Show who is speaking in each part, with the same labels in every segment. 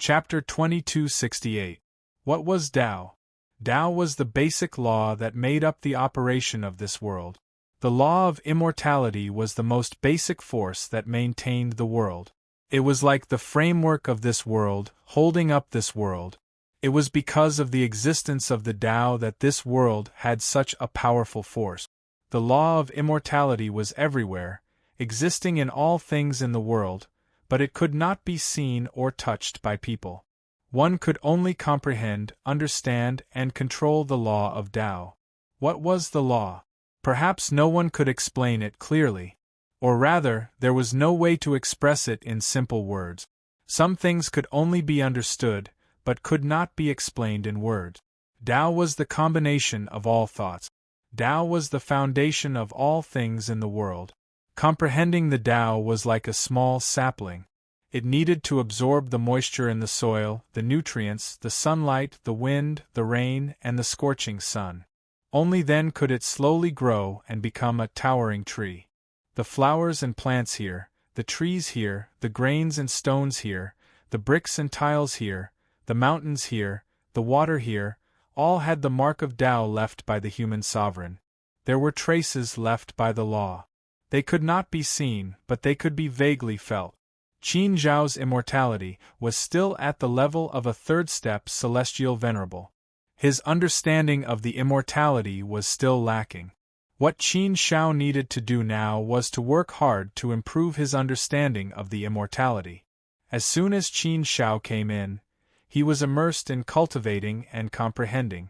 Speaker 1: Chapter 2268. What was Tao? Tao was the basic law that made up the operation of this world. The law of immortality was the most basic force that maintained the world. It was like the framework of this world, holding up this world. It was because of the existence of the Tao that this world had such a powerful force. The law of immortality was everywhere, existing in all things in the world, but it could not be seen or touched by people. One could only comprehend, understand, and control the law of Tao. What was the law? Perhaps no one could explain it clearly. Or rather, there was no way to express it in simple words. Some things could only be understood, but could not be explained in words. Tao was the combination of all thoughts. Tao was the foundation of all things in the world. Comprehending the Tao was like a small sapling. It needed to absorb the moisture in the soil, the nutrients, the sunlight, the wind, the rain, and the scorching sun. Only then could it slowly grow and become a towering tree. The flowers and plants here, the trees here, the grains and stones here, the bricks and tiles here, the mountains here, the water here, all had the mark of Tao left by the human sovereign. There were traces left by the law. They could not be seen, but they could be vaguely felt. Qin Zhao's immortality was still at the level of a third-step celestial venerable. His understanding of the immortality was still lacking. What Qin Zhao needed to do now was to work hard to improve his understanding of the immortality. As soon as Qin Zhao came in, he was immersed in cultivating and comprehending.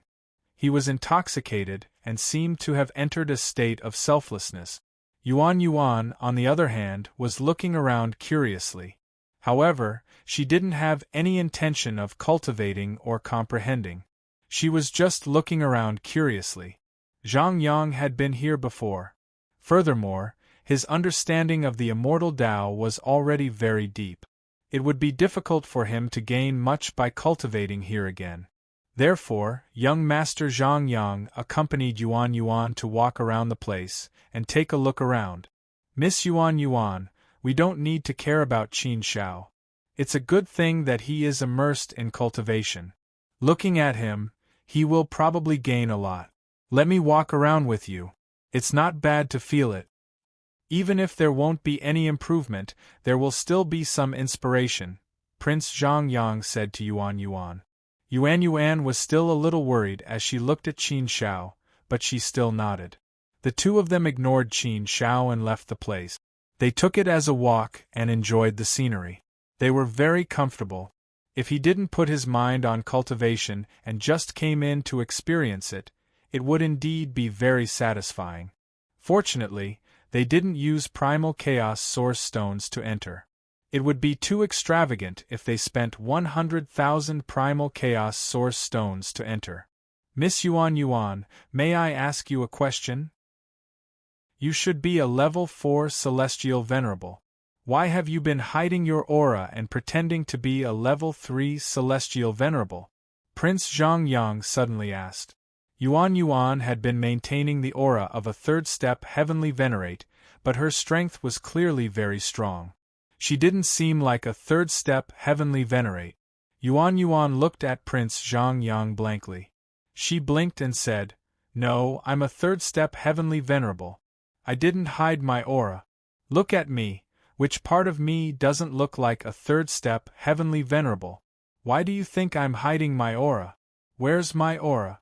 Speaker 1: He was intoxicated and seemed to have entered a state of selflessness. Yuan, on the other hand, was looking around curiously. However, she didn't have any intention of cultivating or comprehending. She was just looking around curiously. Zhang Yang had been here before. Furthermore, his understanding of the immortal Tao was already very deep. It would be difficult for him to gain much by cultivating here again. Therefore, young Master Zhang Yang accompanied Yuan to walk around the place and take a look around. Miss Yuan, we don't need to care about Qin Zhao. It's a good thing that he is immersed in cultivation. Looking at him, he will probably gain a lot. Let me walk around with you. It's not bad to feel it. Even if there won't be any improvement, there will still be some inspiration, Prince Zhang Yang said to Yuan. Yuan was still a little worried as she looked at Qin Zhao, but she still nodded. The two of them ignored Qin Zhao and left the place. They took it as a walk and enjoyed the scenery. They were very comfortable. If he didn't put his mind on cultivation and just came in to experience it, it would indeed be very satisfying. Fortunately, they didn't use primal chaos source stones to enter. It would be too extravagant if they spent 100,000 primal chaos source stones to enter. Miss Yuan, may I ask you a question? You should be a level 4 celestial venerable. Why have you been hiding your aura and pretending to be a level 3 celestial venerable? Prince Zhang Yang suddenly asked. Yuan had been maintaining the aura of a third-step heavenly venerate, but her strength was clearly very strong. She didn't seem like a third-step heavenly venerate. Yuan looked at Prince Zhang Yang blankly. She blinked and said, "No, I'm a third-step heavenly venerable. I didn't hide my aura. Look at me. Which part of me doesn't look like a third-step heavenly venerable? Why do you think I'm hiding my aura? Where's my aura?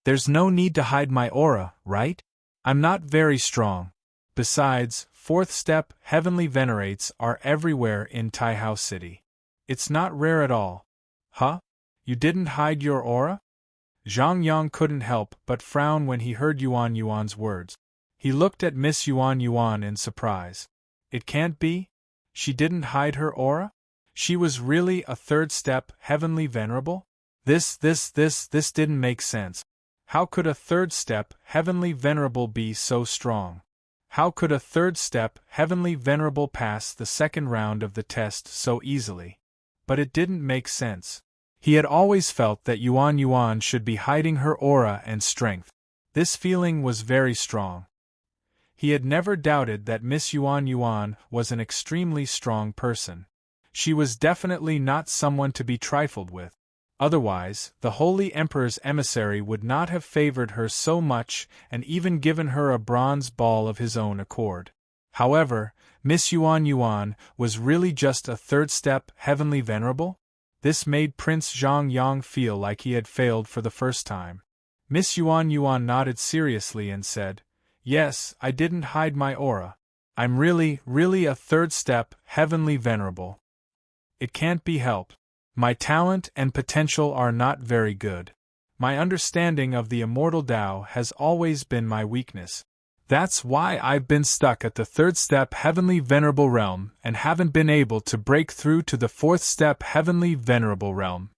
Speaker 1: There's no need to hide my aura, right? I'm not very strong. Besides, fourth-step heavenly venerates are everywhere in Taihao City. It's not rare at all." Huh? You didn't hide your aura? Zhang Yang couldn't help but frown when he heard Yuan's words. He looked at Miss Yuan in surprise. It can't be? She didn't hide her aura? She was really a third-step heavenly venerable? This didn't make sense. How could a third-step heavenly venerable be so strong? How could a third-step heavenly venerable pass the second round of the test so easily? But it didn't make sense. He had always felt that Yuan should be hiding her aura and strength. This feeling was very strong. He had never doubted that Miss Yuan was an extremely strong person. She was definitely not someone to be trifled with. Otherwise, the Holy Emperor's emissary would not have favored her so much and even given her a bronze ball of his own accord. However, Miss Yuan Yuan was really just a third-step heavenly venerable? This made Prince Zhang Yang feel like he had failed for the first time. Miss Yuan Yuan nodded seriously and said, "Yes, I didn't hide my aura. I'm really a third-step heavenly venerable. It can't be helped. My talent and potential are not very good. My understanding of the immortal Tao has always been my weakness. That's why I've been stuck at the third-step heavenly venerable realm and haven't been able to break through to the fourth-step heavenly venerable realm."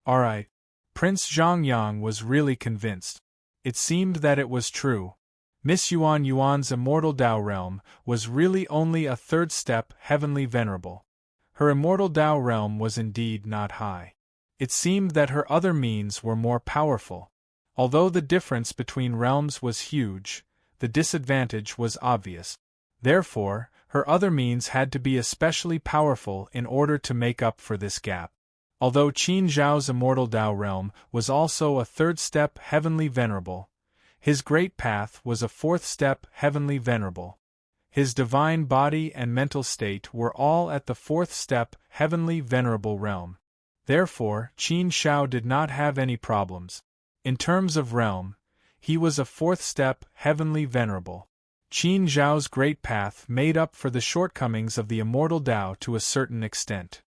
Speaker 1: Alright. Prince Zhang Yang was really convinced. It seemed that it was true. Miss Yuan Yuan's immortal Tao realm was really only a third-step heavenly venerable. Her immortal Tao realm was indeed not high. It seemed that her other means were more powerful. Although the difference between realms was huge, the disadvantage was obvious. Therefore, her other means had to be especially powerful in order to make up for this gap. Although Qin Zhao's immortal Tao realm was also a third-step heavenly venerable, his great path was a fourth-step heavenly venerable. His divine body and mental state were all at the fourth-step heavenly venerable realm. Therefore, Qin Zhao did not have any problems. In terms of realm, he was a fourth-step heavenly venerable. Qin Zhao's great path made up for the shortcomings of the immortal Tao to a certain extent.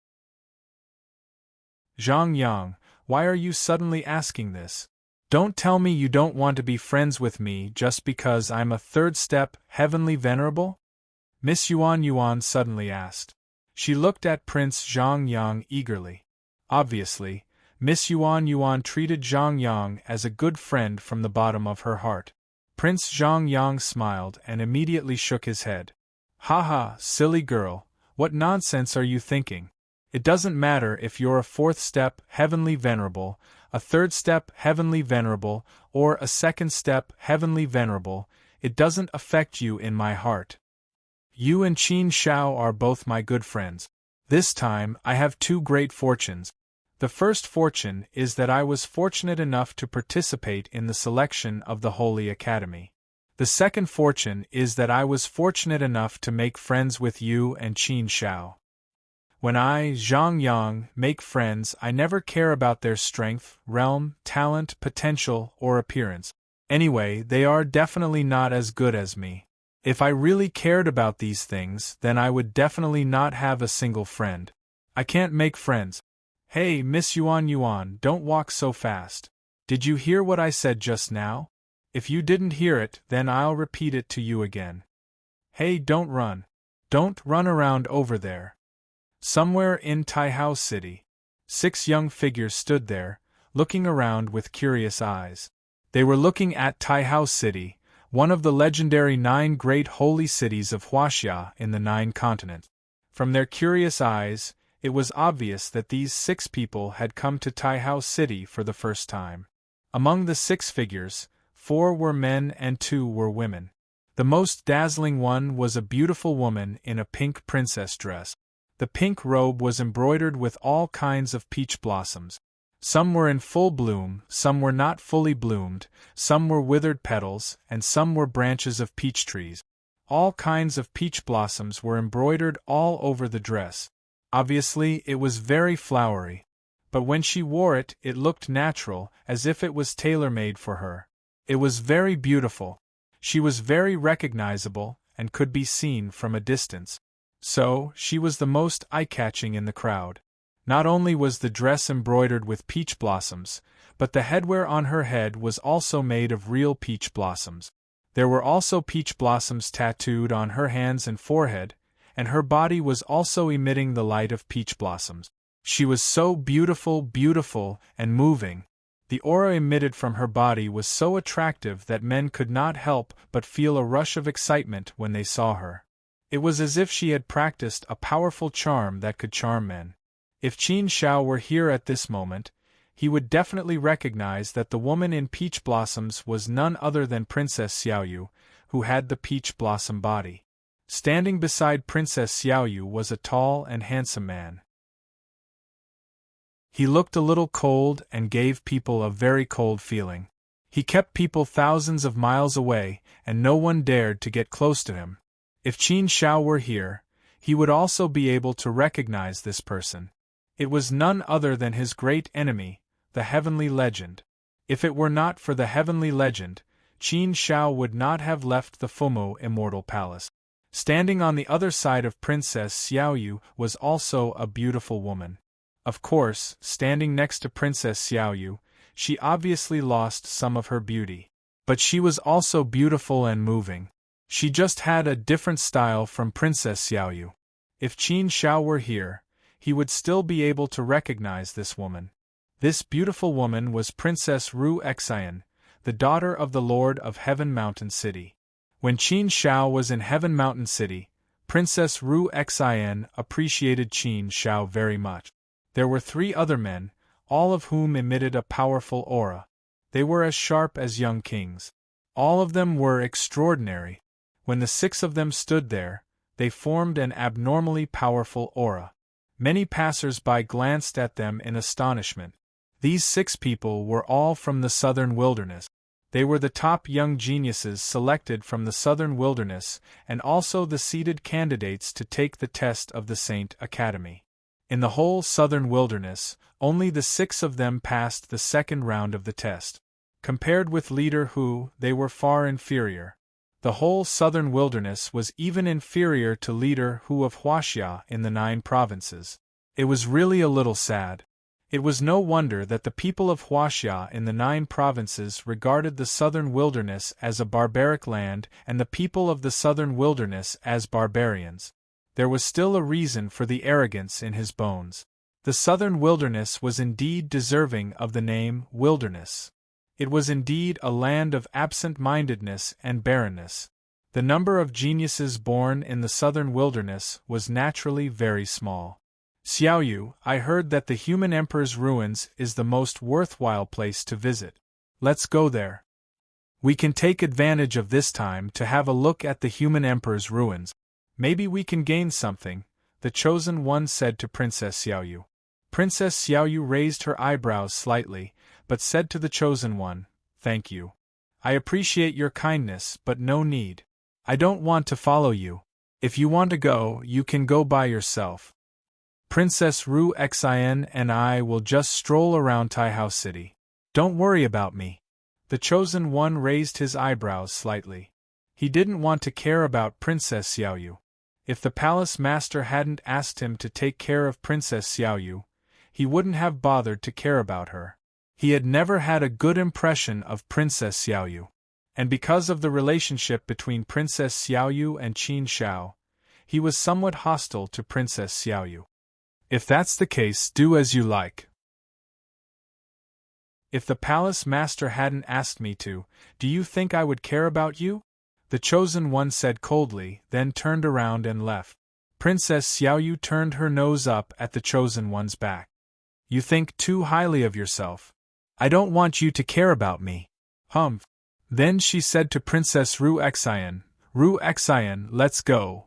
Speaker 1: Zhang Yang, why are you suddenly asking this? Don't tell me you don't want to be friends with me just because I'm a third-step heavenly venerable? Miss Yuan Yuan suddenly asked. She looked at Prince Zhang Yang eagerly. Obviously, Miss Yuan Yuan treated Zhang Yang as a good friend from the bottom of her heart. Prince Zhang Yang smiled and immediately shook his head. "Haha, silly girl, what nonsense are you thinking? It doesn't matter if you're a fourth-step heavenly venerable, a third-step heavenly venerable, or a second-step heavenly venerable, it doesn't affect you in my heart. You and Qin Zhao are both my good friends. This time, I have two great fortunes. The first fortune is that I was fortunate enough to participate in the selection of the Holy Academy. The second fortune is that I was fortunate enough to make friends with you and Qin Zhao. When I, Zhang Yang, make friends, I never care about their strength, realm, talent, potential, or appearance. Anyway, they are definitely not as good as me. If I really cared about these things, then I would definitely not have a single friend. I can't make friends. Hey, Miss Yuan Yuan, don't walk so fast. Did you hear what I said just now? If you didn't hear it, then I'll repeat it to you again. Hey, don't run. Don't run around over there. Somewhere in Taihao City, 6 young figures stood there, looking around with curious eyes. They were looking at Taihao City, one of the legendary 9 great holy cities of Huaxia in the 9 continents. From their curious eyes, it was obvious that these 6 people had come to Taihao City for the first time. Among the 6 figures, 4 were men and 2 were women. The most dazzling one was a beautiful woman in a pink princess dress. The pink robe was embroidered with all kinds of peach blossoms. Some were in full bloom, some were not fully bloomed, some were withered petals, and some were branches of peach trees. All kinds of peach blossoms were embroidered all over the dress. Obviously, it was very flowery. But when she wore it, it looked natural, as if it was tailor-made for her. It was very beautiful. She was very recognizable, and could be seen from a distance. So, she was the most eye-catching in the crowd. Not only was the dress embroidered with peach blossoms, but the headwear on her head was also made of real peach blossoms. There were also peach blossoms tattooed on her hands and forehead, and her body was also emitting the light of peach blossoms. She was so beautiful, and moving. The aura emitted from her body was so attractive that men could not help but feel a rush of excitement when they saw her. It was as if she had practiced a powerful charm that could charm men. If Qin Zhao were here at this moment, he would definitely recognize that the woman in peach blossoms was none other than Princess Xiaoyu, who had the peach blossom body. Standing beside Princess Xiaoyu was a tall and handsome man. He looked a little cold and gave people a very cold feeling. He kept people thousands of miles away, and no one dared to get close to him. If Qin Shao were here, he would also be able to recognize this person. It was none other than his great enemy, the Heavenly Legend. If it were not for the Heavenly Legend, Qin Shao would not have left the Fumo Immortal Palace. Standing on the other side of Princess Xiaoyu was also a beautiful woman. Of course, standing next to Princess Xiaoyu, she obviously lost some of her beauty. But she was also beautiful and moving. She just had a different style from Princess Xiaoyu. If Qin Shao were here, he would still be able to recognize this woman. This beautiful woman was Princess Ru Xian, the daughter of the Lord of Heaven Mountain City. When Qin Shao was in Heaven Mountain City, Princess Ru Xian appreciated Qin Shao very much. There were 3 other men, all of whom emitted a powerful aura. They were as sharp as young kings. All of them were extraordinary. When the 6 of them stood there, they formed an abnormally powerful aura. Many passers-by glanced at them in astonishment. These 6 people were all from the southern wilderness. They were the top young geniuses selected from the southern wilderness and also the seeded candidates to take the test of the Saint Academy. In the whole southern wilderness, only the 6 of them passed the second round of the test. Compared with Leader Hu, they were far inferior. The whole southern wilderness was even inferior to Leader Hu of Huaxia in the 9 provinces. It was really a little sad. It was no wonder that the people of Huaxia in the 9 provinces regarded the southern wilderness as a barbaric land and the people of the southern wilderness as barbarians. There was still a reason for the arrogance in his bones. The southern wilderness was indeed deserving of the name wilderness. It was indeed a land of absent-mindedness and barrenness. The number of geniuses born in the southern wilderness was naturally very small. Xiaoyu, I heard that the human emperor's ruins is the most worthwhile place to visit. Let's go there. We can take advantage of this time to have a look at the human emperor's ruins. Maybe we can gain something, the chosen one said to Princess Xiaoyu. Princess Xiaoyu raised her eyebrows slightly, but said to the chosen one, "Thank you. I appreciate your kindness, but no need. I don't want to follow you. If you want to go, you can go by yourself. Princess Ru Xian and I will just stroll around Taihao City. Don't worry about me." The chosen one raised his eyebrows slightly. He didn't want to care about Princess Xiaoyu. If the palace master hadn't asked him to take care of Princess Xiaoyu, he wouldn't have bothered to care about her. He had never had a good impression of Princess Xiaoyu. And because of the relationship between Princess Xiaoyu and Qin Shao, he was somewhat hostile to Princess Xiaoyu. If that's the case, do as you like. If the palace master hadn't asked me to, do you think I would care about you? The chosen one said coldly, then turned around and left. Princess Xiaoyu turned her nose up at the chosen one's back. You think too highly of yourself. I don't want you to care about me. Humph. Then she said to Princess Ru Xian, "Ru Xian, let's go."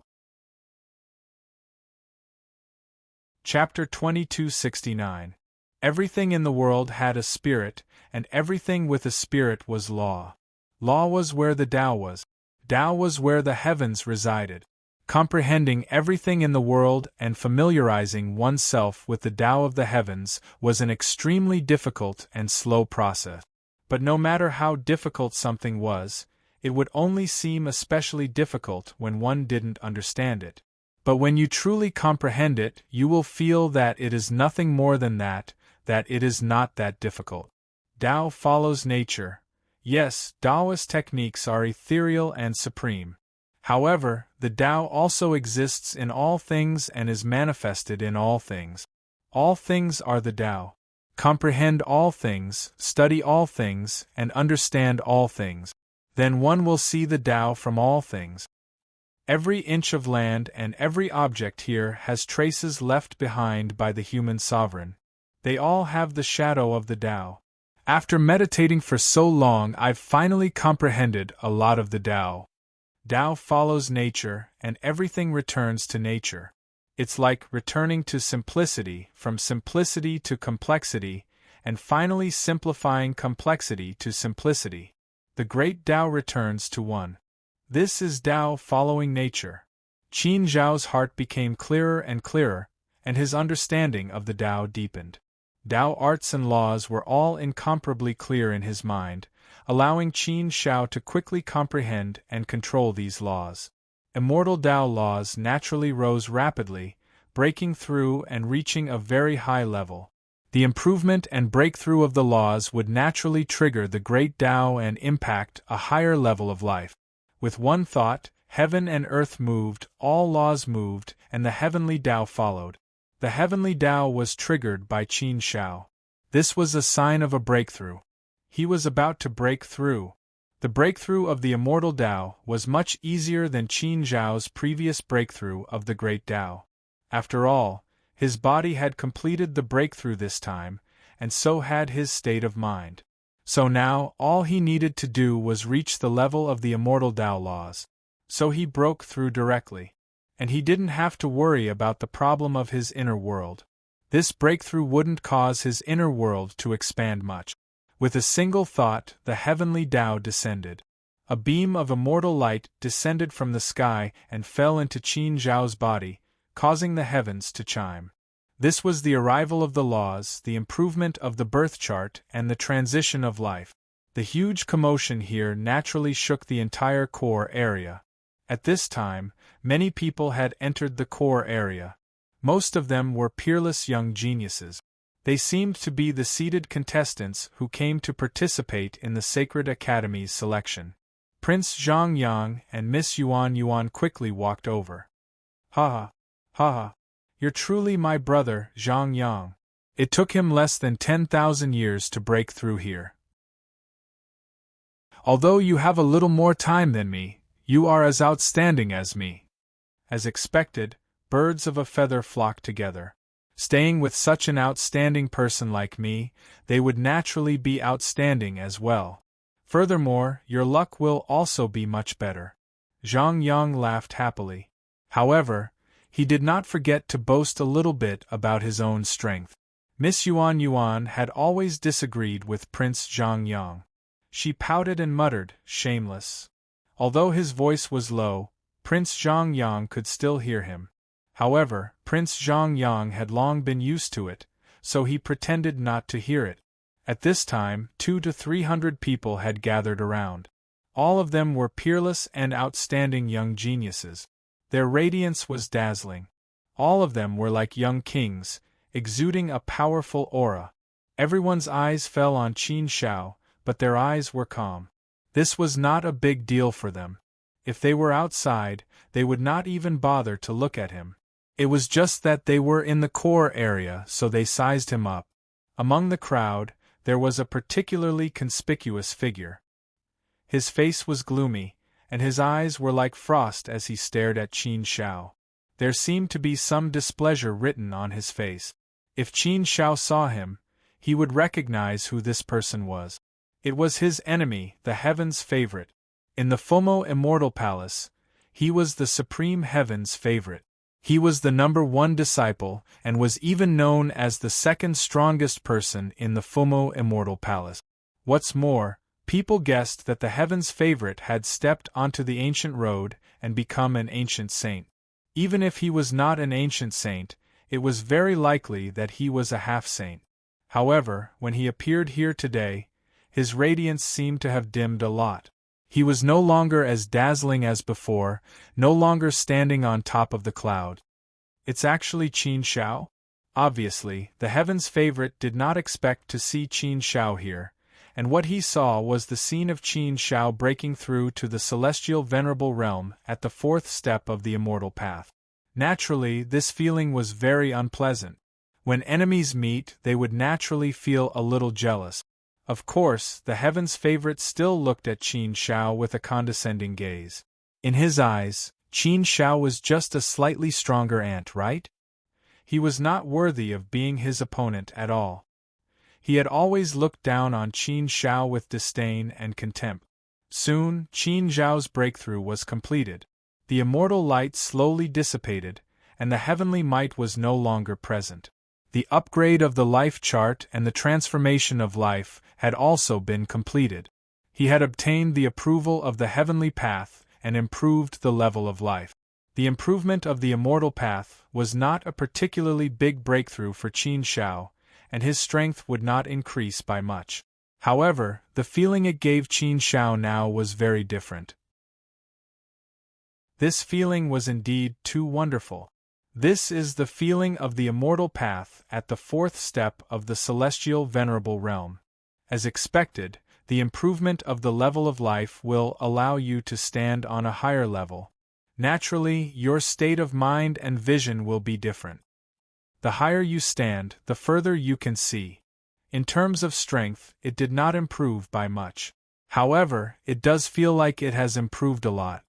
Speaker 1: Chapter 2269. Everything in the world had a spirit, and everything with a spirit was law. Law was where the Tao was. Tao was where the heavens resided. Comprehending everything in the world and familiarizing oneself with the Tao of the heavens was an extremely difficult and slow process. But no matter how difficult something was, it would only seem especially difficult when one didn't understand it. But when you truly comprehend it, you will feel that it is nothing more than that it is not that difficult. Tao follows nature. Yes, Taoist techniques are ethereal and supreme. However, the Tao also exists in all things and is manifested in all things. All things are the Tao. Comprehend all things, study all things, and understand all things. Then one will see the Tao from all things. Every inch of land and every object here has traces left behind by the human sovereign. They all have the shadow of the Tao. After meditating for so long, I've finally comprehended a lot of the Tao. Tao follows nature, and everything returns to nature. It's like returning to simplicity, from simplicity to complexity, and finally simplifying complexity to simplicity. The great Tao returns to one. This is Tao following nature. Qin Zhao's heart became clearer and clearer, and his understanding of the Tao deepened. Tao arts and laws were all incomparably clear in his mind, allowing Qin Zhao to quickly comprehend and control these laws. Immortal Tao laws naturally rose rapidly, breaking through and reaching a very high level. The improvement and breakthrough of the laws would naturally trigger the great Tao and impact a higher level of life. With one thought, heaven and earth moved, all laws moved, and the heavenly Tao followed. The heavenly Tao was triggered by Qin Zhao. This was a sign of a breakthrough. He was about to break through. The breakthrough of the immortal Tao was much easier than Qin Zhao's previous breakthrough of the great Tao. After all, his body had completed the breakthrough this time, and so had his state of mind. So now, all he needed to do was reach the level of the immortal Tao laws. So he broke through directly. And he didn't have to worry about the problem of his inner world. This breakthrough wouldn't cause his inner world to expand much. With a single thought, the heavenly Tao descended. A beam of immortal light descended from the sky and fell into Qin Zhao's body, causing the heavens to chime. This was the arrival of the laws, the improvement of the birth chart, and the transition of life. The huge commotion here naturally shook the entire core area. At this time, many people had entered the core area. Most of them were peerless young geniuses. They seemed to be the seeded contestants who came to participate in the Sacred Academy's selection. Prince Zhang Yang and Miss Yuan Yuan quickly walked over. Ha ha, you're truly my brother, Zhang Yang. It took him less than 10,000 years to break through here. Although you have a little more time than me, you are as outstanding as me. As expected, birds of a feather flock together. Staying with such an outstanding person like me, they would naturally be outstanding as well. Furthermore, your luck will also be much better. Zhang Yang laughed happily. However, he did not forget to boast a little bit about his own strength. Miss Yuan Yuan had always disagreed with Prince Zhang Yang. She pouted and muttered, shameless. Although his voice was low, Prince Zhang Yang could still hear him. However, Prince Zhang Yang had long been used to it, so he pretended not to hear it. At this time, 200 to 300 people had gathered around. All of them were peerless and outstanding young geniuses. Their radiance was dazzling. All of them were like young kings, exuding a powerful aura. Everyone's eyes fell on Qin Zhao, but their eyes were calm. This was not a big deal for them. If they were outside, they would not even bother to look at him. It was just that they were in the core area, so they sized him up. Among the crowd, there was a particularly conspicuous figure. His face was gloomy, and his eyes were like frost as he stared at Qin Zhao. There seemed to be some displeasure written on his face. If Qin Zhao saw him, he would recognize who this person was. It was his enemy, the heaven's favorite. In the Fumo Immortal Palace, he was the supreme heaven's favorite. He was the #1 disciple and was even known as the second strongest person in the Fumo Immortal Palace. What's more, people guessed that the heaven's favorite had stepped onto the ancient road and become an ancient saint. Even if he was not an ancient saint, it was very likely that he was a half-saint. However, when he appeared here today, his radiance seemed to have dimmed a lot. He was no longer as dazzling as before, no longer standing on top of the cloud. It's actually Qin Zhao? Obviously, the heaven's favorite did not expect to see Qin Zhao here, and what he saw was the scene of Qin Zhao breaking through to the celestial venerable realm at the 4th step of the immortal path. Naturally, this feeling was very unpleasant. When enemies meet, they would naturally feel a little jealous. Of course, the heaven's favorite still looked at Qin Zhao with a condescending gaze. In his eyes, Qin Zhao was just a slightly stronger ant, right? He was not worthy of being his opponent at all. He had always looked down on Qin Zhao with disdain and contempt. Soon, Qin Zhao's breakthrough was completed. The immortal light slowly dissipated, and the heavenly might was no longer present. The upgrade of the life chart and the transformation of life had also been completed. He had obtained the approval of the heavenly path and improved the level of life. The improvement of the immortal path was not a particularly big breakthrough for Qin Zhao, and his strength would not increase by much. However, the feeling it gave Qin Zhao now was very different. This feeling was indeed too wonderful. This is the feeling of the immortal path at the fourth step of the celestial venerable realm. As expected, the improvement of the level of life will allow you to stand on a higher level. Naturally, your state of mind and vision will be different. The higher you stand, the further you can see. In terms of strength, it did not improve by much. However, it does feel like it has improved a lot.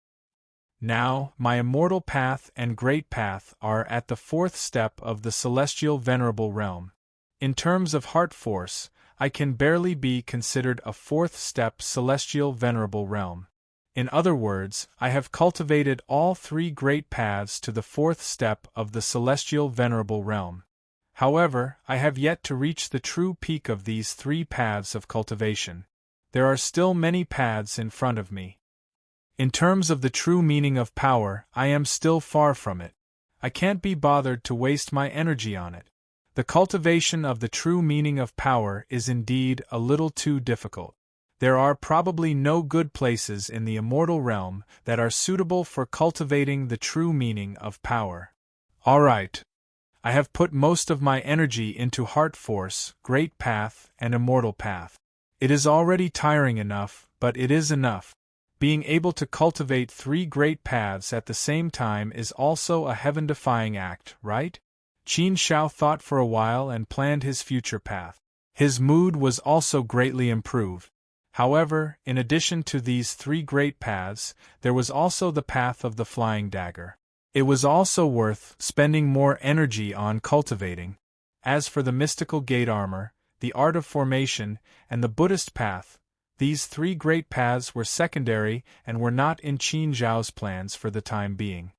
Speaker 1: Now, my immortal path and great path are at the fourth step of the celestial venerable realm. In terms of heart force, I can barely be considered a fourth step celestial venerable realm. In other words, I have cultivated all three great paths to the fourth step of the celestial venerable realm. However, I have yet to reach the true peak of these three paths of cultivation. There are still many paths in front of me. In terms of the true meaning of power, I am still far from it. I can't be bothered to waste my energy on it. The cultivation of the true meaning of power is indeed a little too difficult. There are probably no good places in the immortal realm that are suitable for cultivating the true meaning of power. All right. I have put most of my energy into heart force, great path, and immortal path. It is already tiring enough, but it is enough. Being able to cultivate three great paths at the same time is also a heaven-defying act, right? Qin Zhao thought for a while and planned his future path. His mood was also greatly improved. However, in addition to these three great paths, there was also the path of the flying dagger. It was also worth spending more energy on cultivating. As for the mystical gate armor, the art of formation, and the Buddhist path, these three great paths were secondary and were not in Qin Zhao's plans for the time being.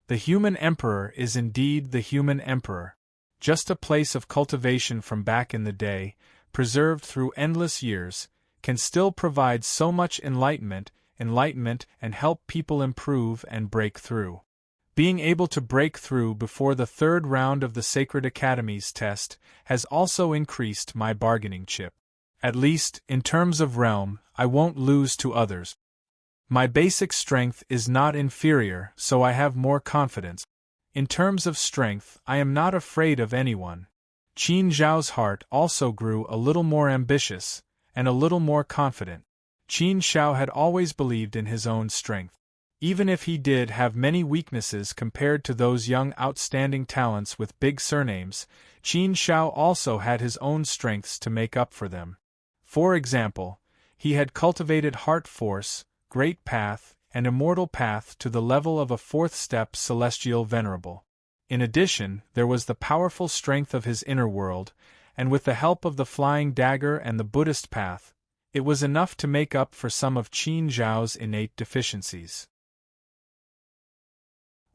Speaker 1: The human emperor is indeed the human emperor. Just a place of cultivation from back in the day, preserved through endless years, can still provide so much enlightenment and help people improve and break through. Being able to break through before the third round of the Sacred Academy's test has also increased my bargaining chip. At least, in terms of realm, I won't lose to others. My basic strength is not inferior, so I have more confidence. In terms of strength, I am not afraid of anyone. Qin Zhao's heart also grew a little more ambitious, and a little more confident. Qin Zhao had always believed in his own strength. Even if he did have many weaknesses compared to those young outstanding talents with big surnames, Qin Zhao also had his own strengths to make up for them. For example, he had cultivated heart force, great path, and immortal path to the level of a fourth step celestial venerable. In addition, there was the powerful strength of his inner world, and with the help of the flying dagger and the Buddhist path, it was enough to make up for some of Qin Zhao's innate deficiencies.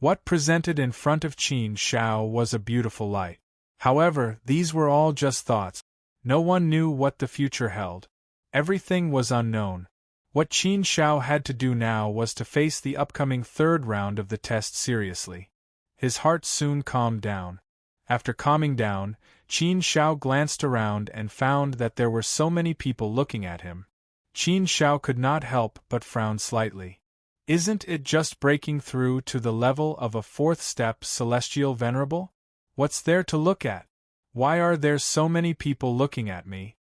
Speaker 1: What presented in front of Qin Zhao was a beautiful light. However, these were all just thoughts. No one knew what the future held. Everything was unknown. What Qin Zhao had to do now was to face the upcoming third round of the test seriously. His heart soon calmed down. After calming down, Qin Zhao glanced around and found that there were so many people looking at him. Qin Zhao could not help but frown slightly. Isn't it just breaking through to the level of a fourth step celestial venerable? What's there to look at? Why are there so many people looking at me?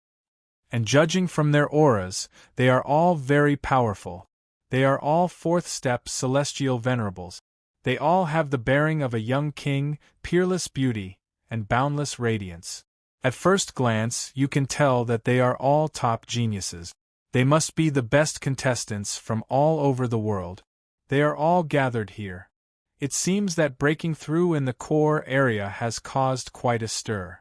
Speaker 1: And judging from their auras, they are all very powerful. They are all fourth step celestial venerables. They all have the bearing of a young king, peerless beauty, and boundless radiance. At first glance, you can tell that they are all top geniuses. They must be the best contestants from all over the world. They are all gathered here. It seems that breaking through in the core area has caused quite a stir.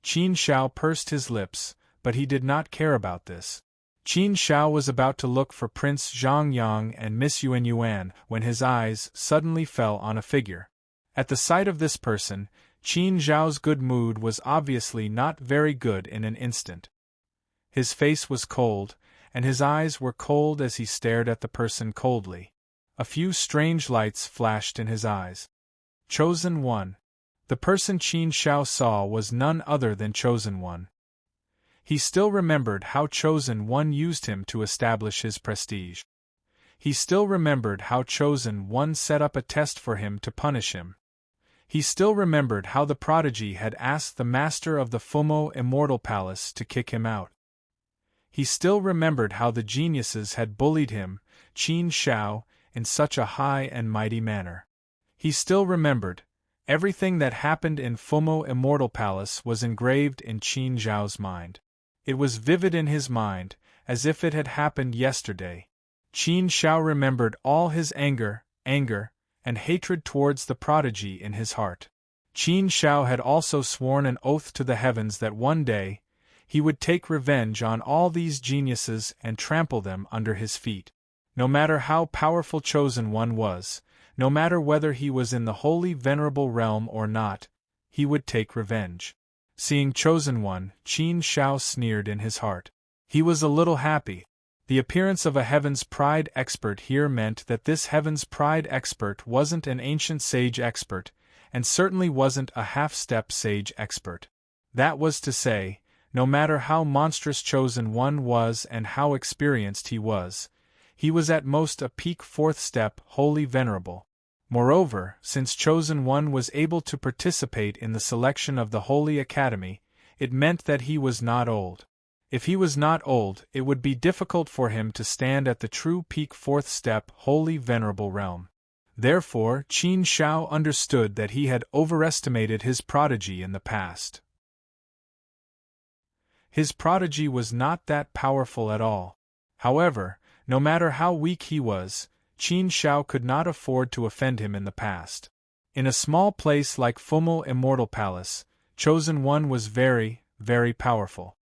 Speaker 1: Qin Zhao pursed his lips, but he did not care about this. Qin Shao was about to look for Prince Zhang Yang and Miss Yuan Yuan when his eyes suddenly fell on a figure. At the sight of this person, Qin Zhao's good mood was obviously not very good in an instant. His face was cold, and his eyes were cold as he stared at the person coldly. A few strange lights flashed in his eyes. Chosen One. The person Qin Shao saw was none other than Chosen One. He still remembered how Chosen One used him to establish his prestige. He still remembered how Chosen One set up a test for him to punish him. He still remembered how the prodigy had asked the master of the Fumo Immortal Palace to kick him out. He still remembered how the geniuses had bullied him, Qin Shao, in such a high and mighty manner. He still remembered. Everything that happened in Fumo Immortal Palace was engraved in Qin Zhao's mind. It was vivid in his mind, as if it had happened yesterday. Qin Shao remembered all his anger, and hatred towards the prodigy in his heart. Qin Shao had also sworn an oath to the heavens that one day, he would take revenge on all these geniuses and trample them under his feet. No matter how powerful Chosen One was, no matter whether he was in the holy venerable realm or not, he would take revenge. Seeing Chosen One, Qin Shao sneered in his heart. He was a little happy. The appearance of a Heaven's Pride expert here meant that this Heaven's Pride expert wasn't an ancient sage expert, and certainly wasn't a half-step sage expert. That was to say, no matter how monstrous Chosen One was and how experienced he was at most a peak fourth-step holy venerable. Moreover, since Chosen One was able to participate in the selection of the Holy Academy, it meant that he was not old. If he was not old, it would be difficult for him to stand at the true peak fourth-step holy venerable realm. Therefore, Qin Shao understood that he had overestimated his prodigy in the past. His prodigy was not that powerful at all. However, no matter how weak he was, Qin Shao could not afford to offend him in the past. In a small place like Fumo Immortal Palace, Chosen One was very, very powerful.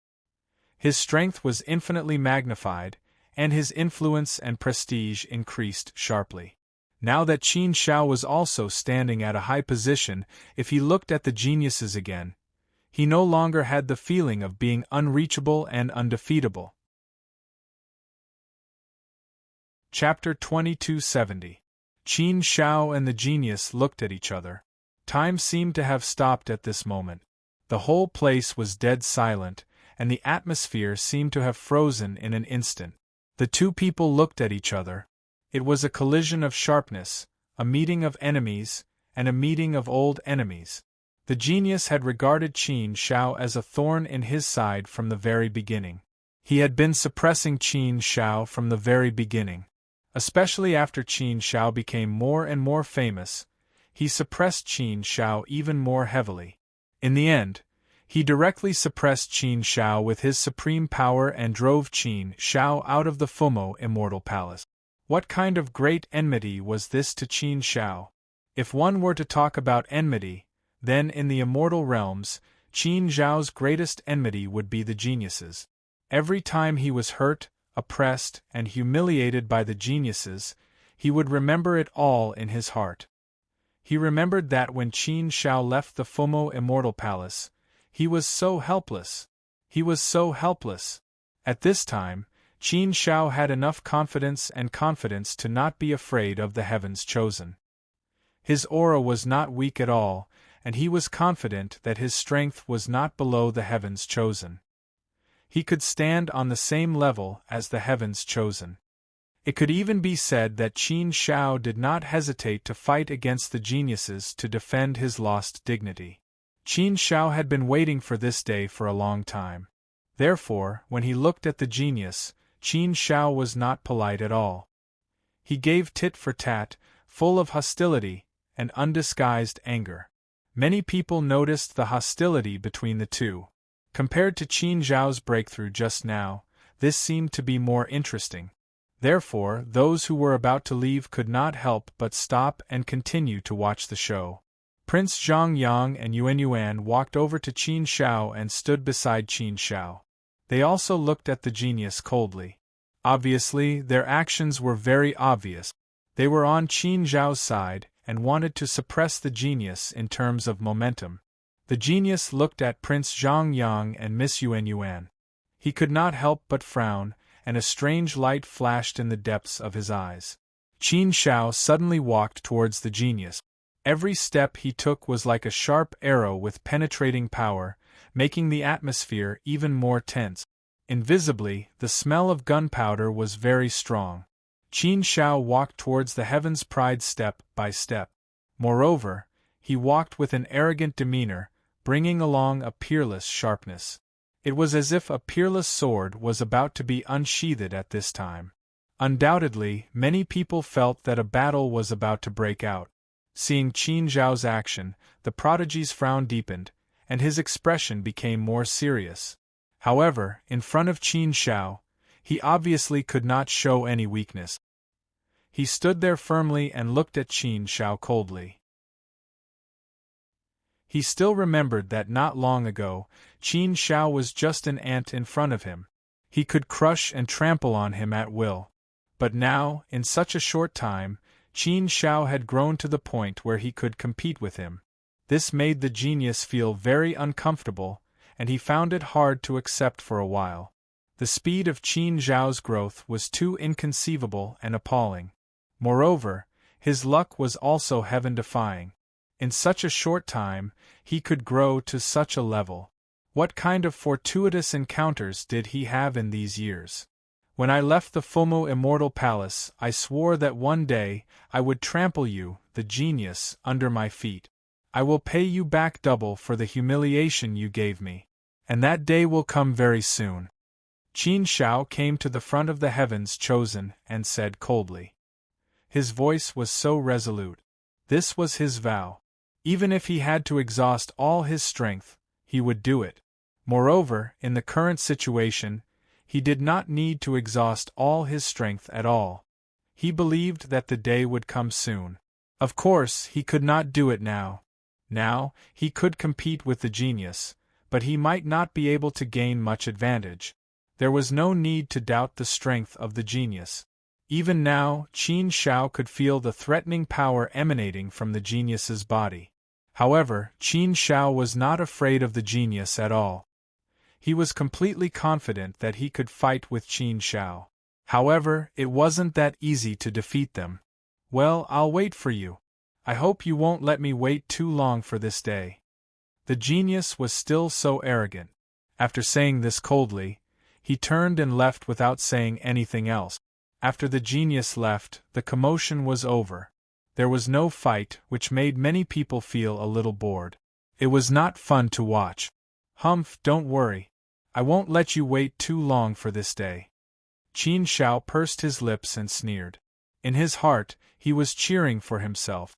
Speaker 1: His strength was infinitely magnified, and his influence and prestige increased sharply. Now that Qin Shao was also standing at a high position, if he looked at the geniuses again, he no longer had the feeling of being unreachable and undefeatable. Chapter 2270. Qin Shao and the genius looked at each other. Time seemed to have stopped at this moment. The whole place was dead silent, and the atmosphere seemed to have frozen in an instant. The two people looked at each other. It was a collision of sharpness, a meeting of enemies, and a meeting of old enemies. The genius had regarded Qin Shao as a thorn in his side from the very beginning. He had been suppressing Qin Shao from the very beginning. Especially after Qin Shao became more and more famous, he suppressed Qin Shao even more heavily. In the end, he directly suppressed Qin Shao with his supreme power and drove Qin Shao out of the Fumo Immortal Palace. What kind of great enmity was this to Qin Shao? If one were to talk about enmity, then in the immortal realms, Qin Zhao's greatest enmity would be the geniuses. Every time he was hurt, oppressed, and humiliated by the geniuses, he would remember it all in his heart. He remembered that when Qin Shao left the Fumo Immortal Palace, he was so helpless. He was so helpless. At this time, Qin Shao had enough confidence to not be afraid of the Heaven's Chosen. His aura was not weak at all, and he was confident that his strength was not below the Heaven's Chosen. He could stand on the same level as the Heaven's Chosen. It could even be said that Qin Shao did not hesitate to fight against the geniuses to defend his lost dignity. Qin Shao had been waiting for this day for a long time. Therefore, when he looked at the genius, Qin Shao was not polite at all. He gave tit for tat, full of hostility and undisguised anger. Many people noticed the hostility between the two. Compared to Qin Zhao's breakthrough just now, this seemed to be more interesting. Therefore, those who were about to leave could not help but stop and continue to watch the show. Prince Zhang Yang and Yuan Yuan walked over to Qin Shao and stood beside Qin Shao. They also looked at the genius coldly. Obviously, their actions were very obvious. They were on Qin Zhao's side and wanted to suppress the genius in terms of momentum. The genius looked at Prince Zhang Yang and Miss Yuan Yuan. He could not help but frown, and a strange light flashed in the depths of his eyes. Qin Zhao suddenly walked towards the genius. Every step he took was like a sharp arrow with penetrating power, making the atmosphere even more tense. Invisibly, the smell of gunpowder was very strong. Qin Zhao walked towards the Heaven's Pride step by step. Moreover, he walked with an arrogant demeanor, bringing along a peerless sharpness. It was as if a peerless sword was about to be unsheathed at this time. Undoubtedly, many people felt that a battle was about to break out. Seeing Qin Zhao's action, the prodigy's frown deepened, and his expression became more serious. However, in front of Qin Zhao, he obviously could not show any weakness. He stood there firmly and looked at Qin Zhao coldly. He still remembered that not long ago, Qin Zhao was just an ant in front of him. He could crush and trample on him at will. But now, in such a short time, Qin Zhao had grown to the point where he could compete with him. This made the genius feel very uncomfortable, and he found it hard to accept for a while. The speed of Qin Zhao's growth was too inconceivable and appalling. Moreover, his luck was also heaven-defying. In such a short time, he could grow to such a level. What kind of fortuitous encounters did he have in these years? When I left the Fumo Immortal Palace, I swore that one day I would trample you, the genius, under my feet. I will pay you back double for the humiliation you gave me. And that day will come very soon. Qin Zhao came to the front of the Heavens Chosen and said coldly. His voice was so resolute. This was his vow. Even if he had to exhaust all his strength, he would do it. Moreover, in the current situation, he did not need to exhaust all his strength at all. He believed that the day would come soon. Of course, he could not do it now. Now, he could compete with the genius, but he might not be able to gain much advantage. There was no need to doubt the strength of the genius. Even now, Qin Zhao could feel the threatening power emanating from the genius's body. However, Qin Zhao was not afraid of the genius at all. He was completely confident that he could fight with Qin Zhao. However, it wasn't that easy to defeat them. Well, I'll wait for you. I hope you won't let me wait too long for this day. The genius was still so arrogant. After saying this coldly, he turned and left without saying anything else. After the genius left, the commotion was over. There was no fight, which made many people feel a little bored. It was not fun to watch. Humph, don't worry. I won't let you wait too long for this day. Qin Zhao pursed his lips and sneered. In his heart, he was cheering for himself.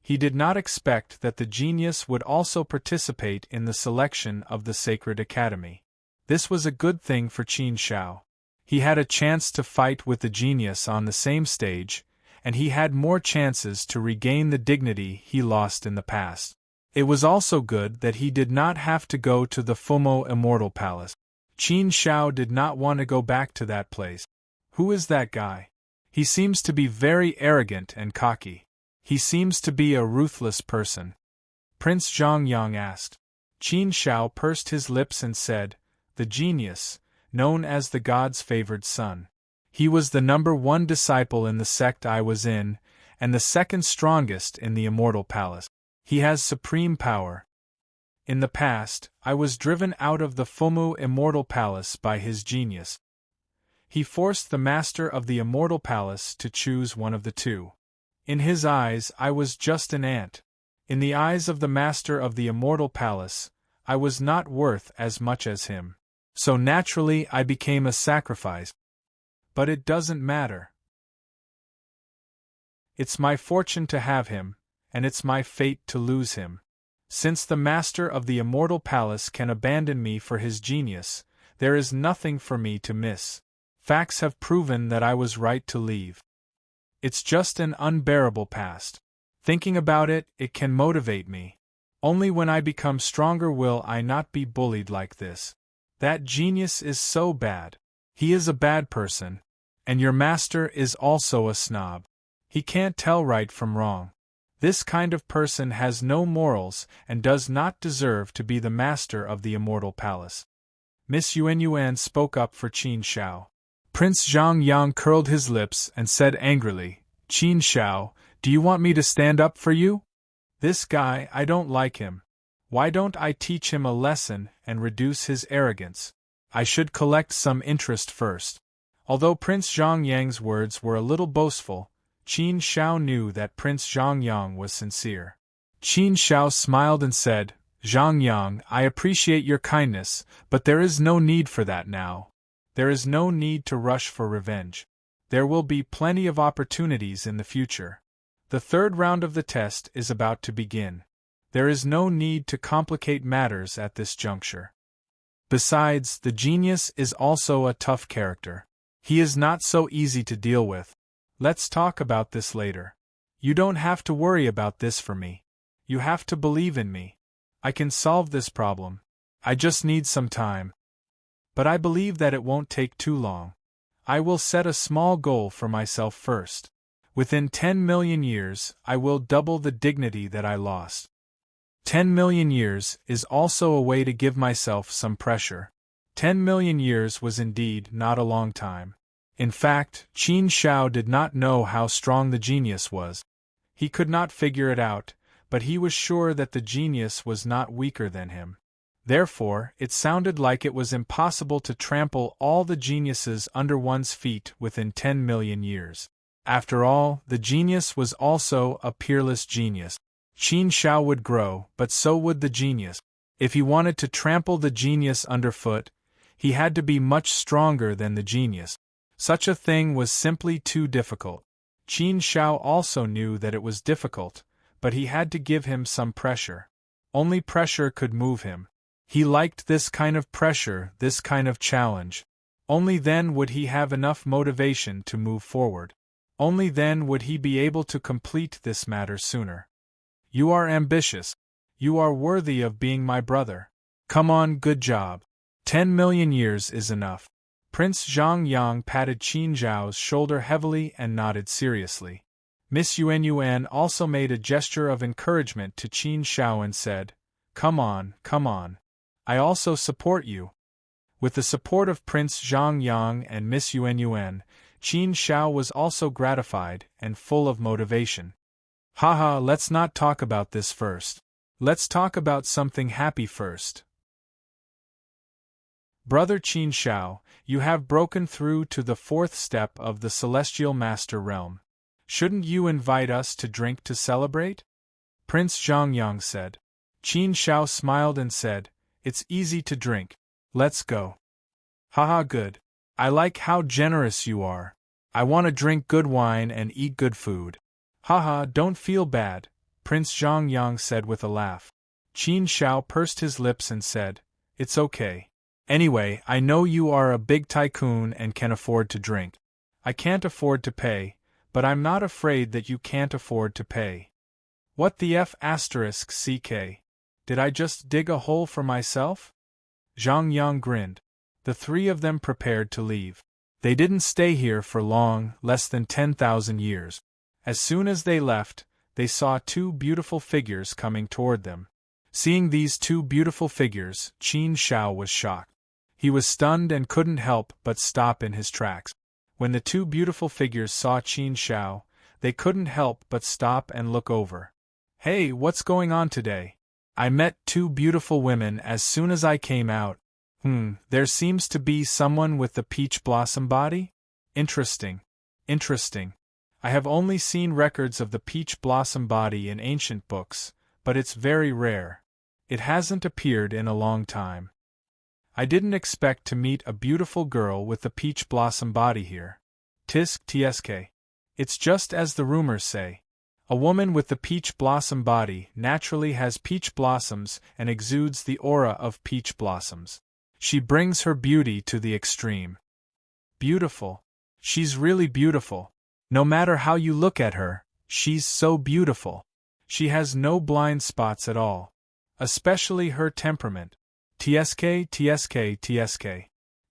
Speaker 1: He did not expect that the genius would also participate in the selection of the Sacred Academy. This was a good thing for Qin Zhao. He had a chance to fight with the genius on the same stage, and he had more chances to regain the dignity he lost in the past. It was also good that he did not have to go to the Fumo Immortal Palace. Qin Zhao did not want to go back to that place. Who is that guy? He seems to be very arrogant and cocky. He seems to be a ruthless person. Prince Zhang Yang asked. Qin Zhao pursed his lips and said, the genius, known as the god's favored son. He was the #1 disciple in the sect I was in, and the second strongest in the Immortal Palace. He has supreme power. In the past, I was driven out of the Fumu Immortal Palace by his genius. He forced the master of the Immortal Palace to choose one of the two. In his eyes, I was just an ant. In the eyes of the master of the Immortal Palace, I was not worth as much as him. So naturally, I became a sacrifice. But it doesn't matter. It's my fortune to have him, and it's my fate to lose him. Since the master of the Immortal Palace can abandon me for his genius, there is nothing for me to miss. Facts have proven that I was right to leave. It's just an unbearable past. Thinking about it, it can motivate me. Only when I become stronger will I not be bullied like this. That genius is so bad. He is a bad person. And your master is also a snob. He can't tell right from wrong. This kind of person has no morals and does not deserve to be the master of the immortal palace. Miss Yuan spoke up for Qin Shao. Prince Zhang Yang curled his lips and said angrily, Qin Shao, do you want me to stand up for you? This guy, I don't like him. Why don't I teach him a lesson and reduce his arrogance? I should collect some interest first. Although Prince Zhang Yang's words were a little boastful, Qin Shao knew that Prince Zhang Yang was sincere. Qin Shao smiled and said, Zhang Yang, I appreciate your kindness, but there is no need for that now. There is no need to rush for revenge. There will be plenty of opportunities in the future. The third round of the test is about to begin. There is no need to complicate matters at this juncture. Besides, the genius is also a tough character. He is not so easy to deal with. Let's talk about this later. You don't have to worry about this for me. You have to believe in me. I can solve this problem. I just need some time. But I believe that it won't take too long. I will set a small goal for myself first. Within 10 million years, I will double the dignity that I lost. 10 million years is also a way to give myself some pressure. 10 million years was indeed not a long time. In fact, Qin Shao did not know how strong the genius was. He could not figure it out, but he was sure that the genius was not weaker than him. Therefore, it sounded like it was impossible to trample all the geniuses under one's feet within 10 million years. After all, the genius was also a peerless genius. Qin Shao would grow, but so would the genius. If he wanted to trample the genius underfoot, he had to be much stronger than the genius. Such a thing was simply too difficult. Qin Shao also knew that it was difficult, but he had to give him some pressure. Only pressure could move him. He liked this kind of pressure, this kind of challenge. Only then would he have enough motivation to move forward. Only then would he be able to complete this matter sooner. You are ambitious. You are worthy of being my brother. Come on, good job. 10 million years is enough. Prince Zhang Yang patted Qin Zhao's shoulder heavily and nodded seriously. Miss Yuan also made a gesture of encouragement to Qin Shao and said, Come on, come on. I also support you. With the support of Prince Zhang Yang and Miss Yuan, Qin Shao was also gratified and full of motivation. Haha, let's not talk about this first. Let's talk about something happy first. Brother Qin Shao, you have broken through to the fourth step of the Celestial Master Realm. Shouldn't you invite us to drink to celebrate? Prince Zhang Yang said. Qin Shao smiled and said, It's easy to drink. Let's go. Haha, good. I like how generous you are. I want to drink good wine and eat good food. Haha, don't feel bad, Prince Zhang Yang said with a laugh. Qin Shao pursed his lips and said, It's okay. Anyway, I know you are a big tycoon and can afford to drink. I can't afford to pay, but I'm not afraid that you can't afford to pay. What the F***ck? Did I just dig a hole for myself? Zhang Yang grinned. The three of them prepared to leave. They didn't stay here for long, less than 10,000 years. As soon as they left, they saw two beautiful figures coming toward them. Seeing these two beautiful figures, Qin Shao was shocked. He was stunned and couldn't help but stop in his tracks. When the two beautiful figures saw Qin Shao, they couldn't help but stop and look over. Hey, what's going on today? I met two beautiful women as soon as I came out. There seems to be someone with the peach blossom body? Interesting. Interesting. I have only seen records of the peach blossom body in ancient books, but it's very rare. It hasn't appeared in a long time. I didn't expect to meet a beautiful girl with the peach blossom body here. Tsk. It's just as the rumors say. A woman with the peach blossom body naturally has peach blossoms and exudes the aura of peach blossoms. She brings her beauty to the extreme. Beautiful. She's really beautiful. No matter how you look at her, she's so beautiful. She has no blind spots at all. Especially her temperament. TSK, TSK, TSK.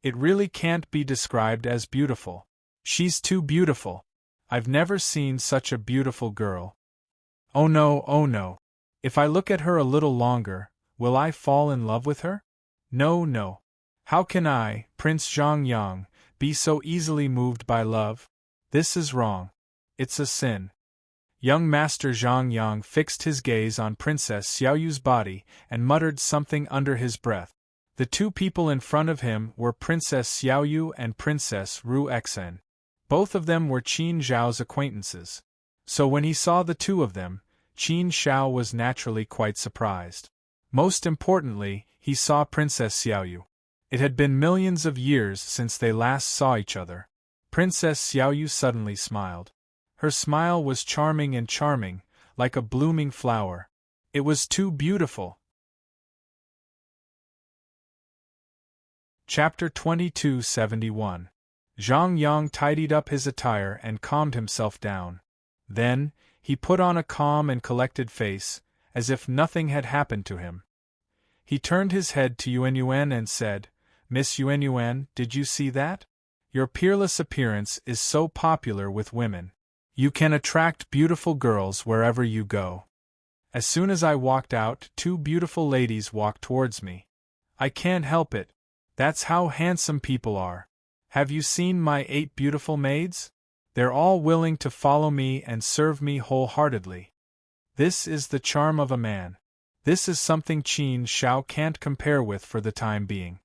Speaker 1: It really can't be described as beautiful. She's too beautiful. I've never seen such a beautiful girl. Oh no, oh no. If I look at her a little longer, will I fall in love with her? No, no. How can I, Prince Zhongyang, be so easily moved by love? This is wrong. It's a sin. Young Master Zhongyang fixed his gaze on Princess Xiaoyu's body and muttered something under his breath. The two people in front of him were Princess Xiaoyu and Princess Ru Exen. Both of them were Qin Zhao's acquaintances. So when he saw the two of them, Qin Zhao was naturally quite surprised. Most importantly, he saw Princess Xiaoyu. It had been millions of years since they last saw each other. Princess Xiaoyu suddenly smiled. Her smile was charming and charming, like a blooming flower. It was too beautiful. Chapter 2271. Zhang Yang tidied up his attire and calmed himself down. Then, he put on a calm and collected face, as if nothing had happened to him. He turned his head to Yuan Yuan and said, "Miss Yuan Yuan, did you see that? Your peerless appearance is so popular with women. You can attract beautiful girls wherever you go." As soon as I walked out, two beautiful ladies walked towards me. I can't help it. That's how handsome people are. Have you seen my 8 beautiful maids? They're all willing to follow me and serve me wholeheartedly. This is the charm of a man. This is something Qin Zhao can't compare with for the time being.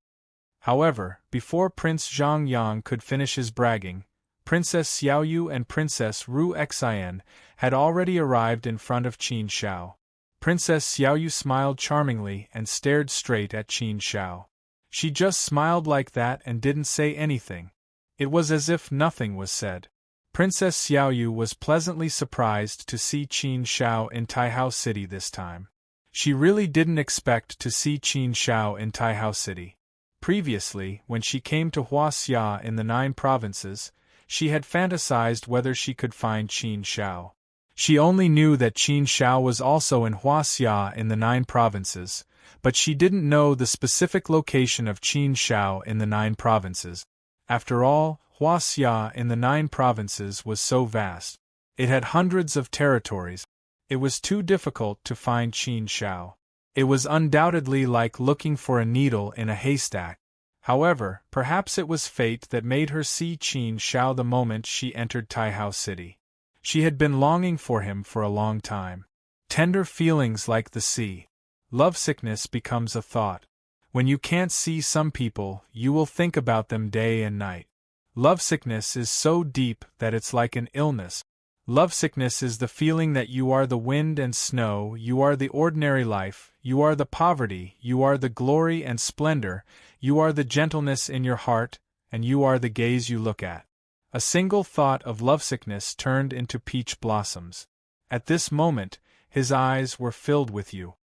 Speaker 1: However, before Prince Zhongyang could finish his bragging, Princess Xiaoyu and Princess Ru Exen had already arrived in front of Qin Zhao. Princess Xiaoyu smiled charmingly and stared straight at Qin Zhao. She just smiled like that and didn't say anything. It was as if nothing was said. Princess Xiaoyu was pleasantly surprised to see Qin Zhao in Taihao City this time. She really didn't expect to see Qin Zhao in Taihao City. Previously, when she came to Huaxia in the 9 provinces, she had fantasized whether she could find Qin Zhao. She only knew that Qin Zhao was also in Huaxia in the 9 provinces, but she didn't know the specific location of Qin Zhao in the 9 provinces. After all, Huaxia in the 9 provinces was so vast. It had hundreds of territories. It was too difficult to find Qin Zhao. It was undoubtedly like looking for a needle in a haystack. However, perhaps it was fate that made her see Qin Zhao the moment she entered Taihao City. She had been longing for him for a long time. Tender feelings like the sea. Lovesickness becomes a thought. When you can't see some people, you will think about them day and night. Lovesickness is so deep that it's like an illness. Lovesickness is the feeling that you are the wind and snow, you are the ordinary life, you are the poverty, you are the glory and splendor, you are the gentleness in your heart, and you are the gaze you look at. A single thought of lovesickness turned into peach blossoms. At this moment, his eyes were filled with you.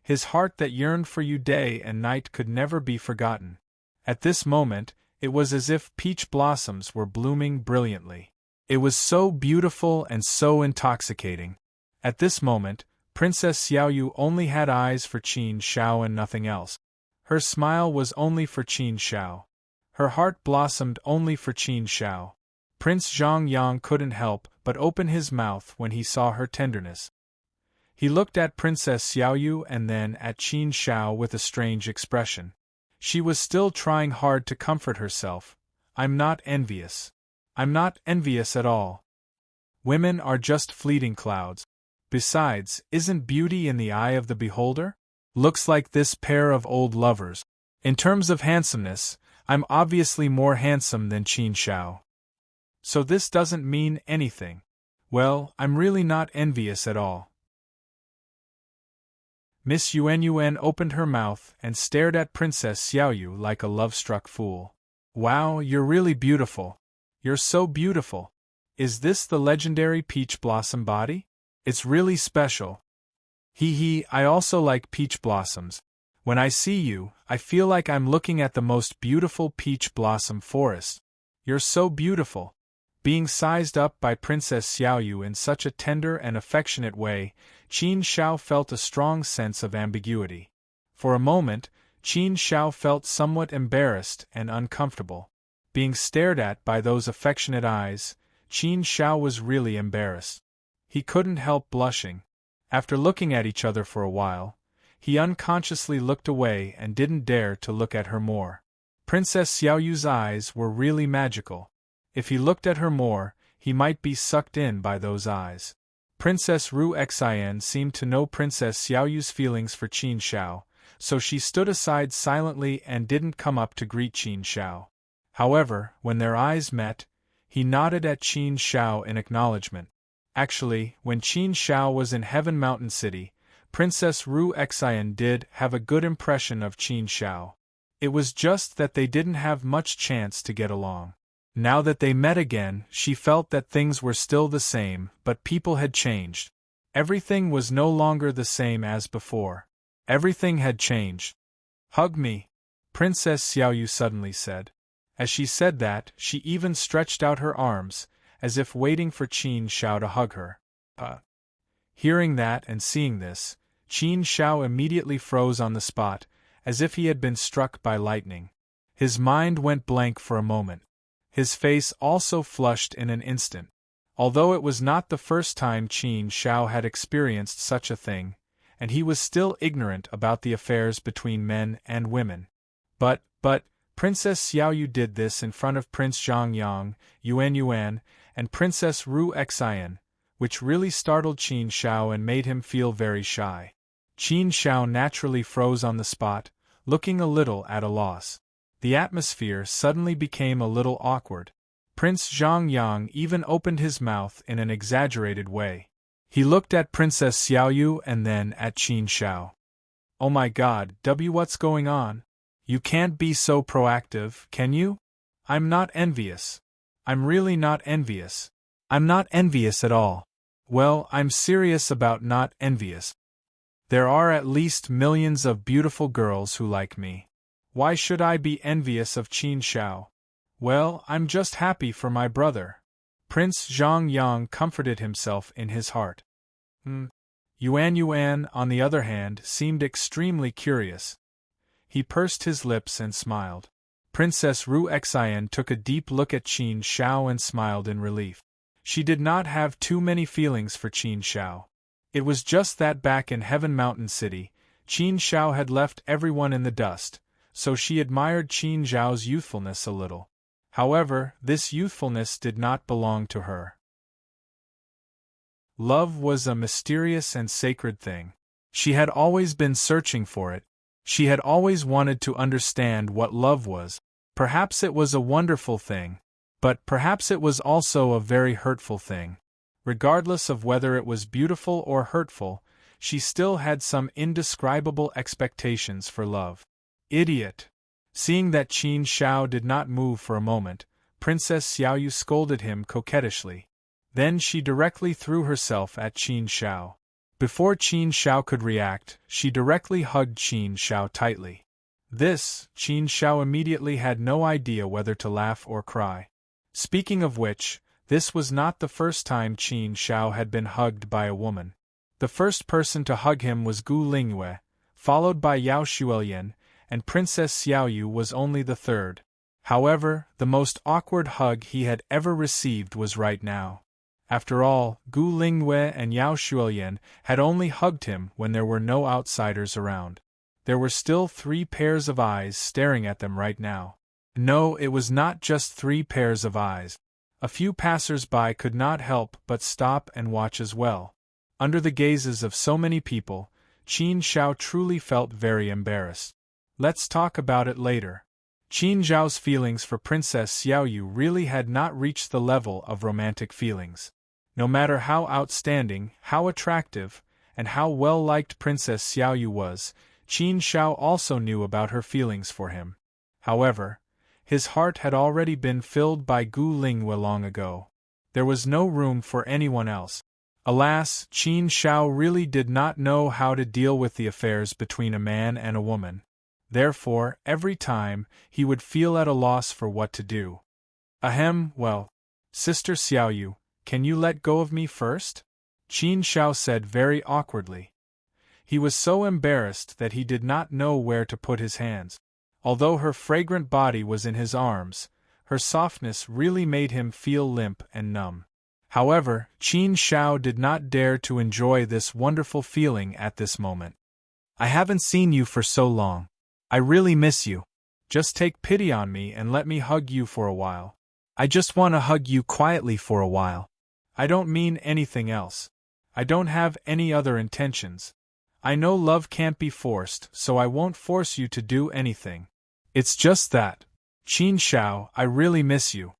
Speaker 1: His heart that yearned for you day and night could never be forgotten. At this moment, it was as if peach blossoms were blooming brilliantly. It was so beautiful and so intoxicating. At this moment, Princess Xiaoyu only had eyes for Qin Zhao and nothing else. Her smile was only for Qin Zhao. Her heart blossomed only for Qin Zhao. Prince Zhongyang couldn't help but open his mouth when he saw her tenderness. He looked at Princess Xiaoyu and then at Qin Zhao with a strange expression. She was still trying hard to comfort herself. "I'm not envious. I'm not envious at all. Women are just fleeting clouds. Besides, isn't beauty in the eye of the beholder? Looks like this pair of old lovers. In terms of handsomeness, I'm obviously more handsome than Qin Zhao. So this doesn't mean anything. Well, I'm really not envious at all." Miss Yuan Yuan opened her mouth and stared at Princess Xiaoyu like a love-struck fool. "Wow, you're really beautiful. You're so beautiful. Is this the legendary peach blossom body? It's really special. Hee, I also like peach blossoms. When I see you, I feel like I'm looking at the most beautiful peach blossom forest. You're so beautiful." Being sized up by Princess Xiaoyu in such a tender and affectionate way, Qin Zhao felt a strong sense of ambiguity. For a moment, Qin Shao felt somewhat embarrassed and uncomfortable. Being stared at by those affectionate eyes, Qin Shao was really embarrassed. He couldn't help blushing. After looking at each other for a while, he unconsciously looked away and didn't dare to look at her more. Princess Xiaoyu's eyes were really magical. If he looked at her more, he might be sucked in by those eyes. Princess Ru Xian seemed to know Princess Xiaoyu's feelings for Qin Shao, so she stood aside silently and didn't come up to greet Qin Shao. However, when their eyes met, he nodded at Qin Shao in acknowledgement. Actually, when Qin Shao was in Heaven Mountain City, Princess Ru Xian did have a good impression of Qin Shao. It was just that they didn't have much chance to get along. Now that they met again, she felt that things were still the same, but people had changed. Everything was no longer the same as before. Everything had changed. "Hug me," Princess Xiaoyu suddenly said. As she said that, she even stretched out her arms, as if waiting for Qin Shao to hug her. Hearing that and seeing this, Qin Shao immediately froze on the spot, as if he had been struck by lightning. His mind went blank for a moment. His face also flushed in an instant. Although it was not the first time Qin Shao had experienced such a thing, and he was still ignorant about the affairs between men and women. But, Princess Xiaoyu did this in front of Prince Zhongyang, Yuan, and Princess Ru Xian, which really startled Qin Shao and made him feel very shy. Qin Shao naturally froze on the spot, looking a little at a loss. The atmosphere suddenly became a little awkward. Prince Zhongyang even opened his mouth in an exaggerated way. He looked at Princess Xiaoyu and then at Qin Shao. "Oh my God, what's going on? You can't be so proactive, can you? I'm not envious. I'm really not envious. I'm not envious at all. Well, I'm serious about not envious. There are at least millions of beautiful girls who like me. Why should I be envious of Qin Shao? Well, I'm just happy for my brother." Prince Zhongyang comforted himself in his heart. Yuan, on the other hand, seemed extremely curious. He pursed his lips and smiled. Princess Ru Xian took a deep look at Qin Shao and smiled in relief. She did not have too many feelings for Qin Shao. It was just that back in Heaven Mountain City, Qin Shao had left everyone in the dust, so she admired Qin Zhao's youthfulness a little. However, this youthfulness did not belong to her. Love was a mysterious and sacred thing. She had always been searching for it. She had always wanted to understand what love was. Perhaps it was a wonderful thing, but perhaps it was also a very hurtful thing. Regardless of whether it was beautiful or hurtful, she still had some indescribable expectations for love. Idiot! Seeing that Qin Shao did not move for a moment, Princess Xiaoyu scolded him coquettishly. Then she directly threw herself at Qin Shao. Before Qin Shao could react, she directly hugged Qin Shao tightly. Qin Shao immediately had no idea whether to laugh or cry. Speaking of which, this was not the first time Qin Shao had been hugged by a woman. The first person to hug him was Gu Lingyue, followed by Yao Shuelian, and Princess Xiaoyu was only the third. However, the most awkward hug he had ever received was right now. After all, Gu Lingyue and Yao Shuelian had only hugged him when there were no outsiders around. There were still 3 pairs of eyes staring at them right now. No, it was not just 3 pairs of eyes. A few passers-by could not help but stop and watch as well. Under the gazes of so many people, Qin Shao truly felt very embarrassed. Let's talk about it later. Qin Zhao's feelings for Princess Xiaoyu really had not reached the level of romantic feelings. No matter how outstanding, how attractive, and how well-liked Princess Xiaoyu was, Qin Shao also knew about her feelings for him. However, his heart had already been filled by Gu Lingyue long ago. There was no room for anyone else. Alas, Qin Shao really did not know how to deal with the affairs between a man and a woman. Therefore, every time, he would feel at a loss for what to do. Well, Sister Xiaoyu, can you let go of me first? Qin Shao said very awkwardly. He was so embarrassed that he did not know where to put his hands. Although her fragrant body was in his arms, her softness really made him feel limp and numb. However, Qin Shao did not dare to enjoy this wonderful feeling at this moment. I haven't seen you for so long. I really miss you. Just take pity on me and let me hug you for a while. I just want to hug you quietly for a while. I don't mean anything else. I don't have any other intentions. I know love can't be forced, so I won't force you to do anything. It's just that, Qin Shao, I really miss you.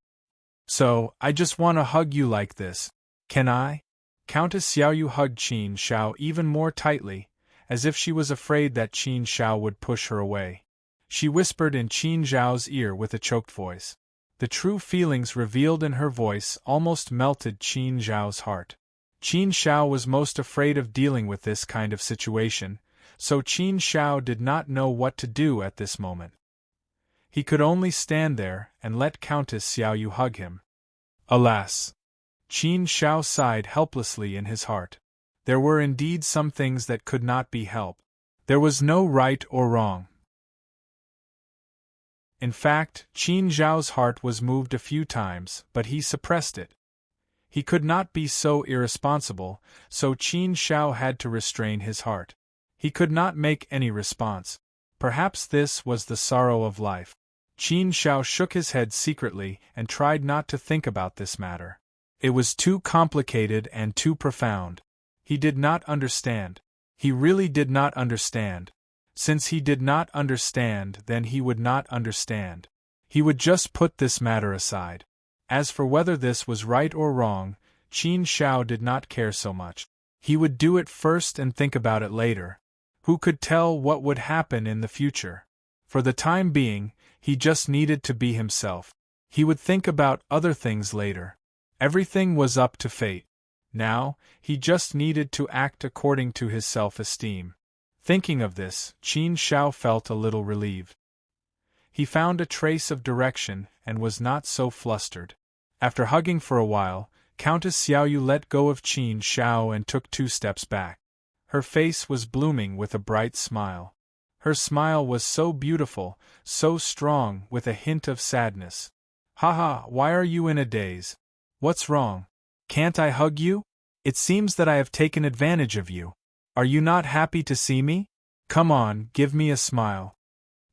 Speaker 1: So, I just want to hug you like this. Can I? Countess Xiaoyu hugged Qin Shao even more tightly, as if she was afraid that Qin Shao would push her away. She whispered in Qin Zhao's ear with a choked voice. The true feelings revealed in her voice almost melted Qin Zhao's heart. Qin Shao was most afraid of dealing with this kind of situation, so Qin Shao did not know what to do at this moment. He could only stand there and let Countess Xiaoyu hug him. Alas! Qin Shao sighed helplessly in his heart. There were indeed some things that could not be helped. There was no right or wrong. In fact, Qin Zhao's heart was moved a few times, but he suppressed it. He could not be so irresponsible, so Qin Shao had to restrain his heart. He could not make any response. Perhaps this was the sorrow of life. Qin Shao shook his head secretly and tried not to think about this matter. It was too complicated and too profound. He did not understand. He really did not understand. Since he did not understand, then he would not understand. He would just put this matter aside. As for whether this was right or wrong, Qin Shao did not care so much. He would do it first and think about it later. Who could tell what would happen in the future? For the time being, he just needed to be himself. He would think about other things later. Everything was up to fate. Now, he just needed to act according to his self-esteem. Thinking of this, Qin Shao felt a little relieved. He found a trace of direction and was not so flustered. After hugging for a while, Countess Xiaoyu let go of Qin Shao and took 2 steps back. Her face was blooming with a bright smile. Her smile was so beautiful, so strong, with a hint of sadness. Haha, why are you in a daze? What's wrong? Can't I hug you? It seems that I have taken advantage of you. Are you not happy to see me? Come on, give me a smile.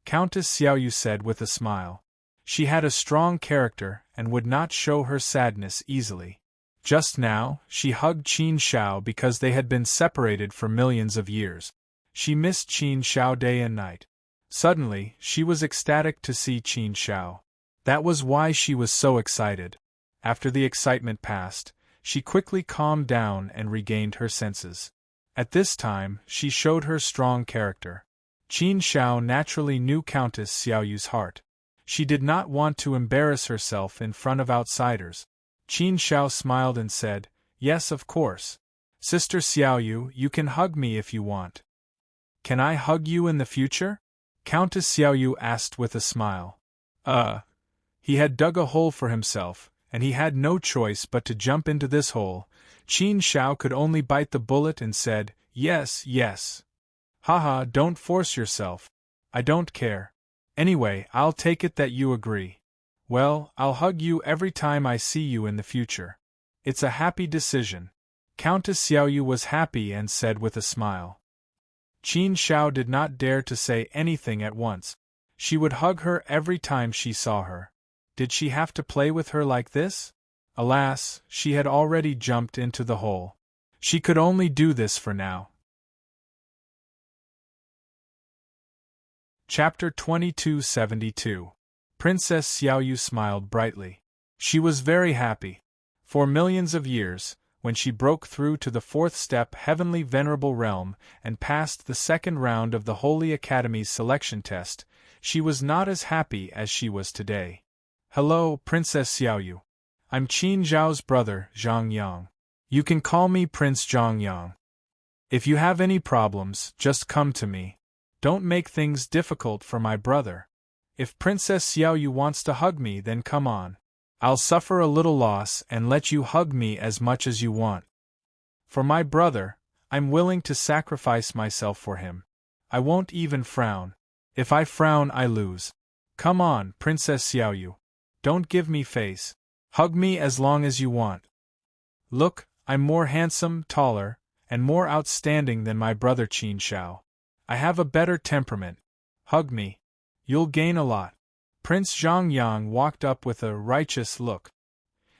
Speaker 1: Countess Xiaoyu said with a smile. She had a strong character and would not show her sadness easily. Just now, she hugged Qin Shao because they had been separated for millions of years. She missed Qin Shao day and night. Suddenly, she was ecstatic to see Qin Shao. That was why she was so excited. After the excitement passed, she quickly calmed down and regained her senses. At this time, she showed her strong character. Qin Shao naturally knew Countess Xiaoyu's heart. She did not want to embarrass herself in front of outsiders. Qin Shao smiled and said, "Yes, of course. Sister Xiaoyu, you can hug me if you want." "Can I hug you in the future?" Countess Xiaoyu asked with a smile. He had dug a hole for himself, and he had no choice but to jump into this hole. Qin Shao could only bite the bullet and said, "Yes, yes." "Haha, don't force yourself. I don't care. Anyway, I'll take it that you agree. Well, I'll hug you every time I see you in the future. It's a happy decision." Countess Xiaoyu was happy and said with a smile. Qin Shao did not dare to say anything at once. She would hug her every time she saw her. Did she have to play with her like this? Alas, she had already jumped into the hole. She could only do this for now. Chapter 2272. Princess Xiaoyu smiled brightly. She was very happy. For millions of years, when she broke through to the 4th step Heavenly Venerable Realm and passed the 2nd round of the Holy Academy's selection test, she was not as happy as she was today. "Hello, Princess Xiaoyu. I'm Qin Zhao's brother, Zhang Yang. You can call me Prince Zhang Yang. If you have any problems, just come to me. Don't make things difficult for my brother. If Princess Xiaoyu wants to hug me, then come on. I'll suffer a little loss and let you hug me as much as you want. For my brother, I'm willing to sacrifice myself for him. I won't even frown. If I frown, I lose. Come on, Princess Xiaoyu. Don't give me face. Hug me as long as you want. Look, I'm more handsome, taller, and more outstanding than my brother Qin Shao. I have a better temperament. Hug me. You'll gain a lot. Prince Zhongyang walked up with a righteous look.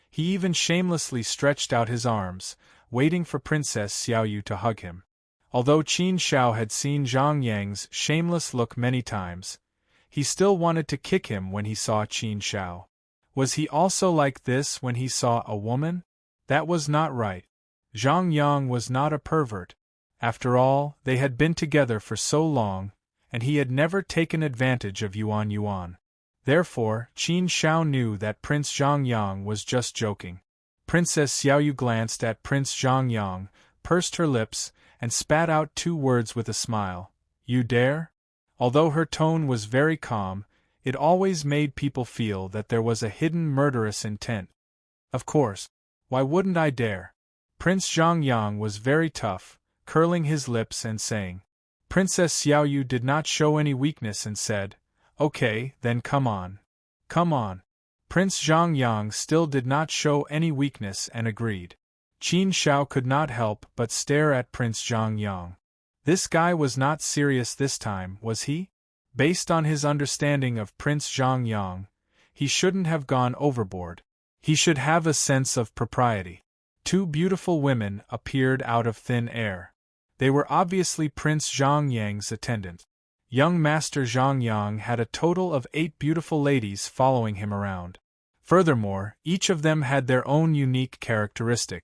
Speaker 1: He even shamelessly stretched out his arms, waiting for Princess Xiaoyu to hug him. Although Qin Shao had seen Zhongyang's shameless look many times, he still wanted to kick him when he saw Qin Shao. Was he also like this when he saw a woman? That was not right. Zhongyang was not a pervert. After all, they had been together for so long, and he had never taken advantage of Yuan Yuan. Therefore, Qin Shao knew that Prince Zhongyang was just joking. Princess Xiaoyu glanced at Prince Zhongyang, pursed her lips, and spat out 2 words with a smile. You dare? Although her tone was very calm, it always made people feel that there was a hidden murderous intent. Of course. Why wouldn't I dare? Prince Zhongyang was very tough, curling his lips and saying. Princess Xiaoyu did not show any weakness and said, Okay, then come on. Come on. Prince Zhongyang still did not show any weakness and agreed. Qin Shao could not help but stare at Prince Zhongyang. This guy was not serious this time, was he? Based on his understanding of Prince Zhongyang, he shouldn't have gone overboard. He should have a sense of propriety. 2 beautiful women appeared out of thin air. They were obviously Prince Zhongyang's attendants. Young Master Zhongyang had a total of 8 beautiful ladies following him around. Furthermore, each of them had their own unique characteristic.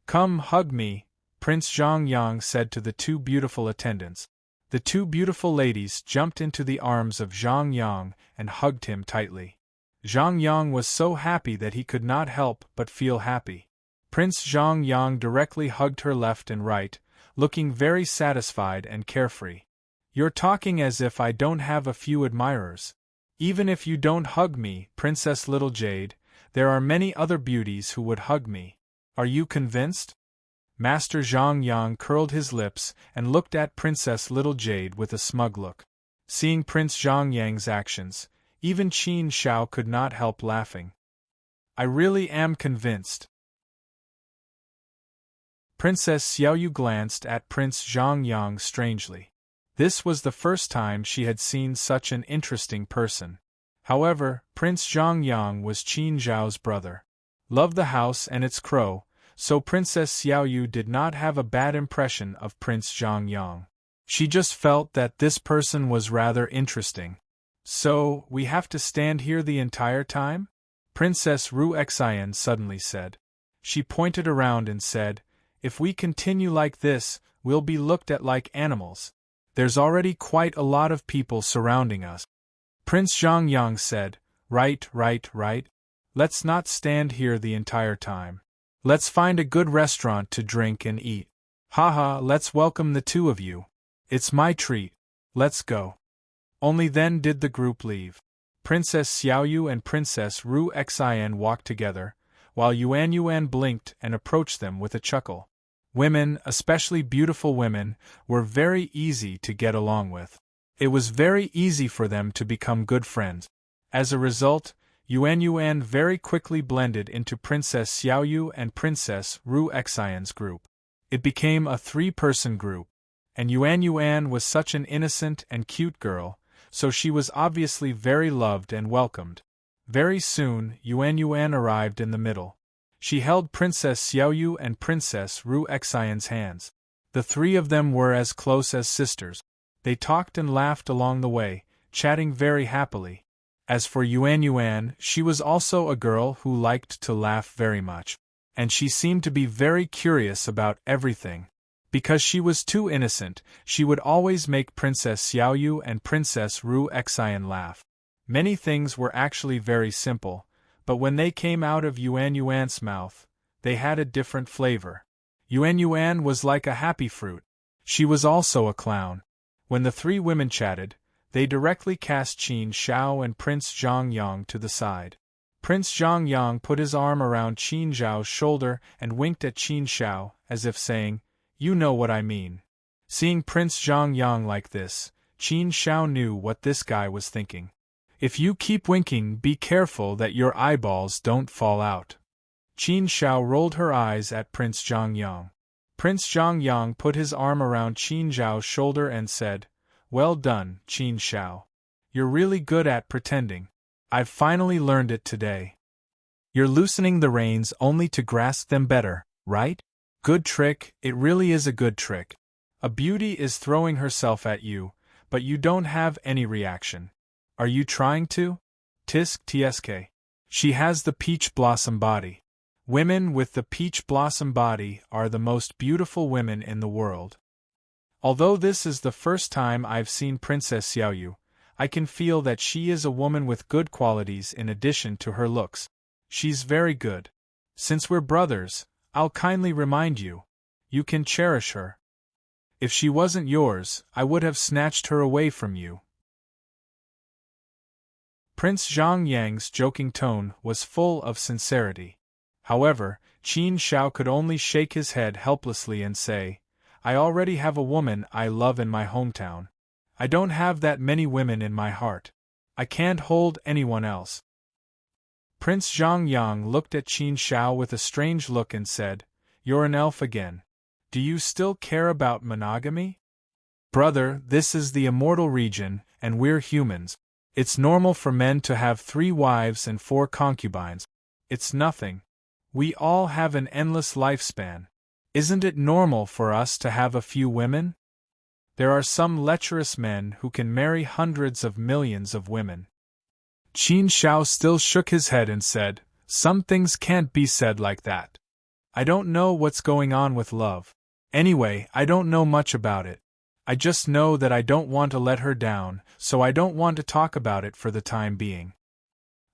Speaker 1: Come hug me, Prince Zhongyang said to the 2 beautiful attendants. The 2 beautiful ladies jumped into the arms of Zhongyang and hugged him tightly. Zhongyang was so happy that he could not help but feel happy. Prince Zhongyang directly hugged her left and right, looking very satisfied and carefree. You're talking as if I don't have a few admirers. Even if you don't hug me, Princess Little Jade, there are many other beauties who would hug me. Are you convinced? Master Zhongyang curled his lips and looked at Princess Little Jade with a smug look. Seeing Prince Zhongyang's actions, even Qin Shao could not help laughing. I really am convinced. Princess Xiaoyu glanced at Prince Zhongyang strangely. This was the first time she had seen such an interesting person. However, Prince Zhongyang was Qin Zhao's brother. Loved the house and its crow, so Princess Xiaoyu did not have a bad impression of Prince Zhongyang. She just felt that this person was rather interesting. So, we have to stand here the entire time? Princess Ru Xian suddenly said. She pointed around and said, If we continue like this, we'll be looked at like animals. There's already quite a lot of people surrounding us. Prince Zhongyang said, Right. Let's not stand here the entire time. Let's find a good restaurant to drink and eat. Haha, let's welcome the 2 of you. It's my treat. Let's go. Only then did the group leave. Princess Xiaoyu and Princess Ru Xian walked together, while Yuan Yuan blinked and approached them with a chuckle. Women, especially beautiful women, were very easy to get along with. It was very easy for them to become good friends. As a result, Yuan Yuan very quickly blended into Princess Xiaoyu and Princess Ru Xian's group. It became a 3-person group, and Yuan Yuan was such an innocent and cute girl, so she was obviously very loved and welcomed. Very soon, Yuan Yuan arrived in the middle. She held Princess Xiaoyu and Princess Ru Xian's hands. The 3 of them were as close as sisters. They talked and laughed along the way, chatting very happily. As for Yuan Yuan, she was also a girl who liked to laugh very much. And she seemed to be very curious about everything. Because she was too innocent, she would always make Princess Xiaoyu and Princess Ru Xian laugh. Many things were actually very simple, but when they came out of Yuan Yuan's mouth, they had a different flavor. Yuan Yuan was like a happy fruit. She was also a clown. When the 3 women chatted, they directly cast Qin Shao and Prince Zhongyang to the side. Prince Zhongyang put his arm around Qin Zhao's shoulder and winked at Qin Shao, as if saying, You know what I mean. Seeing Prince Zhongyang like this, Qin Shao knew what this guy was thinking. If you keep winking, be careful that your eyeballs don't fall out. Qin Shao rolled her eyes at Prince Zhongyang. Prince Zhongyang put his arm around Qin Zhao's shoulder and said, "Well done, Qin Shao. You're really good at pretending. I've finally learned it today. You're loosening the reins only to grasp them better, right? Good trick, it really is a good trick. A beauty is throwing herself at you, but you don't have any reaction. Are you trying to? Tisk tsk. She has the peach blossom body. Women with the peach blossom body are the most beautiful women in the world. Although this is the first time I've seen Princess Xiaoyu, I can feel that she is a woman with good qualities in addition to her looks. She's very good. Since we're brothers, I'll kindly remind you. You can cherish her. If she wasn't yours, I would have snatched her away from you." Prince Zhongyang's joking tone was full of sincerity. However, Qin Shao could only shake his head helplessly and say, "I already have a woman I love in my hometown. I don't have that many women in my heart. I can't hold anyone else." Prince Zhongyang looked at Qin Shao with a strange look and said, "You're an elf again. Do you still care about monogamy?" "Brother, this is the immortal region, and we're humans. It's normal for men to have 3 wives and 4 concubines. It's nothing. We all have an endless lifespan. Isn't it normal for us to have a few women? There are some lecherous men who can marry hundreds of millions of women." Qin Shao still shook his head and said, "Some things can't be said like that. I don't know what's going on with love. Anyway, I don't know much about it. I just know that I don't want to let her down, so I don't want to talk about it for the time being.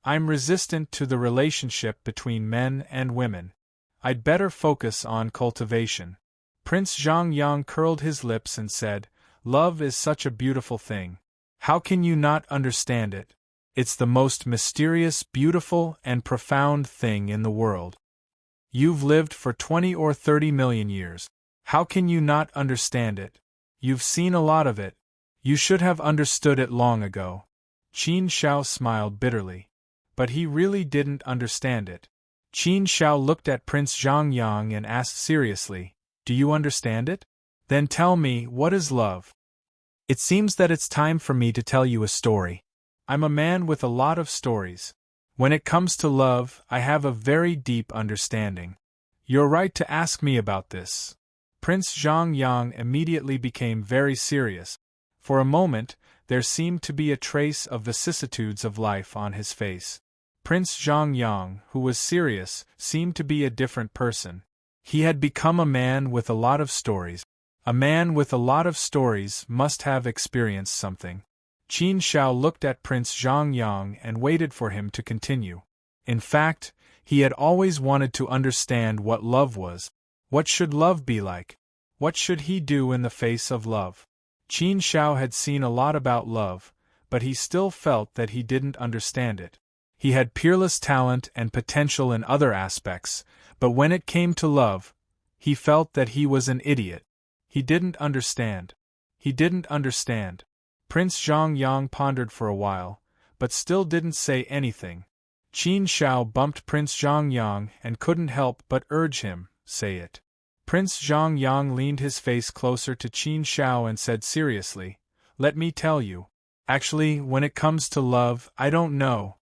Speaker 1: I'm resistant to the relationship between men and women. I'd better focus on cultivation." Prince Zhongyang curled his lips and said, "Love is such a beautiful thing. How can you not understand it? It's the most mysterious, beautiful, and profound thing in the world. You've lived for 20 or 30 million years. How can you not understand it? You've seen a lot of it. You should have understood it long ago." Qin Shao smiled bitterly. But he really didn't understand it. Qin Shao looked at Prince Zhongyang and asked seriously, "Do you understand it? Then tell me, what is love?" "It seems that it's time for me to tell you a story. I'm a man with a lot of stories. When it comes to love, I have a very deep understanding. You're right to ask me about this." Prince Zhongyang immediately became very serious. For a moment, there seemed to be a trace of vicissitudes of life on his face. Prince Zhongyang, who was serious, seemed to be a different person. He had become a man with a lot of stories. A man with a lot of stories must have experienced something. Qin Shao looked at Prince Zhongyang and waited for him to continue. In fact, he had always wanted to understand what love was. What should love be like? What should he do in the face of love? Qin Shao had seen a lot about love, but he still felt that he didn't understand it. He had peerless talent and potential in other aspects, but when it came to love, he felt that he was an idiot. He didn't understand. He didn't understand. Prince Zhongyang pondered for a while, but still didn't say anything. Qin Shao bumped Prince Zhongyang and couldn't help but urge him, "Say it." Prince Zhongyang leaned his face closer to Qin Shao and said seriously, "Let me tell you. Actually, when it comes to love, I don't know."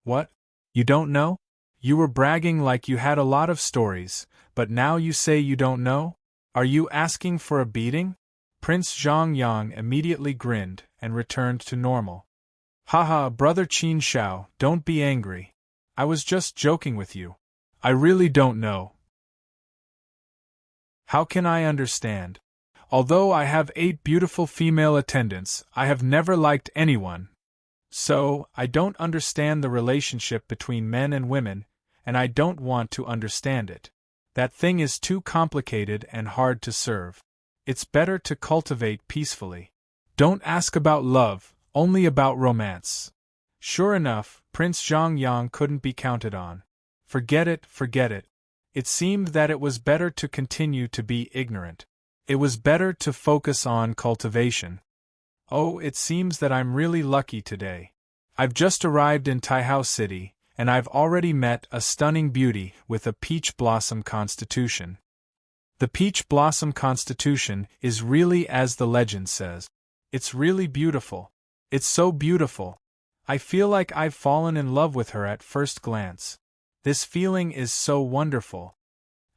Speaker 1: "What? You don't know? You were bragging like you had a lot of stories, but now you say you don't know? Are you asking for a beating?" Prince Zhongyang immediately grinned and returned to normal. "Haha, brother Qin Shao, don't be angry. I was just joking with you. I really don't know. How can I understand? Although I have 8 beautiful female attendants, I have never liked anyone. So, I don't understand the relationship between men and women, and I don't want to understand it. That thing is too complicated and hard to serve. It's better to cultivate peacefully. Don't ask about love, only about romance." Sure enough, Prince Zhongyang couldn't be counted on. Forget it, forget it. It seemed that it was better to continue to be ignorant. It was better to focus on cultivation. Oh, it seems that I'm really lucky today. I've just arrived in Taihao City, and I've already met a stunning beauty with a peach blossom constitution. The peach blossom constitution is really as the legend says. It's really beautiful. It's so beautiful. I feel like I've fallen in love with her at first glance. This feeling is so wonderful.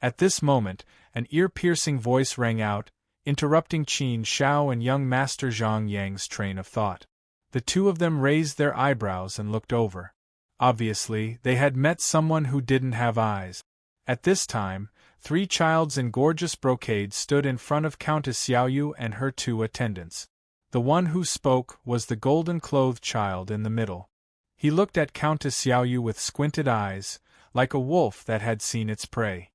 Speaker 1: At this moment, an ear-piercing voice rang out, interrupting Qin Shao and young Master Zhang Yang's train of thought. The two of them raised their eyebrows and looked over. Obviously, they had met someone who didn't have eyes. At this time, 3 childs in gorgeous brocade stood in front of Countess Xiaoyu and her 2 attendants. The one who spoke was the golden-clothed child in the middle. He looked at Countess Xiaoyu with squinted eyes, like a wolf that had seen its prey.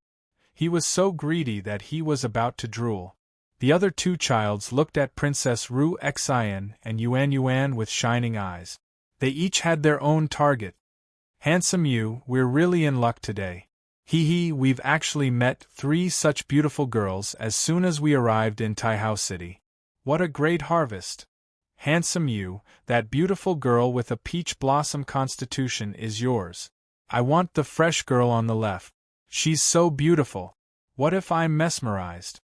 Speaker 1: He was so greedy that he was about to drool. The other 2 childs looked at Princess Ru Xian and Yuan Yuan with shining eyes. They each had their own target. Handsome you, we're really in luck today. We've actually met 3 such beautiful girls as soon as we arrived in Taihao City. What a great harvest! Handsome you, that beautiful girl with a peach blossom constitution is yours. I want the fresh girl on the left. She's so beautiful. What if I'm mesmerized?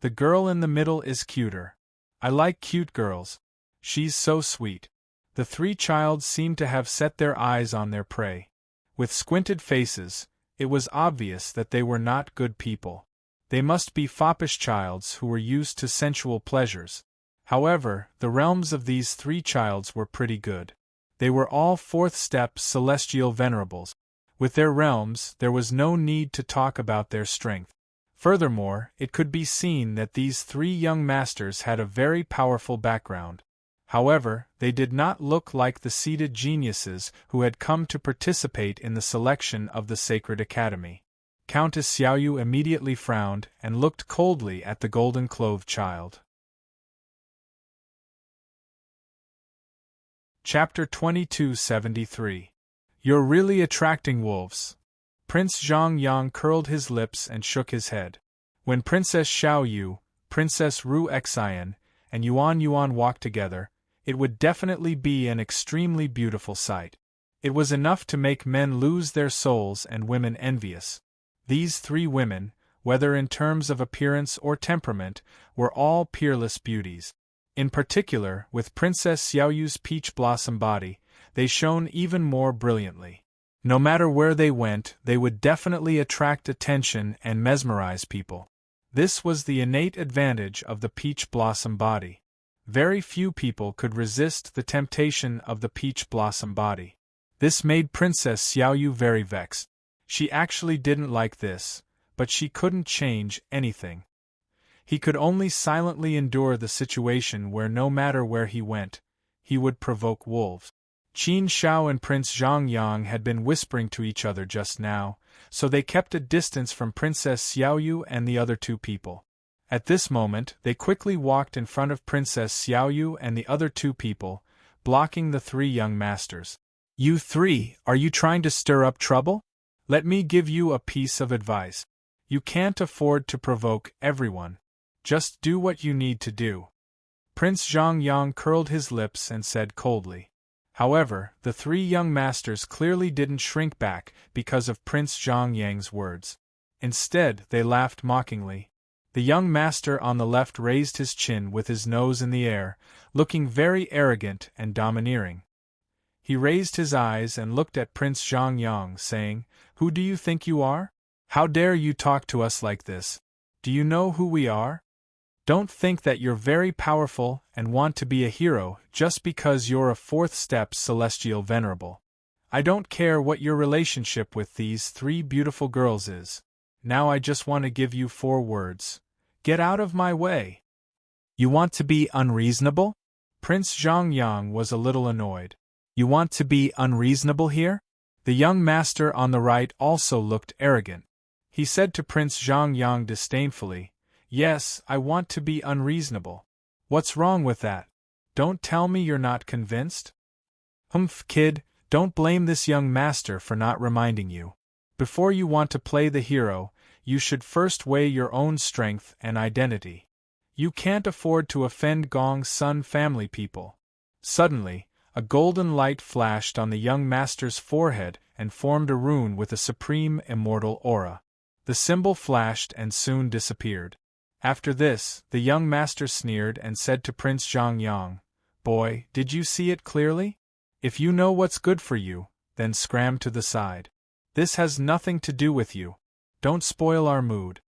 Speaker 1: The girl in the middle is cuter. I like cute girls. She's so sweet. The 3 childs seemed to have set their eyes on their prey. With squinted faces, it was obvious that they were not good people. They must be foppish childs who were used to sensual pleasures. However, the realms of these 3 childs were pretty good. They were all 4th step celestial venerables. With their realms, there was no need to talk about their strength. Furthermore, it could be seen that these 3 young masters had a very powerful background. However, they did not look like the seated geniuses who had come to participate in the selection of the Sacred Academy. Countess Xiaoyu immediately frowned and looked coldly at the golden-clothed child. Chapter 2273. You're really attracting wolves. Prince Zhang Yang curled his lips and shook his head. When Princess Xiaoyu, Princess Ru Xian, and Yuan Yuan walked together, it would definitely be an extremely beautiful sight. It was enough to make men lose their souls and women envious. These 3 women, whether in terms of appearance or temperament, were all peerless beauties. In particular, with Princess Xiaoyu's peach blossom body, they shone even more brilliantly. No matter where they went, they would definitely attract attention and mesmerize people. This was the innate advantage of the peach blossom body. Very few people could resist the temptation of the peach blossom body. This made Princess Xiaoyu very vexed. She actually didn't like this, but she couldn't change anything. He could only silently endure the situation where no matter where he went, he would provoke wolves. Qin Shao and Prince Zhang Yang had been whispering to each other just now, so they kept a distance from Princess Xiaoyu and the other 2 people. At this moment, they quickly walked in front of Princess Xiaoyu and the other 2 people, blocking the 3 young masters. You 3, are you trying to stir up trouble? Let me give you a piece of advice. You can't afford to provoke everyone. Just do what you need to do. Prince Zhang Yang curled his lips and said coldly. However, the 3 young masters clearly didn't shrink back because of Prince Zhang Yang's words. Instead, they laughed mockingly. The young master on the left raised his chin with his nose in the air, looking very arrogant and domineering. He raised his eyes and looked at Prince Zhang Yang, saying, "Who do you think you are? How dare you talk to us like this? Do you know who we are? Don't think that you're very powerful and want to be a hero just because you're a 4th step celestial venerable. I don't care what your relationship with these 3 beautiful girls is. Now I just want to give you 4 words. Get out of my way." You want to be unreasonable? Prince Zhang Yang was a little annoyed. You want to be unreasonable here? The young master on the right also looked arrogant. He said to Prince Zhang Yang disdainfully, "Yes, I want to be unreasonable. What's wrong with that? Don't tell me you're not convinced?" "Humph, kid, don't blame this young master for not reminding you. Before you want to play the hero, you should first weigh your own strength and identity. You can't afford to offend Gong Sun family people. Suddenly, a golden light flashed on the young master's forehead and formed a rune with a supreme immortal aura. The symbol flashed and soon disappeared. After this, the young master sneered and said to Prince Zhongyang, "Boy, did you see it clearly? If you know what's good for you, then scram to the side. This has nothing to do with you. Don't spoil our mood.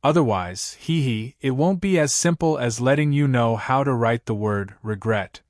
Speaker 1: Otherwise, it won't be as simple as letting you know how to write the word regret."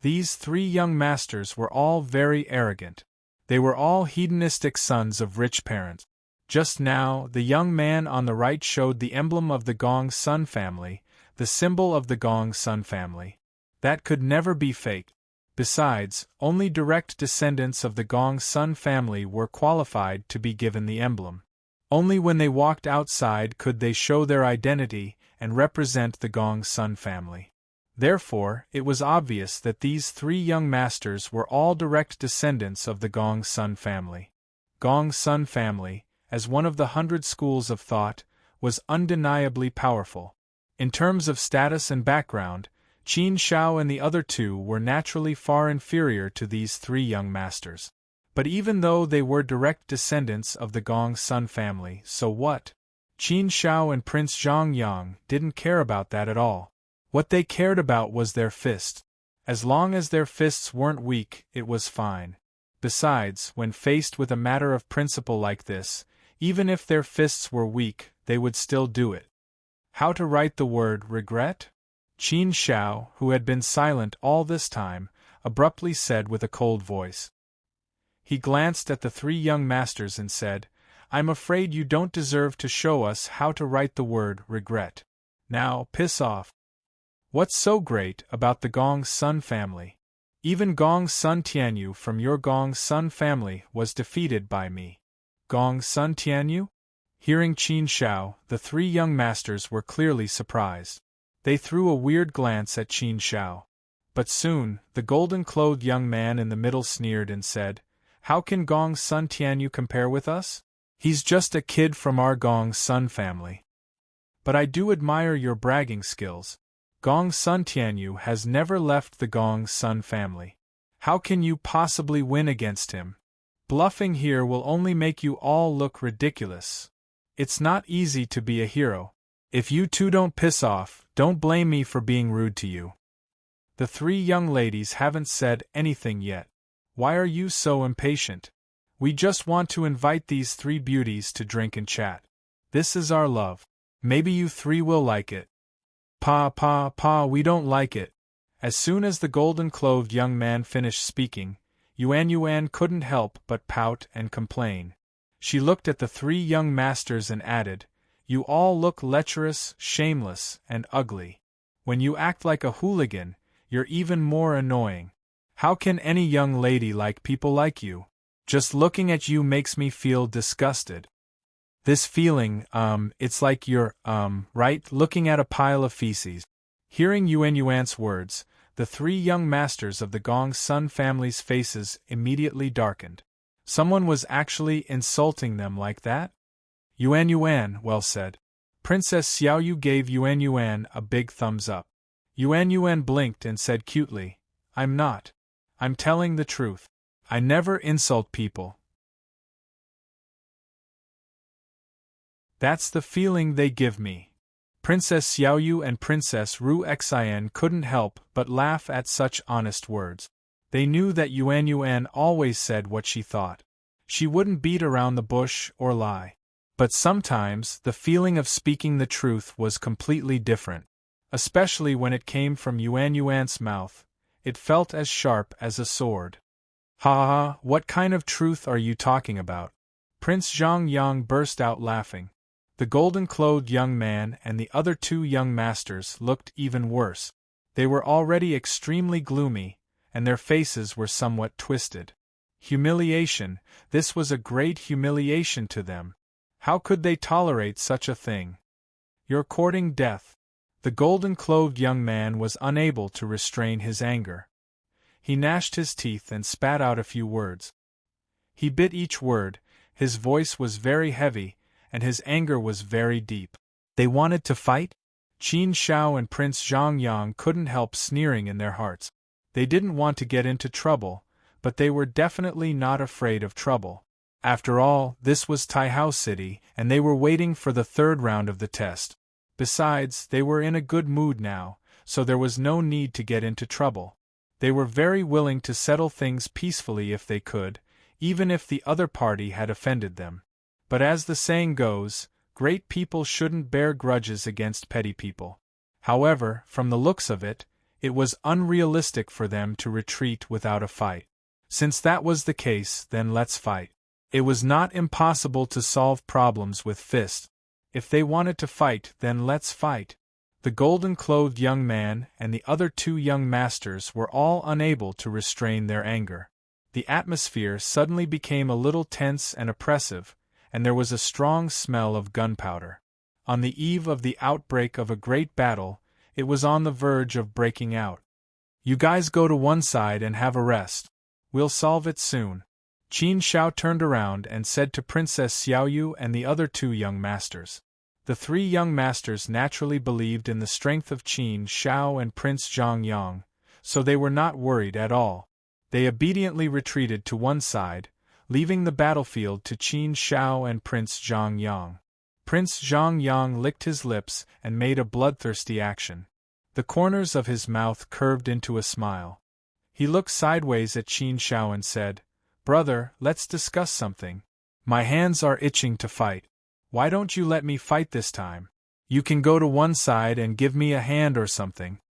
Speaker 1: These three young masters were all very arrogant. They were all hedonistic sons of rich parents. Just now, the young man on the right showed the emblem of the Gong Sun family, the symbol of the Gong Sun family. That could never be faked. Besides, only direct descendants of the Gong Sun family were qualified to be given the emblem. Only when they walked outside could they show their identity and represent the Gong Sun family. Therefore, it was obvious that these three young masters were all direct descendants of the Gong Sun family. Gong Sun family, as one of the 100 schools of thought, was undeniably powerful. In terms of status and background, Qin Shao and the other two were naturally far inferior to these three young masters. But even though they were direct descendants of the Gong Sun family, so what? Qin Shao and Prince Zhongyang didn't care about that at all. What they cared about was their fists. As long as their fists weren't weak, it was fine. Besides, when faced with a matter of principle like this, even if their fists were weak, they would still do it. How to write the word regret? Qin Shao, who had been silent all this time, abruptly said with a cold voice. He glanced at the three young masters and said, "I'm afraid you don't deserve to show us how to write the word regret. Now, piss off." What's so great about the Gong Sun family? Even Gong Sun Tianyu from your Gong Sun family was defeated by me. Gong Sun Tianyu? Hearing Qin Shao, the three young masters were clearly surprised. They threw a weird glance at Qin Shao. But soon, the golden-clothed young man in the middle sneered and said, "How can Gong Sun Tianyu compare with us? He's just a kid from our Gong Sun family. But I do admire your bragging skills. Gong Sun Tianyu has never left the Gong Sun family. How can you possibly win against him? Bluffing here will only make you all look ridiculous. It's not easy to be a hero. If you two don't piss off, don't blame me for being rude to you." The three young ladies haven't said anything yet. Why are you so impatient? We just want to invite these three beauties to drink and chat. This is our love. Maybe you three will like it. Pa, we don't like it. As soon as the golden-clothed young man finished speaking, Yuan couldn't help but pout and complain. She looked at the three young masters and added, "You all look lecherous, shameless, and ugly. When you act like a hooligan, you're even more annoying. How can any young lady like people like you? Just looking at you makes me feel disgusted. This feeling, it's like you're, right, looking at a pile of feces." Hearing Yuan's words, the three young masters of the Gong Sun family's faces immediately darkened. Someone was actually insulting them like that? Yuan, well said. Princess Xiaoyu gave Yuan a big thumbs up. Yuan blinked and said cutely, "I'm not. I'm telling the truth. I never insult people. That's the feeling they give me." Princess Xiaoyu and Princess Ru Xian couldn't help but laugh at such honest words. They knew that Yuan always said what she thought. She wouldn't beat around the bush or lie. But sometimes the feeling of speaking the truth was completely different. Especially when it came from Yuan's mouth, it felt as sharp as a sword. "Ha, what kind of truth are you talking about?" Prince Zhongyang burst out laughing. The golden-clothed young man and the other two young masters looked even worse. They were already extremely gloomy, and their faces were somewhat twisted. Humiliation, this was a great humiliation to them. How could they tolerate such a thing? "You're courting death." The golden-clothed young man was unable to restrain his anger. He gnashed his teeth and spat out a few words. He bit each word, His voice was very heavy, and his anger was very deep. They wanted to fight? Qin Shao and Prince Zhongyang couldn't help sneering in their hearts. They didn't want to get into trouble, but they were definitely not afraid of trouble. After all, this was Taihao City, and they were waiting for the third round of the test. Besides, they were in a good mood now, so there was no need to get into trouble. They were very willing to settle things peacefully if they could, even if the other party had offended them. But as the saying goes, great people shouldn't bear grudges against petty people. However, from the looks of it, it was unrealistic for them to retreat without a fight. Since that was the case, then let's fight. It was not impossible to solve problems with fists. If they wanted to fight, then let's fight. The golden-clothed young man and the other two young masters were all unable to restrain their anger. The atmosphere suddenly became a little tense and oppressive, and there was a strong smell of gunpowder. On the eve of the outbreak of a great battle, it was on the verge of breaking out. You guys go to one side and have a rest. We'll solve it soon. Qin Shao turned around and said to Princess Xiaoyu and the other two young masters. The three young masters naturally believed in the strength of Qin Shao and Prince Zhongyang, so they were not worried at all. They obediently retreated to one side, leaving the battlefield to Qin Shao and Prince Zhongyang. Prince Zhongyang licked his lips and made a bloodthirsty action. The corners of his mouth curved into a smile. He looked sideways at Qin Shao and said, "Brother, let's discuss something. My hands are itching to fight. Why don't you let me fight this time? You can go to one side and give me a hand or something."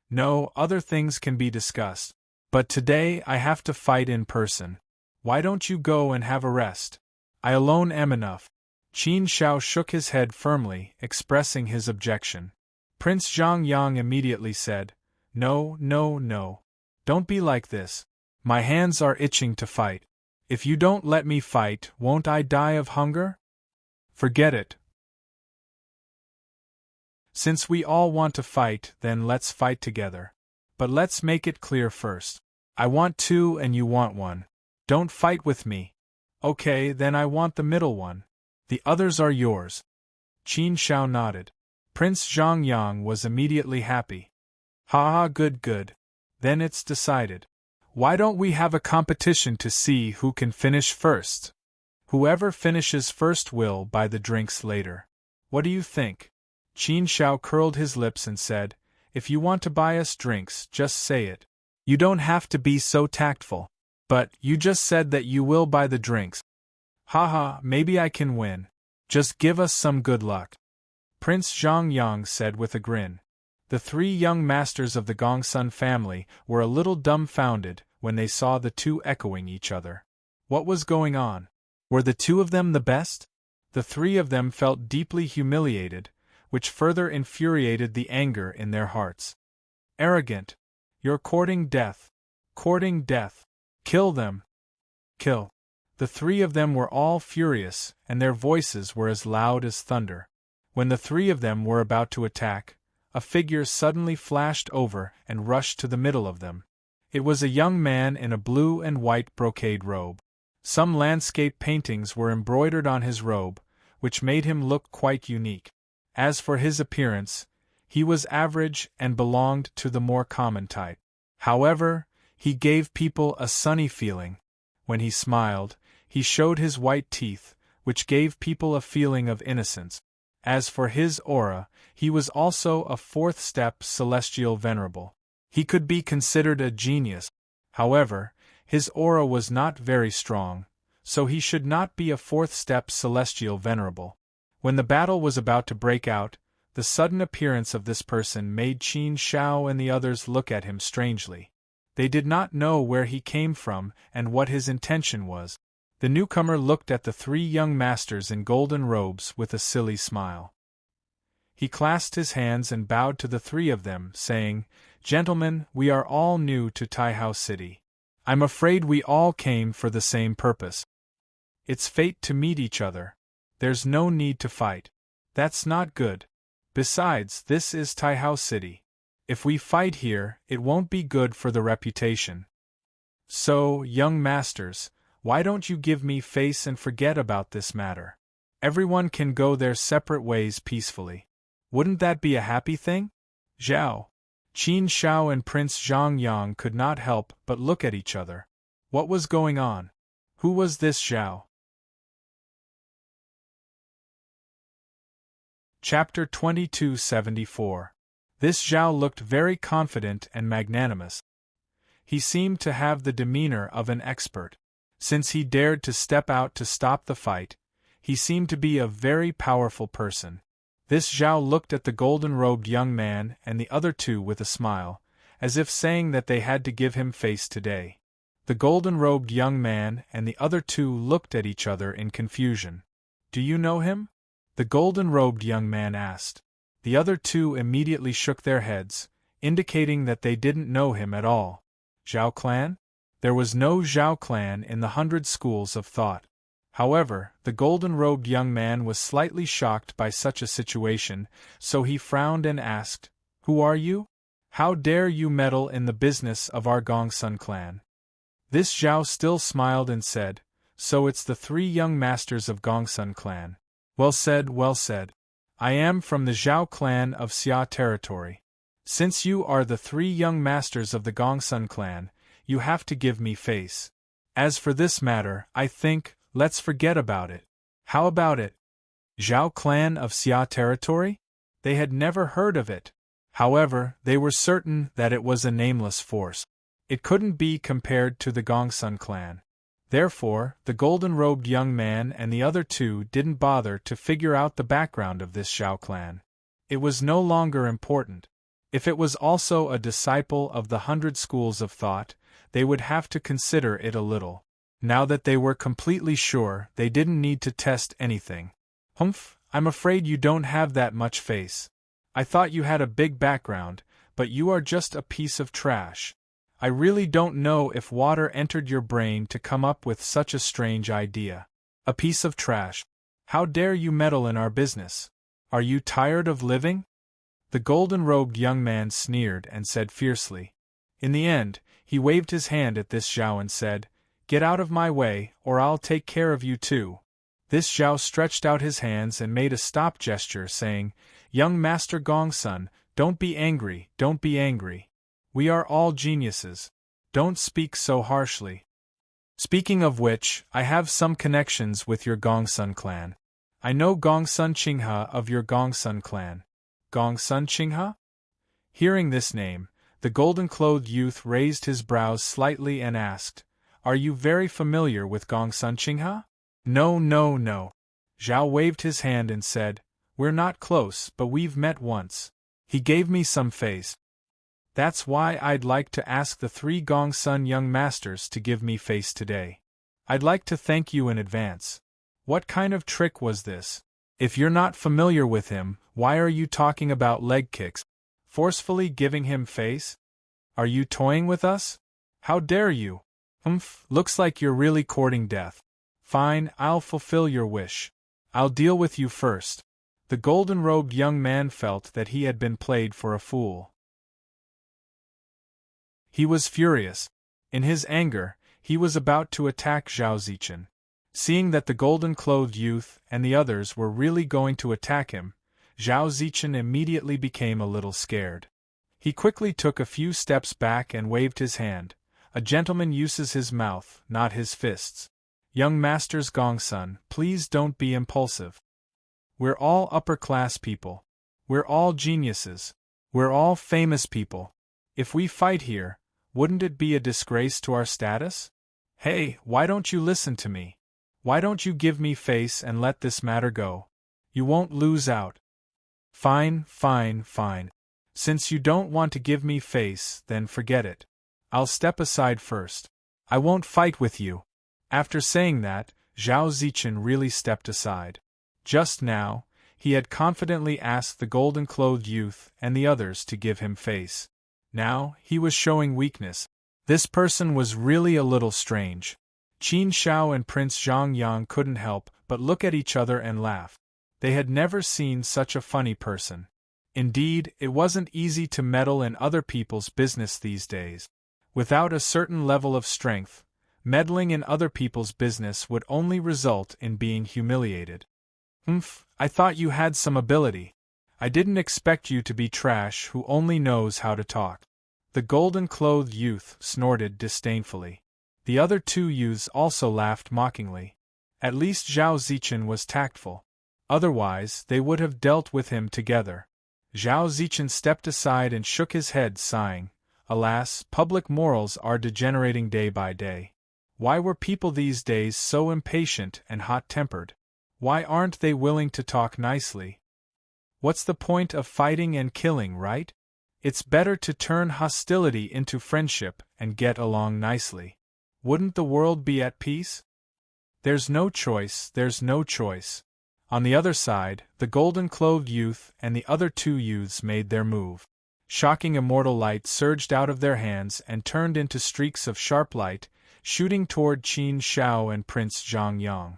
Speaker 1: "No, other things can be discussed. But today I have to fight in person. Why don't you go and have a rest? I alone am enough." Qin Shao shook his head firmly, expressing his objection. Prince Zhongyang immediately said, "No, no, no. Don't be like this. My hands are itching to fight. If you don't let me fight, won't I die of hunger? Forget it. Since we all want to fight, then let's fight together. But let's make it clear first. I want two and you want one. Don't fight with me. Okay, then I want the middle one. The others are yours." Qin Shao nodded. Prince Zhongyang was immediately happy. "Ha ha, good, good. Then it's decided. Why don't we have a competition to see who can finish first? Whoever finishes first will buy the drinks later. What do you think?" Qin Shao curled his lips and said, "If you want to buy us drinks, just say it. You don't have to be so tactful. But, you just said that you will buy the drinks. Haha, maybe I can win. Just give us some good luck." Prince Zhongyang said with a grin. The three young masters of the Gongsun family were a little dumbfounded when they saw the two echoing each other. What was going on? Were the two of them the best? The three of them felt deeply humiliated, which further infuriated the anger in their hearts. "Arrogant! You're courting death! Courting death! Kill them! Kill!" The three of them were all furious, and their voices were as loud as thunder. When the three of them were about to attack, a figure suddenly flashed over and rushed to the middle of them. It was a young man in a blue and white brocade robe. Some landscape paintings were embroidered on his robe, which made him look quite unique. As for his appearance, he was average and belonged to the more common type. However, he gave people a sunny feeling. When he smiled, he showed his white teeth, which gave people a feeling of innocence. As for his aura, he was also a fourth-step celestial venerable. He could be considered a genius. However, his aura was not very strong, so he should not be a fourth-step celestial venerable. When the battle was about to break out, the sudden appearance of this person made Qin Shao and the others look at him strangely. They did not know where he came from and what his intention was. The newcomer looked at the three young masters in golden robes with a silly smile. He clasped his hands and bowed to the three of them, saying, "Gentlemen, we are all new to Taihao City. I'm afraid we all came for the same purpose. It's fate to meet each other. There's no need to fight. That's not good. Besides, this is Taihao City. If we fight here, it won't be good for the reputation. So, young masters, why don't you give me face and forget about this matter? Everyone can go their separate ways peacefully. Wouldn't that be a happy thing? Zhao, Qin Shao and Prince Zhang Yang could not help but look at each other. What was going on? Who was this Zhao? Chapter 2274. This Zhao looked very confident and magnanimous. He seemed to have the demeanor of an expert. Since he dared to step out to stop the fight, he seemed to be a very powerful person. This Zhao looked at the golden-robed young man and the other two with a smile, as if saying that they had to give him face today. The golden-robed young man and the other two looked at each other in confusion. Do you know him? The golden-robed young man asked. The other two immediately shook their heads, indicating that they didn't know him at all. Zhao clan? There was no Zhao clan in the 100 schools of thought. However, the golden-robed young man was slightly shocked by such a situation, so he frowned and asked, "Who are you? How dare you meddle in the business of our Gongsun clan?" This Zhao still smiled and said, "So it's the 3 young masters of Gongsun clan. Well said, well said. I am from the Zhao clan of Xia territory. Since you are the 3 young masters of the Gongsun clan, you have to give me face. As for this matter, I think, let's forget about it. How about it? Zhao clan of Xia territory? They had never heard of it. However, they were certain that it was a nameless force. It couldn't be compared to the Gongsun clan. Therefore, the golden-robed young man and the other two didn't bother to figure out the background of this Zhao clan. It was no longer important. If it was also a disciple of the 100 schools of thought, they would have to consider it a little. Now that they were completely sure, they didn't need to test anything. Humph, I'm afraid you don't have that much face. I thought you had a big background, but you are just a piece of trash. I really don't know if water entered your brain to come up with such a strange idea. A piece of trash. How dare you meddle in our business? Are you tired of living? The golden-robed young man sneered and said fiercely. In the end, he waved his hand at this Zhao and said, "Get out of my way, or I'll take care of you too." This Zhao stretched out his hands and made a stop gesture, saying, "Young Master Gongsun, don't be angry, don't be angry. We are all geniuses. Don't speak so harshly. Speaking of which, I have some connections with your Gongsun clan. I know Gongsun Qinghe of your Gongsun clan." Gongsun Qinghe? Hearing this name, the golden-clothed youth raised his brows slightly and asked, "Are you very familiar with Gongsun Qinghe?" "No, no, no." Zhao waved his hand and said, "We're not close, but we've met once. He gave me some face. That's why I'd like to ask the 3 Gongsun young masters to give me face today. I'd like to thank you in advance. What kind of trick was this? If you're not familiar with him, why are you talking about leg kicks? Forcefully giving him face? Are you toying with us? How dare you? Looks like you're really courting death. Fine, I'll fulfill your wish. I'll deal with you first." The golden-robed young man felt that he had been played for a fool. He was furious. In his anger, he was about to attack Zhao Zichen. Seeing that the golden-clothed youth and the others were really going to attack him, Zhao Zichen immediately became a little scared. He quickly took a few steps back and waved his hand. A gentleman uses his mouth, not his fists. Young Masters Gongsun, please don't be impulsive. We're all upper-class people. We're all geniuses. We're all famous people. If we fight here, wouldn't it be a disgrace to our status? Hey, why don't you listen to me? Why don't you give me face and let this matter go? You won't lose out. Fine, fine, fine. Since you don't want to give me face, then forget it. I'll step aside first. I won't fight with you. After saying that, Zhao Zichen really stepped aside. Just now, he had confidently asked the golden-clothed youth and the others to give him face. Now, he was showing weakness. This person was really a little strange. Qin Shao and Prince Zhang Yang couldn't help but look at each other and laugh. They had never seen such a funny person. Indeed, it wasn't easy to meddle in other people's business these days. Without a certain level of strength, Meddling in other people's business would only result in being humiliated. I thought you had some ability. I didn't expect you to be trash who only knows how to talk. The golden-clothed youth snorted disdainfully. The other two youths also laughed mockingly. At least Zhao Zichen was tactful. Otherwise, they would have dealt with him together. Zhao Zichen stepped aside and shook his head, sighing. Alas, public morals are degenerating day by day. Why were people these days so impatient and hot-tempered? Why aren't they willing to talk nicely? What's the point of fighting and killing, right? It's better to turn hostility into friendship and get along nicely. Wouldn't the world be at peace? There's no choice, there's no choice. On the other side, the golden-clothed youth and the other two youths made their move. Shocking immortal light surged out of their hands and turned into streaks of sharp light, shooting toward Qin Shao and Prince Zhang Yang.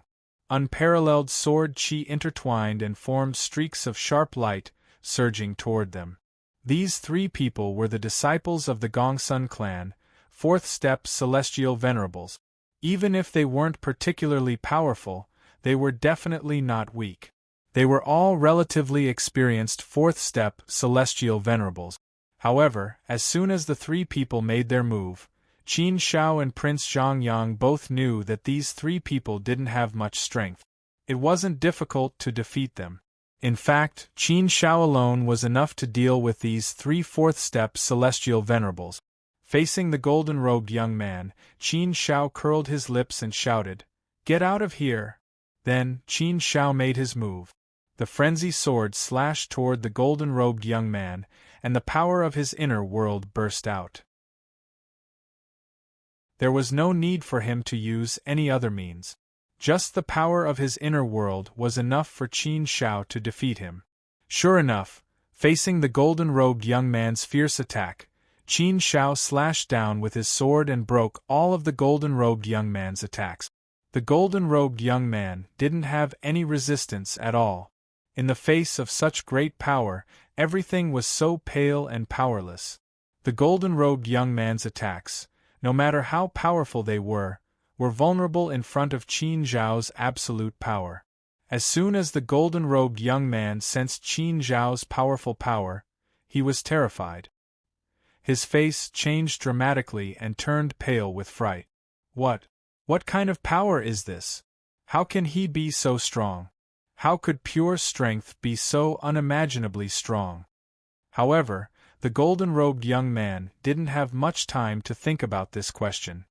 Speaker 1: Unparalleled sword qi intertwined and formed streaks of sharp light, surging toward them. These three people were the disciples of the Gongsun clan, fourth step celestial venerables. Even if they weren't particularly powerful, they were definitely not weak. They were all relatively experienced fourth step celestial venerables. However, as soon as the three people made their move, Qin Shao and Prince Zhang Yang both knew that these three people didn't have much strength. It wasn't difficult to defeat them. In fact, Qin Shao alone was enough to deal with these three fourth-step celestial venerables. Facing the golden-robed young man, Qin Shao curled his lips and shouted, "Get out of here!" Then, Qin Shao made his move. The frenzy sword slashed toward the golden-robed young man, and the power of his inner world burst out. There was no need for him to use any other means. Just the power of his inner world was enough for Qin Shao to defeat him. Sure enough, facing the golden-robed young man's fierce attack, Qin Shao slashed down with his sword and broke all of the golden-robed young man's attacks. The golden-robed young man didn't have any resistance at all. In the face of such great power, everything was so pale and powerless. The golden-robed young man's attacks, no matter how powerful they were vulnerable in front of Qin Zhao's absolute power. As soon as the golden-robed young man sensed Qin Zhao's powerful power, he was terrified. His face changed dramatically and turned pale with fright. What kind of power is this? How can he be so strong? How could pure strength be so unimaginably strong? However, the golden-robed young man didn't have much time to think about this question.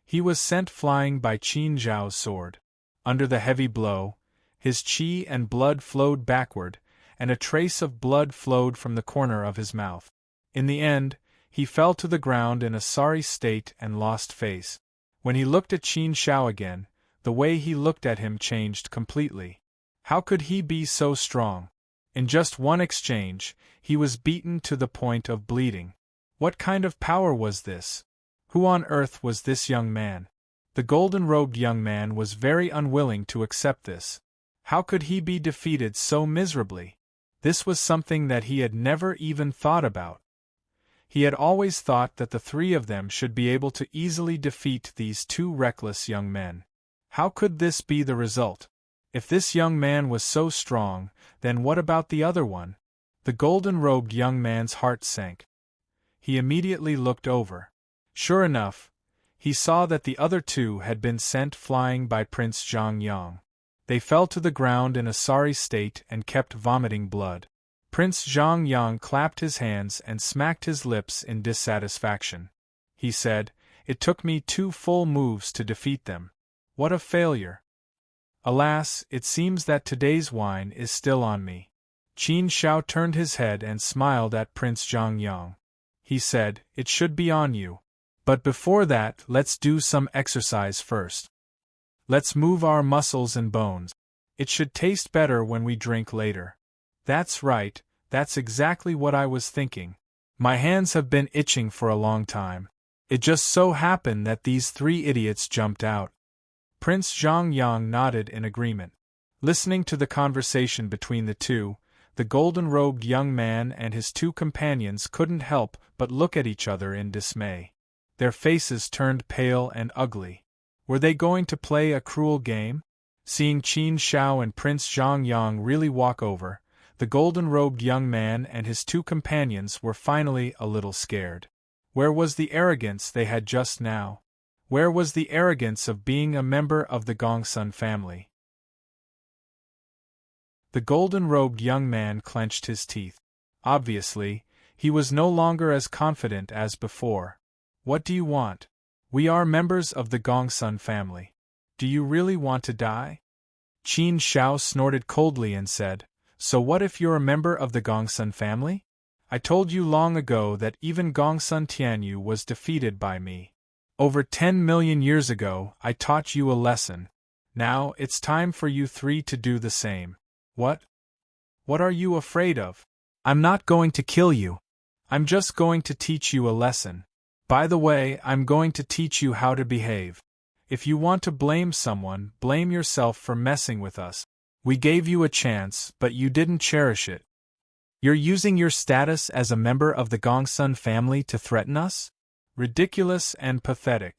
Speaker 1: He was sent flying by Qin Zhao's sword. Under the heavy blow, his qi and blood flowed backward, and a trace of blood flowed from the corner of his mouth. In the end, he fell to the ground in a sorry state and lost face. When he looked at Qin Shao again, the way he looked at him changed completely. How could he be so strong? In just one exchange, he was beaten to the point of bleeding. What kind of power was this? Who on earth was this young man? The golden-robed young man was very unwilling to accept this. How could he be defeated so miserably? This was something that he had never even thought about. He had always thought that the three of them should be able to easily defeat these two reckless young men. How could this be the result? If this young man was so strong, then what about the other one? The golden-robed young man's heart sank. He immediately looked over. Sure enough, he saw that the other two had been sent flying by Prince Zhang Yang. They fell to the ground in a sorry state and kept vomiting blood. Prince Zhang Yang clapped his hands and smacked his lips in dissatisfaction. He said, "It took me 2 full moves to defeat them. What a failure! Alas, it seems that today's wine is still on me." Qin Shao turned his head and smiled at Prince Zhang Yang. He said, "It should be on you. But before that, let's do some exercise first. Let's move our muscles and bones. It should taste better when we drink later." "That's right, that's exactly what I was thinking. My hands have been itching for a long time. It just so happened that these 3 idiots jumped out." Prince Zhang Yang nodded in agreement. Listening to the conversation between the two, the golden-robed young man and his 2 companions couldn't help but look at each other in dismay. Their faces turned pale and ugly. Were they going to play a cruel game? Seeing Qin Shao and Prince Zhang Yang really walk over, the golden-robed young man and his two companions were finally a little scared. Where was the arrogance they had just now? Where was the arrogance of being a member of the Gongsun family? The golden-robed young man clenched his teeth. Obviously, he was no longer as confident as before. What do you want? We are members of the Gongsun family. Do you really want to die? Qin Shao snorted coldly and said, So what if you're a member of the Gongsun family? I told you long ago that even Gongsun Tianyu was defeated by me. Over 10 million years ago, I taught you a lesson. Now, it's time for you three to do the same. What? What are you afraid of? I'm not going to kill you. I'm just going to teach you a lesson. By the way, I'm going to teach you how to behave. If you want to blame someone, blame yourself for messing with us. We gave you a chance, but you didn't cherish it. You're using your status as a member of the Gongsun family to threaten us? Ridiculous and pathetic.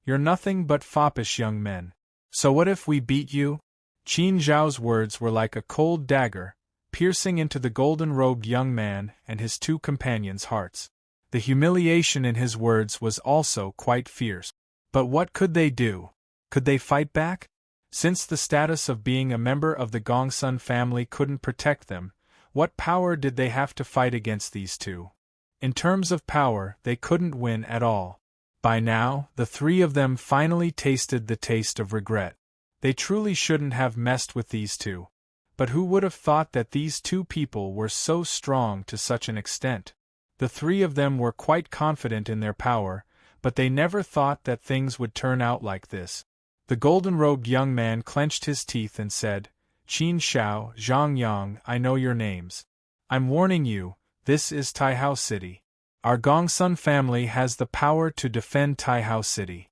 Speaker 1: You're nothing but foppish young men. So what if we beat you? Qin Zhao's words were like a cold dagger, piercing into the golden-robed young man and his two companions' hearts. The humiliation in his words was also quite fierce. But what could they do? Could they fight back? Since the status of being a member of the Gongsun family couldn't protect them, what power did they have to fight against these two? In terms of power, they couldn't win at all. By now, the three of them finally tasted the taste of regret. They truly shouldn't have messed with these two. But who would have thought that these two people were so strong to such an extent? The three of them were quite confident in their power, but they never thought that things would turn out like this. The golden-robed young man clenched his teeth and said, Qin Shao, Zhang Yang, I know your names. I'm warning you, this is Taihao City. Our Gongsun family has the power to defend Taihao City.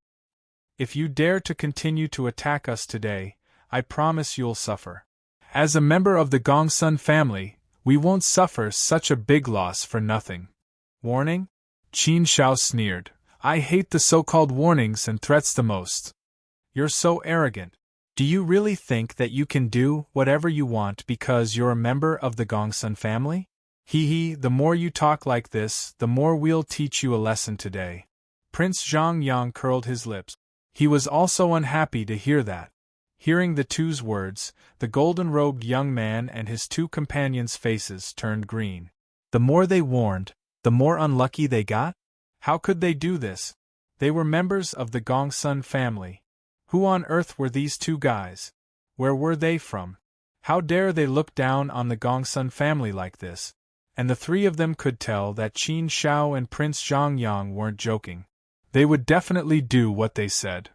Speaker 1: If you dare to continue to attack us today, I promise you'll suffer. As a member of the Gongsun family, we won't suffer such a big loss for nothing. Warning? Qin Shao sneered. I hate the so-called warnings and threats the most. You're so arrogant. Do you really think that you can do whatever you want because you're a member of the Gongsun family? Hee, the more you talk like this, the more we'll teach you a lesson today. Prince Zhang Yang curled his lips. He was also unhappy to hear that. Hearing the two's words, the golden-robed young man and his two companions' faces turned green. The more they warned, the more unlucky they got? How could they do this? They were members of the Gongsun family. Who on earth were these two guys? Where were they from? How dare they look down on the Gongsun family like this? And the three of them could tell that Qin Shao and Prince Zhang Yang weren't joking. They would definitely do what they said.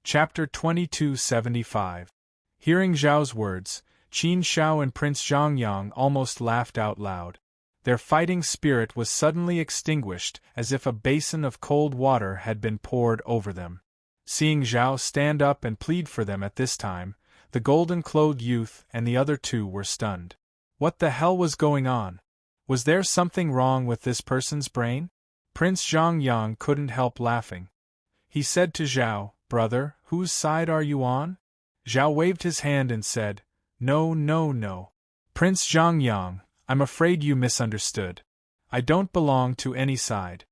Speaker 1: Chapter 2275. Hearing Zhao's words, Qin Shao and Prince Zhang Yang almost laughed out loud. Their fighting spirit was suddenly extinguished, as if a basin of cold water had been poured over them. Seeing Zhao stand up and plead for them at this time, the golden-clothed youth and the other two were stunned. What the hell was going on? Was there something wrong with this person's brain? Prince Zhang Yang couldn't help laughing. He said to Zhao, Brother, whose side are you on? Zhao waved his hand and said, No, no, no. Prince Zhang Yang, I'm afraid you misunderstood. I don't belong to any side.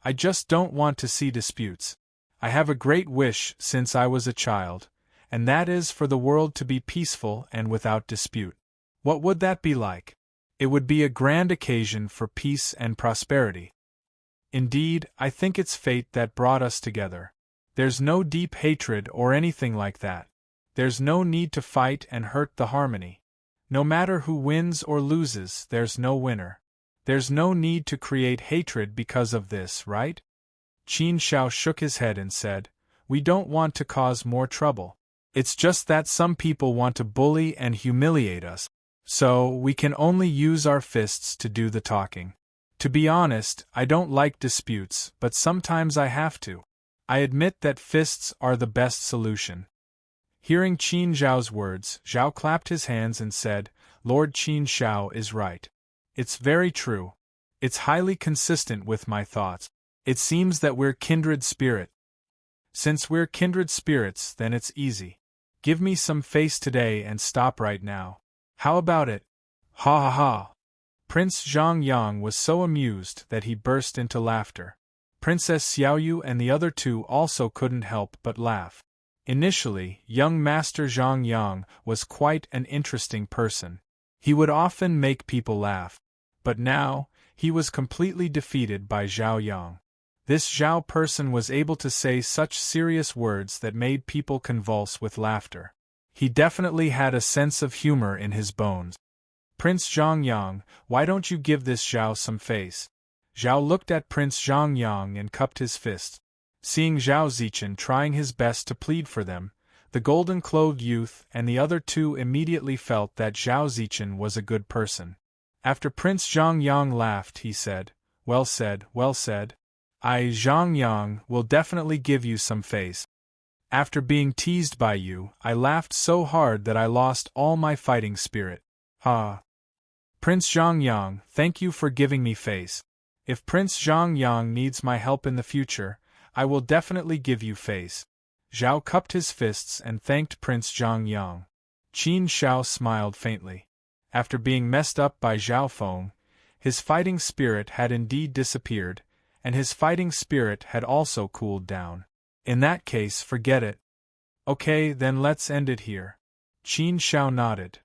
Speaker 1: I just don't want to see disputes. I have a great wish since I was a child, and that is for the world to be peaceful and without dispute. What would that be like? It would be a grand occasion for peace and prosperity. Indeed, I think it's fate that brought us together. There's no deep hatred or anything like that. There's no need to fight and hurt the harmony. No matter who wins or loses, there's no winner. There's no need to create hatred because of this, right? Qin Shao shook his head and said, We don't want to cause more trouble. It's just that some people want to bully and humiliate us, so we can only use our fists to do the talking. To be honest, I don't like disputes, but sometimes I have to. I admit that fists are the best solution. Hearing Qin Zhao's words, Zhao clapped his hands and said, Lord Qin Shao is right. It's very true. It's highly consistent with my thoughts. It seems that we're kindred spirit. Since we're kindred spirits, then it's easy. Give me some face today and stop right now. How about it? Ha ha ha. Prince Zhongyang was so amused that he burst into laughter. Princess Xiaoyu and the other two also couldn't help but laugh. Initially, young Master Zhongyang was quite an interesting person. He would often make people laugh. But now, he was completely defeated by Zhao Yang. This Zhao person was able to say such serious words that made people convulse with laughter. He definitely had a sense of humor in his bones. Prince Zhongyang, why don't you give this Zhao some face? Zhao looked at Prince Zhongyang and cupped his fist. Seeing Zhao Zichen trying his best to plead for them, the golden-clothed youth and the other two immediately felt that Zhao Zichen was a good person. After Prince Zhongyang laughed, he said, well said, well said. I, Zhongyang, will definitely give you some face. After being teased by you, I laughed so hard that I lost all my fighting spirit. Ha! Prince Zhongyang, thank you for giving me face. If Prince Zhongyang needs my help in the future, I will definitely give you face. Zhao cupped his fists and thanked Prince Zhongyang. Qin Shao smiled faintly. After being messed up by Zhao Feng, his fighting spirit had indeed disappeared, and his fighting spirit had also cooled down. In that case, forget it. Okay, then let's end it here. Qin Shao nodded.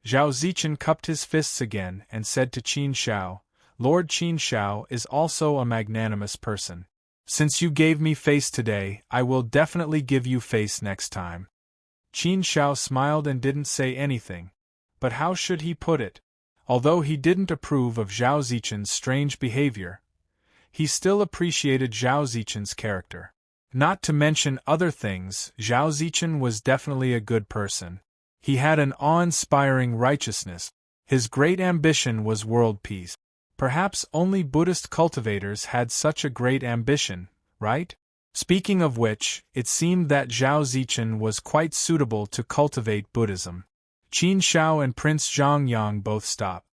Speaker 1: Zhao Zichen cupped his fists again and said to Qin Shao, Lord Qin Shao is also a magnanimous person. Since you gave me face today, I will definitely give you face next time. Qin Shao smiled and didn't say anything. But how should he put it? Although he didn't approve of Zhao Zichen's strange behavior, he still appreciated Zhao Zichen's character. Not to mention other things, Zhao Zichen was definitely a good person. He had an awe-inspiring righteousness. His great ambition was world peace. Perhaps only Buddhist cultivators had such a great ambition, right? Speaking of which, it seemed that Zhao Zichen was quite suitable to cultivate Buddhism. Qin Shao and Prince Zhongyang both stopped.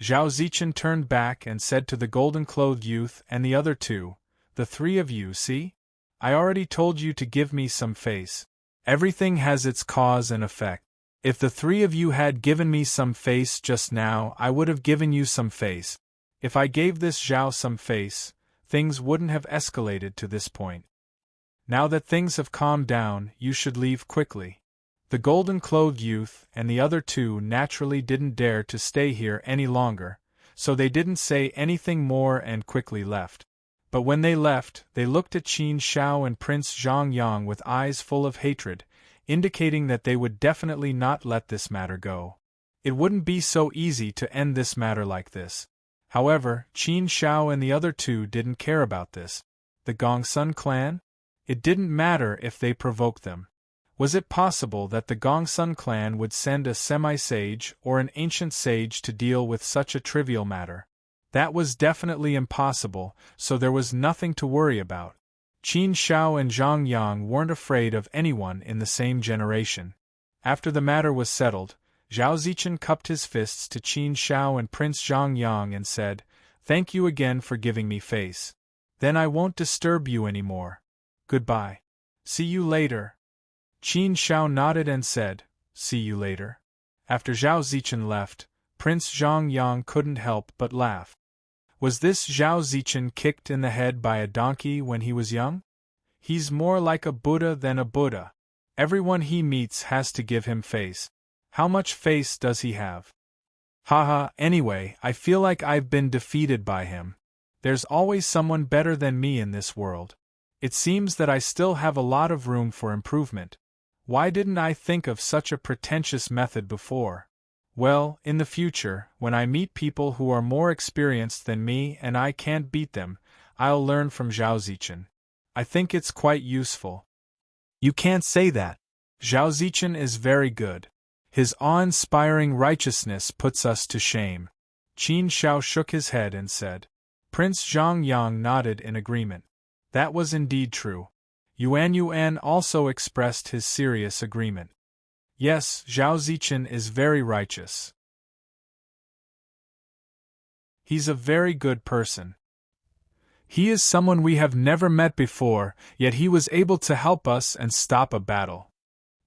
Speaker 1: Zhao Zichen turned back and said to the golden-clothed youth and the other two, the three of you, see? I already told you to give me some face. Everything has its cause and effect. If the three of you had given me some face just now, I would have given you some face. If I gave this Zhao some face, things wouldn't have escalated to this point. Now that things have calmed down, you should leave quickly. The golden-clothed youth and the other two naturally didn't dare to stay here any longer, so they didn't say anything more and quickly left. But when they left, they looked at Qin Shao and Prince Zhongyang with eyes full of hatred, indicating that they would definitely not let this matter go. It wouldn't be so easy to end this matter like this. However, Qin Shao and the other two didn't care about this. The Gongsun clan? It didn't matter if they provoked them. Was it possible that the Gongsun clan would send a semi-sage or an ancient sage to deal with such a trivial matter? That was definitely impossible, so there was nothing to worry about. Qin Shao and Zhang Yang weren't afraid of anyone in the same generation. After the matter was settled, Zhao Zichen cupped his fists to Qin Shao and Prince Zhang Yang and said, Thank you again for giving me face. Then I won't disturb you anymore. Goodbye. See you later. Qin Shao nodded and said, See you later. After Zhao Zichen left, Prince Zhang Yang couldn't help but laugh. Was this Zhao Zichen kicked in the head by a donkey when he was young? He's more like a Buddha than a Buddha. Everyone he meets has to give him face. How much face does he have? Haha, anyway, I feel like I've been defeated by him. There's always someone better than me in this world. It seems that I still have a lot of room for improvement. Why didn't I think of such a pretentious method before? Well, in the future, when I meet people who are more experienced than me and I can't beat them, I'll learn from Zhao Zichen. I think it's quite useful. You can't say that. Zhao Zichen is very good. His awe-inspiring righteousness puts us to shame. Qin Shao shook his head and said. Prince Zhang Yang nodded in agreement. That was indeed true. Yuan also expressed his serious agreement. Yes, Zhao Zichen is very righteous. He's a very good person. He is someone we have never met before, yet he was able to help us and stop a battle.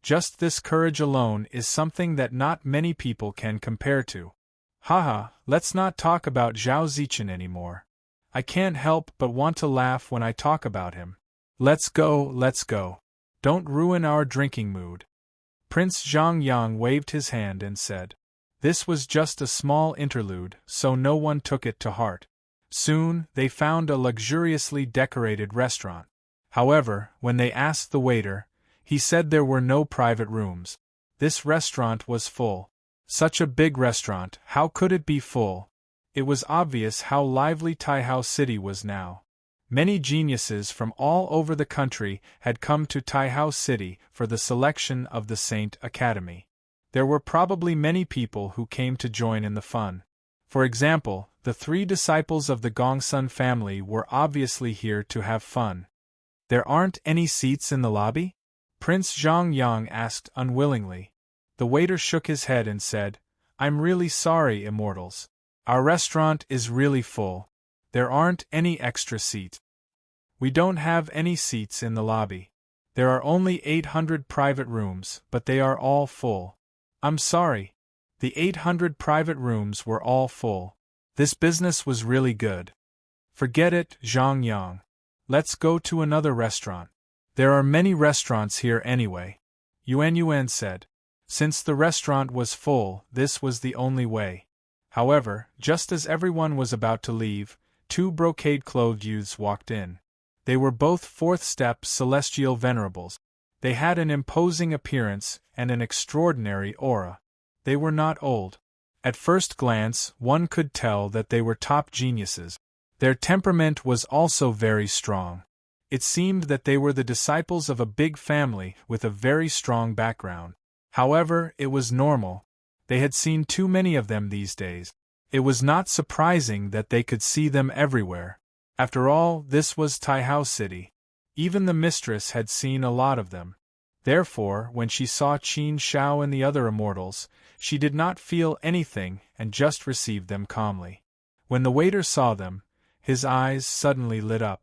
Speaker 1: Just this courage alone is something that not many people can compare to. Haha, let's not talk about Zhao Zichen anymore. I can't help but want to laugh when I talk about him. Let's go, let's go. Don't ruin our drinking mood. Prince Zhongyang waved his hand and said. This was just a small interlude, so no one took it to heart. Soon, they found a luxuriously decorated restaurant. However, when they asked the waiter, he said there were no private rooms. This restaurant was full. Such a big restaurant, how could it be full? It was obvious how lively Taihao City was now. Many geniuses from all over the country had come to Taihao City for the selection of the Saint Academy. There were probably many people who came to join in the fun. For example, the 3 disciples of the Gongsun family were obviously here to have fun. There aren't any seats in the lobby? Prince Zhongyang asked unwillingly. The waiter shook his head and said, I'm really sorry, immortals. Our restaurant is really full. There aren't any extra seats. We don't have any seats in the lobby. There are only 800 private rooms, but they are all full. I'm sorry. The 800 private rooms were all full. This business was really good. Forget it, Zhongyang. Let's go to another restaurant. There are many restaurants here anyway. Yuan said. Since the restaurant was full, this was the only way. However, just as everyone was about to leave, 2 brocade-clothed youths walked in. They were both 4th-step celestial venerables. They had an imposing appearance and an extraordinary aura. They were not old. At first glance, one could tell that they were top geniuses. Their temperament was also very strong. It seemed that they were the disciples of a big family with a very strong background. However, it was normal. They had seen too many of them these days. It was not surprising that they could see them everywhere. After all, this was Taihao City. Even the mistress had seen a lot of them. Therefore, when she saw Qin Shao and the other immortals, she did not feel anything and just received them calmly. When the waiter saw them, his eyes suddenly lit up.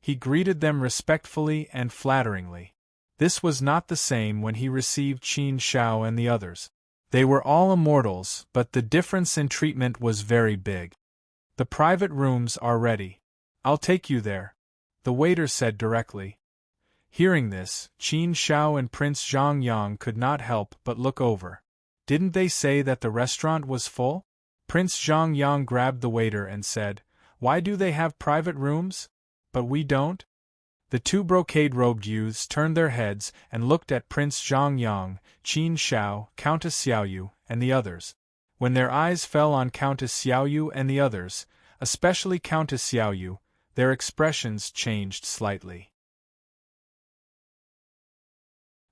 Speaker 1: He greeted them respectfully and flatteringly. This was not the same when he received Qin Shao and the others. They were all immortals, but the difference in treatment was very big. The private rooms are ready. I'll take you there, the waiter said directly. Hearing this, Qin Shao and Prince Zhongyang could not help but look over. Didn't they say that the restaurant was full? Prince Zhongyang grabbed the waiter and said, Why do they have private rooms? But we don't? The 2 brocade-robed youths turned their heads and looked at Prince Zhongyang, Qin Shao, Countess Xiaoyu, and the others. When their eyes fell on Countess Xiaoyu and the others, especially Countess Xiaoyu, their expressions changed slightly.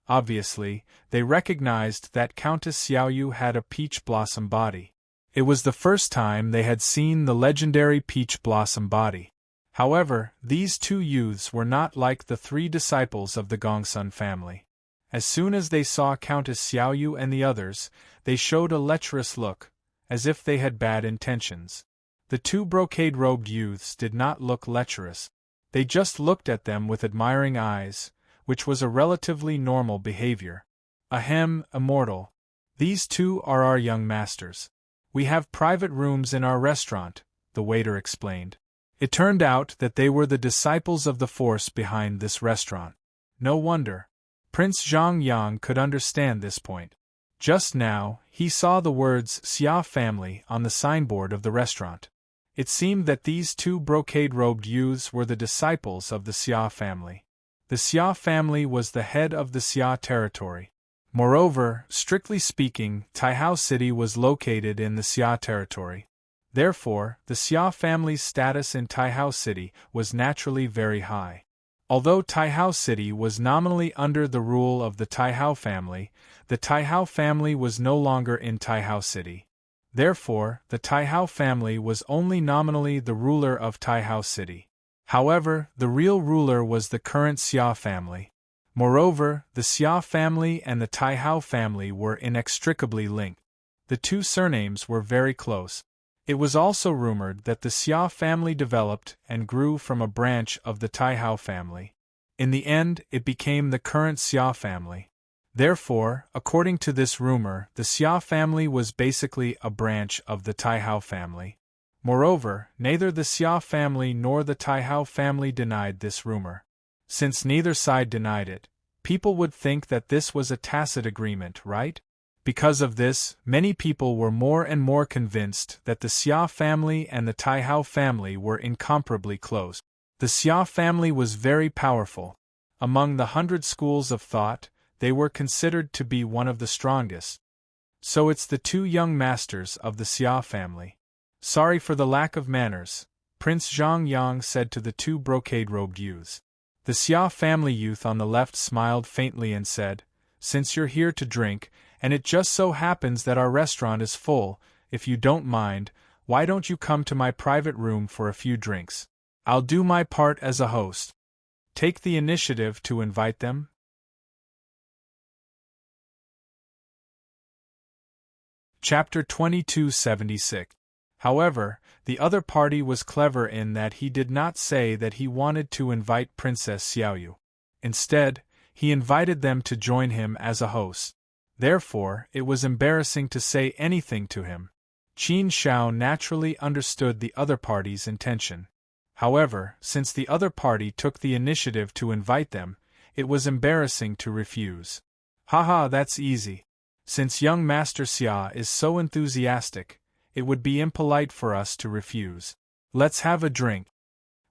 Speaker 1: Obviously, they recognized that Countess Xiaoyu had a peach blossom body. It was the first time they had seen the legendary peach blossom body. However, these 2 youths were not like the 3 disciples of the Gongsun family. As soon as they saw Countess Xiaoyu and the others, they showed a lecherous look, as if they had bad intentions. The 2 brocade-robed youths did not look lecherous. They just looked at them with admiring eyes, which was a relatively normal behavior. Ahem, immortal. These 2 are our young masters. We have private rooms in our restaurant, the waiter explained. It turned out that they were the disciples of the force behind this restaurant. No wonder. Prince Zhongyang could understand this point. Just now, he saw the words Xia family on the signboard of the restaurant. It seemed that these 2 brocade-robed youths were the disciples of the Xia family. The Xia family was the head of the Xia territory. Moreover, strictly speaking, Taihao City was located in the Xia territory. Therefore, the Xia family's status in Taihao City was naturally very high. Although Taihao City was nominally under the rule of the Taihao family, the Taihao family was no longer in Taihao City. Therefore, the Taihao family was only nominally the ruler of Taihao City. However, the real ruler was the current Xia family. Moreover, the Xia family and the Taihao family were inextricably linked. The 2 surnames were very close. It was also rumored that the Xia family developed and grew from a branch of the Taihao family. In the end, it became the current Xia family. Therefore, according to this rumor, the Xia family was basically a branch of the Taihao family. Moreover, neither the Xia family nor the Taihao family denied this rumor. Since neither side denied it, people would think that this was a tacit agreement, right? Because of this, many people were more and more convinced that the Xia family and the Taihao family were incomparably close. The Xia family was very powerful. Among the 100 schools of thought, they were considered to be one of the strongest. So it's the two young masters of the Xia family. Sorry for the lack of manners, Prince Zhang Yang said to the two brocade-robed youths. The Xia family youth on the left smiled faintly and said, "Since you're here to drink, and it just so happens that our restaurant is full, if you don't mind, why don't you come to my private room for a few drinks? I'll do my part as a host. Take the initiative to invite them." Chapter 2276. However, the other party was clever in that he did not say that he wanted to invite Princess Xiaoyu. Instead, he invited them to join him as a host. Therefore, it was embarrassing to say anything to him. Qin Shao naturally understood the other party's intention. However, since the other party took the initiative to invite them, it was embarrassing to refuse. Haha, that's easy. Since young Master Xia is so enthusiastic, it would be impolite for us to refuse. Let's have a drink.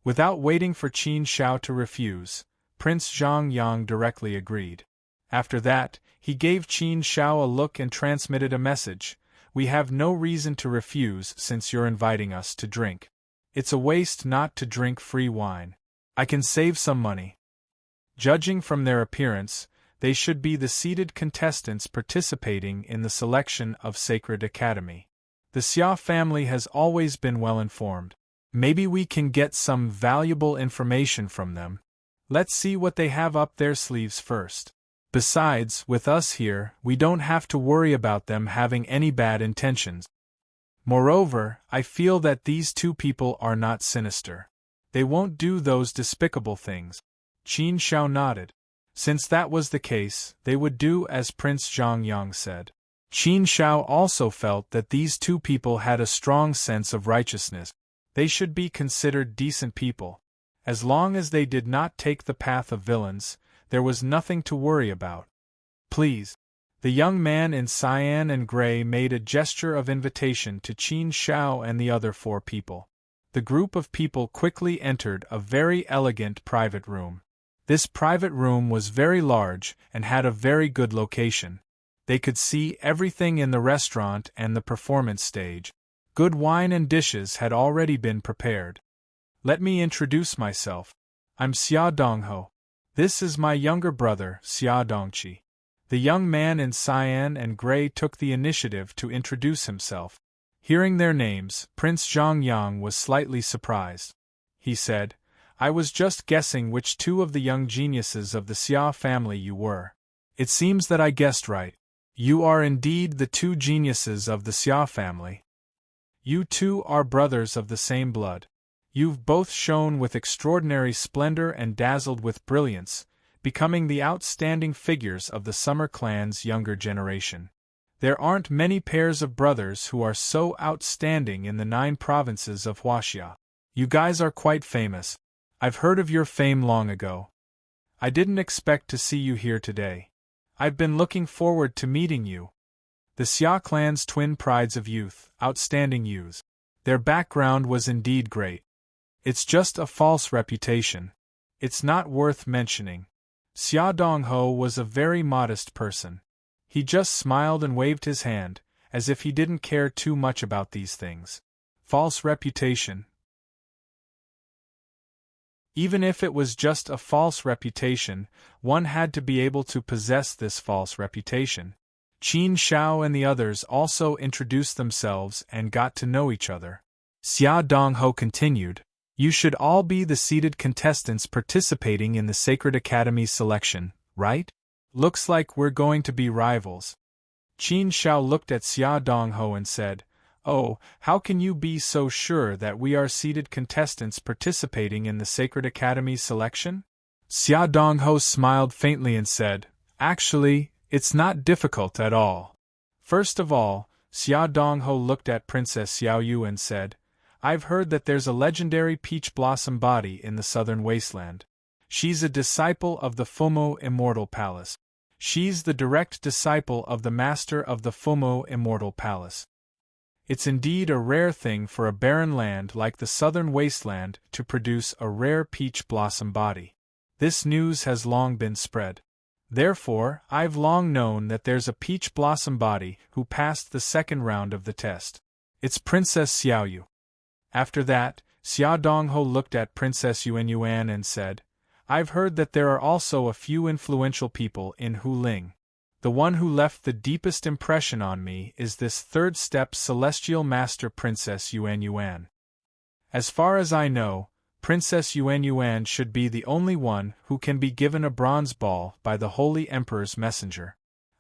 Speaker 1: Without waiting for Qin Shao to refuse, Prince Zhang Yang directly agreed. After that, he gave Qin Shao a look and transmitted a message. "We have no reason to refuse since you're inviting us to drink. It's a waste not to drink free wine. I can save some money." Judging from their appearance, they should be the seated contestants participating in the selection of Sacred Academy. The Xia family has always been well informed. Maybe we can get some valuable information from them. Let's see what they have up their sleeves first. Besides, with us here, we don't have to worry about them having any bad intentions. Moreover, I feel that these two people are not sinister. They won't do those despicable things. Qin Shao nodded. Since that was the case, they would do as Prince Zhang Yang said. Qin Shao also felt that these two people had a strong sense of righteousness. They should be considered decent people. As long as they did not take the path of villains, there was nothing to worry about. Please. The young man in cyan and gray made a gesture of invitation to Qin Shao and the other 4 people. The group of people quickly entered a very elegant private room. This private room was very large and had a very good location. They could see everything in the restaurant and the performance stage. Good wine and dishes had already been prepared. Let me introduce myself. I'm Xia Dongho. This is my younger brother, Xia Dongqi. The young man in cyan and gray took the initiative to introduce himself. Hearing their names, Prince Zhang Yang was slightly surprised. He said, "I was just guessing which 2 of the young geniuses of the Xia family you were. It seems that I guessed right. You are indeed the 2 geniuses of the Xia family. You 2 are brothers of the same blood. You've both shone with extraordinary splendor and dazzled with brilliance, becoming the outstanding figures of the Summer Clan's younger generation. There aren't many pairs of brothers who are so outstanding in the 9 provinces of Huaxia. You guys are quite famous. I've heard of your fame long ago. I didn't expect to see you here today. I've been looking forward to meeting you." The Xia clan's twin prides of youth, outstanding youths. Their background was indeed great. It's just a false reputation. It's not worth mentioning. Xia Dongho was a very modest person. He just smiled and waved his hand, as if he didn't care too much about these things. False reputation. Even if it was just a false reputation, one had to be able to possess this false reputation. Qin Shao and the others also introduced themselves and got to know each other. Xia Dongho continued, "You should all be the seated contestants participating in the Sacred Academy selection, right? Looks like we're going to be rivals." Qin Shao looked at Xia Dongho and said, Oh, how can you be so sure that we are seeded contestants participating in the Sacred Academy's selection? Xia Dongho smiled faintly and said, Actually, it's not difficult at all. First of all, Xia Dongho looked at Princess Xiaoyu and said, I've heard that there's a legendary peach blossom body in the southern wasteland. She's a disciple of the Fumo Immortal Palace. She's the direct disciple of the master of the Fumo Immortal Palace. It's indeed a rare thing for a barren land like the southern wasteland to produce a rare peach blossom body. This news has long been spread. Therefore, I've long known that there's a peach blossom body who passed the second round of the test. It's Princess Xiaoyu. After that, Xia Dongho looked at Princess Yuan and said, I've heard that there are also a few influential people in Huling. The one who left the deepest impression on me is this third-step celestial master Princess Yuan. As far as I know, Princess Yuan should be the only one who can be given a bronze ball by the Holy Emperor's messenger.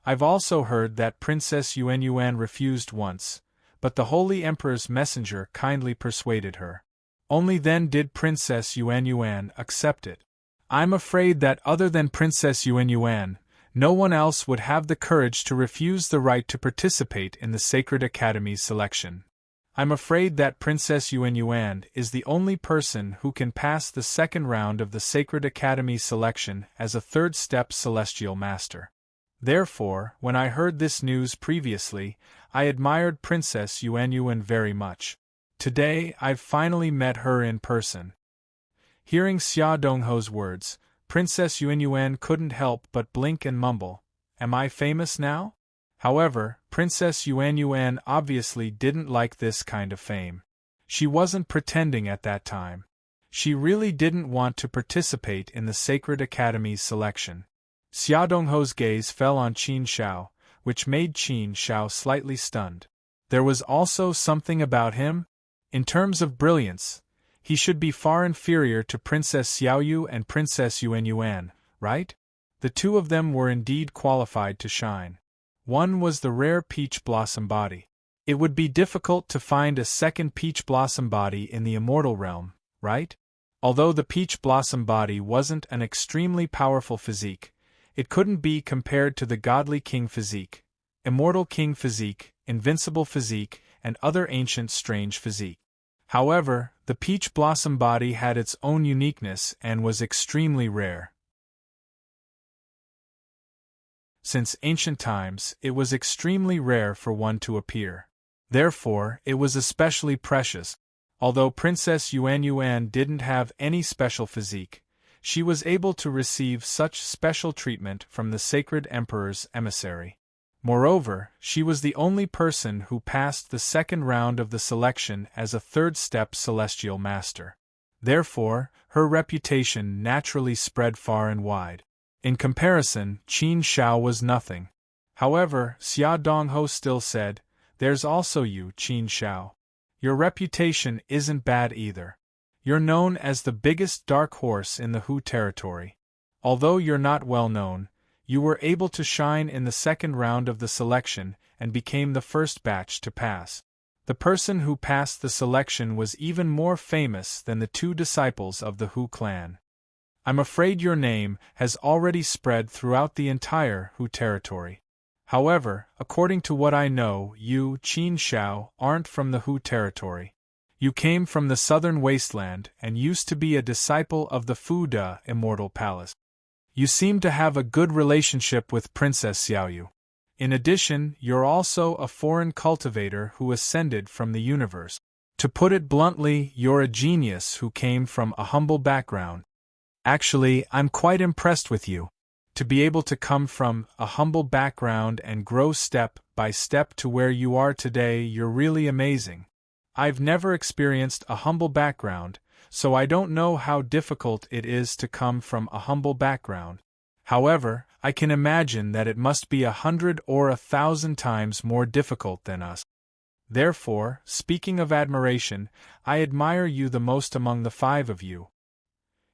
Speaker 1: I've also heard that Princess Yuan refused once, but the Holy Emperor's messenger kindly persuaded her. Only then did Princess Yuan accept it. I'm afraid that other than Princess Yuan, no one else would have the courage to refuse the right to participate in the Sacred Academy's selection. I'm afraid that Princess Yuan is the only person who can pass the second round of the Sacred Academy selection as a third-step celestial master. Therefore, when I heard this news previously, I admired Princess Yuan very much. Today, I've finally met her in person. Hearing Xia Dongho's words, Princess Yuan couldn't help but blink and mumble, Am I famous now? However, Princess Yuan obviously didn't like this kind of fame. She wasn't pretending at that time. She really didn't want to participate in the Sacred Academy's selection. Xia Dongho's gaze fell on Qin Shao, which made Qin Shao slightly stunned. There was also something about him. In terms of brilliance, he should be far inferior to Princess Xiaoyu and Princess Yuan, right? The two of them were indeed qualified to shine. One was the rare peach blossom body. It would be difficult to find a second peach blossom body in the immortal realm, right? Although the peach blossom body wasn't an extremely powerful physique, it couldn't be compared to the godly king physique, immortal king physique, invincible physique, and other ancient strange physique. However, the peach blossom body had its own uniqueness and was extremely rare. Since ancient times, it was extremely rare for one to appear. Therefore, it was especially precious. Although Princess Yuan didn't have any special physique, she was able to receive such special treatment from the Sacred Emperor's emissary. Moreover, she was the only person who passed the second round of the selection as a third-step celestial master. Therefore, her reputation naturally spread far and wide. In comparison, Qin Shao was nothing. However, Xia Dongho still said, There's also you, Qin Shao. Your reputation isn't bad either. You're known as the biggest dark horse in the Hu territory. Although you're not well known, you were able to shine in the second round of the selection and became the first batch to pass. The person who passed the selection was even more famous than the two disciples of the Hu clan. I'm afraid your name has already spread throughout the entire Hu territory. However, according to what I know, you, Qin Shao, aren't from the Hu territory. You came from the southern wasteland and used to be a disciple of the Fuda Immortal Palace. You seem to have a good relationship with Princess Xiaoyu. In addition, you're also a foreign cultivator who ascended from the universe. To put it bluntly, you're a genius who came from a humble background. Actually, I'm quite impressed with you. To be able to come from a humble background and grow step by step to where you are today, you're really amazing. I've never experienced a humble background, so I don't know how difficult it is to come from a humble background. However, I can imagine that it must be 100 or 1,000 times more difficult than us. Therefore, speaking of admiration, I admire you the most among the five of you.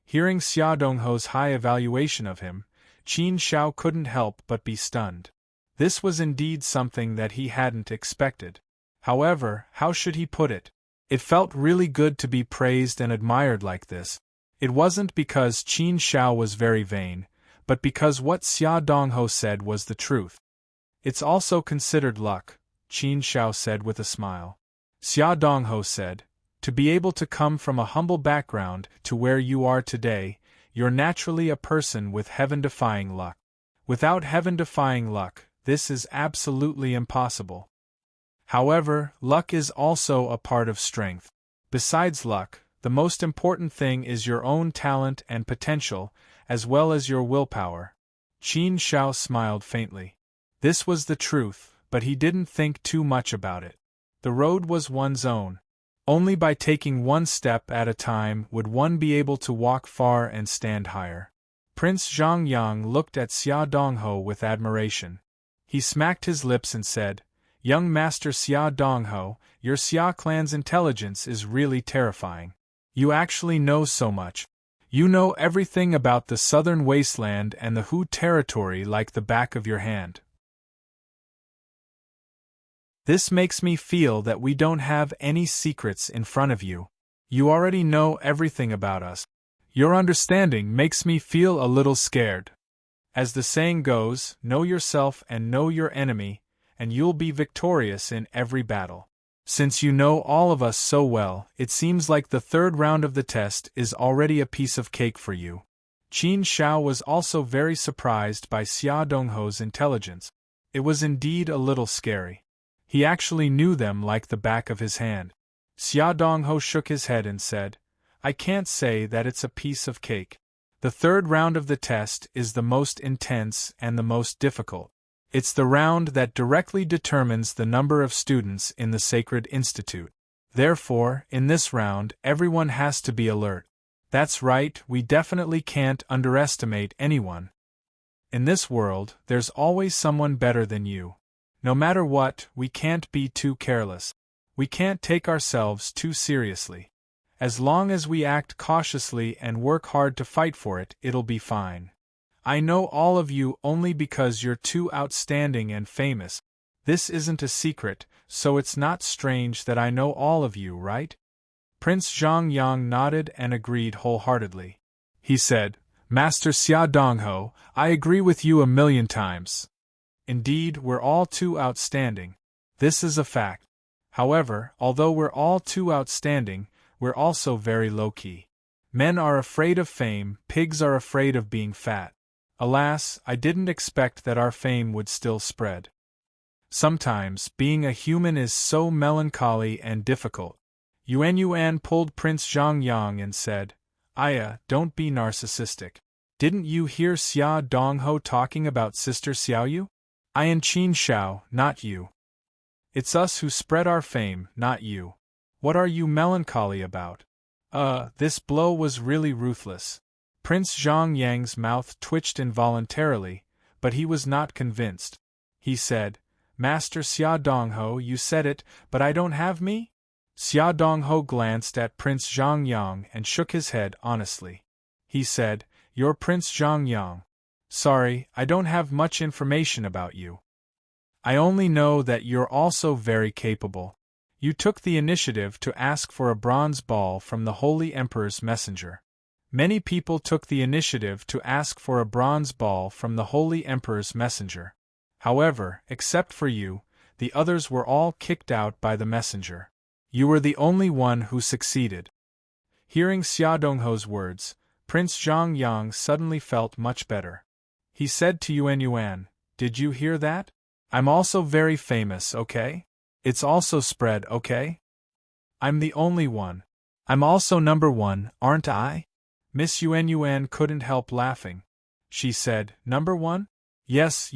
Speaker 1: Hearing Xia Dongho's high evaluation of him, Qin Shao couldn't help but be stunned. This was indeed something that he hadn't expected. However, how should he put it? It felt really good to be praised and admired like this. It wasn't because Qin Shao was very vain, but because what Xia Dongho said was the truth. It's also considered luck, Qin Shao said with a smile. Xia Dongho said, to be able to come from a humble background to where you are today, you're naturally a person with heaven-defying luck. Without heaven-defying luck, this is absolutely impossible. However, luck is also a part of strength. Besides luck, the most important thing is your own talent and potential, as well as your willpower. Qin Shao smiled faintly. This was the truth, but he didn't think too much about it. The road was one's own. Only by taking one step at a time would one be able to walk far and stand higher. Prince Zhongyang looked at Xia Dongho with admiration. He smacked his lips and said, "Young Master Xia Dongho, your Xia clan's intelligence is really terrifying. You actually know so much. You know everything about the southern wasteland and the Hu territory like the back of your hand. This makes me feel that we don't have any secrets in front of you. You already know everything about us. Your understanding makes me feel a little scared. As the saying goes, know yourself and know your enemy, and you'll be victorious in every battle. Since you know all of us so well, it seems like the third round of the test is already a piece of cake for you." Qin Shao was also very surprised by Xia Dongho's intelligence. It was indeed a little scary. He actually knew them like the back of his hand. Xia Dongho shook his head and said, "I can't say that it's a piece of cake. The third round of the test is the most intense and the most difficult. It's the round that directly determines the number of students in the Sacred Institute. Therefore, in this round, everyone has to be alert. That's right, we definitely can't underestimate anyone. In this world, there's always someone better than you. No matter what, we can't be too careless. We can't take ourselves too seriously. As long as we act cautiously and work hard to fight for it, it'll be fine. I know all of you only because you're too outstanding and famous. This isn't a secret, so it's not strange that I know all of you, right?" Prince Zhongyang nodded and agreed wholeheartedly. He said, "Master Xia Dongho, I agree with you 1,000,000 times. Indeed, we're all too outstanding. This is a fact. However, although we're all too outstanding, we're also very low-key. Men are afraid of fame, pigs are afraid of being fat. Alas, I didn't expect that our fame would still spread. Sometimes, being a human is so melancholy and difficult." Yuan pulled Prince Zhongyang and said, "Aya, don't be narcissistic. Didn't you hear Xia Dongho talking about Sister Xiaoyu? I am Qin Shao, not you. It's us who spread our fame, not you. What are you melancholy about?" This blow was really ruthless. Prince Zhongyang's mouth twitched involuntarily, but he was not convinced. He said, "Master Xia Dongho, you said it, but I don't have me?" Xia Dongho glanced at Prince Zhongyang and shook his head honestly. He said, "You're Prince Zhongyang. Sorry, I don't have much information about you. I only know that you're also very capable. You took the initiative to ask for a bronze ball from the Holy Emperor's messenger. Many people took the initiative to ask for a bronze ball from the Holy Emperor's messenger. However, except for you, the others were all kicked out by the messenger. You were the only one who succeeded." Hearing Xia Dongho's words, Prince Zhongyang suddenly felt much better. He said to Yuan, "Did you hear that? I'm also very famous, okay? It's also spread, okay? I'm the only one. I'm also number 1, aren't I?" Miss Yuan couldn't help laughing. She said, "Number 1? Yes.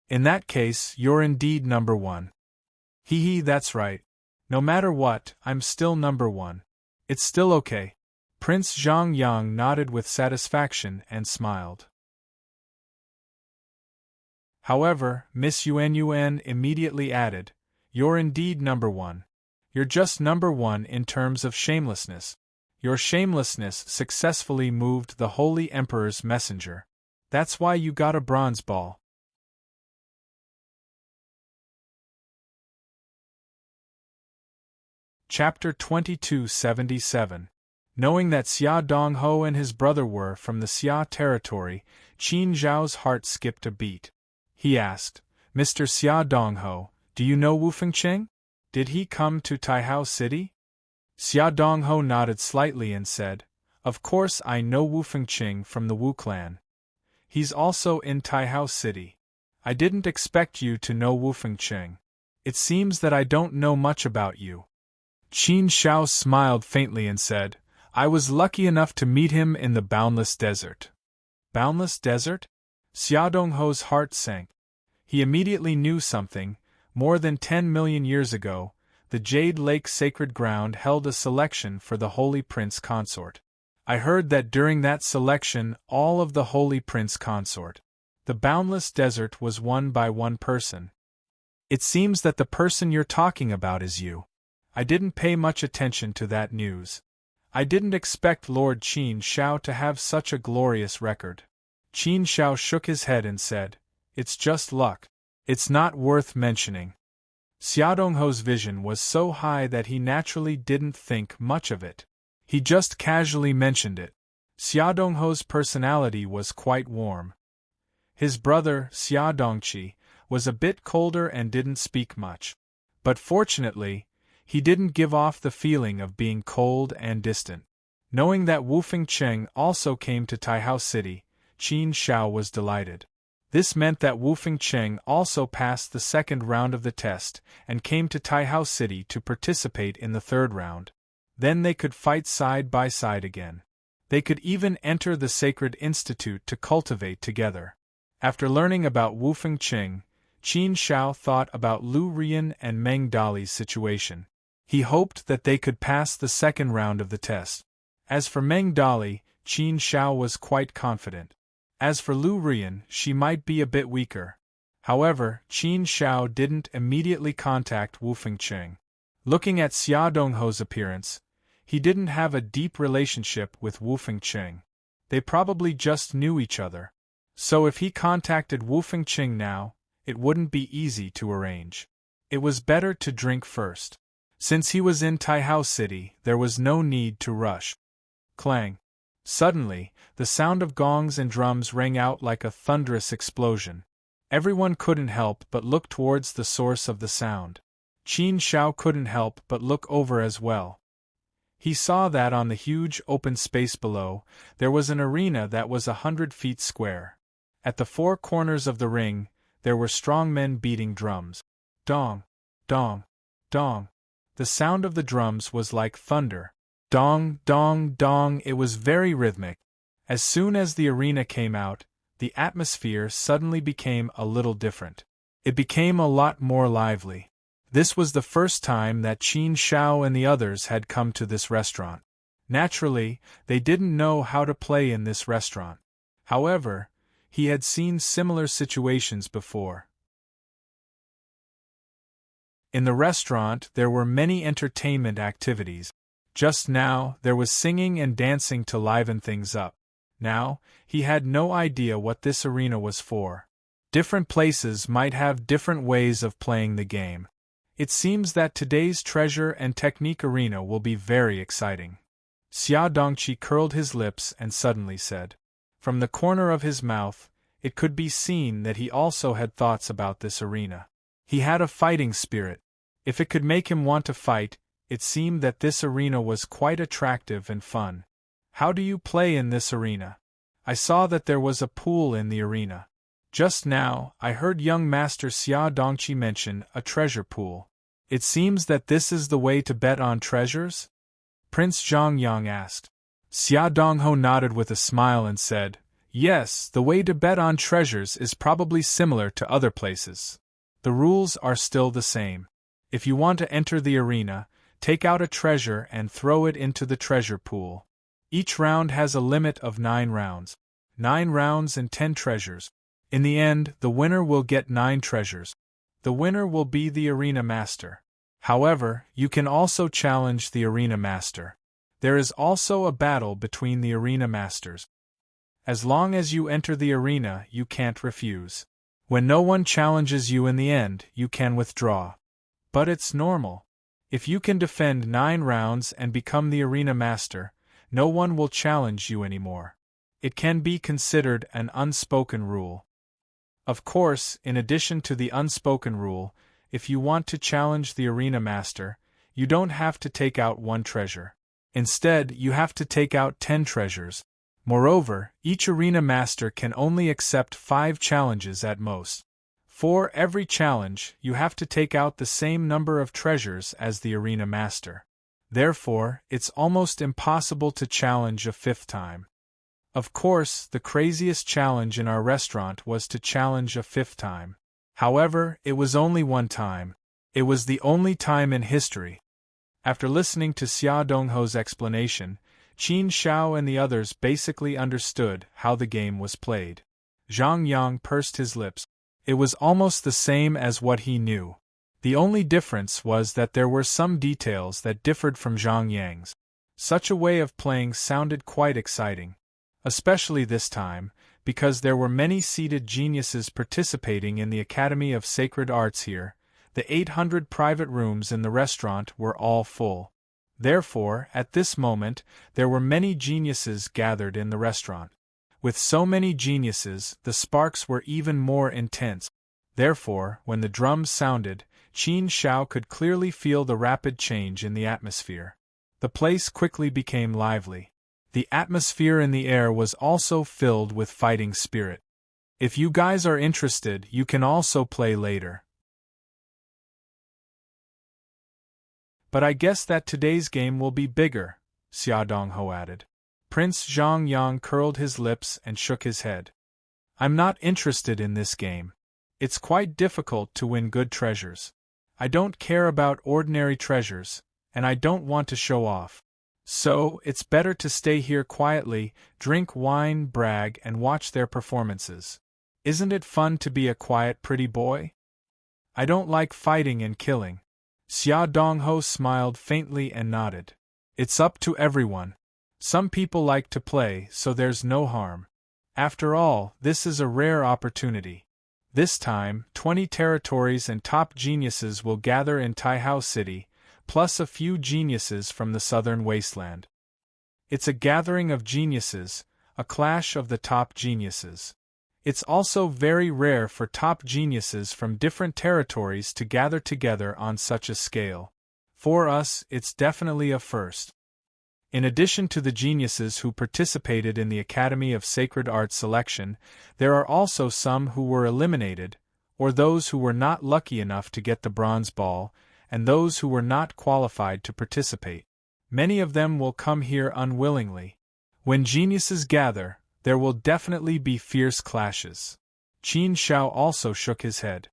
Speaker 1: In that case, you're indeed number 1. Hee, that's right. No matter what, I'm still number 1. It's still okay." Prince Zhongyang nodded with satisfaction and smiled. However, Miss Yuan immediately added, "You're indeed number 1. You're just number 1 in terms of shamelessness. Your shamelessness successfully moved the Holy Emperor's messenger. That's why you got a bronze ball." Chapter 2277. Knowing that Xia Dongho and his brother were from the Xia territory, Qin Zhao's heart skipped a beat. He asked, "Mr. Xia Dongho, do you know Wu Fengqing? Did he come to Taihao City?" Xia Dongho nodded slightly and said, "Of course I know Wu Fengqing from the Wu clan. He's also in Taihao City. I didn't expect you to know Wu Fengqing. It seems that I don't know much about you." Qin Zhao smiled faintly and said, "I was lucky enough to meet him in the Boundless Desert." Boundless Desert? Xia Dongho's heart sank. He immediately knew something. More than 10 million years ago, the Jade Lake Sacred Ground held a selection for the Holy Prince Consort. I heard that during that selection all of the Holy Prince Consort. The Boundless Desert was won by one person. It seems that the person you're talking about is you. I didn't pay much attention to that news. I didn't expect Lord Qin Zhao to have such a glorious record. Qin Zhao shook his head and said, "It's just luck. It's not worth mentioning." Xia Dongho's vision was so high that he naturally didn't think much of it. He just casually mentioned it. Xia Dongho's personality was quite warm. His brother, Xia Dongqi, was a bit colder and didn't speak much. But fortunately, he didn't give off the feeling of being cold and distant. Knowing that Wu Fengqing also came to Taihao City, Qin Zhao was delighted. This meant that Wu Fengqing also passed the second round of the test and came to Taihao City to participate in the third round. Then they could fight side by side again. They could even enter the Sacred Institute to cultivate together. After learning about Wu Fengqing, Qin Zhao thought about Lu Rian and Meng Dali's situation. He hoped that they could pass the second round of the test. As for Meng Dali, Qin Zhao was quite confident. As for Lu Rian, she might be a bit weaker. However, Qin Zhao didn't immediately contact Wu Fengqing. Looking at Xia Dongho's appearance, he didn't have a deep relationship with Wu Fengqing. They probably just knew each other. So if he contacted Wu Fengqing now, it wouldn't be easy to arrange. It was better to drink first. Since he was in Taihao City, there was no need to rush. Clang. Suddenly, the sound of gongs and drums rang out like a thunderous explosion. Everyone couldn't help but look towards the source of the sound. Qin Zhao couldn't help but look over as well. He saw that on the huge open space below, there was an arena that was 100 feet square. At the four corners of the ring, there were strong men beating drums. Dong, dong, dong. The sound of the drums was like thunder. Dong, dong, dong, it was very rhythmic. As soon as the arena came out, the atmosphere suddenly became a little different. It became a lot more lively. This was the first time that Qin Zhao and the others had come to this restaurant. Naturally, they didn't know how to play in this restaurant. However, he had seen similar situations before. In the restaurant, there were many entertainment activities. Just now, there was singing and dancing to liven things up. Now, he had no idea what this arena was for. Different places might have different ways of playing the game. It seems that today's treasure and technique arena will be very exciting. Xia Dongqi curled his lips and suddenly said. From the corner of his mouth, it could be seen that he also had thoughts about this arena. He had a fighting spirit. If it could make him want to fight, it seemed that this arena was quite attractive and fun. How do you play in this arena? I saw that there was a pool in the arena. Just now, I heard young Master Xia Dongqi mention a treasure pool. It seems that this is the way to bet on treasures? Prince Zhongyang asked. Xia Dongho nodded with a smile and said, "Yes, the way to bet on treasures is probably similar to other places. The rules are still the same. If you want to enter the arena, take out a treasure and throw it into the treasure pool. Each round has a limit of 9 rounds. 9 rounds and 10 treasures. In the end, the winner will get 9 treasures. The winner will be the arena master. However, you can also challenge the arena master. There is also a battle between the arena masters. As long as you enter the arena, you can't refuse. When no one challenges you in the end, you can withdraw. But it's normal. If you can defend 9 rounds and become the arena master, no one will challenge you anymore. It can be considered an unspoken rule. Of course, in addition to the unspoken rule, if you want to challenge the arena master, you don't have to take out 1 treasure. Instead, you have to take out 10 treasures. Moreover, each arena master can only accept 5 challenges at most. For every challenge, you have to take out the same number of treasures as the arena master. Therefore, it's almost impossible to challenge a 5th time. Of course, the craziest challenge in our restaurant was to challenge a 5th time. However, it was only 1 time. It was the only time in history. After listening to Xia Dongho's explanation, Qin Shao and the others basically understood how the game was played. Zhang Yang pursed his lips. It was almost the same as what he knew. The only difference was that there were some details that differed from Zhang Yang's. Such a way of playing sounded quite exciting. Especially this time, because there were many seated geniuses participating in the Academy of Sacred Arts here. The 800 private rooms in the restaurant were all full. Therefore, at this moment, there were many geniuses gathered in the restaurant. With so many geniuses, the sparks were even more intense. Therefore, when the drums sounded, Qin Shao could clearly feel the rapid change in the atmosphere. The place quickly became lively. The atmosphere in the air was also filled with fighting spirit. If you guys are interested, you can also play later. But I guess that today's game will be bigger, Xia Dongho added. Prince Zhang Yang curled his lips and shook his head. I'm not interested in this game. It's quite difficult to win good treasures. I don't care about ordinary treasures, and I don't want to show off. So, it's better to stay here quietly, drink wine, brag, and watch their performances. Isn't it fun to be a quiet, pretty boy? I don't like fighting and killing. Xia Dongho smiled faintly and nodded. It's up to everyone. Some people like to play, so there's no harm. After all, this is a rare opportunity. This time, 20 territories and top geniuses will gather in Taihao City, plus a few geniuses from the southern wasteland. It's a gathering of geniuses, a clash of the top geniuses. It's also very rare for top geniuses from different territories to gather together on such a scale. For us, it's definitely a first. In addition to the geniuses who participated in the Academy of Sacred Arts selection, there are also some who were eliminated, or those who were not lucky enough to get the bronze ball, and those who were not qualified to participate. Many of them will come here unwillingly. When geniuses gather, there will definitely be fierce clashes. Qin Shao also shook his head.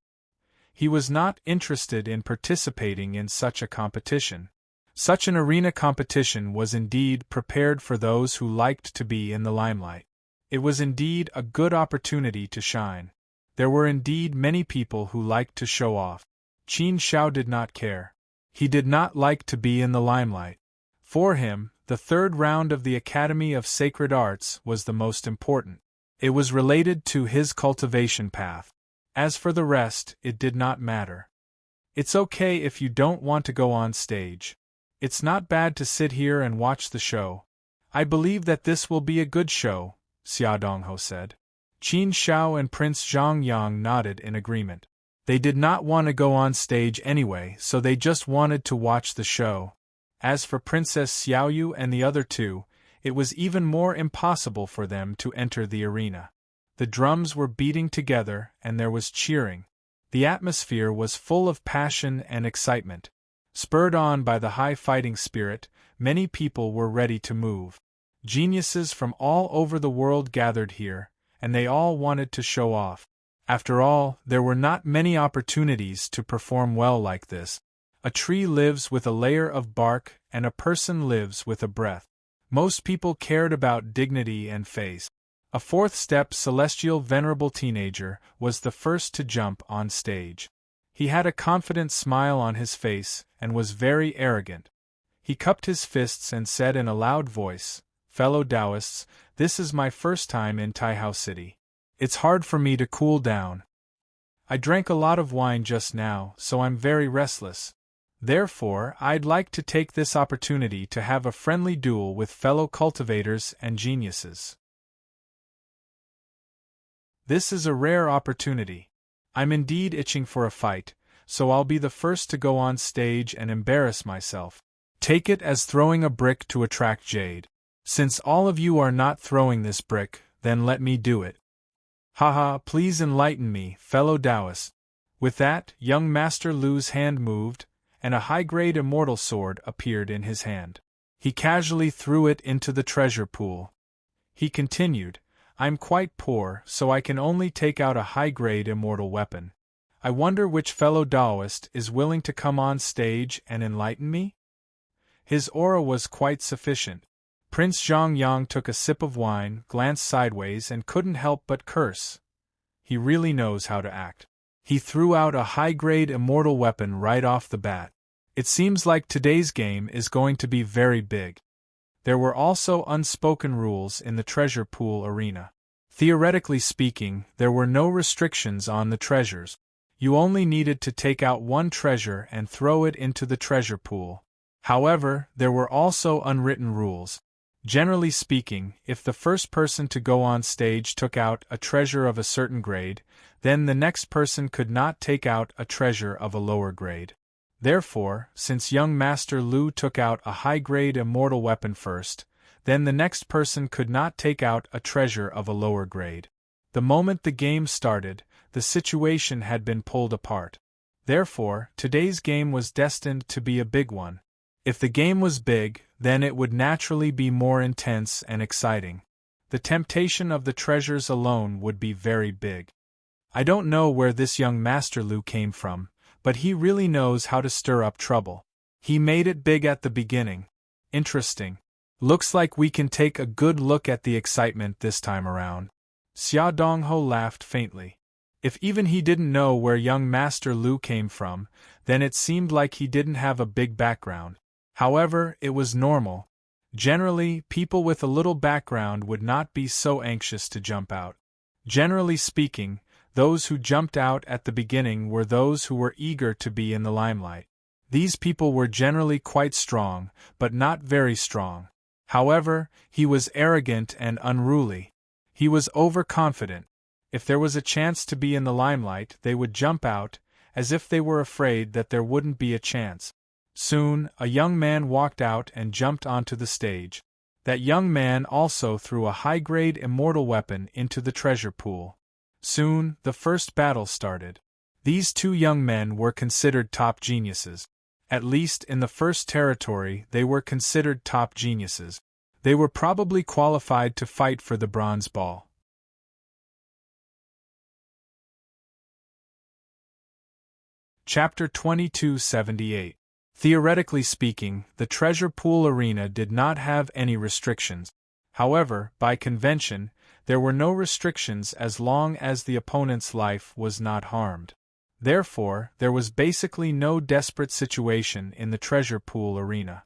Speaker 1: He was not interested in participating in such a competition. Such an arena competition was indeed prepared for those who liked to be in the limelight. It was indeed a good opportunity to shine. There were indeed many people who liked to show off. Qin Shao did not care. He did not like to be in the limelight. For him, the 3rd round of the Academy of Sacred Arts was the most important. It was related to his cultivation path. As for the rest, it did not matter. It's okay if you don't want to go on stage. It's not bad to sit here and watch the show. I believe that this will be a good show, Xia Dongho said. Qin Shao and Prince Zhang Yang nodded in agreement. They did not want to go on stage anyway, so they just wanted to watch the show. As for Princess Xiaoyu and the other 2, it was even more impossible for them to enter the arena. The drums were beating together and there was cheering. The atmosphere was full of passion and excitement. Spurred on by the high fighting spirit, many people were ready to move. Geniuses from all over the world gathered here, and they all wanted to show off. After all, there were not many opportunities to perform well like this. A tree lives with a layer of bark, and a person lives with a breath. Most people cared about dignity and face. A 4th-step celestial venerable teenager was the first to jump on stage. He had a confident smile on his face, and was very arrogant. He cupped his fists and said in a loud voice, "Fellow Taoists, this is my first time in Taihao City. It's hard for me to cool down. I drank a lot of wine just now, so I'm very restless. Therefore, I'd like to take this opportunity to have a friendly duel with fellow cultivators and geniuses. This is a rare opportunity. I'm indeed itching for a fight, so I'll be the first to go on stage and embarrass myself. Take it as throwing a brick to attract jade. Since all of you are not throwing this brick, then let me do it. Haha, please enlighten me, fellow Taoists. With that, young Master Lu's hand moved, and a high-grade immortal sword appeared in his hand. He casually threw it into the treasure pool. He continued, I'm quite poor, so I can only take out a high-grade immortal weapon. I wonder which fellow Taoist is willing to come on stage and enlighten me? His aura was quite sufficient. Prince Zhongyang took a sip of wine, glanced sideways and couldn't help but curse. He really knows how to act. He threw out a high-grade immortal weapon right off the bat. It seems like today's game is going to be very big. There were also unspoken rules in the treasure pool arena. Theoretically speaking, there were no restrictions on the treasures. You only needed to take out one treasure and throw it into the treasure pool. However, there were also unwritten rules. Generally speaking, if the first person to go on stage took out a treasure of a certain grade, then the next person could not take out a treasure of a lower grade. Therefore, since young Master Lu took out a high-grade immortal weapon first, then the next person could not take out a treasure of a lower grade. The moment the game started, the situation had been pulled apart. Therefore, today's game was destined to be a big one. If the game was big, then it would naturally be more intense and exciting. The temptation of the treasures alone would be very big. I don't know where this young Master Lu came from, but he really knows how to stir up trouble. He made it big at the beginning. Interesting. Looks like we can take a good look at the excitement this time around. Xia Dongho laughed faintly. If even he didn't know where young Master Lu came from, then it seemed like he didn't have a big background. However, it was normal. Generally, people with a little background would not be so anxious to jump out. Generally speaking, those who jumped out at the beginning were those who were eager to be in the limelight. These people were generally quite strong, but not very strong. However, he was arrogant and unruly. He was overconfident. If there was a chance to be in the limelight, they would jump out, as if they were afraid that there wouldn't be a chance. Soon, a young man walked out and jumped onto the stage. That young man also threw a high-grade immortal weapon into the treasure pool. Soon, the first battle started. These two young men were considered top geniuses. At least in the first territory, they were considered top geniuses. They were probably qualified to fight for the bronze ball. Chapter 2278. Theoretically speaking, the treasure pool arena did not have any restrictions. However, by convention, there were no restrictions as long as the opponent's life was not harmed. Therefore, there was basically no desperate situation in the treasure pool arena.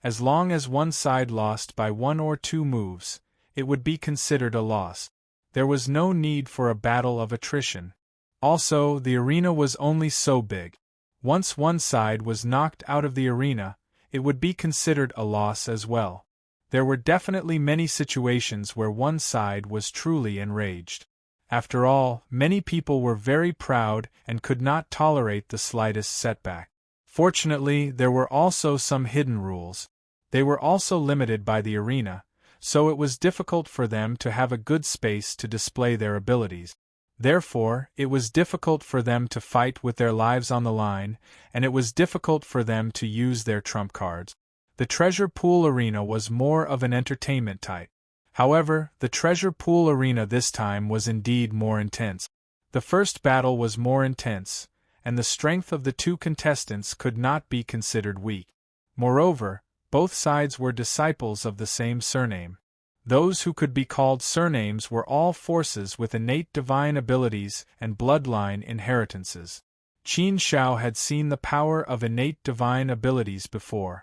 Speaker 1: As long as one side lost by 1 or 2 moves, it would be considered a loss. There was no need for a battle of attrition. Also, the arena was only so big. Once one side was knocked out of the arena, it would be considered a loss as well. There were definitely many situations where one side was truly enraged. After all, many people were very proud and could not tolerate the slightest setback. Fortunately, there were also some hidden rules. They were also limited by the arena, so it was difficult for them to have a good space to display their abilities. Therefore, it was difficult for them to fight with their lives on the line, and it was difficult for them to use their trump cards. The treasure pool arena was more of an entertainment type. However, the treasure pool arena this time was indeed more intense. The first battle was more intense, and the strength of the two contestants could not be considered weak. Moreover, both sides were disciples of the same surname. Those who could be called surnames were all forces with innate divine abilities and bloodline inheritances. Qin Shao had seen the power of innate divine abilities before.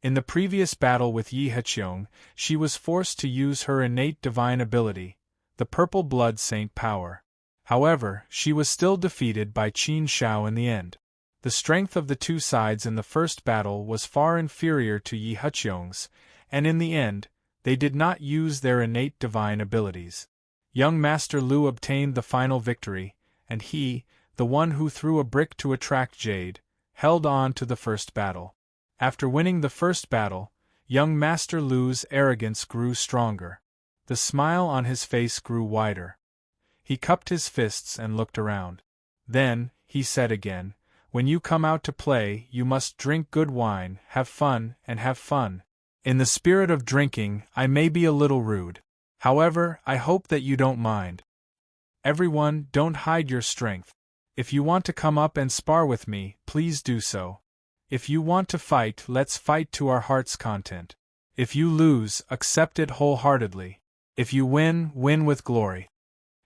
Speaker 1: In the previous battle with Yi Heqiong, she was forced to use her innate divine ability, the Purple Blood Saint power. However, she was still defeated by Qin Shao in the end. The strength of the two sides in the first battle was far inferior to Yi Huqiong's, and in the end, they did not use their innate divine abilities. Young Master Lu obtained the final victory, and he, the one who threw a brick to attract jade, held on to the first battle. After winning the first battle, young Master Lu's arrogance grew stronger. The smile on his face grew wider. He cupped his fists and looked around. Then, he said again, "When you come out to play, you must drink good wine, have fun, and have fun. In the spirit of drinking, I may be a little rude. However, I hope that you don't mind. Everyone, don't hide your strength. If you want to come up and spar with me, please do so. If you want to fight, let's fight to our heart's content. If you lose, accept it wholeheartedly. If you win, win with glory."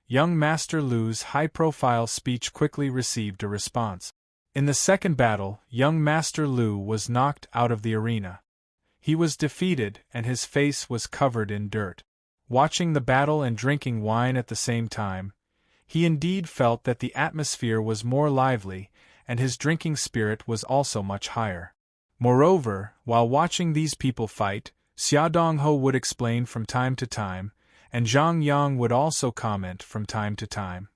Speaker 1: Young Master Lu's high-profile speech quickly received a response. In the second battle, young Master Lu was knocked out of the arena. He was defeated, and his face was covered in dirt. Watching the battle and drinking wine at the same time, he indeed felt that the atmosphere was more lively, and his drinking spirit was also much higher. Moreover, while watching these people fight, Xia Dongho would explain from time to time, and Zhang Yang would also comment from time to time.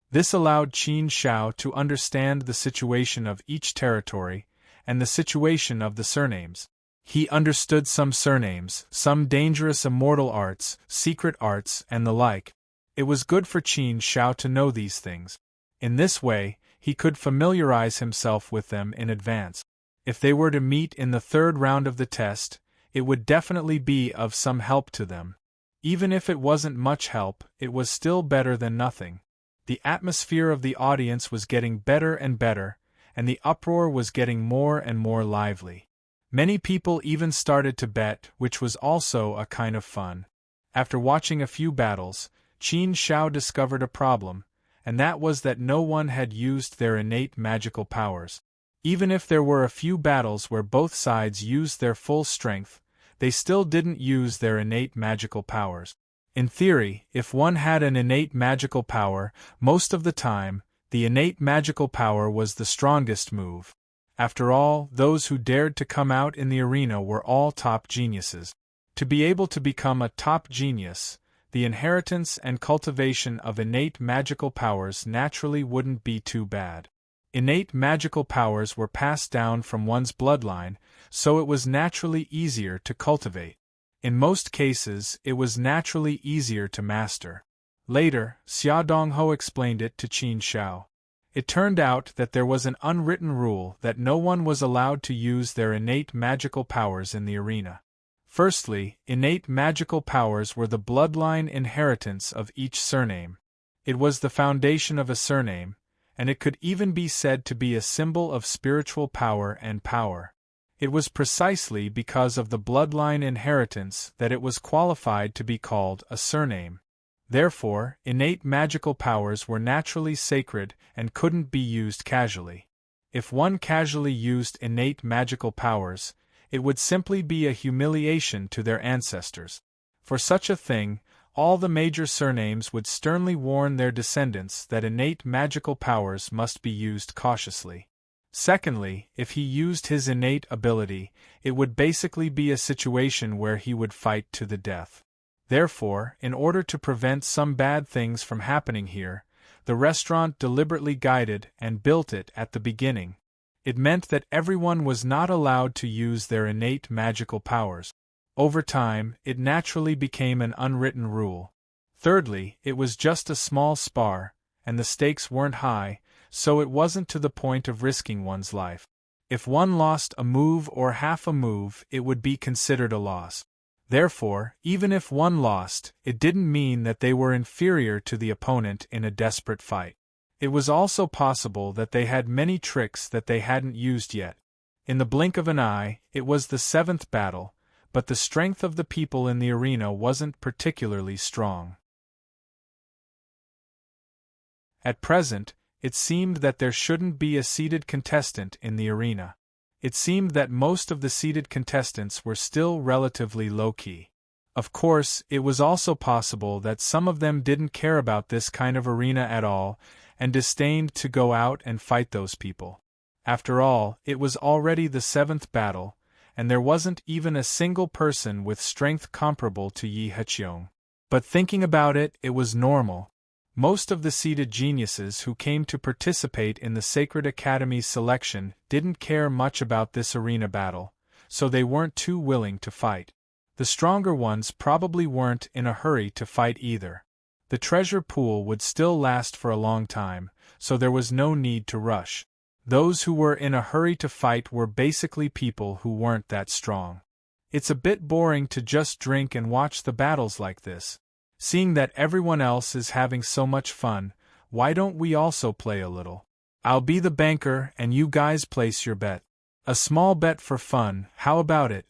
Speaker 1: This allowed Qin Shao to understand the situation of each territory, and the situation of the surnames. He understood some surnames, some dangerous immortal arts, secret arts, and the like. It was good for Qin Shao to know these things. In this way, he could familiarize himself with them in advance. If they were to meet in the third round of the test, it would definitely be of some help to them. Even if it wasn't much help, it was still better than nothing. The atmosphere of the audience was getting better and better, and the uproar was getting more and more lively. Many people even started to bet, which was also a kind of fun. After watching a few battles, Qin Shao discovered a problem, and that was that no one had used their innate magical powers. Even if there were a few battles where both sides used their full strength, they still didn't use their innate magical powers. In theory, if one had an innate magical power, most of the time, the innate magical power was the strongest move. After all, those who dared to come out in the arena were all top geniuses. To be able to become a top genius, the inheritance and cultivation of innate magical powers naturally wouldn't be too bad. Innate magical powers were passed down from one's bloodline, so it was naturally easier to cultivate. In most cases, it was naturally easier to master. Later, Xia Dongho explained it to Qin Shao. It turned out that there was an unwritten rule that no one was allowed to use their innate magical powers in the arena. Firstly, innate magical powers were the bloodline inheritance of each surname. It was the foundation of a surname, and it could even be said to be a symbol of spiritual power and power. It was precisely because of the bloodline inheritance that it was qualified to be called a surname. Therefore, innate magical powers were naturally sacred and couldn't be used casually. If one casually used innate magical powers, it would simply be a humiliation to their ancestors. For such a thing, all the major surnames would sternly warn their descendants that innate magical powers must be used cautiously. Secondly, if he used his innate ability, it would basically be a situation where he would fight to the death. Therefore, in order to prevent some bad things from happening here, the restaurant deliberately guided and built it at the beginning. It meant that everyone was not allowed to use their innate magical powers. Over time, it naturally became an unwritten rule. Thirdly, it was just a small spar, and the stakes weren't high, so it wasn't to the point of risking one's life. If one lost a move or half a move, it would be considered a loss. Therefore, even if one lost, it didn't mean that they were inferior to the opponent in a desperate fight. It was also possible that they had many tricks that they hadn't used yet. In the blink of an eye, it was the seventh battle, but the strength of the people in the arena wasn't particularly strong. At present, it seemed that there shouldn't be a seeded contestant in the arena. It seemed that most of the seeded contestants were still relatively low-key. Of course, it was also possible that some of them didn't care about this kind of arena at all, and disdained to go out and fight those people. After all, it was already the 7th battle, and there wasn't even a single person with strength comparable to Yi Heqiong. But thinking about it, it was normal. Most of the seeded geniuses who came to participate in the Sacred Academy's selection didn't care much about this arena battle, so they weren't too willing to fight. The stronger ones probably weren't in a hurry to fight either. The treasure pool would still last for a long time, so there was no need to rush. Those who were in a hurry to fight were basically people who weren't that strong. It's a bit boring to just drink and watch the battles like this. Seeing that everyone else is having so much fun, why don't we also play a little? I'll be the banker and you guys place your bet. A small bet for fun, how about it?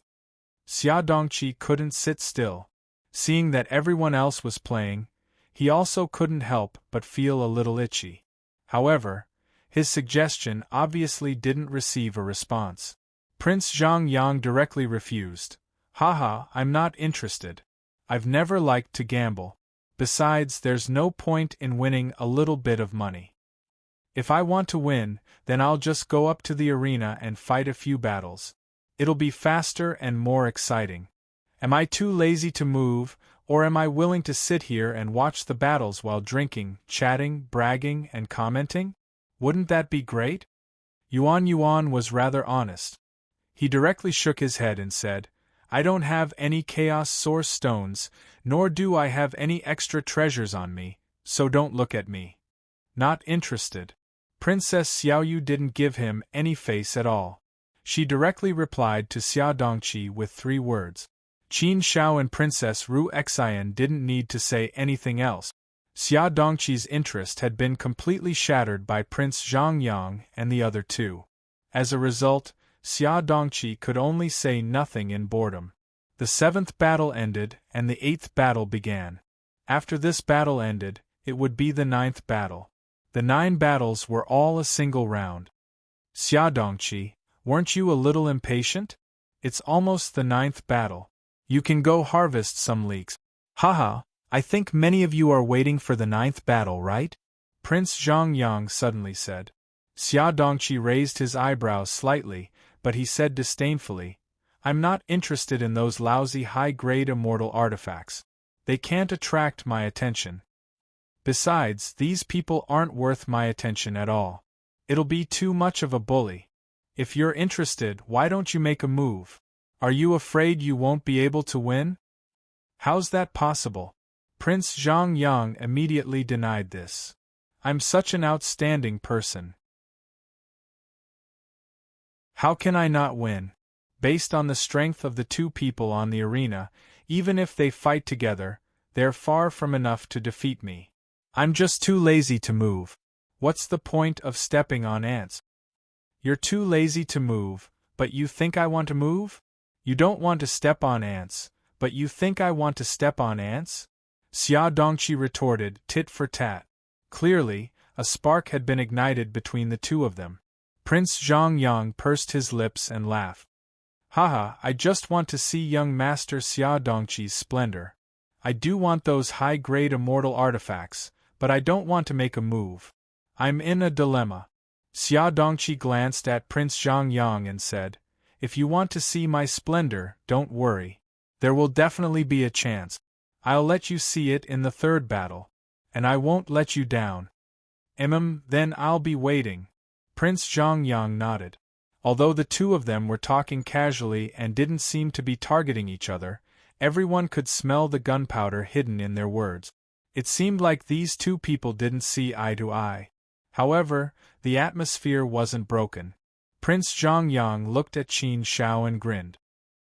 Speaker 1: Xia Dongqi couldn't sit still. Seeing that everyone else was playing, he also couldn't help but feel a little itchy. However, his suggestion obviously didn't receive a response. Prince Zhang Yang directly refused. Haha, I'm not interested. I've never liked to gamble. Besides, there's no point in winning a little bit of money. If I want to win, then I'll just go up to the arena and fight a few battles. It'll be faster and more exciting. Am I too lazy to move, or am I willing to sit here and watch the battles while drinking, chatting, bragging, and commenting? Wouldn't that be great? Yuan was rather honest. He directly shook his head and said, I don't have any Chaos Source stones, nor do I have any extra treasures on me, so don't look at me. Not interested. Princess Xiaoyu didn't give him any face at all. She directly replied to Xia Dongqi with 3 words. Qin Shao and Princess Ru Xian didn't need to say anything else. Xia Dongqi's interest had been completely shattered by Prince Zhang Yang and the other 2. As a result, Xia Dongqi could only say nothing in boredom. The 7th battle ended, and the 8th battle began. After this battle ended, it would be the 9th battle. The 9 battles were all a single round. Xia Dongqi, weren't you a little impatient? It's almost the 9th battle. You can go harvest some leeks. Haha, I think many of you are waiting for the 9th battle, right? Prince Zhang Yang suddenly said. Xia Dongqi raised his eyebrows slightly, but he said disdainfully, I'm not interested in those lousy high-grade immortal artifacts. They can't attract my attention. Besides, these people aren't worth my attention at all. It'll be too much of a bully. If you're interested, why don't you make a move? Are you afraid you won't be able to win? How's that possible? Prince Zhang Yang immediately denied this. I'm such an outstanding person. How can I not win? Based on the strength of the 2 people on the arena, even if they fight together, they're far from enough to defeat me. I'm just too lazy to move. What's the point of stepping on ants? You're too lazy to move, but you think I want to move? You don't want to step on ants, but you think I want to step on ants? Xia Dongqi retorted, tit for tat. Clearly, a spark had been ignited between the 2 of them. Prince Zhang Yang pursed his lips and laughed. Haha, I just want to see young Master Xia Dongqi's splendor. I do want those high-grade immortal artifacts, but I don't want to make a move. I'm in a dilemma. Xia Dongqi glanced at Prince Zhang Yang and said, If you want to see my splendor, don't worry. There will definitely be a chance. I'll let you see it in the 3rd battle. And I won't let you down. Then I'll be waiting. Prince Zhang Yang nodded. Although the 2 of them were talking casually and didn't seem to be targeting each other, everyone could smell the gunpowder hidden in their words. It seemed like these 2 people didn't see eye to eye. However, the atmosphere wasn't broken. Prince Zhang Yang looked at Qin Shao and grinned.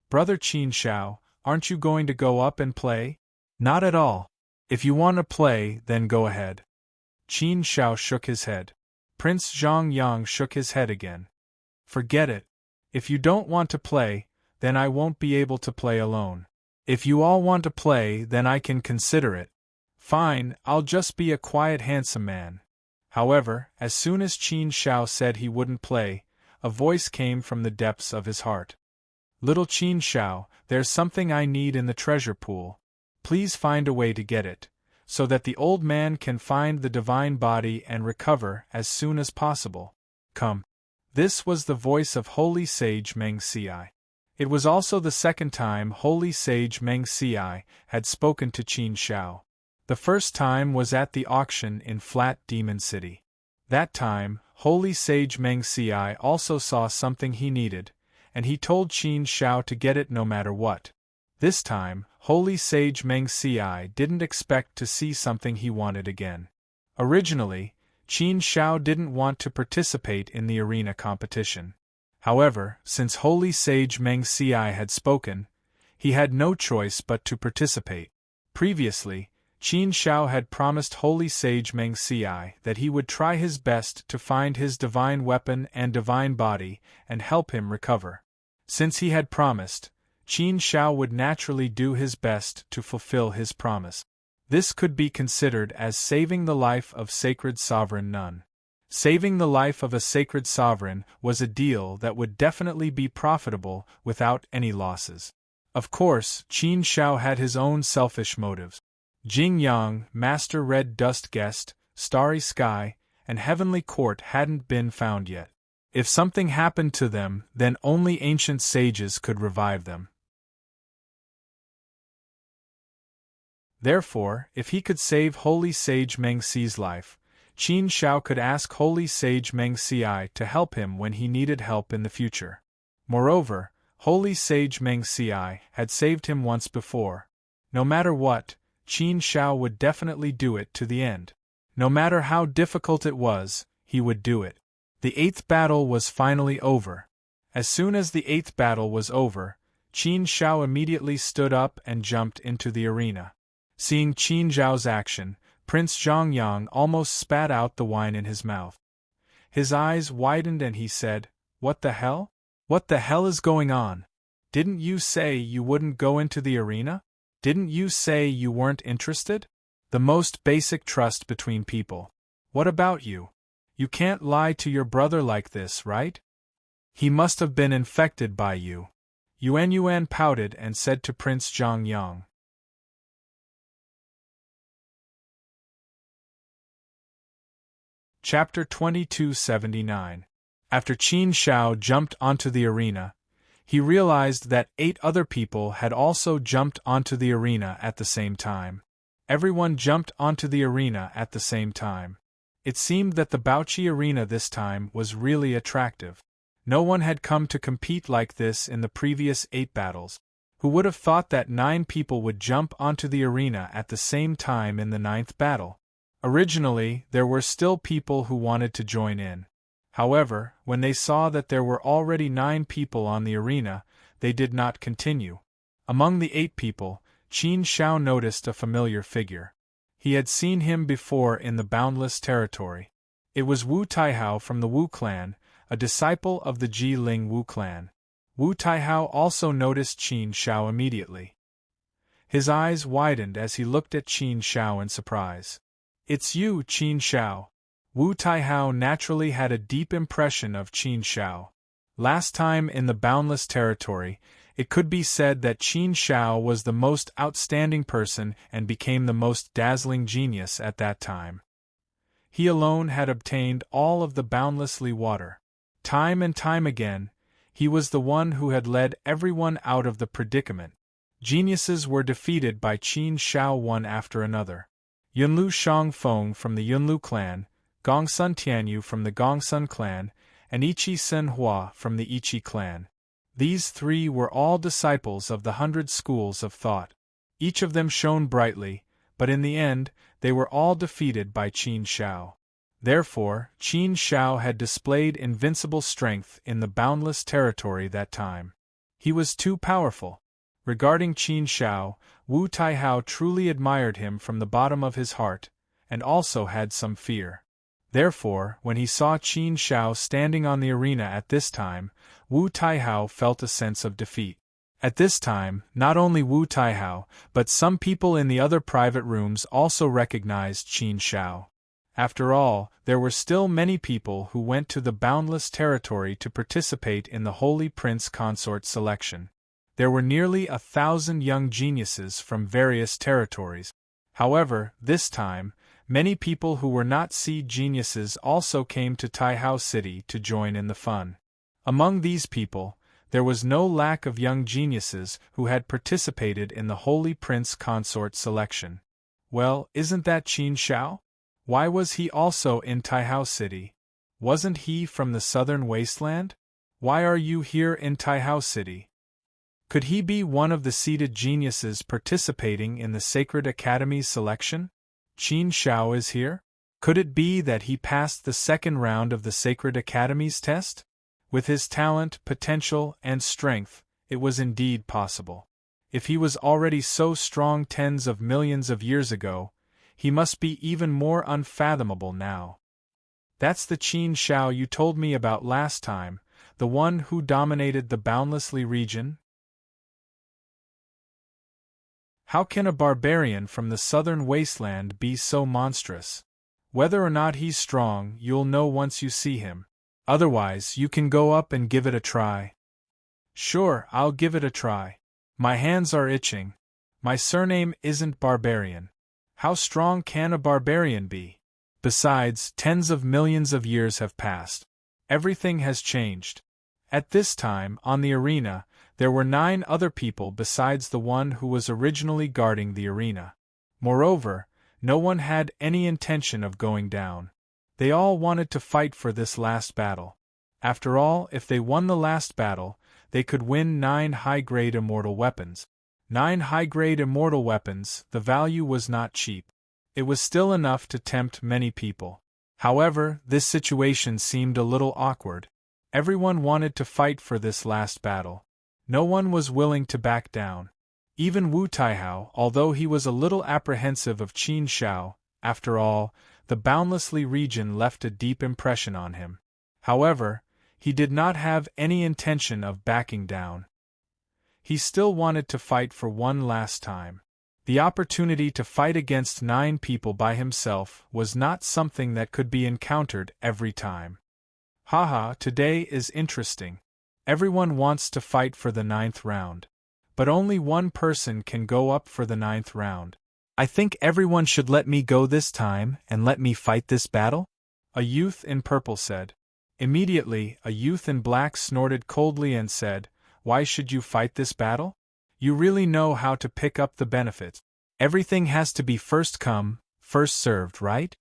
Speaker 1: Brother Qin Shao, aren't you going to go up and play? Not at all. If you want to play, then go ahead. Qin Shao shook his head. Prince Zhang Yang shook his head again. Forget it. If you don't want to play, then I won't be able to play alone. If you all want to play, then I can consider it. Fine, I'll just be a quiet handsome man. However, as soon as Qin Shao said he wouldn't play, a voice came from the depths of his heart. Little Qin Shao, there's something I need in the treasure pool. Please find a way to get it. so that the old man can find the divine body and recover as soon as possible. Come. This was the voice of Holy Sage Meng Xiai. It was also the second time Holy Sage Meng Xiai had spoken to Qin Shao. The first time was at the auction in Flat Demon City. That time, Holy Sage Meng Xiai also saw something he needed, and he told Qin Shao to get it no matter what. This time, Holy Sage Meng Xiai didn't expect to see something he wanted again. Originally, Qin Shao didn't want to participate in the arena competition. However, since Holy Sage Meng Xiai had spoken, he had no choice but to participate. Previously, Qin Shao had promised Holy Sage Meng Xiai that he would try his best to find his divine weapon and divine body and help him recover. Since he had promised, Qin Shao would naturally do his best to fulfill his promise. This could be considered as saving the life of Sacred Sovereign Nun. Saving the life of a sacred sovereign was a deal that would definitely be profitable without any losses. Of course, Qin Shao had his own selfish motives. Jing Yang, Master Red Dust Guest, Starry Sky, and Heavenly Court hadn't been found yet. If something happened to them, then only ancient sages could revive them. Therefore, if he could save Holy Sage Meng Xi's life, Qin Shao could ask Holy Sage Meng Xiai to help him when he needed help in the future. Moreover, Holy Sage Meng Xiai had saved him once before. No matter what, Qin Shao would definitely do it to the end. No matter how difficult it was, he would do it. The 8th battle was finally over. As soon as the 8th battle was over, Qin Shao immediately stood up and jumped into the arena. Seeing Qin Shao's action, Prince Zhongyang almost spat out the wine in his mouth. His eyes widened and he said, "What the hell? What the hell is going on? Didn't you say you wouldn't go into the arena? Didn't you say you weren't interested? The most basic trust between people. What about you? You can't lie to your brother like this, right? He must have been infected by you." Yuan pouted and said to Prince Zhongyang. Chapter 2279. After Qin Shao jumped onto the arena, he realized that 8 other people had also jumped onto the arena at the same time. Everyone jumped onto the arena at the same time. It seemed that the Baoqi arena this time was really attractive. No one had come to compete like this in the previous 8 battles. Who would have thought that 9 people would jump onto the arena at the same time in the 9th battle? Originally, there were still people who wanted to join in. However, when they saw that there were already 9 people on the arena, they did not continue. Among the 8 people, Qin Shao noticed a familiar figure. He had seen him before in the Boundless Territory. It was Wu Taihao from the Wu clan, a disciple of the Ji Ling Wu clan. Wu Taihao also noticed Qin Shao immediately. His eyes widened as he looked at Qin Shao in surprise. "It's you, Qin Shao." Wu Taihao naturally had a deep impression of Qin Shao. Last time in the Boundless Territory, it could be said that Qin Shao was the most outstanding person and became the most dazzling genius at that time. He alone had obtained all of the boundlessly water. Time and time again, he was the one who had led everyone out of the predicament. Geniuses were defeated by Qin Shao one after another. Yunlu Shangfeng from the Yunlu clan, Gongsun Tianyu from the Gongsun clan, and Ichi Sen Hua from the Ichi clan. These 3 were all disciples of the 100 schools of thought. Each of them shone brightly, but in the end, they were all defeated by Qin Shao. Therefore, Qin Shao had displayed invincible strength in the Boundless Territory that time. He was too powerful. Regarding Qin Shao, Wu Taihao truly admired him from the bottom of his heart, and also had some fear. Therefore, when he saw Qin Shao standing on the arena at this time, Wu Taihao felt a sense of defeat. At this time, not only Wu Taihao, but some people in the other private rooms also recognized Qin Shao. After all, there were still many people who went to the Boundless Territory to participate in the Holy Prince Consort selection. There were nearly 1,000 young geniuses from various territories. However, this time, many people who were not seed geniuses also came to Taihao City to join in the fun. Among these people, there was no lack of young geniuses who had participated in the Holy Prince Consort selection. Well, isn't that Qin Shao? Why was he also in Taihao City? Wasn't he from the southern wasteland? Why are you here in Taihao City? Could he be one of the seeded geniuses participating in the Sacred Academy's selection? Qin Shao is here? Could it be that he passed the second round of the Sacred Academy's test? With his talent, potential, and strength, it was indeed possible. If he was already so strong tens of millions of years ago, he must be even more unfathomable now. That's the Qin Shao you told me about last time, the one who dominated the boundlessly region? How can a barbarian from the southern wasteland be so monstrous? Whether or not he's strong, you'll know once you see him. Otherwise, you can go up and give it a try. Sure, I'll give it a try. My hands are itching. My surname isn't Barbarian. How strong can a barbarian be? Besides, tens of millions of years have passed. Everything has changed. At this time, on the arena, there were 9 other people besides the one who was originally guarding the arena. Moreover, no one had any intention of going down. They all wanted to fight for this last battle. After all, if they won the last battle, they could win 9 high-grade immortal weapons. 9 high-grade immortal weapons, the value was not cheap. It was still enough to tempt many people. However, this situation seemed a little awkward. Everyone wanted to fight for this last battle. No one was willing to back down. Even Wu Taihao, although he was a little apprehensive of Qin Shao, after all, the boundlessly region left a deep impression on him. However, he did not have any intention of backing down. He still wanted to fight for one last time. The opportunity to fight against 9 people by himself was not something that could be encountered every time. Haha, today is interesting. Everyone wants to fight for the 9th round. But only one person can go up for the 9th round. I think everyone should let me go this time and let me fight this battle? A youth in purple said. Immediately, a youth in black snorted coldly and said, "Why should you fight this battle? You really know how to pick up the benefits. Everything has to be first come, first served, right?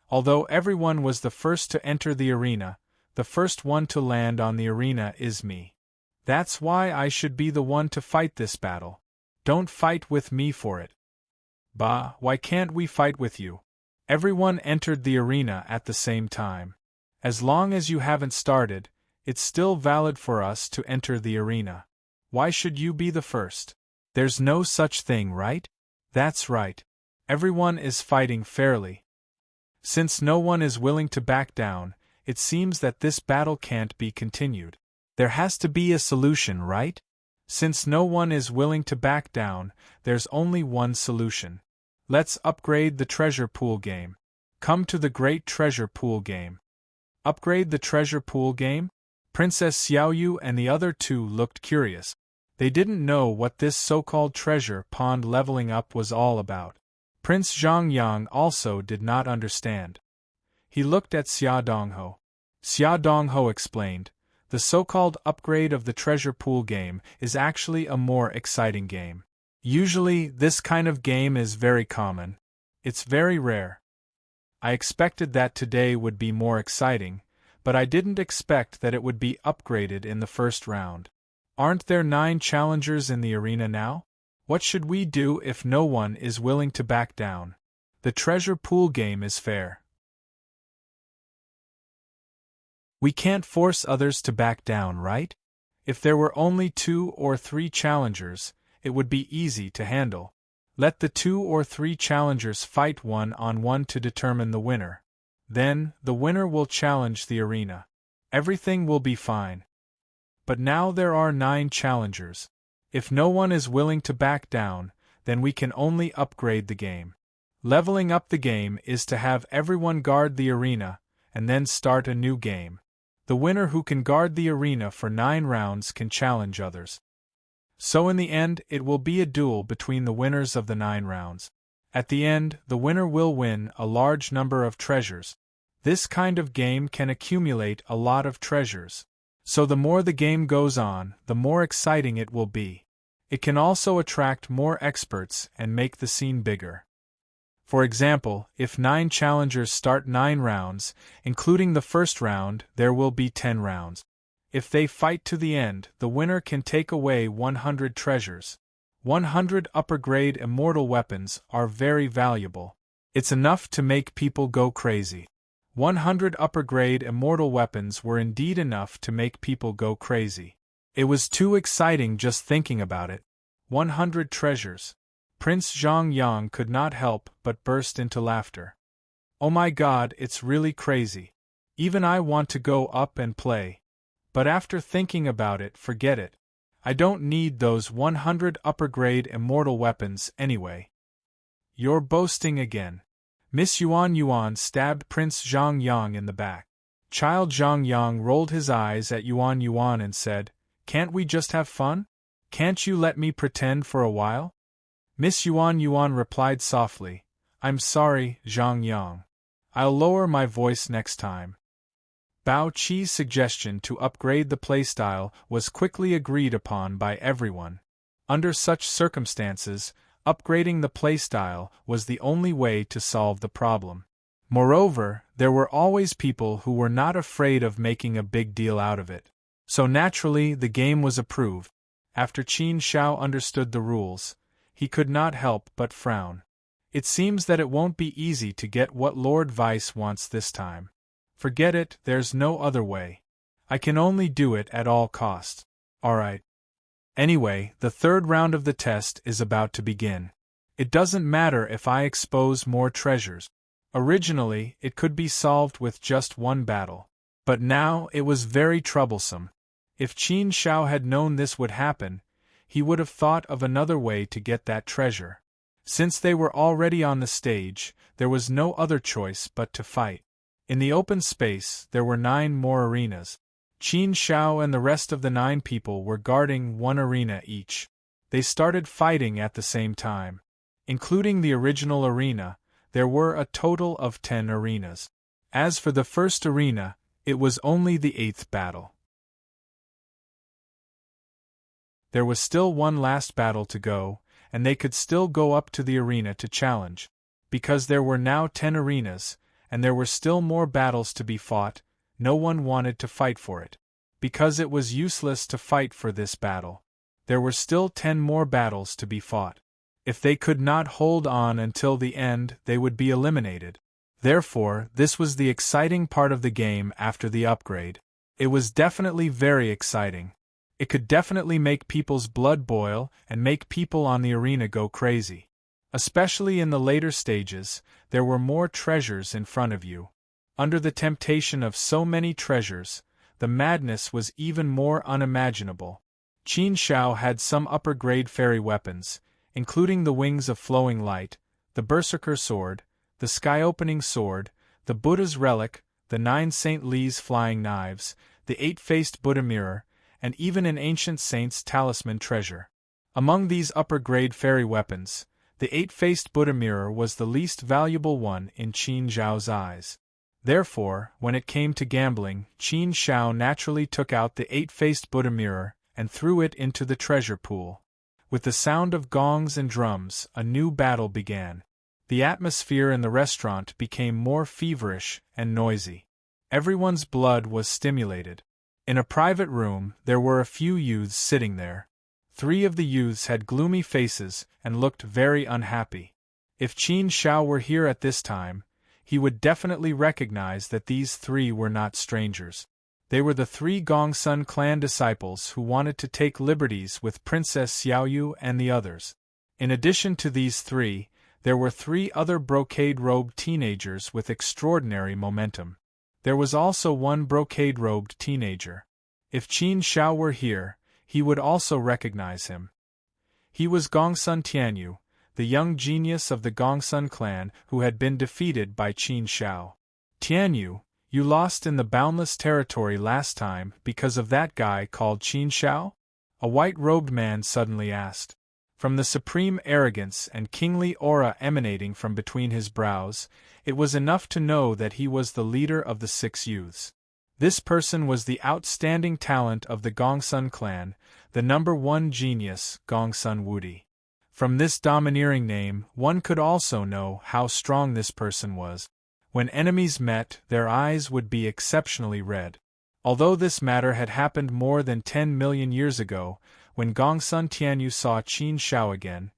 Speaker 1: Although everyone was the first to enter the arena, the first one to land on the arena is me. That's why I should be the one to fight this battle. Don't fight with me for it." "Bah, why can't we fight with you?" Everyone entered the arena at the same time. As long as you haven't started, it's still valid for us to enter the arena. Why should you be the first? There's no such thing, right? That's right. Everyone is fighting fairly. Since no one is willing to back down, it seems that this battle can't be continued. There has to be a solution, right? Since no one is willing to back down, there's only one solution. Let's upgrade the treasure pool game. Come to the great treasure pool game. Upgrade the treasure pool game? Princess Xiaoyu and the other 2 looked curious. They didn't know what this so-called treasure pond leveling up was all about. Prince Zhongyang also did not understand. He looked at Xia Dongho. Xia Dongho explained, "The so-called upgrade of the treasure pool game is actually a more exciting game. Usually, this kind of game is very common. It's very rare. I expected that today would be more exciting, but I didn't expect that it would be upgraded in the first round. Aren't there 9 challengers in the arena now? What should we do if no one is willing to back down? The treasure pool game is fair. We can't force others to back down, right? If there were only 2 or 3 challengers, it would be easy to handle. Let the 2 or 3 challengers fight one-on-one to determine the winner. Then, the winner will challenge the arena. Everything will be fine. But now there are 9 challengers. If no one is willing to back down, then we can only upgrade the game. Leveling up the game is to have everyone guard the arena, and then start a new game. The winner who can guard the arena for 9 rounds can challenge others. So in the end, it will be a duel between the winners of the 9 rounds. At the end, the winner will win a large number of treasures. This kind of game can accumulate a lot of treasures. So the more the game goes on, the more exciting it will be. It can also attract more experts and make the scene bigger. For example, if 9 challengers start 9 rounds, including the first round, there will be 10 rounds. If they fight to the end, the winner can take away 100 treasures. 100 upper-grade immortal weapons are very valuable. It's enough to make people go crazy. 100 upper-grade immortal weapons were indeed enough to make people go crazy. It was too exciting just thinking about it. 100 treasures. Prince Zhang could not help but burst into laughter. Oh my God, it's really crazy. Even I want to go up and play. But after thinking about it, forget it. I don't need those 100 upper-grade immortal weapons anyway. You're boasting again. Miss Yuan stabbed Prince Zhang in the back. Child Zhang rolled his eyes at Yuan and said, "Can't we just have fun? Can't you let me pretend for a while?" Miss Yuan replied softly, "I'm sorry, Zhang. I'll lower my voice next time." Bao Qi's suggestion to upgrade the playstyle was quickly agreed upon by everyone. Under such circumstances, upgrading the playstyle was the only way to solve the problem. Moreover, there were always people who were not afraid of making a big deal out of it. So naturally, the game was approved. After Qin Shao understood the rules, he could not help but frown. It seems that it won't be easy to get what Lord Vice wants this time. Forget it, there's no other way. I can only do it at all costs. Alright. Anyway, the third round of the test is about to begin. It doesn't matter if I expose more treasures. Originally, it could be solved with just one battle. But now, it was very troublesome. If Qin Shao had known this would happen, he would have thought of another way to get that treasure. Since they were already on the stage, there was no other choice but to fight. In the open space, there were 9 more arenas. Qin Shao and the rest of the 9 people were guarding one arena each. They started fighting at the same time. Including the original arena, there were a total of 10 arenas. As for the first arena, it was only the 8th battle. There was still one last battle to go, and they could still go up to the arena to challenge. Because there were now 10 arenas, and there were still more battles to be fought, no one wanted to fight for it. Because it was useless to fight for this battle. There were still 10 more battles to be fought. If they could not hold on until the end, they would be eliminated. Therefore, this was the exciting part of the game after the upgrade. It was definitely very exciting. It could definitely make people's blood boil and make people on the arena go crazy. Especially in the later stages, there were more treasures in front of you. Under the temptation of so many treasures, the madness was even more unimaginable. Qin Shao had some upper-grade fairy weapons, including the Wings of Flowing Light, the Berserker Sword, the Sky-Opening Sword, the Buddha's Relic, the 9 Saint Li's Flying Knives, the 8-Faced Buddha Mirror, and even an ancient saint's talisman treasure. Among these upper-grade fairy weapons, the 8-Faced Buddha Mirror was the least valuable one in Qin Zhao's eyes. Therefore, when it came to gambling, Qin Shao naturally took out the 8-Faced Buddha Mirror and threw it into the treasure pool. With the sound of gongs and drums, a new battle began. The atmosphere in the restaurant became more feverish and noisy. Everyone's blood was stimulated. In a private room, there were a few youths sitting there. 3 of the youths had gloomy faces and looked very unhappy. If Qin Shao were here at this time, he would definitely recognize that these 3 were not strangers. They were the 3 Gongsun clan disciples who wanted to take liberties with Princess Xiaoyu and the others. In addition to these 3, there were 3 other brocade-robed teenagers with extraordinary momentum. There was also one brocade-robed teenager. If Qin Shao were here, he would also recognize him. He was Gongsun Tianyu, the young genius of the Gongsun clan who had been defeated by Qin Shao. Tianyu, you lost in the boundless territory last time because of that guy called Qin Shao? A white-robed man suddenly asked. From the supreme arrogance and kingly aura emanating from between his brows, it was enough to know that he was the leader of the 6 youths. This person was the outstanding talent of the Gongsun clan, the #1 genius, Gongsun Wudi. From this domineering name, one could also know how strong this person was. When enemies met, their eyes would be exceptionally red. Although this matter had happened more than 10 million years ago, when Gongsun Tianyu saw Qin Shao again,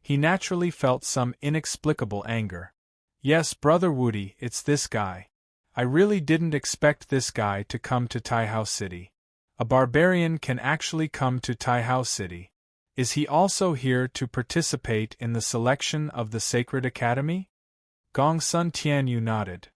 Speaker 1: he naturally felt some inexplicable anger. Yes, Brother Wudi, it's this guy. I really didn't expect this guy to come to Taihao City. A barbarian can actually come to Taihao City. Is he also here to participate in the selection of the Sacred Academy? Gongsun Tianyu nodded.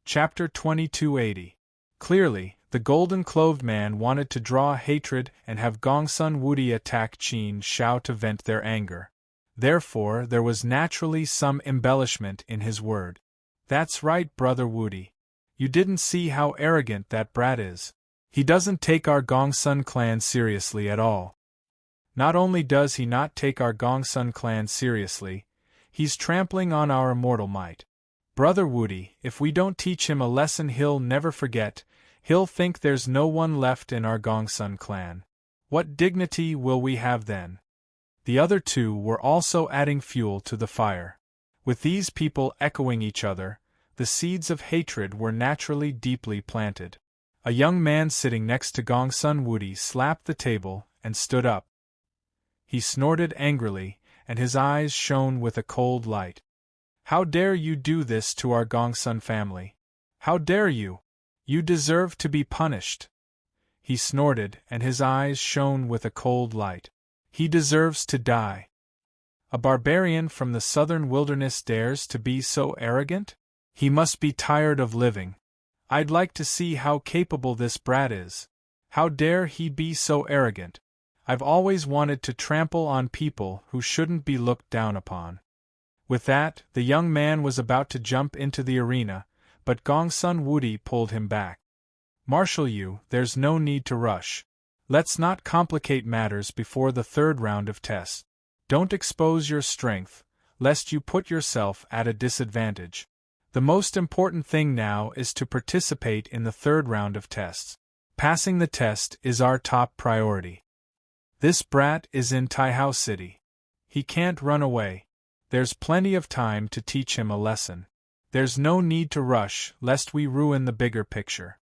Speaker 1: Chapter 2280. Clearly, the golden-clothed man wanted to draw hatred and have Gongsun Wudi attack Qin Shao to vent their anger. Therefore, there was naturally some embellishment in his word. That's right, Brother Wudi. You didn't see how arrogant that brat is. He doesn't take our Gongsun clan seriously at all. Not only does he not take our Gongsun clan seriously, he's trampling on our immortal might. Brother Wudi, if we don't teach him a lesson he'll never forget, he'll think there's no one left in our Gongsun clan. What dignity will we have then? The other two were also adding fuel to the fire. With these people echoing each other, the seeds of hatred were naturally deeply planted. A young man sitting next to Gongsun Wudi slapped the table and stood up. He snorted angrily, and his eyes shone with a cold light. How dare you do this to our Gongsun family? How dare you? You deserve to be punished. He snorted, and his eyes shone with a cold light. He deserves to die. A barbarian from the southern wilderness dares to be so arrogant? He must be tired of living. I'd like to see how capable this brat is. How dare he be so arrogant? I've always wanted to trample on people who shouldn't be looked down upon. With that, the young man was about to jump into the arena, but Gongsun Wudi pulled him back. Marshal you, there's no need to rush. Let's not complicate matters before the 3rd round of tests. Don't expose your strength, lest you put yourself at a disadvantage. The most important thing now is to participate in the 3rd round of tests. Passing the test is our top priority. This brat is in Taihao City. He can't run away. There's plenty of time to teach him a lesson. There's no need to rush, lest we ruin the bigger picture.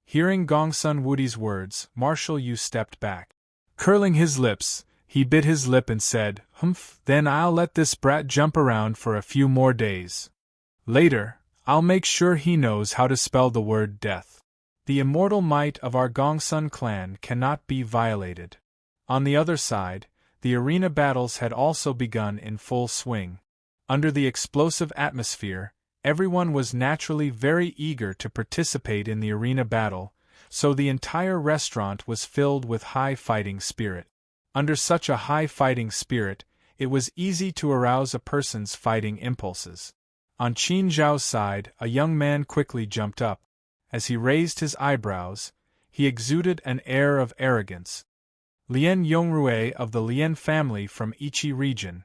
Speaker 1: Hearing Gongsun Wudi's words, Marshal Yu stepped back. Curling his lips, he bit his lip and said, "Humph, then I'll let this brat jump around for a few more days. Later, I'll make sure he knows how to spell the word death. The immortal might of our Gongsun clan cannot be violated." On the other side, the arena battles had also begun in full swing. Under the explosive atmosphere, everyone was naturally very eager to participate in the arena battle, so the entire restaurant was filled with high fighting spirit. Under such a high fighting spirit, it was easy to arouse a person's fighting impulses. On Qin Zhao's side, a young man quickly jumped up. As he raised his eyebrows, he exuded an air of arrogance. Lien Yongrue of the Lien family from Ichi region.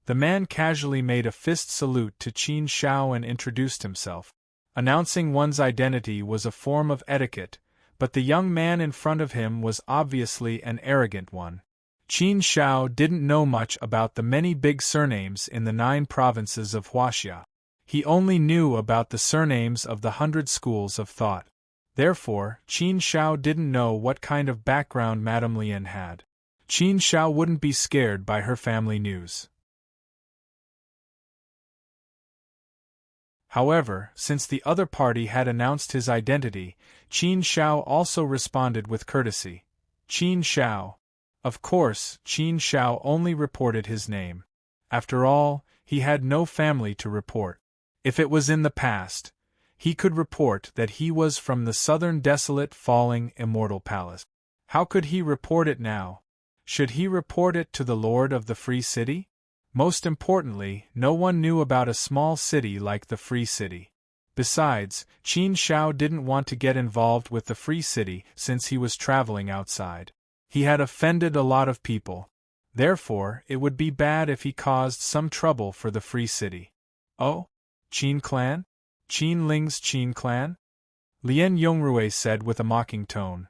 Speaker 1: The man casually made a fist salute to Qin Shao and introduced himself. Announcing one's identity was a form of etiquette, but the young man in front of him was obviously an arrogant one. Qin Shao didn't know much about the many big surnames in the 9 provinces of Huaxia. He only knew about the surnames of the 100 schools of thought. Therefore, Qin Shao didn't know what kind of background Madame Lien had. Qin Shao wouldn't be scared by her family news. However, since the other party had announced his identity, Qin Shao also responded with courtesy. Qin Shao. Of course, Qin Shao only reported his name. After all, he had no family to report. If it was in the past, he could report that he was from the southern desolate falling immortal palace. How could he report it now? Should he report it to the Lord of the Free City? Most importantly, no one knew about a small city like the Free City. Besides, Qin Shao didn't want to get involved with the Free City since he was traveling outside. He had offended a lot of people. Therefore, it would be bad if he caused some trouble for the Free City. Oh? Qin clan? Qin Ling's Qin clan? Lien Yongrui said with a mocking tone.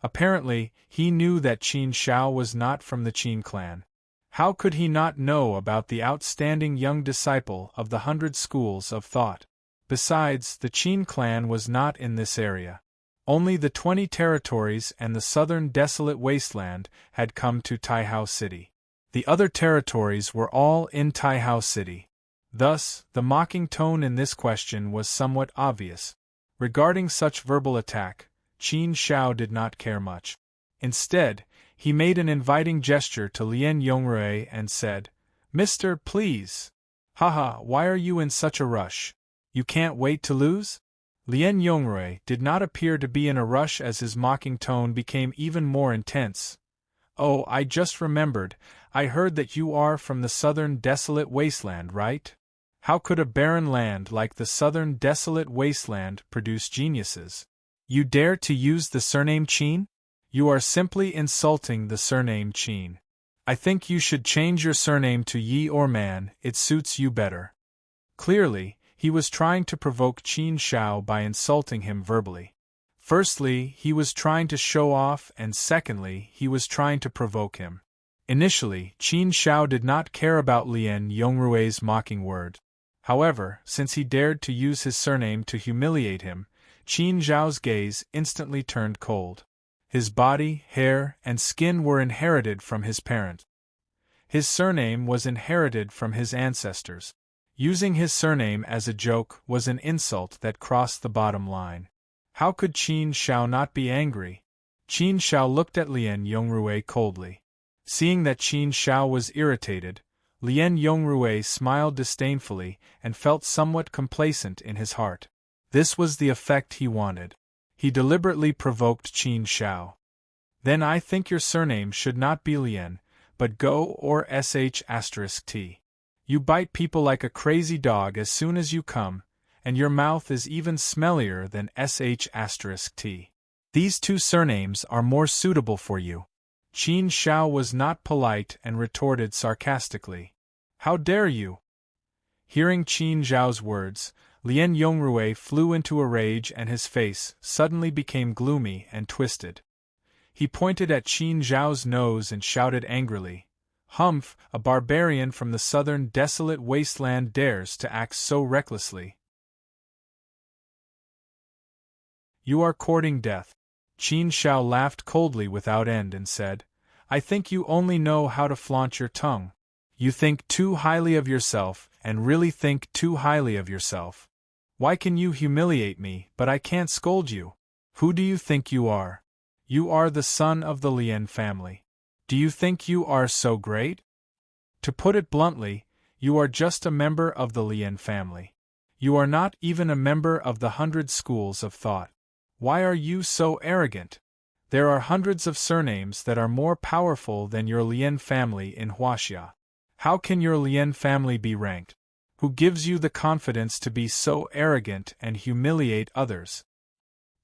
Speaker 1: Apparently, he knew that Qin Shao was not from the Qin clan. How could he not know about the outstanding young disciple of the 100 schools of thought? Besides, the Qin clan was not in this area. Only the 20 territories and the southern desolate wasteland had come to Taihao City. The other territories were all in Taihao City. Thus, the mocking tone in this question was somewhat obvious. Regarding such verbal attack, Qin Shao did not care much. Instead, he made an inviting gesture to Lien Yongrui and said, "Mister, please. Haha, why are you in such a rush? You can't wait to lose?" Lien Yongrui did not appear to be in a rush as his mocking tone became even more intense. "Oh, I just remembered, I heard that you are from the southern desolate wasteland, right? How could a barren land like the southern desolate wasteland produce geniuses? You dare to use the surname Qin? You are simply insulting the surname Qin. I think you should change your surname to Yi or Man, it suits you better." Clearly, he was trying to provoke Qin Shao by insulting him verbally. Firstly, he was trying to show off, and secondly, he was trying to provoke him. Initially, Qin Shao did not care about Lien Yongrui's mocking word. However, since he dared to use his surname to humiliate him, Qin Zhao's gaze instantly turned cold. His body, hair, and skin were inherited from his parent. His surname was inherited from his ancestors. Using his surname as a joke was an insult that crossed the bottom line. How could Qin Shao not be angry? Qin Shao looked at Lien Yongrui coldly. Seeing that Qin Shao was irritated, Lien Yongrui smiled disdainfully and felt somewhat complacent in his heart. This was the effect he wanted. He deliberately provoked Qin Shao. "Then I think your surname should not be Lien, but Go or sh*t. You bite people like a crazy dog as soon as you come, and your mouth is even smellier than sh*t. These two surnames are more suitable for you." Qin Shao was not polite and retorted sarcastically. "How dare you?" Hearing Qin Zhao's words, Lien Yongrui flew into a rage and his face suddenly became gloomy and twisted. He pointed at Qin Zhao's nose and shouted angrily, "Humph, a barbarian from the southern desolate wasteland dares to act so recklessly. You are courting death." Qin Shao laughed coldly without end and said, "I think you only know how to flaunt your tongue. You think too highly of yourself and really think too highly of yourself. Why can you humiliate me, but I can't scold you? Who do you think you are? You are the son of the Lien family. Do you think you are so great? To put it bluntly, you are just a member of the Lien family. You are not even a member of the 100 schools of thought. Why are you so arrogant? There are hundreds of surnames that are more powerful than your Lien family in Huaxia. How can your Lien family be ranked? Who gives you the confidence to be so arrogant and humiliate others?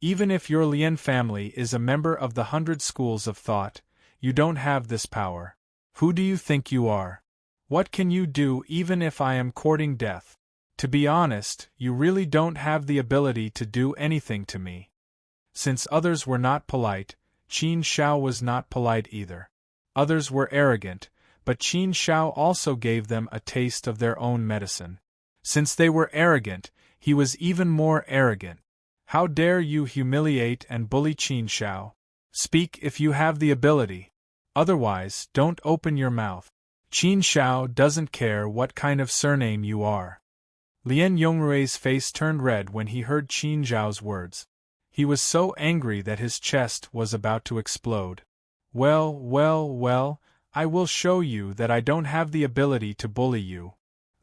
Speaker 1: Even if your Lien family is a member of the 100 schools of thought, you don't have this power. Who do you think you are? What can you do even if I am courting death? To be honest, you really don't have the ability to do anything to me." Since others were not polite, Qin Shao was not polite either. Others were arrogant, but Qin Shao also gave them a taste of their own medicine. Since they were arrogant, he was even more arrogant. "How dare you humiliate and bully Qin Shao? Speak if you have the ability. Otherwise, don't open your mouth. Qin Shao doesn't care what kind of surname you are." Lien Yongrui's face turned red when he heard Qin Zhao's words. He was so angry that his chest was about to explode. Well, I will show you that I don't have the ability to bully you."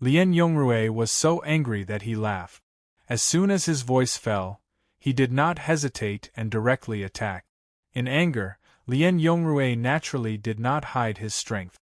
Speaker 1: Lien Yongrui was so angry that he laughed. As soon as his voice fell, he did not hesitate and directly attacked. In anger, Lien Yongrui naturally did not hide his strength.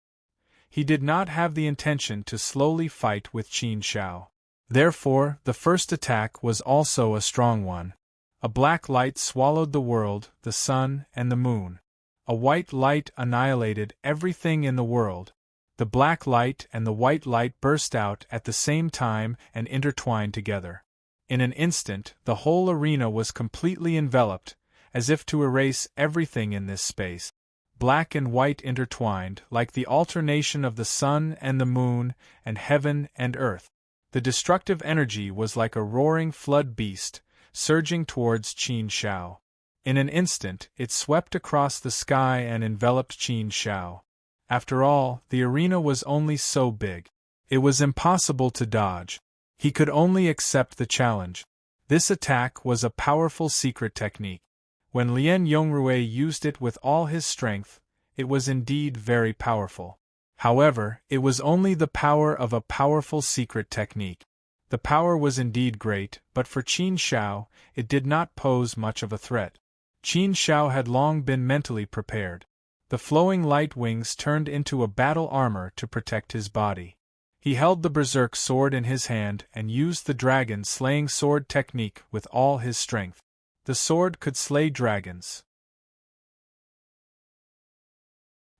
Speaker 1: He did not have the intention to slowly fight with Qin Shao. Therefore, the first attack was also a strong one. A black light swallowed the world, the sun, and the moon. A white light annihilated everything in the world. The black light and the white light burst out at the same time and intertwined together. In an instant, the whole arena was completely enveloped, as if to erase everything in this space. Black and white intertwined, like the alternation of the sun and the moon, and heaven and earth. The destructive energy was like a roaring flood beast, surging towards Qin Shao. In an instant, it swept across the sky and enveloped Qin Shao. After all, the arena was only so big. It was impossible to dodge. He could only accept the challenge. This attack was a powerful secret technique. When Lien Yongrui used it with all his strength, it was indeed very powerful. However, it was only the power of a powerful secret technique. The power was indeed great, but for Qin Shao, it did not pose much of a threat. Qin Shao had long been mentally prepared. The flowing light wings turned into a battle armor to protect his body. He held the berserk sword in his hand and used the dragon-slaying sword technique with all his strength. The sword could slay dragons.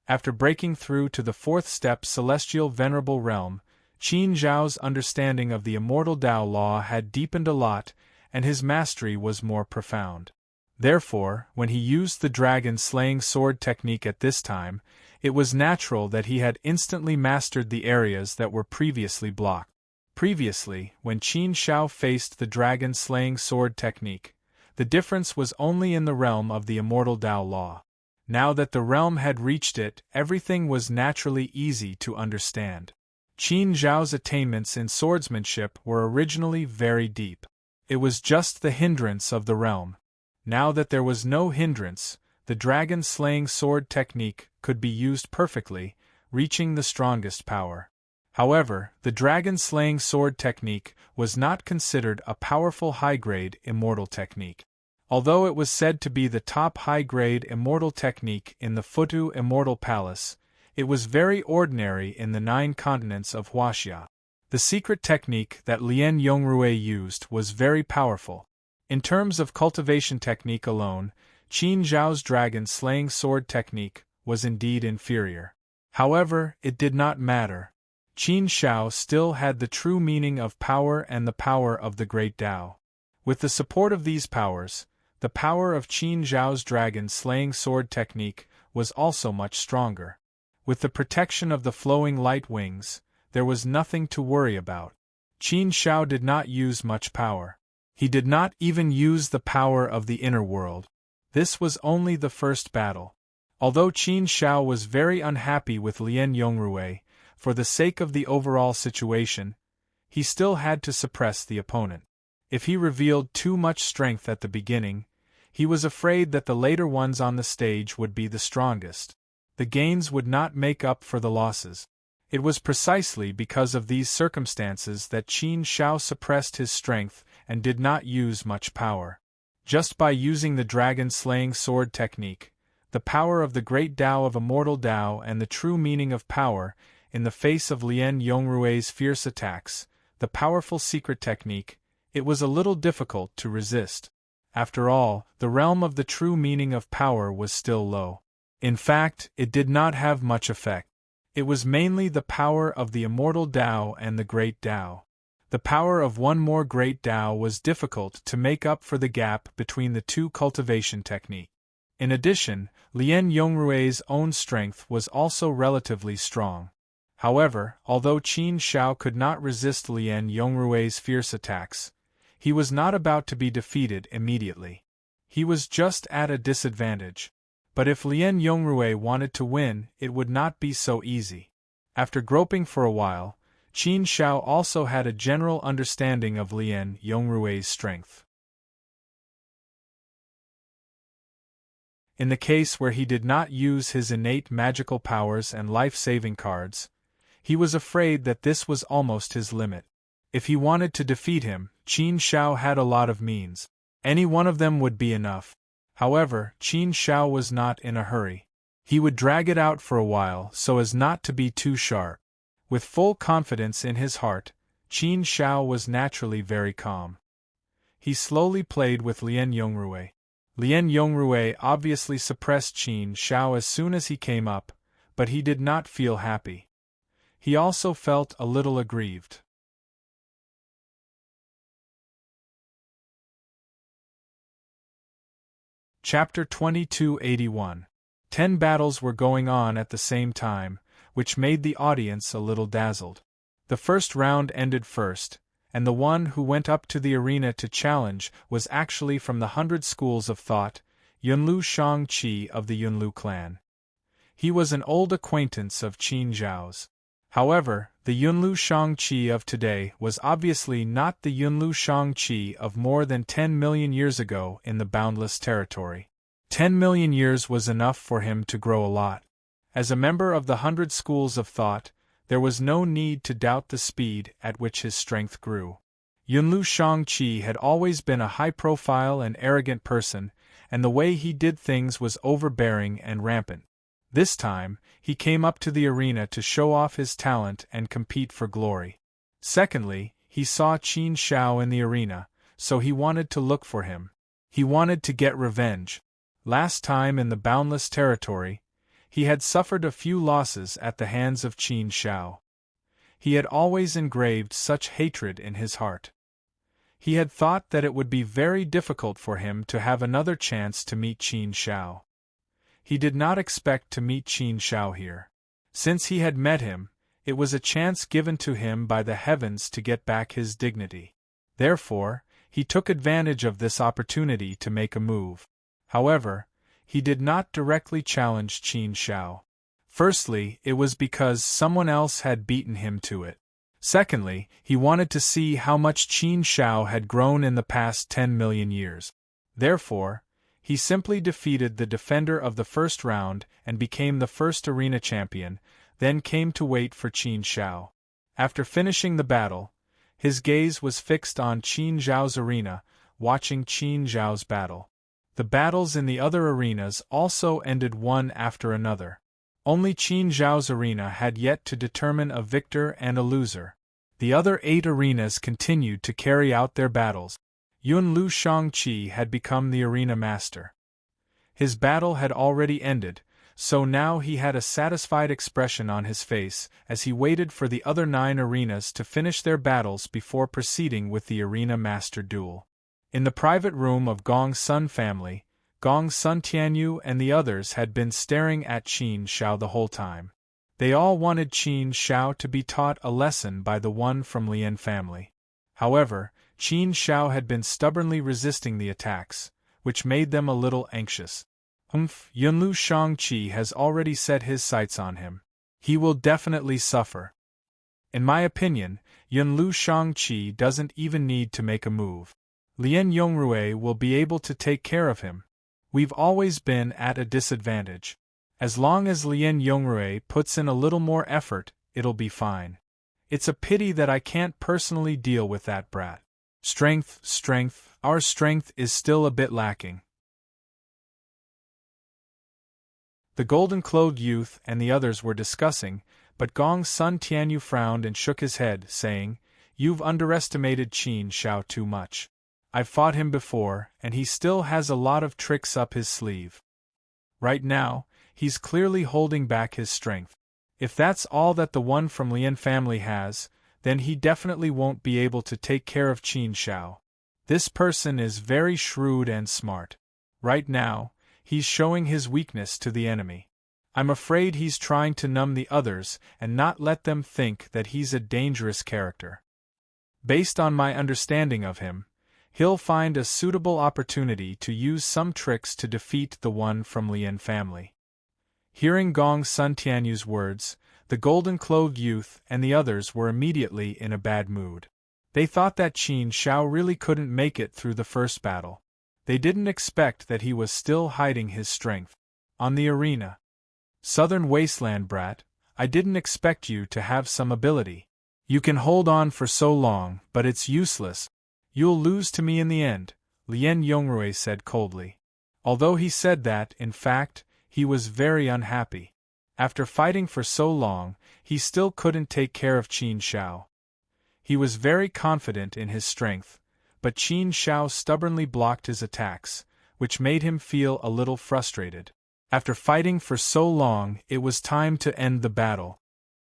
Speaker 1: After breaking through to the fourth step celestial venerable realm, Qin Zhao's understanding of the immortal Tao law had deepened a lot, and his mastery was more profound. Therefore, when he used the dragon-slaying sword technique at this time, it was natural that he had instantly mastered the areas that were previously blocked. Previously, when Qin Shao faced the dragon-slaying sword technique, the difference was only in the realm of the immortal Tao law. Now that the realm had reached it, everything was naturally easy to understand. Qin Zhao's attainments in swordsmanship were originally very deep. It was just the hindrance of the realm. Now that there was no hindrance, the dragon-slaying sword technique could be used perfectly, reaching the strongest power. However, the dragon-slaying sword technique was not considered a powerful high-grade immortal technique. Although it was said to be the top high-grade immortal technique in the Futu Immortal Palace, it was very ordinary in the 9 continents of Huaxia. The secret technique that Lien Yongrui used was very powerful. In terms of cultivation technique alone, Qin Zhao's dragon-slaying sword technique was indeed inferior. However, it did not matter. Qin Shao still had the true meaning of power and the power of the great Tao. With the support of these powers, the power of Qin Zhao's dragon-slaying sword technique was also much stronger. With the protection of the flowing light wings, there was nothing to worry about. Qin Shao did not use much power. He did not even use the power of the inner world. This was only the first battle. Although Qin Shao was very unhappy with Lien Yongrui, for the sake of the overall situation, he still had to suppress the opponent. If he revealed too much strength at the beginning, he was afraid that the later ones on the stage would be the strongest. The gains would not make up for the losses. It was precisely because of these circumstances that Qin Shao suppressed his strength and did not use much power. Just by using the dragon-slaying sword technique, the power of the great Tao of immortal Tao and the true meaning of power, in the face of Lien Yongrui's fierce attacks, the powerful secret technique, it was a little difficult to resist. After all, the realm of the true meaning of power was still low. In fact, it did not have much effect. It was mainly the power of the immortal Tao and the great Tao. The power of one more great Tao was difficult to make up for the gap between the two cultivation techniques. In addition, Lien Yongrui's own strength was also relatively strong. However, although Qin Shao could not resist Lien Yongrui's fierce attacks, he was not about to be defeated immediately. He was just at a disadvantage. But if Lien Yongrui wanted to win, it would not be so easy. After groping for a while, Qin Shao also had a general understanding of Lien Yongrui's strength. In the case where he did not use his innate magical powers and life-saving cards, he was afraid that this was almost his limit. If he wanted to defeat him, Qin Shao had a lot of means. Any one of them would be enough. However, Qin Shao was not in a hurry. He would drag it out for a while so as not to be too sharp. With full confidence in his heart, Qin Shao was naturally very calm. He slowly played with Lien Yongrui. Lien Yongrui obviously suppressed Qin Shao as soon as he came up, but he did not feel happy. He also felt a little aggrieved. Chapter 2281. 10 battles were going on at the same time, which made the audience a little dazzled. The first round ended first, and the one who went up to the arena to challenge was actually from the 100 schools of thought, Yunlu Shangqi of the Yunlu clan. He was an old acquaintance of Qin Zhao's. However, the Yunlu Shangqi of today was obviously not the Yunlu Shangqi of more than 10 million years ago in the boundless territory. 10 million years was enough for him to grow a lot. As a member of the 100 schools of thought, there was no need to doubt the speed at which his strength grew. Yunlu Shangqi had always been a high-profile and arrogant person, and the way he did things was overbearing and rampant. This time, he came up to the arena to show off his talent and compete for glory. Secondly, he saw Qin Shao in the arena, so he wanted to look for him. He wanted to get revenge. Last time in the boundless territory, he had suffered a few losses at the hands of Qin Shao. He had always engraved such hatred in his heart. He had thought that it would be very difficult for him to have another chance to meet Qin Shao. He did not expect to meet Qin Shao here. Since he had met him, it was a chance given to him by the heavens to get back his dignity. Therefore, he took advantage of this opportunity to make a move. However, he did not directly challenge Qin Shao. Firstly, it was because someone else had beaten him to it. Secondly, he wanted to see how much Qin Shao had grown in the past 10 million years. Therefore, he simply defeated the defender of the first round and became the first arena champion, then came to wait for Qin Shao. After finishing the battle, his gaze was fixed on Qin Zhao's arena, watching Qin Zhao's battle. The battles in the other arenas also ended one after another. Only Qin Zhao's arena had yet to determine a victor and a loser. The other 8 arenas continued to carry out their battles. Yunlu Shangqi had become the arena master. His battle had already ended, so now he had a satisfied expression on his face as he waited for the other 9 arenas to finish their battles before proceeding with the arena master duel. In the private room of Gong Sun family, Gong Sun Tianyu and the others had been staring at Qin Shao the whole time. They all wanted Qin Shao to be taught a lesson by the one from Lien family. However, Qin Shao had been stubbornly resisting the attacks, which made them a little anxious. Yunlu Shangqi has already set his sights on him. He will definitely suffer. In my opinion, Yunlu Shangqi doesn't even need to make a move. Lien Yongrui will be able to take care of him. We've always been at a disadvantage. As long as Lien Yongrui puts in a little more effort, it'll be fine. It's a pity that I can't personally deal with that brat. Strength, our strength is still a bit lacking. The golden-clothed youth and the others were discussing, but Gong Sun Tianyu frowned and shook his head, saying, "You've underestimated Qin Shao too much. I've fought him before, and he still has a lot of tricks up his sleeve. Right now, he's clearly holding back his strength. If that's all that the one from Lien family has, then he definitely won't be able to take care of Qin Shao. This person is very shrewd and smart. Right now, he's showing his weakness to the enemy. I'm afraid he's trying to numb the others and not let them think that he's a dangerous character. Based on my understanding of him, he'll find a suitable opportunity to use some tricks to defeat the one from Lien family." Hearing Gong Sun Tianyu's words, the golden-clothed youth and the others were immediately in a bad mood. They thought that Qin Shao really couldn't make it through the first battle. They didn't expect that he was still hiding his strength. On the arena. "Southern Wasteland brat, I didn't expect you to have some ability. You can hold on for so long, but it's useless. You'll lose to me in the end," Lien Yongrui said coldly. Although he said that, in fact, he was very unhappy. After fighting for so long, he still couldn't take care of Qin Shao. He was very confident in his strength, but Qin Shao stubbornly blocked his attacks, which made him feel a little frustrated. After fighting for so long, it was time to end the battle.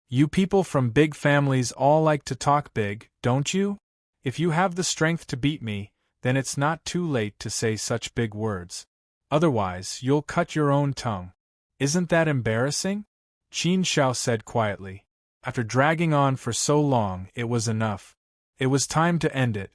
Speaker 1: You people from big families all like to talk big, don't you? If you have the strength to beat me, then it's not too late to say such big words. Otherwise, you'll cut your own tongue. Isn't that embarrassing? Qin Shao said quietly. After dragging on for so long, it was enough. It was time to end it.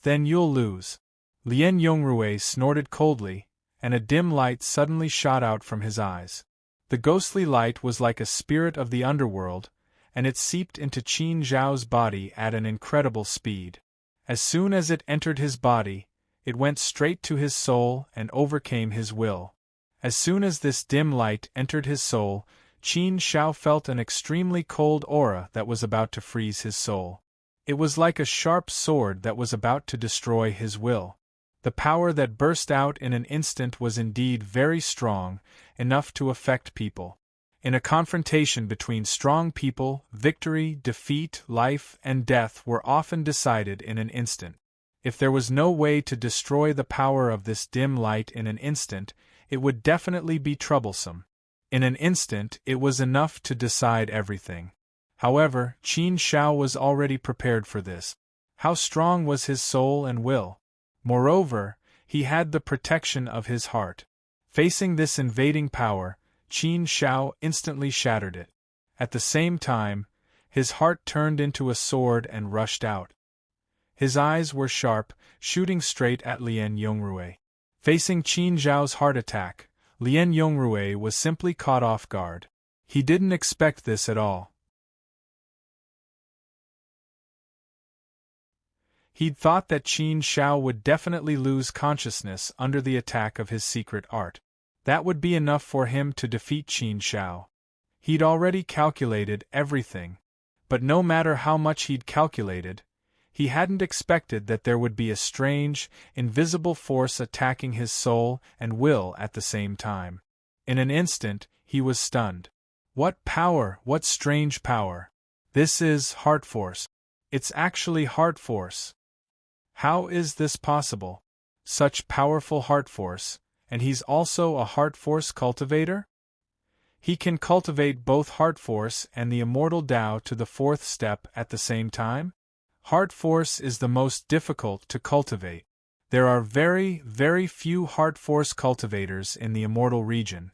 Speaker 1: Then you'll lose. Lien Yongrui snorted coldly, and a dim light suddenly shot out from his eyes. The ghostly light was like a spirit of the underworld, and it seeped into Qin Zhao's body at an incredible speed. As soon as it entered his body, it went straight to his soul and overcame his will. As soon as this dim light entered his soul, Qin Shao felt an extremely cold aura that was about to freeze his soul. It was like a sharp sword that was about to destroy his will. The power that burst out in an instant was indeed very strong, enough to affect people. In a confrontation between strong people, victory, defeat, life, and death were often decided in an instant. If there was no way to destroy the power of this dim light in an instant, it would definitely be troublesome. In an instant, it was enough to decide everything. However, Qin Shao was already prepared for this. How strong was his soul and will! Moreover, he had the protection of his heart. Facing this invading power, Qin Shao instantly shattered it. At the same time, his heart turned into a sword and rushed out. His eyes were sharp, shooting straight at Lien Yongrui. Facing Qin Zhao's heart attack, Lien Yongrui was simply caught off guard. He didn't expect this at all. He'd thought that Qin Shao would definitely lose consciousness under the attack of his secret art. That would be enough for him to defeat Qin Shao. He'd already calculated everything. But no matter how much he'd calculated, he hadn't expected that there would be a strange, invisible force attacking his soul and will at the same time. In an instant, he was stunned. What power, what strange power! This is heart force. It's actually heart force. How is this possible? Such powerful heart force, and he's also a heart force cultivator? He can cultivate both heart force and the immortal Tao to the fourth step at the same time? Heart force is the most difficult to cultivate. There are very, very few heart force cultivators in the immortal region.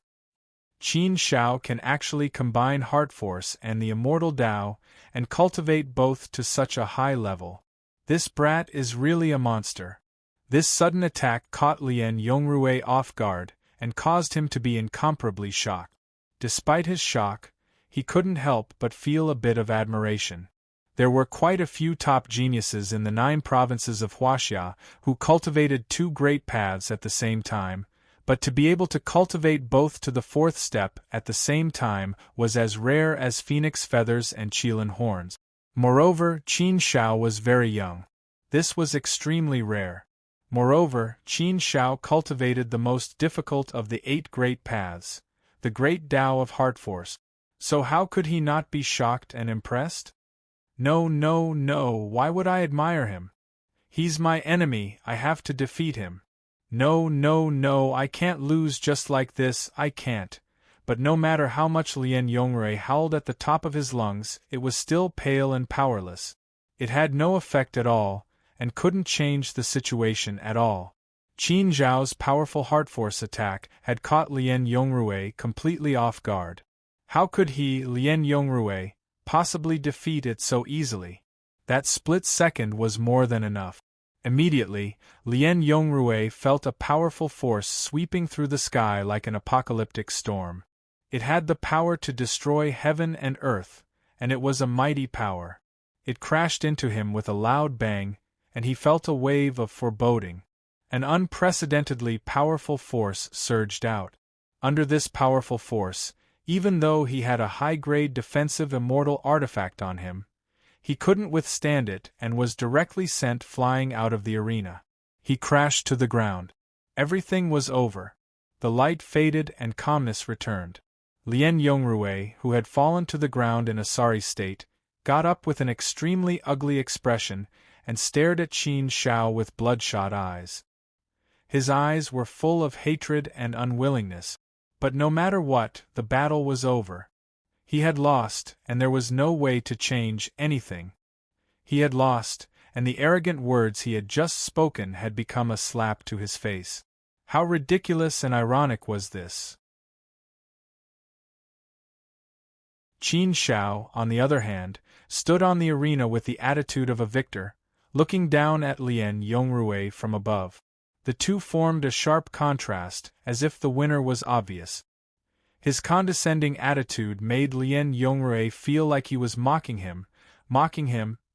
Speaker 1: Qin Shao can actually combine heart force and the immortal Tao and cultivate both to such a high level. This brat is really a monster. This sudden attack caught Lien Yongrui off guard and caused him to be incomparably shocked. Despite his shock, he couldn't help but feel a bit of admiration. There were quite a few top geniuses in the 9 provinces of Huaxia who cultivated 2 great paths at the same time, but to be able to cultivate both to the fourth step at the same time was as rare as phoenix feathers and qilin horns. Moreover, Qin Shao was very young. This was extremely rare. Moreover, Qin Shao cultivated the most difficult of the 8 great paths, the great Tao of heart force. So how could he not be shocked and impressed? No, no, no, why would I admire him? He's my enemy, I have to defeat him. No, no, no, I can't lose just like this, I can't. But no matter how much Lien Yongrui howled at the top of his lungs, it was still pale and powerless. It had no effect at all, and couldn't change the situation at all. Qin Zhao's powerful heart force attack had caught Lien Yongrui completely off guard. How could he, Lien Yongrui, possibly defeat it so easily? That split second was more than enough. Immediately, Lien Yongrui felt a powerful force sweeping through the sky like an apocalyptic storm. It had the power to destroy heaven and earth, and it was a mighty power. It crashed into him with a loud bang, and he felt a wave of foreboding. An unprecedentedly powerful force surged out. Under this powerful force, even though he had a high-grade defensive immortal artifact on him, he couldn't withstand it and was directly sent flying out of the arena. He crashed to the ground. Everything was over. The light faded and calmness returned. Lien Yongrui, who had fallen to the ground in a sorry state, got up with an extremely ugly expression, and stared at Qin Shao with bloodshot eyes. His eyes were full of hatred and unwillingness. But no matter what, the battle was over. He had lost, and there was no way to change anything. He had lost, and the arrogant words he had just spoken had become a slap to his face. How ridiculous and ironic was this! Qin Shao, on the other hand, stood on the arena with the attitude of a victor, looking down at Lien Yongrui from above. The two formed a sharp contrast, as if the winner was obvious. His condescending attitude made Lien Yongrui feel like he was mocking him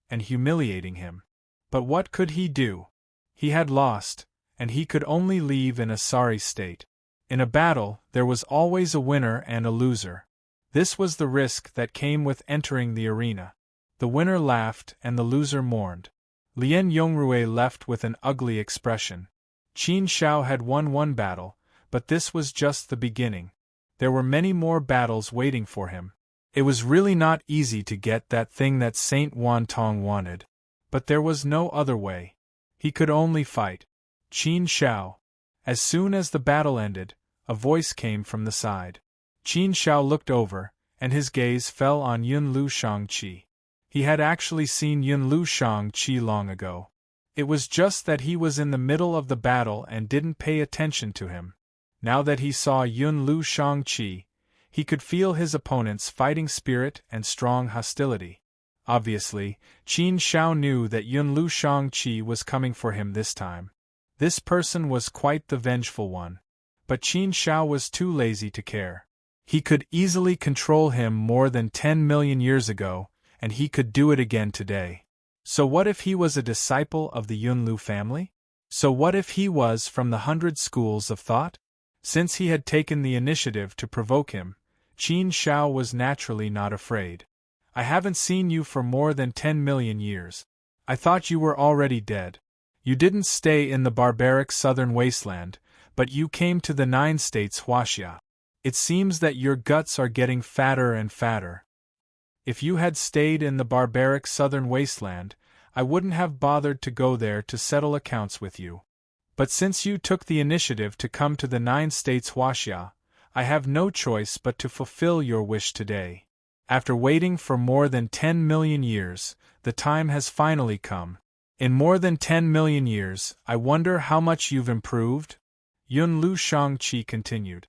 Speaker 1: and humiliating him. But what could he do? He had lost, and he could only leave in a sorry state. In a battle, there was always a winner and a loser. This was the risk that came with entering the arena. The winner laughed and the loser mourned. Lien Yongrui left with an ugly expression. Qin Shao had won one battle, but this was just the beginning. There were many more battles waiting for him. It was really not easy to get that thing that Saint Wantong wanted. But there was no other way. He could only fight. Qin Shao. As soon as the battle ended, a voice came from the side. Qin Shao looked over, and his gaze fell on Yunlu Shangqi. He had actually seen Yunlu Shangqi long ago. It was just that he was in the middle of the battle and didn't pay attention to him. Now that he saw Yunlu Shangqi, he could feel his opponent's fighting spirit and strong hostility. Obviously, Qin Shao knew that Yunlu Shangqi was coming for him this time. This person was quite the vengeful one. But Qin Shao was too lazy to care. He could easily control him more than 10 million years ago, and he could do it again today. So what if he was a disciple of the Yunlu family? So what if he was from the 100 schools of thought? Since he had taken the initiative to provoke him, Qin Shao was naturally not afraid. I haven't seen you for more than 10 million years. I thought you were already dead. You didn't stay in the barbaric southern wasteland, but you came to the 9 states Huaxia. It seems that your guts are getting fatter and fatter. If you had stayed in the barbaric southern wasteland, I wouldn't have bothered to go there to settle accounts with you. But since you took the initiative to come to the 9 states Huaxia, I have no choice but to fulfill your wish today. After waiting for more than 10 million years, the time has finally come. In more than 10 million years, I wonder how much you've improved? Yunlu Shangqi continued.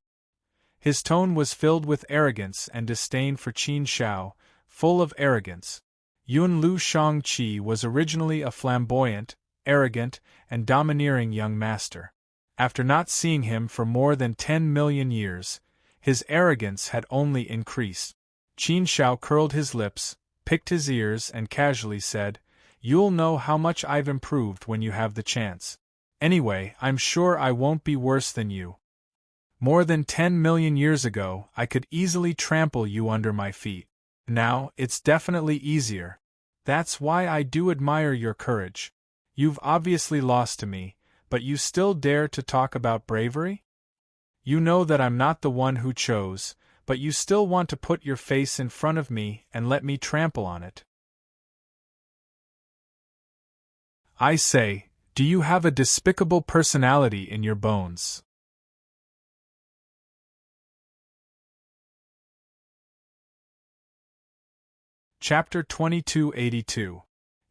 Speaker 1: His tone was filled with arrogance and disdain for Qin Shao, full of arrogance. Yunlu Shangqi was originally a flamboyant, arrogant, and domineering young master. After not seeing him for more than 10 million years, his arrogance had only increased. Qin Shao curled his lips, picked his ears, and casually said, "You'll know how much I've improved when you have the chance. Anyway, I'm sure I won't be worse than you. More than 10 million years ago, I could easily trample you under my feet. Now, it's definitely easier. That's why I do admire your courage. You've obviously lost to me, but you still dare to talk about bravery? You know that I'm not the one who chose, but you still want to put your face in front of me and let me trample on it. I say, do you have a despicable personality in your bones?" Chapter 2282.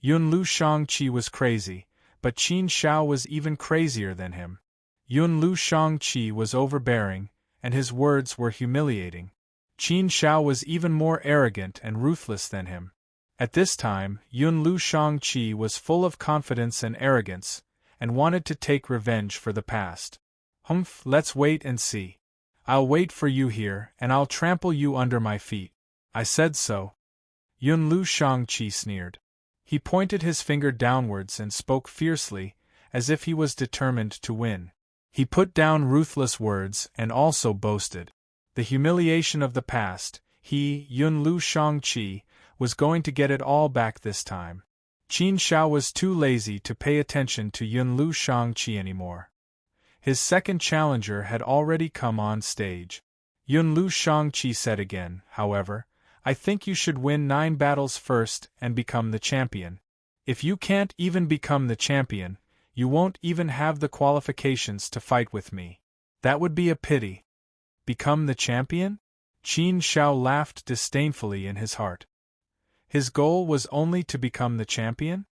Speaker 1: Yunlu Shangqi was crazy, but Qin Shao was even crazier than him. Yunlu Shangqi was overbearing, and his words were humiliating. Qin Shao was even more arrogant and ruthless than him. At this time, Yunlu Shangqi was full of confidence and arrogance, and wanted to take revenge for the past. "Humph, let's wait and see. I'll wait for you here, and I'll trample you under my feet. I said so." Yunlu Shangqi sneered. He pointed his finger downwards and spoke fiercely, as if he was determined to win. He put down ruthless words and also boasted. The humiliation of the past, he, Yunlu Shangqi, was going to get it all back this time. Qin Shao was too lazy to pay attention to Yunlu Shangqi anymore. His second challenger had already come on stage. Yunlu Shangqi said again, however, I think you should win 9 battles first and become the champion. If you can't even become the champion, you won't even have the qualifications to fight with me. That would be a pity. Become the champion? Qin Shao laughed disdainfully in his heart. His goal was only to become the champion?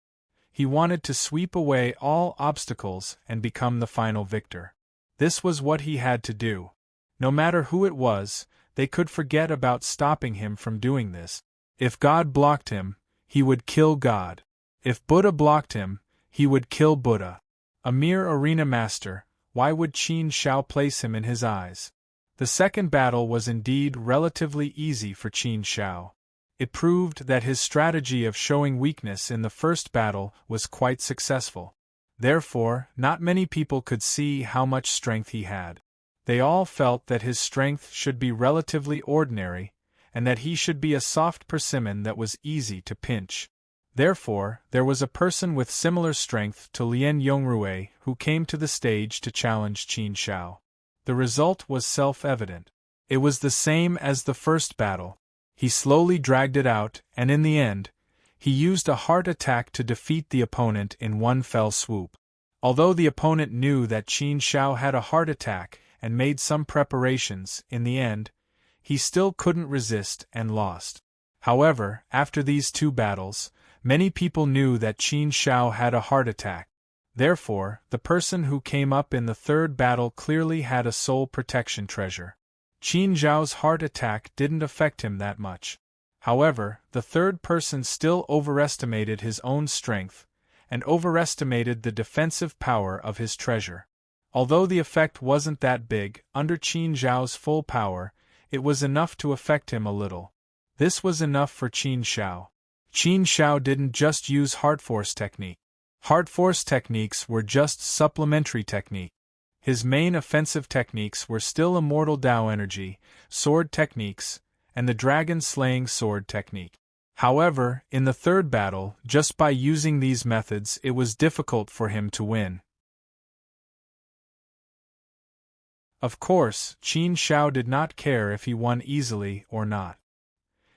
Speaker 1: He wanted to sweep away all obstacles and become the final victor. This was what he had to do. No matter who it was, they could forget about stopping him from doing this. If God blocked him, he would kill God. If Buddha blocked him, he would kill Buddha. A mere arena master, why would Qin Shao place him in his eyes? The second battle was indeed relatively easy for Qin Shao. It proved that his strategy of showing weakness in the first battle was quite successful. Therefore, not many people could see how much strength he had. They all felt that his strength should be relatively ordinary, and that he should be a soft persimmon that was easy to pinch. Therefore, there was a person with similar strength to Lien Yongrui who came to the stage to challenge Qin Shao. The result was self-evident. It was the same as the first battle. He slowly dragged it out, and in the end, he used a heart attack to defeat the opponent in one fell swoop. Although the opponent knew that Qin Shao had a heart attack and made some preparations, in the end, he still couldn't resist and lost. However, after these 2 battles, many people knew that Qin Shao had a heart attack. Therefore, the person who came up in the third battle clearly had a soul protection treasure. Qin Zhao's heart attack didn't affect him that much. However, the third person still overestimated his own strength, and overestimated the defensive power of his treasure. Although the effect wasn't that big, under Qin Zhao's full power, it was enough to affect him a little. This was enough for Qin Shao. Qin Shao didn't just use heart force technique. Heart force techniques were just supplementary technique. His main offensive techniques were still Immortal Tao Energy, sword techniques, and the dragon-slaying sword technique. However, in the third battle, just by using these methods it was difficult for him to win. Of course, Qin Shao did not care if he won easily or not.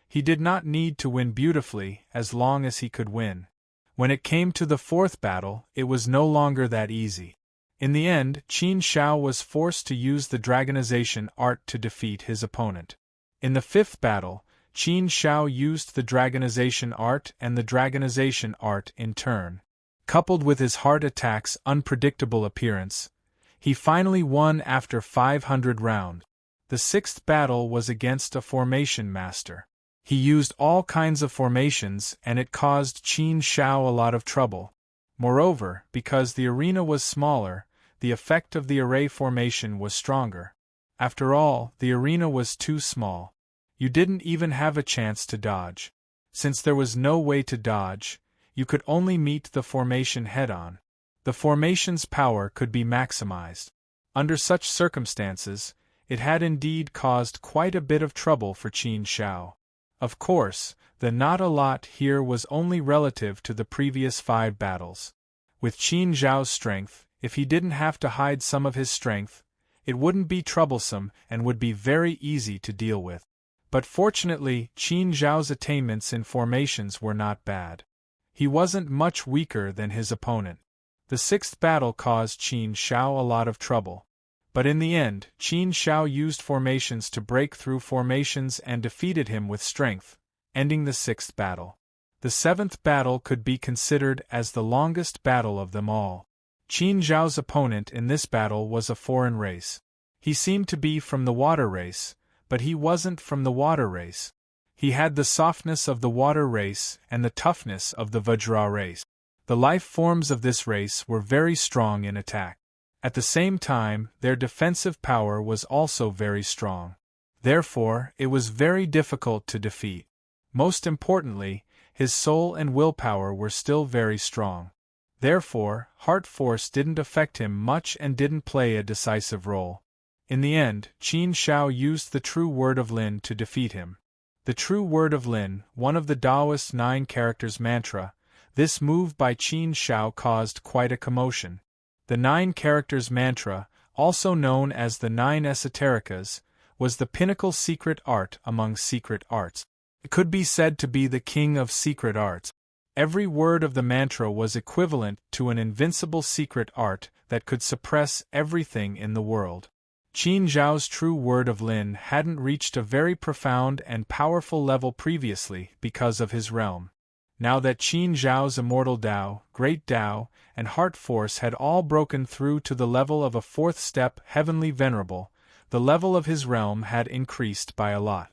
Speaker 1: He did not need to win beautifully as long as he could win. When it came to the fourth battle, it was no longer that easy. In the end, Qin Shao was forced to use the dragonization art to defeat his opponent. In the fifth battle, Qin Shao used the dragonization art and the dragonization art in turn. Coupled with his heart attack's unpredictable appearance, he finally won after 500 rounds. The sixth battle was against a formation master. He used all kinds of formations and it caused Qin Shao a lot of trouble. Moreover, because the arena was smaller, the effect of the array formation was stronger. After all, the arena was too small. You didn't even have a chance to dodge. Since there was no way to dodge, you could only meet the formation head-on. The formation's power could be maximized. Under such circumstances, it had indeed caused quite a bit of trouble for Qin Shao. Of course, the not a lot here was only relative to the previous 5 battles. With Qin Zhao's strength, if he didn't have to hide some of his strength, it wouldn't be troublesome and would be very easy to deal with. But fortunately, Qin Zhao's attainments in formations were not bad. He wasn't much weaker than his opponent. The sixth battle caused Qin Shao a lot of trouble. But in the end, Qin Shao used formations to break through formations and defeated him with strength, ending the sixth battle. The seventh battle could be considered as the longest battle of them all. Qin Zhao's opponent in this battle was a foreign race. He seemed to be from the water race, but he wasn't from the water race. He had the softness of the water race and the toughness of the Vajra race. The life forms of this race were very strong in attack. At the same time, their defensive power was also very strong. Therefore, it was very difficult to defeat. Most importantly, his soul and willpower were still very strong. Therefore, heart force didn't affect him much and didn't play a decisive role. In the end, Qin Shao used the true word of Lin to defeat him. The true word of Lin, one of the Taoist 9 characters mantra, this move by Qin Shao caused quite a commotion. The 9 characters mantra, also known as the 9 esotericas, was the pinnacle secret art among secret arts. It could be said to be the king of secret arts. Every word of the mantra was equivalent to an invincible secret art that could suppress everything in the world. Qin Zhao's true word of Lin hadn't reached a very profound and powerful level previously because of his realm. Now that Qin Zhao's immortal Tao, great Tao, and heart force had all broken through to the level of a fourth step heavenly venerable, the level of his realm had increased by a lot.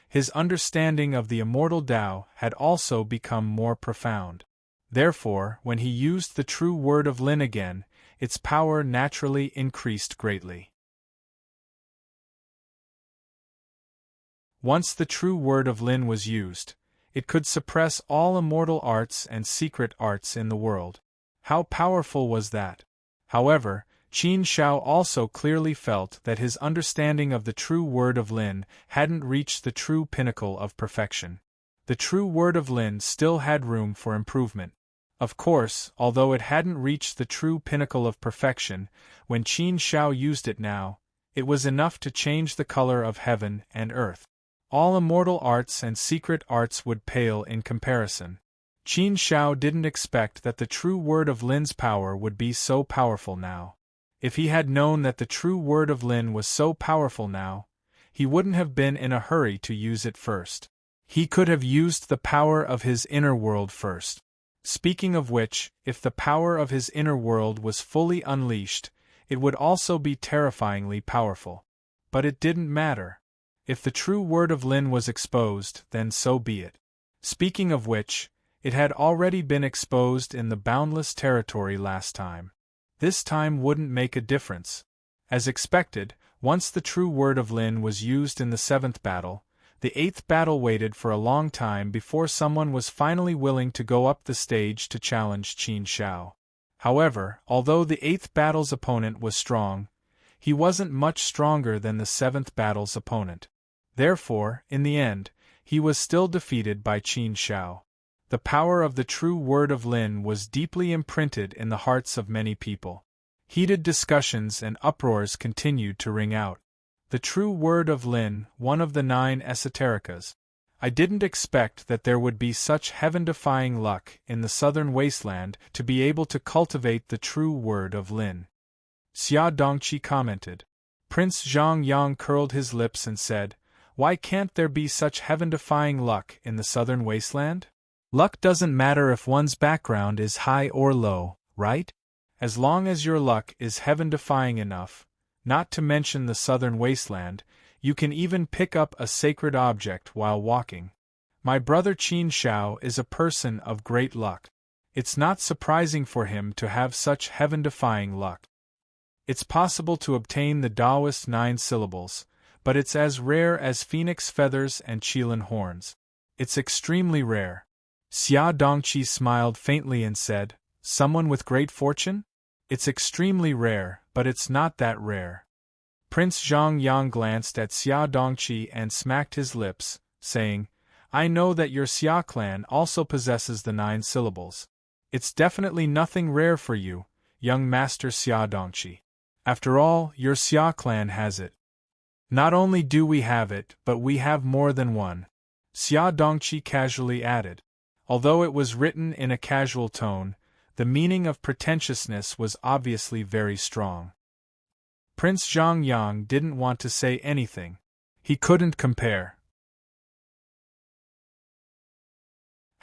Speaker 1: His understanding of the immortal Tao had also become more profound. Therefore, when he used the true word of Lin again, its power naturally increased greatly. Once the true word of Lin was used, it could suppress all immortal arts and secret arts in the world. How powerful was that? However, Qin Zhao also clearly felt that his understanding of the true word of Lin hadn't reached the true pinnacle of perfection. The true word of Lin still had room for improvement. Of course, although it hadn't reached the true pinnacle of perfection, when Qin Zhao used it now, it was enough to change the color of heaven and earth. All immortal arts and secret arts would pale in comparison. Qin Zhao didn't expect that the true word of Lin's power would be so powerful now. If he had known that the true word of Lin was so powerful now, he wouldn't have been in a hurry to use it first. He could have used the power of his inner world first. Speaking of which, if the power of his inner world was fully unleashed, it would also be terrifyingly powerful. But it didn't matter. If the true word of Lin was exposed, then so be it. Speaking of which, it had already been exposed in the boundless territory last time. This time wouldn't make a difference. As expected, once the true word of Lin was used in the 7th battle, the 8th battle waited for a long time before someone was finally willing to go up the stage to challenge Qin Zhao. However, although the 8th battle's opponent was strong, he wasn't much stronger than the 7th battle's opponent. Therefore, in the end, he was still defeated by Qin Zhao. The power of the true word of Lin was deeply imprinted in the hearts of many people. Heated discussions and uproars continued to ring out. The true word of Lin, one of the 9 esotericas. I didn't expect that there would be such heaven-defying luck in the southern wasteland to be able to cultivate the true word of Lin. Xia Dongqi commented. Prince Zhang Yang curled his lips and said, "Why can't there be such heaven-defying luck in the southern wasteland? Luck doesn't matter if one's background is high or low, right? As long as your luck is heaven-defying enough, not to mention the southern wasteland, you can even pick up a sacred object while walking. My brother Qin Zhao is a person of great luck. It's not surprising for him to have such heaven-defying luck. It's possible to obtain the Taoist 9 syllables, but it's as rare as phoenix feathers and qilin horns. It's extremely rare." Xia Dongqi smiled faintly and said, "Someone with great fortune? It's extremely rare, but it's not that rare." Prince Zhang Yang glanced at Xia Dongqi and smacked his lips, saying, "I know that your Xia clan also possesses the 9 syllables. It's definitely nothing rare for you, young Master Xia Dongqi. After all, your Xia clan has it. Not only do we have it, but we have more than one," Xia Dongqi casually added. Although it was written in a casual tone, the meaning of pretentiousness was obviously very strong. Prince Zhang Yang didn't want to say anything. He couldn't compare.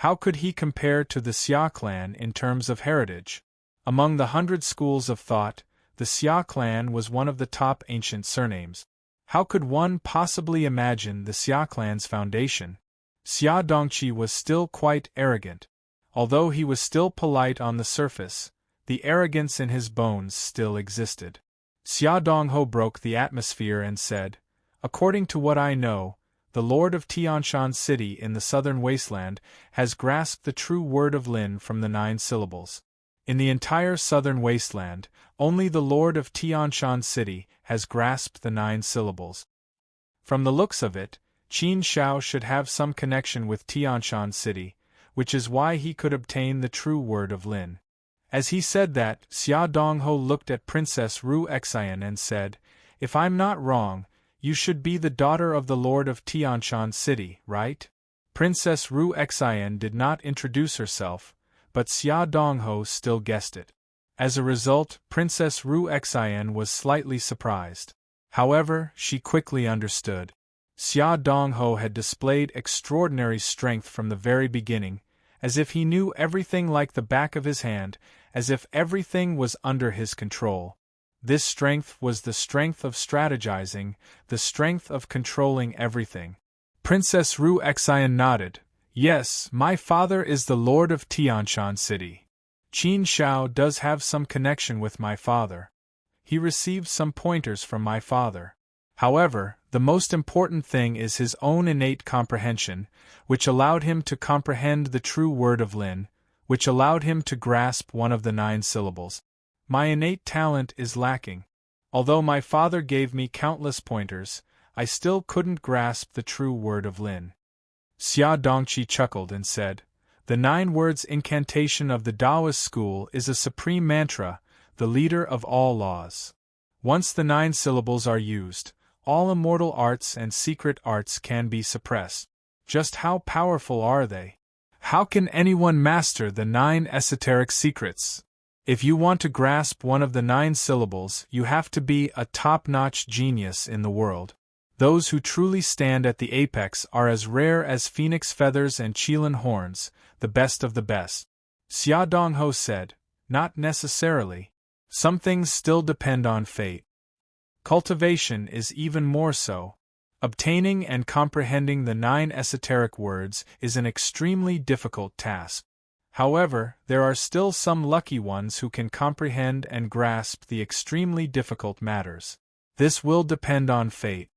Speaker 1: How could he compare to the Xia clan in terms of heritage? Among the 100 schools of thought, the Xia clan was one of the top ancient surnames. How could one possibly imagine the Xia clan's foundation? Xia Dongqi was still quite arrogant. Although he was still polite on the surface, the arrogance in his bones still existed. Xia Dongho broke the atmosphere and said, "According to what I know, the Lord of Tianshan City in the southern wasteland has grasped the true word of Lin from the 9 syllables. In the entire southern wasteland, only the Lord of Tianshan City has grasped the 9 syllables. From the looks of it, Qin Zhao should have some connection with Tianshan City, which is why he could obtain the true word of Lin." As he said that, Xia Dongho looked at Princess Ru Xian and said, "If I'm not wrong, you should be the daughter of the Lord of Tianshan City, right?" Princess Ru Xian did not introduce herself, but Xia Dongho still guessed it. As a result, Princess Ru Xian was slightly surprised. However, she quickly understood. Xia Dongho had displayed extraordinary strength from the very beginning, as if he knew everything like the back of his hand, as if everything was under his control. This strength was the strength of strategizing, the strength of controlling everything. Princess Ru Xian nodded. Yes, my father is the lord of Tianshan City. Qin Shao does have some connection with my father. He received some pointers from my father. However, the most important thing is his own innate comprehension, which allowed him to comprehend the true word of Lin, which allowed him to grasp one of the 9 syllables. My innate talent is lacking. Although my father gave me countless pointers, I still couldn't grasp the true word of Lin. Xia Dongqi chuckled and said, "The 9 words incantation of the Taoist school is a supreme mantra, the leader of all laws. Once the 9 syllables are used, all immortal arts and secret arts can be suppressed. Just how powerful are they? How can anyone master the 9 esoteric secrets? If you want to grasp one of the 9 syllables, you have to be a top-notch genius in the world. Those who truly stand at the apex are as rare as phoenix feathers and qilin horns, the best of the best." Xia Dongho said, "Not necessarily. Some things still depend on fate. Cultivation is even more so. Obtaining and comprehending the 9 esoteric words is an extremely difficult task. However, there are still some lucky ones who can comprehend and grasp the extremely difficult matters. This will depend on fate.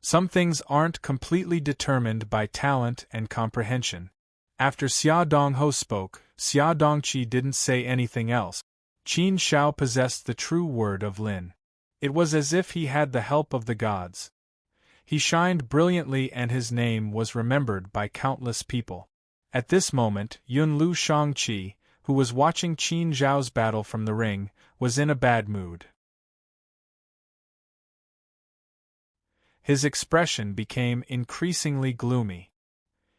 Speaker 1: Some things aren't completely determined by talent and comprehension." After Xia Dongho spoke, Xia Dongqi didn't say anything else. Qin Shao possessed the true word of Lin. It was as if he had the help of the gods. He shined brilliantly and his name was remembered by countless people. At this moment, Yunlu Shangqi, who was watching Qin Zhao's battle from the ring, was in a bad mood. His expression became increasingly gloomy.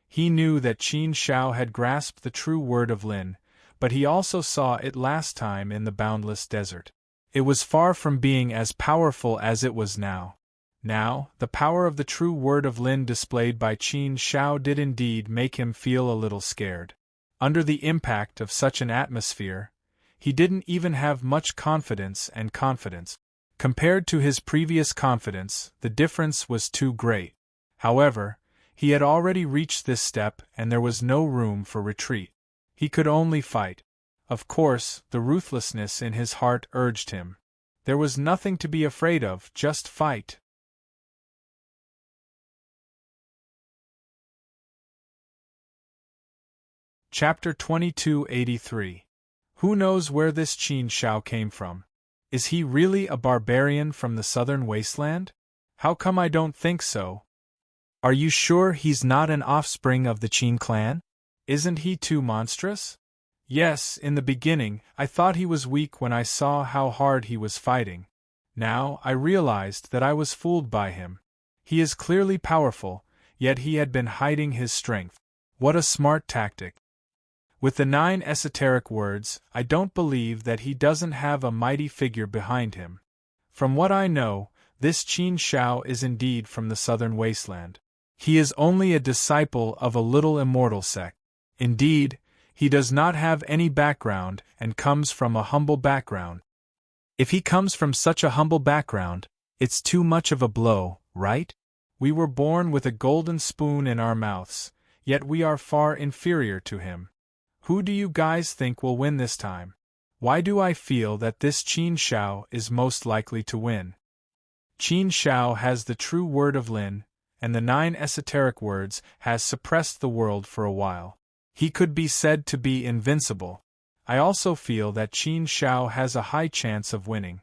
Speaker 1: He knew that Qin Shao had grasped the true word of Lin, but he also saw it last time in the boundless desert. It was far from being as powerful as it was now. Now, the power of the true word of Lin displayed by Qin Shao did indeed make him feel a little scared. Under the impact of such an atmosphere, he didn't even have much confidence and confidence. Compared to his previous confidence, the difference was too great. However, he had already reached this step and there was no room for retreat. He could only fight. Of course, the ruthlessness in his heart urged him. There was nothing to be afraid of, just fight. Chapter 2283. Who knows where this Qin Shao came from? Is he really a barbarian from the southern wasteland? How come I don't think so? Are you sure he's not an offspring of the Qin clan? Isn't he too monstrous? Yes, in the beginning, I thought he was weak when I saw how hard he was fighting. Now, I realized that I was fooled by him. He is clearly powerful, yet he had been hiding his strength. What a smart tactic. With the 9 esoteric words, I don't believe that he doesn't have a mighty figure behind him. From what I know, this Qin Shao is indeed from the southern wasteland. He is only a disciple of a little immortal sect. Indeed, he does not have any background and comes from a humble background. If he comes from such a humble background, it's too much of a blow, right? We were born with a golden spoon in our mouths, yet we are far inferior to him. Who do you guys think will win this time? Why do I feel that this Qin Shao is most likely to win? Qin Shao has the true word of Lin, and the 9 esoteric words has suppressed the world for a while. He could be said to be invincible. I also feel that Qin Shao has a high chance of winning.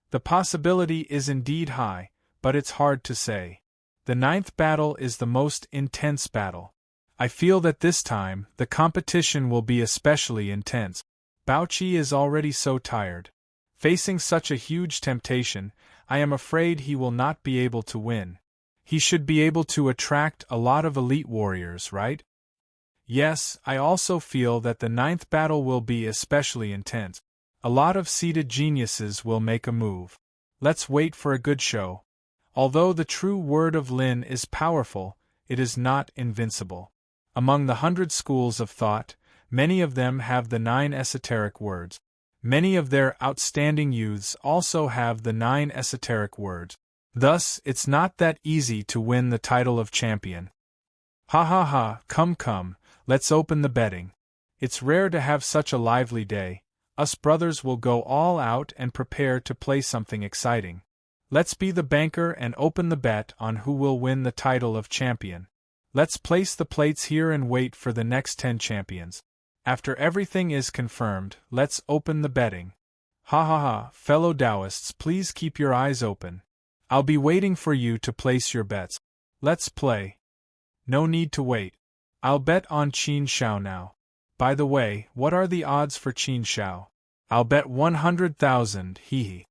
Speaker 1: The possibility is indeed high, but it's hard to say. The 9th battle is the most intense battle. I feel that this time, the competition will be especially intense. Baoqi is already so tired. Facing such a huge temptation, I am afraid he will not be able to win. He should be able to attract a lot of elite warriors, right? Yes, I also feel that the ninth battle will be especially intense. A lot of seeded geniuses will make a move. Let's wait for a good show. Although the true word of Lin is powerful, it is not invincible. Among the 100 schools of thought, many of them have the 9 esoteric words. Many of their outstanding youths also have the 9 esoteric words. Thus, it's not that easy to win the title of champion. Ha ha ha, come, let's open the betting. It's rare to have such a lively day. Us brothers will go all out and prepare to play something exciting. Let's be the banker and open the bet on who will win the title of champion. Let's place the plates here and wait for the next 10 champions. After everything is confirmed, let's open the betting. Ha ha ha, fellow Taoists, please keep your eyes open. I'll be waiting for you to place your bets. Let's play. No need to wait. I'll bet on Qin Shao now. By the way, what are the odds for Qin Shao? I'll bet 100,000, hee.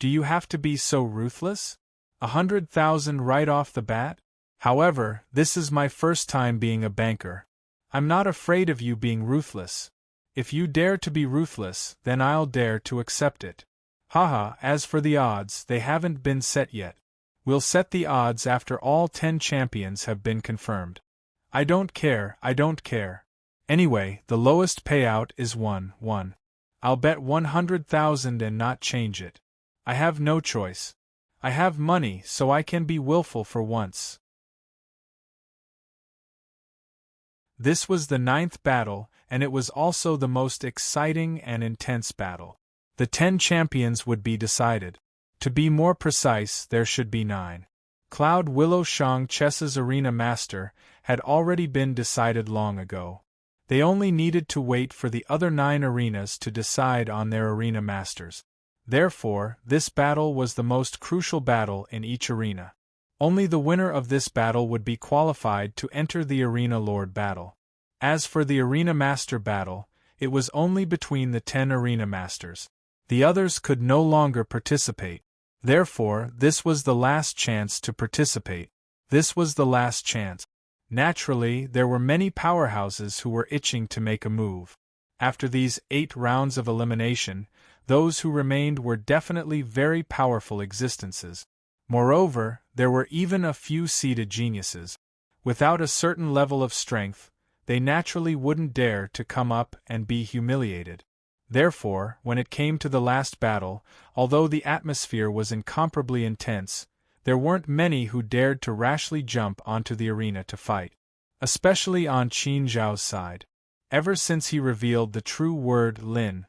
Speaker 1: Do you have to be so ruthless? 100,000 right off the bat? However, this is my first time being a banker. I'm not afraid of you being ruthless. If you dare to be ruthless, then I'll dare to accept it. Haha, as for the odds, they haven't been set yet. We'll set the odds after all 10 champions have been confirmed. I don't care. Anyway, the lowest payout is 1. I'll bet 100,000 and not change it. I have no choice. I have money, so I can be willful for once. This was the 9th battle, and it was also the most exciting and intense battle. The 10 champions would be decided. To be more precise, there should be 9. Cloud Willow Shang Chess's arena master had already been decided long ago. They only needed to wait for the other 9 arenas to decide on their arena masters. Therefore, this battle was the most crucial battle in each arena. Only the winner of this battle would be qualified to enter the Arena Lord battle. As for the Arena Master battle, it was only between the 10 Arena Masters. The others could no longer participate. Therefore, this was the last chance to participate. This was the last chance. Naturally, there were many powerhouses who were itching to make a move. After these 8 rounds of elimination, those who remained were definitely very powerful existences. Moreover, there were even a few seeded geniuses. Without a certain level of strength, they naturally wouldn't dare to come up and be humiliated. Therefore, when it came to the last battle, although the atmosphere was incomparably intense, there weren't many who dared to rashly jump onto the arena to fight. Especially on Qin Zhao's side. Ever since he revealed the true word Lin,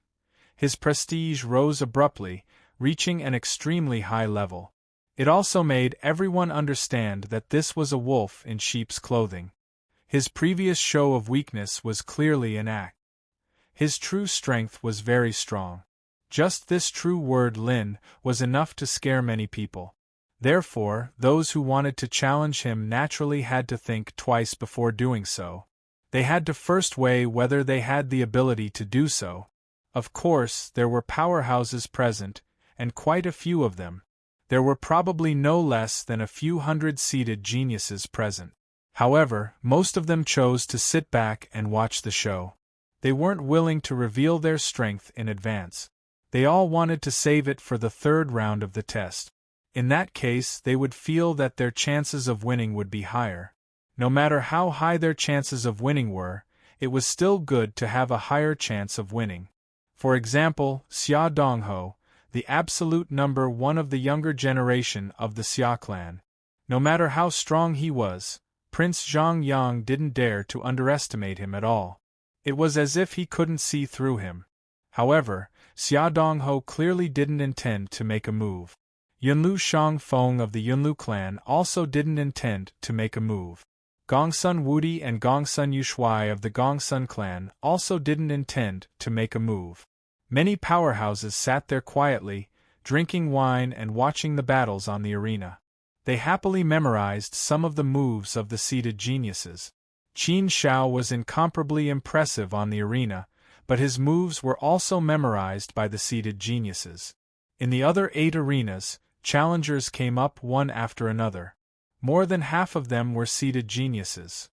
Speaker 1: his prestige rose abruptly, reaching an extremely high level. It also made everyone understand that this was a wolf in sheep's clothing. His previous show of weakness was clearly an act. His true strength was very strong. Just this true word Lin was enough to scare many people. Therefore, those who wanted to challenge him naturally had to think twice before doing so. They had to first weigh whether they had the ability to do so. Of course, there were powerhouses present, and quite a few of them. There were probably no less than a few hundred seeded geniuses present. However, most of them chose to sit back and watch the show. They weren't willing to reveal their strength in advance. They all wanted to save it for the 3rd round of the test. In that case, they would feel that their chances of winning would be higher. No matter how high their chances of winning were, it was still good to have a higher chance of winning. For example, Xia Dongho, the absolute number 1 of the younger generation of the Xia clan. No matter how strong he was, Prince Zhang Yang didn't dare to underestimate him at all. It was as if he couldn't see through him. However, Xia Dongho clearly didn't intend to make a move. Yunlu Shangfeng of the Yunlu clan also didn't intend to make a move. Gongsun Wudi and Gongsun Yushui of the Gongsun clan also didn't intend to make a move. Many powerhouses sat there quietly, drinking wine and watching the battles on the arena. They happily memorized some of the moves of the seeded geniuses. Qin Shao was incomparably impressive on the arena, but his moves were also memorized by the seeded geniuses. In the other 8 arenas, challengers came up one after another. More than half of them were seated geniuses.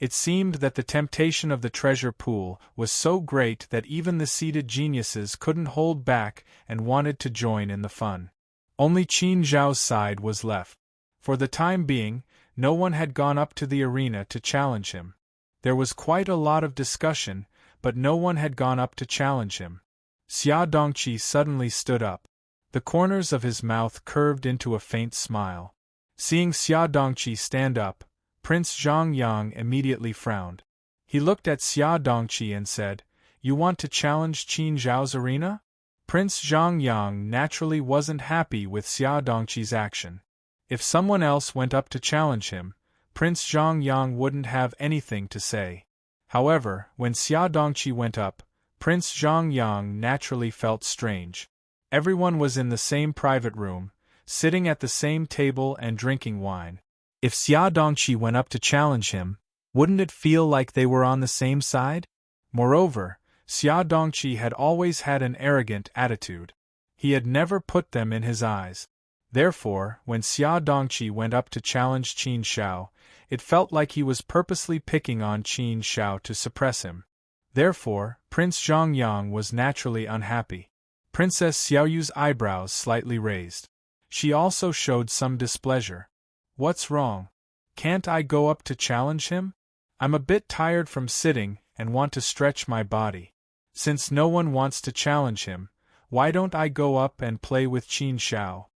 Speaker 1: It seemed that the temptation of the treasure pool was so great that even the seated geniuses couldn't hold back and wanted to join in the fun. Only Qin Zhao's side was left. For the time being, no one had gone up to the arena to challenge him. There was quite a lot of discussion, but no one had gone up to challenge him. Xia Dongqi suddenly stood up. The corners of his mouth curved into a faint smile. Seeing Xia Dongqi stand up, Prince Zhongyang immediately frowned. He looked at Xia Dongqi and said, "You want to challenge Qin Zhao's arena?" Prince Zhongyang naturally wasn't happy with Xia Dongqi's action. If someone else went up to challenge him, Prince Zhongyang wouldn't have anything to say. However, when Xia Dongqi went up, Prince Zhongyang naturally felt strange. Everyone was in the same private room, sitting at the same table and drinking wine. If Xia Dongqi went up to challenge him, wouldn't it feel like they were on the same side? Moreover, Xia Dongqi had always had an arrogant attitude. He had never put them in his eyes. Therefore, when Xia Dongqi went up to challenge Qin Shao, it felt like he was purposely picking on Qin Shao to suppress him. Therefore, Prince Zhongyang was naturally unhappy. Princess Xiaoyu's eyebrows slightly raised. She also showed some displeasure. "What's wrong? Can't I go up to challenge him? I'm a bit tired from sitting and want to stretch my body. Since no one wants to challenge him, why don't I go up and play with Qin Shao?"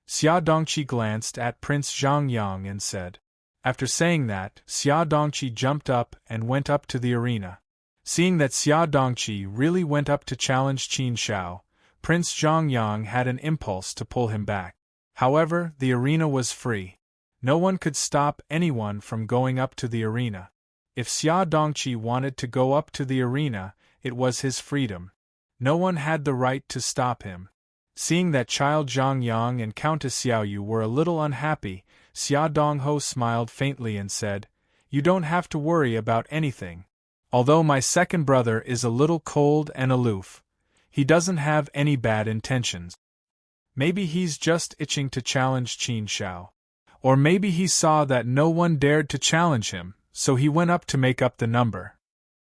Speaker 1: Xia Dongqi glanced at Prince Zhongyang and said. After saying that, Xia Dongqi jumped up and went up to the arena. Seeing that Xia Dongqi really went up to challenge Qin Shao, Prince Zhongyang had an impulse to pull him back. However, the arena was free. No one could stop anyone from going up to the arena. If Xia Dongqi wanted to go up to the arena, it was his freedom. No one had the right to stop him. Seeing that child Zhongyang and Countess Xiaoyu were a little unhappy, Xia Dongho smiled faintly and said, "You don't have to worry about anything. Although my second brother is a little cold and aloof, he doesn't have any bad intentions. Maybe he's just itching to challenge Qin Shao. Or maybe he saw that no one dared to challenge him, so he went up to make up the number.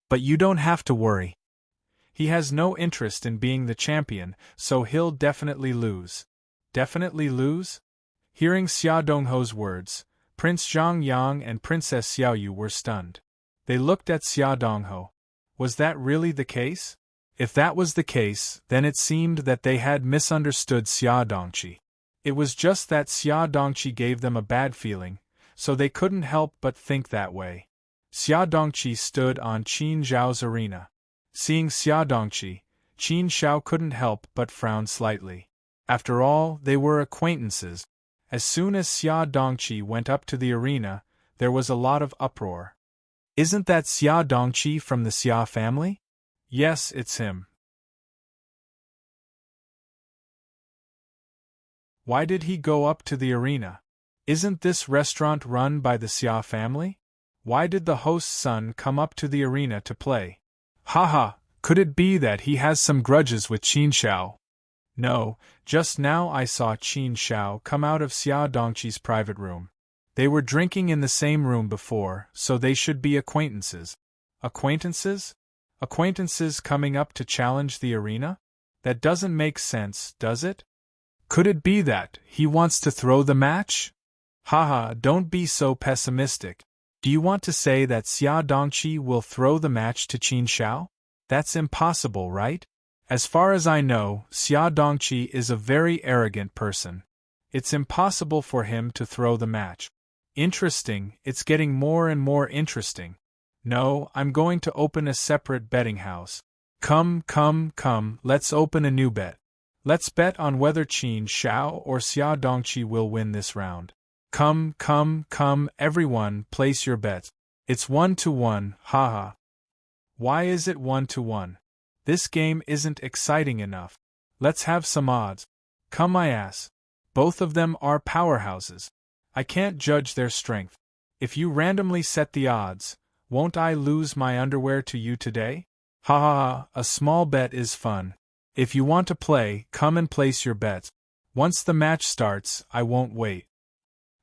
Speaker 1: But you don't have to worry. He has no interest in being the champion, so he'll definitely lose." "Definitely lose?" Hearing Xia Dongho's words, Prince Zhongyang and Princess Xiaoyu were stunned. They looked at Xia Dongho. Was that really the case? If that was the case, then it seemed that they had misunderstood Xia Dongqi. It was just that Xia Dongqi gave them a bad feeling, so they couldn't help but think that way. Xia Dongqi stood on Qin Zhao's arena. Seeing Xia Dongqi, Qin Shao couldn't help but frown slightly. After all, they were acquaintances. As soon as Xia Dongqi went up to the arena, there was a lot of uproar. "Isn't that Xia Dongqi from the Xia family?" "Yes, it's him." "Why did he go up to the arena? Isn't this restaurant run by the Xia family? Why did the host's son come up to the arena to play? Haha, could it be that he has some grudges with Qin Shao?" "No, just now I saw Qin Shao come out of Xia Dongqi's private room. They were drinking in the same room before, so they should be acquaintances." "Acquaintances? Acquaintances coming up to challenge the arena? That doesn't make sense, does it? Could it be that he wants to throw the match? Haha, don't be so pessimistic. Do you want to say that Xia Dongqi will throw the match to Qin Shao? That's impossible, right? As far as I know, Xia Dongqi is a very arrogant person. It's impossible for him to throw the match." "Interesting, it's getting more and more interesting. No, I'm going to open a separate betting house. Come, let's open a new bet. Let's bet on whether Qin Shao or Xia Dongqi will win this round. Come, everyone, place your bets. It's 1-1, haha." "Why is it 1-1? This game isn't exciting enough. Let's have some odds. Come my ass. Both of them are powerhouses. I can't judge their strength. If you randomly set the odds, won't I lose my underwear to you today? Ha, a small bet is fun. If you want to play, come and place your bets. Once the match starts, I won't wait.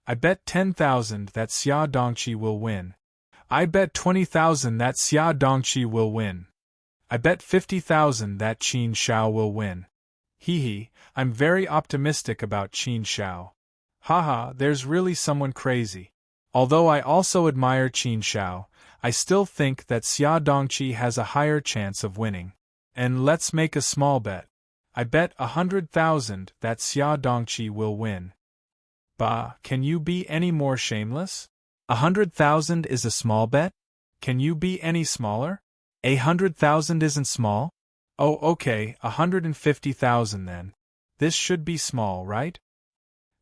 Speaker 1: I bet 10,000 that Xia Dongqi will win. I bet 20,000 that Xia Dongqi will win. I bet 50,000 that Qin Shao will win. Hee, I'm very optimistic about Qin Shao. Haha, there's really someone crazy. Although I also admire Qin Shao, I still think that Xia Dongqi has a higher chance of winning. And let's make a small bet. I bet 100,000 that Xia Dongqi will win. Bah, can you be any more shameless? 100,000 is a small bet? Can you be any smaller? 100,000 isn't small? Oh, okay, 150,000 then. This should be small, right?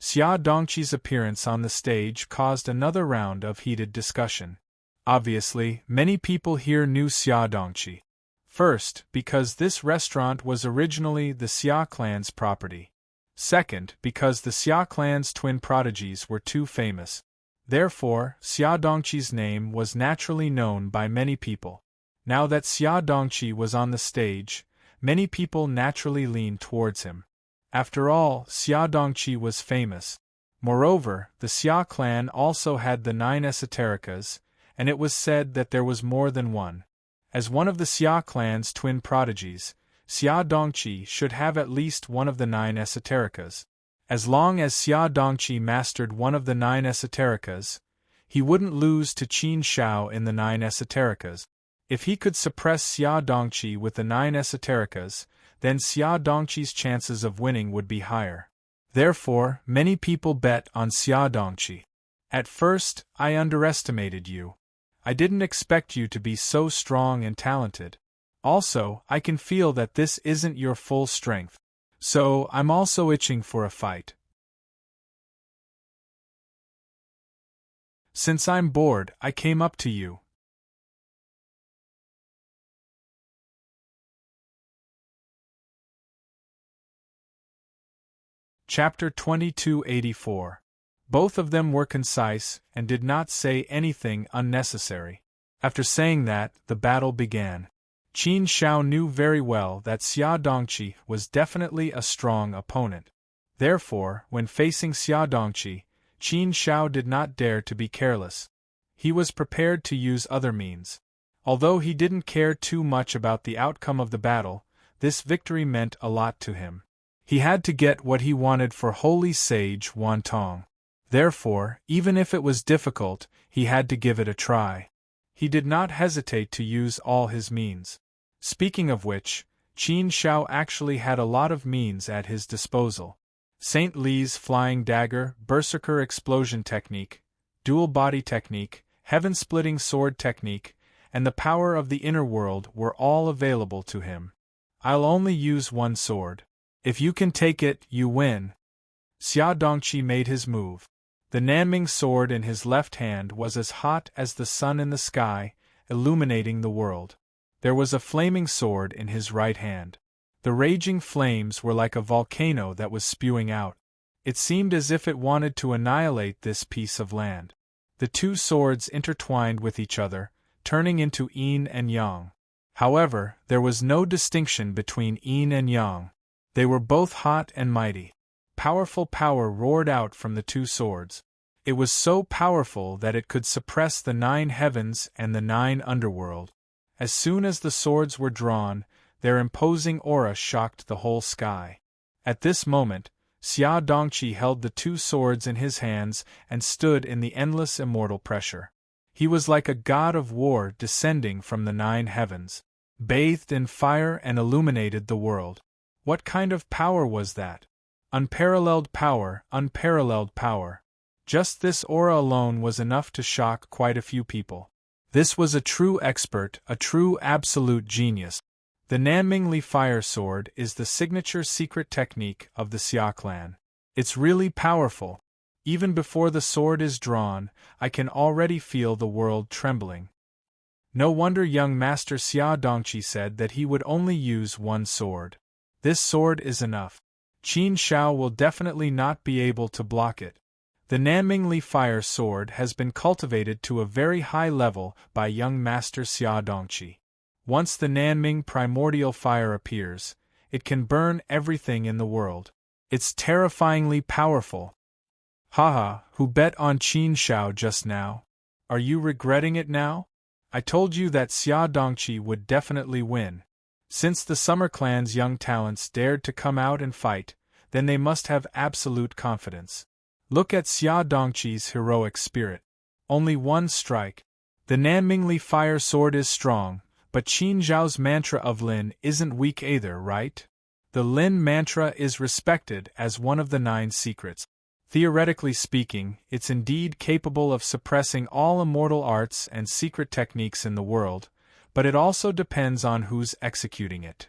Speaker 1: Xia Dongqi's appearance on the stage caused another round of heated discussion. Obviously, many people here knew Xia Dongqi. First, because this restaurant was originally the Xia clan's property. Second, because the Xia clan's twin prodigies were too famous. Therefore, Xia Dongqi's name was naturally known by many people. Now that Xia Dongqi was on the stage, many people naturally leaned towards him. After all, Xia Dongqi was famous. Moreover, the Xia clan also had the 9 esotericas, and it was said that there was more than one. As one of the Xia clan's twin prodigies, Xia Dongqi should have at least one of the 9 esotericas. As long as Xia Dongqi mastered one of the 9 esotericas, he wouldn't lose to Qin Shao in the 9 esotericas. If he could suppress Xia Dongqi with the 9 esotericas, then Xia Dongqi's chances of winning would be higher. Therefore, many people bet on Xia Dongqi. At first, I underestimated you. I didn't expect you to be so strong and talented. Also, I can feel that this isn't your full strength. So, I'm also itching for a fight. Since I'm bored, I came up to you. Chapter 2284. Both of them were concise and did not say anything unnecessary. After saying that, the battle began. Qin Shao knew very well that Xia Dongqi was definitely a strong opponent. Therefore, when facing Xia Dongqi, Qin Shao did not dare to be careless. He was prepared to use other means. Although he didn't care too much about the outcome of the battle, this victory meant a lot to him. He had to get what he wanted for Holy Sage Wantong. Therefore, even if it was difficult, he had to give it a try. He did not hesitate to use all his means. Speaking of which, Qin Shao actually had a lot of means at his disposal. Saint Li's flying dagger, berserker explosion technique, dual body technique, heaven-splitting sword technique, and the power of the inner world were all available to him. I'll only use one sword. If you can take it, you win. Xia Dongqi made his move. The Nanming sword in his left hand was as hot as the sun in the sky, illuminating the world. There was a flaming sword in his right hand. The raging flames were like a volcano that was spewing out. It seemed as if it wanted to annihilate this piece of land. The two swords intertwined with each other, turning into yin and yang. However, there was no distinction between yin and yang. They were both hot and mighty. Powerful power roared out from the two swords. It was so powerful that it could suppress the 9 heavens and the 9 underworld. As soon as the swords were drawn, their imposing aura shocked the whole sky. At this moment, Xia Dongqi held the two swords in his hands and stood in the endless immortal pressure. He was like a god of war descending from the 9 heavens, bathed in fire and illuminated the world. What kind of power was that? Unparalleled power, unparalleled power. Just this aura alone was enough to shock quite a few people. This was a true expert, a true absolute genius. The Nanming Li Fire Sword is the signature secret technique of the Xia clan. It's really powerful. Even before the sword is drawn, I can already feel the world trembling. No wonder young Master Xia Dongqi said that he would only use one sword. This sword is enough. Qin Shao will definitely not be able to block it. The Nanming Li Fire Sword has been cultivated to a very high level by young Master Xia Dongqi. Once the Nanming primordial fire appears, it can burn everything in the world. It's terrifyingly powerful. Haha, who bet on Qin Shao just now? Are you regretting it now? I told you that Xia Dongqi would definitely win. Since the Summer Clan's young talents dared to come out and fight, then they must have absolute confidence. Look at Xia Dongqi's heroic spirit. Only one strike. The Nanmingli fire sword is strong, but Qin Zhao's mantra of Lin isn't weak either, right? The Lin mantra is respected as one of the 9 secrets. Theoretically speaking, it's indeed capable of suppressing all immortal arts and secret techniques in the world, but it also depends on who's executing it.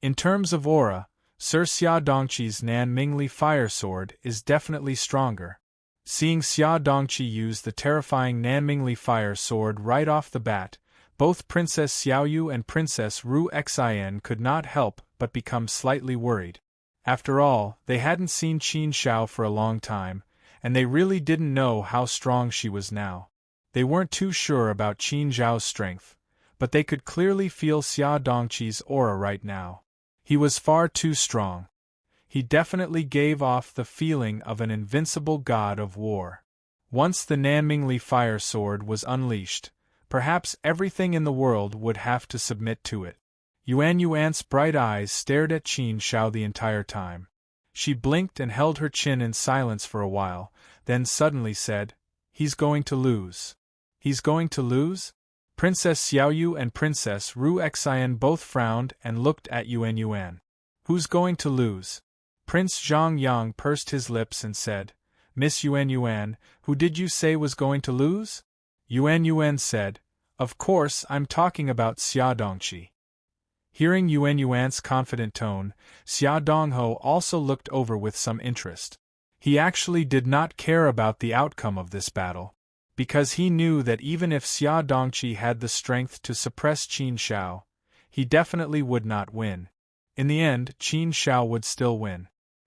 Speaker 1: In terms of aura, Sir Xia Dongqi's Nanmingli fire sword is definitely stronger. Seeing Xia Dongqi use the terrifying Nanmingli fire sword right off the bat, both Princess Xiaoyu and Princess Ru Xin could not help but become slightly worried. After all, they hadn't seen Qin Shao for a long time, and they really didn't know how strong she was now. They weren't too sure about Qin Zhao's strength, but they could clearly feel Xia Dongqi's aura right now. He was far too strong. He definitely gave off the feeling of an invincible god of war. Once the Nanmingli fire sword was unleashed, perhaps everything in the world would have to submit to it. Yuan's bright eyes stared at Qin Shao the entire time. She blinked and held her chin in silence for a while, then suddenly said, "He's going to lose." "He's going to lose?" Princess Xiaoyu and Princess Ru Xin both frowned and looked at Yuan. "Who's going to lose?" Prince Zhang Yang pursed his lips and said, "Miss Yuan, who did you say was going to lose?" Yuan said, "Of course I'm talking about Xia Dongqi." Hearing Yuan's confident tone, Xia Dongho also looked over with some interest. He actually did not care about the outcome of this battle, because he knew that even if Xia Dongqi had the strength to suppress Qin Shao, he definitely would not win. In the end, Qin Shao would still win.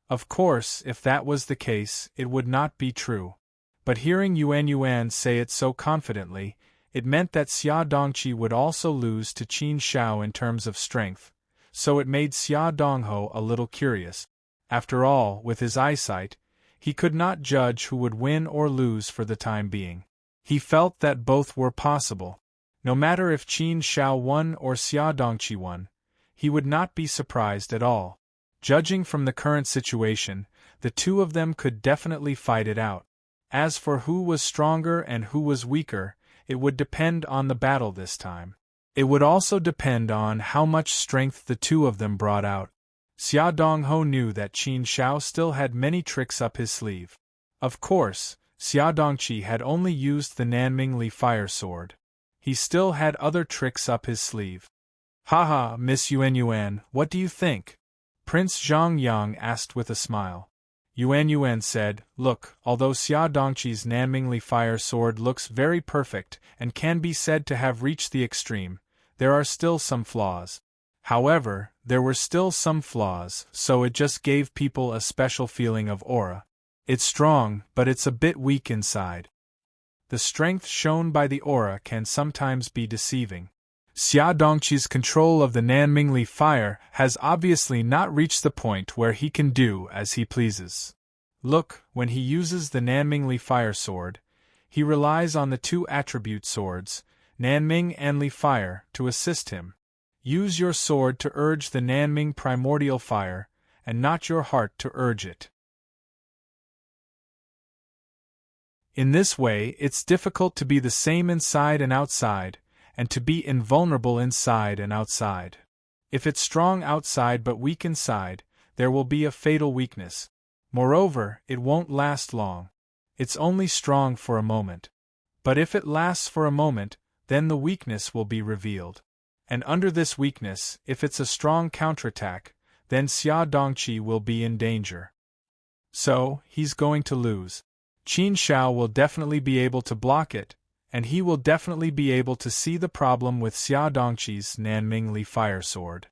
Speaker 1: Of course, if that was the case, it would not be true. But hearing Yuan say it so confidently, it meant that Xia Dongqi would also lose to Qin Shao in terms of strength, so it made Xia Dongho a little curious. After all, with his eyesight, he could not judge who would win or lose for the time being. He felt that both were possible. No matter if Qin Shao won or Xia Dongqi won, he would not be surprised at all. Judging from the current situation, the two of them could definitely fight it out. As for who was stronger and who was weaker, it would depend on the battle this time. It would also depend on how much strength the two of them brought out. Xia Dongho knew that Qin Shao still had many tricks up his sleeve. Of course, Xia Dongqi had only used the Nanmingli fire sword. He still had other tricks up his sleeve. "Haha, Miss Yuan, what do you think?" Prince Zhang Yang asked with a smile. Yuan said, "Look, although Xia Dongqi's Nanmingli fire sword looks very perfect and can be said to have reached the extreme, there are still some flaws. However, there were still some flaws, so it just gave people a special feeling of aura. It's strong, but it's a bit weak inside. The strength shown by the aura can sometimes be deceiving. Xia Dongqi's control of the Nanmingli fire has obviously not reached the point where he can do as he pleases. Look, when he uses the Nanmingli fire sword, he relies on the two attribute swords, Nanming and Li Fire, to assist him. Use your sword to urge the Nanming primordial fire, and not your heart to urge it. In this way, it's difficult to be the same inside and outside, and to be invulnerable inside and outside. If it's strong outside but weak inside, there will be a fatal weakness. Moreover, it won't last long. It's only strong for a moment. But if it lasts for a moment, then the weakness will be revealed. And under this weakness, if it's a strong counterattack, then Xia Dongqi will be in danger. So, he's going to lose. Qin Shao will definitely be able to block it, and he will definitely be able to see the problem with Xia Dongqi's Nanmingli fire sword.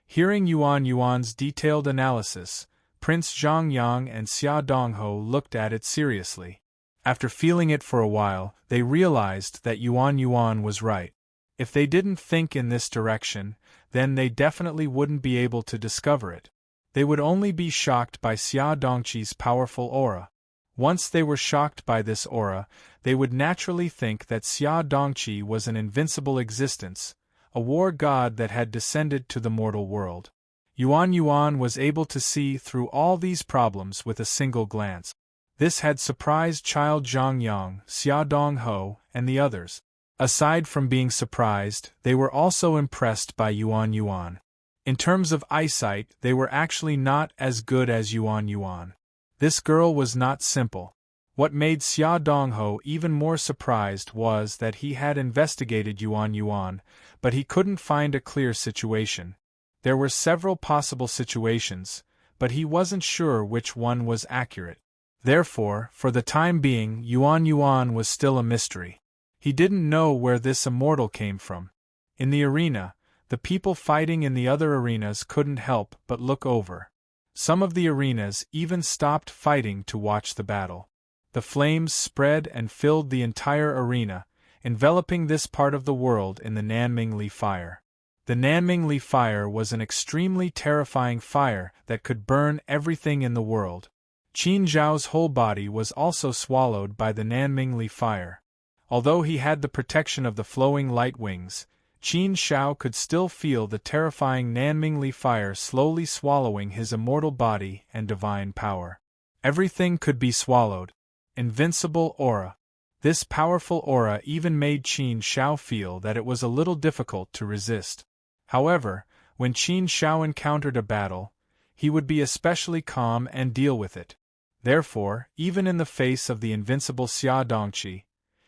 Speaker 1: Hearing Yuan's detailed analysis, Prince Zhang Yang and Xia Dongho looked at it seriously. After feeling it for a while, they realized that Yuan was right. If they didn't think in this direction, then they definitely wouldn't be able to discover it. They would only be shocked by Xia Dongqi's powerful aura. Once they were shocked by this aura, they would naturally think that Xia Dongqi was an invincible existence, a war god that had descended to the mortal world. Yuan Yuan was able to see through all these problems with a single glance. This had surprised Child Zhang Yang, Xia Dongho, and the others. Aside from being surprised, they were also impressed by Yuan Yuan. In terms of eyesight, they were actually not as good as Yuan Yuan. This girl was not simple. What made Xia Dongho even more surprised was that he had investigated Yuan Yuan, but he couldn't find a clear situation. There were several possible situations, but he wasn't sure which one was accurate. Therefore, for the time being, Yuan Yuan was still a mystery. He didn't know where this immortal came from. In the arena, the people fighting in the other arenas couldn't help but look over. Some of the arenas even stopped fighting to watch the battle. The flames spread and filled the entire arena, enveloping this part of the world in the Nanmingli fire. The Nanmingli fire was an extremely terrifying fire that could burn everything in the world. Qin Zhao's whole body was also swallowed by the Nanmingli fire. Although he had the protection of the flowing light wings, Qin Zhao could still feel the terrifying Nanmingli fire slowly swallowing his immortal body and divine power. Everything could be swallowed. Invincible aura. This powerful aura even made Qin Zhao feel that it was a little difficult to resist. However, when Qin Zhao encountered a battle, he would be especially calm and deal with it. Therefore, even in the face of the invincible Xia Dongqi,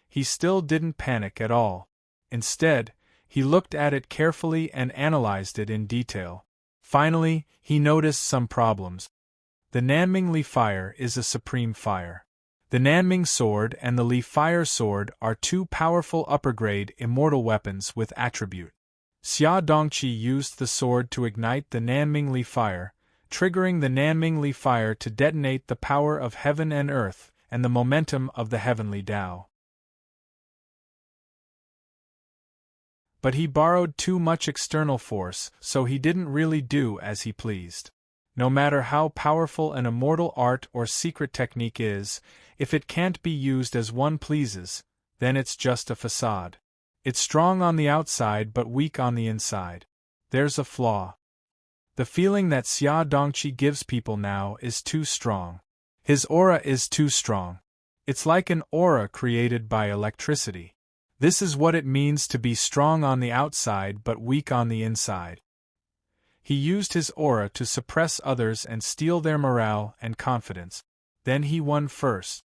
Speaker 1: he still didn't panic at all. Instead, he looked at it carefully and analyzed it in detail. Finally, he noticed some problems. The Nanmingli fire is a supreme fire. The Nanming sword and the Li fire sword are two powerful upper-grade immortal weapons with attribute. Xia Dongqi used the sword to ignite the Nanmingli fire, triggering the Nanmingli fire to detonate the power of heaven and earth and the momentum of the heavenly Tao. But he borrowed too much external force, so he didn't really do as he pleased. No matter how powerful an immortal art or secret technique is, if it can't be used as one pleases, then it's just a facade. It's strong on the outside but weak on the inside. There's a flaw. The feeling that Xia Dongqi gives people now is too strong. His aura is too strong. It's like an aura created by electricity. This is what it means to be strong on the outside but weak on the inside. He used his aura to suppress others and steal their morale and confidence. Then he won first.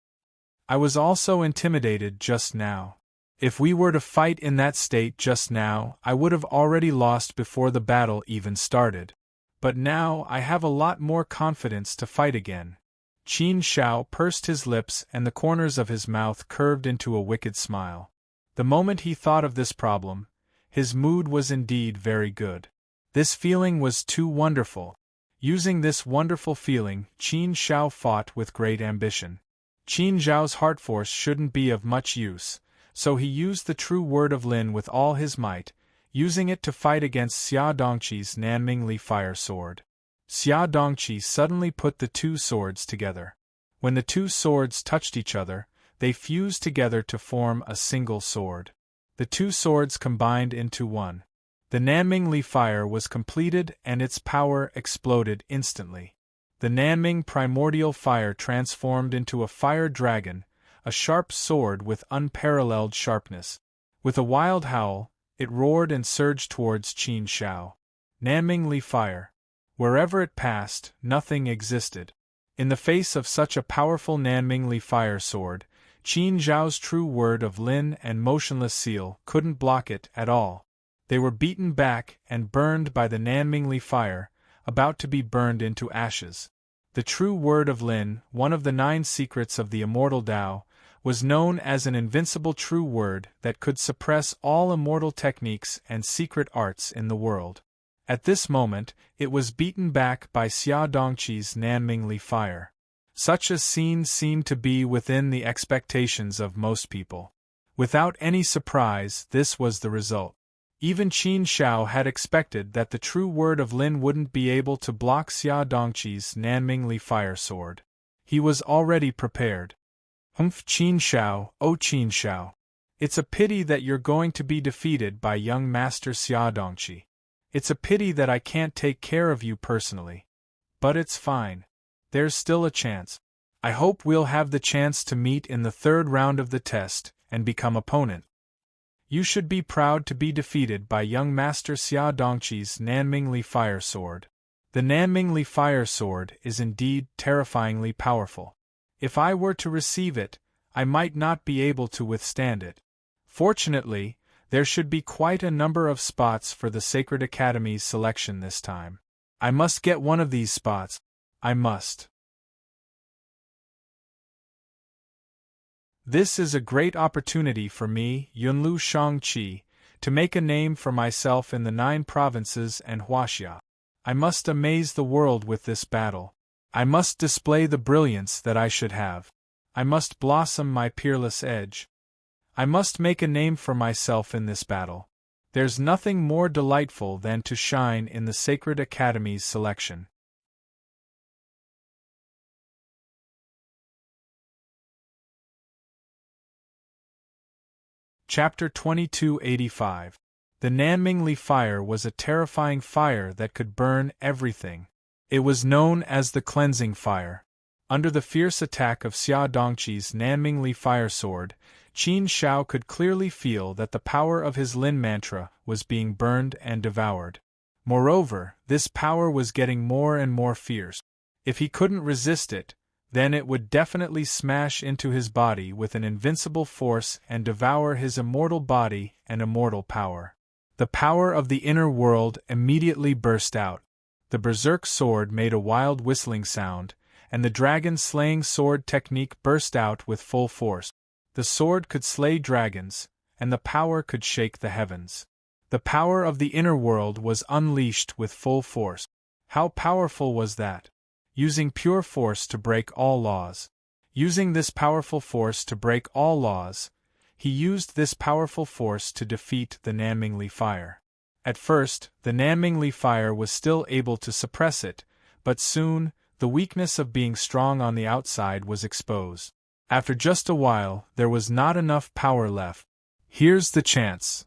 Speaker 1: I was also intimidated just now. If we were to fight in that state just now, I would have already lost before the battle even started. But now I have a lot more confidence to fight again. Qin Zhao pursed his lips and the corners of his mouth curved into a wicked smile. The moment he thought of this problem, his mood was indeed very good. This feeling was too wonderful. Using this wonderful feeling, Qin Zhao fought with great ambition. Qin Zhao's heart force shouldn't be of much use, so he used the true word of Lin with all his might, using it to fight against Xia Dongqi's Nanmingli fire sword. Xia Dongqi suddenly put the two swords together. When the two swords touched each other, they fused together to form a single sword. The two swords combined into one. The Nanmingli fire was completed and its power exploded instantly. The Nanming primordial fire transformed into a fire dragon, a sharp sword with unparalleled sharpness. With a wild howl, it roared and surged towards Qin Zhao. Nanmingli fire. Wherever it passed, nothing existed. In the face of such a powerful Nanmingli fire sword, Qin Zhao's true word of Lin and motionless seal couldn't block it at all. They were beaten back and burned by the Nanmingli fire, about to be burned into ashes. The true word of Lin, one of the 9 secrets of the immortal Tao, was known as an invincible true word that could suppress all immortal techniques and secret arts in the world. At this moment, it was beaten back by Xia Dongqi's Nanmingli fire. Such a scene seemed to be within the expectations of most people. Without any surprise, this was the result. Even Qin Shao had expected that the true word of Lin wouldn't be able to block Xia Dongqi's Nanmingli fire sword. He was already prepared. Qin Shao, oh Qin Shao. It's a pity that you're going to be defeated by young Master Xia Dongqi. It's a pity that I can't take care of you personally. But it's fine. There's still a chance. I hope we'll have the chance to meet in the third round of the test and become opponent. You should be proud to be defeated by young Master Xia Dongqi's Nanmingli fire sword. The Nanmingli fire sword is indeed terrifyingly powerful. If I were to receive it, I might not be able to withstand it. Fortunately, there should be quite a number of spots for the Sacred Academy's selection this time. I must get one of these spots. I must. This is a great opportunity for me, Yunlu Shangqi, to make a name for myself in the 9 provinces and Huaxia. I must amaze the world with this battle. I must display the brilliance that I should have. I must blossom my peerless edge. I must make a name for myself in this battle. There's nothing more delightful than to shine in the Sacred Academy's selection. Chapter 2285. The Nanmingli fire was a terrifying fire that could burn everything. It was known as the cleansing fire. Under the fierce attack of Xia Dongqi's Nanmingli fire sword, Qin Shao could clearly feel that the power of his Lin mantra was being burned and devoured. Moreover, this power was getting more and more fierce. If he couldn't resist it, then it would definitely smash into his body with an invincible force and devour his immortal body and immortal power. The power of the inner world immediately burst out. The berserk sword made a wild whistling sound, and the dragon-slaying sword technique burst out with full force. The sword could slay dragons, and the power could shake the heavens. The power of the inner world was unleashed with full force. How powerful was that? Using pure force to break all laws. Using this powerful force to break all laws, he used this powerful force to defeat the Nanmingli fire. At first, the Nanmingli fire was still able to suppress it, but soon, the weakness of being strong on the outside was exposed. After just a while, there was not enough power left. Here's the chance.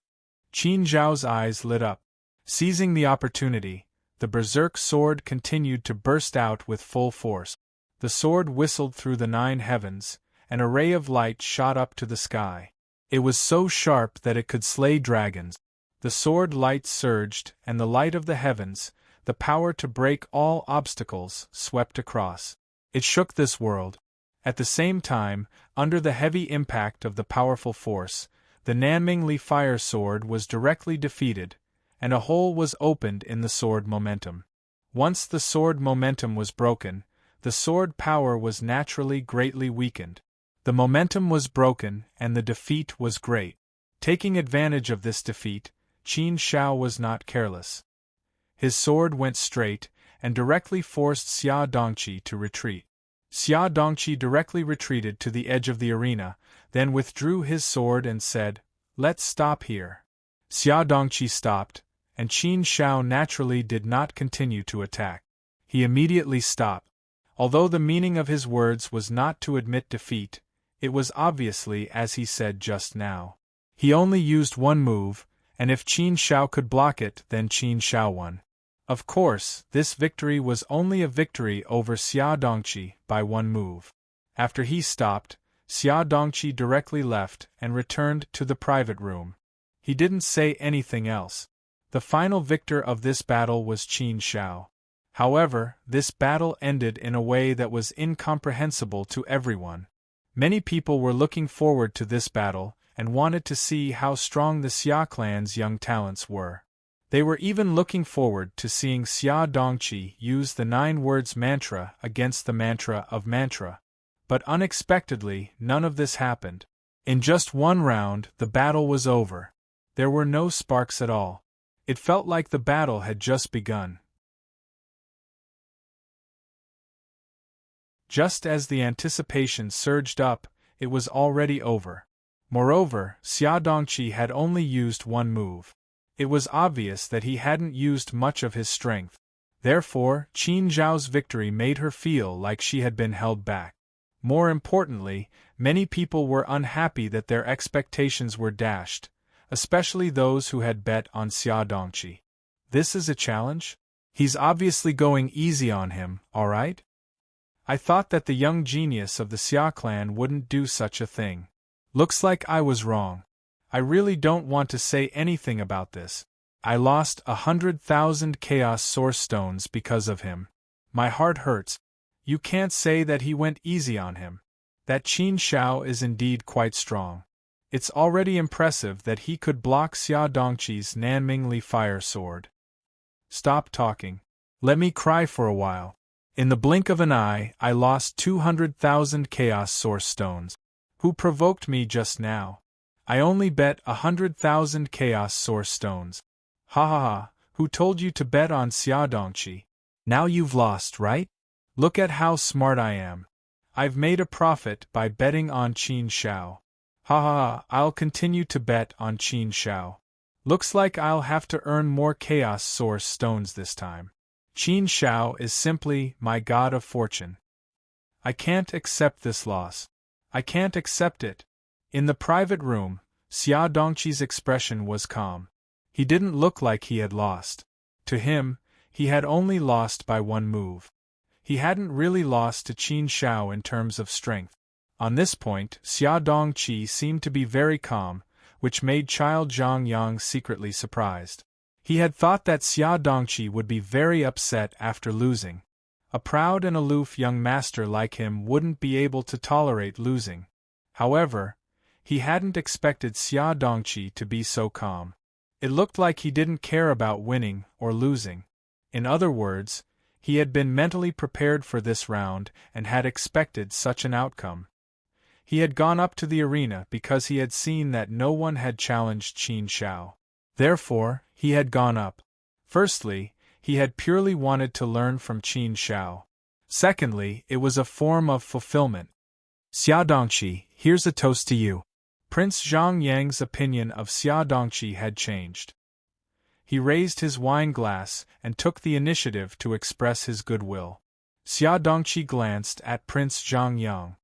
Speaker 1: Qin Zhao's eyes lit up. Seizing the opportunity, the berserk sword continued to burst out with full force. The sword whistled through the 9 heavens, and a ray of light shot up to the sky. It was so sharp that it could slay dragons. The sword light surged, and the light of the heavens, the power to break all obstacles, swept across. It shook this world. At the same time, under the heavy impact of the powerful force, the Nanmingli fire sword was directly defeated, and a hole was opened in the sword momentum. Once the sword momentum was broken, the sword power was naturally greatly weakened. The momentum was broken, and the defeat was great. Taking advantage of this defeat, Qin Shao was not careless. His sword went straight, and directly forced Xia Dongqi to retreat. Xia Dongqi directly retreated to the edge of the arena, then withdrew his sword and said, "Let's stop here." Xia Dongqi stopped, and Qin Shao naturally did not continue to attack. He immediately stopped. Although the meaning of his words was not to admit defeat, it was obviously as he said just now. He only used one move, and if Qin Shao could block it, then Qin Shao won. Of course, this victory was only a victory over Xia Dongqi by one move. After he stopped, Xia Dongqi directly left and returned to the private room. He didn't say anything else. The final victor of this battle was Qin Shao. However, this battle ended in a way that was incomprehensible to everyone. Many people were looking forward to this battle and wanted to see how strong the Xia clan's young talents were. They were even looking forward to seeing Xia Dongqi use the 9 words mantra against the mantra of mantra. But unexpectedly, none of this happened. In just one round, the battle was over. There were no sparks at all. It felt like the battle had just begun. Just as the anticipation surged up, it was already over. Moreover, Xia Dongqi had only used one move. It was obvious that he hadn't used much of his strength. Therefore, Qin Zhao's victory made her feel like she had been held back. More importantly, many people were unhappy that their expectations were dashed, especially those who had bet on Xia Dongqi. This is a challenge? He's obviously going easy on him, alright? I thought that the young genius of the Xia clan wouldn't do such a thing. Looks like I was wrong. I really don't want to say anything about this. I lost 100,000 Chaos Source Stones because of him. My heart hurts. You can't say that he went easy on him. That Qin Xiao is indeed quite strong. It's already impressive that he could block Xia Dongqi's Nanmingli fire sword. Stop talking. Let me cry for a while. In the blink of an eye, I lost 200,000 Chaos Source Stones. Who provoked me just now? I only bet 100,000 Chaos Source Stones. Ha ha ha, who told you to bet on Xia Dongqi? Now you've lost, right? Look at how smart I am. I've made a profit by betting on Qin Xiao. Ha ha ha, I'll continue to bet on Qin Xiao. Looks like I'll have to earn more Chaos Source Stones this time. Qin Xiao is simply my god of fortune. I can't accept this loss. I can't accept it. In the private room, Xia Dongqi's expression was calm. He didn't look like he had lost. To him, he had only lost by one move. He hadn't really lost to Qin Xiao in terms of strength. On this point, Xia Dongqi seemed to be very calm, which made Child Zhongyang secretly surprised. He had thought that Xia Dongqi would be very upset after losing. A proud and aloof young master like him wouldn't be able to tolerate losing. However, he hadn't expected Xia Dongqi to be so calm. It looked like he didn't care about winning or losing. In other words, he had been mentally prepared for this round and had expected such an outcome. He had gone up to the arena because he had seen that no one had challenged Qin Xiao. Therefore, he had gone up. Firstly, he had purely wanted to learn from Qin Xiao. Secondly, it was a form of fulfillment. Xia Dongqi, here's a toast to you. Prince Zhang Yang's opinion of Xia Dongqi had changed. He raised his wine glass and took the initiative to express his goodwill. Xia Dongqi glanced at Prince Zhang Yang.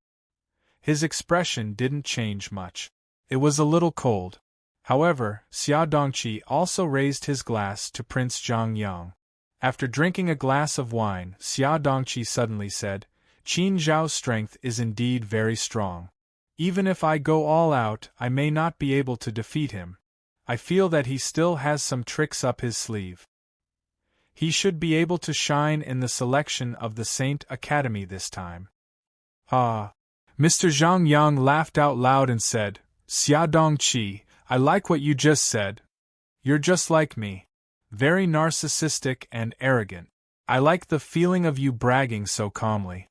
Speaker 1: His expression didn't change much. It was a little cold. However, Xia Dongqi also raised his glass to Prince Zhang Yang. After drinking a glass of wine, Xia Dongqi suddenly said, Qin Zhao's strength is indeed very strong. Even if I go all out, I may not be able to defeat him. I feel that he still has some tricks up his sleeve. He should be able to shine in the selection of the Saint Academy this time. Ah! Mr. Zhang Yang laughed out loud and said, Xia Dongqi, I like what you just said. You're just like me. Very narcissistic and arrogant. I like the feeling of you bragging so calmly.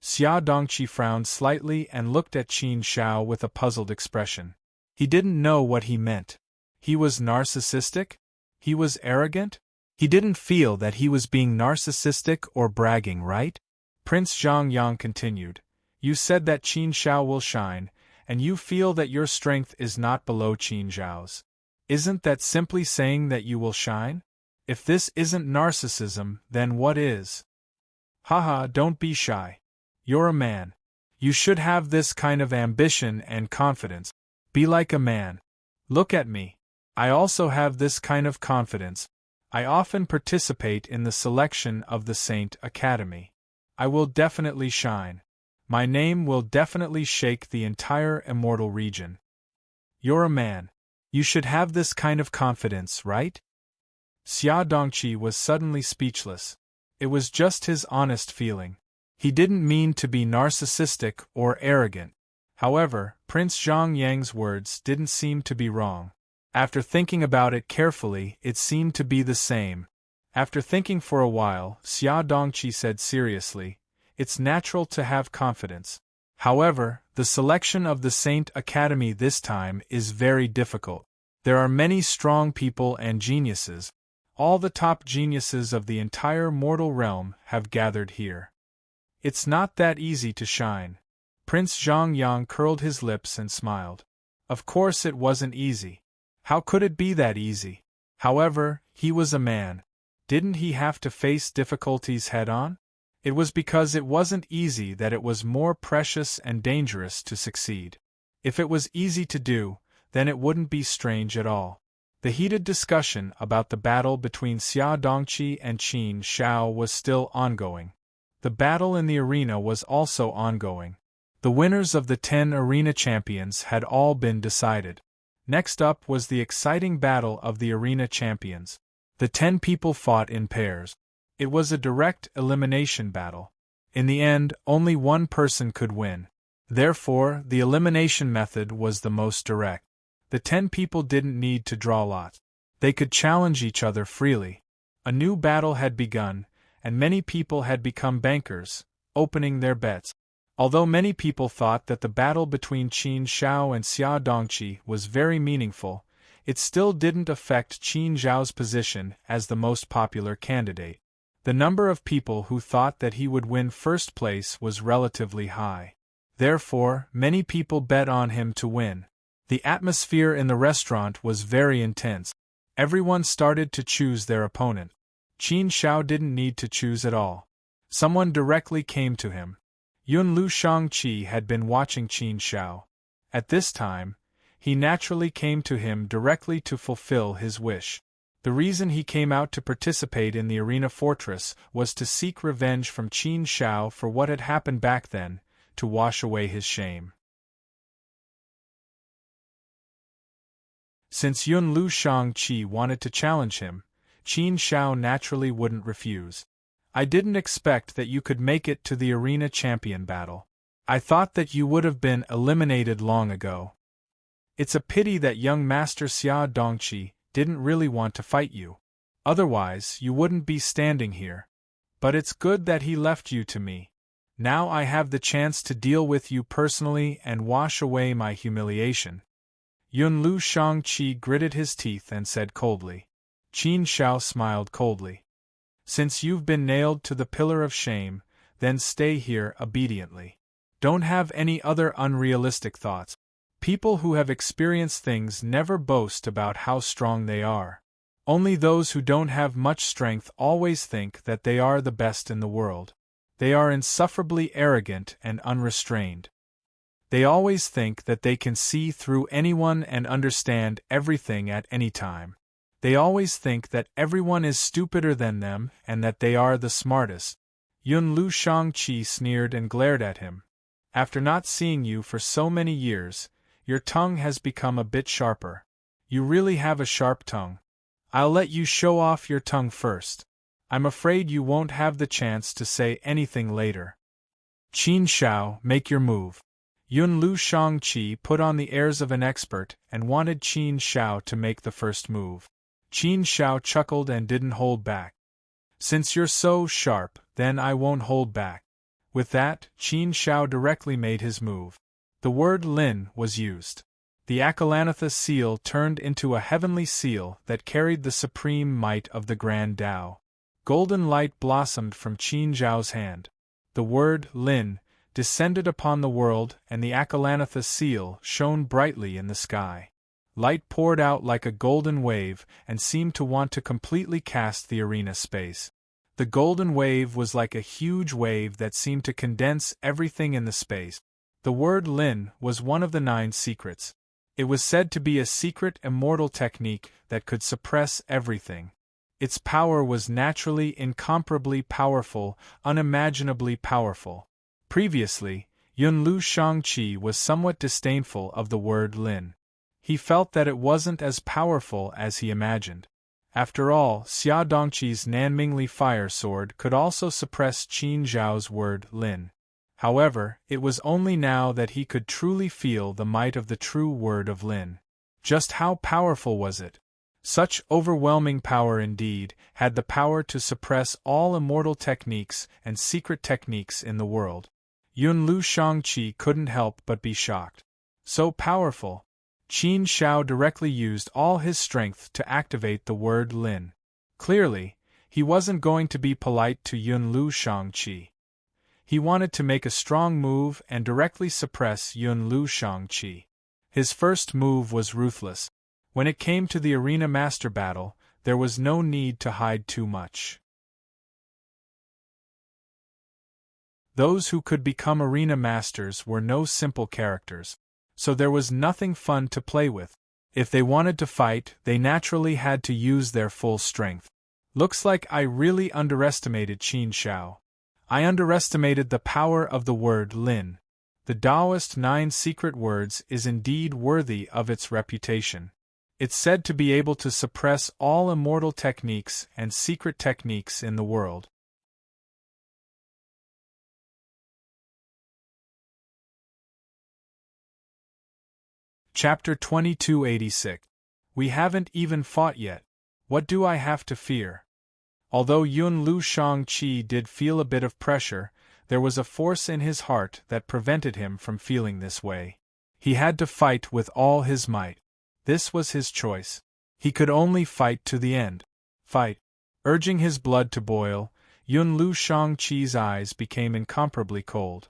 Speaker 1: Xia Dongqi frowned slightly and looked at Qin Xiao with a puzzled expression. He didn't know what he meant. He was narcissistic? He was arrogant? He didn't feel that he was being narcissistic or bragging, right? Prince Zhang Yang continued. You said that Qin Xiao will shine, and you feel that your strength is not below Qin Zhao's. Isn't that simply saying that you will shine? If this isn't narcissism, then what is? Haha, don't be shy. You're a man. You should have this kind of ambition and confidence. Be like a man. Look at me. I also have this kind of confidence. I often participate in the selection of the Saint Academy. I will definitely shine. My name will definitely shake the entire immortal region. You're a man. You should have this kind of confidence, right? Xia Dongqi was suddenly speechless. It was just his honest feeling. He didn't mean to be narcissistic or arrogant. However, Prince Zhang Yang's words didn't seem to be wrong. After thinking about it carefully, it seemed to be the same. After thinking for a while, Xia Dongqi said seriously, It's natural to have confidence. However, the selection of the Saint Academy this time is very difficult. There are many strong people and geniuses. All the top geniuses of the entire mortal realm have gathered here. It's not that easy to shine. Prince Zhongyang curled his lips and smiled. Of course it wasn't easy. How could it be that easy? However, he was a man. Didn't he have to face difficulties head-on? It was because it wasn't easy that it was more precious and dangerous to succeed. If it was easy to do, then it wouldn't be strange at all. The heated discussion about the battle between Xia Dongqi and Qin Shao was still ongoing. The battle in the arena was also ongoing. The winners of the 10 arena champions had all been decided. Next up was the exciting battle of the arena champions. The 10 people fought in pairs. It was a direct elimination battle. In the end, only one person could win. Therefore, the elimination method was the most direct. The 10 people didn't need to draw lots. They could challenge each other freely. A new battle had begun, and many people had become bankers, opening their bets. Although many people thought that the battle between Qin Shao and Xia Dongqi was very meaningful, it still didn't affect Qin Zhao's position as the most popular candidate. The number of people who thought that he would win first place was relatively high. Therefore, many people bet on him to win. The atmosphere in the restaurant was very intense. Everyone started to choose their opponent. Qin Shao didn't need to choose at all. Someone directly came to him. Yunlu Shangqi had been watching Qin Shao. At this time, he naturally came to him directly to fulfill his wish. The reason he came out to participate in the arena fortress was to seek revenge from Qin Shao for what had happened back then, to wash away his shame. Since Yunlu Shangqi wanted to challenge him, Qin Shao naturally wouldn't refuse. I didn't expect that you could make it to the arena champion battle. I thought that you would have been eliminated long ago. It's a pity that young Master Xia Dongqi didn't really want to fight you. Otherwise, you wouldn't be standing here. But it's good that he left you to me. Now I have the chance to deal with you personally and wash away my humiliation. Yunlu Shangqi gritted his teeth and said coldly. Qin Shao smiled coldly. Since you've been nailed to the pillar of shame, then stay here obediently. Don't have any other unrealistic thoughts. People who have experienced things never boast about how strong they are. Only those who don't have much strength always think that they are the best in the world. They are insufferably arrogant and unrestrained. They always think that they can see through anyone and understand everything at any time. They always think that everyone is stupider than them and that they are the smartest. Yunlu Shangqi sneered and glared at him. After not seeing you for so many years, your tongue has become a bit sharper. You really have a sharp tongue. I'll let you show off your tongue first. I'm afraid you won't have the chance to say anything later. Qin Shao, make your move. Yunlu Shangqi put on the airs of an expert and wanted Qin Shao to make the first move. Qin Shao chuckled and didn't hold back. Since you're so sharp, then I won't hold back. With that, Qin Shao directly made his move. The word Lin was used. The Akalanatha seal turned into a heavenly seal that carried the supreme might of the Grand Tao. Golden light blossomed from Qin Zhao's hand. The word Lin descended upon the world and the Akalanatha seal shone brightly in the sky. Light poured out like a golden wave and seemed to want to completely cast the arena space. The golden wave was like a huge wave that seemed to condense everything in the space. The word Lin was one of the 9 secrets. It was said to be a secret immortal technique that could suppress everything. Its power was naturally incomparably powerful, unimaginably powerful. Previously, Yunlu Shangqi was somewhat disdainful of the word Lin. He felt that it wasn't as powerful as he imagined. After all, Xia Dongqi's Nanmingli fire sword could also suppress Qin Zhao's word Lin. However, it was only now that he could truly feel the might of the true word of Lin. Just how powerful was it? Such overwhelming power indeed had the power to suppress all immortal techniques and secret techniques in the world. Yunlu Shangqi couldn't help but be shocked. So powerful! Qin Shao directly used all his strength to activate the word Lin. Clearly, he wasn't going to be polite to Yunlu Shangqi. He wanted to make a strong move and directly suppress Yun Lu Shang-chi. His first move was ruthless. When it came to the arena master battle, there was no need to hide too much. Those who could become arena masters were no simple characters, so there was nothing fun to play with. If they wanted to fight, they naturally had to use their full strength. Looks like I really underestimated Qin Shao. I underestimated the power of the word Lin. The Taoist 9 secret words is indeed worthy of its reputation. It's said to be able to suppress all immortal techniques and secret techniques in the world. Chapter 2286. We haven't even fought yet. What do I have to fear? Although Yun Lu Shang-chi did feel a bit of pressure, there was a force in his heart that prevented him from feeling this way. He had to fight with all his might. This was his choice. He could only fight to the end. Fight. Urging his blood to boil, Yun Lu Shang-chi's eyes became incomparably cold.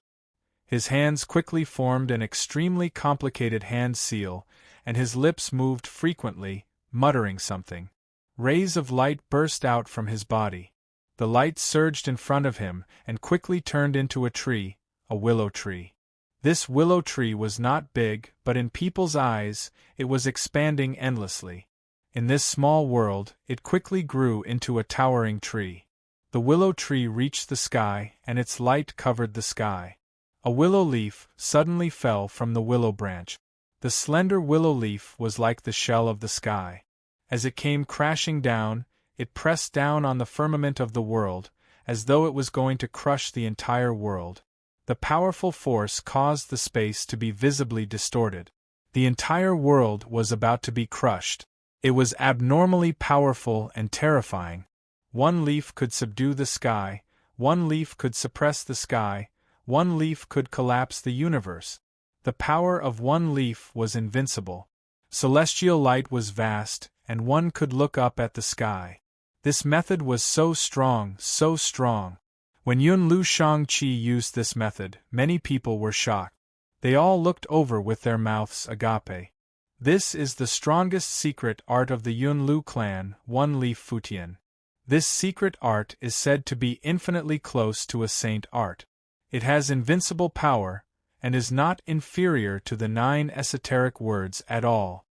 Speaker 1: His hands quickly formed an extremely complicated hand seal, and his lips moved frequently, muttering something. Rays of light burst out from his body. The light surged in front of him and quickly turned into a tree, a willow tree. This willow tree was not big, but in people's eyes, it was expanding endlessly. In this small world, it quickly grew into a towering tree. The willow tree reached the sky, and its light covered the sky. A willow leaf suddenly fell from the willow branch. The slender willow leaf was like the shell of the sky. As it came crashing down, it pressed down on the firmament of the world, as though it was going to crush the entire world. The powerful force caused the space to be visibly distorted. The entire world was about to be crushed. It was abnormally powerful and terrifying. One leaf could subdue the sky, one leaf could suppress the sky, one leaf could collapse the universe. The power of one leaf was invincible. Celestial light was vast, and one could look up at the sky. This method was so strong, so strong. When Yun Lu Shang-chi used this method, many people were shocked. They all looked over with their mouths agape. This is the strongest secret art of the Yun Lu clan, One Leaf Futian. This secret art is said to be infinitely close to a saint art. It has invincible power, and is not inferior to the 9 esoteric words at all.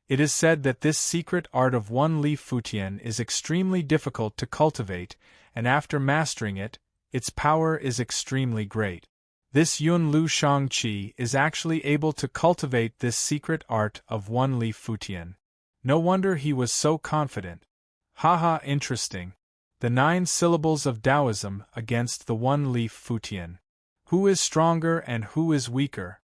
Speaker 1: It is said that this secret art of One Leaf Futian is extremely difficult to cultivate, and after mastering it, its power is extremely great. This Yun Lu Shang-chi is actually able to cultivate this secret art of One Leaf Futian. No wonder he was so confident. Haha, interesting. The 9 syllables of Taoism against the One Leaf Futian. Who is stronger and who is weaker?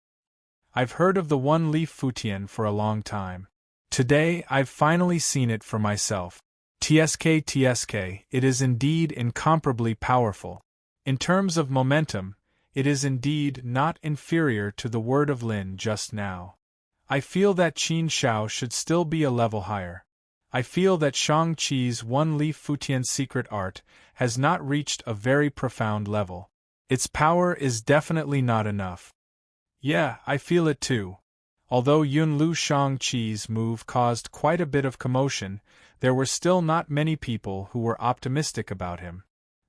Speaker 1: I've heard of the One Leaf Futian for a long time. Today I've finally seen it for myself. TSK, it is indeed incomparably powerful. In terms of momentum, it is indeed not inferior to the word of Lin just now. I feel that Qin Shao should still be a level higher. I feel that Shang-Chi's One Leaf Futian secret art has not reached a very profound level. Its power is definitely not enough. Yeah, I feel it too. Although Yun Lu Shang-Chi's move caused quite a bit of commotion, there were still not many people who were optimistic about him.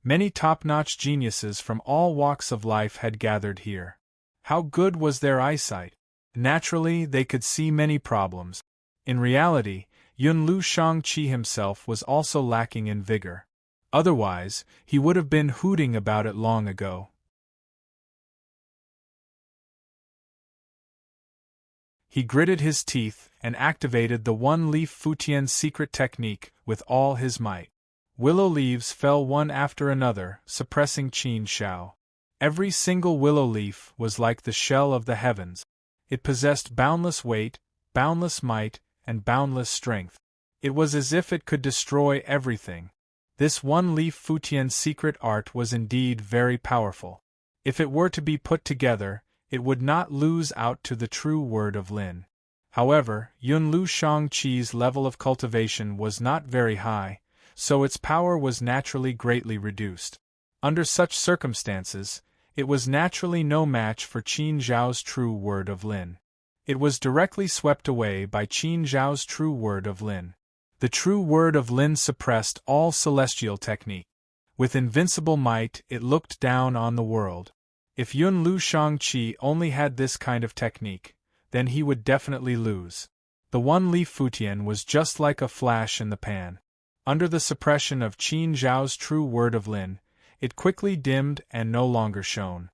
Speaker 1: Many top-notch geniuses from all walks of life had gathered here. How good was their eyesight? Naturally, they could see many problems. In reality, Yun Lu Shang-chi himself was also lacking in vigor. Otherwise, he would have been hooting about it long ago. He gritted his teeth and activated the One Leaf Futian secret technique with all his might. Willow leaves fell one after another, suppressing Qin Shao. Every single willow leaf was like the shell of the heavens. It possessed boundless weight, boundless might, and boundless strength. It was as if it could destroy everything. This One Leaf Futian secret art was indeed very powerful. If it were to be put together, it would not lose out to the true word of Lin. However, Yun Lu Shang-chi's level of cultivation was not very high, so its power was naturally greatly reduced. Under such circumstances, it was naturally no match for Qin Zhao's true word of Lin. It was directly swept away by Qin Zhao's true word of Lin. The true word of Lin suppressed all celestial technique. With invincible might, it looked down on the world. If Yunlu Shangqi only had this kind of technique, then he would definitely lose. The one Li Futian was just like a flash in the pan. Under the suppression of Qin Zhao's true word of Lin, it quickly dimmed and no longer shone.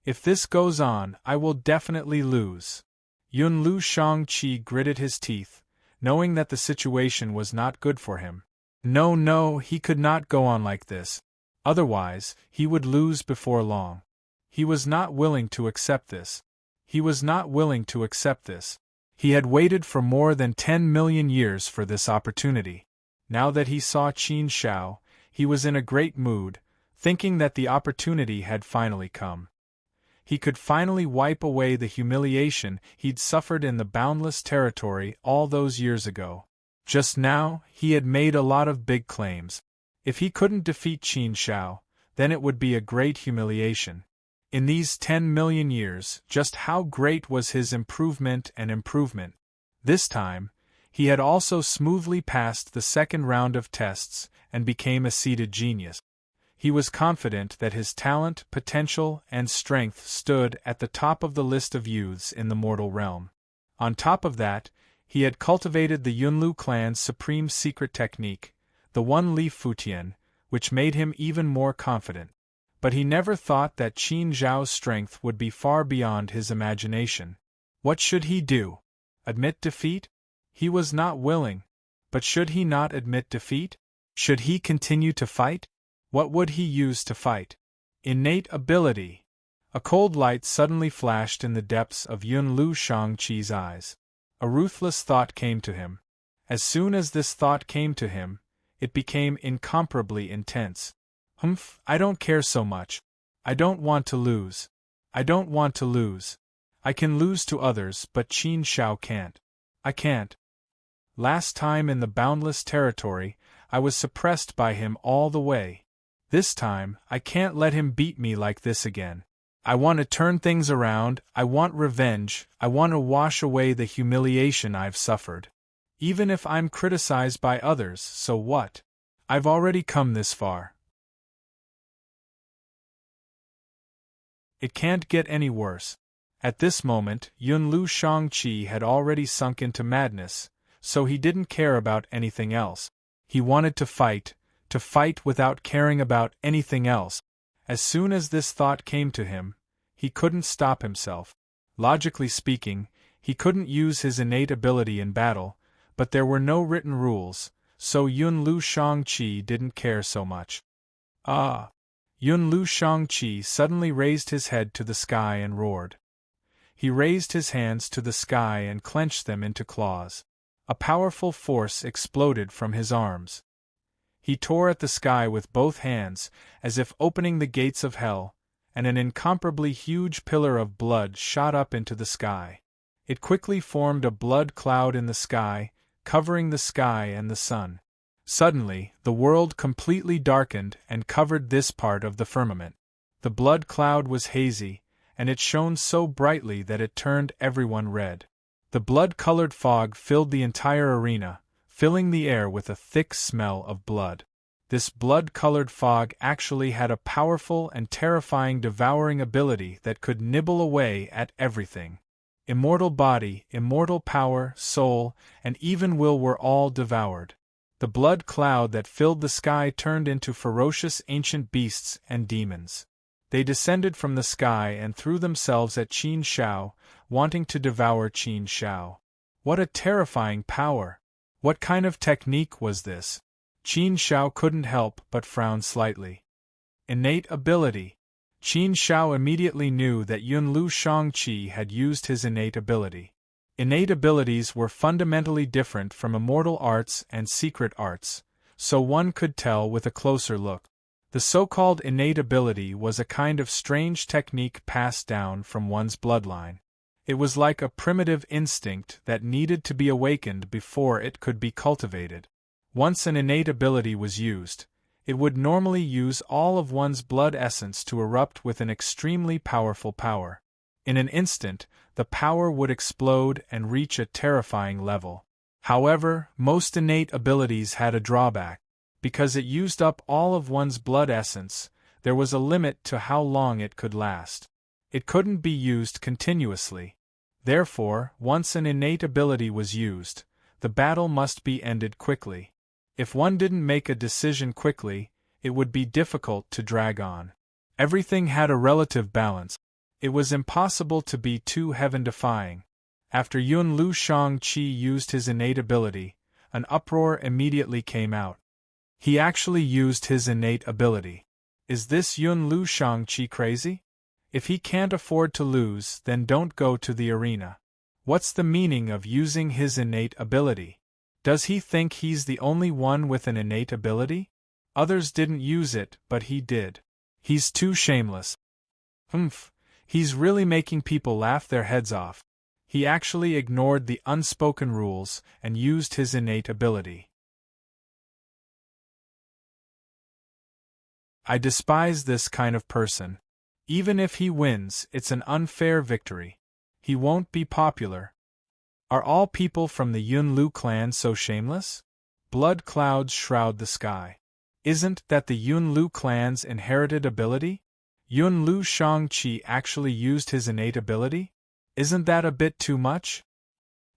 Speaker 1: If this goes on, I will definitely lose. Yunlu Shangqi gritted his teeth, knowing that the situation was not good for him. No, he could not go on like this. Otherwise, he would lose before long. He was not willing to accept this. He had waited for more than 10 million years for this opportunity. Now that he saw Qin Zhao, he was in a great mood, thinking that the opportunity had finally come. He could finally wipe away the humiliation he'd suffered in the boundless territory all those years ago. Just now, he had made a lot of big claims. If he couldn't defeat Qin Zhao, then it would be a great humiliation. In these 10 million years, just how great was his improvement? This time, he had also smoothly passed the second round of tests and became a seated genius. He was confident that his talent, potential, and strength stood at the top of the list of youths in the mortal realm. On top of that, he had cultivated the Yunlu clan's supreme secret technique, the one Li Futian, which made him even more confident. But he never thought that Qin Zhao's strength would be far beyond his imagination. What should he do? Admit defeat? He was not willing. But should he not admit defeat? Should he continue to fight? What would he use to fight? Innate ability. A cold light suddenly flashed in the depths of Yunlu Shangqi's eyes. A ruthless thought came to him. As soon as this thought came to him, it became incomparably intense. I don't care so much. I don't want to lose. I can lose to others, but Qin Zhao can't. I can't. Last time in the boundless territory, I was suppressed by him all the way. This time, I can't let him beat me like this again. I want to turn things around, I want revenge, I want to wash away the humiliation I've suffered. Even if I'm criticized by others, so what? I've already come this far. It can't get any worse. At this moment, Yunlu Shangqi had already sunk into madness, so he didn't care about anything else. He wanted to fight without caring about anything else. As soon as this thought came to him, he couldn't stop himself. Logically speaking, he couldn't use his innate ability in battle, but there were no written rules, so Yunlu Shangqi didn't care so much. Yunlu Shangqi suddenly raised his head to the sky and roared. He raised his hands to the sky and clenched them into claws. A powerful force exploded from his arms. He tore at the sky with both hands, as if opening the gates of hell, and an incomparably huge pillar of blood shot up into the sky. It quickly formed a blood cloud in the sky, covering the sky and the sun. Suddenly, the world completely darkened and covered this part of the firmament. The blood cloud was hazy, and it shone so brightly that it turned everyone red. The blood-colored fog filled the entire arena, filling the air with a thick smell of blood. This blood-colored fog actually had a powerful and terrifying devouring ability that could nibble away at everything. Immortal body, immortal power, soul, and even will were all devoured. The blood cloud that filled the sky turned into ferocious ancient beasts and demons. They descended from the sky and threw themselves at Qin Zhao, wanting to devour Qin Zhao. What a terrifying power! What kind of technique was this? Qin Zhao couldn't help but frown slightly. Innate ability. Qin Zhao immediately knew that Yunlu Shangqi had used his innate ability. Innate abilities were fundamentally different from immortal arts and secret arts, so one could tell with a closer look. The so-called innate ability was a kind of strange technique passed down from one's bloodline. It was like a primitive instinct that needed to be awakened before it could be cultivated. Once an innate ability was used, It would normally use all of one's blood essence to erupt with an extremely powerful power. In an instant, the power would explode and reach a terrifying level. However, most innate abilities had a drawback. Because it used up all of one's blood essence, there was a limit to how long it could last. It couldn't be used continuously. Therefore, once an innate ability was used, the battle must be ended quickly. If one didn't make a decision quickly, it would be difficult to drag on. Everything had a relative balance. It was impossible to be too heaven-defying. After Yun Lu Shang-chi used his innate ability, an uproar immediately came out. He actually used his innate ability. Is this Yun Lu Shang-chi crazy? If he can't afford to lose, then don't go to the arena. What's the meaning of using his innate ability? Does he think he's the only one with an innate ability? Others didn't use it, but he did. He's too shameless. He's really making people laugh their heads off. He actually ignored the unspoken rules and used his innate ability. I despise this kind of person. Even if he wins, it's an unfair victory. He won't be popular. Are all people from the Yun Lu clan so shameless? Blood clouds shroud the sky. Isn't that the Yun Lu clan's inherited ability? Yun Lu Shang-chi actually used his innate ability? Isn't that a bit too much?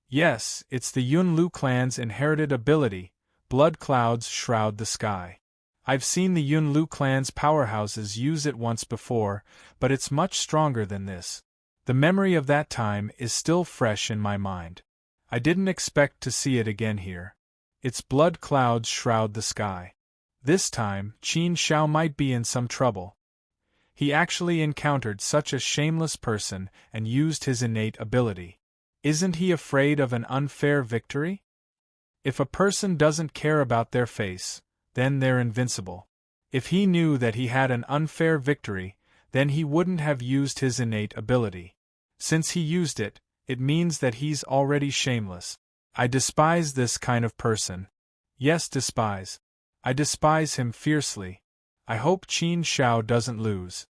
Speaker 1: Yes, it's the Yun Lu clan's inherited ability. Blood clouds shroud the sky. I've seen the Yun Lu clan's powerhouses use it once before, but it's much stronger than this. The memory of that time is still fresh in my mind. I didn't expect to see it again here. Its blood clouds shroud the sky. This time, Qin Shao might be in some trouble. He actually encountered such a shameless person and used his innate ability. Isn't he afraid of an unfair victory? If a person doesn't care about their face, then they're invincible. If he knew that he had an unfair victory, then he wouldn't have used his innate ability. Since he used it, it means that he's already shameless. I despise this kind of person. Yes, despise. I despise him fiercely. I hope Qin Shao doesn't lose.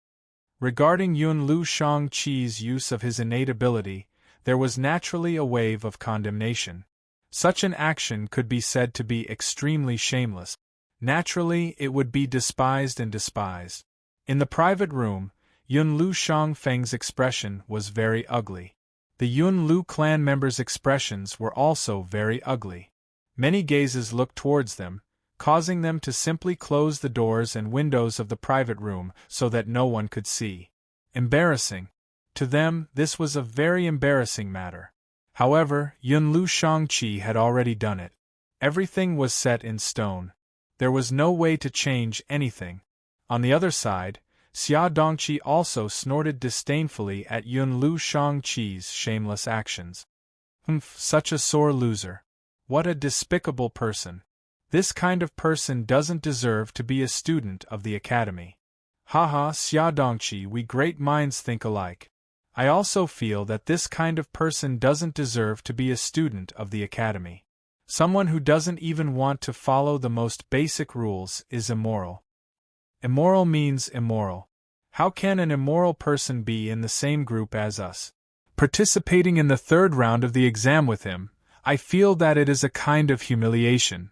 Speaker 1: Regarding Yun Lu Shang-chi's use of his innate ability, there was naturally a wave of condemnation. Such an action could be said to be extremely shameless. Naturally, it would be despised and despised. In the private room, Yun Lu Shangfeng's expression was very ugly. The Yun Lu clan members' expressions were also very ugly. Many gazes looked towards them, causing them to simply close the doors and windows of the private room so that no one could see. Embarrassing. To them, this was a very embarrassing matter. However, Yun Lu Shang-chi had already done it. Everything was set in stone. There was no way to change anything. On the other side, Xia Dongqi also snorted disdainfully at Yun Lu Shang-chi's shameless actions. Such a sore loser. What a despicable person. This kind of person doesn't deserve to be a student of the academy. Haha, Xia Dongqi, we great minds think alike. I also feel that this kind of person doesn't deserve to be a student of the academy. Someone who doesn't even want to follow the most basic rules is immoral. Immoral means immoral. How can an immoral person be in the same group as us? Participating in the third round of the exam with him, I feel that it is a kind of humiliation.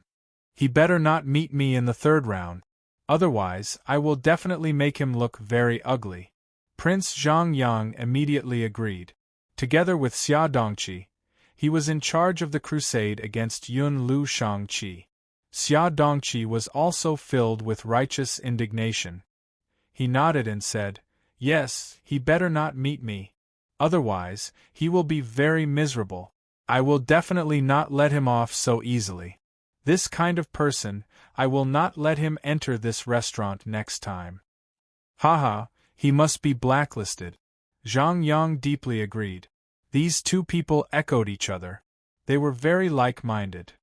Speaker 1: He better not meet me in the third round. Otherwise, I will definitely make him look very ugly. Prince Zhang Yang immediately agreed. Together with Xia Dongqi, he was in charge of the crusade against Yun Lu Shang-chi. Xia Dongqi was also filled with righteous indignation. He nodded and said, "Yes, he better not meet me. Otherwise, he will be very miserable. I will definitely not let him off so easily. This kind of person, I will not let him enter this restaurant next time." Haha, he must be blacklisted. Zhang Yang deeply agreed. These two people echoed each other. They were very like-minded.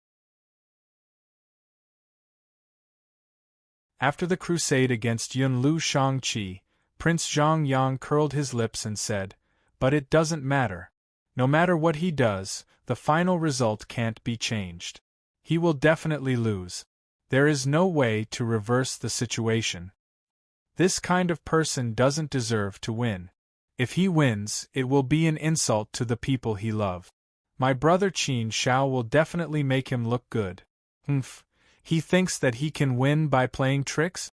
Speaker 1: After the crusade against Yun Lu Shang-chi, Prince Zhang Yang curled his lips and said, "But it doesn't matter. No matter what he does, the final result can't be changed. He will definitely lose. There is no way to reverse the situation. This kind of person doesn't deserve to win. If he wins, it will be an insult to the people he loves. My brother Qin Shao will definitely make him look good. Humph. He thinks that he can win by playing tricks?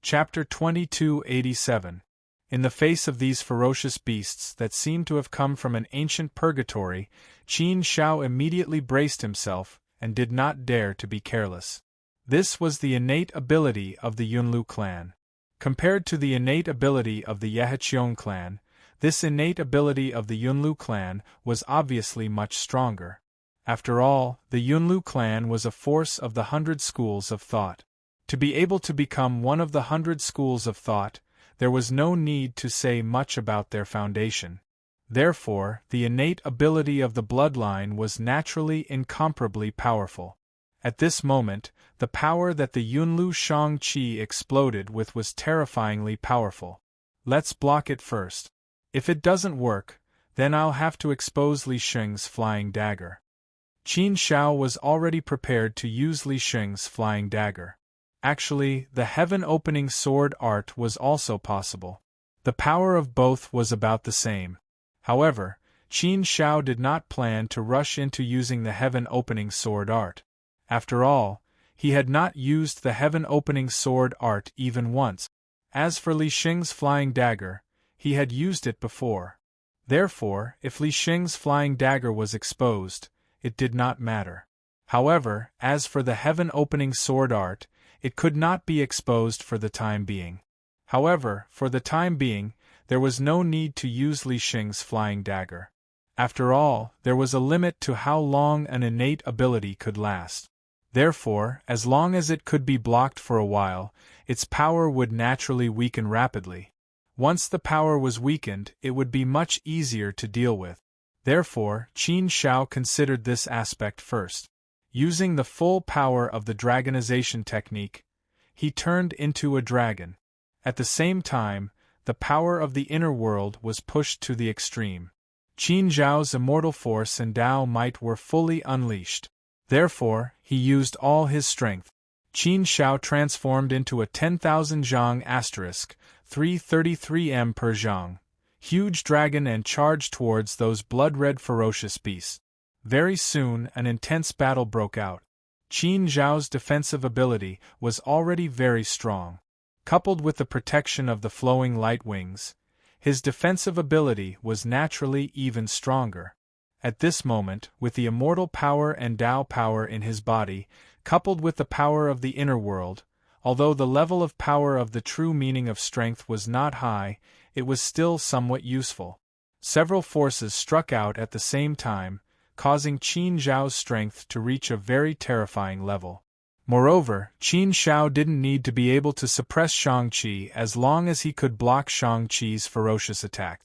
Speaker 1: Chapter 2287. In the face of these ferocious beasts that seemed to have come from an ancient purgatory, Qin Shao immediately braced himself and did not dare to be careless. This was the innate ability of the Yunlu clan. Compared to the innate ability of the Yeheqiong clan, this innate ability of the Yunlu clan was obviously much stronger. After all, the Yunlu clan was a force of the 100 schools of thought. To be able to become one of the 100 schools of thought, there was no need to say much about their foundation. Therefore, the innate ability of the bloodline was naturally incomparably powerful. At this moment, the power that the Yunlu Shang-Chi exploded with was terrifyingly powerful. Let's block it first. If it doesn't work, then I'll have to expose Li Sheng's flying dagger. Qin Shao was already prepared to use Li Sheng's flying dagger. Actually, the heaven-opening sword art was also possible. The power of both was about the same. However, Qin Shao did not plan to rush into using the heaven-opening sword art. After all, he had not used the heaven-opening sword art even once. As for Li Sheng's flying dagger, he had used it before. Therefore, if Li Sheng's flying dagger was exposed, it did not matter. However, as for the heaven-opening sword art, it could not be exposed for the time being. However, for the time being, there was no need to use Li Sheng's flying dagger. After all, there was a limit to how long an innate ability could last. Therefore, as long as it could be blocked for a while, its power would naturally weaken rapidly. Once the power was weakened, it would be much easier to deal with. Therefore, Qin Shao considered this aspect first. Using the full power of the dragonization technique, he turned into a dragon. At the same time, the power of the inner world was pushed to the extreme. Qin Zhao's immortal force and Tao might were fully unleashed. Therefore, he used all his strength. Qin Shao transformed into a 10,000 zhang * 333 m per zhang, huge dragon and charged towards those blood-red ferocious beasts. Very soon an intense battle broke out. Qin Zhao's defensive ability was already very strong. Coupled with the protection of the flowing light wings, his defensive ability was naturally even stronger. At this moment, with the immortal power and Tao power in his body, coupled with the power of the inner world, although the level of power of the true meaning of strength was not high, it was still somewhat useful. Several forces struck out at the same time, causing Qin Zhao's strength to reach a very terrifying level. Moreover, Qin Shao didn't need to be able to suppress Shang-Chi as long as he could block Shang-Chi's ferocious attack.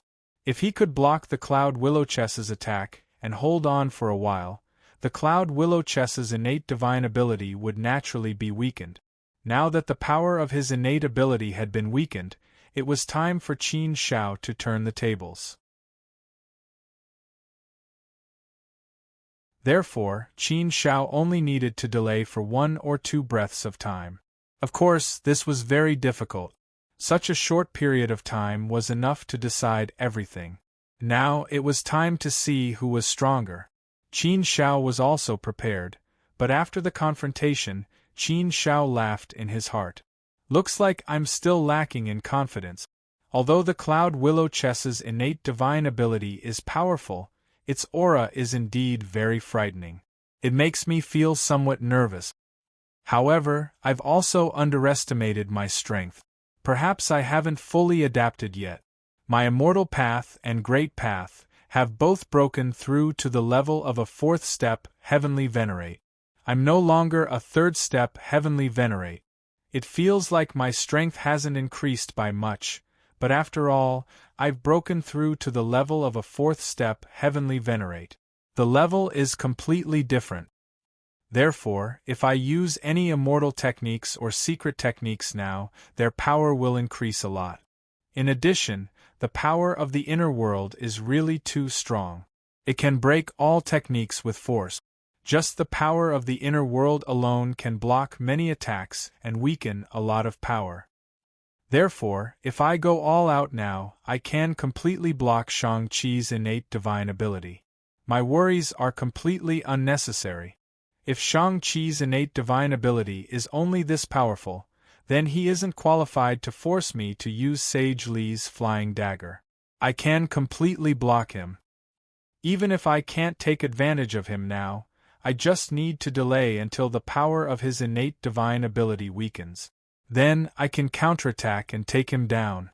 Speaker 1: If he could block the Cloud Willow Chess's attack and hold on for a while, the Cloud Willow Chess's innate divine ability would naturally be weakened. Now that the power of his innate ability had been weakened, it was time for Qin Shao to turn the tables. Therefore, Qin Shao only needed to delay for 1 or 2 breaths of time. Of course, this was very difficult. Such a short period of time was enough to decide everything. Now it was time to see who was stronger. Qin Shao was also prepared, but after the confrontation, Qin Shao laughed in his heart. Looks like I'm still lacking in confidence. Although the Cloud Willow Chess's innate divine ability is powerful, its aura is indeed very frightening. It makes me feel somewhat nervous. However, I've also underestimated my strength. Perhaps I haven't fully adapted yet. My immortal path and great path have both broken through to the level of a 4th step heavenly venerate. I'm no longer a 3rd step heavenly venerate. It feels like my strength hasn't increased by much, but after all, I've broken through to the level of a 4th step heavenly venerate. The level is completely different. Therefore, if I use any immortal techniques or secret techniques now, their power will increase a lot. In addition, The power of the inner world is really too strong. It can break all techniques with force. Just the power of the inner world alone can block many attacks and weaken a lot of power. Therefore, if I go all out now, I can completely block Shang-Chi's innate divine ability. My worries are completely unnecessary. If Shang-Chi's innate divine ability is only this powerful, then he isn't qualified to force me to use Sage Li's flying dagger. I can completely block him. Even if I can't take advantage of him now, I just need to delay until the power of his innate divine ability weakens. Then I can counterattack and take him down.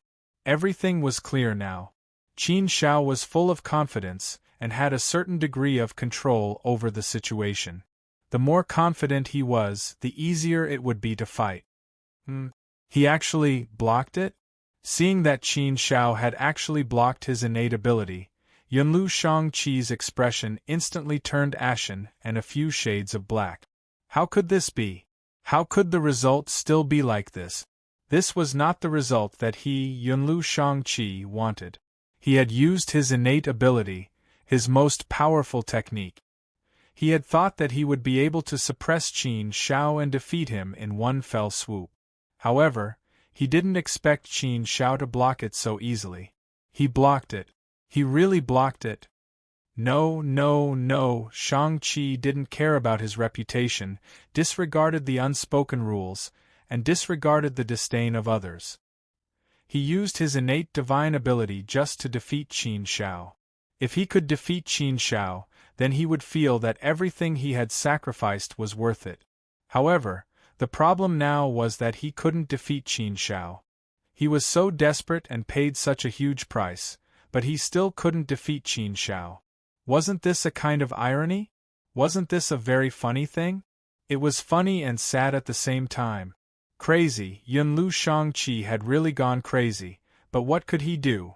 Speaker 1: Everything was clear now. Qin Shao was full of confidence and had a certain degree of control over the situation. The more confident he was, the easier it would be to fight. He actually blocked it? Seeing that Qin Shao had actually blocked his innate ability, Yunlu Shang-Chi's expression instantly turned ashen and a few shades of black. How could this be? How could the result still be like this? This was not the result that he, Yunlu Shang-Chi, wanted. He had used his innate ability, his most powerful technique. He had thought that he would be able to suppress Qin Shao and defeat him in one fell swoop. However, he didn't expect Qin Shao to block it so easily. He blocked it. He really blocked it. No, Shang-Chi didn't care about his reputation, disregarded the unspoken rules, and disregarded the disdain of others. He used his innate divine ability just to defeat Qin Shao. If he could defeat Qin Shao, then he would feel that everything he had sacrificed was worth it. However, the problem now was that he couldn't defeat Qin Shao. He was so desperate and paid such a huge price, but he still couldn't defeat Qin Shao. Wasn't this a kind of irony? Wasn't this a very funny thing? It was funny and sad at the same time. Crazy, Yunlu Shang-Chi had really gone crazy, but what could he do?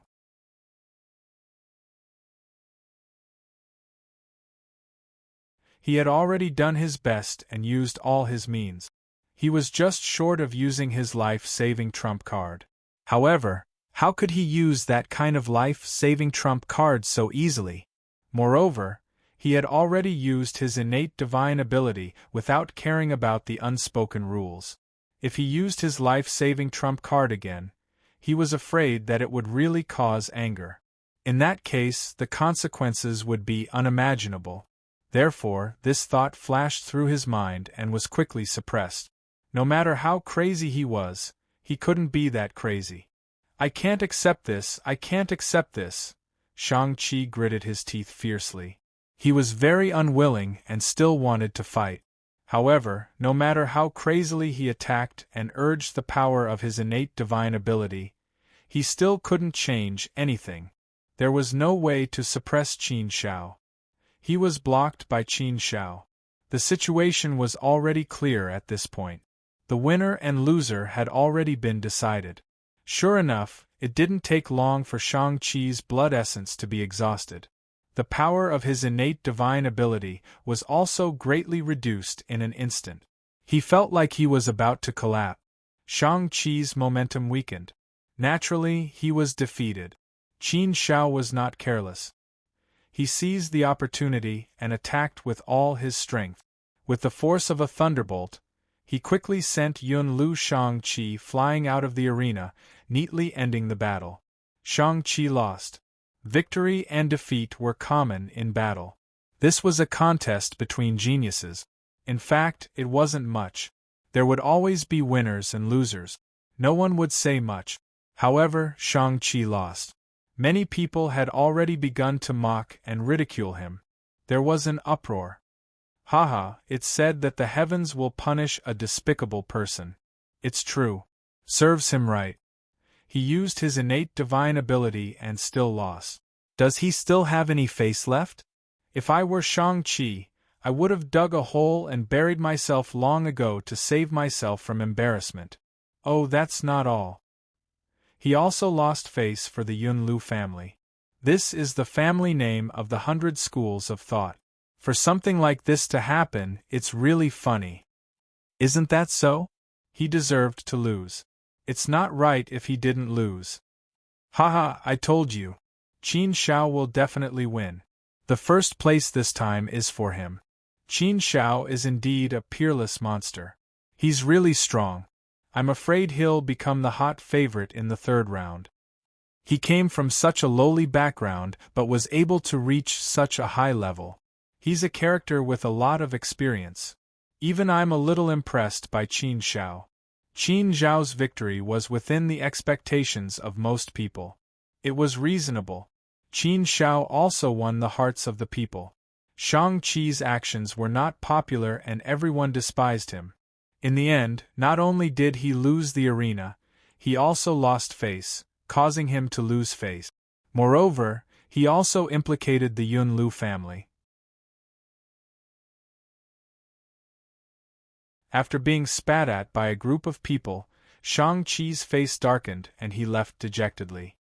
Speaker 1: He had already done his best and used all his means. He was just short of using his life-saving trump card. However, how could he use that kind of life-saving trump card so easily? Moreover, he had already used his innate divine ability without caring about the unspoken rules. If he used his life-saving trump card again, he was afraid that it would really cause anger. In that case, the consequences would be unimaginable. Therefore, this thought flashed through his mind and was quickly suppressed. No matter how crazy he was, he couldn't be that crazy. I can't accept this, I can't accept this. Shang-Chi gritted his teeth fiercely. He was very unwilling and still wanted to fight. However, no matter how crazily he attacked and urged the power of his innate divine ability, he still couldn't change anything. There was no way to suppress Qin Shao. He was blocked by Qin Shao. The situation was already clear at this point. The winner and loser had already been decided. Sure enough, it didn't take long for Shang-Chi's blood essence to be exhausted. The power of his innate divine ability was also greatly reduced in an instant. He felt like he was about to collapse. Shang-Chi's momentum weakened. Naturally, he was defeated. Qin Shao was not careless. He seized the opportunity and attacked with all his strength. With the force of a thunderbolt, he quickly sent Yunlu Shang-Chi flying out of the arena, neatly ending the battle. Shang-Chi lost. Victory and defeat were common in battle. This was a contest between geniuses. In fact, it wasn't much. There would always be winners and losers. No one would say much. However, Shang-Chi lost. Many people had already begun to mock and ridicule him. There was an uproar. Haha, it's said that the heavens will punish a despicable person. It's true. Serves him right. He used his innate divine ability and still lost. Does he still have any face left? If I were Shang-Chi, I would have dug a hole and buried myself long ago to save myself from embarrassment. Oh, that's not all. He also lost face for the Yunlu family. This is the family name of the 100 schools of thought. For something like this to happen, it's really funny. Isn't that so? He deserved to lose. It's not right if he didn't lose. Haha, I told you. Qin Shao will definitely win. The first place this time is for him. Qin Shao is indeed a peerless monster. He's really strong. I'm afraid he'll become the hot favorite in the third round. He came from such a lowly background but was able to reach such a high level. He's a character with a lot of experience. Even I'm a little impressed by Qin Shao. Qin Zhao's victory was within the expectations of most people. It was reasonable. Qin Shao also won the hearts of the people. Shang Qi's actions were not popular and everyone despised him. In the end, not only did he lose the arena, he also lost face, causing him to lose face. Moreover, he also implicated the Yunlu family. After being spat at by a group of people, Shang Qi's face darkened and he left dejectedly.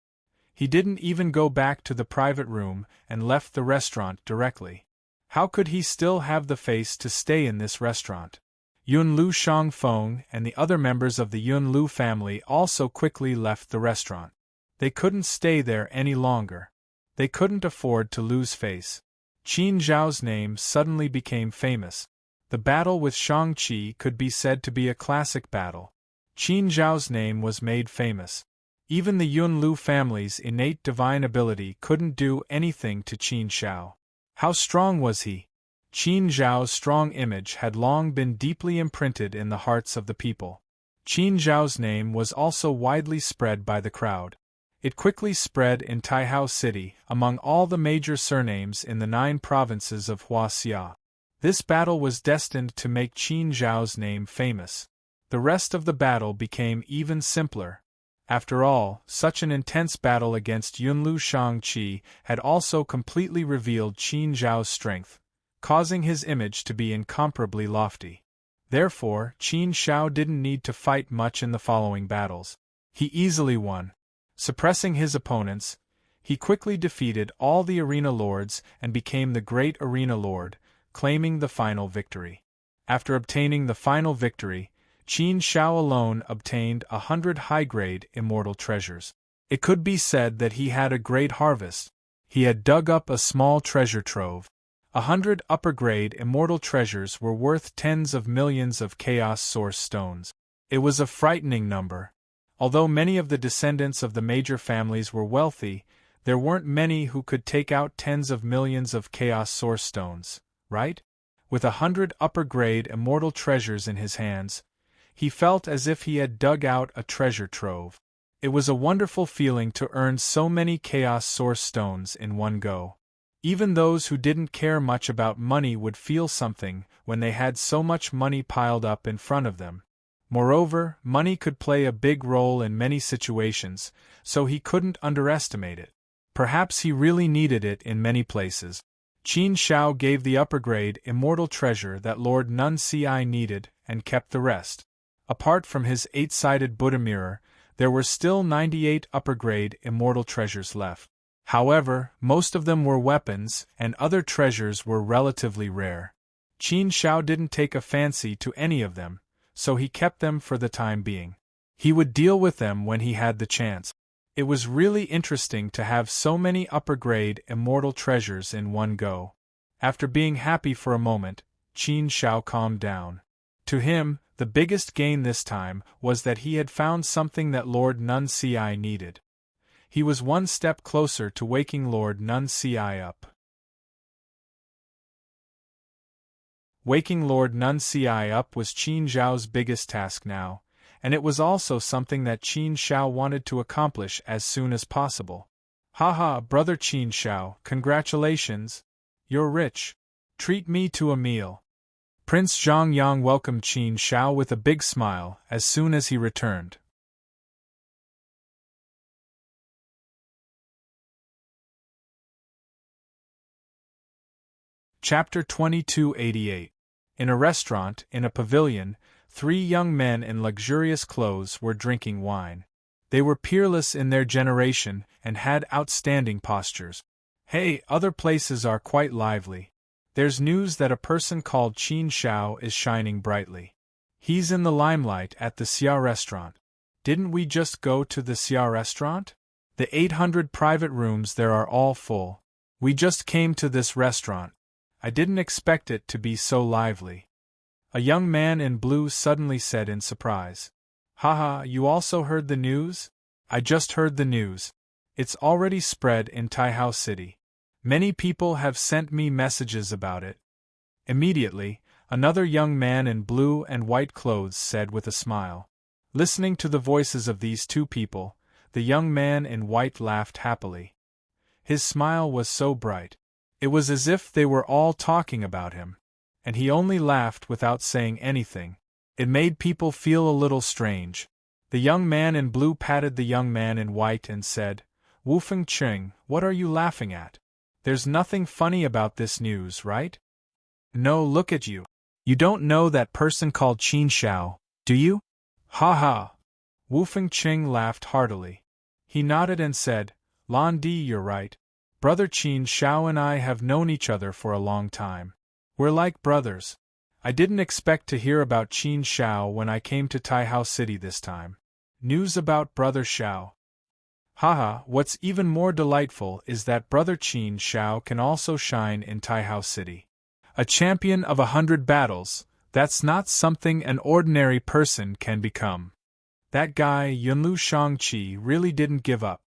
Speaker 1: He didn't even go back to the private room and left the restaurant directly. How could he still have the face to stay in this restaurant? Yunlu Shangfeng and the other members of the Yunlu family also quickly left the restaurant. They couldn't stay there any longer. They couldn't afford to lose face. Qin Zhao's name suddenly became famous. The battle with Shang Qi could be said to be a classic battle. Qin Zhao's name was made famous. Even the Yunlu family's innate divine ability couldn't do anything to Qin Shao. How strong was he? Qin Zhao's strong image had long been deeply imprinted in the hearts of the people. Qin Zhao's name was also widely spread by the crowd. It quickly spread in Taihao City, among all the major surnames in the 9 provinces of Huaxia. This battle was destined to make Qin Zhao's name famous. The rest of the battle became even simpler. After all, such an intense battle against Yunlu Shang-Chi had also completely revealed Qin Zhao's strength, causing his image to be incomparably lofty. Therefore, Qin Shao didn't need to fight much in the following battles. He easily won. Suppressing his opponents, he quickly defeated all the arena lords and became the great arena lord, claiming the final victory. After obtaining the final victory, Qin Shao alone obtained 100 high-grade immortal treasures. It could be said that he had a great harvest. He had dug up a small treasure trove. 100 upper-grade immortal treasures were worth tens of millions of Chaos Source stones. It was a frightening number. Although many of the descendants of the major families were wealthy, there weren't many who could take out tens of millions of Chaos Source stones, right? With 100 upper-grade immortal treasures in his hands, he felt as if he had dug out a treasure trove. It was a wonderful feeling to earn so many Chaos Source stones in one go. Even those who didn't care much about money would feel something when they had so much money piled up in front of them. Moreover, money could play a big role in many situations, so he couldn't underestimate it. Perhaps he really needed it in many places. Qin Shao gave the upper-grade immortal treasure that Lord Nunci needed and kept the rest. Apart from his 8-sided Buddha mirror, there were still 98 upper-grade immortal treasures left. However, most of them were weapons, and other treasures were relatively rare. Qin Shao didn't take a fancy to any of them, so he kept them for the time being. He would deal with them when he had the chance. It was really interesting to have so many upper-grade immortal treasures in one go. After being happy for a moment, Qin Shao calmed down. To him, the biggest gain this time was that he had found something that Lord Nunci needed. He was one step closer to waking Lord Nunci up. Waking Lord Nunci up was Qin Zhao's biggest task now, and it was also something that Qin Shao wanted to accomplish as soon as possible. Haha, brother Qin Shao, congratulations! You're rich. Treat me to a meal. Prince Zhang Yang welcomed Qin Shao with a big smile as soon as he returned. Chapter 2288. In a restaurant, in a pavilion, 3 young men in luxurious clothes were drinking wine. They were peerless in their generation and had outstanding postures. Hey, other places are quite lively. There's news that a person called Qin Shao is shining brightly. He's in the limelight at the Xia restaurant. Didn't we just go to the Xia restaurant? The 800 private rooms there are all full. We just came to this restaurant. I didn't expect it to be so lively. A young man in blue suddenly said in surprise. Haha, you also heard the news? I just heard the news. It's already spread in Taihao City. Many people have sent me messages about it. Immediately, another young man in blue and white clothes said with a smile. Listening to the voices of these two people, the young man in white laughed happily. His smile was so bright. It was as if they were all talking about him. And he only laughed without saying anything. It made people feel a little strange. The young man in blue patted the young man in white and said, Wu Fengqing, what are you laughing at? There's nothing funny about this news, right? No, look at you. You don't know that person called Qin Xiao, do you? Ha ha! Wu Fengqing laughed heartily. He nodded and said, Lan Di, you're right. Brother Qin Xiao and I have known each other for a long time. We're like brothers. I didn't expect to hear about Qin Xiao when I came to Taihao City this time. News about Brother Xiao. Haha, what's even more delightful is that Brother Qin Xiao can also shine in Taihao City. A champion of 100 battles, that's not something an ordinary person can become. That guy Yunlu Shangqi really didn't give up.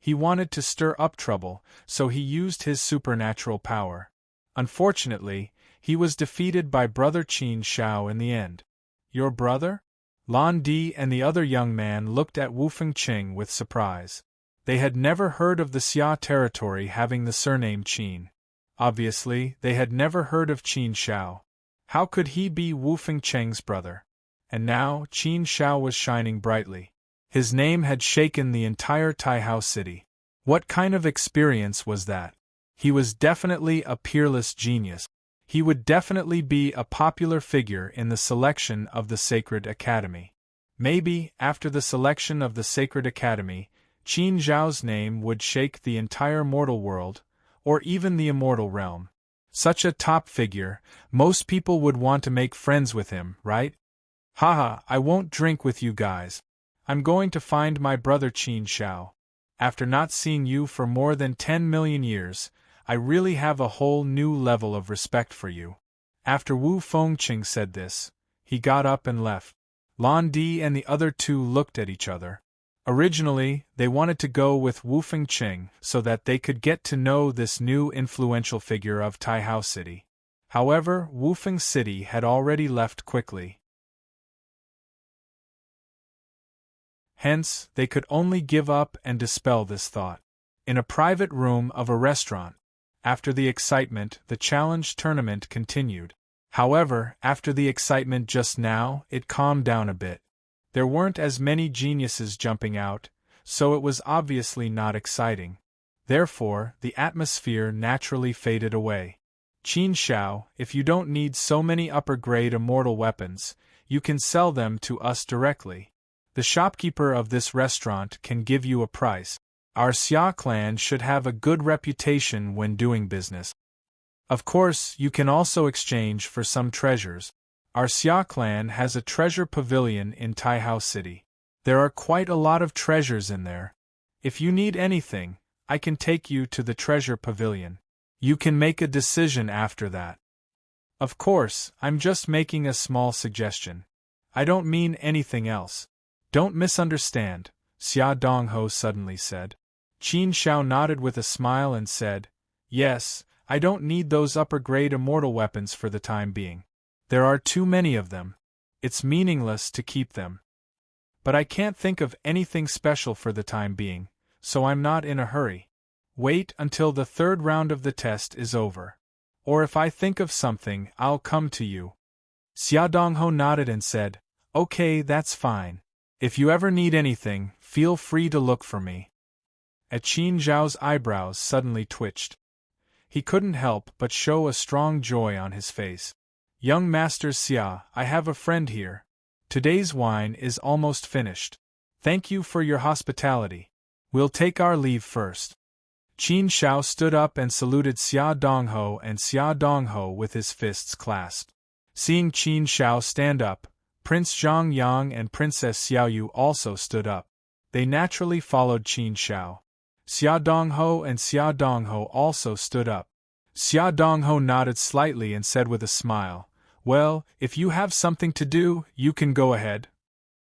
Speaker 1: He wanted to stir up trouble, so he used his supernatural power. Unfortunately, he was defeated by Brother Qin Xiao in the end. Your brother? Lan Di and the other young man looked at Wu Fengqing with surprise. They had never heard of the Xia territory having the surname Qin. Obviously, they had never heard of Qin Xiao. How could he be Wu Fengqing's brother? And now, Qin Xiao was shining brightly. His name had shaken the entire Taihao City. What kind of experience was that? He was definitely a peerless genius. He would definitely be a popular figure in the selection of the Sacred Academy. Maybe, after the selection of the Sacred Academy, Qin Xiao's name would shake the entire mortal world, or even the immortal realm. Such a top figure, most people would want to make friends with him, right? Haha, I won't drink with you guys. I'm going to find my brother Qin Xiao. After not seeing you for more than 10 million years, I really have a whole new level of respect for you. After Wu Fengqing said this, he got up and left. Lan Di and the other two looked at each other. Originally, they wanted to go with Wu Fengqing so that they could get to know this new influential figure of Taihao City. However, Wufeng City had already left quickly. Hence, they could only give up and dispel this thought. In a private room of a restaurant. After the excitement, the challenge tournament continued. However, after the excitement just now, it calmed down a bit. There weren't as many geniuses jumping out, so it was obviously not exciting. Therefore, the atmosphere naturally faded away. Qin Xiao, if you don't need so many upper-grade immortal weapons, you can sell them to us directly. The shopkeeper of this restaurant can give you a price. Our Xia clan should have a good reputation when doing business. Of course, you can also exchange for some treasures. Our Xia clan has a treasure pavilion in Taihao City. There are quite a lot of treasures in there. If you need anything, I can take you to the treasure pavilion. You can make a decision after that. Of course, I'm just making a small suggestion. I don't mean anything else. Don't misunderstand, Xia Dongho suddenly said. Qin Xiao nodded with a smile and said, Yes, I don't need those upper-grade immortal weapons for the time being. There are too many of them. It's meaningless to keep them. But I can't think of anything special for the time being, so I'm not in a hurry. Wait until the third round of the test is over. Or if I think of something, I'll come to you. Xia Dongho nodded and said, Okay, that's fine. If you ever need anything, feel free to look for me. At Qin Zhao's eyebrows suddenly twitched. He couldn't help but show a strong joy on his face. Young Master Xia, I have a friend here. Today's wine is almost finished. Thank you for your hospitality. We'll take our leave first. Qin Xiao stood up and saluted Xia Dongho and Xia Dongho with his fists clasped. Seeing Qin Xiao stand up, Prince Zhang Yang and Princess Xiaoyu also stood up. They naturally followed Qin Xiao. Xia Dongho and Xia Dongho also stood up. Xia Dongho nodded slightly and said with a smile, "Well, if you have something to do, you can go ahead.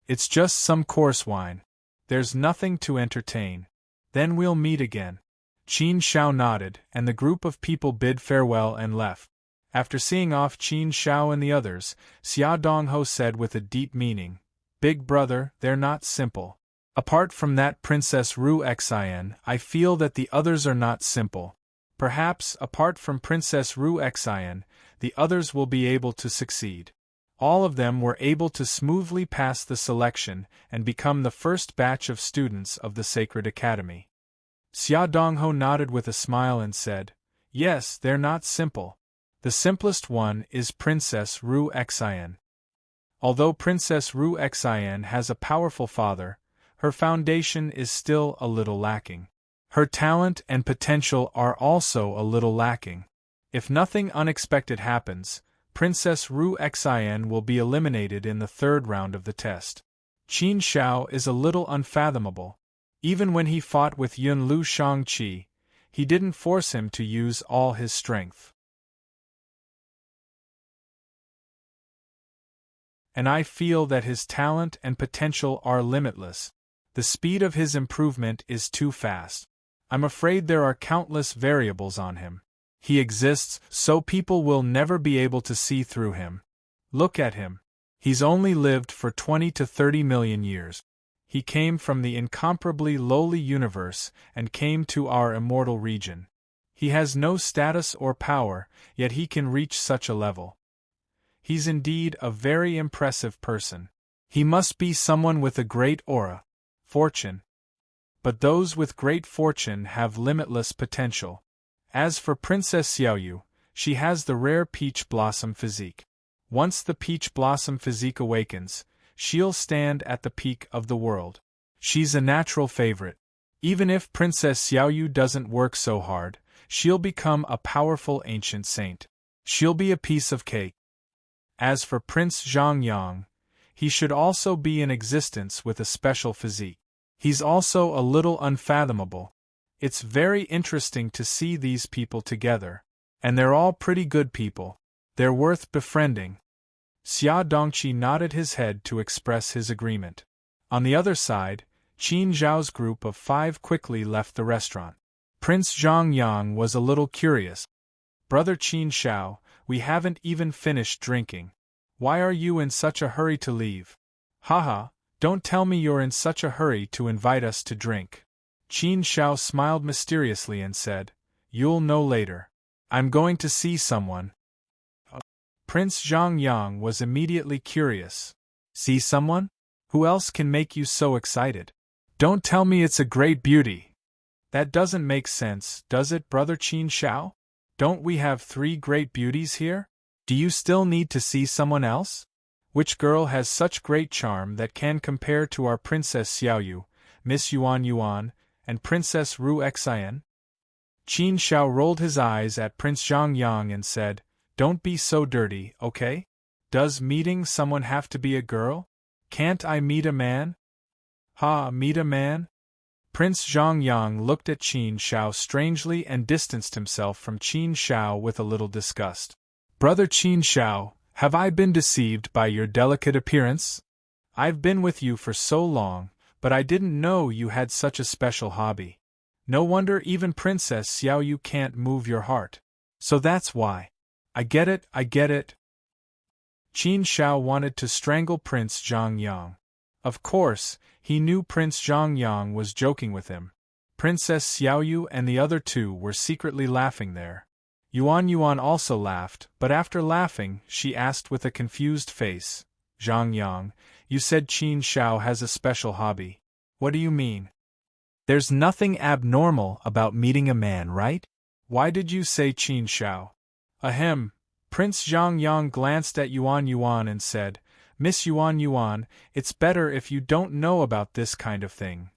Speaker 1: It's just some coarse wine. There's nothing to entertain. Then we'll meet again." Qin Shao nodded, and the group of people bid farewell and left. After seeing off Qin Shao and the others, Xia Dongho said with a deep meaning, "Big brother, they're not simple. Apart from that Princess Ru Xian, I feel that the others are not simple. Perhaps, apart from Princess Ru Xian, the others will be able to succeed." All of them were able to smoothly pass the selection and become the first batch of students of the Sacred Academy. Xia Dongho nodded with a smile and said, "Yes, they're not simple. The simplest one is Princess Ru Xian. Although Princess Ru Xian has a powerful father, her foundation is still a little lacking. Her talent and potential are also a little lacking. If nothing unexpected happens, Princess Ru Xian will be eliminated in the third round of the test." Qin Shao is a little unfathomable. Even when he fought with Yun Lu Shangqi, he didn't force him to use all his strength. And I feel that his talent and potential are limitless. The speed of his improvement is too fast. I'm afraid there are countless variables on him. He exists, so people will never be able to see through him. Look at him. He's only lived for 20 to 30 million years. He came from the incomparably lowly universe and came to our immortal region. He has no status or power, yet he can reach such a level. He's indeed a very impressive person. He must be someone with a great aura, fortune. But those with great fortune have limitless potential. As for Princess Xiaoyu, she has the rare peach blossom physique. Once the peach blossom physique awakens, she'll stand at the peak of the world. She's a natural favorite. Even if Princess Xiaoyu doesn't work so hard, she'll become a powerful ancient saint. She'll be a piece of cake. As for Prince Zhongyang, he should also be in existence with a special physique. He's also a little unfathomable. It's very interesting to see these people together. And they're all pretty good people. They're worth befriending. Xia Dongqi nodded his head to express his agreement. On the other side, Qin Zhao's group of 5 quickly left the restaurant. Prince Zhongyang was a little curious. "Brother Qin Shao, we haven't even finished drinking. Why are you in such a hurry to leave?" "Haha, don't tell me you're in such a hurry to invite us to drink." Qin Shao smiled mysteriously and said, "You'll know later. I'm going to see someone." Prince Zhongyang was immediately curious. "See someone? Who else can make you so excited? Don't tell me it's a great beauty. That doesn't make sense, does it, Brother Qin Shao? Don't we have 3 great beauties here? Do you still need to see someone else? Which girl has such great charm that can compare to our Princess Xiaoyu, Miss Yuan Yuan, and Princess Ru Xian?" Qin Shao rolled his eyes at Prince Zhongyang and said, "Don't be so dirty, okay? Does meeting someone have to be a girl? Can't I meet a man?" "Ha, meet a man?" Prince Zhongyang looked at Qin Shao strangely and distanced himself from Qin Shao with a little disgust. "Brother Qin Shao, have I been deceived by your delicate appearance? I've been with you for so long, but I didn't know you had such a special hobby. No wonder even Princess Xiaoyu can't move your heart. So that's why. I get it, I get it." Qin Shao wanted to strangle Prince Zhongyang. Of course, he knew Prince Zhongyang was joking with him. Princess Xiaoyu and the other 2 were secretly laughing there. Yuan Yuan also laughed, but after laughing, she asked with a confused face, "Zhongyang, you said Qin Shao has a special hobby. What do you mean? There's nothing abnormal about meeting a man, right? Why did you say Qin Shao?" Ahem. Prince Zhongyang glanced at Yuan Yuan and said, "Miss Yuan Yuan, it's better if you don't know about this kind of thing.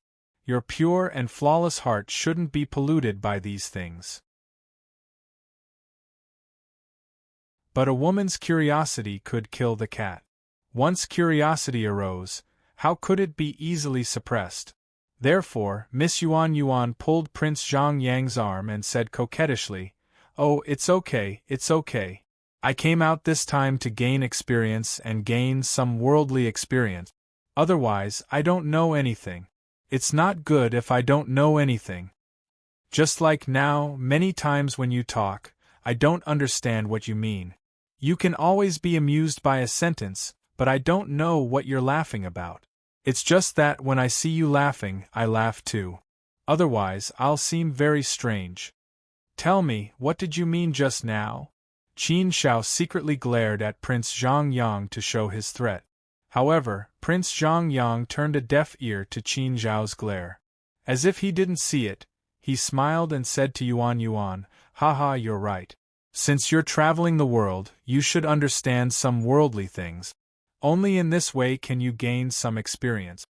Speaker 1: Your pure and flawless heart shouldn't be polluted by these things." But a woman's curiosity could kill the cat. Once curiosity arose, how could it be easily suppressed? Therefore, Miss Yuan Yuan pulled Prince Zhang Yang's arm and said coquettishly, "Oh, it's okay, it's okay. I came out this time to gain experience and gain some worldly experience. Otherwise, I don't know anything. It's not good if I don't know anything. Just like now, many times when you talk, I don't understand what you mean. You can always be amused by a sentence, but I don't know what you're laughing about. It's just that when I see you laughing, I laugh too. Otherwise, I'll seem very strange. Tell me, what did you mean just now?" Qin Shao secretly glared at Prince Zhang Yang to show his threat. However, Prince Zhang Yang turned a deaf ear to Qin Zhao's glare. As if he didn't see it, he smiled and said to Yuan Yuan, "Haha, you're right. Since you're traveling the world, you should understand some worldly things. Only in this way can you gain some experience.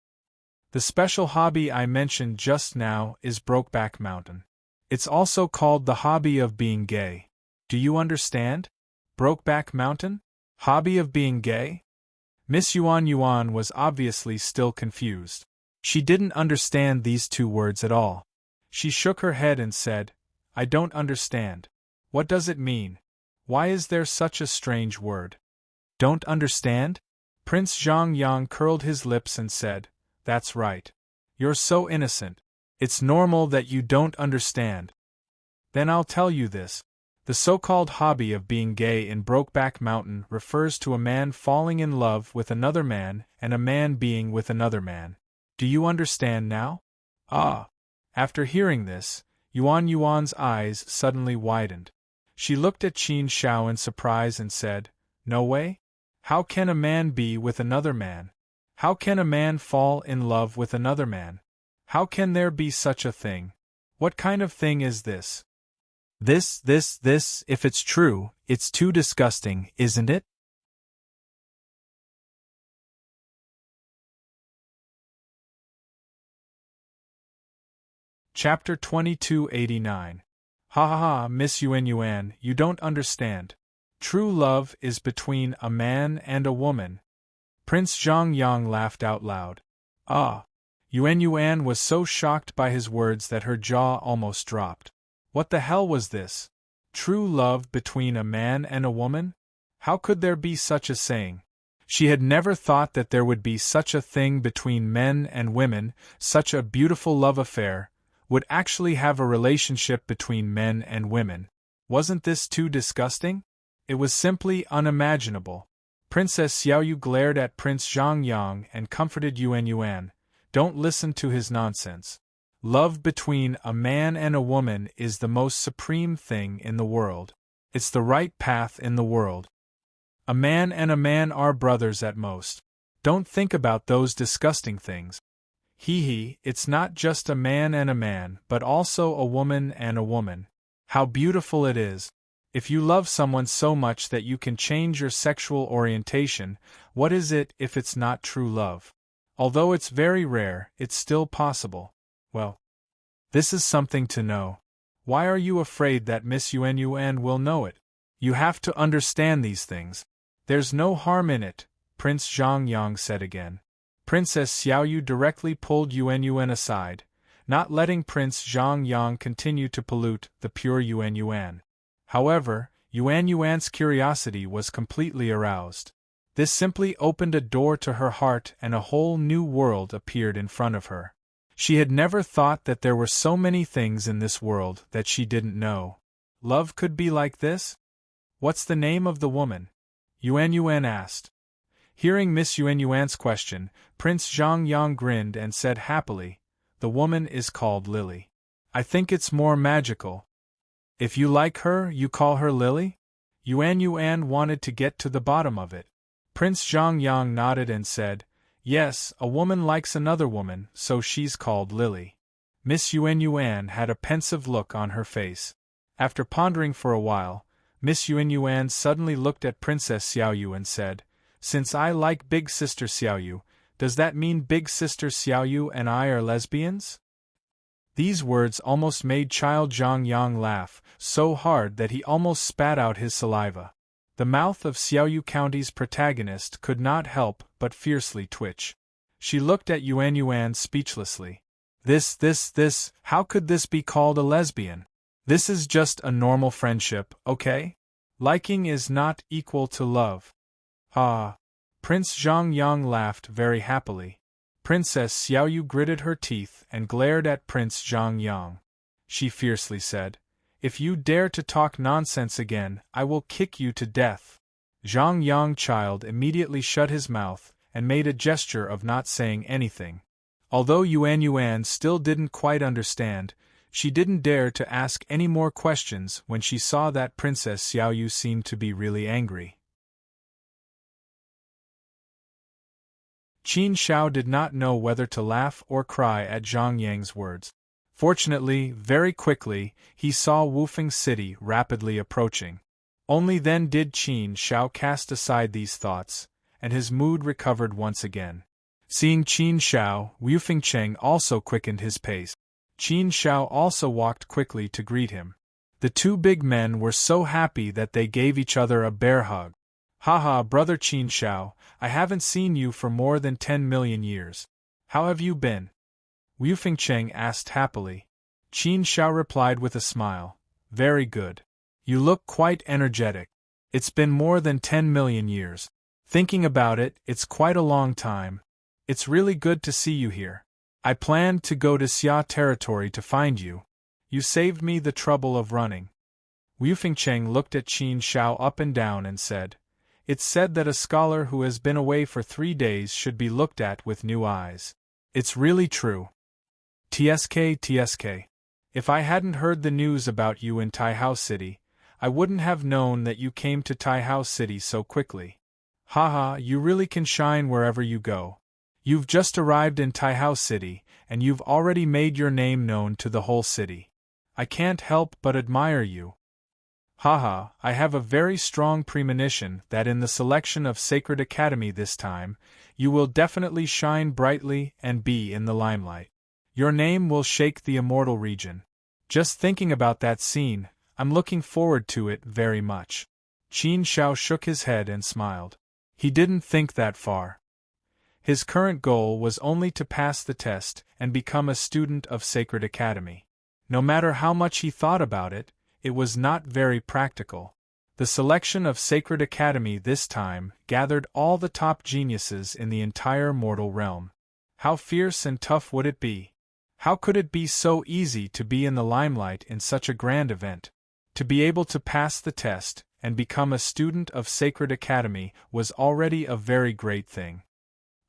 Speaker 1: The special hobby I mentioned just now is Brokeback Mountain. It's also called the hobby of being gay. Do you understand? Brokeback Mountain? Hobby of being gay?" Miss Yuan Yuan was obviously still confused. She didn't understand these two words at all. She shook her head and said, "I don't understand. What does it mean? Why is there such a strange word?" "Don't understand?" Prince Zhang Yang curled his lips and said, "That's right. You're so innocent. It's normal that you don't understand. Then I'll tell you this. The so-called hobby of being gay in Brokeback Mountain refers to a man falling in love with another man and a man being with another man. Do you understand now?" "Ah." After hearing this, Yuan Yuan's eyes suddenly widened. She looked at Qin Shao in surprise and said, "No way? How can a man be with another man? How can a man fall in love with another man? How can there be such a thing? What kind of thing is this? This, if it's true, it's too disgusting, isn't it?" Chapter 2289. Ha ha ha, Miss Yuan Yuan, you don't understand. True love is between a man and a woman. Prince Zhang Yang laughed out loud. Ah! Yuan Yuan was so shocked by his words that her jaw almost dropped. What the hell was this? True love between a man and a woman? How could there be such a saying? She had never thought that there would be such a thing between men and women, such a beautiful love affair, would actually have a relationship between men and women. Wasn't this too disgusting? It was simply unimaginable. Princess Xiaoyu glared at Prince Zhang Yang and comforted Yuan Yuan. Don't listen to his nonsense. Love between a man and a woman is the most supreme thing in the world. It's the right path in the world. A man and a man are brothers at most. Don't think about those disgusting things. Hee, it's not just a man and a man, but also a woman and a woman. How beautiful it is. If you love someone so much that you can change your sexual orientation, what is it if it's not true love? Although it's very rare, it's still possible. Well, this is something to know. Why are you afraid that Miss Yuan Yuan will know it? You have to understand these things. There's no harm in it, Prince Zhang Yang said again. Princess Xiaoyu directly pulled Yuan Yuan aside, not letting Prince Zhang Yang continue to pollute the pure Yuan Yuan. However, Yuan Yuan's curiosity was completely aroused. This simply opened a door to her heart and a whole new world appeared in front of her. She had never thought that there were so many things in this world that she didn't know. Love could be like this? What's the name of the woman? Yuan Yuan asked. Hearing Miss Yuan Yuan's question, Prince Zhang Yang grinned and said happily, "The woman is called Lily. I think it's more magical. If you like her, you call her Lily?" Yuan Yuan wanted to get to the bottom of it. Prince Zhang Yang nodded and said, "Yes, a woman likes another woman, so she's called Lily." Miss Yuan Yuan had a pensive look on her face. After pondering for a while, Miss Yuan Yuan suddenly looked at Princess Xiaoyu and said, "Since I like Big Sister Xiaoyu, does that mean Big Sister Xiaoyu and I are lesbians?" These words almost made Child Zhang Yang laugh so hard that he almost spat out his saliva. The mouth of Xiaoyu County's protagonist could not help but fiercely twitch. She looked at Yuan Yuan speechlessly. How could this be called a lesbian? This is just a normal friendship, okay? Liking is not equal to love. Ah. Prince Zhongyang laughed very happily. Princess Xiaoyu gritted her teeth and glared at Prince Zhongyang. She fiercely said, "If you dare to talk nonsense again, I will kick you to death." Zhongyang child immediately shut his mouth and made a gesture of not saying anything. Although Yuan still didn't quite understand, she didn't dare to ask any more questions when she saw that Princess Xiaoyu seemed to be really angry. Qin Shao did not know whether to laugh or cry at Zhang Yang's words. Fortunately, very quickly, he saw Wufeng City rapidly approaching. Only then did Qin Shao cast aside these thoughts, and his mood recovered once again. Seeing Qin Shao, Wufeng Cheng also quickened his pace. Qin Shao also walked quickly to greet him. The two big men were so happy that they gave each other a bear hug. "Haha, brother Qin Shao, I haven't seen you for more than 10 million years. How have you been?" Wufeng Cheng asked happily. Qin Shao replied with a smile, "Very good. You look quite energetic. It's been more than 10 million years. Thinking about it, it's quite a long time. It's really good to see you here. I planned to go to Xia territory to find you. You saved me the trouble of running." Wufeng Cheng looked at Qin Shao up and down and said, "It's said that a scholar who has been away for 3 days should be looked at with new eyes. It's really true. TSK. If I hadn't heard the news about you in Taihao City, I wouldn't have known that you came to Taihao City so quickly. Haha, you really can shine wherever you go. You've just arrived in Taihao City, and you've already made your name known to the whole city. I can't help but admire you. Haha, I have a very strong premonition that in the selection of Sacred Academy this time, you will definitely shine brightly and be in the limelight. Your name will shake the immortal region. Just thinking about that scene, I'm looking forward to it very much." Qin Shao shook his head and smiled. He didn't think that far. His current goal was only to pass the test and become a student of Sacred Academy. No matter how much he thought about it, it was not very practical. The selection of Sacred Academy this time gathered all the top geniuses in the entire mortal realm. How fierce and tough would it be? How could it be so easy to be in the limelight in such a grand event? To be able to pass the test and become a student of Sacred Academy was already a very great thing.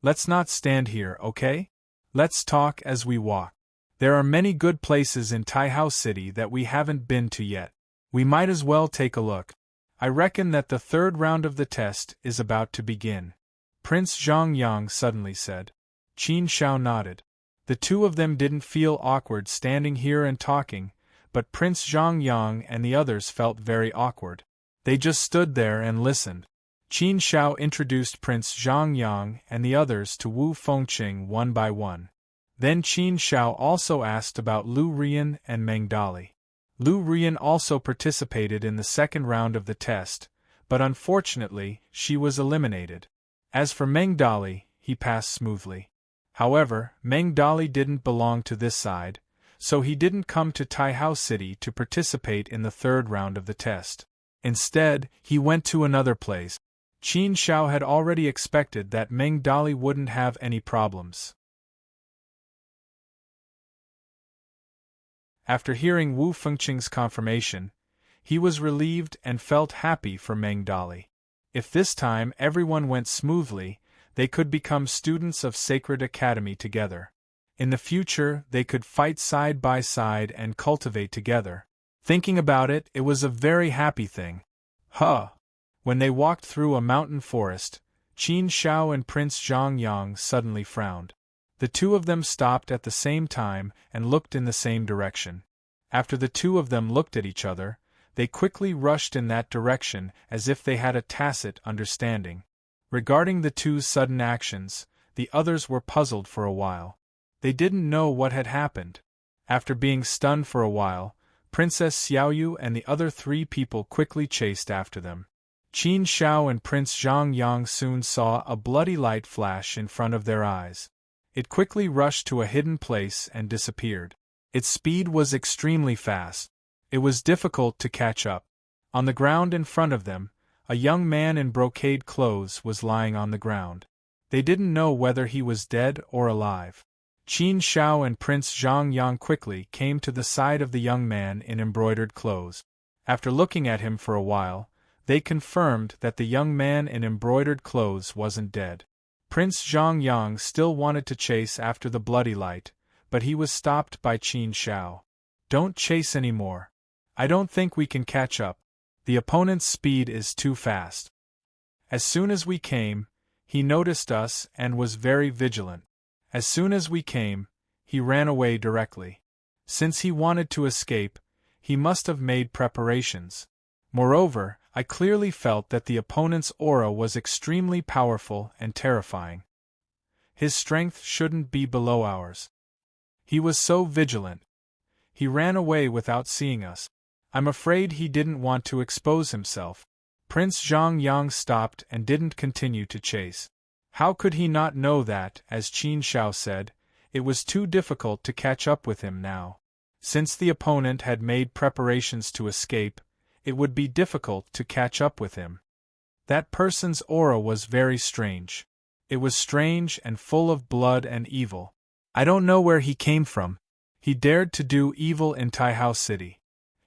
Speaker 1: Let's not stand here, okay? Let's talk as we walk. There are many good places in Taihao City that we haven't been to yet. We might as well take a look. I reckon that the third round of the test is about to begin," Prince Zhongyang suddenly said. Qin Shao nodded. The two of them didn't feel awkward standing here and talking, but Prince Zhongyang and the others felt very awkward. They just stood there and listened. Qin Shao introduced Prince Zhongyang and the others to Wu Fengqing one by one. Then Qin Shao also asked about Lu Rian and Meng Dali. Lu Rian also participated in the second round of the test, but unfortunately, she was eliminated. As for Meng Dali, he passed smoothly. However, Meng Dali didn't belong to this side, so he didn't come to Taihao City to participate in the third round of the test. Instead, he went to another place. Qin Shao had already expected that Meng Dali wouldn't have any problems. After hearing Wu Fengqing's confirmation, he was relieved and felt happy for Meng Dali. If this time everyone went smoothly, they could become students of Sacred Academy together. In the future, they could fight side by side and cultivate together. Thinking about it, it was a very happy thing. When they walked through a mountain forest, Qin Shao and Prince Zhongyang suddenly frowned. The two of them stopped at the same time and looked in the same direction. After the two of them looked at each other, they quickly rushed in that direction as if they had a tacit understanding. Regarding the two sudden actions, the others were puzzled for a while. They didn't know what had happened. After being stunned for a while, Princess Xiaoyu and the other 3 people quickly chased after them. Qin Shao and Prince Zhongyang soon saw a bloody light flash in front of their eyes. It quickly rushed to a hidden place and disappeared. Its speed was extremely fast. It was difficult to catch up. On the ground in front of them, a young man in brocade clothes was lying on the ground. They didn't know whether he was dead or alive. Qin Shao and Prince Zhang Yang quickly came to the side of the young man in embroidered clothes. After looking at him for a while, they confirmed that the young man in embroidered clothes wasn't dead. Prince Zhang Yang still wanted to chase after the bloody light, but he was stopped by Qin Shao. "Don't chase anymore. I don't think we can catch up. The opponent's speed is too fast." As soon as we came, he noticed us and was very vigilant. As soon as we came, he ran away directly. Since he wanted to escape, he must have made preparations. Moreover, I clearly felt that the opponent's aura was extremely powerful and terrifying. His strength shouldn't be below ours. He was so vigilant. He ran away without seeing us. I'm afraid he didn't want to expose himself. Prince Zhang Yang stopped and didn't continue to chase. How could he not know that, as Qin Shao said, it was too difficult to catch up with him now? Since the opponent had made preparations to escape, it would be difficult to catch up with him. That person's aura was very strange. It was strange and full of blood and evil. I don't know where he came from. He dared to do evil in Taihao City.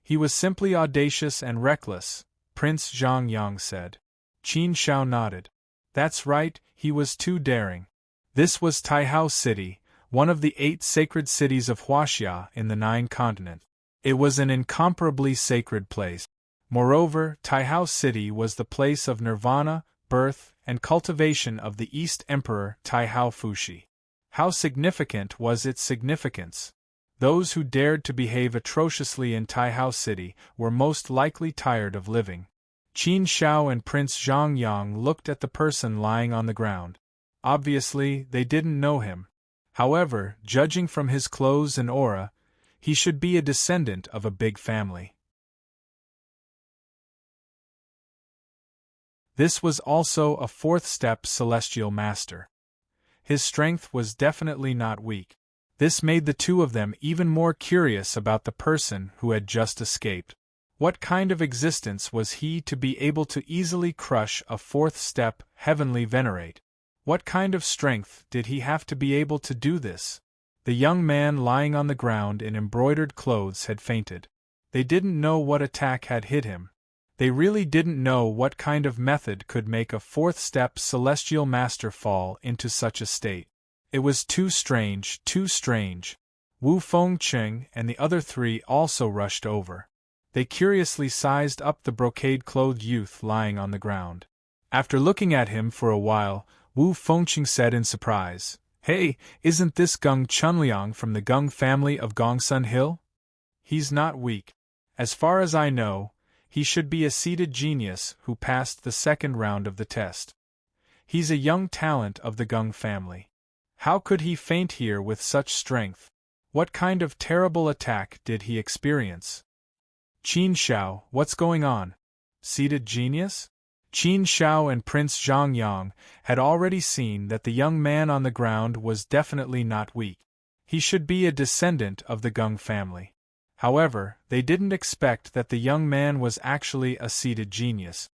Speaker 1: He was simply audacious and reckless, Prince Zhang Yang said. Qin Shao nodded. That's right, he was too daring. This was Taihao City, one of the 8 sacred cities of Huaxia in the 9 continents. It was an incomparably sacred place. Moreover, Taihao City was the place of nirvana, birth, and cultivation of the East Emperor Taihao Fushi. How significant was its significance? Those who dared to behave atrociously in Taihao City were most likely tired of living. Qin Shao and Prince Zhang Yang looked at the person lying on the ground. Obviously, they didn't know him. However, judging from his clothes and aura, he should be a descendant of a big family. This was also a 4th-step celestial master. His strength was definitely not weak. This made the two of them even more curious about the person who had just escaped. What kind of existence was he to be able to easily crush a 4th-step heavenly venerate? What kind of strength did he have to be able to do this? The young man lying on the ground in embroidered clothes had fainted. They didn't know what attack had hit him. They really didn't know what kind of method could make a 4th-step celestial master fall into such a state. It was too strange, too strange. Wu Fengqing and the other 3 also rushed over. They curiously sized up the brocade-clothed youth lying on the ground. After looking at him for a while, Wu Fengqing said in surprise, "Hey, isn't this Geng Chunliang from the Geng family of Gongsun Hill? He's not weak. As far as I know, he should be a seated genius who passed the 2nd round of the test. He's a young talent of the Geng family. How could he faint here with such strength? What kind of terrible attack did he experience?" "Qin Shao, what's going on? Seated genius?" Qin Shao and Prince Zhang Yang had already seen that the young man on the ground was definitely not weak. He should be a descendant of the Geng family. However, they didn't expect that the young man was actually a seated genius.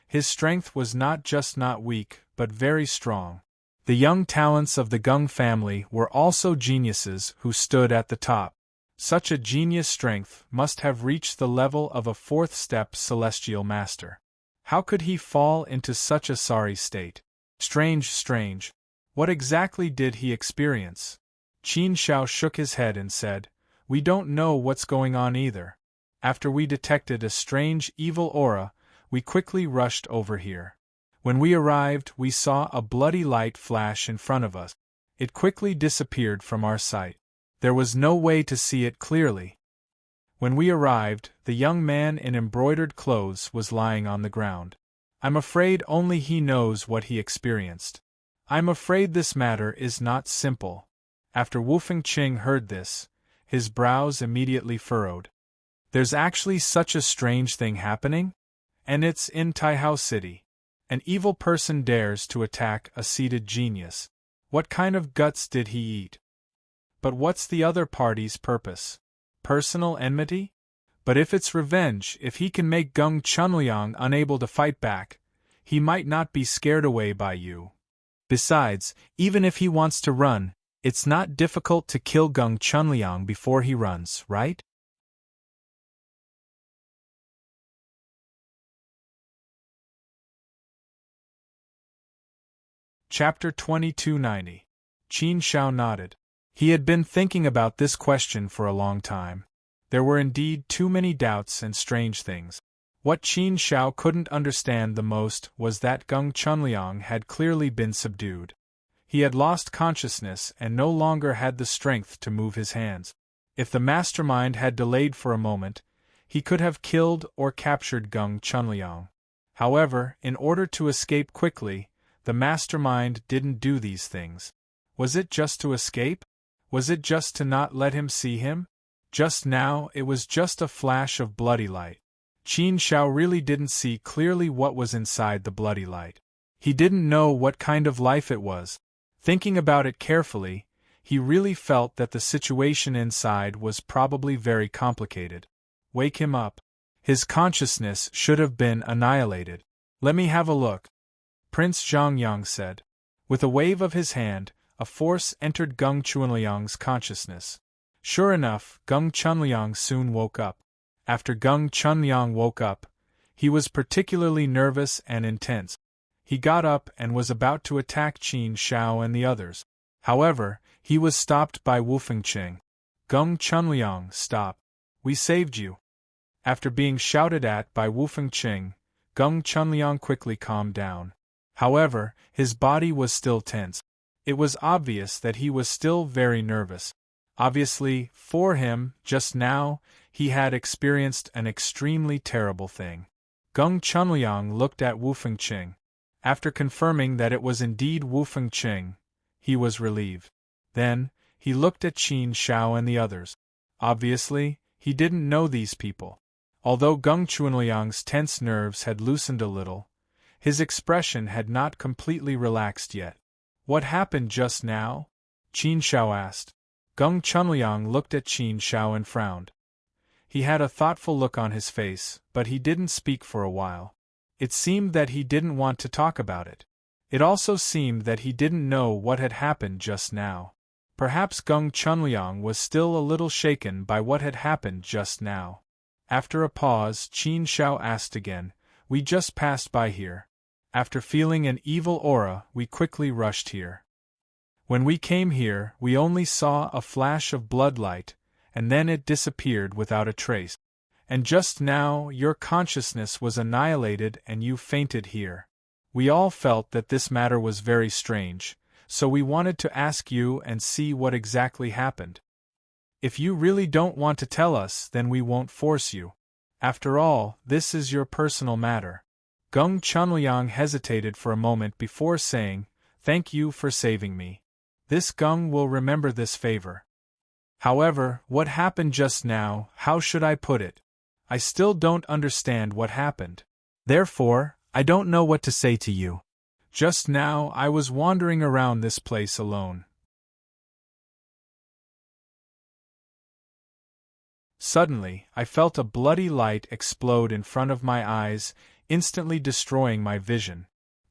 Speaker 1: His strength was not just not weak, but very strong. The young talents of the Geng family were also geniuses who stood at the top. Such a genius strength must have reached the level of a 4th-step celestial master. How could he fall into such a sorry state? Strange, strange. What exactly did he experience? Qin Shao shook his head and said, "We don't know what's going on either. After we detected a strange evil aura, we quickly rushed over here. When we arrived, we saw a bloody light flash in front of us. It quickly disappeared from our sight. There was no way to see it clearly. When we arrived, the young man in embroidered clothes was lying on the ground. I'm afraid only he knows what he experienced. I'm afraid this matter is not simple." After Wu Fengqing heard this, his brows immediately furrowed. "There's actually such a strange thing happening? And it's in Taihao City. An evil person dares to attack a seated genius. What kind of guts did he eat? But what's the other party's purpose? Personal enmity? But if it's revenge, if he can make Gung Chunliang unable to fight back, he might not be scared away by you. Besides, even if he wants to run, it's not difficult to kill Gung Chunliang before he runs, right? Chapter 2290. Qin Shao nodded. He had been thinking about this question for a long time. There were indeed too many doubts and strange things. What Qin Shao couldn't understand the most was that Gung Chunliang had clearly been subdued. He had lost consciousness and no longer had the strength to move his hands. If the mastermind had delayed for a moment, he could have killed or captured Gung Chunliang. However, in order to escape quickly, the mastermind didn't do these things. Was it just to escape? Was it just to not let him see him? Just now, it was just a flash of bloody light. Qin Shao really didn't see clearly what was inside the bloody light. He didn't know what kind of life it was. Thinking about it carefully, he really felt that the situation inside was probably very complicated. Wake him up. His consciousness should have been annihilated. Let me have a look, Prince Zhongyang said. With a wave of his hand, a force entered Gung Chunliang's consciousness. Sure enough, Gung Chunliang soon woke up. After Gung Chunliang woke up, he was particularly nervous and intense. He got up and was about to attack Qin Shao and the others. However, he was stopped by Wu Fengqing. Gung Chunliang, stop. We saved you. After being shouted at by Wu Fengqing, Gung Chunliang quickly calmed down. However, his body was still tense. It was obvious that he was still very nervous. Obviously, for him, just now, he had experienced an extremely terrible thing. Gung Chunliang looked at Wu Fengqing. After confirming that it was indeed Wu Fengqing, he was relieved. Then, he looked at Qin Shao and the others. Obviously, he didn't know these people. Although Gung Chunliang's tense nerves had loosened a little, his expression had not completely relaxed yet. What happened just now? Qin Shao asked. Gung Chunliang looked at Qin Shao and frowned. He had a thoughtful look on his face, but he didn't speak for a while. It seemed that he didn't want to talk about it. It also seemed that he didn't know what had happened just now. Perhaps Gung Chunliang was still a little shaken by what had happened just now. After a pause, Qin Shao asked again, "We just passed by here. After feeling an evil aura, we quickly rushed here. When we came here, we only saw a flash of blood light, and then it disappeared without a trace. And just now, your consciousness was annihilated and you fainted here. We all felt that this matter was very strange, so we wanted to ask you and see what exactly happened. If you really don't want to tell us, then we won't force you. After all, this is your personal matter." Gung Chunliang hesitated for a moment before saying, "Thank you for saving me. This Gung will remember this favor. However, what happened just now, how should I put it? I still don't understand what happened. Therefore, I don't know what to say to you. Just now I was wandering around this place alone. Suddenly, I felt a bloody light explode in front of my eyes, instantly destroying my vision.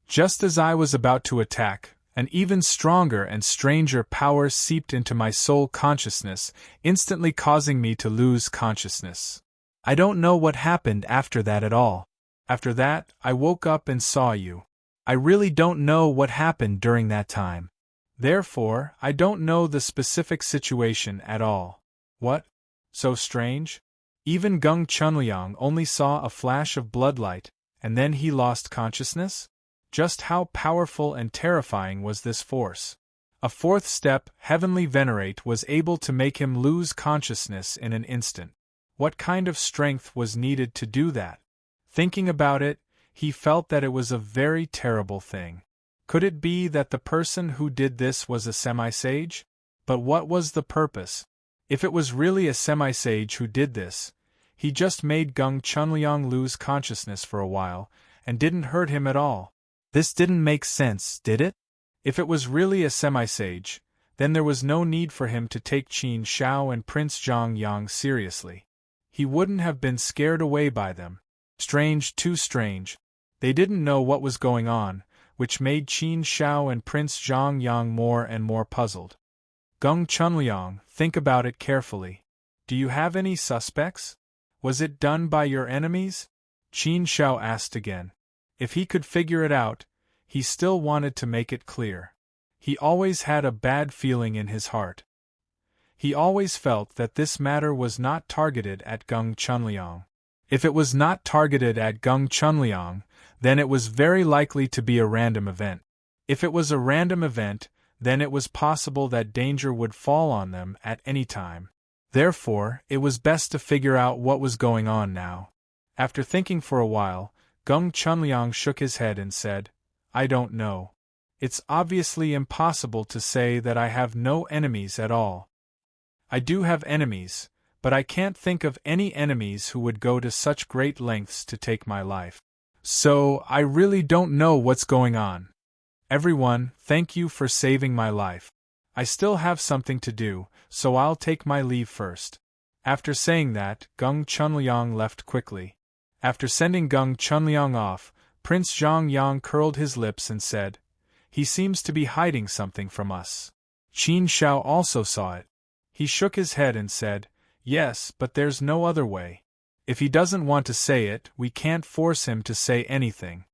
Speaker 1: Just as I was about to attack, an even stronger and stranger power seeped into my soul consciousness, instantly causing me to lose consciousness. I don't know what happened after that at all. After that, I woke up and saw you. I really don't know what happened during that time. Therefore, I don't know the specific situation at all. What? So strange? Even Gung Chunliang only saw a flash of bloodlight, and then he lost consciousness? Just how powerful and terrifying was this force? A fourth step, Heavenly Venerate, was able to make him lose consciousness in an instant. What kind of strength was needed to do that? Thinking about it, he felt that it was a very terrible thing. Could it be that the person who did this was a semi-sage? But what was the purpose? If it was really a semi-sage who did this, he just made Gung Chunliang lose consciousness for a while, and didn't hurt him at all. This didn't make sense, did it? If it was really a semi-sage, then there was no need for him to take Qin Shao and Prince Zhang Yang seriously. He wouldn't have been scared away by them. Strange, too strange. They didn't know what was going on, which made Qin Shao and Prince Zhang Yang more and more puzzled. Geng Chunliang, think about it carefully. Do you have any suspects? Was it done by your enemies? Qin Shao asked again. If he could figure it out, he still wanted to make it clear. He always had a bad feeling in his heart. He always felt that this matter was not targeted at Geng Chunliang. If it was not targeted at Geng Chunliang, then it was very likely to be a random event. If it was a random event, then it was possible that danger would fall on them at any time. Therefore, it was best to figure out what was going on now. After thinking for a while, Geng Chunliang shook his head and said, I don't know. It's obviously impossible to say that I have no enemies at all. I do have enemies, but I can't think of any enemies who would go to such great lengths to take my life. So, I really don't know what's going on. Everyone, thank you for saving my life. I still have something to do, so I'll take my leave first. After saying that, Geng Chunliang left quickly. After sending Geng Chunliang off, Prince Zhang Yang curled his lips and said, He seems to be hiding something from us. Qin Shao also saw it. He shook his head and said, Yes, but there's no other way. If he doesn't want to say it, we can't force him to say anything.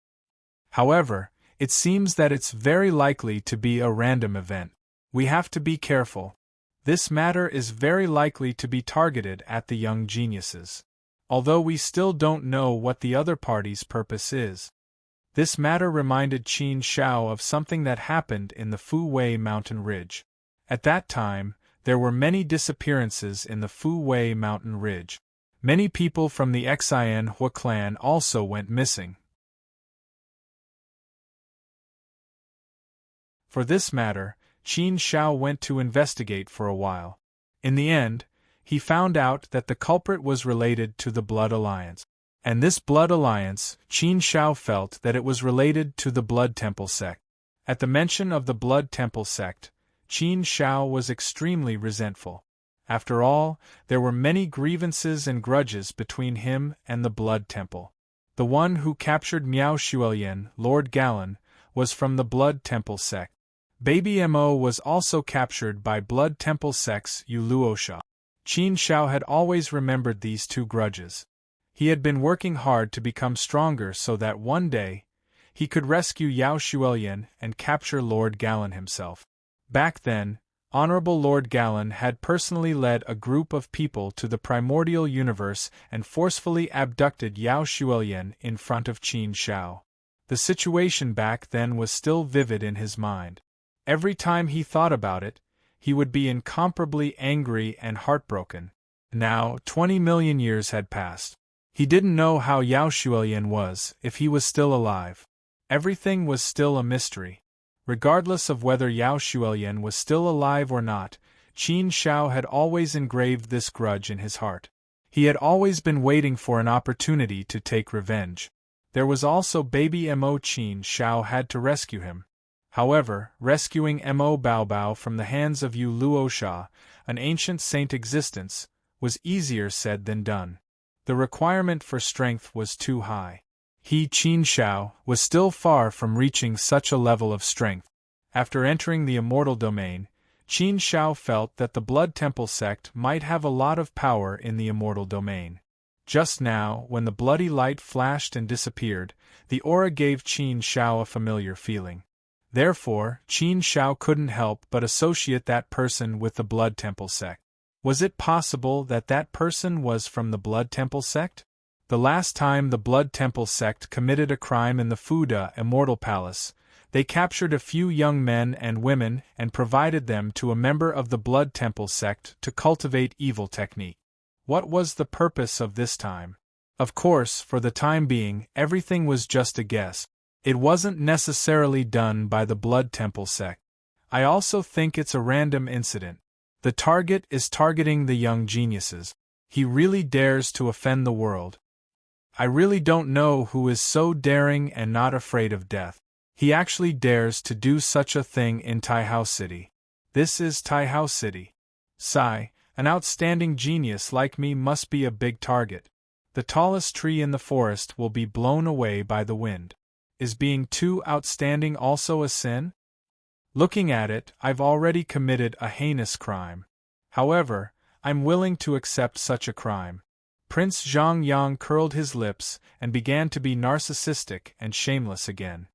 Speaker 1: However, it seems that it's very likely to be a random event. We have to be careful. This matter is very likely to be targeted at the young geniuses. Although we still don't know what the other party's purpose is. This matter reminded Qin Shao of something that happened in the Fu Wei mountain ridge. At that time, there were many disappearances in the Fu Wei mountain ridge. Many people from the Xian Hua clan also went missing. For this matter, Qin Shao went to investigate for a while. In the end, he found out that the culprit was related to the Blood Alliance. And this Blood Alliance, Qin Shao felt that it was related to the Blood Temple sect. At the mention of the Blood Temple sect, Qin Shao was extremely resentful. After all, there were many grievances and grudges between him and the Blood Temple. The one who captured Miao Xuelian, Lord Galan, was from the Blood Temple sect. Baby Mo was also captured by Blood Temple sect's Yu Luosha. Qin Shao had always remembered these two grudges. He had been working hard to become stronger so that one day, he could rescue Yao Xuelian and capture Lord Galan himself. Back then, Honorable Lord Galan had personally led a group of people to the primordial universe and forcefully abducted Yao Xuelian in front of Qin Shao. The situation back then was still vivid in his mind. Every time he thought about it, he would be incomparably angry and heartbroken. Now, 20 million years had passed. He didn't know how Yao Xuelian was, if he was still alive. Everything was still a mystery. Regardless of whether Yao Xuelian was still alive or not, Qin Shao had always engraved this grudge in his heart. He had always been waiting for an opportunity to take revenge. There was also baby Mo. Qin Shao had to rescue him. However, rescuing Mo Baobao from the hands of Yu Luosha, an ancient saint existence, was easier said than done. The requirement for strength was too high. He, Qin Shao, was still far from reaching such a level of strength. After entering the immortal domain, Qin Shao felt that the Blood Temple sect might have a lot of power in the immortal domain. Just now, when the bloody light flashed and disappeared, the aura gave Qin Shao a familiar feeling. Therefore, Qin Shao couldn't help but associate that person with the Blood Temple sect. Was it possible that that person was from the Blood Temple sect? The last time the Blood Temple sect committed a crime in the Fuda Immortal Palace, they captured a few young men and women and provided them to a member of the Blood Temple sect to cultivate evil technique. What was the purpose of this time? Of course, for the time being, everything was just a guess. It wasn't necessarily done by the Blood Temple sect. I also think it's a random incident. The target is targeting the young geniuses. He really dares to offend the world. I really don't know who is so daring and not afraid of death. He actually dares to do such a thing in Taihao City. This is Taihao City. Sigh, an outstanding genius like me must be a big target. The tallest tree in the forest will be blown away by the wind. Is being too outstanding also a sin? Looking at it, I've already committed a heinous crime. However, I'm willing to accept such a crime. Prince Zhang Yang curled his lips and began to be narcissistic and shameless again.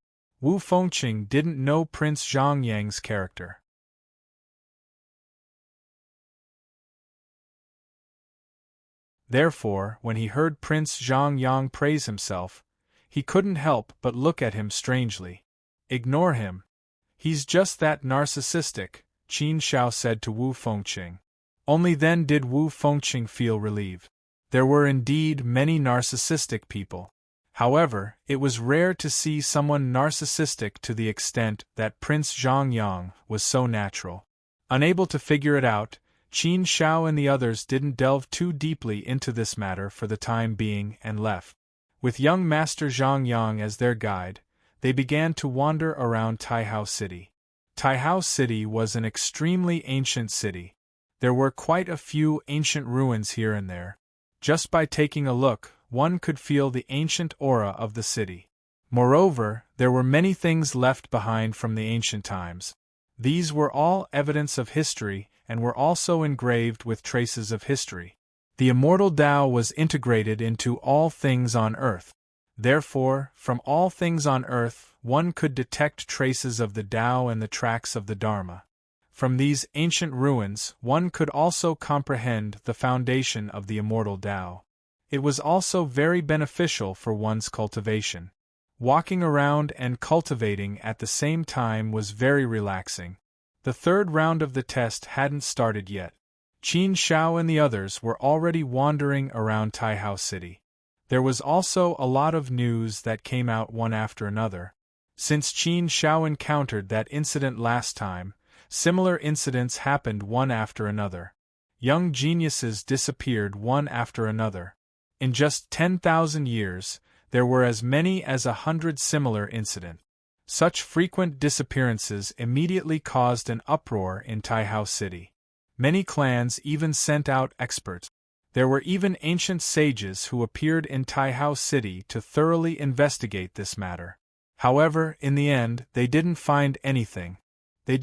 Speaker 1: Wu Fengqing didn't know Prince Zhang Yang's character. Therefore, when he heard Prince Zhang Yang praise himself, he couldn't help but look at him strangely. Ignore him. He's just that narcissistic, Qin Shao said to Wu Fengqing. Only then did Wu Fengqing feel relieved. There were indeed many narcissistic people. However, it was rare to see someone narcissistic to the extent that Prince Zhang Yang was so natural. Unable to figure it out, Qin Shao and the others didn't delve too deeply into this matter for the time being and left. With young Master Zhang Yang as their guide, they began to wander around Taihao City. Taihao City was an extremely ancient city. There were quite a few ancient ruins here and there. Just by taking a look, one could feel the ancient aura of the city. Moreover, there were many things left behind from the ancient times. These were all evidence of history and were also engraved with traces of history. The immortal Tao was integrated into all things on earth. Therefore, from all things on earth, one could detect traces of the Tao and the tracks of the Dharma. From these ancient ruins, one could also comprehend the foundation of the immortal Tao. It was also very beneficial for one's cultivation. Walking around and cultivating at the same time was very relaxing. The third round of the test hadn't started yet. Qin Shao and the others were already wandering around Taihao City. There was also a lot of news that came out one after another. Since Qin Shao encountered that incident last time, similar incidents happened one after another. Young geniuses disappeared one after another. In just 10,000 years, there were as many as 100 similar incidents. Such frequent disappearances immediately caused an uproar in Taihao City. Many clans even sent out experts. There were even ancient sages who appeared in Taihao City to thoroughly investigate this matter. However, in the end, they didn't find anything. The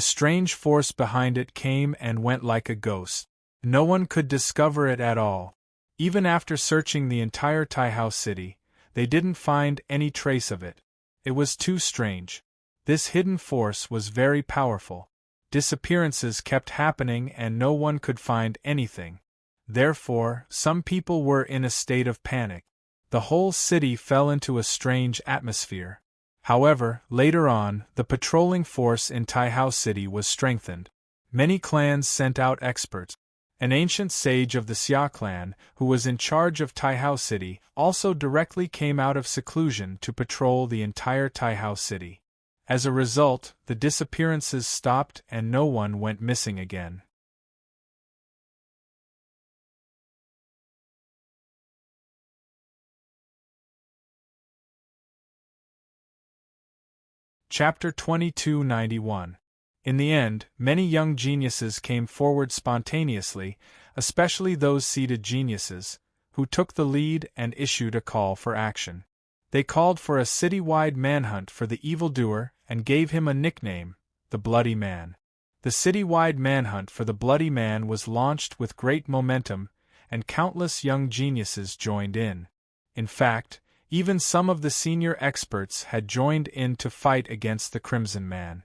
Speaker 1: strange force behind it came and went like a ghost. No one could discover it at all. Even after searching the entire Taihao City, they didn't find any trace of it. It was too strange. This hidden force was very powerful. Disappearances kept happening and no one could find anything. Therefore, some people were in a state of panic. The whole city fell into a strange atmosphere. However, later on, the patrolling force in Taihao City was strengthened. Many clans sent out experts. An ancient sage of the Xia clan, who was in charge of Taihao City, also directly came out of seclusion to patrol the entire Taihao City. As a result, the disappearances stopped and no one went missing again. Chapter 2291. In the end, many young geniuses came forward spontaneously, especially those seeded geniuses, who took the lead and issued a call for action. They called for a city-wide manhunt for the evildoer and gave him a nickname, the Bloody Man. The city-wide manhunt for the Bloody Man was launched with great momentum, and countless young geniuses joined in. In fact, even some of the senior experts had joined in to fight against the Crimson Man.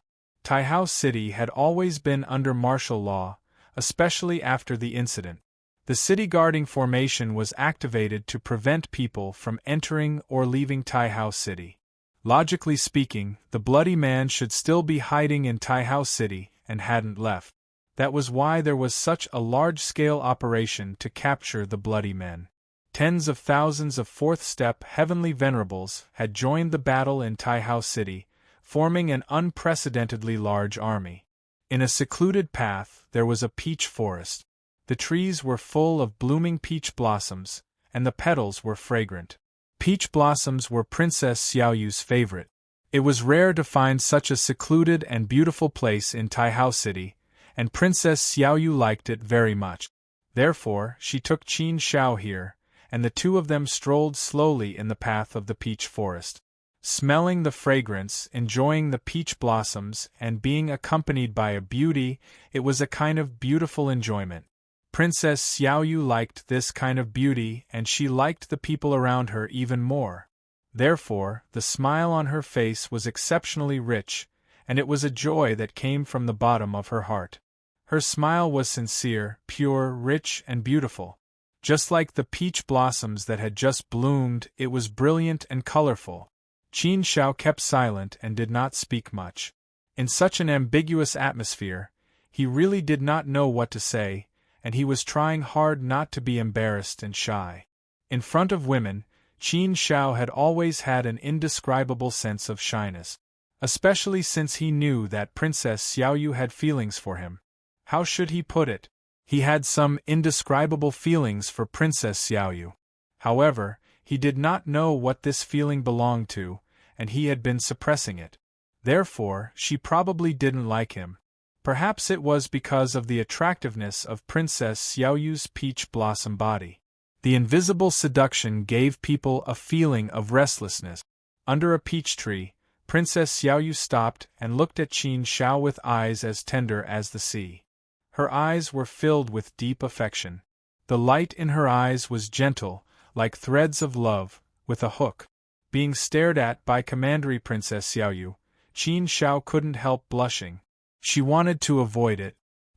Speaker 1: Taihao City had always been under martial law, especially after the incident. The city guarding formation was activated to prevent people from entering or leaving Taihao City. Logically speaking, the Bloody Man should still be hiding in Taihao City and hadn't left. That was why there was such a large-scale operation to capture the Bloody Men. Tens of thousands of fourth-step heavenly venerables had joined the battle in Taihao City, forming an unprecedentedly large army. In a secluded path, there was a peach forest. The trees were full of blooming peach blossoms, and the petals were fragrant. Peach blossoms were Princess Xiaoyu's favorite. It was rare to find such a secluded and beautiful place in Taihao City, and Princess Xiaoyu liked it very much. Therefore, she took Qin Shao here, and the two of them strolled slowly in the path of the peach forest. Smelling the fragrance, enjoying the peach blossoms, and being accompanied by a beauty, it was a kind of beautiful enjoyment. Princess Xiaoyu liked this kind of beauty, and she liked the people around her even more. Therefore, the smile on her face was exceptionally rich, and it was a joy that came from the bottom of her heart. Her smile was sincere, pure, rich, and beautiful. Just like the peach blossoms that had just bloomed, it was brilliant and colorful. Qin Shao kept silent and did not speak much. In such an ambiguous atmosphere, he really did not know what to say, and he was trying hard not to be embarrassed and shy. In front of women, Qin Shao had always had an indescribable sense of shyness, especially since he knew that Princess Xiaoyu had feelings for him. How should he put it? He had some indescribable feelings for Princess Xiaoyu. However, he did not know what this feeling belonged to, and he had been suppressing it. Therefore, she probably didn't like him. Perhaps it was because of the attractiveness of Princess Xiaoyu's peach blossom body. The invisible seduction gave people a feeling of restlessness. Under a peach tree, Princess Xiaoyu stopped and looked at Qin Shao with eyes as tender as the sea. Her eyes were filled with deep affection. The light in her eyes was gentle, like threads of love, with a hook. Being stared at by Commandery Princess Xiaoyu, Qin Shao couldn't help blushing. She wanted to avoid it.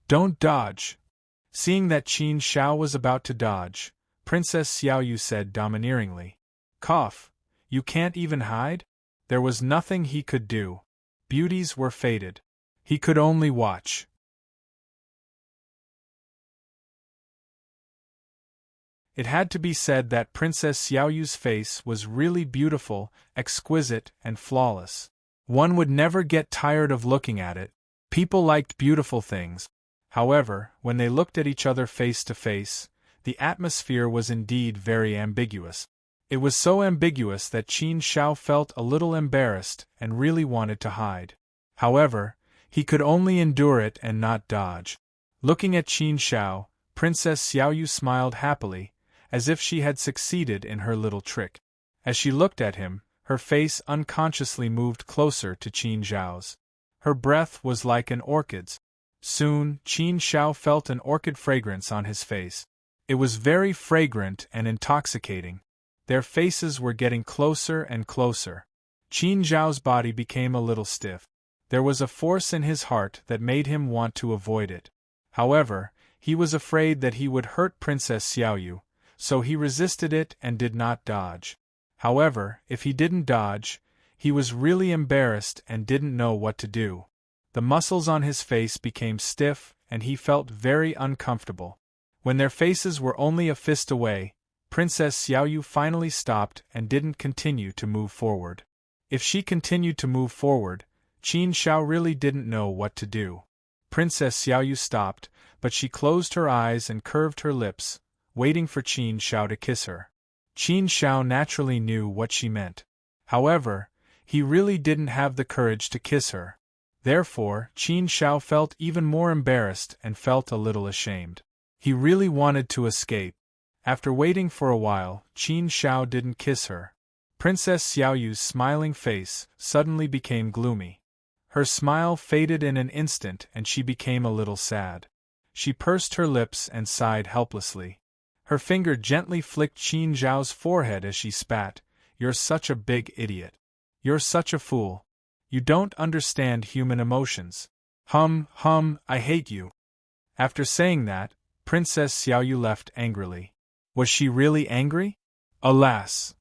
Speaker 1: "Don't dodge." Seeing that Qin Shao was about to dodge, Princess Xiaoyu said domineeringly, "Cough, you can't even hide?" There was nothing he could do. Beauties were fated. He could only watch. It had to be said that Princess Xiaoyu's face was really beautiful, exquisite, and flawless. One would never get tired of looking at it. People liked beautiful things. However, when they looked at each other face to face, the atmosphere was indeed very ambiguous. It was so ambiguous that Qin Shao felt a little embarrassed and really wanted to hide. However, he could only endure it and not dodge. Looking at Qin Shao, Princess Xiaoyu smiled happily, as if she had succeeded in her little trick. As she looked at him, her face unconsciously moved closer to Qin Shao's. Her breath was like an orchid's. Soon, Qin Shao felt an orchid fragrance on his face. It was very fragrant and intoxicating. Their faces were getting closer and closer. Qin Zhao's body became a little stiff. There was a force in his heart that made him want to avoid it. However, he was afraid that he would hurt Princess Xiaoyu, so he resisted it and did not dodge. However, if he didn't dodge, he was really embarrassed and didn't know what to do. The muscles on his face became stiff, and he felt very uncomfortable. When their faces were only a fist away, Princess Xiaoyu finally stopped and didn't continue to move forward. If she continued to move forward, Qin Shao really didn't know what to do. Princess Xiaoyu stopped, but she closed her eyes and curved her lips, waiting for Qin Shao to kiss her. Qin Shao naturally knew what she meant. However, he really didn't have the courage to kiss her. Therefore, Qin Shao felt even more embarrassed and felt a little ashamed. He really wanted to escape. After waiting for a while, Qin Shao didn't kiss her. Princess Xiaoyu's smiling face suddenly became gloomy. Her smile faded in an instant and she became a little sad. She pursed her lips and sighed helplessly. Her finger gently flicked Qin Zhao's forehead as she spat, "You're such a big idiot. You're such a fool. You don't understand human emotions. I hate you." After saying that, Princess Xiaoyu left angrily. Was she really angry? Alas!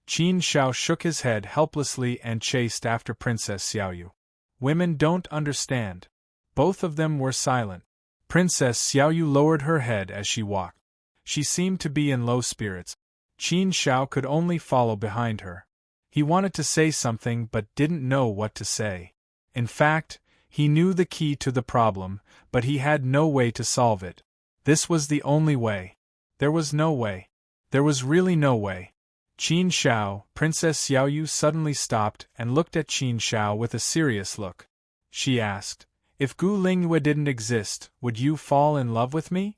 Speaker 1: Qin Shao shook his head helplessly and chased after Princess Xiaoyu. Women don't understand. Both of them were silent. Princess Xiaoyu lowered her head as she walked. She seemed to be in low spirits. Qin Shao could only follow behind her. He wanted to say something but didn't know what to say. In fact, he knew the key to the problem, but he had no way to solve it. This was the only way. There was no way. There was really no way. Qin Shao, Princess Xiaoyu suddenly stopped and looked at Qin Shao with a serious look. She asked, "If Gu Lingyue didn't exist, would you fall in love with me?"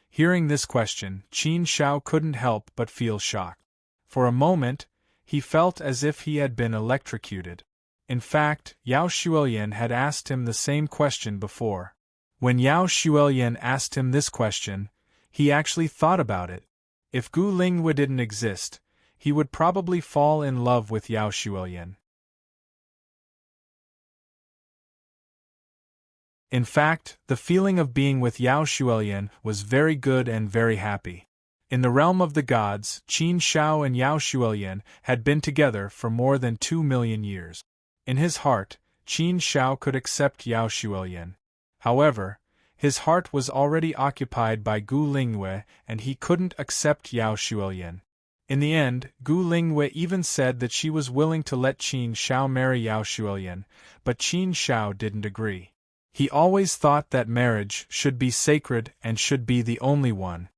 Speaker 1: Hearing this question, Qin Shao couldn't help but feel shocked. For a moment, he felt as if he had been electrocuted. In fact, Yao Shuilian had asked him the same question before. When Yao Shuilian asked him this question, he actually thought about it. If Gu Lingyue didn't exist, he would probably fall in love with Yao Shuilian. In fact, the feeling of being with Yao Shuilian was very good and very happy. In the realm of the gods, Qin Shao and Yao Shuilian had been together for more than 2 million years. In his heart, Qin Shao could accept Yao Shuilian. However, his heart was already occupied by Gu Lingyue and he couldn't accept Yao Shuilian. In the end, Gu Lingyue even said that she was willing to let Qin Shao marry Yao Shuilian, but Qin Shao didn't agree. He always thought that marriage should be sacred and should be the only one.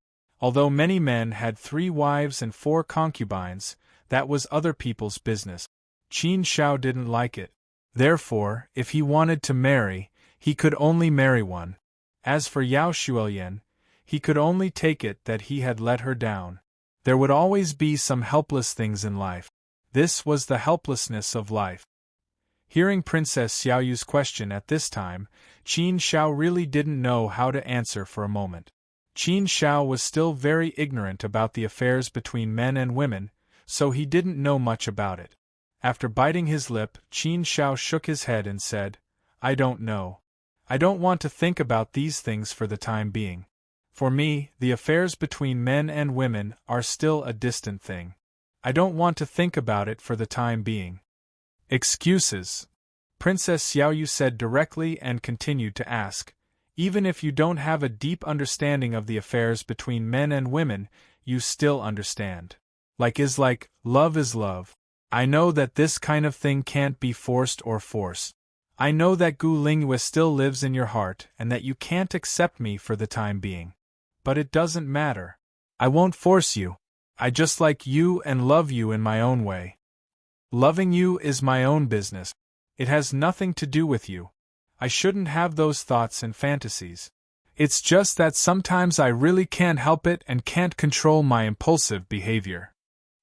Speaker 1: Although many men had 3 wives and 4 concubines, that was other people's business. Qin Shao didn't like it. Therefore, if he wanted to marry, he could only marry one. As for Yao Shuilian, he could only take it that he had let her down. There would always be some helpless things in life. This was the helplessness of life. Hearing Princess Xiaoyu's question at this time, Qin Shao really didn't know how to answer for a moment. Qin Shao was still very ignorant about the affairs between men and women, so he didn't know much about it. After biting his lip, Qin Shao shook his head and said, "I don't know. I don't want to think about these things for the time being. For me, the affairs between men and women are still a distant thing. I don't want to think about it for the time being." "Excuses," Princess Xiaoyu said directly and continued to ask, "Even if you don't have a deep understanding of the affairs between men and women, you still understand. Like is like, love is love. I know that this kind of thing can't be forced or forced. I know that Gu Lingyue still lives in your heart and that you can't accept me for the time being. But it doesn't matter. I won't force you. I just like you and love you in my own way. Loving you is my own business. It has nothing to do with you. I shouldn't have those thoughts and fantasies. It's just that sometimes I really can't help it and can't control my impulsive behavior.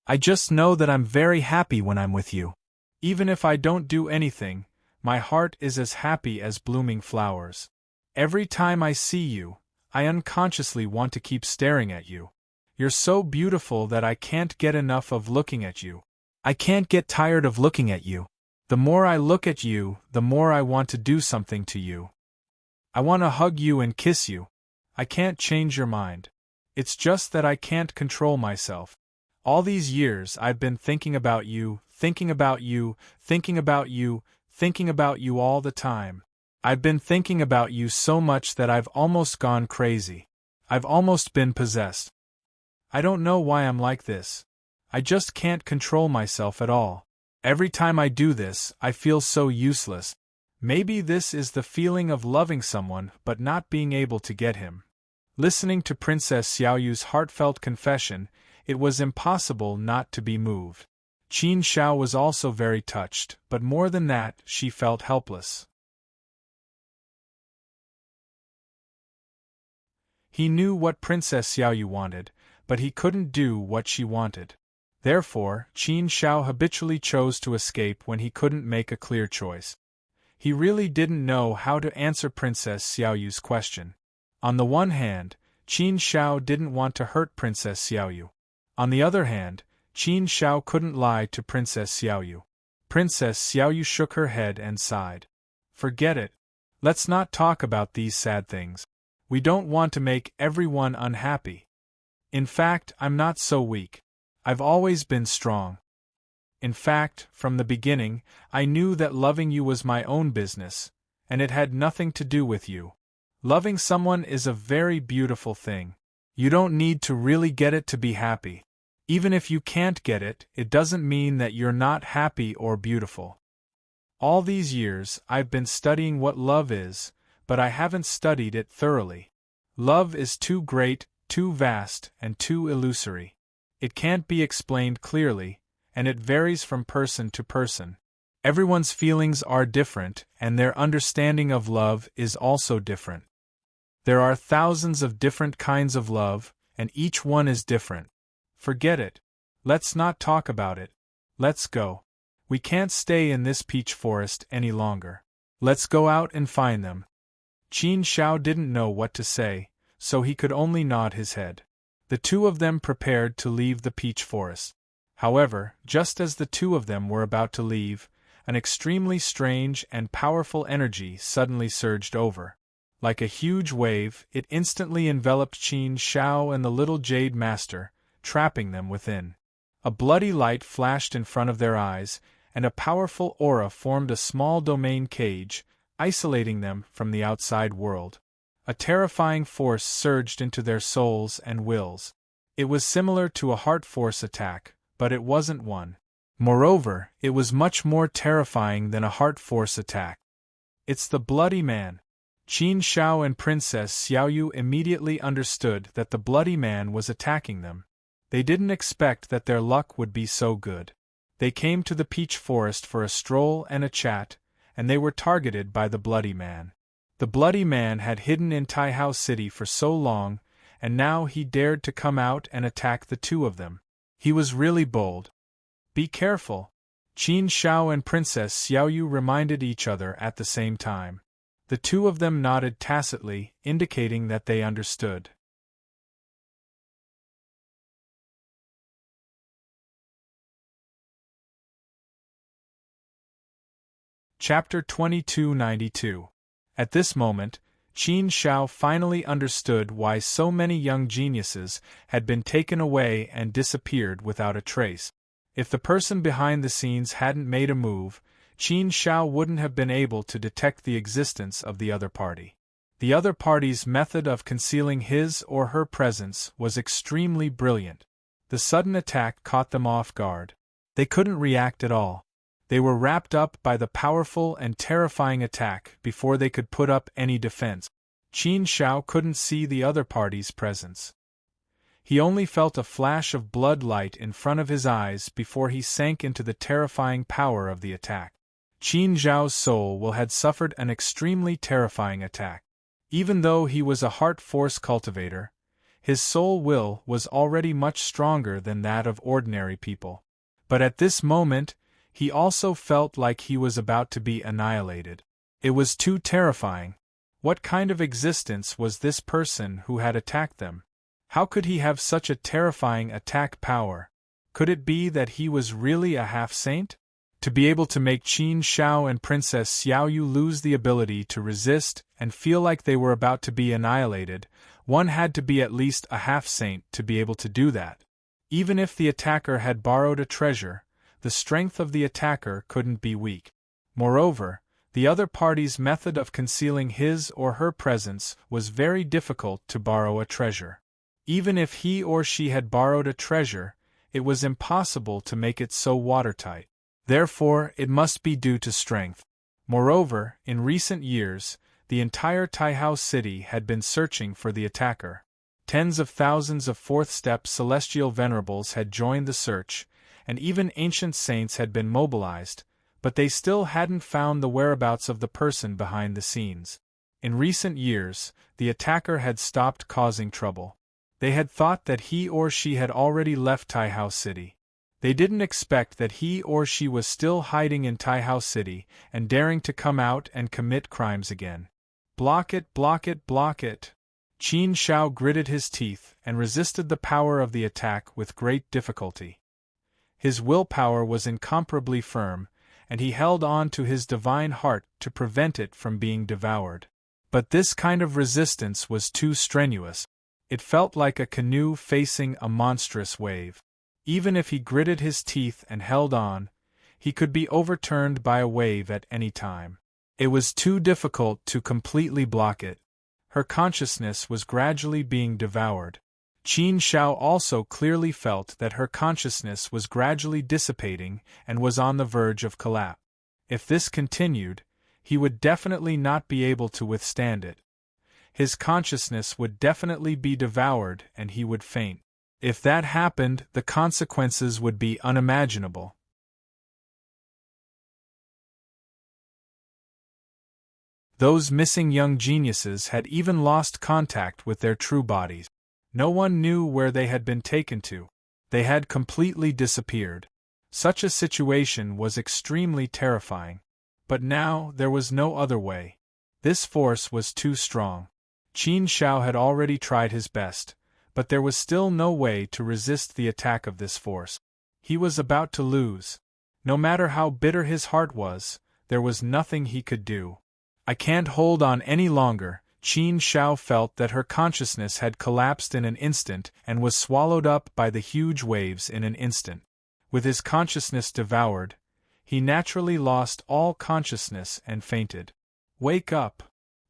Speaker 1: I just know that I'm very happy when I'm with you. Even if I don't do anything, my heart is as happy as blooming flowers. Every time I see you, I unconsciously want to keep staring at you. You're so beautiful that I can't get enough of looking at you. I can't get tired of looking at you. The more I look at you, the more I want to do something to you. I want to hug you and kiss you. I can't change your mind. It's just that I can't control myself. All these years I've been thinking about you, thinking about you, thinking about you, thinking about you all the time. I've been thinking about you so much that I've almost gone crazy. I've almost been possessed. I don't know why I'm like this. I just can't control myself at all. Every time I do this, I feel so useless. Maybe this is the feeling of loving someone but not being able to get him." Listening to Princess Xiaoyu's heartfelt confession, it was impossible not to be moved. Qin Shao was also very touched, but more than that, she felt helpless. He knew what Princess Xiaoyu wanted, but he couldn't do what she wanted. Therefore, Qin Shao habitually chose to escape when he couldn't make a clear choice. He really didn't know how to answer Princess Xiaoyu's question. On the one hand, Qin Shao didn't want to hurt Princess Xiaoyu. On the other hand, Qin Shao couldn't lie to Princess Xiaoyu. Princess Xiaoyu shook her head and sighed. "Forget it. Let's not talk about these sad things. We don't want to make everyone unhappy. In fact, I'm not so weak. I've always been strong. In fact, from the beginning, I knew that loving you was my own business, and it had nothing to do with you. Loving someone is a very beautiful thing. You don't need to really get it to be happy. Even if you can't get it, it doesn't mean that you're not happy or beautiful. All these years, I've been studying what love is, but I haven't studied it thoroughly. Love is too great, too vast, and too illusory. It can't be explained clearly, and it varies from person to person. Everyone's feelings are different, and their understanding of love is also different. There are thousands of different kinds of love, and each one is different. Forget it. Let's not talk about it. Let's go. We can't stay in this peach forest any longer. Let's go out and find them. Qin Shao didn't know what to say, so he could only nod his head. The two of them prepared to leave the peach forest. However, just as the two of them were about to leave, an extremely strange and powerful energy suddenly surged over. Like a huge wave, it instantly enveloped Qin Shao and the little Jade Master, trapping them within. A bloody light flashed in front of their eyes, and a powerful aura formed a small domain cage, isolating them from the outside world. A terrifying force surged into their souls and wills. It was similar to a heart force attack, but it wasn't one. Moreover, it was much more terrifying than a heart force attack. It's the Bloody Man. Qin Shao and Princess Xiaoyu immediately understood that the Bloody Man was attacking them. They didn't expect that their luck would be so good. They came to the peach forest for a stroll and a chat, and they were targeted by the Bloody Man. The Bloody Man had hidden in Taihao City for so long, and now he dared to come out and attack the two of them. He was really bold. Be careful. Qin Shao and Princess Xiaoyu reminded each other at the same time. The two of them nodded tacitly, indicating that they understood. Chapter 2292. At this moment, Qin Shao finally understood why so many young geniuses had been taken away and disappeared without a trace. If the person behind the scenes hadn't made a move, Qin Shao wouldn't have been able to detect the existence of the other party. The other party's method of concealing his or her presence was extremely brilliant. The sudden attack caught them off guard. They couldn't react at all. They were wrapped up by the powerful and terrifying attack before they could put up any defense. Qin Shao couldn't see the other party's presence. He only felt a flash of blood light in front of his eyes before he sank into the terrifying power of the attack. Qin Zhao's soul had suffered an extremely terrifying attack. Even though he was a heart force cultivator, his soul will was already much stronger than that of ordinary people. But at this moment, he also felt like he was about to be annihilated. It was too terrifying. What kind of existence was this person who had attacked them? How could he have such a terrifying attack power? Could it be that he was really a half-saint? To be able to make Qin Shao and Princess Xiaoyu lose the ability to resist and feel like they were about to be annihilated, one had to be at least a half-saint to be able to do that. Even if the attacker had borrowed a treasure, the strength of the attacker couldn't be weak. Moreover, the other party's method of concealing his or her presence was very difficult to borrow a treasure. Even if he or she had borrowed a treasure, it was impossible to make it so watertight. Therefore, it must be due to strength. Moreover, in recent years, the entire Taihao City had been searching for the attacker. Tens of thousands of fourth-step celestial venerables had joined the search, and even ancient saints had been mobilized, but they still hadn't found the whereabouts of the person behind the scenes. In recent years, the attacker had stopped causing trouble. They had thought that he or she had already left Taihao City. They didn't expect that he or she was still hiding in Taihao City and daring to come out and commit crimes again. Block it, block it, block it. Qin Shao gritted his teeth and resisted the power of the attack with great difficulty. His willpower was incomparably firm, and he held on to his divine heart to prevent it from being devoured. But this kind of resistance was too strenuous. It felt like a canoe facing a monstrous wave. Even if he gritted his teeth and held on, he could be overturned by a wave at any time. It was too difficult to completely block it. Her consciousness was gradually being devoured. Qin Shao also clearly felt that her consciousness was gradually dissipating and was on the verge of collapse. If this continued, he would definitely not be able to withstand it. His consciousness would definitely be devoured and he would faint. If that happened, the consequences would be unimaginable. Those missing young geniuses had even lost contact with their true bodies. No one knew where they had been taken to. They had completely disappeared. Such a situation was extremely terrifying. But now there was no other way. This force was too strong. Qin Shao had already tried his best, but there was still no way to resist the attack of this force. He was about to lose. No matter how bitter his heart was, there was nothing he could do. I can't hold on any longer. Qin Shao felt that her consciousness had collapsed in an instant and was swallowed up by the huge waves in an instant. With his consciousness devoured, he naturally lost all consciousness and fainted. Wake up!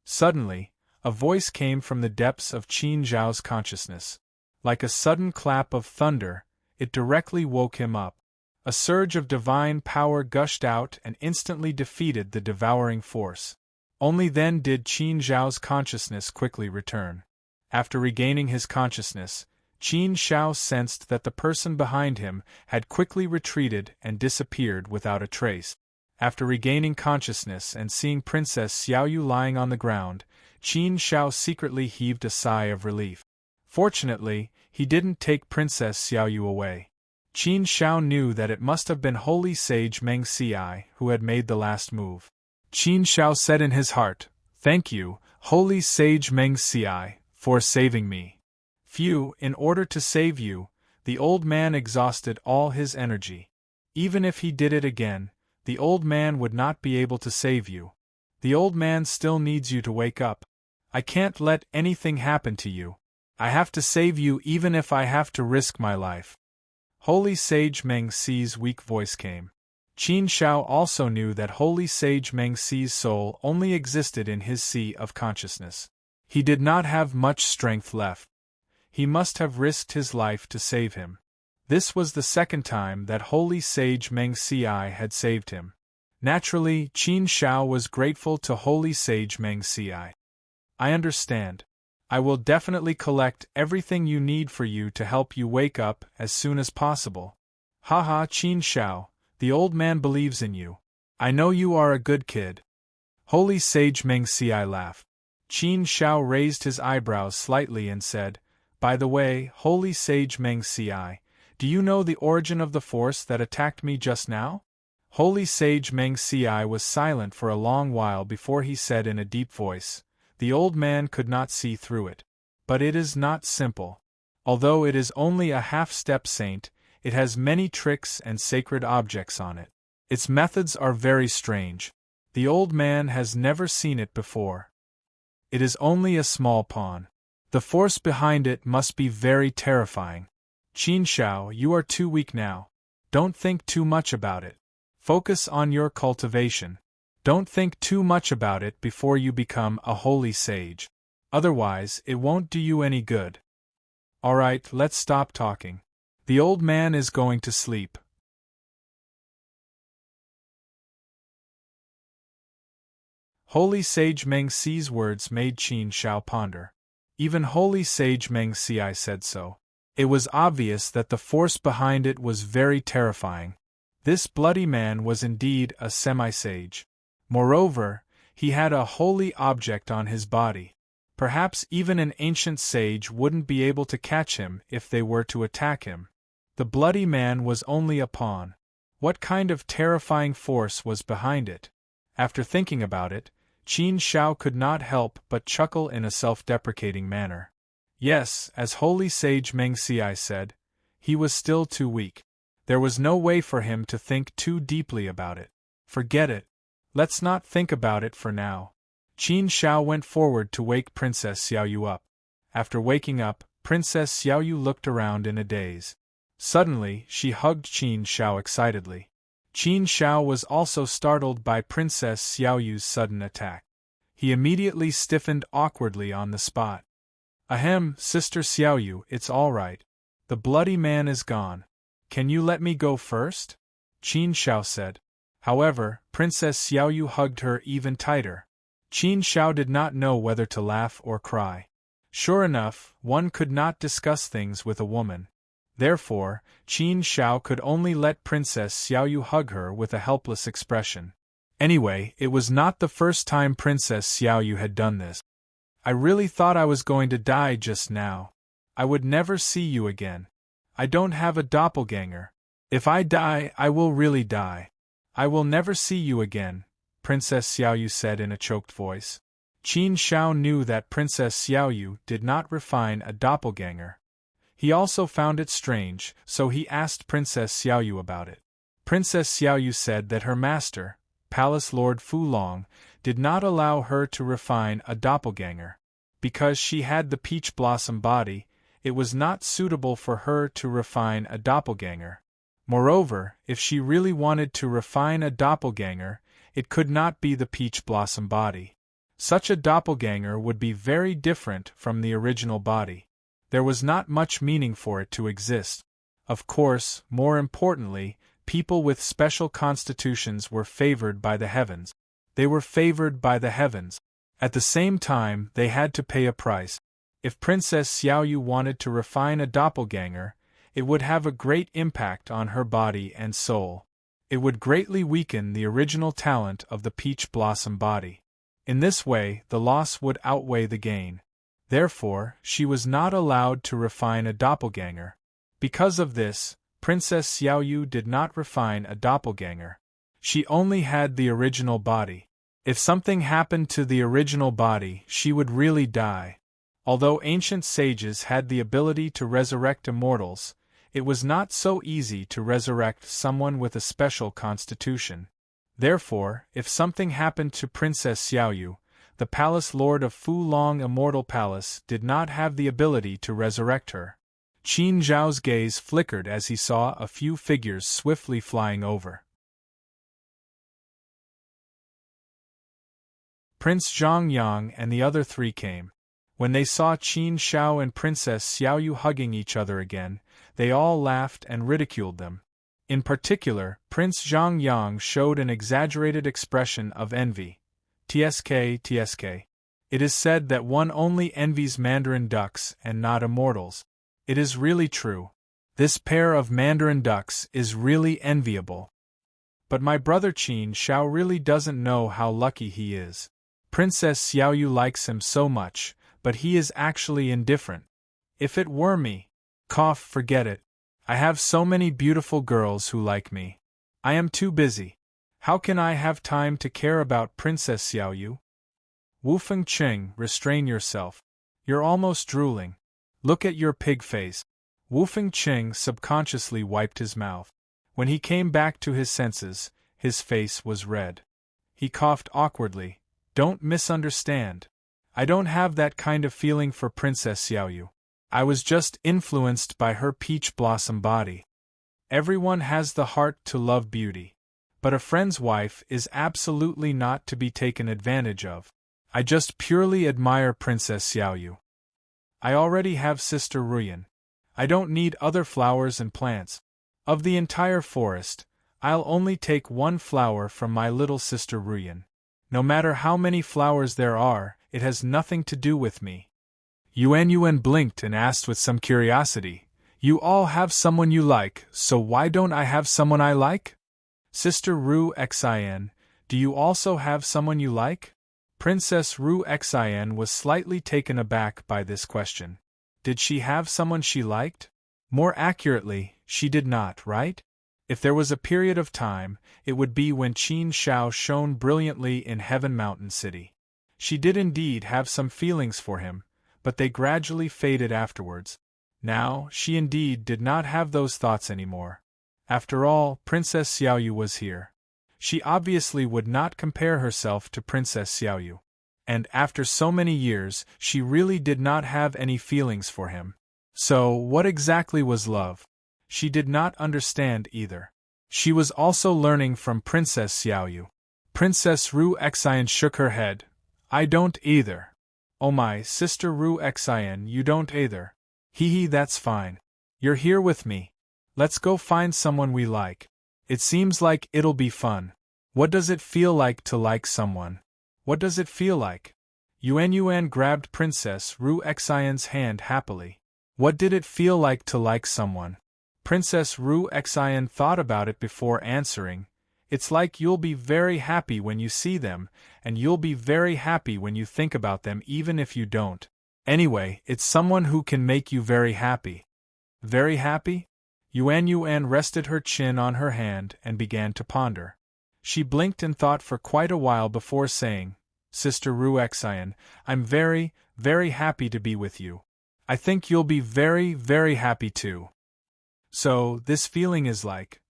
Speaker 1: Suddenly, a voice came from the depths of Qin Zhao's consciousness. Like a sudden clap of thunder, it directly woke him up. A surge of divine power gushed out and instantly defeated the devouring force. Only then did Qin Zhao's consciousness quickly return. After regaining his consciousness, Qin Shao sensed that the person behind him had quickly retreated and disappeared without a trace. After regaining consciousness and seeing Princess Xiaoyu lying on the ground, Qin Shao secretly heaved a sigh of relief. Fortunately, he didn't take Princess Xiaoyu away. Qin Shao knew that it must have been Holy Sage Meng Xiai who had made the last move. Qin Shao said in his heart, "Thank you, Holy Sage Meng Xiai, for saving me." Phew, in order to save you, the old man exhausted all his energy. Even if he did it again, the old man would not be able to save you. The old man still needs you to wake up. I can't let anything happen to you. I have to save you even if I have to risk my life. Holy Sage Meng Xi's weak voice came. Qin Shao also knew that Holy Sage Meng Xi's soul only existed in his sea of consciousness. He did not have much strength left. He must have risked his life to save him. This was the second time that Holy Sage Meng Xiai had saved him. Naturally, Qin Shao was grateful to Holy Sage Meng Xiai. I understand. I will definitely collect everything you need for you to help you wake up as soon as possible. Haha, Qin Shao, the old man believes in you. I know you are a good kid. Holy Sage Meng Xiai laughed. Qin Shao raised his eyebrows slightly and said, "By the way, Holy Sage Meng Xiai, do you know the origin of the force that attacked me just now?" Holy Sage Meng Xiai was silent for a long while before he said in a deep voice. The old man could not see through it. But it is not simple. Although it is only a half-step saint, it has many tricks and sacred objects on it. Its methods are very strange. The old man has never seen it before. It is only a small pawn. The force behind it must be very terrifying. Qin Shao, you are too weak now. Don't think too much about it. Focus on your cultivation. Don't think too much about it before you become a holy sage. Otherwise, it won't do you any good. Alright, let's stop talking. The old man is going to sleep. Holy Sage Meng Xi's words made Qin Shao ponder. Even Holy Sage Meng Xiai said so. It was obvious that the force behind it was very terrifying. This bloody man was indeed a semi-sage. Moreover, he had a holy object on his body. Perhaps even an ancient sage wouldn't be able to catch him if they were to attack him. The bloody man was only a pawn. What kind of terrifying force was behind it? After thinking about it, Qin Shao could not help but chuckle in a self-deprecating manner. Yes, as Holy Sage Meng Xiai said, he was still too weak. There was no way for him to think too deeply about it. Forget it. Let's not think about it for now. Qin Shao went forward to wake Princess Xiaoyu up. After waking up, Princess Xiaoyu looked around in a daze. Suddenly, she hugged Qin Shao excitedly. Qin Shao was also startled by Princess Xiaoyu's sudden attack. He immediately stiffened awkwardly on the spot. Ahem, Sister Xiaoyu, it's all right. The bloody man is gone. Can you let me go first? Qin Shao said. However, Princess Xiaoyu hugged her even tighter. Qin Shao did not know whether to laugh or cry. Sure enough, one could not discuss things with a woman. Therefore, Qin Shao could only let Princess Xiaoyu hug her with a helpless expression. Anyway, it was not the first time Princess Xiaoyu had done this. I really thought I was going to die just now. I would never see you again. I don't have a doppelganger. If I die, I will really die. I will never see you again, Princess Xiaoyu said in a choked voice. Qin Shao knew that Princess Xiaoyu did not refine a doppelganger. He also found it strange, so he asked Princess Xiaoyu about it. Princess Xiaoyu said that her master, Palace Lord Fu Long, did not allow her to refine a doppelganger. Because she had the peach blossom body, it was not suitable for her to refine a doppelganger. Moreover, if she really wanted to refine a doppelganger, it could not be the peach blossom body. Such a doppelganger would be very different from the original body. There was not much meaning for it to exist. Of course, more importantly, people with special constitutions were favored by the heavens. They were favored by the heavens. At the same time, they had to pay a price. If Princess Xiaoyu wanted to refine a doppelganger, it would have a great impact on her body and soul. It would greatly weaken the original talent of the peach blossom body. In this way, the loss would outweigh the gain. Therefore, she was not allowed to refine a doppelganger. Because of this, Princess Xiaoyu did not refine a doppelganger. She only had the original body. If something happened to the original body, she would really die. Although ancient sages had the ability to resurrect immortals, it was not so easy to resurrect someone with a special constitution. Therefore, if something happened to Princess Xiaoyu, the Palace Lord of Fu Long Immortal Palace did not have the ability to resurrect her. Qin Zhao's gaze flickered as he saw a few figures swiftly flying over. Prince Zhongyang and the other three came. When they saw Qin Shao and Princess Xiaoyu hugging each other again, they all laughed and ridiculed them. In particular, Prince Zhongyang showed an exaggerated expression of envy. Tsk. It is said that one only envies Mandarin ducks and not immortals. It is really true. This pair of Mandarin ducks is really enviable. But my brother Qin Shao really doesn't know how lucky he is. Princess Xiaoyu likes him so much, but he is actually indifferent. If it were me, forget it. I have so many beautiful girls who like me. I am too busy. How can I have time to care about Princess Xiaoyu? Wu Fengqing, restrain yourself. You're almost drooling. Look at your pig face. Wu Fengqing subconsciously wiped his mouth. When he came back to his senses, his face was red. He coughed awkwardly. Don't misunderstand. I don't have that kind of feeling for Princess Xiaoyu. I was just influenced by her peach blossom body. Everyone has the heart to love beauty. But a friend's wife is absolutely not to be taken advantage of. I just purely admire Princess Xiaoyu. I already have Sister Ruyan. I don't need other flowers and plants. Of the entire forest, I'll only take one flower from my little sister Ruyan. No matter how many flowers there are, it has nothing to do with me. Yuan blinked and asked with some curiosity, You all have someone you like, so why don't I have someone I like? Sister Ru Xin, do you also have someone you like? Princess Ru Xin was slightly taken aback by this question. Did she have someone she liked? More accurately, she did not, right? If there was a period of time, it would be when Qin Shao shone brilliantly in Heaven Mountain City. She did indeed have some feelings for him, but they gradually faded afterwards. Now, she indeed did not have those thoughts anymore. After all, Princess Xiaoyu was here. She obviously would not compare herself to Princess Xiaoyu. And after so many years, she really did not have any feelings for him. So, what exactly was love? She did not understand either. She was also learning from Princess Xiaoyu. Princess Ru Xin shook her head. I don't either. Oh my, Sister Ru Xin, you don't either. Hee, that's fine. You're here with me. Let's go find someone we like. It seems like it'll be fun. What does it feel like to like someone? What does it feel like? Yuan grabbed Princess Ru Xin's hand happily. What did it feel like to like someone? Princess Ru Xian thought about it before answering. It's like you'll be very happy when you see them, and you'll be very happy when you think about them even if you don't. Anyway, it's someone who can make you very happy. Very happy? Yuan rested her chin on her hand and began to ponder. She blinked and thought for quite a while before saying, Sister Ru Xian, I'm very, very happy to be with you. I think you'll be very, very happy too. So, this feeling is like.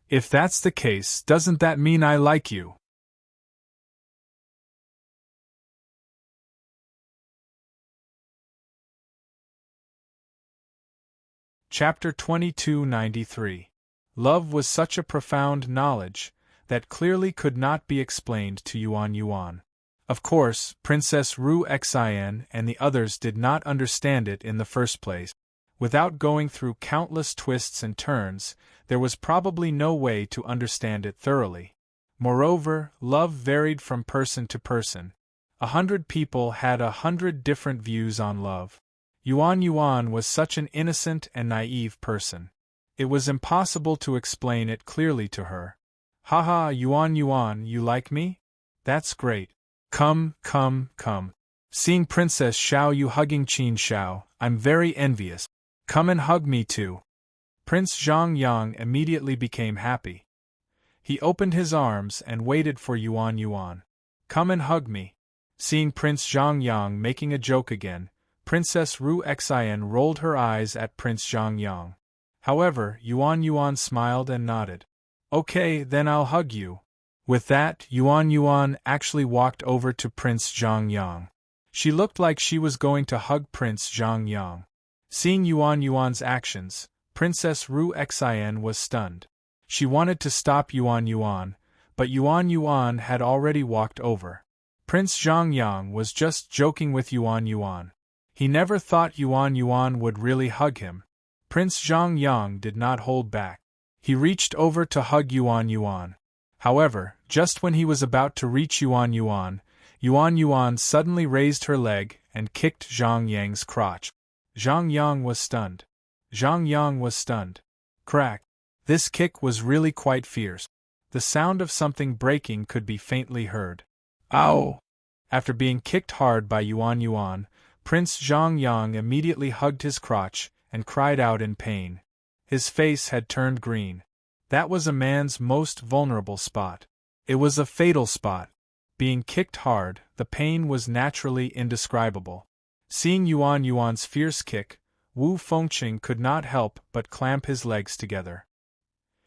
Speaker 1: If that's the case, doesn't that mean I like you? Chapter 2293. Love was such a profound knowledge that clearly could not be explained to Yuan. Of course, Princess Ru Xian and the others did not understand it in the first place. Without going through countless twists and turns, there was probably no way to understand it thoroughly. Moreover, love varied from person to person. 100 people had 100 different views on love. Yuan was such an innocent and naive person. It was impossible to explain it clearly to her. Haha, Yuan, you like me? That's great. Come. Seeing Princess Xiao Yu hugging Qin Xiao, I'm very envious. Come and hug me too. Prince Zhongyang immediately became happy. He opened his arms and waited for Yuan. Come and hug me. Seeing Prince Zhongyang making a joke again, Princess Ru Xian rolled her eyes at Prince Zhongyang. However, Yuan smiled and nodded. Okay, then I'll hug you. With that, Yuan actually walked over to Prince Zhongyang. She looked like she was going to hug Prince Zhongyang. Seeing Yuan's actions, Princess Ru Xian was stunned. She wanted to stop Yuan, but Yuan had already walked over. Prince Zhongyang was just joking with Yuan. He never thought Yuan would really hug him. Prince Zhongyang did not hold back. He reached over to hug Yuan. However, just when he was about to reach Yuan suddenly raised her leg and kicked Zhongyang's crotch. Zhongyang was stunned. Crack! This kick was really quite fierce. The sound of something breaking could be faintly heard. Ow! After being kicked hard by Yuan, Prince Zhongyang immediately hugged his crotch and cried out in pain. His face had turned green. That was a man's most vulnerable spot. It was a fatal spot. Being kicked hard, the pain was naturally indescribable. Seeing Yuan's fierce kick, Wu Fengqing could not help but clamp his legs together.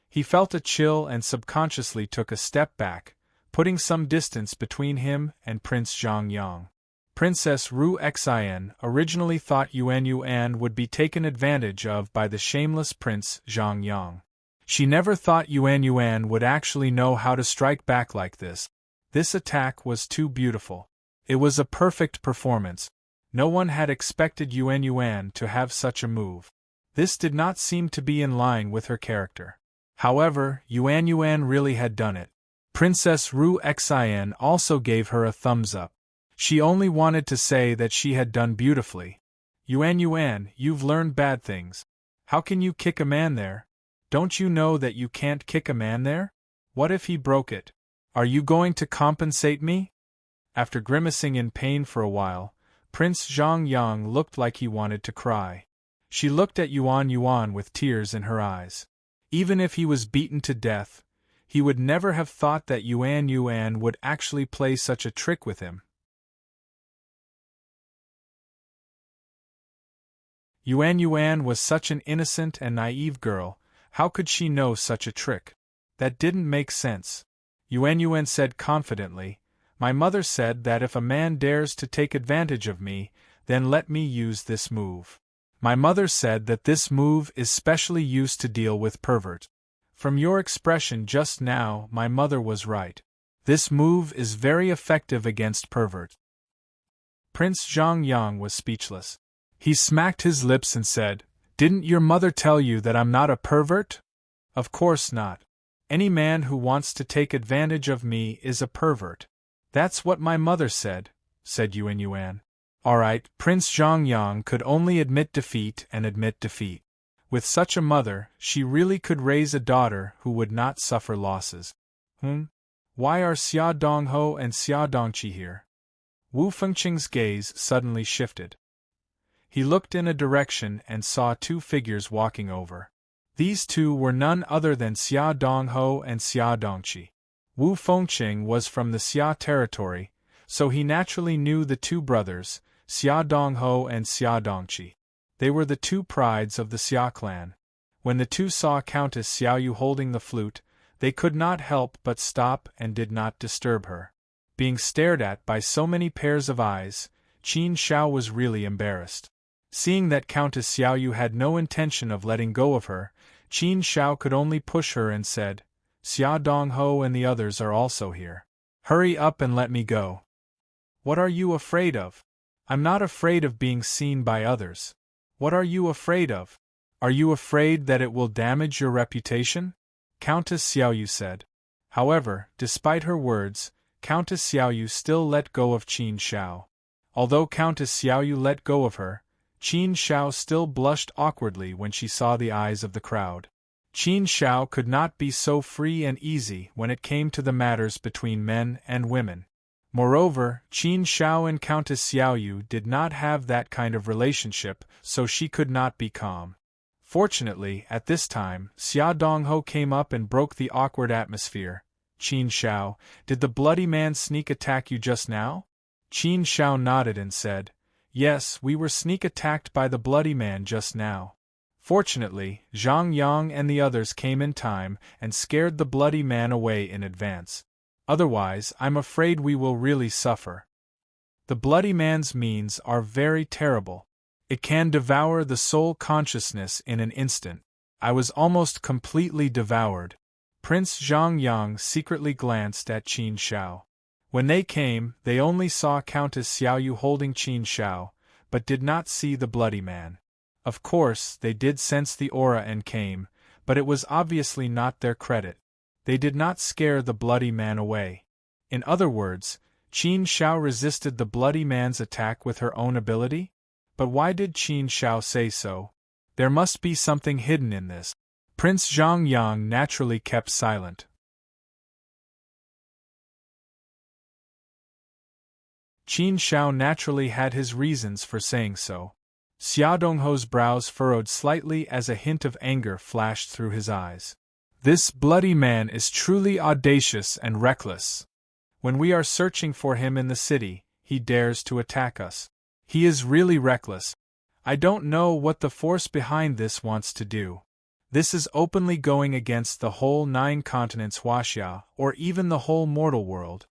Speaker 1: He felt a chill and subconsciously took a step back, putting some distance between him and Prince Zhongyang. Princess Ru Xian originally thought Yuan would be taken advantage of by the shameless Prince Zhongyang. She never thought Yuan would actually know how to strike back like this. This attack was too beautiful. It was a perfect performance. No one had expected Yuan to have such a move. This did not seem to be in line with her character. However, Yuan really had done it. Princess Ru Xian also gave her a thumbs up. She only wanted to say that she had done beautifully. Yuan, you've learned bad things. How can you kick a man there? Don't you know that you can't kick a man there? What if he broke it? Are you going to compensate me? After grimacing in pain for a while, Prince Zhongyang looked like he wanted to cry. She looked at Yuan with tears in her eyes. Even if he was beaten to death, he would never have thought that Yuan would actually play such a trick with him. Yuan was such an innocent and naive girl. How could she know such a trick? That didn't make sense. Yuan said confidently, My mother said that if a man dares to take advantage of me, then let me use this move. My mother said that this move is specially used to deal with perverts. From your expression just now, my mother was right. This move is very effective against perverts. Prince Zhongyang was speechless. He smacked his lips and said, Didn't your mother tell you that I'm not a pervert? Of course not. Any man who wants to take advantage of me is a pervert. That's what my mother said, said Yuan. Alright, Prince Zhongyang could only admit defeat and admit defeat. With such a mother, she really could raise a daughter who would not suffer losses. Why are Xia Dongho and Xia Dongqi here? Wu Fengqing's gaze suddenly shifted. He looked in a direction and saw two figures walking over. These two were none other than Xia Dongho and Xia Dongqi. Wu Fengqing was from the Xia territory, so he naturally knew the two brothers, Xia Dongho and Xia Dongqi. They were the two prides of the Xia clan. When the two saw Countess Xiaoyu holding the flute, they could not help but stop and did not disturb her. Being stared at by so many pairs of eyes, Qin Shao was really embarrassed. Seeing that Countess Xiaoyu had no intention of letting go of her, Qin Shao could only push her and said, Xia Dongho and the others are also here. Hurry up and let me go. What are you afraid of? I'm not afraid of being seen by others. What are you afraid of? Are you afraid that it will damage your reputation? Countess Xiaoyu said. However, despite her words, Countess Xiaoyu still let go of Qin Shao. Although Countess Xiaoyu let go of her, Qin Shao still blushed awkwardly when she saw the eyes of the crowd. Qin Shao could not be so free and easy when it came to the matters between men and women. Moreover, Qin Shao and Countess Xiaoyu did not have that kind of relationship, so she could not be calm. Fortunately, at this time, Xia Dongho came up and broke the awkward atmosphere. Qin Shao, did the bloody man sneak attack you just now? Qin Shao nodded and said, Yes, we were sneak attacked by the bloody man just now. Fortunately, Zhang Yang and the others came in time and scared the bloody man away in advance. Otherwise, I'm afraid we will really suffer. The bloody man's means are very terrible. It can devour the soul consciousness in an instant. I was almost completely devoured. Prince Zhang Yang secretly glanced at Qin Shao. When they came, they only saw Countess Xiaoyu holding Qin Shao, but did not see the bloody man. Of course, they did sense the aura and came, but it was obviously not their credit. They did not scare the bloody man away. In other words, Qin Shao resisted the bloody man's attack with her own ability? But why did Qin Shao say so? There must be something hidden in this. Prince Zhang Yang naturally kept silent. Qin Shao naturally had his reasons for saying so. Xia Dongho's brows furrowed slightly as a hint of anger flashed through his eyes. This bloody man is truly audacious and reckless. When we are searching for him in the city, he dares to attack us. He is really reckless. I don't know what the force behind this wants to do. This is openly going against the whole 9 continents Huaxia, or even the whole mortal world.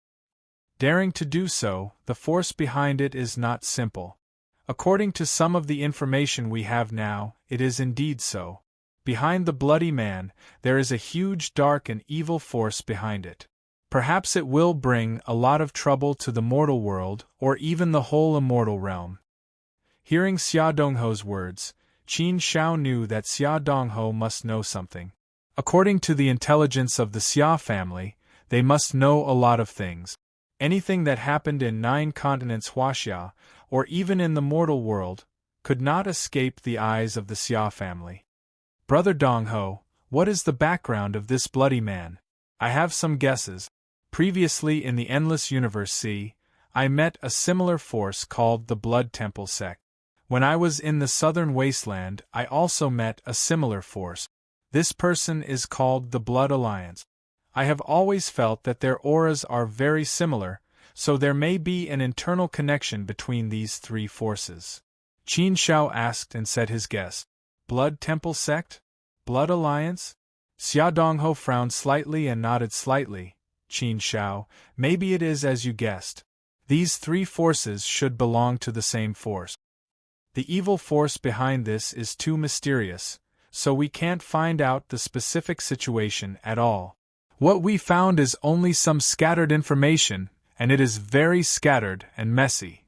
Speaker 1: Daring to do so, the force behind it is not simple. According to some of the information we have now, it is indeed so. Behind the bloody man, there is a huge dark and evil force behind it. Perhaps it will bring a lot of trouble to the mortal world, or even the whole immortal realm. Hearing Xia Dongho's words, Qin Shao knew that Xia Dongho must know something. According to the intelligence of the Xia family, they must know a lot of things. Anything that happened in 9 continents Huaxia, or even in the mortal world, could not escape the eyes of the Xia family. Brother Dongho, what is the background of this bloody man? I have some guesses. Previously in the Endless Universe C, I met a similar force called the Blood Temple sect. When I was in the Southern Wasteland, I also met a similar force. This person is called the Blood Alliance. I have always felt that their auras are very similar, so there may be an internal connection between these 3 forces. Qin Shao asked and said his guess. Blood Temple sect? Blood Alliance? Xia Dongho frowned slightly and nodded slightly. Qin Shao, maybe it is as you guessed. These 3 forces should belong to the same force. The evil force behind this is too mysterious, so we can't find out the specific situation at all. What we found is only some scattered information, and it is very scattered and messy.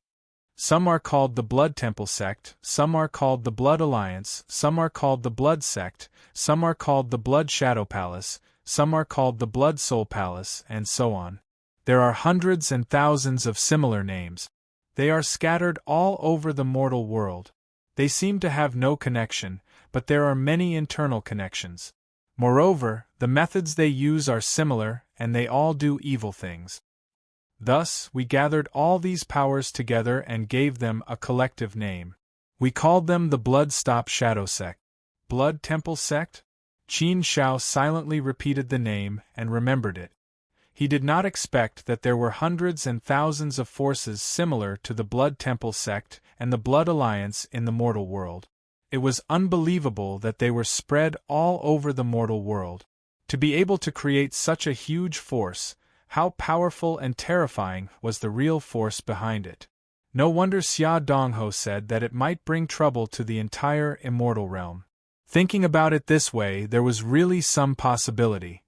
Speaker 1: Some are called the Blood Temple sect, some are called the Blood Alliance, some are called the Blood sect, some are called the Blood Shadow Palace, some are called the Blood Soul Palace, and so on. There are hundreds and thousands of similar names. They are scattered all over the mortal world. They seem to have no connection, but there are many internal connections. Moreover, the methods they use are similar, and they all do evil things. Thus, we gathered all these powers together and gave them a collective name. We called them the Blood Stop Shadow Sect. Blood Temple Sect? Qin Shao silently repeated the name and remembered it. He did not expect that there were hundreds and thousands of forces similar to the Blood Temple Sect and the Blood Alliance in the mortal world. It was unbelievable that they were spread all over the mortal world. To be able to create such a huge force, how powerful and terrifying was the real force behind it. No wonder Xia Dongho said that it might bring trouble to the entire immortal realm. Thinking about it this way, there was really some possibility.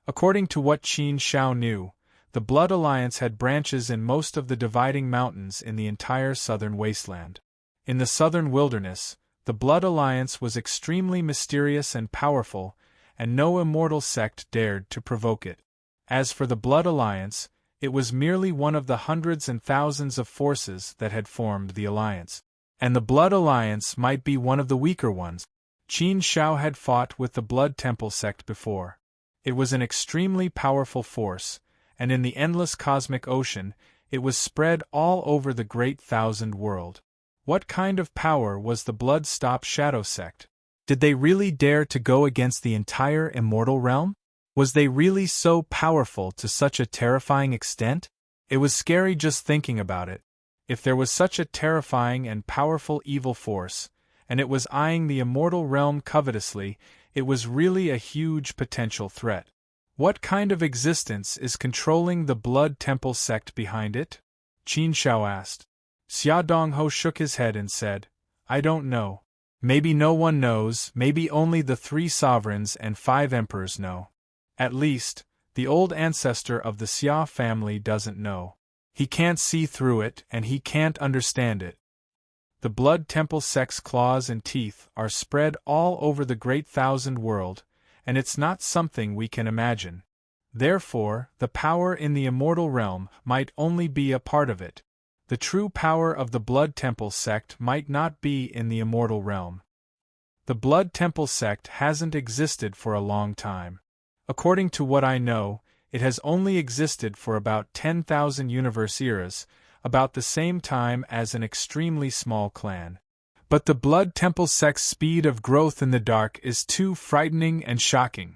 Speaker 1: According to what Qin Shao knew, the Blood Alliance had branches in most of the dividing mountains in the entire southern wasteland. In the southern wilderness, the Blood Alliance was extremely mysterious and powerful, and no immortal sect dared to provoke it. As for the Blood Alliance, it was merely one of the hundreds and thousands of forces that had formed the alliance. And the Blood Alliance might be one of the weaker ones. Qin Shao had fought with the Blood Temple sect before. It was an extremely powerful force, and in the endless cosmic ocean, it was spread all over the great thousand world. What kind of power was the Blood Stop Shadow Sect? Did they really dare to go against the entire immortal realm? Was they really so powerful to such a terrifying extent? It was scary just thinking about it. If there was such a terrifying and powerful evil force, and it was eyeing the immortal realm covetously, it was really a huge potential threat. What kind of existence is controlling the Blood Temple sect behind it? Qin Shao asked. Xia Dongho shook his head and said, I don't know. Maybe no one knows, maybe only the 3 sovereigns and 5 emperors know. At least, the old ancestor of the Xia family doesn't know. He can't see through it and he can't understand it. The Blood Temple sect's claws and teeth are spread all over the great thousand world, and it's not something we can imagine. Therefore, the power in the immortal realm might only be a part of it. The true power of the Blood Temple sect might not be in the immortal realm. The Blood Temple sect hasn't existed for a long time. According to what I know, it has only existed for about 10,000 universe eras, about the same time as an extremely small clan. But the Blood Temple sect's speed of growth in the dark is too frightening and shocking.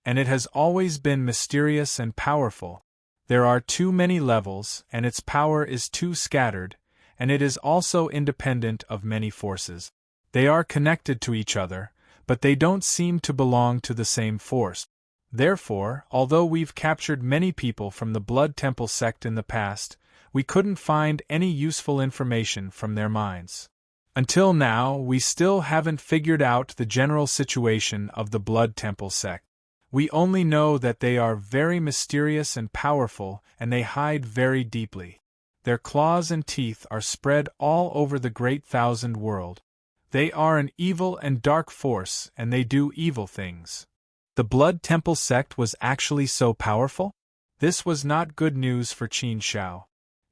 Speaker 1: And it has always been mysterious and powerful. There are too many levels, and its power is too scattered, and it is also independent of many forces. They are connected to each other, but they don't seem to belong to the same force. Therefore, although we've captured many people from the Blood Temple sect in the past, we couldn't find any useful information from their minds. Until now, we still haven't figured out the general situation of the Blood Temple sect. We only know that they are very mysterious and powerful, and they hide very deeply. Their claws and teeth are spread all over the great thousand world. They are an evil and dark force, and they do evil things. The Blood Temple sect was actually so powerful? This was not good news for Qin Shao.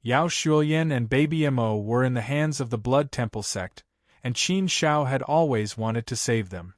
Speaker 1: Yao Shuoyan and Baby Mo were in the hands of the Blood Temple sect, and Qin Shao had always wanted to save them.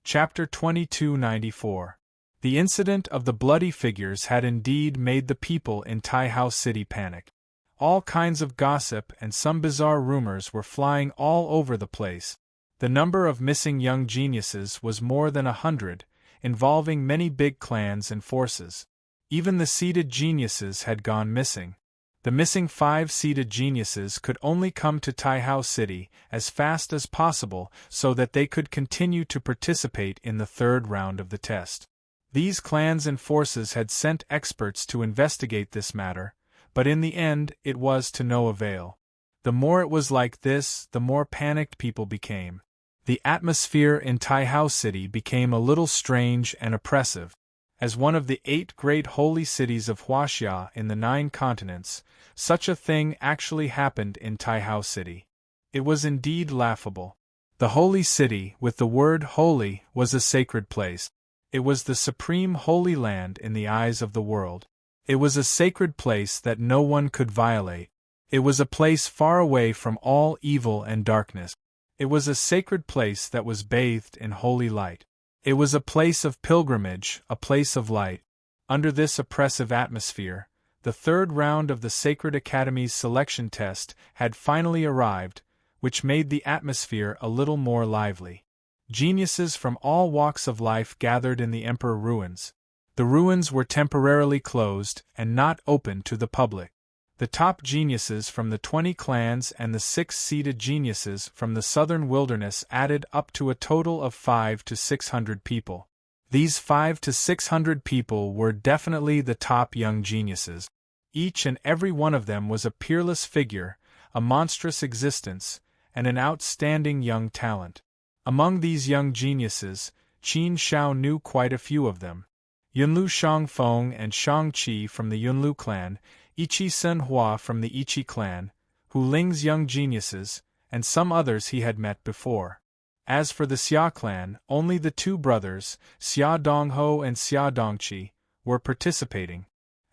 Speaker 1: Chapter 2294. The incident of the bloody figures had indeed made the people in Taihao City panic. All kinds of gossip and some bizarre rumors were flying all over the place. The number of missing young geniuses was more than 100, involving many big clans and forces. Even the seeded geniuses had gone missing. The missing 5 seeded geniuses could only come to Taihao City as fast as possible so that they could continue to participate in the 3rd round of the test. These clans and forces had sent experts to investigate this matter, but in the end it was to no avail. The more it was like this, the more panicked people became. The atmosphere in Taihao City became a little strange and oppressive. As one of the 8 great holy cities of Huaxia in the 9 continents, such a thing actually happened in Taihao City. It was indeed laughable. The holy city, with the word holy, was a sacred place. It was the supreme holy land in the eyes of the world. It was a sacred place that no one could violate. It was a place far away from all evil and darkness. It was a sacred place that was bathed in holy light. It was a place of pilgrimage, a place of light. Under this oppressive atmosphere, the third round of the Sacred Academy's selection test had finally arrived, which made the atmosphere a little more lively. Geniuses from all walks of life gathered in the Emperor ruins. The ruins were temporarily closed and not open to the public. The top geniuses from the 20 clans and the 6 seated geniuses from the southern wilderness added up to a total of 500 to 600 people. These 500 to 600 people were definitely the top young geniuses. Each and every one of them was a peerless figure, a monstrous existence, and an outstanding young talent. Among these young geniuses, Qin Shao knew quite a few of them. Yunlu Shangfeng and Shang-Chi from the Yunlu clan, Ichi Sun Hua from the Ichi clan, Hu Ling's young geniuses, and some others he had met before. As for the Xia clan, only the 2 brothers, Xia Dongho and Xia Dongqi, were participating.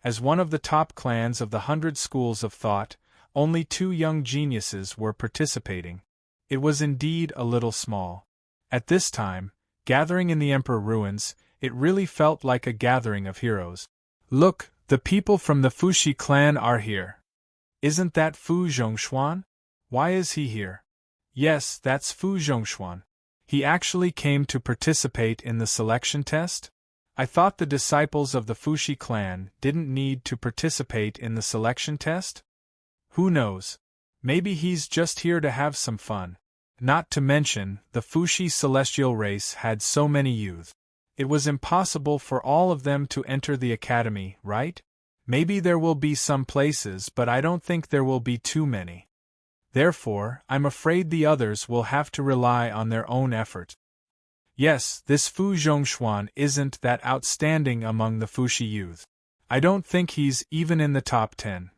Speaker 1: As one of the top clans of the 100 schools of thought, only 2 young geniuses were participating. It was indeed a little small. At this time, gathering in the Emperor ruins, it really felt like a gathering of heroes. Look, the people from the Fuxi clan are here. Isn't that Fu Zhongshuan? Why is he here? Yes, that's Fu Zhongshuan. He actually came to participate in the selection test? I thought the disciples of the Fuxi clan didn't need to participate in the selection test? Who knows? Maybe he's just here to have some fun. Not to mention, the Fuxi celestial race had so many youth. It was impossible for all of them to enter the academy, right? Maybe there will be some places, but I don't think there will be too many. Therefore, I'm afraid the others will have to rely on their own effort. Yes, this Fu Zhongshuan isn't that outstanding among the Fuxi youth. I don't think he's even in the top 10.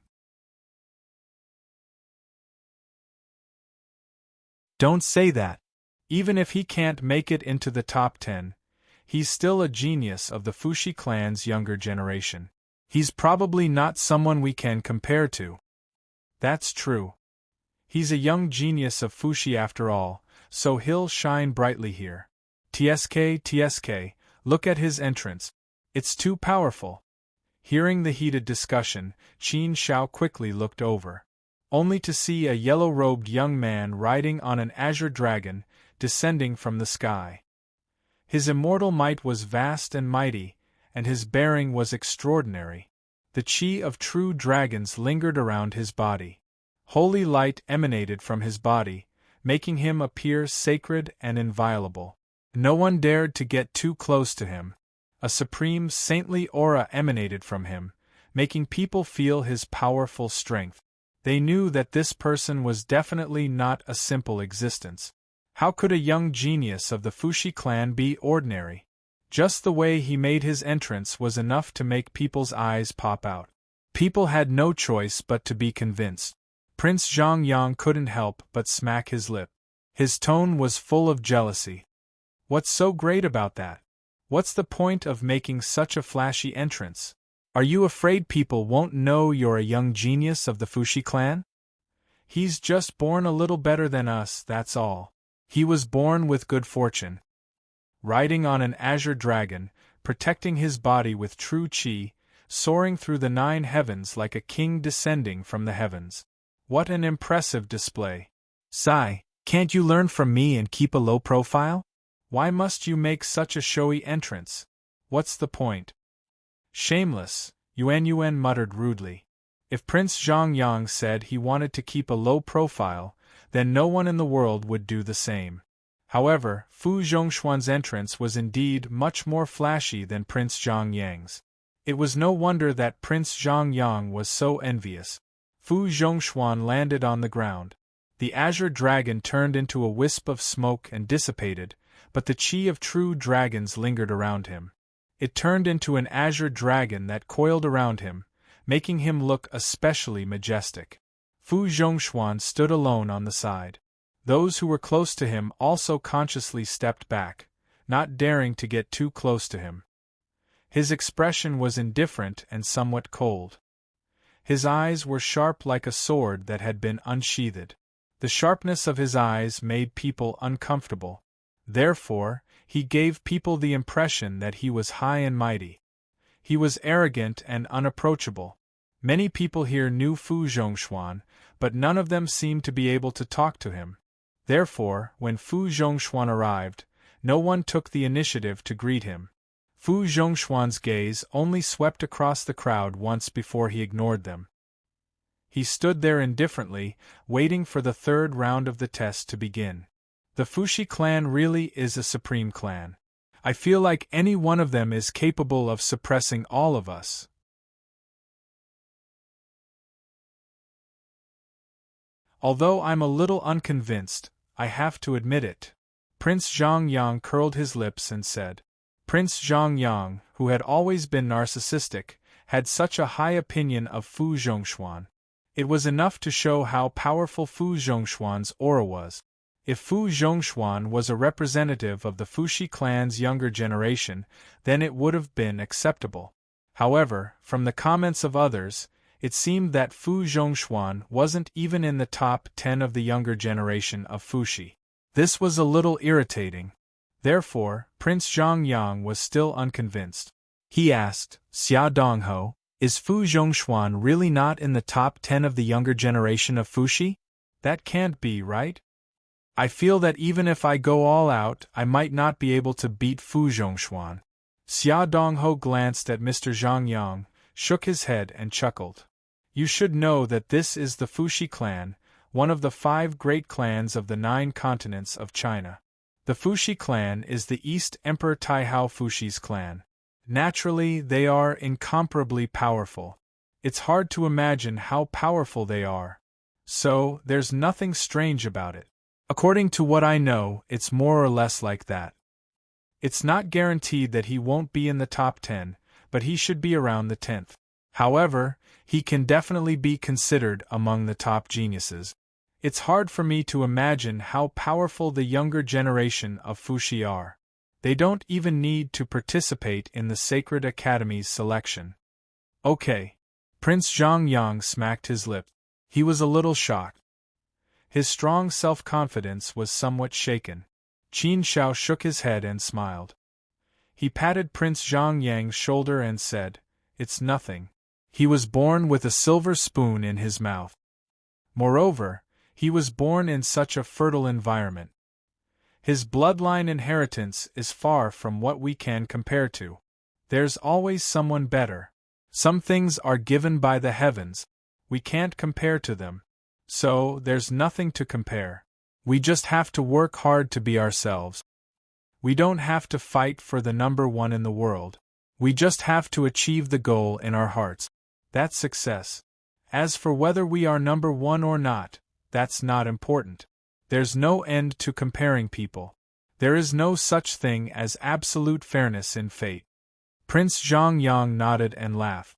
Speaker 1: Don't say that. Even if he can't make it into the top 10, he's still a genius of the Fuxi clan's younger generation. He's probably not someone we can compare to. That's true. He's a young genius of Fuxi after all, so he'll shine brightly here. TSK, look at his entrance. It's too powerful. Hearing the heated discussion, Qin Shao quickly looked over, only to see a yellow-robed young man riding on an azure dragon, descending from the sky. His immortal might was vast and mighty, and his bearing was extraordinary. The chi of true dragons lingered around his body. Holy light emanated from his body, making him appear sacred and inviolable. No one dared to get too close to him. A supreme saintly aura emanated from him, making people feel his powerful strength. They knew that this person was definitely not a simple existence. How could a young genius of the Fuxi clan be ordinary? Just the way he made his entrance was enough to make people's eyes pop out. People had no choice but to be convinced. Prince Zhongyang couldn't help but smack his lip. His tone was full of jealousy. What's so great about that? What's the point of making such a flashy entrance? Are you afraid people won't know you're a young genius of the Fuxi clan? He's just born a little better than us, that's all. He was born with good fortune. Riding on an azure dragon, protecting his body with true chi, soaring through the 9 heavens like a king descending from the heavens. What an impressive display. Sai, can't you learn from me and keep a low profile? Why must you make such a showy entrance? What's the point? Shameless, Yuan muttered rudely. If Prince Zhongyang said he wanted to keep a low profile, then no one in the world would do the same. However, Fu Zhongshuan's entrance was indeed much more flashy than Prince Zhongyang's. It was no wonder that Prince Zhongyang was so envious. Fu Zhongshuan landed on the ground. The azure dragon turned into a wisp of smoke and dissipated, but the chi of true dragons lingered around him. It turned into an azure dragon that coiled around him, making him look especially majestic. Fu Zhongshuan stood alone on the side. Those who were close to him also consciously stepped back, not daring to get too close to him. His expression was indifferent and somewhat cold. His eyes were sharp like a sword that had been unsheathed. The sharpness of his eyes made people uncomfortable. Therefore, he gave people the impression that he was high and mighty. He was arrogant and unapproachable. Many people here knew Fu Zhongshuan, but none of them seemed to be able to talk to him. Therefore, when Fu Zhongshuan arrived, no one took the initiative to greet him. Fu Zhongshuan's gaze only swept across the crowd once before he ignored them. He stood there indifferently, waiting for the third round of the test to begin. The Fuxi clan really is a supreme clan. I feel like any one of them is capable of suppressing all of us. Although I'm a little unconvinced, I have to admit it. Prince Zhongyang curled his lips and said. Prince Zhongyang, who had always been narcissistic, had such a high opinion of Fu Zhongshuan. It was enough to show how powerful Fu Zhongshuan's aura was. If Fu Zhongshuan was a representative of the Fuxi clan's younger generation, then it would have been acceptable. However, from the comments of others, it seemed that Fu Zhongshuan wasn't even in the top 10 of the younger generation of Fuxi. This was a little irritating. Therefore, Prince Zhongyang was still unconvinced. He asked, Xia Dongho, is Fu Zhongshuan really not in the top 10 of the younger generation of Fuxi? That can't be, right? I feel that even if I go all out, I might not be able to beat Fu Zhongshuan. Xia Dongho glanced at Mr. Zhongyang, shook his head and chuckled. You should know that this is the Fuxi clan, one of the 5 great clans of the 9 continents of China. The Fuxi clan is the East Emperor Taihao Fuxi's clan. Naturally, they are incomparably powerful. It's hard to imagine how powerful they are. So, there's nothing strange about it. According to what I know, it's more or less like that. It's not guaranteed that he won't be in the top 10, but he should be around the 10th. However, he can definitely be considered among the top geniuses. It's hard for me to imagine how powerful the younger generation of Fuxi are. They don't even need to participate in the Sacred Academy's selection. Okay. Prince Zhongyang smacked his lips. He was a little shocked. His strong self-confidence was somewhat shaken. Qin Shao shook his head and smiled. He patted Prince Zhongyang's shoulder and said, It's nothing. He was born with a silver spoon in his mouth. Moreover, he was born in such a fertile environment. His bloodline inheritance is far from what we can compare to. There's always someone better. Some things are given by the heavens. We can't compare to them. So, there's nothing to compare. We just have to work hard to be ourselves. We don't have to fight for the number 1 in the world. We just have to achieve the goal in our hearts. That's success. As for whether we are number 1 or not, that's not important. There's no end to comparing people. There is no such thing as absolute fairness in fate. Prince Zhongyang nodded and laughed.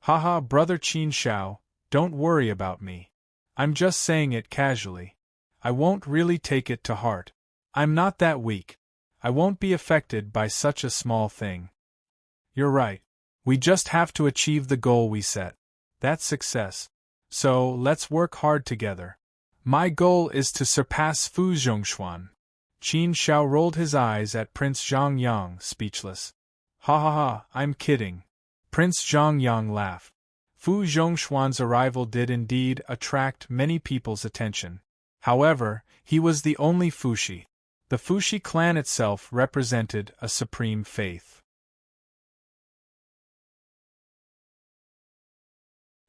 Speaker 1: Haha, brother Qin Shao, don't worry about me. I'm just saying it casually. I won't really take it to heart. I'm not that weak. I won't be affected by such a small thing. You're right. We just have to achieve the goal we set. That's success. So, let's work hard together. My goal is to surpass Fu Zhongshuan. Qin Shao rolled his eyes at Prince Zhongyang, speechless. Ha ha ha, I'm kidding. Prince Zhongyang laughed. Fu Zhongshuan's arrival did indeed attract many people's attention. However, he was the only Fuxi. The Fuxi clan itself represented a supreme faith.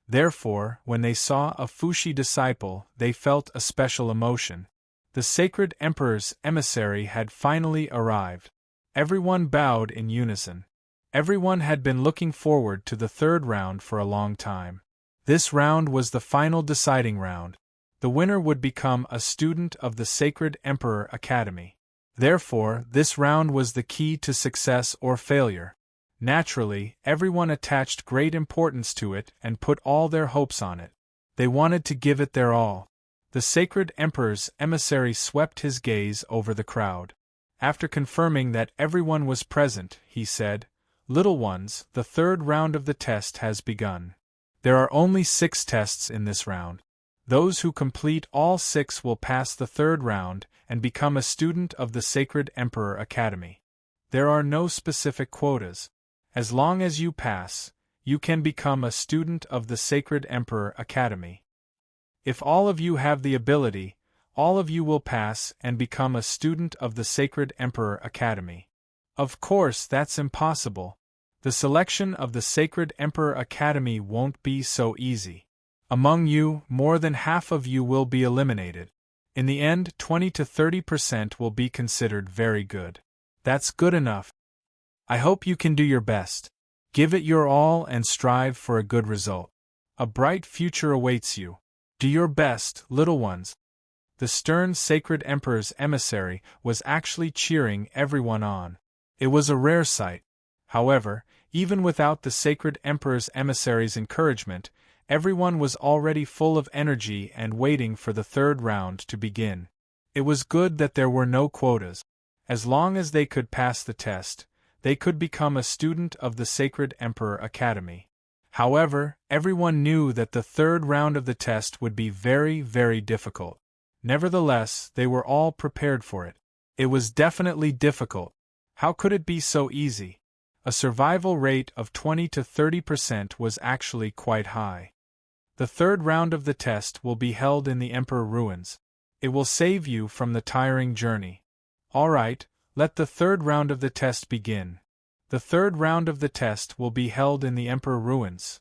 Speaker 1: Therefore, when they saw a Fuxi disciple, they felt a special emotion. The sacred emperor's emissary had finally arrived. Everyone bowed in unison. Everyone had been looking forward to the third round for a long time. This round was the final deciding round. The winner would become a student of the Sacred Emperor Academy. Therefore, this round was the key to success or failure. Naturally, everyone attached great importance to it and put all their hopes on it. They wanted to give it their all. The sacred emperor's emissary swept his gaze over the crowd. After confirming that everyone was present, he said, "Little ones, the third round of the test has begun. There are only 6 tests in this round. Those who complete all 6 will pass the third round and become a student of the Sacred Emperor Academy. There are no specific quotas. As long as you pass, you can become a student of the Sacred Emperor Academy. If all of you have the ability, all of you will pass and become a student of the Sacred Emperor Academy. Of course, that's impossible. The selection of the Sacred Emperor Academy won't be so easy. Among you, more than half of you will be eliminated. In the end, 20 to 30% will be considered very good. That's good enough. I hope you can do your best. Give it your all and strive for a good result. A bright future awaits you. Do your best, little ones." The stern Sacred Emperor's emissary was actually cheering everyone on. It was a rare sight. However, even without the Sacred Emperor's emissary's encouragement, everyone was already full of energy and waiting for the third round to begin. It was good that there were no quotas. As long as they could pass the test, they could become a student of the Sacred Emperor Academy. However, everyone knew that the third round of the test would be very, very difficult. Nevertheless, they were all prepared for it. It was definitely difficult. How could it be so easy? A survival rate of 20 to 30% was actually quite high. The third round of the test will be held in the Emperor Ruins. It will save you from the tiring journey. All right, let the third round of the test begin. The third round of the test will be held in the Emperor Ruins.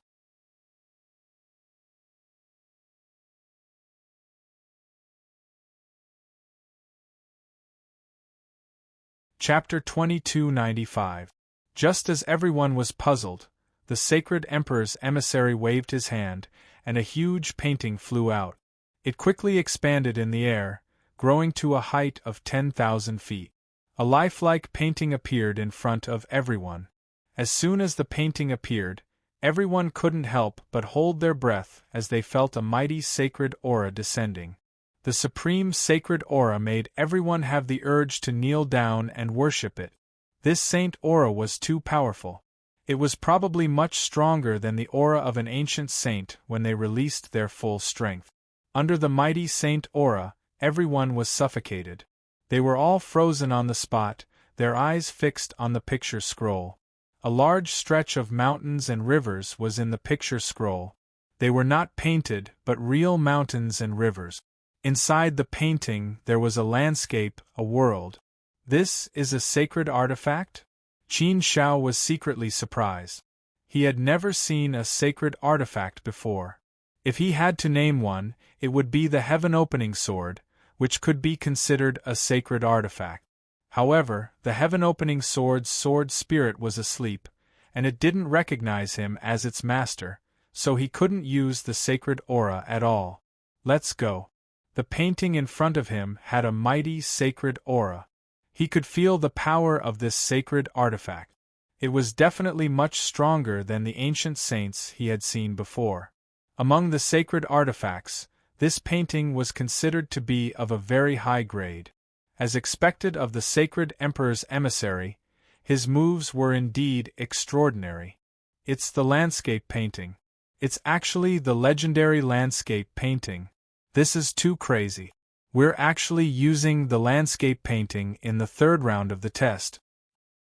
Speaker 1: Chapter 2295. Just as everyone was puzzled, the Sacred Emperor's emissary waved his hand, and a huge painting flew out. It quickly expanded in the air, growing to a height of 10,000 feet. A lifelike painting appeared in front of everyone. As soon as the painting appeared, everyone couldn't help but hold their breath as they felt a mighty sacred aura descending. The supreme sacred aura made everyone have the urge to kneel down and worship it. This saint aura was too powerful. It was probably much stronger than the aura of an ancient saint when they released their full strength. Under the mighty saint aura, everyone was suffocated. They were all frozen on the spot, their eyes fixed on the picture scroll. A large stretch of mountains and rivers was in the picture scroll. They were not painted, but real mountains and rivers. Inside the painting there was a landscape, a world. This is a sacred artifact? Qin Shao was secretly surprised. He had never seen a sacred artifact before. If he had to name one, it would be the heaven-opening sword, which could be considered a sacred artifact. However, the heaven-opening sword's sword spirit was asleep, and it didn't recognize him as its master, so he couldn't use the sacred aura at all. Let's go. The painting in front of him had a mighty sacred aura. He could feel the power of this sacred artifact. It was definitely much stronger than the ancient saints he had seen before. Among the sacred artifacts, this painting was considered to be of a very high grade. As expected of the Sacred Emperor's emissary, his moves were indeed extraordinary. It's the landscape painting. It's actually the legendary landscape painting. This is too crazy. We're actually using the landscape painting in the third round of the test.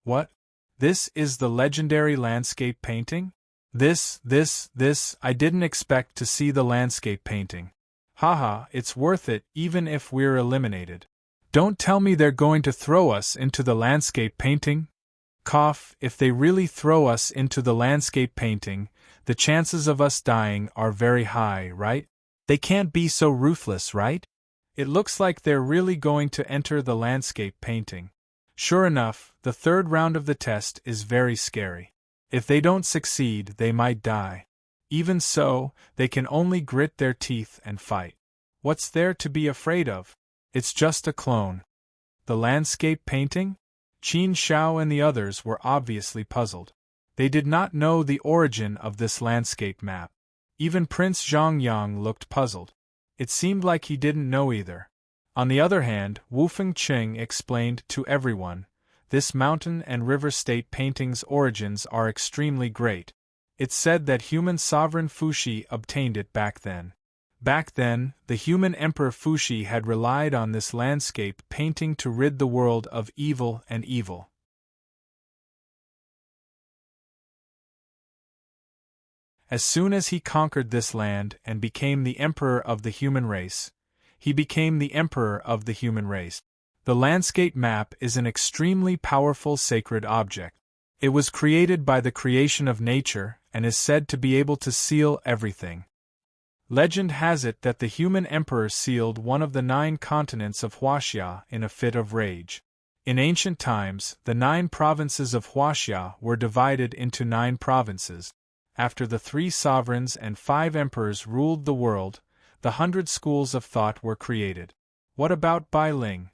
Speaker 1: What? This is the legendary landscape painting? This, I didn't expect to see the landscape painting. Haha, it's worth it even if we're eliminated. Don't tell me they're going to throw us into the landscape painting? Cough, if they really throw us into the landscape painting, the chances of us dying are very high, right? They can't be so ruthless, right? It looks like they're really going to enter the landscape painting. Sure enough, the third round of the test is very scary. If they don't succeed, they might die. Even so, they can only grit their teeth and fight. What's there to be afraid of? It's just a clone. The landscape painting? Qin Shao and the others were obviously puzzled. They did not know the origin of this landscape map. Even Prince Zhongyang looked puzzled. It seemed like he didn't know either. On the other hand, Wu Fengqing explained to everyone, this mountain and river state painting's origins are extremely great. It's said that human sovereign Fuxi obtained it back then. Back then, the human emperor Fuxi had relied on this landscape painting to rid the world of evil and evil. As soon as he conquered this land and became the emperor of the human race, he became the emperor of the human race. The landscape map is an extremely powerful sacred object. It was created by the creation of nature and is said to be able to seal everything. Legend has it that the human emperor sealed one of the 9 continents of Huaxia in a fit of rage. In ancient times, the 9 provinces of Huaxia were divided into 9 provinces. After the 3 sovereigns and 5 emperors ruled the world, the 100 schools of thought were created. What about Bai Ling?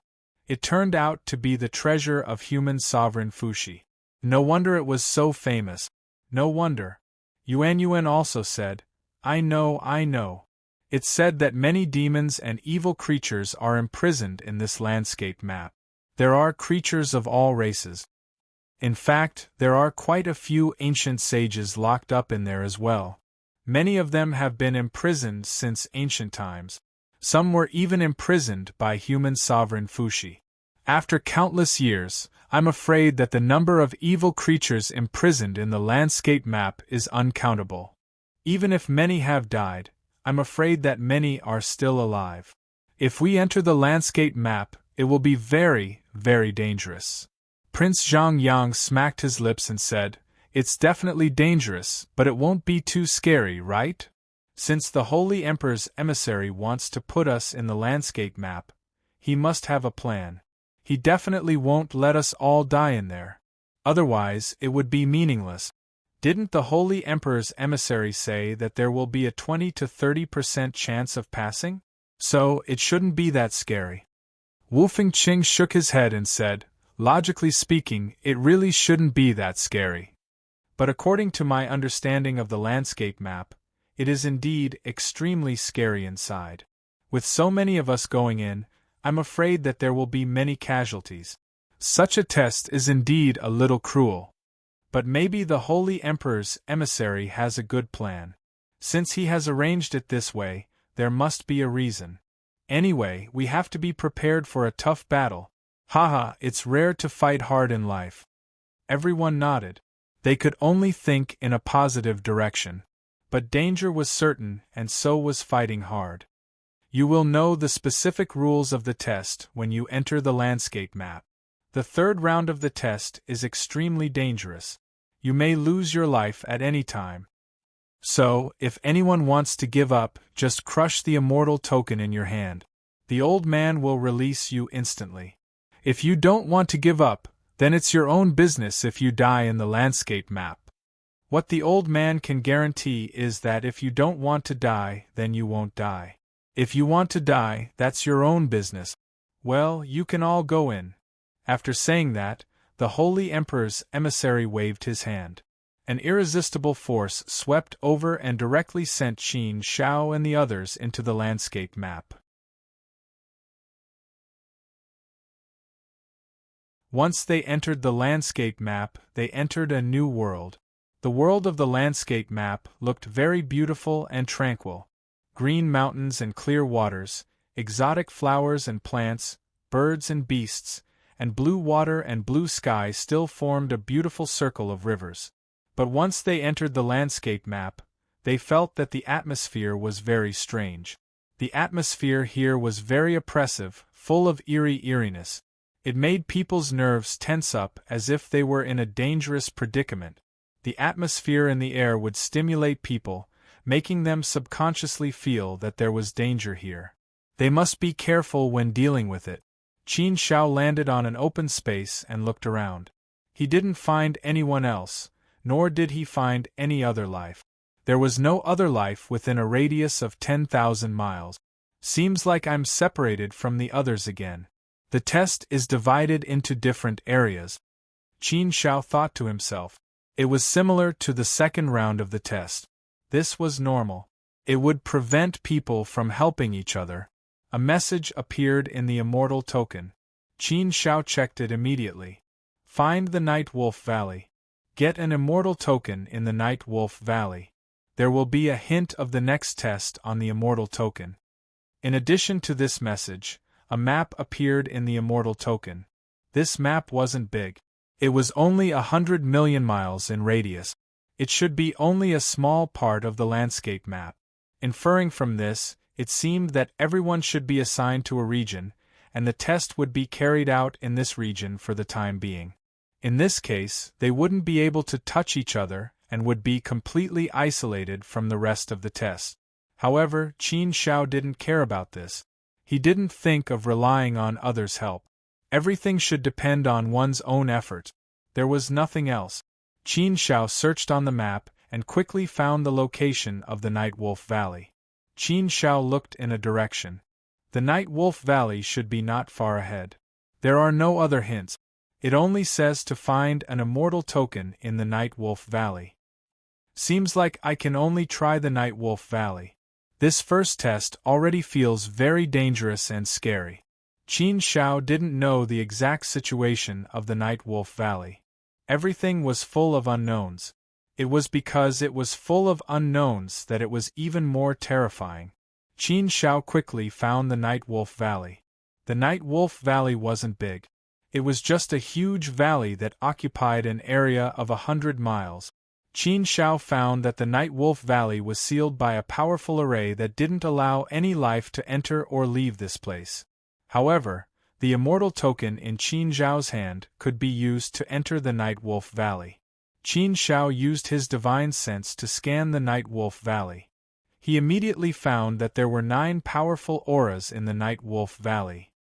Speaker 1: It turned out to be the treasure of human sovereign Fuxi. No wonder it was so famous. No wonder. Yuan also said, I know. It's said that many demons and evil creatures are imprisoned in this landscape map. There are creatures of all races. In fact, there are quite a few ancient sages locked up in there as well. Many of them have been imprisoned since ancient times. Some were even imprisoned by human sovereign Fuxi. After countless years, I'm afraid that the number of evil creatures imprisoned in the landscape map is uncountable. Even if many have died, I'm afraid that many are still alive. If we enter the landscape map, it will be very, very dangerous. Prince Zhongyang smacked his lips and said, It's definitely dangerous, but it won't be too scary, right? Since the Holy Emperor's emissary wants to put us in the landscape map, he must have a plan. He definitely won't let us all die in there. Otherwise, it would be meaningless. Didn't the Holy Emperor's emissary say that there will be a 20 to 30% chance of passing? So, it shouldn't be that scary. Wu Fengqing shook his head and said, Logically speaking, it really shouldn't be that scary. But according to my understanding of the landscape map, it is indeed extremely scary inside. With so many of us going in, I'm afraid that there will be many casualties. Such a test is indeed a little cruel. But maybe the Holy Emperor's emissary has a good plan. Since he has arranged it this way, there must be a reason. Anyway, we have to be prepared for a tough battle. Haha, it's rare to fight hard in life. Everyone nodded. They could only think in a positive direction. But danger was certain, and so was fighting hard. You will know the specific rules of the test when you enter the landscape map. The 3rd round of the test is extremely dangerous. You may lose your life at any time. So, if anyone wants to give up, just crush the immortal token in your hand. The old man will release you instantly. If you don't want to give up, then it's your own business if you die in the landscape map. What the old man can guarantee is that if you don't want to die, then you won't die. If you want to die, that's your own business. Well, you can all go in. After saying that, the Holy Emperor's emissary waved his hand. An irresistible force swept over and directly sent Qin Shao and the others into the landscape map. Once they entered the landscape map, they entered a new world. The world of the landscape map looked very beautiful and tranquil. Green mountains and clear waters, exotic flowers and plants, birds and beasts, and blue water and blue sky still formed a beautiful circle of rivers. But once they entered the landscape map, they felt that the atmosphere was very strange. The atmosphere here was very oppressive, full of eeriness. It made people's nerves tense up as if they were in a dangerous predicament. The atmosphere in the air would stimulate people, making them subconsciously feel that there was danger here. They must be careful when dealing with it. Qin Shao landed on an open space and looked around. He didn't find anyone else, nor did he find any other life. There was no other life within a radius of 10,000 miles. Seems like I'm separated from the others again. The test is divided into different areas. Qin Shao thought to himself. It was similar to the second round of the test. This was normal. It would prevent people from helping each other. A message appeared in the immortal token. Qin Shao checked it immediately. Find the Night Wolf Valley. Get an immortal token in the Night Wolf Valley. There will be a hint of the next test on the immortal token. In addition to this message, a map appeared in the immortal token. This map wasn't big. It was only 100 million miles in radius. It should be only a small part of the landscape map. Inferring from this, it seemed that everyone should be assigned to a region, and the test would be carried out in this region for the time being. In this case, they wouldn't be able to touch each other and would be completely isolated from the rest of the test. However, Qin Shao didn't care about this. He didn't think of relying on others' help. Everything should depend on one's own effort. There was nothing else. Qin Shao searched on the map and quickly found the location of the Night Wolf Valley. Qin Shao looked in a direction. The Night Wolf Valley should be not far ahead. There are no other hints. It only says to find an immortal token in the Night Wolf Valley. Seems like I can only try the Night Wolf Valley. This first test already feels very dangerous and scary. Qin Shao didn't know the exact situation of the Night Wolf Valley. Everything was full of unknowns. It was because it was full of unknowns that it was even more terrifying. Qin Shao quickly found the Night Wolf Valley. The Night Wolf Valley wasn't big. It was just a huge valley that occupied an area of 100 miles. Qin Shao found that the Night Wolf Valley was sealed by a powerful array that didn't allow any life to enter or leave this place. However, the immortal token in Qin Shao's hand could be used to enter the Night Wolf Valley. Qin Shao used his divine sense to scan the Night Wolf Valley. He immediately found that there were 9 powerful auras in the Night Wolf Valley.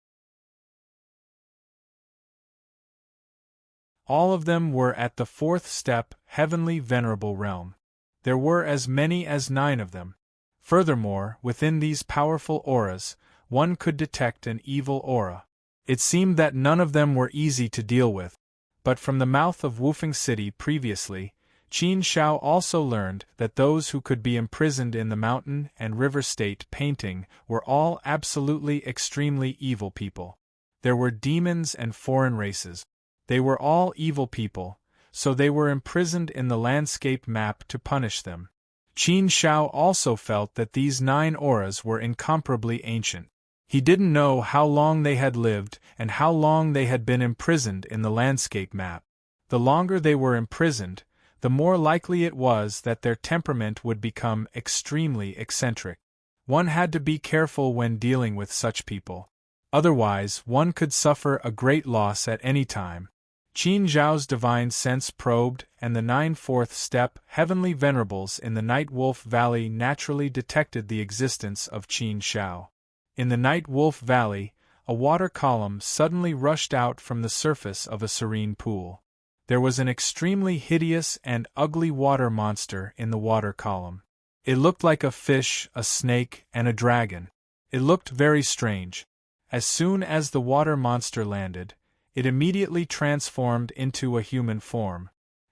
Speaker 1: All of them were at the 4th step, Heavenly Venerable Realm. There were as many as 9 of them. Furthermore, within these powerful auras, one could detect an evil aura. It seemed that none of them were easy to deal with. But from the mouth of Wufeng City previously, Qin Shao also learned that those who could be imprisoned in the mountain and river state painting were all absolutely extremely evil people. There were demons and foreign races. They were all evil people, so they were imprisoned in the landscape map to punish them. Qin Shao also felt that these 9 auras were incomparably ancient. He didn't know how long they had lived and how long they had been imprisoned in the landscape map. The longer they were imprisoned, the more likely it was that their temperament would become extremely eccentric. One had to be careful when dealing with such people. Otherwise, one could suffer a great loss at any time. Qin Zhao's divine sense probed, and the 9 4th step Heavenly Venerables in the Night Wolf Valley naturally detected the existence of Qin Shao. In the Night Wolf Valley, a water column suddenly rushed out from the surface of a serene pool. There was an extremely hideous and ugly water monster in the water column. It looked like a fish, a snake, and a dragon. It looked very strange. As soon as the water monster landed, it immediately transformed into a human form.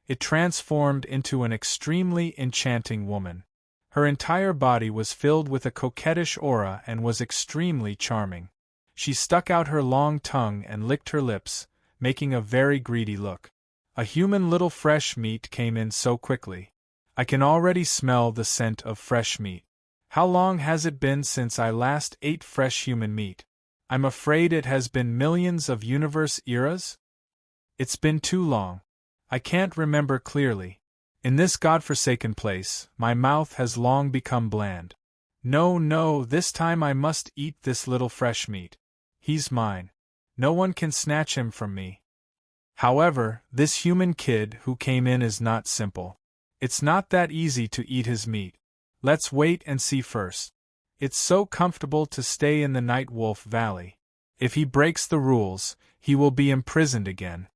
Speaker 1: It transformed into an extremely enchanting woman. Her entire body was filled with a coquettish aura and was extremely charming. She stuck out her long tongue and licked her lips, making a very greedy look. A human little fresh meat came in so quickly. I can already smell the scent of fresh meat. How long has it been since I last ate fresh human meat? I'm afraid it has been millions of universe eras? It's been too long. I can't remember clearly. In this godforsaken place, my mouth has long become bland. No, this time I must eat this little fresh meat. He's mine. No one can snatch him from me. However, this human kid who came in is not simple. It's not that easy to eat his meat. Let's wait and see first. It's so comfortable to stay in the Night Wolf Valley. If he breaks the rules, he will be imprisoned again.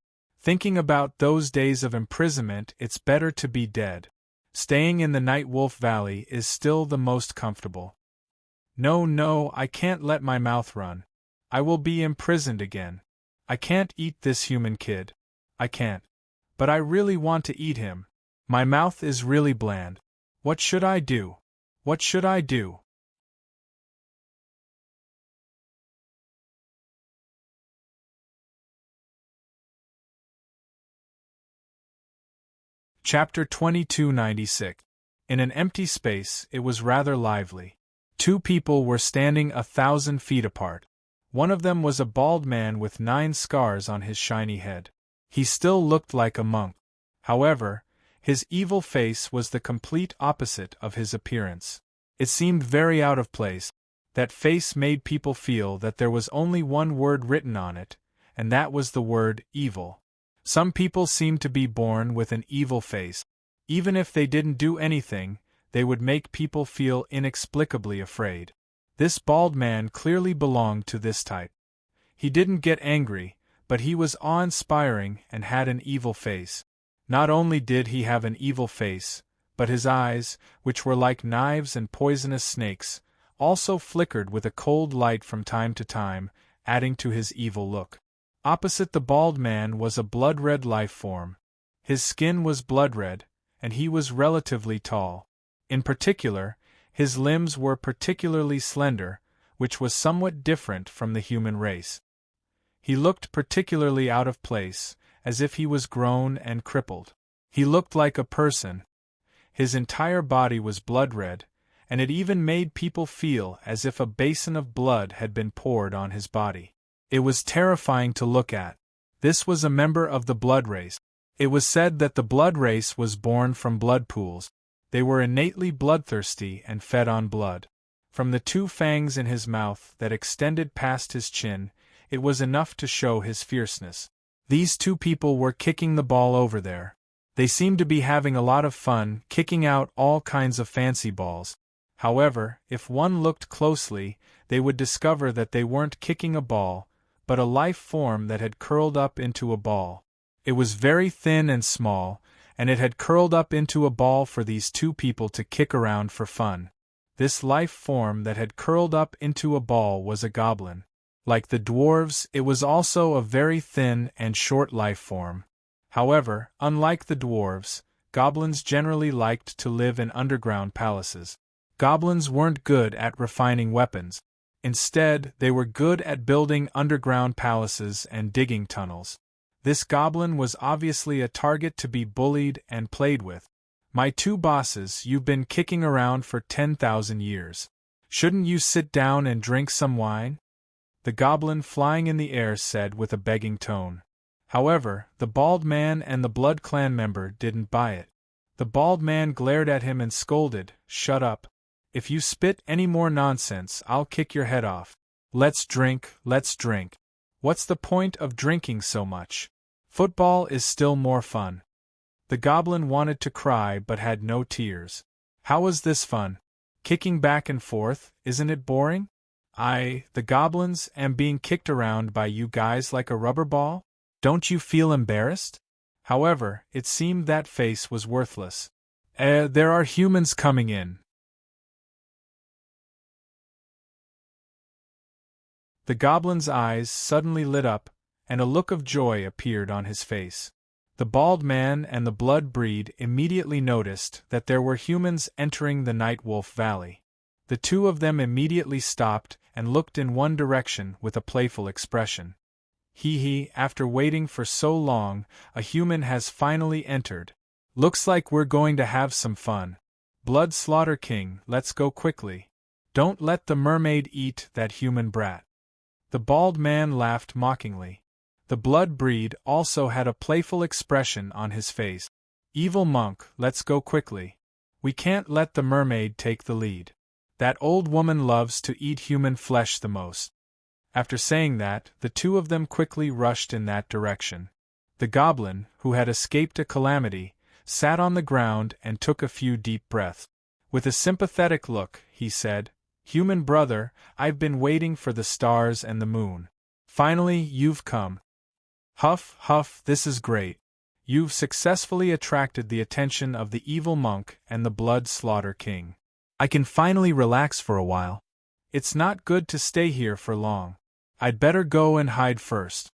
Speaker 1: Thinking about those days of imprisonment, it's better to be dead. Staying in the Night Wolf Valley is still the most comfortable. No, I can't let my mouth run. I will be imprisoned again. I can't eat this human kid. I can't. But I really want to eat him. My mouth is really bland. What should I do? What should I do? Chapter 2296. In an empty space, it was rather lively. Two people were standing 1,000 feet apart. One of them was a bald man with 9 scars on his shiny head. He still looked like a monk. However, his evil face was the complete opposite of his appearance. It seemed very out of place. That face made people feel that there was only one word written on it, and that was the word evil. Some people seemed to be born with an evil face. Even if they didn't do anything, they would make people feel inexplicably afraid. This bald man clearly belonged to this type. He didn't get angry, but he was awe-inspiring and had an evil face. Not only did he have an evil face, but his eyes, which were like knives and poisonous snakes, also flickered with a cold light from time to time, adding to his evil look. Opposite the bald man was a blood-red life form. His skin was blood-red, and he was relatively tall. In particular, his limbs were particularly slender, which was somewhat different from the human race. He looked particularly out of place, as if he was grown and crippled. He looked like a person. His entire body was blood-red, and it even made people feel as if a basin of blood had been poured on his body. It was terrifying to look at. This was a member of the blood race. It was said that the blood race was born from blood pools. They were innately bloodthirsty and fed on blood. From the 2 fangs in his mouth that extended past his chin, it was enough to show his fierceness. These 2 people were kicking the ball over there. They seemed to be having a lot of fun, kicking out all kinds of fancy balls. However, if one looked closely, they would discover that they weren't kicking a ball, but a life form that had curled up into a ball. It was very thin and small, and it had curled up into a ball for these 2 people to kick around for fun. This life form that had curled up into a ball was a goblin. Like the dwarves, it was also a very thin and short life form. However, unlike the dwarves, goblins generally liked to live in underground palaces. Goblins weren't good at refining weapons. Instead, they were good at building underground palaces and digging tunnels. This goblin was obviously a target to be bullied and played with. "My 2 bosses, you've been kicking around for 10,000 years. Shouldn't you sit down and drink some wine?" The goblin flying in the air said with a begging tone. However, the bald man and the Blood Clan member didn't buy it. The bald man glared at him and scolded, "Shut up. If you spit any more nonsense, I'll kick your head off. Let's drink, let's drink. What's the point of drinking so much? Football is still more fun." The goblin wanted to cry but had no tears. How was this fun? Kicking back and forth, isn't it boring? The goblins, am being kicked around by you guys like a rubber ball? Don't you feel embarrassed? However, it seemed that face was worthless. There are humans coming in. The goblin's eyes suddenly lit up, and a look of joy appeared on his face. The bald man and the blood breed immediately noticed that there were humans entering the Night Wolf Valley. The 2 of them immediately stopped and looked in one direction with a playful expression. After waiting for so long, a human has finally entered. Looks like we're going to have some fun. Blood Slaughter King, let's go quickly. Don't let the mermaid eat that human brat. The bald man laughed mockingly. The blood breed also had a playful expression on his face. Evil monk, let's go quickly. We can't let the mermaid take the lead. That old woman loves to eat human flesh the most. After saying that, the 2 of them quickly rushed in that direction. The goblin, who had escaped a calamity, sat on the ground and took a few deep breaths. With a sympathetic look, he said, "Human brother, I've been waiting for the stars and the moon. Finally, you've come. Huff, huff, this is great. You've successfully attracted the attention of the evil monk and the Blood Slaughter King. I can finally relax for a while. It's not good to stay here for long. I'd better go and hide first."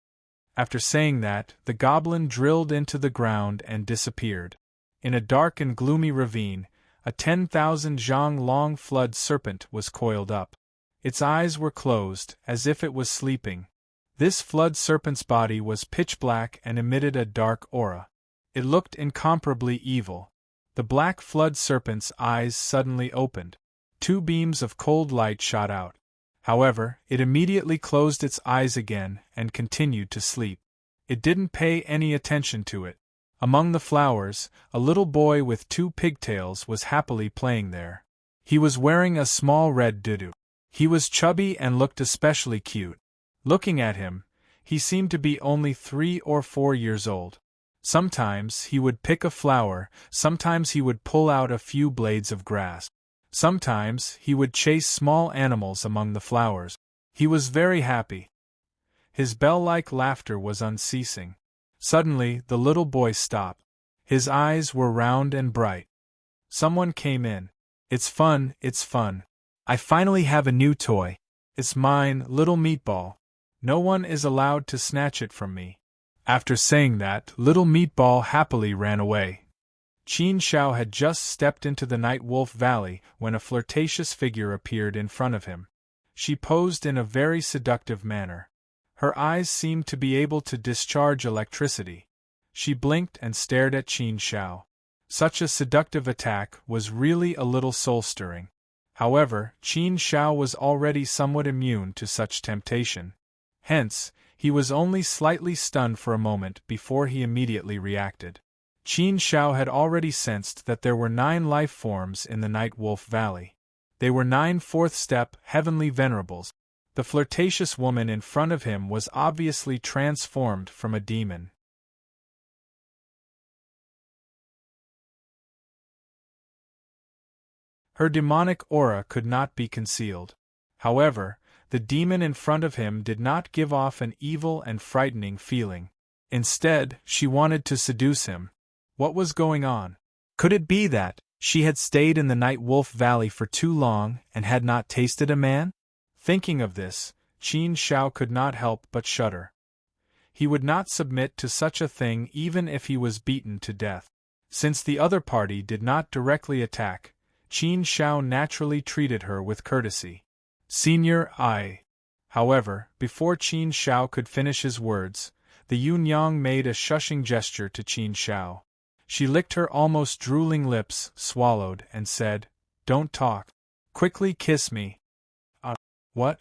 Speaker 1: After saying that, the goblin drilled into the ground and disappeared. In a dark and gloomy ravine, A 10,000 zhang long flood serpent was coiled up. Its eyes were closed, as if it was sleeping. This flood serpent's body was pitch black and emitted a dark aura. It looked incomparably evil. The black flood serpent's eyes suddenly opened. 2 beams of cold light shot out. However, it immediately closed its eyes again and continued to sleep. It didn't pay any attention to it. Among the flowers, a little boy with 2 pigtails was happily playing there. He was wearing a small red tutu. He was chubby and looked especially cute. Looking at him, he seemed to be only 3 or 4 years old. Sometimes he would pick a flower, sometimes he would pull out a few blades of grass. Sometimes he would chase small animals among the flowers. He was very happy. His bell-like laughter was unceasing. Suddenly, the little boy stopped. His eyes were round and bright. Someone came in. It's fun, it's fun. I finally have a new toy. It's mine, little meatball. No one is allowed to snatch it from me. After saying that, little meatball happily ran away. Qin Shao had just stepped into the Night Wolf Valley when a flirtatious figure appeared in front of him. She posed in a very seductive manner. Her eyes seemed to be able to discharge electricity. She blinked and stared at Qin Shao. Such a seductive attack was really a little soul-stirring. However, Qin Shao was already somewhat immune to such temptation. Hence, he was only slightly stunned for a moment before he immediately reacted. Qin Shao had already sensed that there were 9 life forms in the Night Wolf Valley. They were 9 fourth-step, heavenly venerables. The flirtatious woman in front of him was obviously transformed from a demon. Her demonic aura could not be concealed. However, the demon in front of him did not give off an evil and frightening feeling. Instead, she wanted to seduce him. What was going on? Could it be that she had stayed in the Night Wolf Valley for too long and had not tasted a man? Thinking of this, Qin Shao could not help but shudder. He would not submit to such a thing even if he was beaten to death. Since the other party did not directly attack, Qin Shao naturally treated her with courtesy. Senior, I. However, before Qin Shao could finish his words, the Yunyang made a shushing gesture to Qin Shao. She licked her almost drooling lips, swallowed, and said, "Don't talk. Quickly kiss me." What?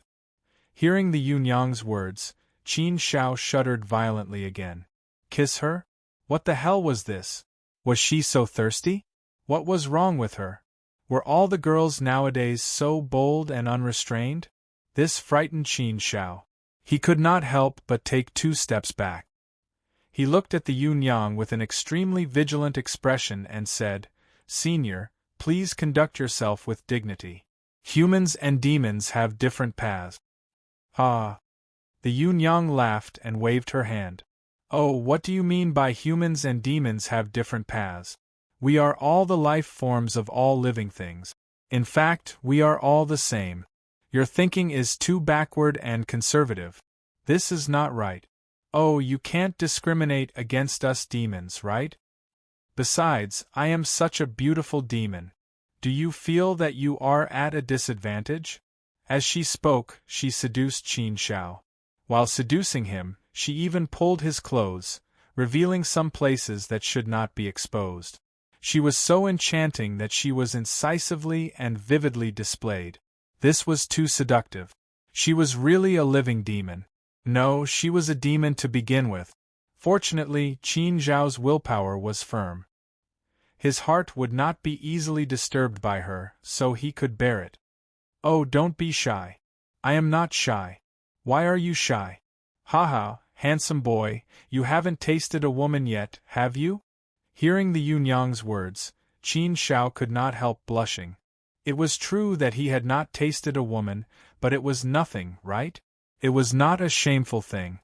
Speaker 1: Hearing the Yunyang's words, Qin Shao shuddered violently again. Kiss her? What the hell was this? Was she so thirsty? What was wrong with her? Were all the girls nowadays so bold and unrestrained? This frightened Qin Shao. He could not help but take 2 steps back. He looked at the Yunyang with an extremely vigilant expression and said, "Senior, please conduct yourself with dignity. Humans and demons have different paths." Ah! The Yunyang laughed and waved her hand. "Oh, what do you mean by humans and demons have different paths? We are all the life forms of all living things. In fact, we are all the same. Your thinking is too backward and conservative. This is not right. Oh, you can't discriminate against us demons, right? Besides, I am such a beautiful demon. Do you feel that you are at a disadvantage?" As she spoke, she seduced Qin Shao. While seducing him, she even pulled his clothes, revealing some places that should not be exposed. She was so enchanting that she was incisively and vividly displayed. This was too seductive. She was really a living demon. No, she was a demon to begin with. Fortunately, Qin Zhao's willpower was firm. His heart would not be easily disturbed by her, so he could bear it. "Oh, don't be shy." "I am not shy." "Why are you shy?" "Haha, handsome boy, you haven't tasted a woman yet, have you?" Hearing the Yunyang's words, Qin Shao could not help blushing. It was true that he had not tasted a woman, but it was nothing, right? It was not a shameful thing.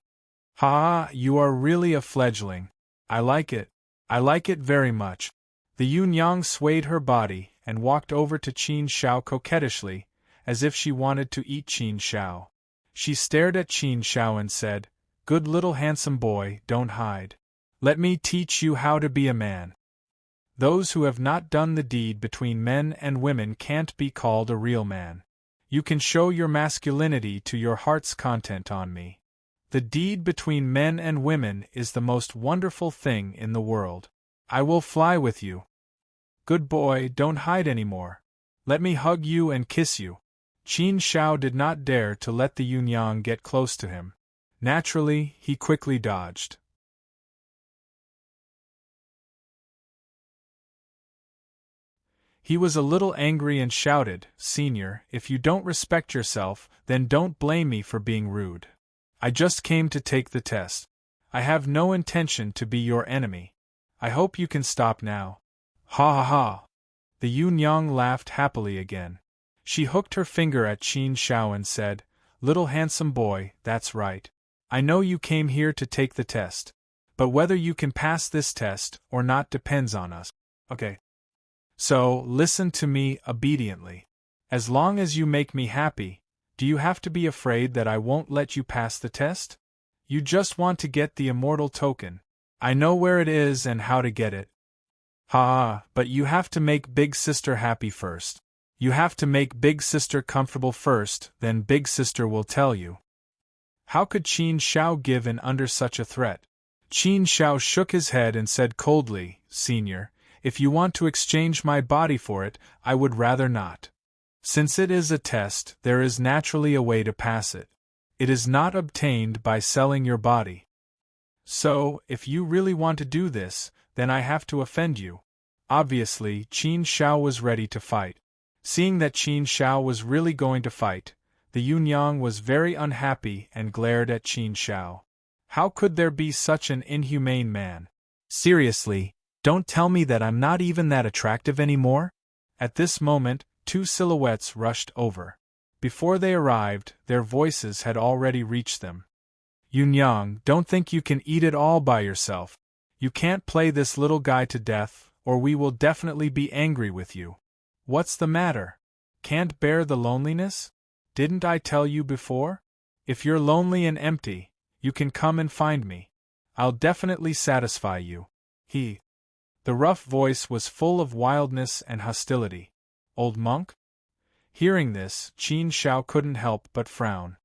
Speaker 1: "Ha, you are really a fledgling. I like it. I like it very much." The Yunyang swayed her body and walked over to Qin Shao coquettishly, as if she wanted to eat Qin Shao. She stared at Qin Shao and said, "Good little handsome boy, don't hide. Let me teach you how to be a man." Those who have not done the deed between men and women can't be called a real man. You can show your masculinity to your heart's content on me. The deed between men and women is the most wonderful thing in the world. I will fly with you. Good boy, don't hide anymore. Let me hug you and kiss you. Qin Shao did not dare to let the Yunyang get close to him. Naturally, he quickly dodged. He was a little angry and shouted, "Senior, if you don't respect yourself, then don't blame me for being rude. I just came to take the test. I have no intention to be your enemy. I hope you can stop now." Ha ha ha! The Yunyang laughed happily again. She hooked her finger at Qin Shao and said, "Little handsome boy, that's right. I know you came here to take the test. But whether you can pass this test or not depends on us. Okay? So, listen to me obediently. As long as you make me happy, do you have to be afraid that I won't let you pass the test? You just want to get the immortal token. I know where it is and how to get it. Ha, but you have to make Big Sister happy first. You have to make Big Sister comfortable first, then Big Sister will tell you." How could Qin Shao give in under such a threat? Qin Shao shook his head and said coldly, "Senior, if you want to exchange my body for it, I would rather not. Since it is a test, there is naturally a way to pass it. It is not obtained by selling your body. So, if you really want to do this, then I have to offend you." Obviously, Qin Shao was ready to fight. Seeing that Qin Shao was really going to fight, the Yunyang was very unhappy and glared at Qin Shao. How could there be such an inhumane man? Seriously, don't tell me that I'm not even that attractive anymore? At this moment, two silhouettes rushed over. Before they arrived, their voices had already reached them. "Yunyang, don't think you can eat it all by yourself. You can't play this little guy to death, or we will definitely be angry with you. What's the matter? Can't bear the loneliness? Didn't I tell you before? If you're lonely and empty, you can come and find me. I'll definitely satisfy you." The rough voice was full of wildness and hostility. Old monk? Hearing this, Qin Shao couldn't help but frown.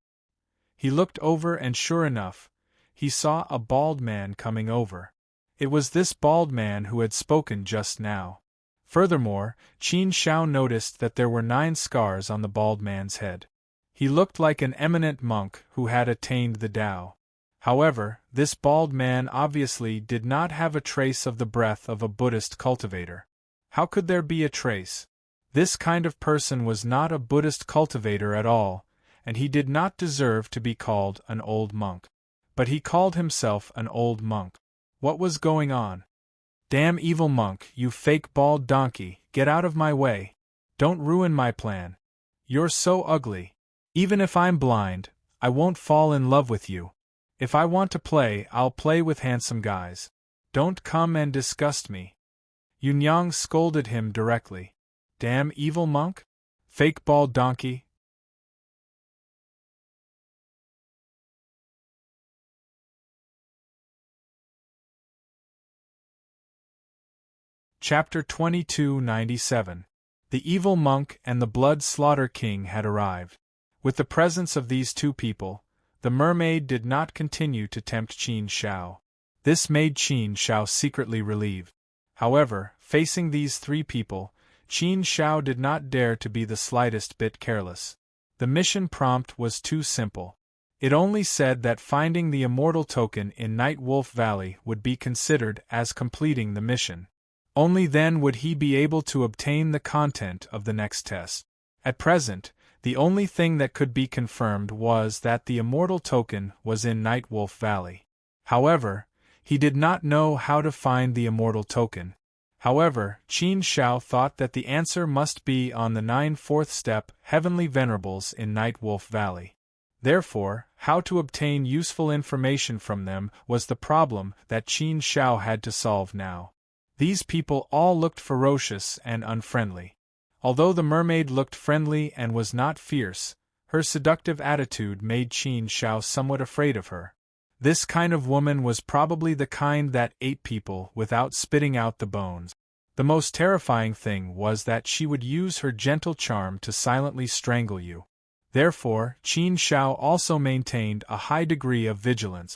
Speaker 1: He looked over and sure enough, he saw a bald man coming over. It was this bald man who had spoken just now. Furthermore, Qin Shao noticed that there were 9 scars on the bald man's head. He looked like an eminent monk who had attained the Tao. However, this bald man obviously did not have a trace of the breath of a Buddhist cultivator. How could there be a trace? This kind of person was not a Buddhist cultivator at all, and he did not deserve to be called an old monk. But he called himself an old monk. What was going on? "Damn evil monk, you fake bald donkey, get out of my way. Don't ruin my plan. You're so ugly. Even if I'm blind, I won't fall in love with you. If I want to play, I'll play with handsome guys. Don't come and disgust me." Yunyang scolded him directly. "Damn evil monk? Fake bald donkey?" Chapter 2297. The evil monk and the blood slaughter king had arrived. With the presence of these two people, the mermaid did not continue to tempt Qin Shao. This made Qin Shao secretly relieved. However, facing these 3 people, Qin Shao did not dare to be the slightest bit careless. The mission prompt was too simple. It only said that finding the immortal token in Night Wolf Valley would be considered as completing the mission. Only then would he be able to obtain the content of the next test. At present, the only thing that could be confirmed was that the immortal token was in Night Wolf Valley. However, he did not know how to find the immortal token. However, Qin Shao thought that the answer must be on the 9th step Heavenly Venerables in Night Wolf Valley. Therefore, how to obtain useful information from them was the problem that Qin Shao had to solve now. These people all looked ferocious and unfriendly. Although the mermaid looked friendly and was not fierce, her seductive attitude made Qin Shao somewhat afraid of her. This kind of woman was probably the kind that ate people without spitting out the bones. The most terrifying thing was that she would use her gentle charm to silently strangle you. Therefore, Qin Shao also maintained a high degree of vigilance.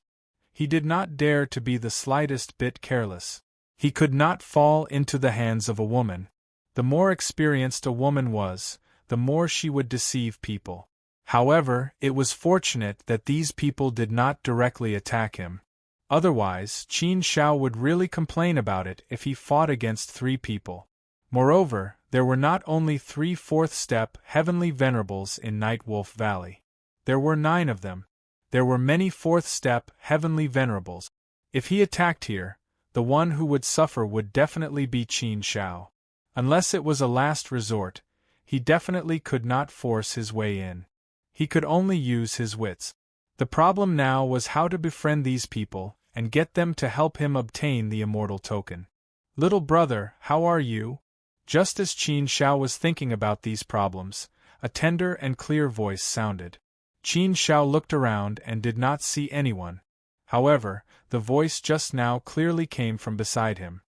Speaker 1: He did not dare to be the slightest bit careless. He could not fall into the hands of a woman. The more experienced a woman was, the more she would deceive people. However, it was fortunate that these people did not directly attack him. Otherwise, Qin Shao would really complain about it if he fought against 3 people. Moreover, there were not only 3 fourth-step heavenly venerables in Nightwolf Valley. There were 9 of them. There were many fourth-step heavenly venerables. If he attacked here, the one who would suffer would definitely be Qin Shao. Unless it was a last resort, he definitely could not force his way in. He could only use his wits. The problem now was how to befriend these people and get them to help him obtain the immortal token. "Little brother, how are you?" Just as Qin Shao was thinking about these problems, a tender and clear voice sounded. Qin Shao looked around and did not see anyone. However, the voice just now clearly came from beside him.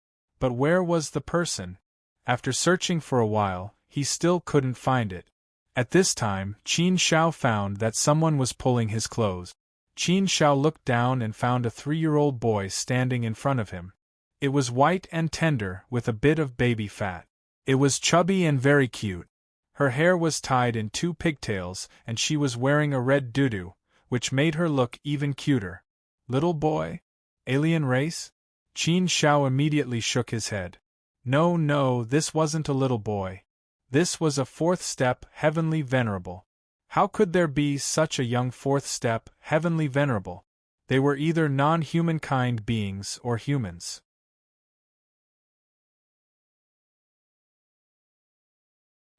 Speaker 1: But where was the person? After searching for a while, he still couldn't find it. At this time, Qin Shao found that someone was pulling his clothes. Qin Shao looked down and found a 3-year-old boy standing in front of him. It was white and tender, with a bit of baby fat. It was chubby and very cute. Her hair was tied in 2 pigtails, and she was wearing a red tutu, which made her look even cuter. "Little boy? Alien race?" Qin Shao immediately shook his head. No, this wasn't a little boy. This was a 4th-step heavenly venerable. How could there be such a young 4th-step heavenly venerable? They were either non-humankind beings or humans.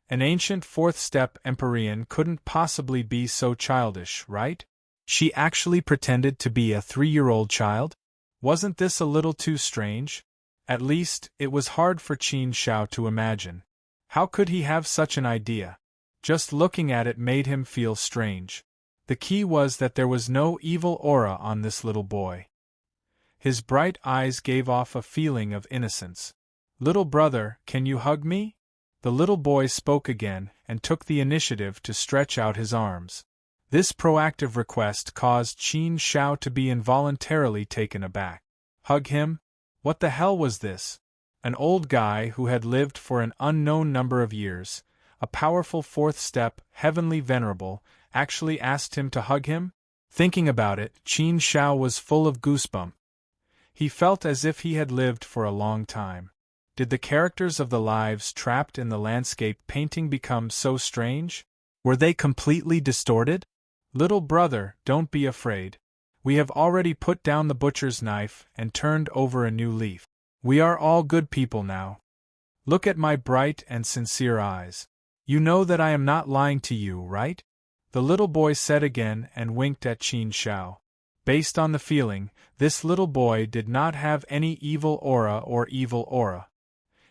Speaker 1: An ancient 4th-step Empyrean couldn't possibly be so childish, right? She actually pretended to be a 3-year-old child? Wasn't this a little too strange? At least, it was hard for Qin Shao to imagine. How could he have such an idea? Just looking at it made him feel strange. The key was that there was no evil aura on this little boy. His bright eyes gave off a feeling of innocence. "Little brother, can you hug me?" The little boy spoke again and took the initiative to stretch out his arms. This proactive request caused Qin Shao to be involuntarily taken aback. Hug him? What the hell was this? An old guy who had lived for an unknown number of years, a powerful 4th-step heavenly venerable, actually asked him to hug him? Thinking about it, Qin Shao was full of goosebumps. He felt as if he had lived for a long time. Did the characters of the lives trapped in the landscape painting become so strange? Were they completely distorted? "Little brother, don't be afraid. We have already put down the butcher's knife and turned over a new leaf. We are all good people now. Look at my bright and sincere eyes. You know that I am not lying to you, right?" The little boy said again and winked at Qin Shao. Based on the feeling, this little boy did not have any evil aura or evil aura.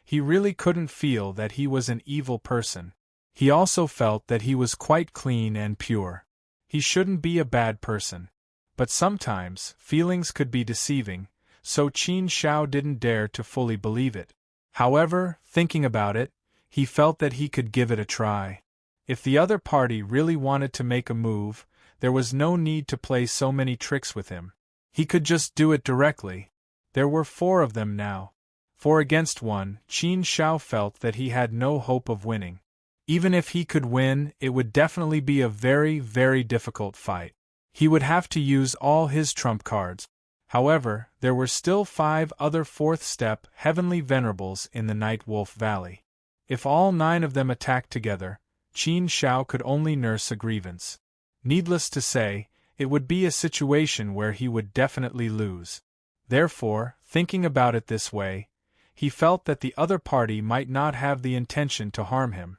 Speaker 1: He really couldn't feel that he was an evil person. He also felt that he was quite clean and pure. He shouldn't be a bad person. But sometimes, feelings could be deceiving, so Qin Shao didn't dare to fully believe it. However, thinking about it, he felt that he could give it a try. If the other party really wanted to make a move, there was no need to play so many tricks with him. He could just do it directly. There were 4 of them now. 4 against 1, Qin Shao felt that he had no hope of winning. Even if he could win, it would definitely be a very, very difficult fight. He would have to use all his trump cards. However, there were still 5 other 4th-step heavenly venerables in the Nightwolf Valley. If all 9 of them attacked together, Qin Shao could only nurse a grievance. Needless to say, it would be a situation where he would definitely lose. Therefore, thinking about it this way, he felt that the other party might not have the intention to harm him.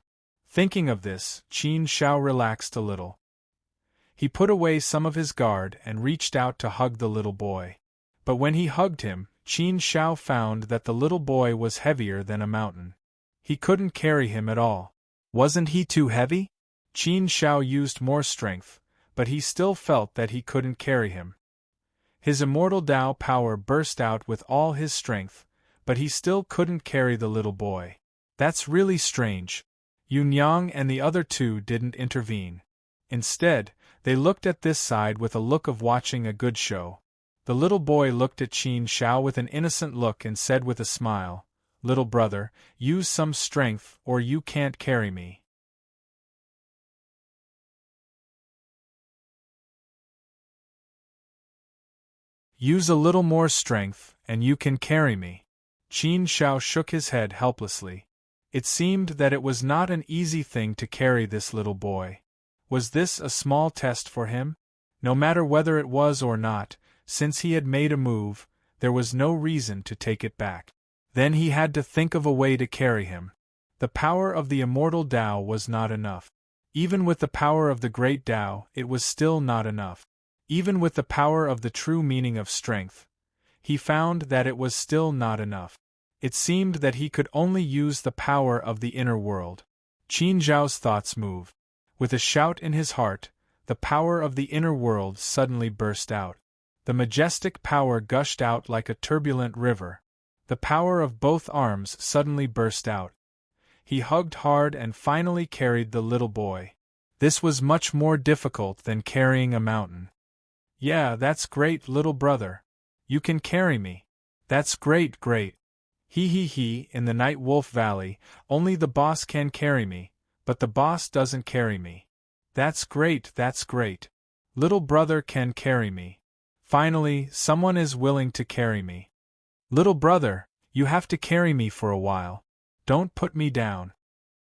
Speaker 1: Thinking of this, Qin Shao relaxed a little. He put away some of his guard and reached out to hug the little boy. But when he hugged him, Qin Shao found that the little boy was heavier than a mountain. He couldn't carry him at all. Wasn't he too heavy? Qin Shao used more strength, but he still felt that he couldn't carry him. His immortal Tao power burst out with all his strength, but he still couldn't carry the little boy. That's really strange. Yunyang and the other two didn't intervene. Instead, they looked at this side with a look of watching a good show. The little boy looked at Qin Shao with an innocent look and said with a smile, "Little brother, use some strength or you can't carry me." Use a little more strength, and you can carry me. Qin Shao shook his head helplessly. It seemed that it was not an easy thing to carry this little boy. Was this a small test for him? No matter whether it was or not, since he had made a move, there was no reason to take it back. Then he had to think of a way to carry him. The power of the immortal Tao was not enough. Even with the power of the great Tao, it was still not enough. Even with the power of the true meaning of strength, he found that it was still not enough. It seemed that he could only use the power of the inner world. Qin Zhao's thoughts moved. With a shout in his heart, the power of the inner world suddenly burst out. The majestic power gushed out like a turbulent river. The power of both arms suddenly burst out. He hugged hard and finally carried the little boy. This was much more difficult than carrying a mountain. "Yeah, that's great, little brother. You can carry me. That's great, great. He, in the Night Wolf Valley, only the boss can carry me, but the boss doesn't carry me. That's great, that's great. Little brother can carry me. Finally, someone is willing to carry me. Little brother, you have to carry me for a while. Don't put me down."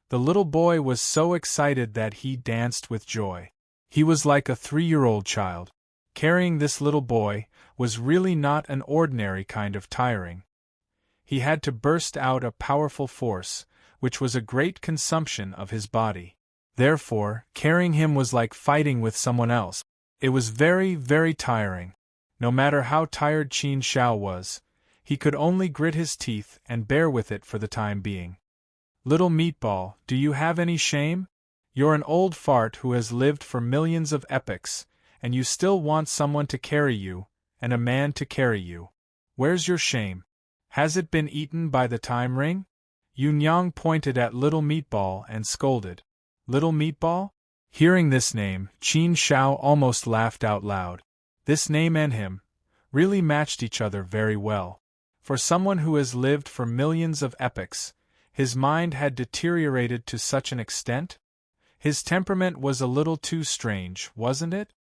Speaker 1: The little boy was so excited that he danced with joy. He was like a 3-year-old child. Carrying this little boy was really not an ordinary kind of tiring. He had to burst out a powerful force, which was a great consumption of his body. Therefore, carrying him was like fighting with someone else. It was very, very tiring. No matter how tired Qin Shao was, he could only grit his teeth and bear with it for the time being. "Little meatball, do you have any shame? You're an old fart who has lived for millions of epochs, and you still want someone to carry you, and a man to carry you. Where's your shame? Has it been eaten by the time ring?" Yunyang pointed at Little Meatball and scolded. "Little Meatball?" Hearing this name, Qin Shao almost laughed out loud. This name and him really matched each other very well. For someone who has lived for millions of epochs, his mind had deteriorated to such an extent? His temperament was a little too strange, wasn't it?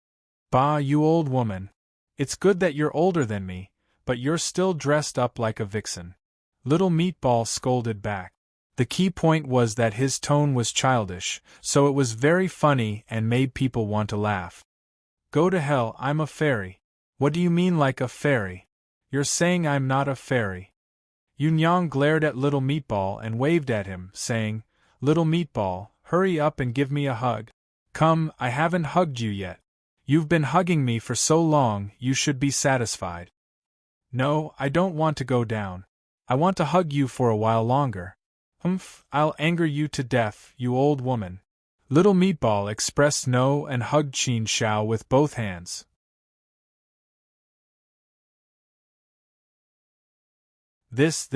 Speaker 1: "Bah, you old woman. It's good that you're older than me, but you're still dressed up like a vixen." Little Meatball scolded back. The key point was that his tone was childish, so it was very funny and made people want to laugh. "Go to hell, I'm a fairy." "What do you mean like a fairy? You're saying I'm not a fairy." Yunyang glared at Little Meatball and waved at him, saying, "Little Meatball, hurry up and give me a hug." "Come, I haven't hugged you yet. You've been hugging me for so long, you should be satisfied." "No, I don't want to go down. I want to hug you for a while longer." "Humph, I'll anger you to death, you old woman." Little Meatball expressed no and hugged Qin Shao with both hands. This,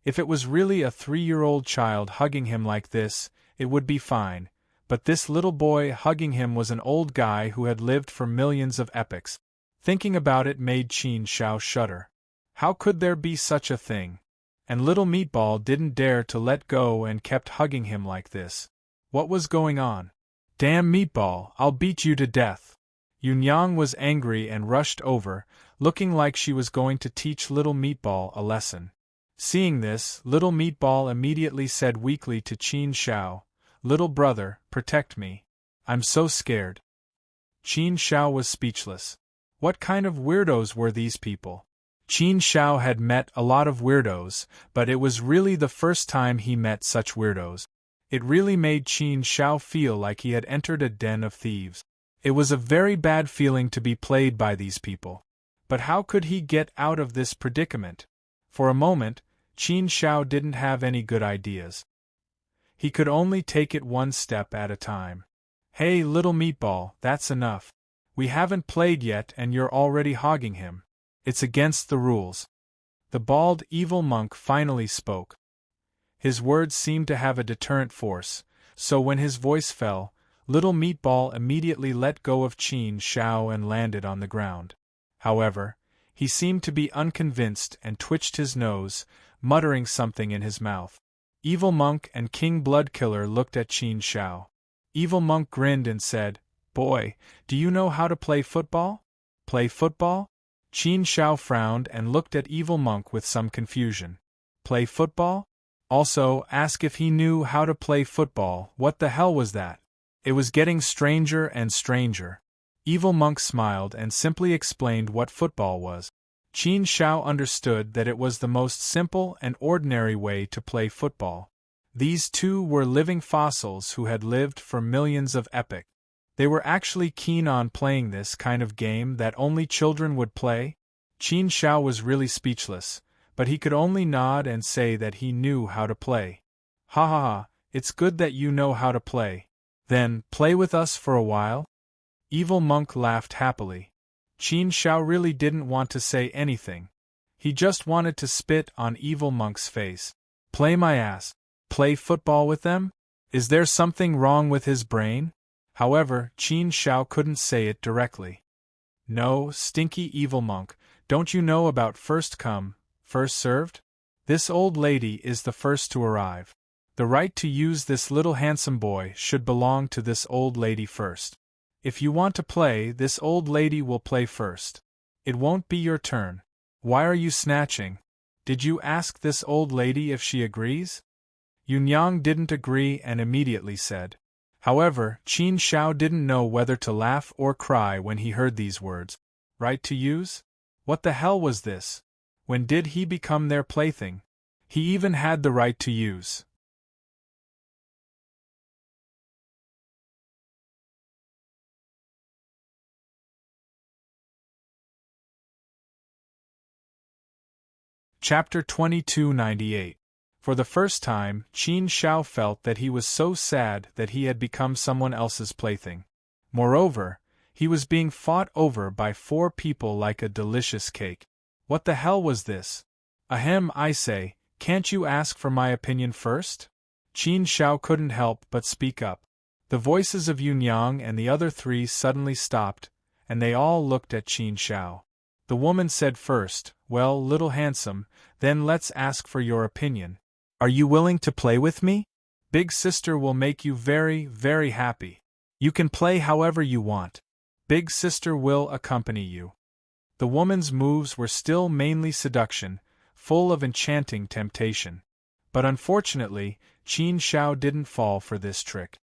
Speaker 1: if it was really a 3-year-old child hugging him like this, it would be fine, but this little boy hugging him was an old guy who had lived for millions of epochs. Thinking about it made Qin Shao shudder. How could there be such a thing? And Little Meatball didn't dare to let go and kept hugging him like this. What was going on? "Damn Meatball, I'll beat you to death." Yunyang was angry and rushed over, looking like she was going to teach Little Meatball a lesson. Seeing this, Little Meatball immediately said weakly to Qin Shao, "Little brother, protect me. I'm so scared." Qin Shao was speechless. What kind of weirdos were these people? Qin Shao had met a lot of weirdos, but it was really the first time he met such weirdos. It really made Qin Shao feel like he had entered a den of thieves. It was a very bad feeling to be played by these people. But how could he get out of this predicament? For a moment, Qin Shao didn't have any good ideas. He could only take it one step at a time. "Hey, Little Meatball, that's enough. We haven't played yet and you're already hogging him. It's against the rules." The bald, evil monk finally spoke. His words seemed to have a deterrent force, so when his voice fell, Little Meatball immediately let go of Qin Shao and landed on the ground. However, he seemed to be unconvinced and twitched his nose, muttering something in his mouth. Evil Monk and King Bloodkiller looked at Qin Shao. Evil Monk grinned and said, "Boy, do you know how to play football?" "Play football?" Qin Shao frowned and looked at Evil Monk with some confusion. "Play football?" Also, ask if he knew how to play football. What the hell was that? It was getting stranger and stranger. Evil Monk smiled and simply explained what football was. Qin Shao understood that it was the most simple and ordinary way to play football. These two were living fossils who had lived for millions of epochs. They were actually keen on playing this kind of game that only children would play. Qin Shao was really speechless, but he could only nod and say that he knew how to play. "Ha ha ha, it's good that you know how to play. Then, play with us for a while?" Evil Monk laughed happily. Qin Shao really didn't want to say anything. He just wanted to spit on Evil Monk's face. Play my ass. Play football with them? Is there something wrong with his brain? However, Qin Shao couldn't say it directly. "No, stinky Evil Monk, don't you know about first come, first served? This old lady is the first to arrive. The right to use this little handsome boy should belong to this old lady first. If you want to play, this old lady will play first. It won't be your turn. Why are you snatching? Did you ask this old lady if she agrees?" Yunyang didn't agree and immediately said. However, Qin Shao didn't know whether to laugh or cry when he heard these words. Right to use? What the hell was this? When did he become their plaything? He even had the right to use. Chapter 2298. For the first time, Qin Shao felt that he was so sad that he had become someone else's plaything. Moreover, he was being fought over by 4 people like a delicious cake. What the hell was this? Ahem, I say, can't you ask for my opinion first? Qin Shao couldn't help but speak up. The voices of Yunyang and the other 3 suddenly stopped, and they all looked at Qin Shao. The woman said first, "Well, little handsome, then let's ask for your opinion. Are you willing to play with me? Big sister will make you very, very happy. You can play however you want. Big sister will accompany you." The woman's moves were still mainly seduction, full of enchanting temptation. But unfortunately, Qin Shao didn't fall for this trick.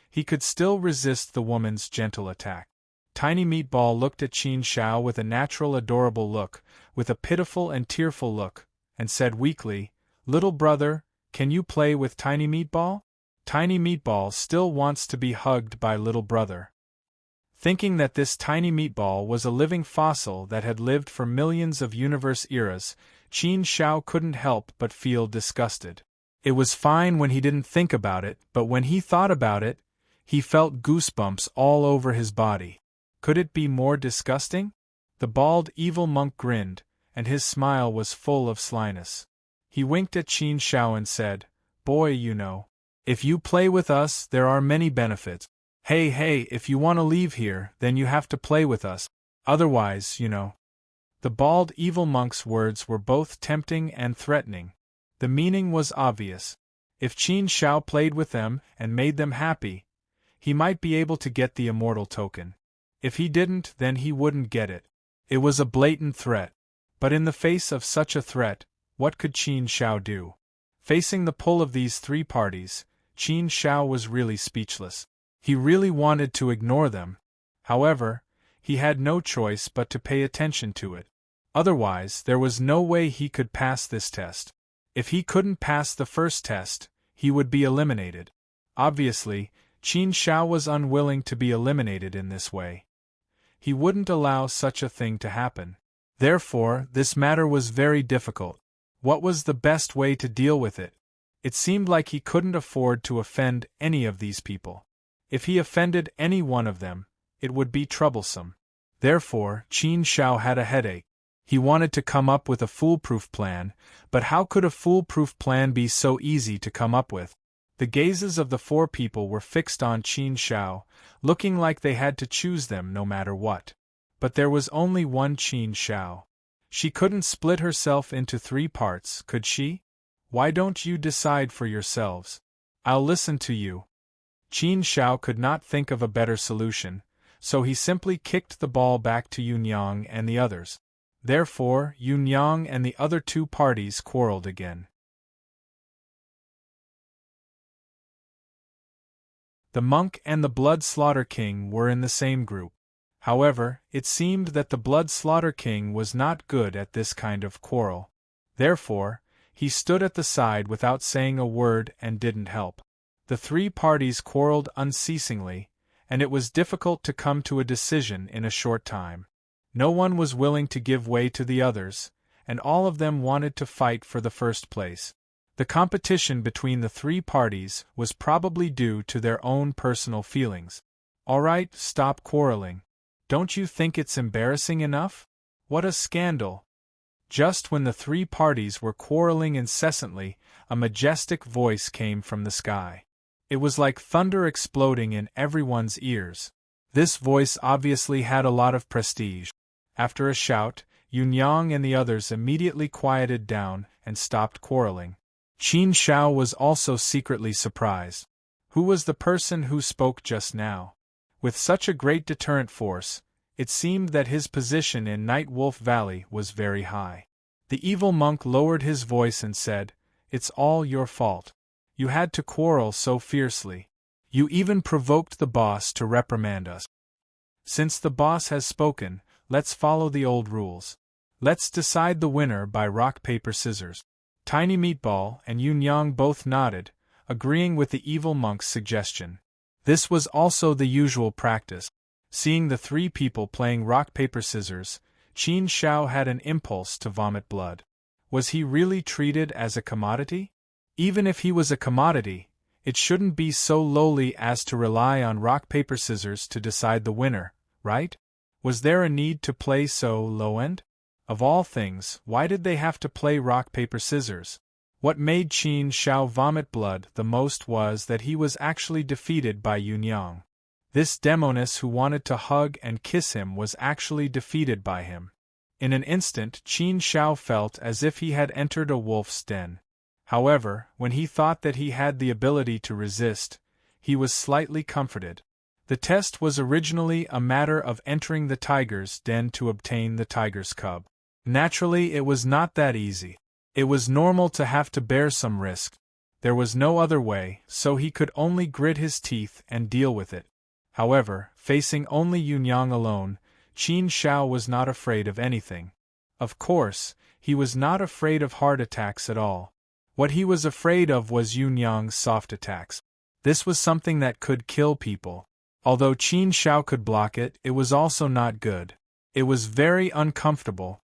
Speaker 1: He could still resist the woman's gentle attack. Tiny Meatball looked at Qin Shao with a natural adorable look, with a pitiful and tearful look, and said weakly, "Little brother, can you play with Tiny Meatball?" Tiny Meatball still wants to be hugged by little brother. Thinking that this Tiny Meatball was a living fossil that had lived for millions of universe eras, Qin Shao couldn't help but feel disgusted. It was fine when he didn't think about it, but when he thought about it, he felt goosebumps all over his body. Could it be more disgusting? The bald evil monk grinned, and his smile was full of slyness. He winked at Qin Shao and said, "Boy, you know, if you play with us, there are many benefits. Hey, if you want to leave here, then you have to play with us. Otherwise, you know." The bald evil monk's words were both tempting and threatening. The meaning was obvious. If Qin Shao played with them and made them happy, he might be able to get the immortal token. If he didn't, then he wouldn't get it. It was a blatant threat. But in the face of such a threat, what could Qin Shao do? Facing the pull of these 3 parties, Qin Shao was really speechless. He really wanted to ignore them. However, he had no choice but to pay attention to it. Otherwise, there was no way he could pass this test. If he couldn't pass the first test, he would be eliminated. Obviously, Qin Shao was unwilling to be eliminated in this way. He wouldn't allow such a thing to happen. Therefore, this matter was very difficult. What was the best way to deal with it? It seemed like he couldn't afford to offend any of these people. If he offended any one of them, it would be troublesome. Therefore, Qin Shao had a headache. He wanted to come up with a foolproof plan, but how could a foolproof plan be so easy to come up with? The gazes of the four people were fixed on Qin Shao, looking like they had to choose them no matter what. But there was only one Qin Shao. She couldn't split herself into 3 parts, could she? Why don't you decide for yourselves? I'll listen to you. Qin Shao could not think of a better solution, so he simply kicked the ball back to Yunyang and the others. Therefore, Yunyang and the other 2 parties quarreled again. The monk and the Blood Slaughter King were in the same group. However, it seemed that the Blood Slaughter King was not good at this kind of quarrel. Therefore, he stood at the side without saying a word and didn't help. The 3 parties quarreled unceasingly, and it was difficult to come to a decision in a short time. No one was willing to give way to the others, and all of them wanted to fight for the first place. The competition between the 3 parties was probably due to their own personal feelings. All right, stop quarreling. Don't you think it's embarrassing enough? What a scandal! Just when the 3 parties were quarreling incessantly, a majestic voice came from the sky. It was like thunder exploding in everyone's ears. This voice obviously had a lot of prestige. After a shout, Yunyang and the others immediately quieted down and stopped quarreling. Qin Shao was also secretly surprised. Who was the person who spoke just now? With such a great deterrent force, it seemed that his position in Night Wolf Valley was very high. The evil monk lowered his voice and said, "It's all your fault. You had to quarrel so fiercely. You even provoked the boss to reprimand us. Since the boss has spoken, let's follow the old rules. Let's decide the winner by rock, paper, scissors." Tiny Meatball and Yunyang both nodded, agreeing with the evil monk's suggestion. This was also the usual practice. Seeing the 3 people playing rock, paper, scissors, Qin Shao had an impulse to vomit blood. Was he really treated as a commodity? Even if he was a commodity, it shouldn't be so lowly as to rely on rock, paper, scissors to decide the winner, right? Was there a need to play so low-end? Of all things, why did they have to play rock, paper, scissors? What made Qin Shao vomit blood the most was that he was actually defeated by Yunyang. This demoness who wanted to hug and kiss him was actually defeated by him. In an instant, Qin Shao felt as if he had entered a wolf's den. However, when he thought that he had the ability to resist, he was slightly comforted. The test was originally a matter of entering the tiger's den to obtain the tiger's cub. Naturally, it was not that easy. It was normal to have to bear some risk. There was no other way, so he could only grit his teeth and deal with it. However, facing only Yunyang alone, Qin Shao was not afraid of anything. Of course, he was not afraid of heart attacks at all. What he was afraid of was Yunyang's soft attacks. This was something that could kill people. Although Qin Shao could block it, it was also not good. It was very uncomfortable.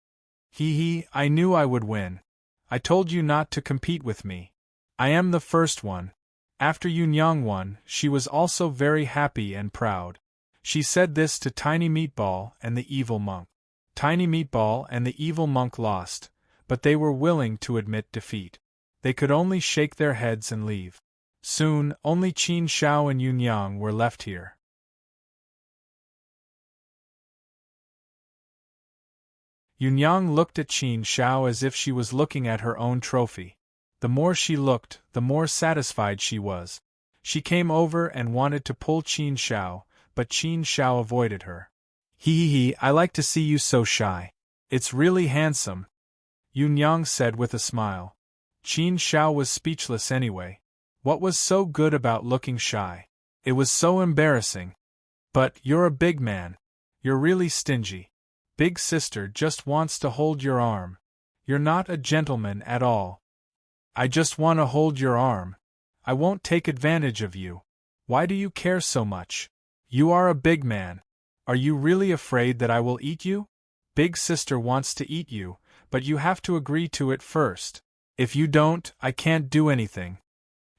Speaker 1: I knew I would win. I told you not to compete with me. I am the first one. After Yunyang won, she was also very happy and proud. She said this to Tiny Meatball and the evil monk. Tiny Meatball and the evil monk lost, but they were willing to admit defeat. They could only shake their heads and leave. Soon, only Qin Shao and Yunyang were left here. Yunyang looked at Qin Shao as if she was looking at her own trophy. The more she looked, the more satisfied she was. She came over and wanted to pull Qin Shao, but Qin Shao avoided her. I like to see you so shy. It's really handsome, Yunyang said with a smile. Qin Shao was speechless anyway. What was so good about looking shy? It was so embarrassing. But you're a big man. You're really stingy. Big sister just wants to hold your arm. You're not a gentleman at all. I just want to hold your arm. I won't take advantage of you. Why do you care so much? You are a big man. Are you really afraid that I will eat you? Big sister wants to eat you, but you have to agree to it first. If you don't, I can't do anything.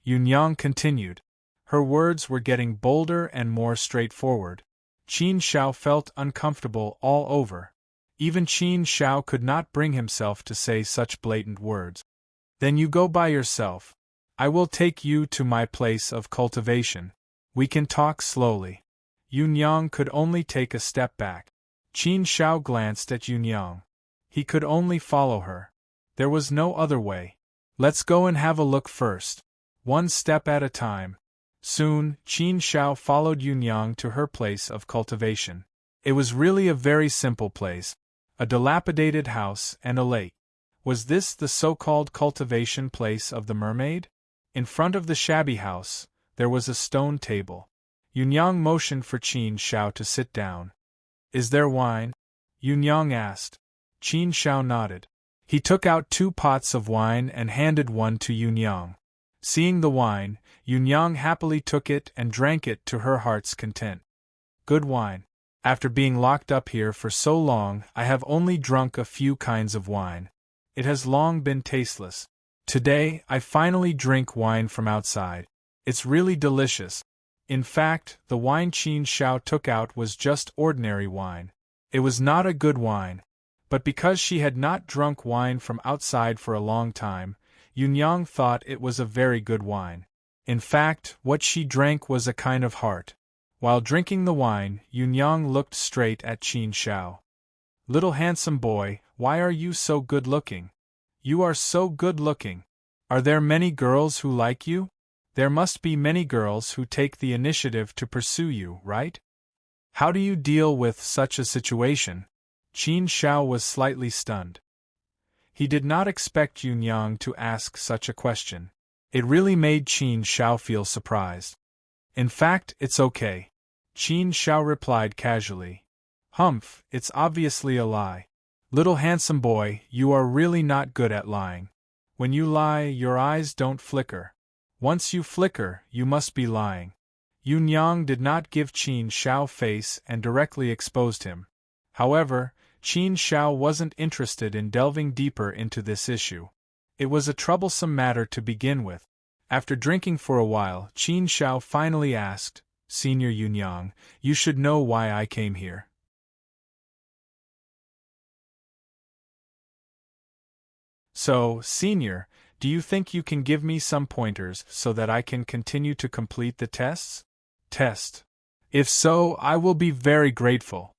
Speaker 1: Yunyang continued. Her words were getting bolder and more straightforward. Qin Shao felt uncomfortable all over. Even Qin Shao could not bring himself to say such blatant words. Then you go by yourself. I will take you to my place of cultivation. We can talk slowly. Yunyang could only take a step back. Qin Shao glanced at Yunyang. He could only follow her. There was no other way. Let's go and have a look first. One step at a time. Soon, Qin Shao followed Yunyang to her place of cultivation. It was really a very simple place. A dilapidated house and a lake. Was this the so-called cultivation place of the mermaid? In front of the shabby house, there was a stone table. Yunyang motioned for Qin Shao to sit down. Is there wine? Yunyang asked. Qin Shao nodded. He took out 2 pots of wine and handed one to Yunyang. Seeing the wine, Yunyang happily took it and drank it to her heart's content. Good wine. After being locked up here for so long, I have only drunk a few kinds of wine. It has long been tasteless. Today, I finally drink wine from outside. It's really delicious. In fact, the wine Qin Shao took out was just ordinary wine. It was not a good wine. But because she had not drunk wine from outside for a long time, Yunyang thought it was a very good wine. In fact, what she drank was a kind of heart. While drinking the wine, Yunyang looked straight at Qin Shao. Little handsome boy, why are you so good-looking? You are so good-looking. Are there many girls who like you? There must be many girls who take the initiative to pursue you, right? How do you deal with such a situation? Qin Shao was slightly stunned. He did not expect Yunyang to ask such a question. It really made Qin Shao feel surprised. In fact, it's okay. Qin Shao replied casually. Humph, it's obviously a lie. Little handsome boy, you are really not good at lying. When you lie, your eyes don't flicker. Once you flicker, you must be lying. Yunyang did not give Qin Shao face and directly exposed him. However, Qin Shao wasn't interested in delving deeper into this issue. It was a troublesome matter to begin with. After drinking for a while, Qin Shao finally asked, Senior Yunyang, you should know why I came here. So, Senior, do you think you can give me some pointers so that I can continue to complete the tests? Test. If so, I will be very grateful.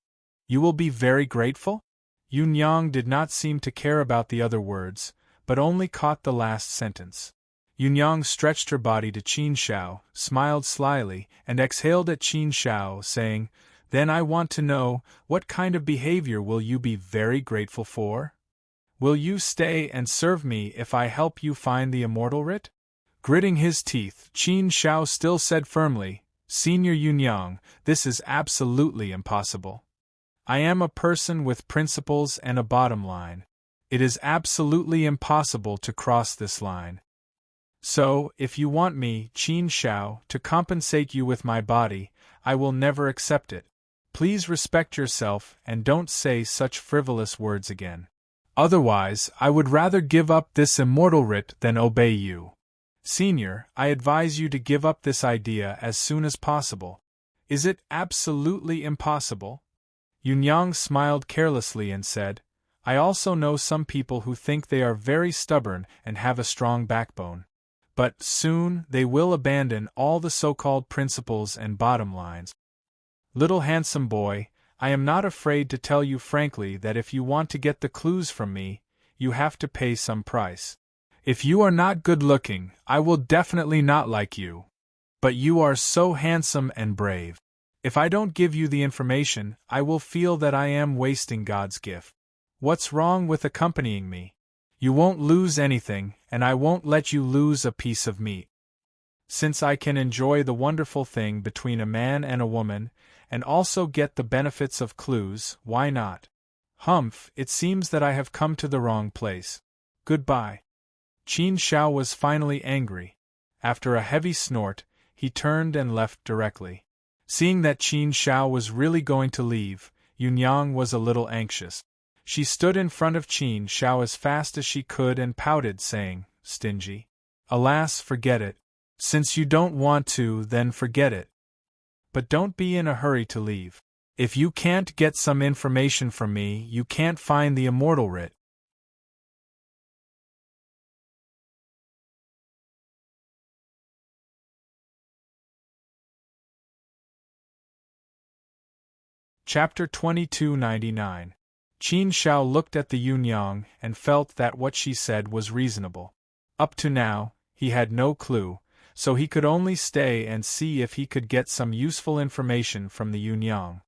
Speaker 1: You will be very grateful? Yunyang did not seem to care about the other words, but only caught the last sentence. Yunyang stretched her body to Qin Shao, smiled slyly, and exhaled at Qin Shao, saying, Then I want to know, what kind of behavior will you be very grateful for? Will you stay and serve me if I help you find the immortal writ? Gritting his teeth, Qin Shao still said firmly, Senior Yunyang, this is absolutely impossible. I am a person with principles and a bottom line. It is absolutely impossible to cross this line. So, if you want me, Qin Shao, to compensate you with my body, I will never accept it. Please respect yourself and don't say such frivolous words again. Otherwise, I would rather give up this immortal writ than obey you. Senior, I advise you to give up this idea as soon as possible. Is it absolutely impossible? Yunyang smiled carelessly and said, I also know some people who think they are very stubborn and have a strong backbone. But soon they will abandon all the so-called principles and bottom lines. Little handsome boy, I am not afraid to tell you frankly that if you want to get the clues from me, you have to pay some price. If you are not good-looking, I will definitely not like you. But you are so handsome and brave. If I don't give you the information, I will feel that I am wasting God's gift. What's wrong with accompanying me? You won't lose anything, and I won't let you lose a piece of meat. Since I can enjoy the wonderful thing between a man and a woman, and also get the benefits of clues, why not? Humph, it seems that I have come to the wrong place. Goodbye. Qin Shao was finally angry. After a heavy snort, he turned and left directly. Seeing that Qin Shao was really going to leave, Yunyang was a little anxious. She stood in front of Qin Shao as fast as she could and pouted, saying, Stingy. Alas, forget it. Since you don't want to, then forget it. But don't be in a hurry to leave. If you can't get some information from me, you can't find the immortal writ. Chapter 2299. Qin Shao looked at the Yunyang and felt that what she said was reasonable. Up to now, he had no clue, so he could only stay and see if he could get some useful information from the Yunyang.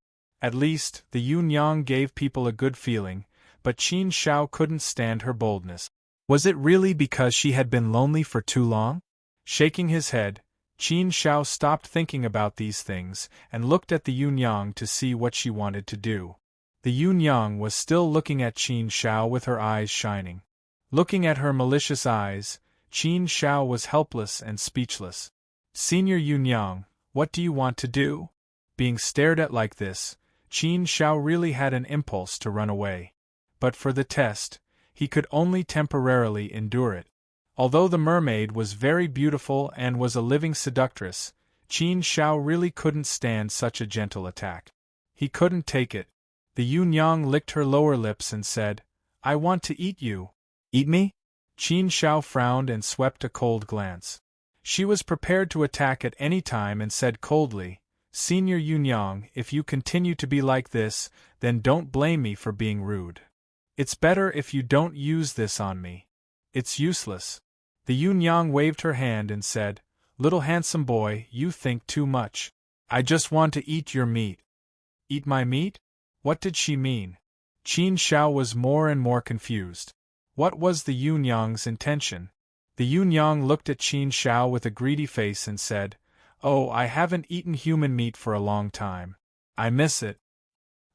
Speaker 1: At least, the Yunyang gave people a good feeling, but Qin Shao couldn't stand her boldness. Was it really because she had been lonely for too long? Shaking his head, Qin Shao stopped thinking about these things and looked at the Yunyang to see what she wanted to do. The Yunyang was still looking at Qin Shao with her eyes shining. Looking at her malicious eyes, Qin Shao was helpless and speechless. Senior Yunyang, what do you want to do? Being stared at like this, Qin Shao really had an impulse to run away. But for the test, he could only temporarily endure it. Although the mermaid was very beautiful and was a living seductress, Qin Shao really couldn't stand such a gentle attack. He couldn't take it. The Yunyang licked her lower lips and said, "I want to eat you." "Eat me?" Qin Shao frowned and swept a cold glance. She was prepared to attack at any time and said coldly, "Senior Yunyang, if you continue to be like this, then don't blame me for being rude. It's better if you don't use this on me. It's useless." The Yunyang waved her hand and said, "Little handsome boy, you think too much. I just want to eat your meat." Eat my meat? What did she mean? Qin Shao was more and more confused. What was the Yunyang's intention? The Yunyang looked at Qin Shao with a greedy face and said, "Oh, I haven't eaten human meat for a long time. I miss it.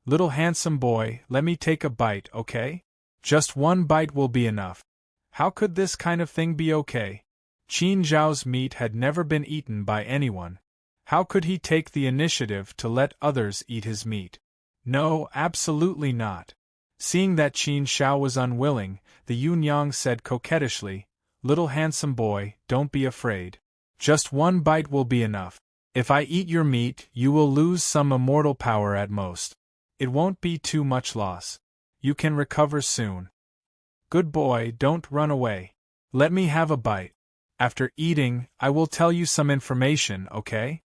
Speaker 1: Little handsome boy, let me take a bite, okay? Just one bite will be enough." How could this kind of thing be okay? Qin Zhao's meat had never been eaten by anyone. How could he take the initiative to let others eat his meat? No, absolutely not. Seeing that Qin Shao was unwilling, the Yunyang said coquettishly, "Little handsome boy, don't be afraid. Just one bite will be enough. If I eat your meat, you will lose some immortal power at most. It won't be too much loss. You can recover soon. Good boy, don't run away. Let me have a bite. After eating, I will tell you some information, okay?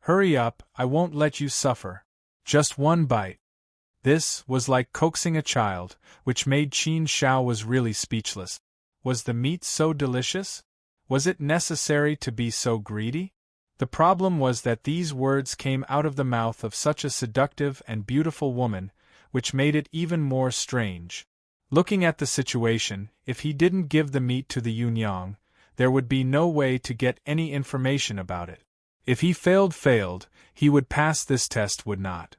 Speaker 1: Hurry up, I won't let you suffer. Just one bite." This was like coaxing a child, which made Qin Shao was really speechless. Was the meat so delicious? Was it necessary to be so greedy? The problem was that these words came out of the mouth of such a seductive and beautiful woman, which made it even more strange. Looking at the situation, if he didn't give the meat to the Yunyang, there would be no way to get any information about it. If he failed, he would pass this test would not.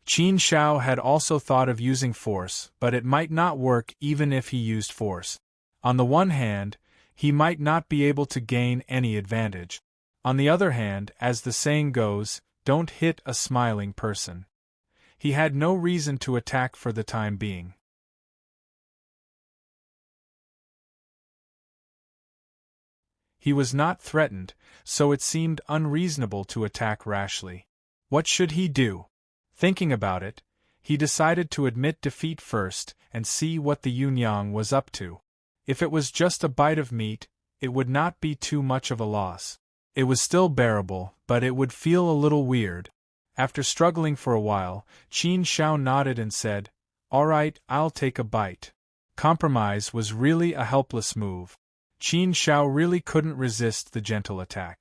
Speaker 1: Qin Shao had also thought of using force, but it might not work even if he used force. On the one hand, he might not be able to gain any advantage. On the other hand, as the saying goes, don't hit a smiling person. He had no reason to attack for the time being. He was not threatened, so it seemed unreasonable to attack rashly. What should he do? Thinking about it, he decided to admit defeat first and see what the Yunyang was up to. If it was just a bite of meat, it would not be too much of a loss. It was still bearable, but it would feel a little weird. After struggling for a while, Qin Shao nodded and said, "All right, I'll take a bite." Compromise was really a helpless move. Qin Shao really couldn't resist the gentle attack.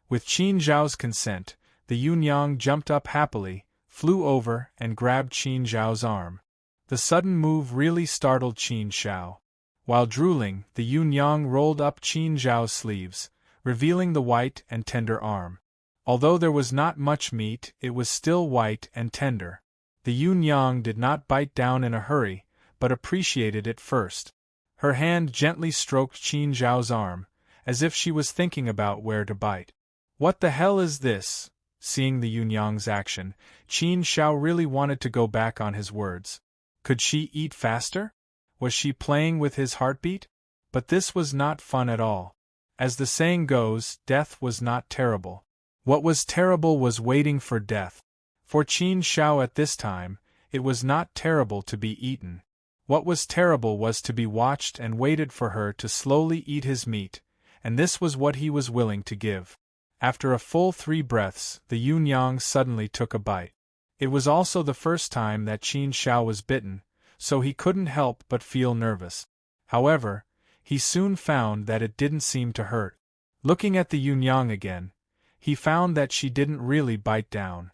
Speaker 1: With Qin Zhao's consent, the Yunyang jumped up happily, flew over, and grabbed Qin Zhao's arm. The sudden move really startled Qin Shao. While drooling, the Yunyang rolled up Qin Zhao's sleeves, revealing the white and tender arm. Although there was not much meat, it was still white and tender. The Yunyang did not bite down in a hurry, but appreciated it first. Her hand gently stroked Qin Zhao's arm, as if she was thinking about where to bite. "What the hell is this?" Seeing the Yunyang's action, Qin Shao really wanted to go back on his words. Could she eat faster? Was she playing with his heartbeat? But this was not fun at all. As the saying goes, death was not terrible. What was terrible was waiting for death. For Qin Shao at this time, it was not terrible to be eaten. What was terrible was to be watched and waited for her to slowly eat his meat, and this was what he was willing to give. After a full 3 breaths, the Yun-Yang suddenly took a bite. It was also the first time that Qin Shao was bitten, so he couldn't help but feel nervous. However, he soon found that it didn't seem to hurt. Looking at the Yun-Yang again, he found that she didn't really bite down.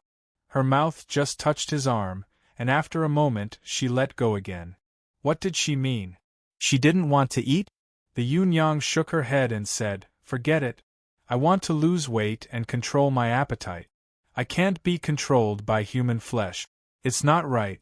Speaker 1: Her mouth just touched his arm, and after a moment she let go again. What did she mean? She didn't want to eat? The Yun-Yang shook her head and said, "Forget it. I want to lose weight and control my appetite. I can't be controlled by human flesh. It's not right.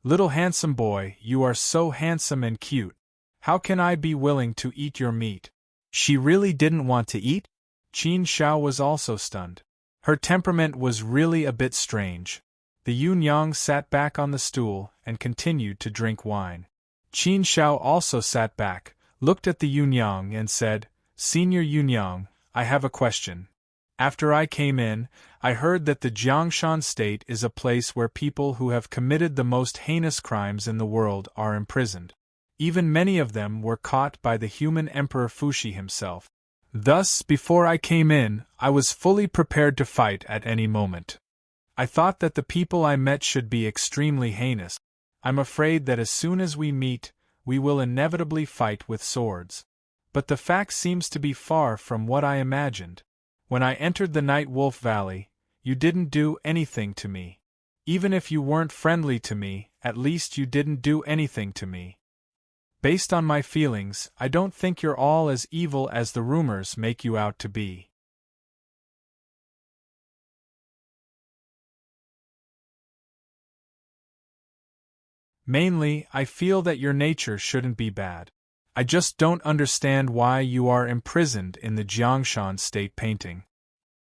Speaker 1: Little handsome boy, you are so handsome and cute. How can I be willing to eat your meat?" She really didn't want to eat? Qin Shao was also stunned. Her temperament was really a bit strange. The Yun-Yang sat back on the stool and continued to drink wine. Qin Shao also sat back, looked at the Yun-Yang and said, "Senior Yun-Yang, I have a question. After I came in, I heard that the Jiangshan state is a place where people who have committed the most heinous crimes in the world are imprisoned. Even many of them were caught by the human Emperor Fuxi himself. Thus, before I came in, I was fully prepared to fight at any moment. I thought that the people I met should be extremely heinous. I'm afraid that as soon as we meet, we will inevitably fight with swords. But the fact seems to be far from what I imagined. When I entered the Night Wolf Valley, you didn't do anything to me. Even if you weren't friendly to me, at least you didn't do anything to me. Based on my feelings, I don't think you're all as evil as the rumors make you out to be." Mainly, I feel that your nature shouldn't be bad. I just don't understand why you are imprisoned in the Jiangshan state painting.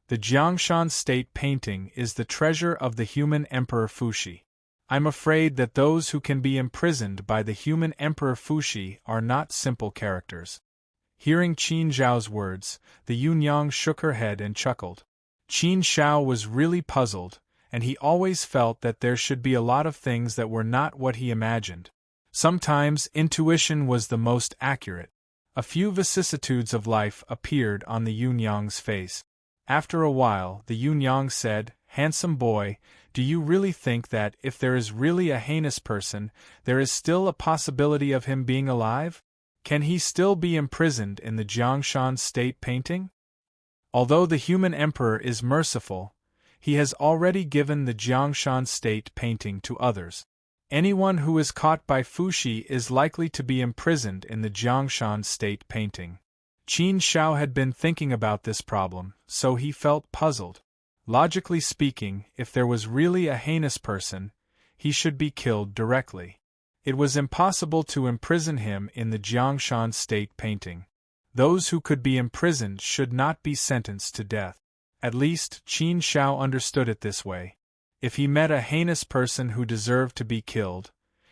Speaker 1: The Jiangshan state painting is the treasure of the human Emperor Fuxi. I'm afraid that those who can be imprisoned by the human Emperor Fuxi are not simple characters. Hearing Qin Shao's words, the Yun-Yang shook her head and chuckled. Qin Shao was really puzzled, and he always felt that there should be a lot of things that were not what he imagined. Sometimes intuition was the most accurate. A few vicissitudes of life appeared on the Yun-Yang's face. After a while, the Yun-Yang said, "Handsome boy, do you really think that if there is really a heinous person, there is still a possibility of him being alive? Can he still be imprisoned in the Jiangshan state painting? Although the human emperor is merciful, he has already given the Jiangshan state painting to others. Anyone who is caught by Fuxi is likely to be imprisoned in the Jiangshan state painting." Qin Shao had been thinking about this problem, so he felt puzzled. Logically speaking, if there was really a heinous person, he should be killed directly. It was impossible to imprison him in the Jiangshan state painting. Those who could be imprisoned should not be sentenced to death. At least, Qin Shao understood it this way. If he met a heinous person who deserved to be killed,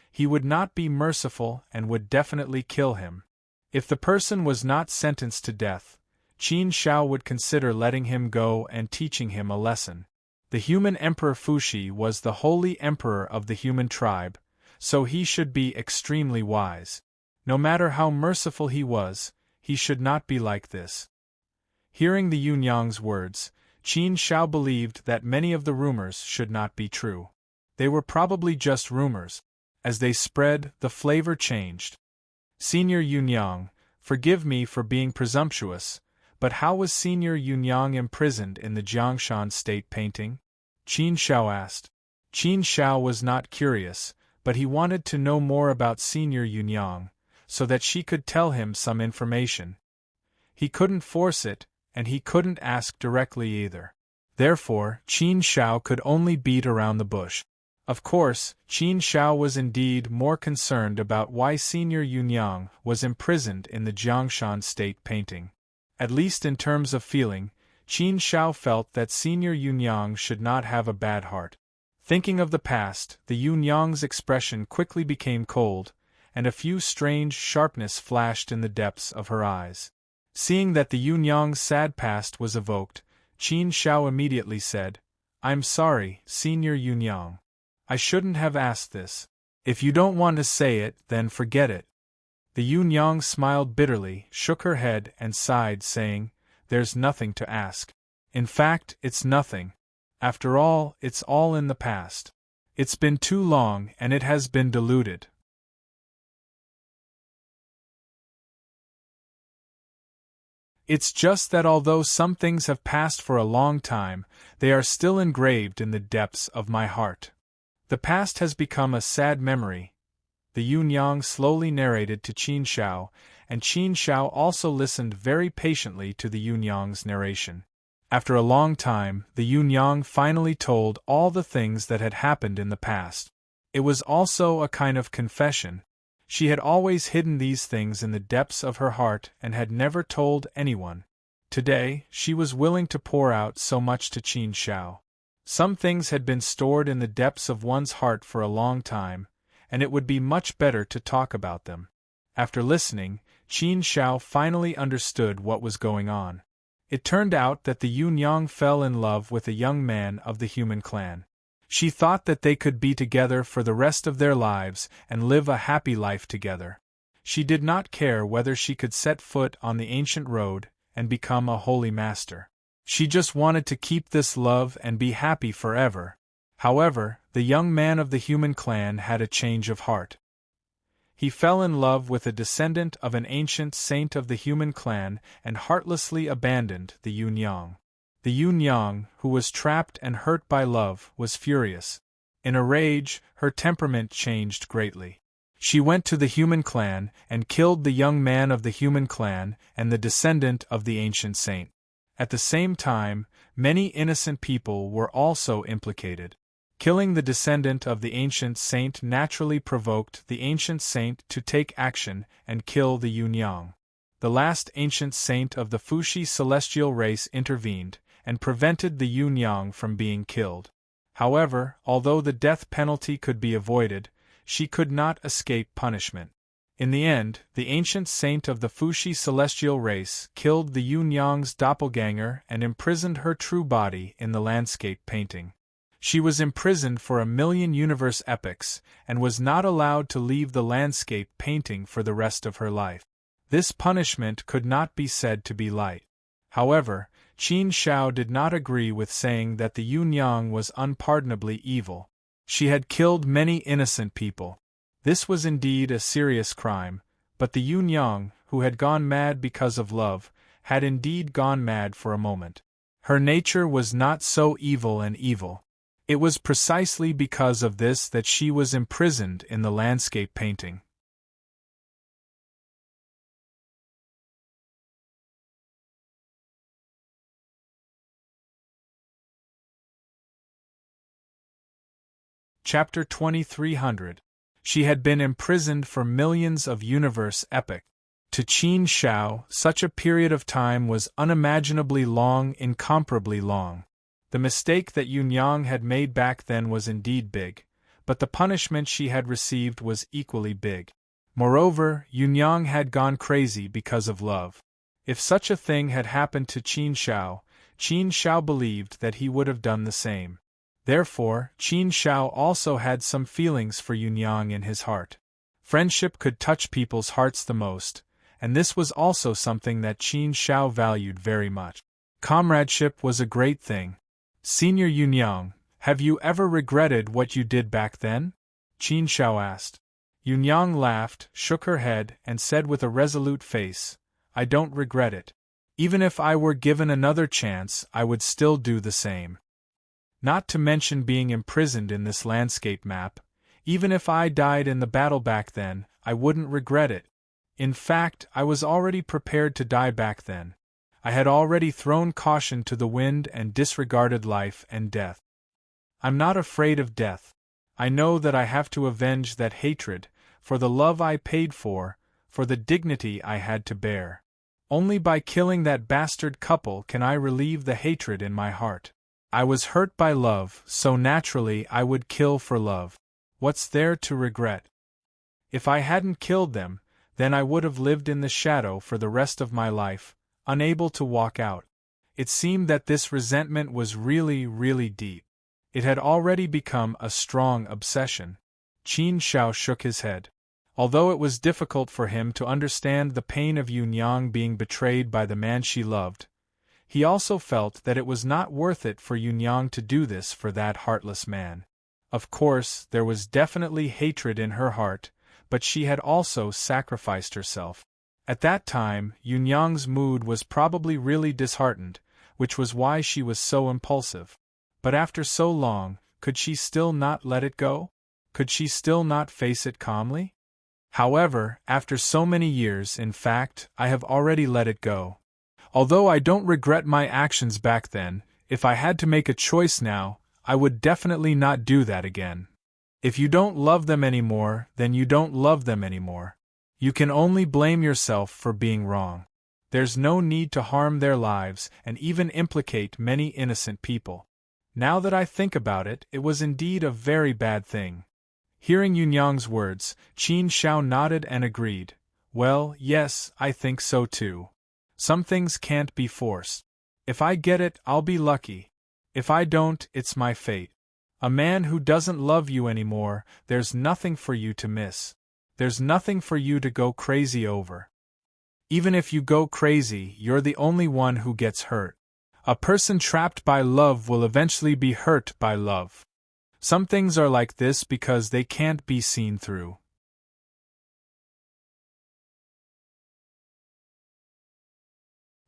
Speaker 1: he would not be merciful and would definitely kill him. If the person was not sentenced to death, Qin Shao would consider letting him go and teaching him a lesson. The human Emperor Fuxi was the holy emperor of the human tribe, so he should be extremely wise. No matter how merciful he was, he should not be like this. Hearing the Yun-Yang's words, Qin Shao believed that many of the rumors should not be true. They were probably just rumors. As they spread, the flavor changed. "Senior Yun-Yang, forgive me for being presumptuous, but how was Senior Yun-Yang imprisoned in the Jiangshan state painting?" Qin Shao asked. Qin Shao was not curious, but he wanted to know more about Senior Yun-Yang, so that she could tell him some information. He couldn't force it, and he couldn't ask directly either. Therefore, Qin Shao could only beat around the bush. Of course, Qin Shao was indeed more concerned about why Senior Yun-Yang was imprisoned in the Jiangshan state painting. At least in terms of feeling, Qin Shao felt that Senior Yun-Yang should not have a bad heart. Thinking of the past, the Yun-Yang's expression quickly became cold, and a few strange sharpness flashed in the depths of her eyes. Seeing that the Yun-Yang's sad past was evoked, Qin Shao immediately said, I'm sorry, Senior Yunyang. I shouldn't have asked this. If you don't want to say it, then forget it. The Yunyang smiled bitterly, shook her head, and sighed, saying, There's nothing to ask. In fact, it's nothing. After all, it's all in the past. It's been too long, and it has been diluted. It's just that although some things have passed for a long time, they are still engraved in the depths of my heart. The past has become a sad memory, the Yunyang slowly narrated to Qin Shao, and Qin Shao also listened very patiently to the Yunyang's narration. After a long time, the Yunyang finally told all the things that had happened in the past. It was also a kind of confession. She had always hidden these things in the depths of her heart and had never told anyone. Today, she was willing to pour out so much to Qin Shao. Some things had been stored in the depths of one's heart for a long time, and it would be much better to talk about them. After listening, Qin Shao finally understood what was going on. It turned out that the Yunyang fell in love with a young man of the human clan. She thought that they could be together for the rest of their lives and live a happy life together. She did not care whether she could set foot on the ancient road and become a holy master. She just wanted to keep this love and be happy forever. However, the young man of the human clan had a change of heart. He fell in love with a descendant of an ancient saint of the human clan and heartlessly abandoned the Yunyang. The Yunyang, who was trapped and hurt by love, was furious. In a rage, her temperament changed greatly. She went to the human clan and killed the young man of the human clan and the descendant of the ancient saint. At the same time, many innocent people were also implicated. Killing the descendant of the ancient saint naturally provoked the ancient saint to take action and kill the Yunyang. The last ancient saint of the Fuxi celestial race intervened and prevented the Yunyang from being killed. However, although the death penalty could be avoided, she could not escape punishment. In the end, the ancient saint of the Fuxi celestial race killed the Yunyang's doppelganger and imprisoned her true body in the landscape painting. She was imprisoned for 1,000,000 universe epochs and was not allowed to leave the landscape painting for the rest of her life. This punishment could not be said to be light. However, Qin Shao did not agree with saying that the Yunyang was unpardonably evil. She had killed many innocent people. This was indeed a serious crime, but the Yunyang, who had gone mad because of love, had indeed gone mad for a moment. Her nature was not so evil and evil. It was precisely because of this that she was imprisoned in the landscape painting. Chapter 2300. She had been imprisoned for millions of universe epochs. To Qin Shao, such a period of time was unimaginably long, incomparably long. The mistake that Yunyang had made back then was indeed big, but the punishment she had received was equally big. Moreover, Yunyang had gone crazy because of love. If such a thing had happened to Qin Shao believed that he would have done the same. Therefore, Qin Shao also had some feelings for Yunyang in his heart. Friendship could touch people's hearts the most, and this was also something that Qin Shao valued very much. Comradeship was a great thing. Senior Yunyang, have you ever regretted what you did back then? Qin Shao asked. Yunyang laughed, shook her head, and said with a resolute face, I don't regret it. Even if I were given another chance, I would still do the same. Not to mention being imprisoned in this landscape map, even if I died in the battle back then, I wouldn't regret it. In fact, I was already prepared to die back then. I had already thrown caution to the wind and disregarded life and death. I'm not afraid of death. I know that I have to avenge that hatred, for the love I paid for the dignity I had to bear. Only by killing that bastard couple can I relieve the hatred in my heart. I was hurt by love, so naturally I would kill for love. What's there to regret? If I hadn't killed them, then I would have lived in the shadow for the rest of my life, unable to walk out. It seemed that this resentment was really, really deep. It had already become a strong obsession. Qin Shao shook his head. Although it was difficult for him to understand the pain of Yunyang being betrayed by the man she loved, he also felt that it was not worth it for Yunyang to do this for that heartless man. Of course, there was definitely hatred in her heart, but she had also sacrificed herself. At that time, Yunyang's mood was probably really disheartened, which was why she was so impulsive. But after so long, could she still not let it go? Could she still not face it calmly? However, after so many years, in fact, I have already let it go. Although I don't regret my actions back then, if I had to make a choice now, I would definitely not do that again. If you don't love them anymore, then you don't love them anymore. You can only blame yourself for being wrong. There's no need to harm their lives and even implicate many innocent people. Now that I think about it, it was indeed a very bad thing. Hearing Yunyang's words, Qin Shao nodded and agreed. Well, yes, I think so too. Some things can't be forced. If I get it, I'll be lucky. If I don't, it's my fate. A man who doesn't love you anymore, there's nothing for you to miss. There's nothing for you to go crazy over. Even if you go crazy, you're the only one who gets hurt. A person trapped by love will eventually be hurt by love. Some things are like this because they can't be seen through.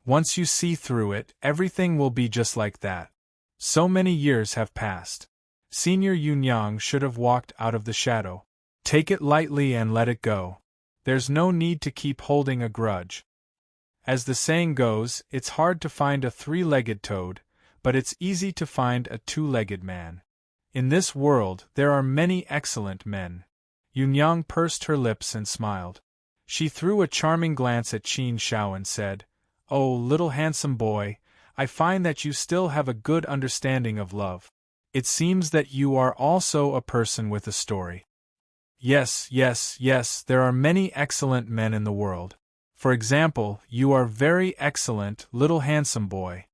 Speaker 1: Once you see through it, everything will be just like that. So many years have passed. Senior Yunyang should have walked out of the shadow. Take it lightly and let it go. There's no need to keep holding a grudge. As the saying goes, it's hard to find a three-legged toad, but it's easy to find a two-legged man. In this world, there are many excellent men. Yunyang pursed her lips and smiled. She threw a charming glance at Qin Shao and said, "Oh, little handsome boy, I find that you still have a good understanding of love. It seems that you are also a person with a story." Yes, there are many excellent men in the world. For example, you are very excellent, little handsome boy.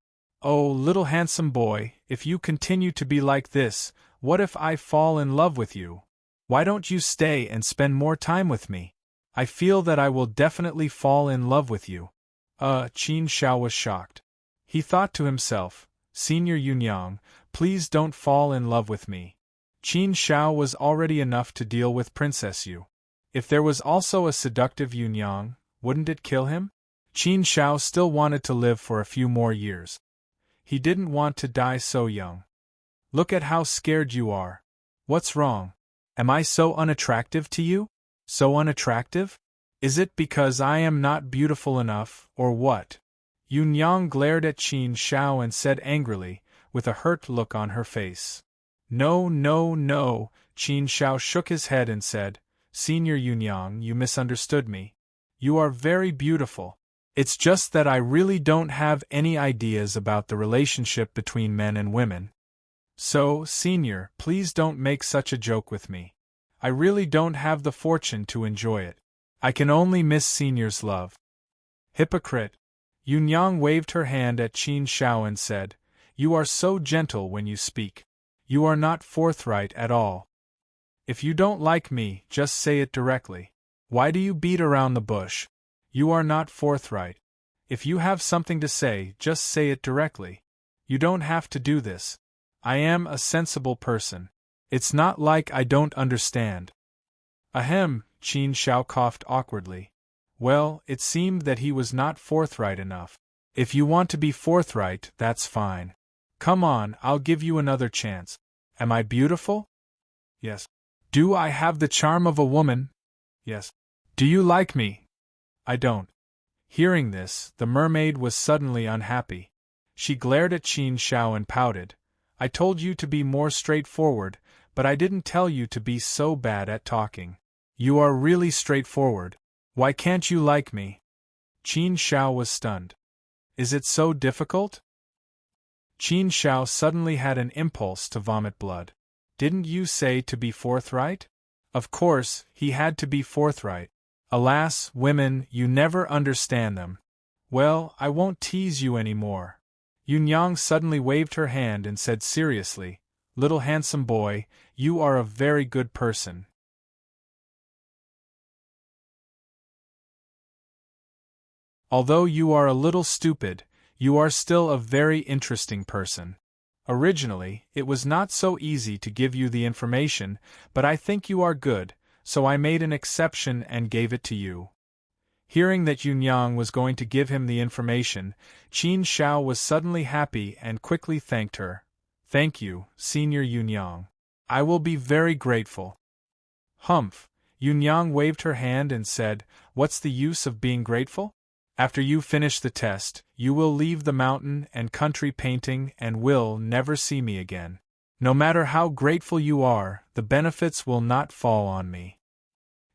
Speaker 1: Oh, little handsome boy, if you continue to be like this, what if I fall in love with you? Why don't you stay and spend more time with me? I feel that I will definitely fall in love with you. Qin Shao was shocked. He thought to himself, Senior Yunyang, please don't fall in love with me. Qin Shao was already enough to deal with Princess Yu. If there was also a seductive Yunyang, wouldn't it kill him? Qin Shao still wanted to live for a few more years. He didn't want to die so young. Look at how scared you are. What's wrong? Am I so unattractive to you? So unattractive? Is it because I am not beautiful enough, or what? Yunyang glared at Qin Shao and said angrily, with a hurt look on her face. No, Qin Shao shook his head and said, Senior Yunyang, you misunderstood me. You are very beautiful. It's just that I really don't have any ideas about the relationship between men and women. So, Senior, please don't make such a joke with me. I really don't have the fortune to enjoy it. I can only miss Senior's love. Hypocrite. Yunyang waved her hand at Qin Shao and said, You are so gentle when you speak. You are not forthright at all. If you don't like me, just say it directly. Why do you beat around the bush? You are not forthright. If you have something to say, just say it directly. You don't have to do this. I am a sensible person. It's not like I don't understand. Ahem, Qin Shao coughed awkwardly. Well, it seemed that he was not forthright enough. If you want to be forthright, that's fine. Come on, I'll give you another chance. Am I beautiful? Yes. Do I have the charm of a woman? Yes. Do you like me? I don't. Hearing this, the mermaid was suddenly unhappy. She glared at Qin Shao and pouted. I told you to be more straightforward, but I didn't tell you to be so bad at talking. You are really straightforward. Why can't you like me? Qin Shao was stunned. Is it so difficult? Qin Shao suddenly had an impulse to vomit blood. Didn't you say to be forthright? Of course, he had to be forthright. Alas, women, you never understand them. Well, I won't tease you any more. Yunyang suddenly waved her hand and said seriously, little handsome boy, you are a very good person. Although you are a little stupid, you are still a very interesting person. Originally, it was not so easy to give you the information, but I think you are good, so I made an exception and gave it to you. Hearing that Yunyang was going to give him the information, Qin Shao was suddenly happy and quickly thanked her. Thank you, Senior Yunyang. I will be very grateful. Humph. Yunyang waved her hand and said, What's the use of being grateful? After you finish the test, you will leave the mountain and country painting and will never see me again. No matter how grateful you are, the benefits will not fall on me.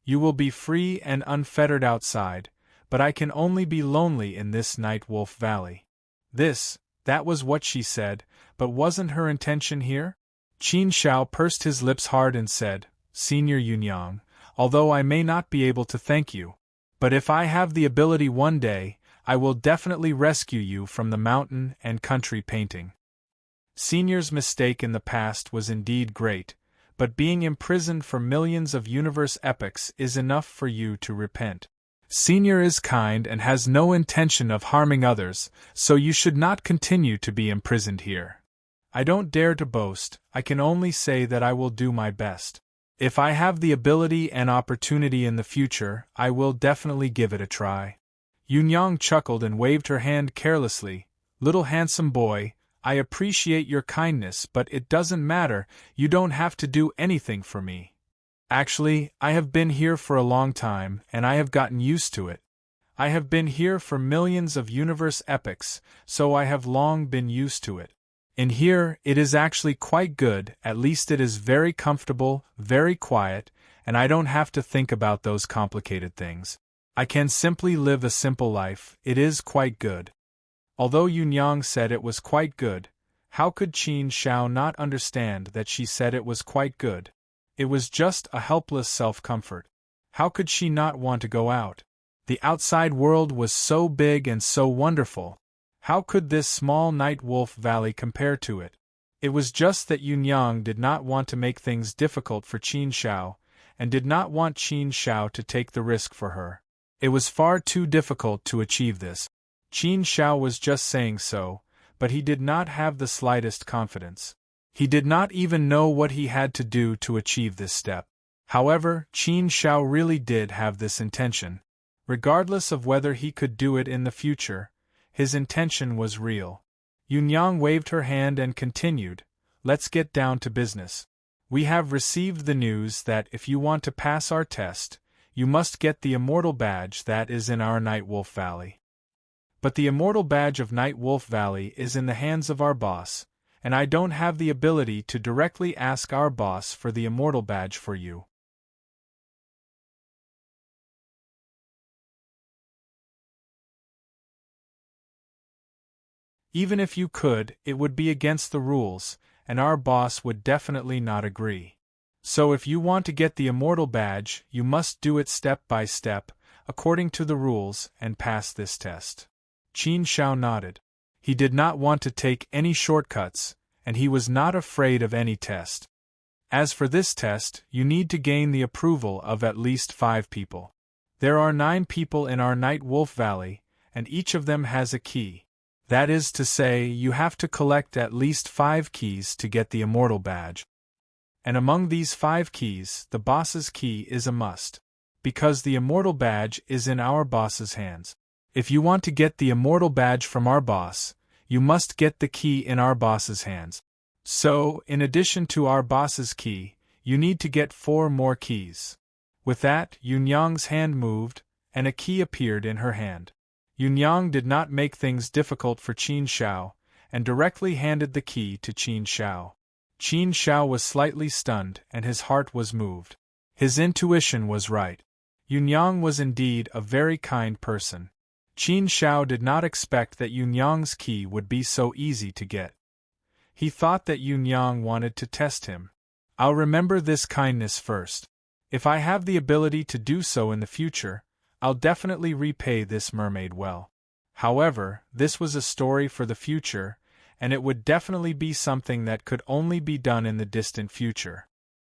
Speaker 1: You will be free and unfettered outside, but I can only be lonely in this Night Wolf Valley. That was what she said, but wasn't her intention here? Qin Shao pursed his lips hard and said, Senior Yunyang, although I may not be able to thank you, but if I have the ability one day, I will definitely rescue you from the mountain and country painting. Senior's mistake in the past was indeed great, but being imprisoned for millions of universe epochs is enough for you to repent. Senior is kind and has no intention of harming others, so you should not continue to be imprisoned here. I don't dare to boast, I can only say that I will do my best. If I have the ability and opportunity in the future, I will definitely give it a try. Yunyang chuckled and waved her hand carelessly. Little handsome boy, I appreciate your kindness, but it doesn't matter, you don't have to do anything for me. Actually, I have been here for a long time, and I have gotten used to it. I have been here for millions of universe epochs, so I have long been used to it. In here, it is actually quite good, at least it is very comfortable, very quiet, and I don't have to think about those complicated things. I can simply live a simple life, it is quite good. Although Yunyang said it was quite good, how could Qin Shao not understand that she said it was quite good? It was just a helpless self-comfort. How could she not want to go out? The outside world was so big and so wonderful. How could this small Night Wolf Valley compare to it? It was just that Yunyang did not want to make things difficult for Qin Shao, and did not want Qin Shao to take the risk for her. It was far too difficult to achieve this. Qin Shao was just saying so, but he did not have the slightest confidence. He did not even know what he had to do to achieve this step. However, Qin Shao really did have this intention. Regardless of whether he could do it in the future, his intention was real. Yunyang waved her hand and continued, Let's get down to business. We have received the news that if you want to pass our test, you must get the Immortal Badge that is in our Night Wolf Valley. But the Immortal Badge of Night Wolf Valley is in the hands of our boss, and I don't have the ability to directly ask our boss for the Immortal Badge for you. Even if you could, it would be against the rules, and our boss would definitely not agree. So if you want to get the Immortal Badge, you must do it step by step, according to the rules, and pass this test. Qin Shao nodded. He did not want to take any shortcuts, and he was not afraid of any test. As for this test, you need to gain the approval of at least 5 people. There are 9 people in our Night Wolf Valley, and each of them has a key. That is to say, you have to collect at least 5 keys to get the Immortal Badge. And among these 5 keys, the boss's key is a must. Because the Immortal Badge is in our boss's hands. If you want to get the Immortal Badge from our boss, you must get the key in our boss's hands. So, in addition to our boss's key, you need to get 4 more keys. With that, Yunyang's hand moved, and a key appeared in her hand. Yunyang did not make things difficult for Qin Shao, and directly handed the key to Qin Shao. Qin Shao was slightly stunned, and his heart was moved. His intuition was right. Yunyang was indeed a very kind person. Qin Shao did not expect that Yunyang's key would be so easy to get. He thought that Yunyang wanted to test him. I'll remember this kindness first. If I have the ability to do so in the future, I'll definitely repay this mermaid well. However, this was a story for the future, and it would definitely be something that could only be done in the distant future.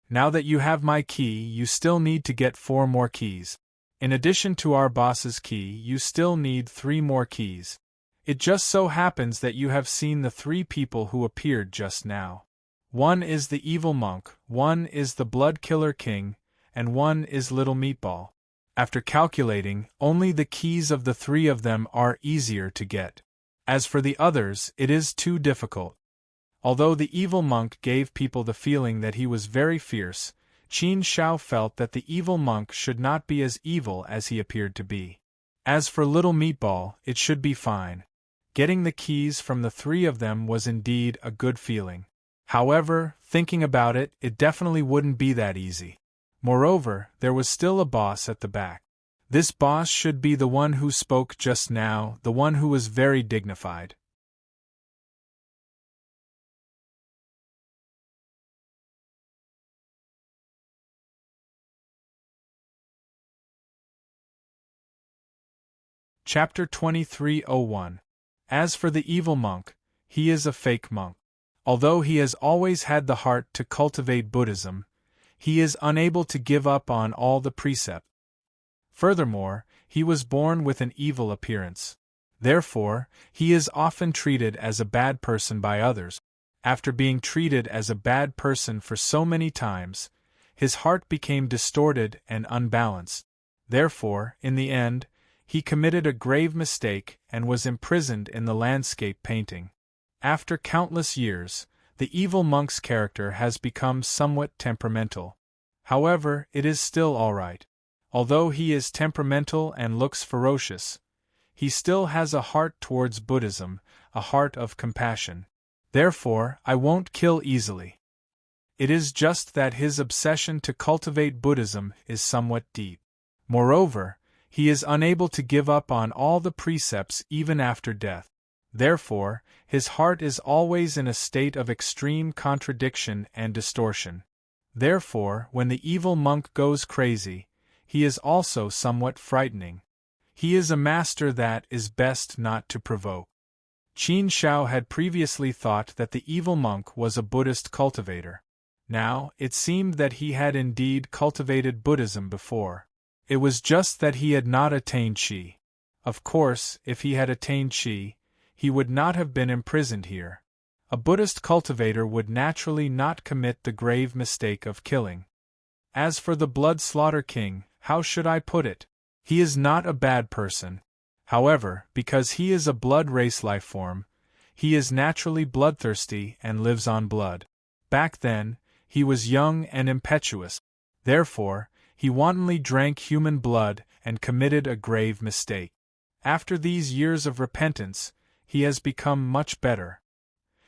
Speaker 1: Now that you have my key, you still need to get 4 more keys. In addition to our boss's key, you still need 3 more keys. It just so happens that you have seen the 3 people who appeared just now. One is the evil monk, one is the blood killer king, and one is Little Meatball. After calculating, only the keys of the 3 of them are easier to get. As for the others, it is too difficult. Although the evil monk gave people the feeling that he was very fierce, Qin Shao felt that the evil monk should not be as evil as he appeared to be. As for Little Meatball, it should be fine. Getting the keys from the 3 of them was indeed a good feeling. However, thinking about it, it definitely wouldn't be that easy. Moreover, there was still a boss at the back. This boss should be the one who spoke just now, the one who was very dignified. Chapter 2301. As for the evil monk, he is a fake monk. Although he has always had the heart to cultivate Buddhism, he is unable to give up on all the precepts. Furthermore, he was born with an evil appearance. Therefore, he is often treated as a bad person by others. After being treated as a bad person for so many times, his heart became distorted and unbalanced. Therefore, in the end, he committed a grave mistake and was imprisoned in the landscape painting. After countless years, the evil monk's character has become somewhat temperamental. However, it is still alright. Although he is temperamental and looks ferocious, he still has a heart towards Buddhism, a heart of compassion. Therefore, I won't kill easily. It is just that his obsession to cultivate Buddhism is somewhat deep. Moreover, he is unable to give up on all the precepts even after death. Therefore, his heart is always in a state of extreme contradiction and distortion. Therefore, when the evil monk goes crazy, he is also somewhat frightening. He is a master that is best not to provoke. Qin Shao had previously thought that the evil monk was a Buddhist cultivator. Now, it seemed that he had indeed cultivated Buddhism before. It was just that he had not attained Qi. Of course, if he had attained Qi, he would not have been imprisoned here. A Buddhist cultivator would naturally not commit the grave mistake of killing. As for the Blood Slaughter King, how should I put it? He is not a bad person. However, because he is a blood race life form, he is naturally bloodthirsty and lives on blood. Back then, he was young and impetuous. Therefore, he wantonly drank human blood and committed a grave mistake. After these years of repentance, he has become much better.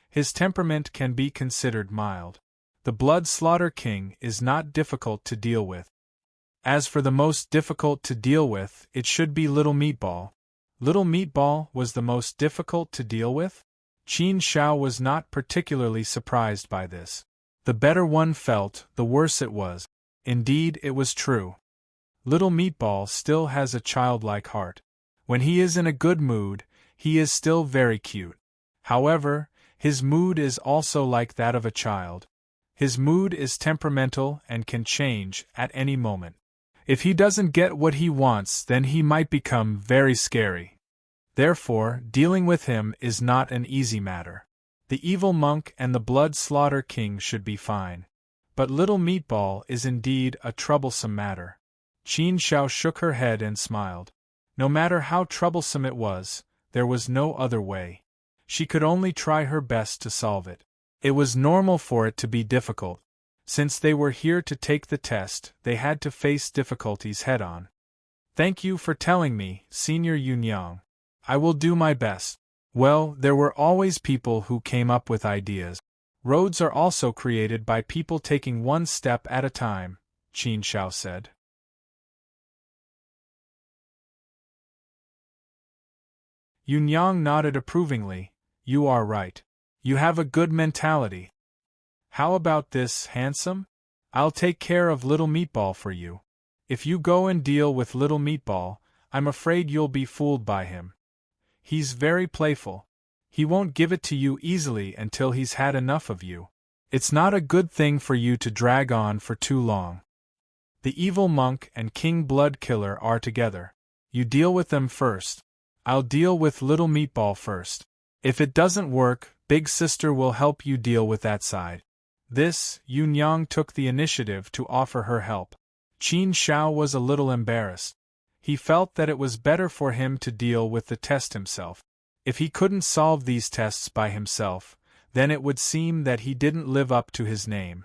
Speaker 1: His temperament can be considered mild. The Blood Slaughter King is not difficult to deal with. As for the most difficult to deal with, it should be Little Meatball. Little Meatball was the most difficult to deal with? Qin Shao was not particularly surprised by this. The better one felt, the worse it was. Indeed, it was true. Little Meatball still has a childlike heart. When he is in a good mood, he is still very cute. However, his mood is also like that of a child. His mood is temperamental and can change at any moment. If he doesn't get what he wants, then he might become very scary. Therefore, dealing with him is not an easy matter. The evil monk and the Blood Slaughter King should be fine. But Little Meatball is indeed a troublesome matter. Qin Shao shook her head and smiled. No matter how troublesome it was, there was no other way. She could only try her best to solve it. It was normal for it to be difficult. Since they were here to take the test, they had to face difficulties head-on. Thank you for telling me, Senior Yunyang. I will do my best. Well, there were always people who came up with ideas. Roads are also created by people taking one step at a time, Qin Shao said. Yunyang nodded approvingly. You are right. You have a good mentality. How about this, handsome? I'll take care of Little Meatball for you. If you go and deal with Little Meatball, I'm afraid you'll be fooled by him. He's very playful. He won't give it to you easily until he's had enough of you. It's not a good thing for you to drag on for too long. The evil monk and King Blood Killer are together. You deal with them first. I'll deal with Little Meatball first. If it doesn't work, Big Sister will help you deal with that side. This, Yun Yang took the initiative to offer her help. Qin Shao was a little embarrassed. He felt that it was better for him to deal with the test himself. If he couldn't solve these tests by himself, then it would seem that he didn't live up to his name.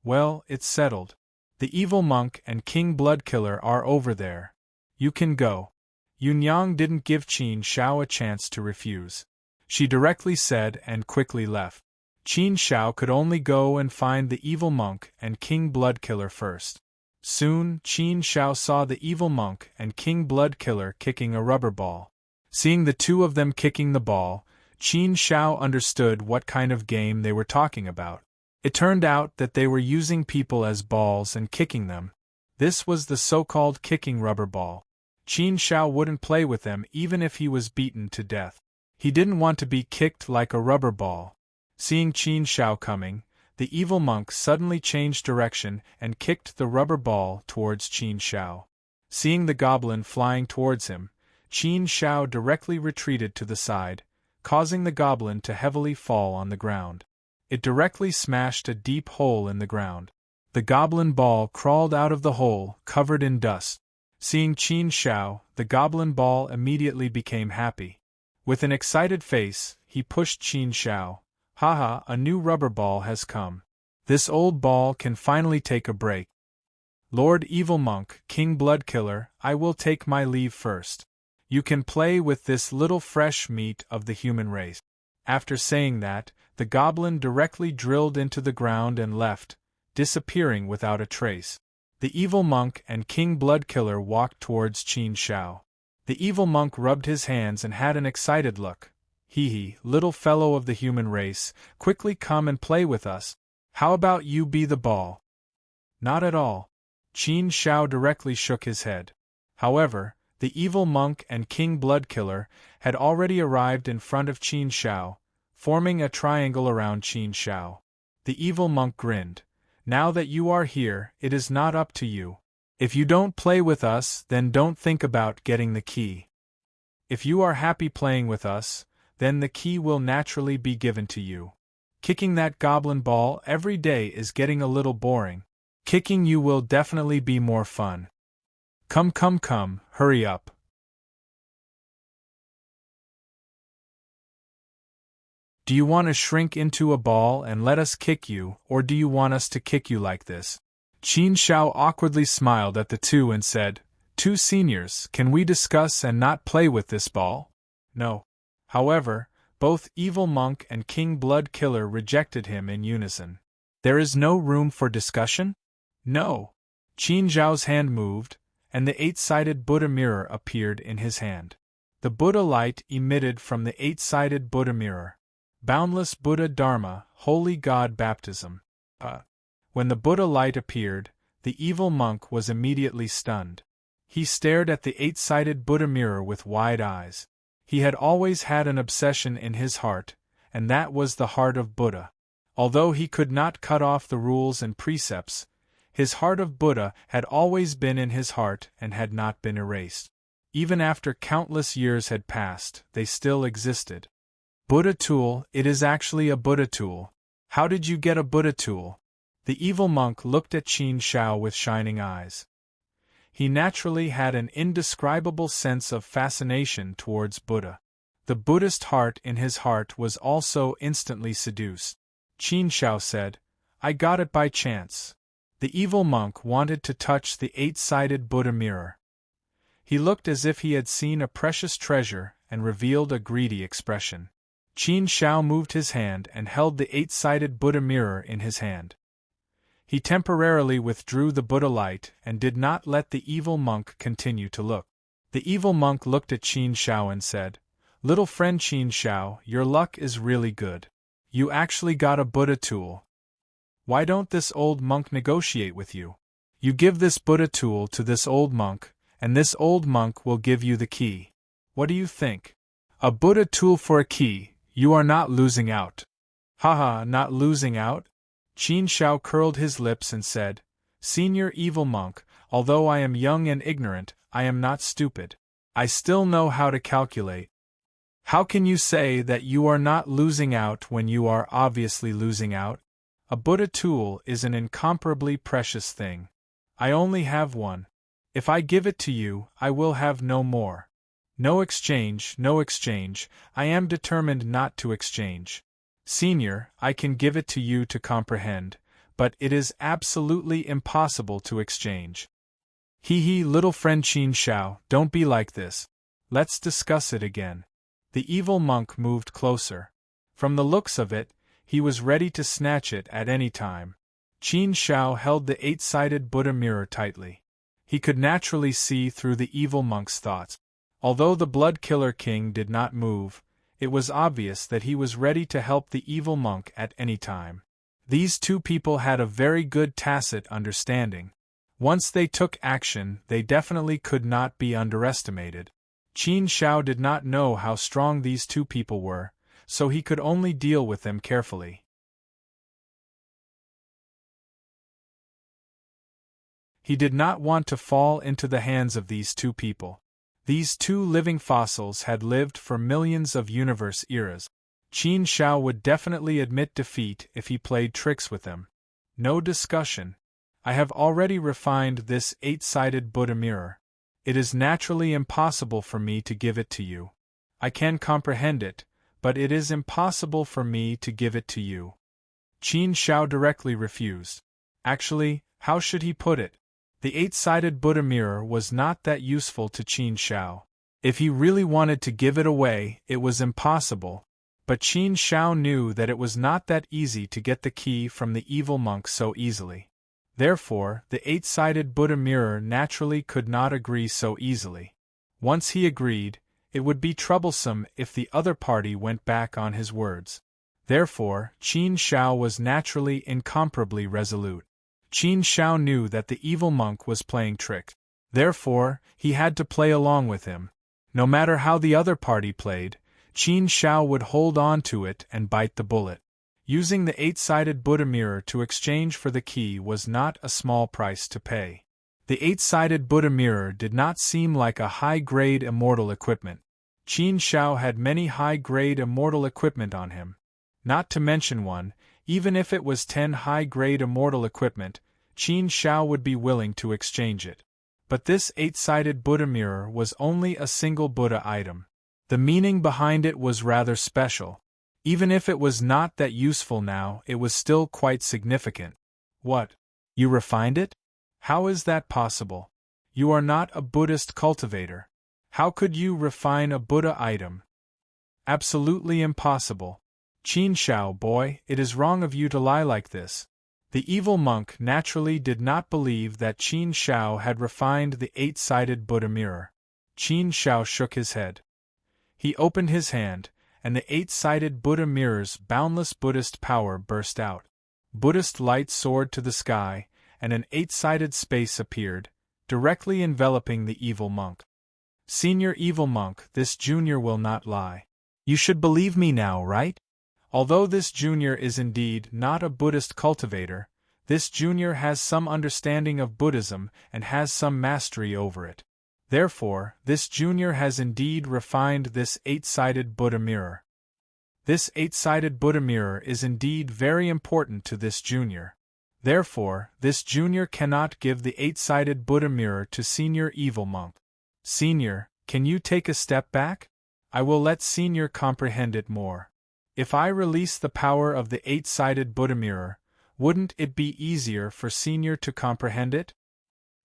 Speaker 1: Well, it's settled. The evil monk and King Blood Killer are over there. You can go. Yun Yang didn't give Qin Shao a chance to refuse. She directly said and quickly left. Qin Shao could only go and find the evil monk and King Blood Killer first. Soon, Qin Shao saw the evil monk and King Blood Killer kicking a rubber ball. Seeing the two of them kicking the ball, Qin Shao understood what kind of game they were talking about. It turned out that they were using people as balls and kicking them. This was the so-called kicking rubber ball. Qin Shao wouldn't play with them even if he was beaten to death. He didn't want to be kicked like a rubber ball. Seeing Qin Shao coming, the evil monk suddenly changed direction and kicked the rubber ball towards Qin Shao. Seeing the goblin flying towards him, Qin Shao directly retreated to the side, causing the goblin to heavily fall on the ground. It directly smashed a deep hole in the ground. The goblin ball crawled out of the hole, covered in dust. Seeing Qin Shao, the goblin ball immediately became happy. With an excited face, he pushed Qin Shao. Haha, a new rubber ball has come. This old ball can finally take a break. Lord Evil Monk, King Blood Killer, I will take my leave first. You can play with this little fresh meat of the human race. After saying that, the goblin directly drilled into the ground and left, disappearing without a trace. The evil monk and King Blood Killer walked towards Qin Shao. The evil monk rubbed his hands and had an excited look. Hee, little fellow of the human race, quickly come and play with us. How about you be the ball? Not at all. Qin Shao directly shook his head. However, the evil monk and King Blood Killer had already arrived in front of Qin Shao, forming a triangle around Qin Shao. The evil monk grinned. Now that you are here, it is not up to you. If you don't play with us, then don't think about getting the key. If you are happy playing with us, then the key will naturally be given to you. Kicking that goblin ball every day is getting a little boring. Kicking you will definitely be more fun. Come, hurry up. Do you want to shrink into a ball and let us kick you, or do you want us to kick you like this? Qin Shao awkwardly smiled at the two and said, Two seniors, can we discuss and not play with this ball? No. However, both Evil Monk and King Blood Killer rejected him in unison. There is no room for discussion? No. Qin Zhao's hand moved, and the eight-sided Buddha mirror appeared in his hand. The Buddha light emitted from the eight-sided Buddha mirror. Boundless Buddha Dharma, Holy God Baptism. When the Buddha light appeared, the evil monk was immediately stunned. He stared at the eight-sided Buddha mirror with wide eyes. He had always had an obsession in his heart, and that was the heart of Buddha. Although he could not cut off the rules and precepts, his heart of Buddha had always been in his heart and had not been erased. Even after countless years had passed, they still existed. Buddha tool, it is actually a Buddha tool. How did you get a Buddha tool? The evil monk looked at Qin Shao with shining eyes. He naturally had an indescribable sense of fascination towards Buddha. The Buddhist heart in his heart was also instantly seduced. Qin Shao said, I got it by chance. The evil monk wanted to touch the eight-sided Buddha mirror. He looked as if he had seen a precious treasure and revealed a greedy expression. Qin Shao moved his hand and held the eight-sided Buddha mirror in his hand. He temporarily withdrew the Buddha light and did not let the evil monk continue to look. The evil monk looked at Qin Shao and said, Little friend Qin Shao, your luck is really good. You actually got a Buddha tool. Why don't this old monk negotiate with you? You give this Buddha tool to this old monk, and this old monk will give you the key. What do you think? A Buddha tool for a key, You are not losing out. Haha, not losing out? Qin Shao curled his lips and said, Senior evil monk, although I am young and ignorant, I am not stupid. I still know how to calculate. How can you say that you are not losing out when you are obviously losing out? A Buddha tool is an incomparably precious thing. I only have one. If I give it to you, I will have no more. No exchange, no exchange, I am determined not to exchange. Senior, I can give it to you to comprehend, but it is absolutely impossible to exchange. Hee, little friend Qin Shao, don't be like this. Let's discuss it again. The evil monk moved closer. From the looks of it, he was ready to snatch it at any time. Qin Shao held the eight-sided Buddha mirror tightly. He could naturally see through the evil monk's thoughts. Although the Blood Killer King did not move, it was obvious that he was ready to help the evil monk at any time. These two people had a very good tacit understanding. Once they took action, they definitely could not be underestimated. Qin Shao did not know how strong these two people were, so he could only deal with them carefully. He did not want to fall into the hands of these two people. These two living fossils had lived for millions of universe eras. Qin Shao would definitely admit defeat if he played tricks with them. No discussion. I have already refined this eight-sided Buddha mirror. It is naturally impossible for me to give it to you. I can comprehend it, but it is impossible for me to give it to you. Qin Shao directly refused. Actually, how should he put it? The eight-sided Buddha mirror was not that useful to Qin Shao. If he really wanted to give it away, it was impossible, but Qin Shao knew that it was not that easy to get the key from the evil monk so easily. Therefore, the eight-sided Buddha mirror naturally could not agree so easily. Once he agreed, it would be troublesome if the other party went back on his words. Therefore, Qin Shao was naturally incomparably resolute. Qin Shao knew that the evil monk was playing tricks. Therefore, he had to play along with him. No matter how the other party played, Qin Shao would hold on to it and bite the bullet. Using the eight-sided Buddha mirror to exchange for the key was not a small price to pay. The eight-sided Buddha mirror did not seem like a high-grade immortal equipment. Qin Shao had many high-grade immortal equipment on him. Not to mention one, even if it was 10 high-grade immortal equipment, Qin Shao would be willing to exchange it. But this eight-sided Buddha mirror was only a single Buddha item. The meaning behind it was rather special. Even if it was not that useful now, it was still quite significant. What? You refined it? How is that possible? You are not a Buddhist cultivator. How could you refine a Buddha item? Absolutely impossible. Qin Shao, boy, it is wrong of you to lie like this. The evil monk naturally did not believe that Qin Shao had refined the eight-sided Buddha mirror. Qin Shao shook his head. He opened his hand, and the eight-sided Buddha mirror's boundless Buddhist power burst out. Buddhist light soared to the sky, and an eight-sided space appeared, directly enveloping the evil monk. Senior evil monk, this junior will not lie. You should believe me now, right? Although this junior is indeed not a Buddhist cultivator, this junior has some understanding of Buddhism and has some mastery over it. Therefore, this junior has indeed refined this eight-sided Buddha mirror. This eight-sided Buddha mirror is indeed very important to this junior. Therefore, this junior cannot give the eight-sided Buddha mirror to senior evil monk. Senior, can you take a step back? I will let senior comprehend it more. If I release the power of the eight-sided Buddha mirror, wouldn't it be easier for senior to comprehend it?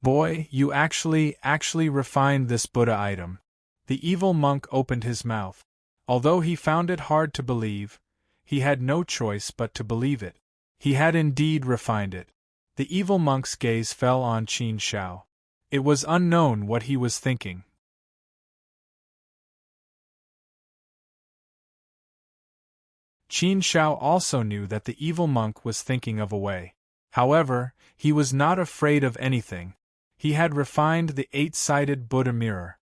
Speaker 1: Boy, you actually refined this Buddha item. The evil monk opened his mouth. Although he found it hard to believe, he had no choice but to believe it. He had indeed refined it. The evil monk's gaze fell on Qin Shao. It was unknown what he was thinking. Qin Shao also knew that the evil monk was thinking of a way. However, he was not afraid of anything. He had refined the eight-sided Buddha mirror.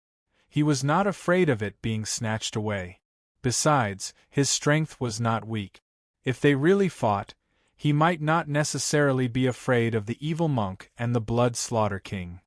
Speaker 1: He was not afraid of it being snatched away. Besides, his strength was not weak. If they really fought, he might not necessarily be afraid of the evil monk and the blood slaughter king.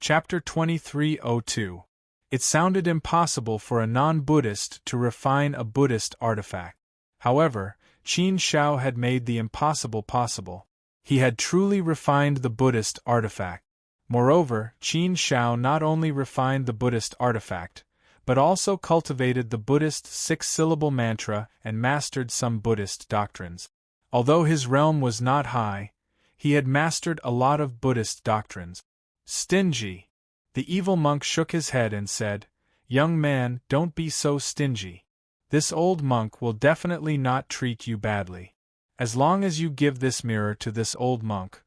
Speaker 1: Chapter 2302. It sounded impossible for a non-Buddhist to refine a Buddhist artifact. However, Qin Shao had made the impossible possible. He had truly refined the Buddhist artifact. Moreover, Qin Shao not only refined the Buddhist artifact, but also cultivated the Buddhist six-syllable mantra and mastered some Buddhist doctrines. Although his realm was not high, he had mastered a lot of Buddhist doctrines. Stingy. The evil monk shook his head and said, "Young man, don't be so stingy. This old monk will definitely not treat you badly. As long as you give this mirror to this old monk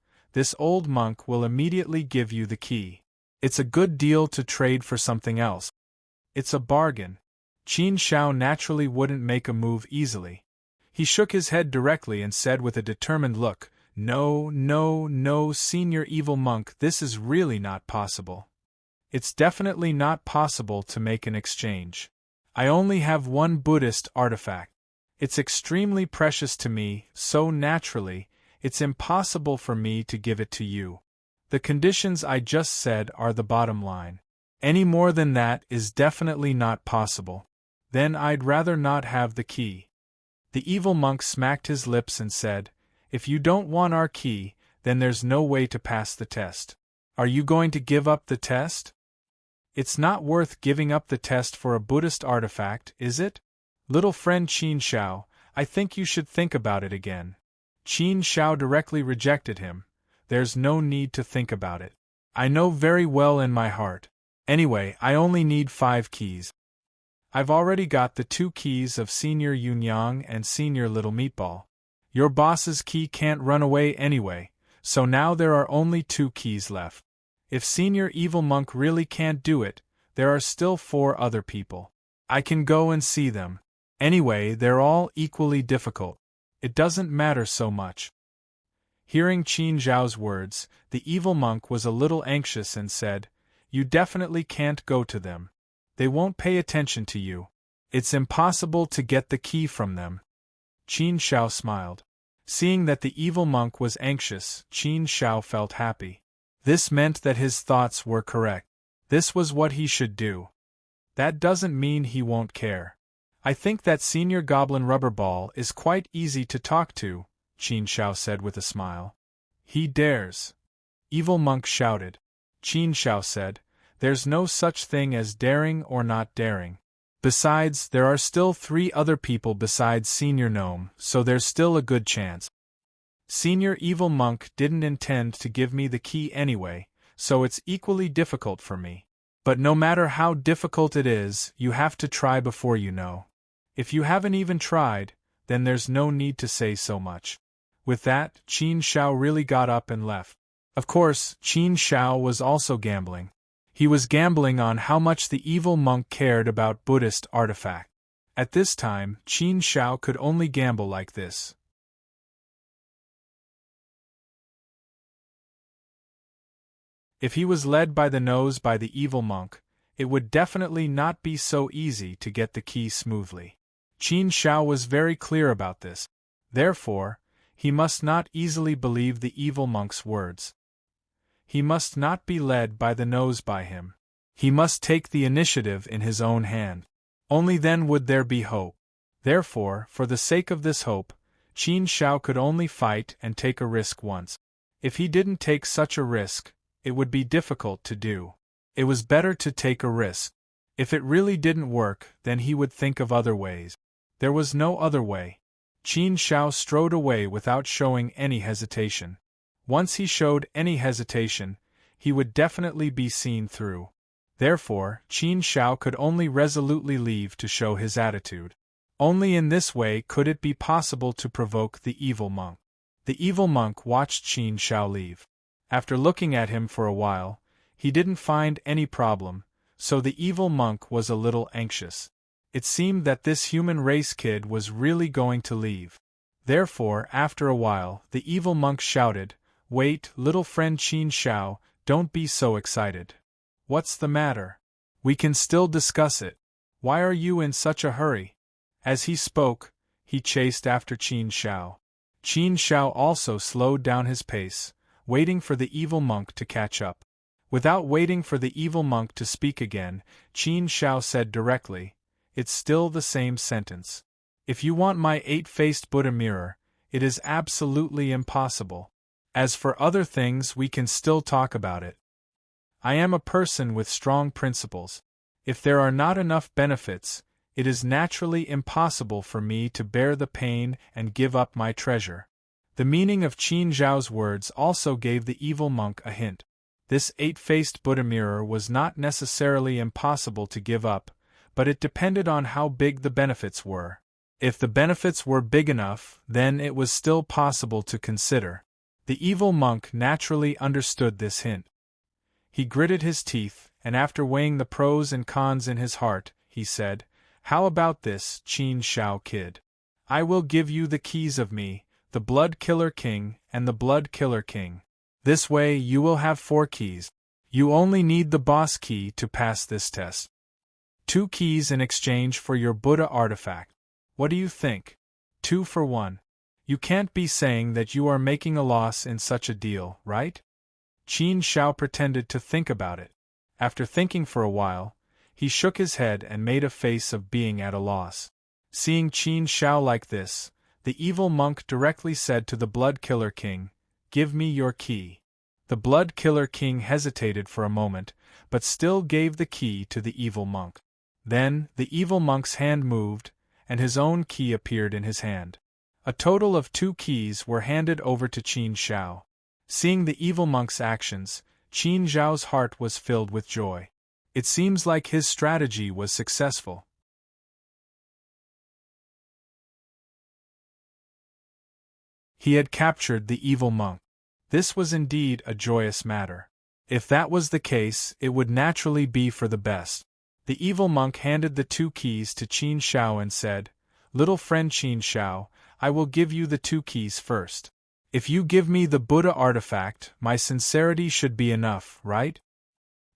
Speaker 1: will immediately give you the key. It's a good deal to trade for something else. It's a bargain." Qin Shao naturally wouldn't make a move easily. He shook his head directly and said with a determined look, "No, no, no, Senior Evil Monk, this is really not possible. It's definitely not possible to make an exchange. I only have one Buddhist artifact. It's extremely precious to me, so naturally, it's impossible for me to give it to you. The conditions I just said are the bottom line. Any more than that is definitely not possible. Then I'd rather not have the key." The evil monk smacked his lips and said, "If you don't want our key, then there's no way to pass the test. Are you going to give up the test?" "It's not worth giving up the test for a Buddhist artifact, is it? Little friend Qin Shao, I think you should think about it again." Qin Shao directly rejected him. "There's no need to think about it. I know very well in my heart. Anyway, I only need 5 keys. I've already got the 2 keys of Senior Yunyang and Senior Little Meatball. Your boss's key can't run away anyway, so now there are only 2 keys left. If Senior Evil Monk really can't do it, there are still 4 other people. I can go and see them. Anyway, they're all equally difficult. It doesn't matter so much." Hearing Qin Zhao's words, the evil monk was a little anxious and said, "You definitely can't go to them. They won't pay attention to you. It's impossible to get the key from them." Qin Shao smiled. Seeing that the evil monk was anxious, Qin Shao felt happy. This meant that his thoughts were correct. This was what he should do. That doesn't mean he won't care. "I think that Senior Goblin Rubberball is quite easy to talk to," Qin Shao said with a smile. "He dares." Evil monk shouted. Qin Shao said, "There's no such thing as daring or not daring. Besides, there are still 3 other people besides Senior Gnome, so there's still a good chance. Senior Evil Monk didn't intend to give me the key anyway, so it's equally difficult for me. But no matter how difficult it is, you have to try before you know. If you haven't even tried, then there's no need to say so much." With that, Qin Shao really got up and left. Of course, Qin Shao was also gambling. He was gambling on how much the evil monk cared about Buddhist artifact. At this time, Qin Shao could only gamble like this. If he was led by the nose by the evil monk, it would definitely not be so easy to get the key smoothly. Qin Shao was very clear about this. Therefore, he must not easily believe the evil monk's words. He must not be led by the nose by him. He must take the initiative in his own hand. Only then would there be hope. Therefore, for the sake of this hope, Qin Shao could only fight and take a risk once. If he didn't take such a risk, it would be difficult to do. It was better to take a risk. If it really didn't work, then he would think of other ways. There was no other way. Qin Shao strode away without showing any hesitation. Once he showed any hesitation, he would definitely be seen through. Therefore, Qin Shao could only resolutely leave to show his attitude. Only in this way could it be possible to provoke the evil monk. The evil monk watched Qin Shao leave. After looking at him for a while, he didn't find any problem, so the evil monk was a little anxious. It seemed that this human race kid was really going to leave. Therefore, after a while, the evil monk shouted, "Wait, little friend Qin Shao, don't be so excited. What's the matter? We can still discuss it. Why are you in such a hurry?" As he spoke, he chased after Qin Shao. Qin Shao also slowed down his pace, waiting for the evil monk to catch up. Without waiting for the evil monk to speak again, Qin Shao said directly, "It's still the same sentence. If you want my eight-faced Buddha mirror, it is absolutely impossible. As for other things, we can still talk about it. I am a person with strong principles. If there are not enough benefits, it is naturally impossible for me to bear the pain and give up my treasure." The meaning of Qin Zhao's words also gave the evil monk a hint. This eight-faced Buddha mirror was not necessarily impossible to give up, but it depended on how big the benefits were. If the benefits were big enough, then it was still possible to consider. The evil monk naturally understood this hint. He gritted his teeth, and after weighing the pros and cons in his heart, he said, "How about this, Qin Shao kid? I will give you the keys of me, the Blood Killer King and the Blood Killer King. This way you will have 4 keys. You only need the boss key to pass this test. 2 keys in exchange for your Buddha artifact. What do you think? 2 for 1. You can't be saying that you are making a loss in such a deal, right?" Qin Shao pretended to think about it. After thinking for a while, he shook his head and made a face of being at a loss. Seeing Qin Shao like this, the evil monk directly said to the Blood Killer King, "Give me your key." The Blood Killer King hesitated for a moment, but still gave the key to the evil monk. Then, the evil monk's hand moved, and his own key appeared in his hand. A total of 2 keys were handed over to Qin Shao. Seeing the evil monk's actions, Qin Zhao's heart was filled with joy. It seems like his strategy was successful. He had captured the evil monk. This was indeed a joyous matter. If that was the case, it would naturally be for the best. The evil monk handed the 2 keys to Qin Shao and said, "Little friend Qin Shao, I will give you the 2 keys first. If you give me the Buddha artifact, my sincerity should be enough, right?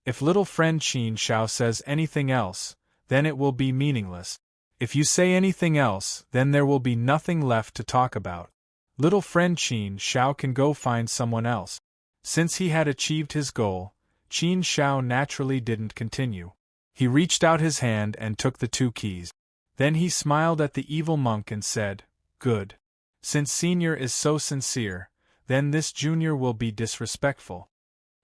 Speaker 1: If little friend Qin Shao says anything else, then it will be meaningless. If you say anything else, then there will be nothing left to talk about. Little friend Qin Shao can go find someone else." Since he had achieved his goal, Qin Shao naturally didn't continue. He reached out his hand and took the 2 keys. Then he smiled at the evil monk and said, "Good. Since Senior is so sincere, then this Junior will be disrespectful."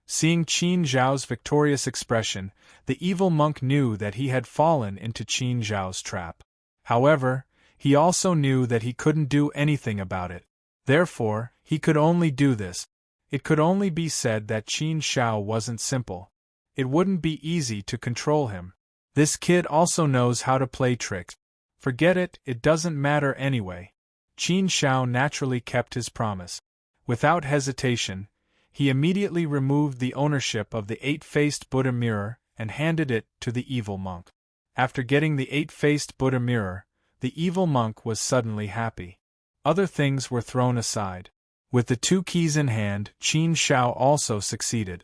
Speaker 1: Seeing Qin Zhao's victorious expression, the evil monk knew that he had fallen into Qin Zhao's trap. However, he also knew that he couldn't do anything about it. Therefore, he could only do this. It could only be said that Qin Shao wasn't simple. It wouldn't be easy to control him. This kid also knows how to play tricks. Forget it, it doesn't matter anyway. Qin Shao naturally kept his promise. Without hesitation, he immediately removed the ownership of the 8-faced Buddha mirror and handed it to the evil monk. After getting the 8-faced Buddha mirror, the evil monk was suddenly happy. Other things were thrown aside. With the 2 keys in hand, Qin Shao also succeeded.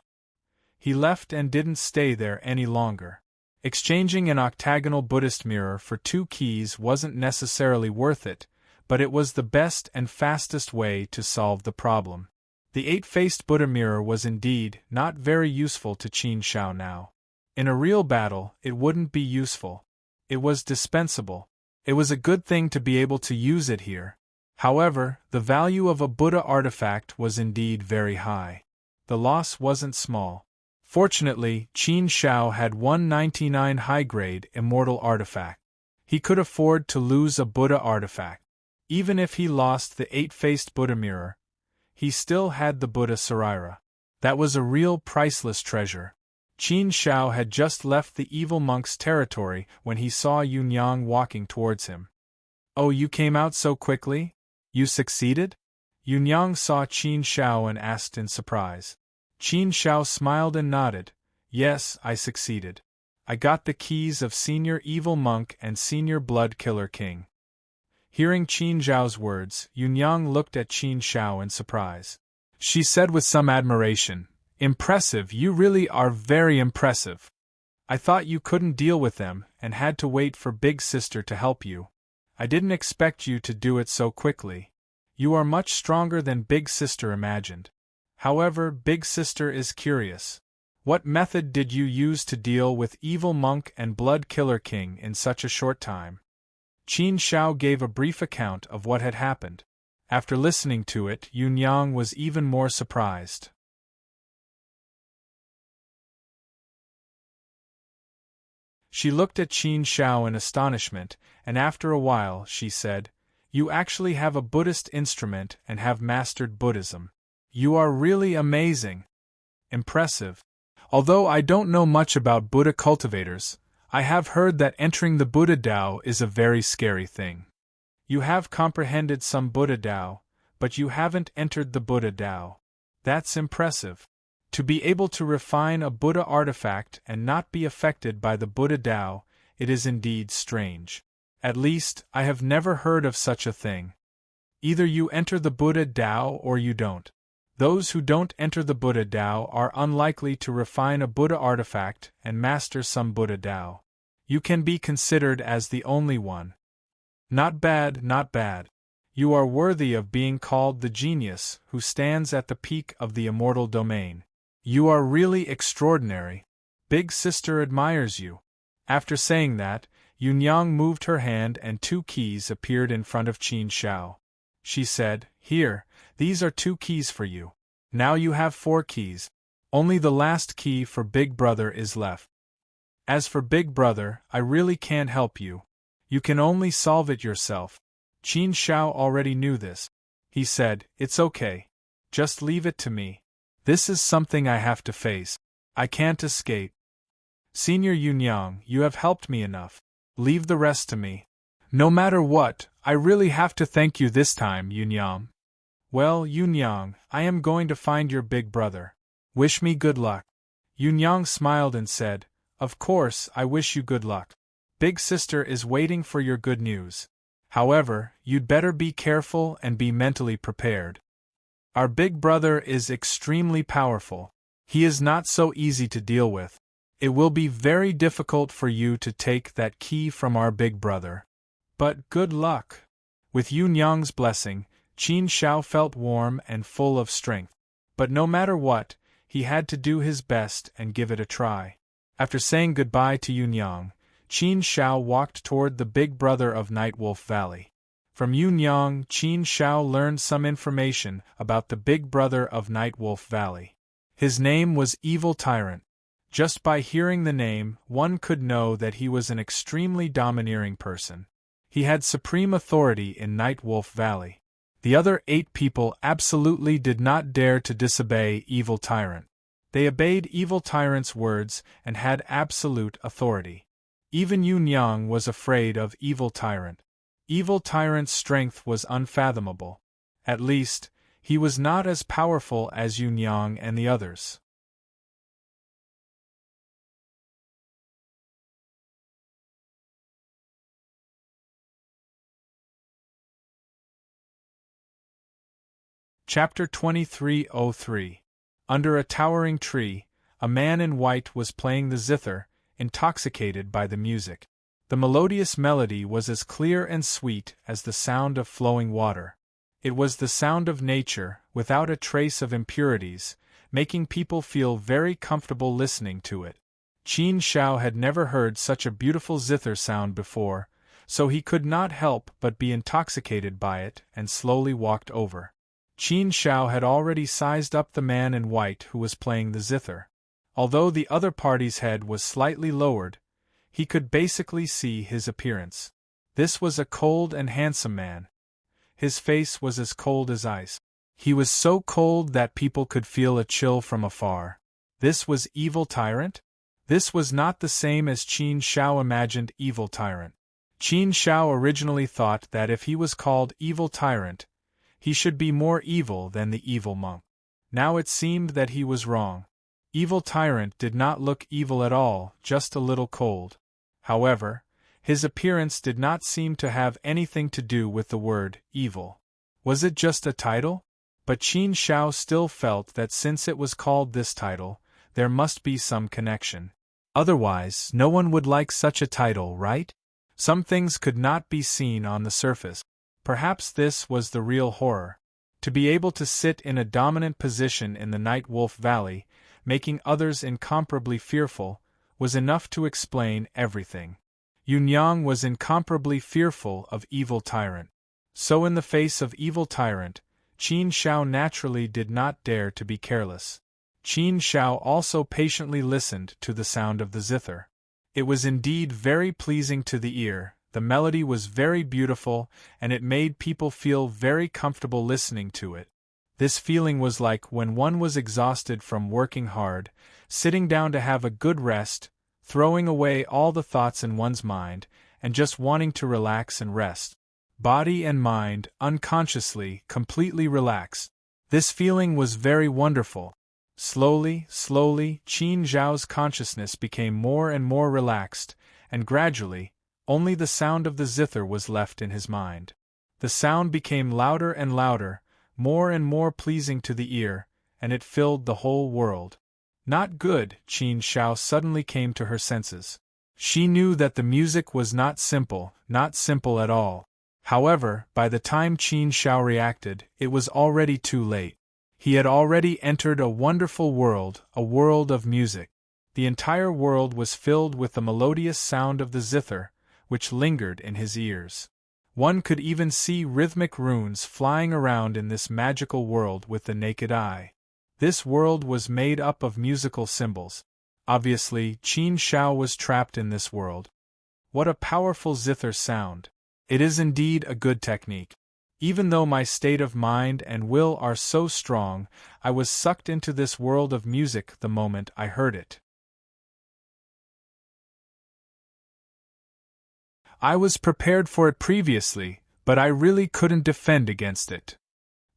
Speaker 1: He left and didn't stay there any longer. Exchanging an octagonal Buddhist mirror for 2 keys wasn't necessarily worth it, but it was the best and fastest way to solve the problem. The 8-faced Buddha mirror was indeed not very useful to Qin Shao now. In a real battle, it wouldn't be useful. It was dispensable. It was a good thing to be able to use it here. However, the value of a Buddha artifact was indeed very high. The loss wasn't small. Fortunately, Qin Shao had 199 high-grade immortal artifact. He could afford to lose a Buddha artifact. Even if he lost the 8-faced Buddha mirror, he still had the Buddha Sarira. That was a real priceless treasure. Qin Shao had just left the evil monk's territory when he saw Yunyang walking towards him. "Oh, you came out so quickly? You succeeded?" Yunyang saw Qin Shao and asked in surprise. Qin Shao smiled and nodded. "Yes, I succeeded. I got the keys of Senior Evil Monk and Senior Blood Killer King." Hearing Qin Zhao's words, Yunyang looked at Qin Shao in surprise. She said with some admiration, "Impressive, you really are very impressive. I thought you couldn't deal with them and had to wait for Big Sister to help you. I didn't expect you to do it so quickly. You are much stronger than Big Sister imagined. However, Big Sister is curious. What method did you use to deal with Evil Monk and Blood Killer King in such a short time?" Qin Shao gave a brief account of what had happened. After listening to it, Yunyang was even more surprised. She looked at Qin Shao in astonishment, and after a while she said, "You actually have a Buddhist instrument and have mastered Buddhism. You are really amazing. Impressive. Although I don't know much about Buddha cultivators, I have heard that entering the Buddha Tao is a very scary thing. You have comprehended some Buddha Tao, but you haven't entered the Buddha Tao. That's impressive. To be able to refine a Buddha artifact and not be affected by the Buddha Tao, it is indeed strange. At least, I have never heard of such a thing. Either you enter the Buddha Tao or you don't. Those who don't enter the Buddha Tao are unlikely to refine a Buddha artifact and master some Buddha Tao. You can be considered as the only one. Not bad, not bad. You are worthy of being called the genius who stands at the peak of the immortal domain. You are really extraordinary. Big Sister admires you." After saying that, Yunyang moved her hand and 2 keys appeared in front of Qin Shao. She said, "Here, these are 2 keys for you. Now you have 4 keys. Only the last key for Big Brother is left. As for Big Brother, I really can't help you. You can only solve it yourself." Qin Shao already knew this. He said, "It's okay. Just leave it to me. This is something I have to face. I can't escape. Senior Yunyang, you have helped me enough. Leave the rest to me." "No matter what, I really have to thank you this time, Yunyang." "Well, Yunyang, I am going to find your big brother. Wish me good luck." Yunyang smiled and said, "Of course, I wish you good luck. Big Sister is waiting for your good news. However, you'd better be careful and be mentally prepared. Our big brother is extremely powerful. He is not so easy to deal with. It will be very difficult for you to take that key from our big brother. But good luck." With Yunyang's blessing, Qin Shao felt warm and full of strength. But no matter what, he had to do his best and give it a try. After saying goodbye to Yunyang, Qin Shao walked toward the big brother of Nightwolf Valley. From Yunyang, Qin Shao learned some information about the big brother of Nightwolf Valley. His name was Evil Tyrant. Just by hearing the name, one could know that he was an extremely domineering person. He had supreme authority in Nightwolf Valley. The other 8 people absolutely did not dare to disobey Evil Tyrant. They obeyed Evil Tyrant's words and had absolute authority. Even Yunyang was afraid of Evil Tyrant. Evil Tyrant's strength was unfathomable. At least, he was not as powerful as Yunyang and the others. Chapter 2303. Under a towering tree, a man in white was playing the zither, intoxicated by the music. The melodious melody was as clear and sweet as the sound of flowing water. It was the sound of nature, without a trace of impurities, making people feel very comfortable listening to it. Qin Shao had never heard such a beautiful zither sound before, so he could not help but be intoxicated by it and slowly walked over. Qin Shao had already sized up the man in white who was playing the zither. Although the other party's head was slightly lowered, he could basically see his appearance. This was a cold and handsome man. His face was as cold as ice. He was so cold that people could feel a chill from afar. This was Evil Tyrant? This was not the same as Qin Shao imagined Evil Tyrant. Qin Shao originally thought that if he was called Evil Tyrant, he should be more evil than the evil monk. Now it seemed that he was wrong. Evil Tyrant did not look evil at all, just a little cold. However, His appearance did not seem to have anything to do with the word evil. Was it just a title? But Qin Shao still felt that since it was called this title, there must be some connection. Otherwise, no one would like such a title, right? Some things could not be seen on the surface. Perhaps this was the real horror. To be able to sit in a dominant position in the Night Wolf Valley, making others incomparably fearful, was enough to explain everything. Yunyang was incomparably fearful of evil tyrant. So in the face of evil tyrant, Qin Shao naturally did not dare to be careless. Qin Shao also patiently listened to the sound of the zither. It was indeed very pleasing to the ear, the melody was very beautiful, and it made people feel very comfortable listening to it. This feeling was like when one was exhausted from working hard, sitting down to have a good rest, throwing away all the thoughts in one's mind, and just wanting to relax and rest. Body and mind, unconsciously, completely relaxed. This feeling was very wonderful. Slowly, Qin Zhao's consciousness became more and more relaxed, and gradually, only the sound of the zither was left in his mind. The sound became louder and louder, more and more pleasing to the ear, and it filled the whole world. Not good, Qin Shao suddenly came to her senses. She knew that the music was not simple at all. However, by the time Qin Shao reacted, it was already too late. He had already entered a wonderful world, a world of music. The entire world was filled with the melodious sound of the zither, which lingered in his ears. One could even see rhythmic runes flying around in this magical world with the naked eye. This world was made up of musical symbols. Obviously, Qin Shao was trapped in this world. What a powerful zither sound! It is indeed a good technique. Even though my state of mind and will are so strong, I was sucked into this world of music the moment I heard it. I was prepared for it previously, but I really couldn't defend against it.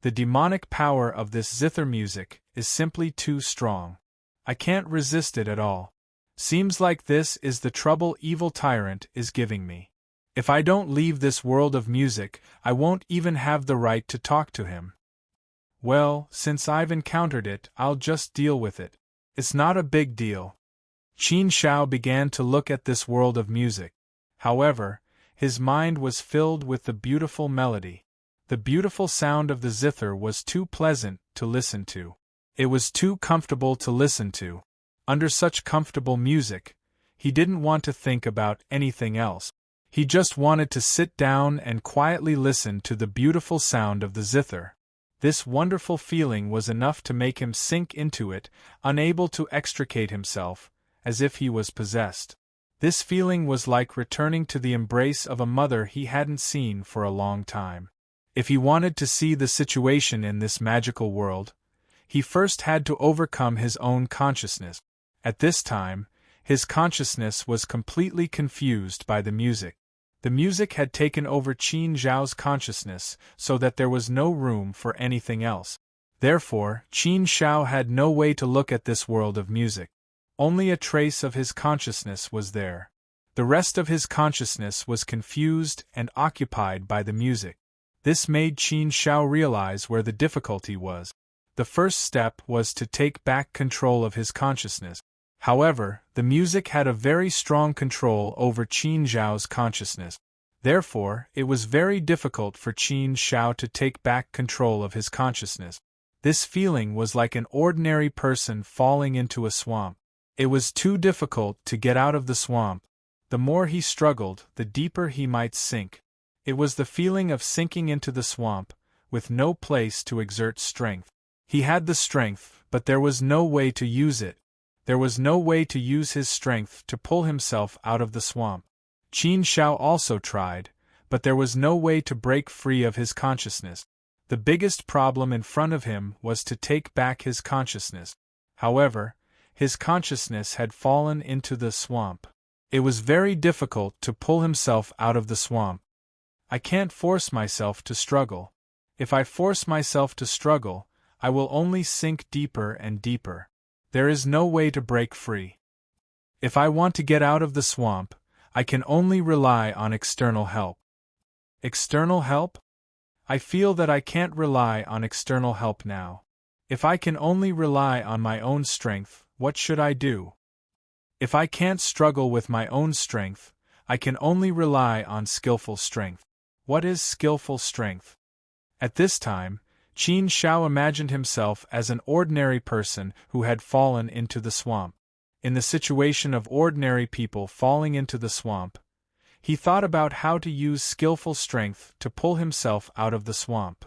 Speaker 1: The demonic power of this zither music is simply too strong. I can't resist it at all. Seems like this is the trouble evil tyrant is giving me. If I don't leave this world of music, I won't even have the right to talk to him. Well, since I've encountered it, I'll just deal with it. It's not a big deal. Qin Shao began to look at this world of music. However, his mind was filled with the beautiful melody. The beautiful sound of the zither was too pleasant to listen to. It was too comfortable to listen to. Under such comfortable music, he didn't want to think about anything else. He just wanted to sit down and quietly listen to the beautiful sound of the zither. This wonderful feeling was enough to make him sink into it, unable to extricate himself, as if he was possessed. This feeling was like returning to the embrace of a mother he hadn't seen for a long time. If he wanted to see the situation in this magical world, he first had to overcome his own consciousness. At this time, his consciousness was completely confused by the music. The music had taken over Qin Zhao's consciousness so that there was no room for anything else. Therefore, Qin Shao had no way to look at this world of music. Only a trace of his consciousness was there. The rest of his consciousness was confused and occupied by the music. This made Qin Shao realize where the difficulty was. The first step was to take back control of his consciousness. However, the music had a very strong control over Qin Zhao's consciousness. Therefore, it was very difficult for Qin Shao to take back control of his consciousness. This feeling was like an ordinary person falling into a swamp. It was too difficult to get out of the swamp. The more he struggled, the deeper he might sink. It was the feeling of sinking into the swamp, with no place to exert strength. He had the strength, but there was no way to use it. There was no way to use his strength to pull himself out of the swamp. Qin Shao also tried, but there was no way to break free of his consciousness. The biggest problem in front of him was to take back his consciousness. However, his consciousness had fallen into the swamp. It was very difficult to pull himself out of the swamp. I can't force myself to struggle. If I force myself to struggle, I will only sink deeper and deeper. There is no way to break free. If I want to get out of the swamp, I can only rely on external help. External help? I feel that I can't rely on external help now. If I can only rely on my own strength, what should I do? If I can't struggle with my own strength, I can only rely on skillful strength. What is skillful strength? At this time, Qin Shao imagined himself as an ordinary person who had fallen into the swamp. In the situation of ordinary people falling into the swamp, he thought about how to use skillful strength to pull himself out of the swamp.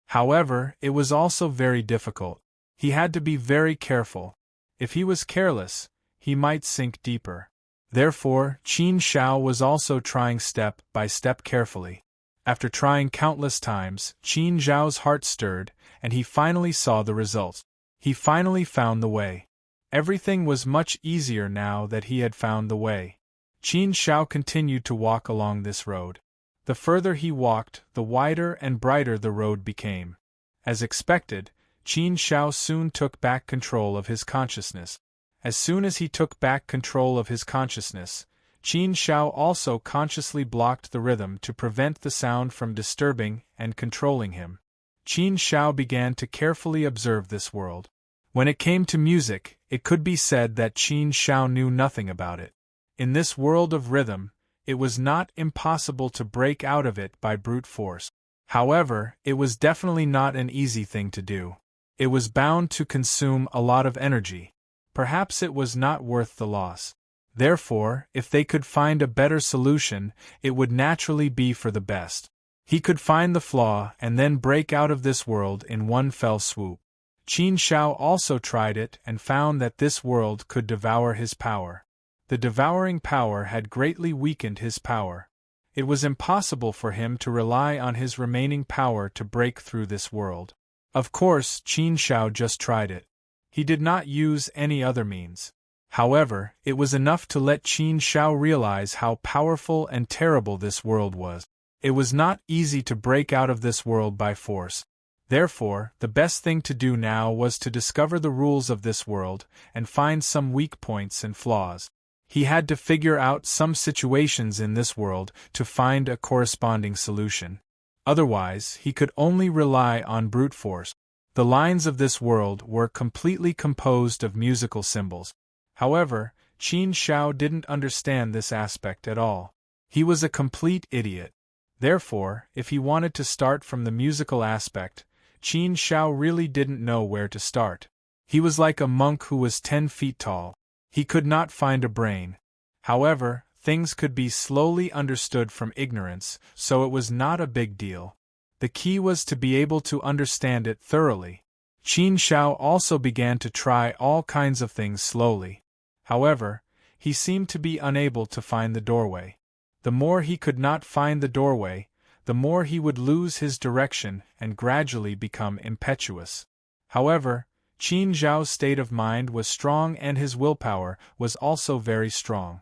Speaker 1: However, it was also very difficult. He had to be very careful. If he was careless, he might sink deeper. Therefore, Qin Shao was also trying step by step carefully. After trying countless times, Qin Zhao's heart stirred, and he finally saw the results. He finally found the way. Everything was much easier now that he had found the way. Qin Shao continued to walk along this road. The further he walked, the wider and brighter the road became. As expected, Qin Shao soon took back control of his consciousness. As soon as he took back control of his consciousness, Qin Shao also consciously blocked the rhythm to prevent the sound from disturbing and controlling him. Qin Shao began to carefully observe this world. When it came to music, it could be said that Qin Shao knew nothing about it. In this world of rhythm, it was not impossible to break out of it by brute force. However, it was definitely not an easy thing to do. It was bound to consume a lot of energy. Perhaps it was not worth the loss. Therefore, if they could find a better solution, it would naturally be for the best. He could find the flaw and then break out of this world in one fell swoop. Qin Shao also tried it and found that this world could devour his power. The devouring power had greatly weakened his power. It was impossible for him to rely on his remaining power to break through this world. Of course, Qin Shao just tried it. He did not use any other means. However, it was enough to let Qin Shao realize how powerful and terrible this world was. It was not easy to break out of this world by force. Therefore, the best thing to do now was to discover the rules of this world and find some weak points and flaws. He had to figure out some situations in this world to find a corresponding solution. Otherwise, he could only rely on brute force. The lines of this world were completely composed of musical symbols. However, Qin Shao didn't understand this aspect at all. He was a complete idiot. Therefore, if he wanted to start from the musical aspect, Qin Shao really didn't know where to start. He was like a monk who was 10 feet tall. He could not find a brain. However, things could be slowly understood from ignorance, so it was not a big deal. The key was to be able to understand it thoroughly. Qin Shao also began to try all kinds of things slowly. However, he seemed to be unable to find the doorway. The more he could not find the doorway, the more he would lose his direction and gradually become impetuous. However, Qin Zhao's state of mind was strong and his willpower was also very strong.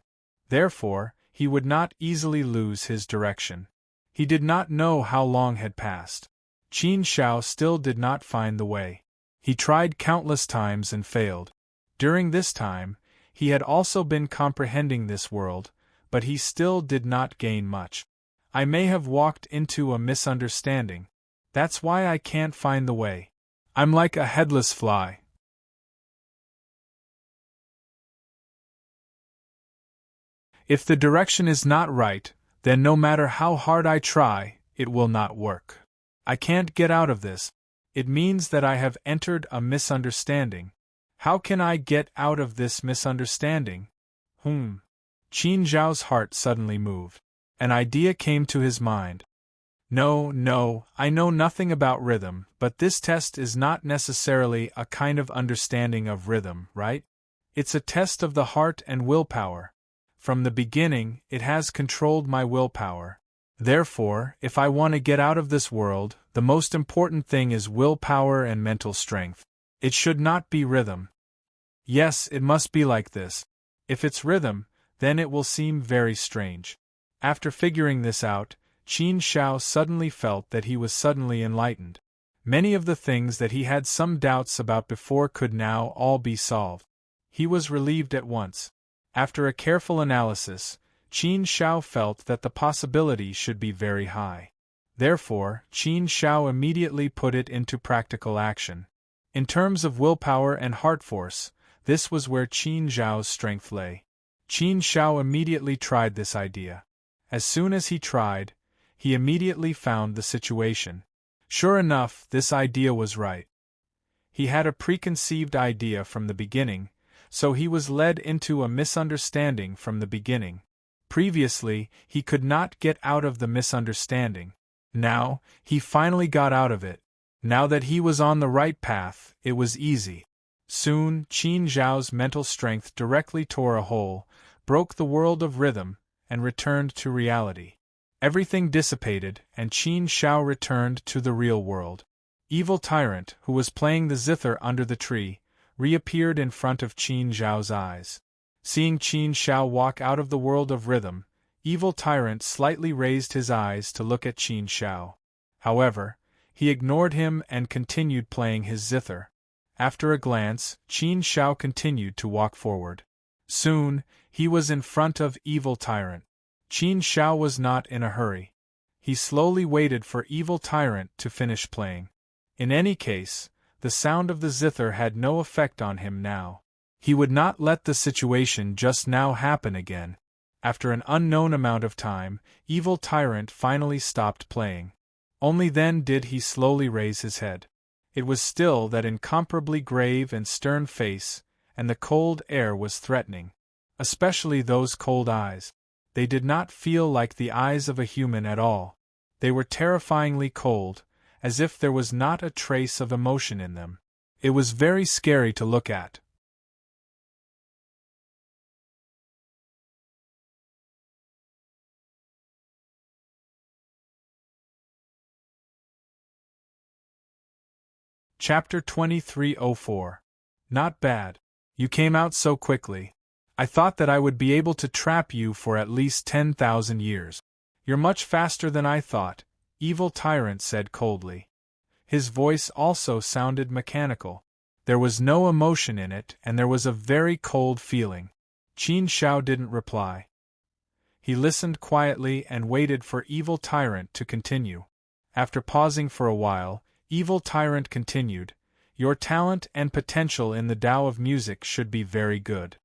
Speaker 1: Therefore, he would not easily lose his direction. He did not know how long had passed. Qin Shao still did not find the way. He tried countless times and failed. During this time, he had also been comprehending this world, but he still did not gain much. I may have walked into a misunderstanding. That's why I can't find the way. I'm like a headless fly. If the direction is not right, then no matter how hard I try, it will not work. I can't get out of this. It means that I have entered a misunderstanding. How can I get out of this misunderstanding? Qin Zhao's heart suddenly moved. An idea came to his mind. No, I know nothing about rhythm, but this test is not necessarily a kind of understanding of rhythm, right? It's a test of the heart and willpower. From the beginning, it has controlled my willpower. Therefore, if I want to get out of this world, the most important thing is willpower and mental strength. It should not be rhythm. Yes, it must be like this. If it's rhythm, then it will seem very strange. After figuring this out, Qin Shao suddenly felt that he was suddenly enlightened. Many of the things that he had some doubts about before could now all be solved. He was relieved at once. After a careful analysis, Qin Shao felt that the possibility should be very high. Therefore, Qin Shao immediately put it into practical action. In terms of willpower and heart force, this was where Qin Zhao's strength lay. Qin Shao immediately tried this idea. As soon as he tried, he immediately found the situation. Sure enough, this idea was right. He had a preconceived idea from the beginning, so he was led into a misunderstanding from the beginning. Previously, he could not get out of the misunderstanding. Now, he finally got out of it. Now that he was on the right path, it was easy. Soon, Qin Zhao's mental strength directly tore a hole, broke the world of rhythm, and returned to reality. Everything dissipated, and Qin Shao returned to the real world. Evil Tyrant, who was playing the zither under the tree, reappeared in front of Qin Zhao's eyes. Seeing Qin Shao walk out of the world of rhythm, Evil Tyrant slightly raised his eyes to look at Qin Shao. However, he ignored him and continued playing his zither. After a glance, Qin Shao continued to walk forward. Soon, he was in front of Evil Tyrant. Qin Shao was not in a hurry. He slowly waited for Evil Tyrant to finish playing. In any case, the sound of the zither had no effect on him now. He would not let the situation just now happen again. After an unknown amount of time, Evil Tyrant finally stopped playing. Only then did he slowly raise his head. It was still that incomparably grave and stern face, and the cold air was threatening. Especially those cold eyes. They did not feel like the eyes of a human at all. They were terrifyingly cold, as if there was not a trace of emotion in them. It was very scary to look at. Chapter 2304. Not bad. You came out so quickly. I thought that I would be able to trap you for at least 10,000 years. You're much faster than I thought, Evil Tyrant said coldly. His voice also sounded mechanical. There was no emotion in it, and there was a very cold feeling. Qin Shao didn't reply. He listened quietly and waited for Evil Tyrant to continue. After pausing for a while, Evil Tyrant continued, Your talent and potential in the Tao of music should be very good.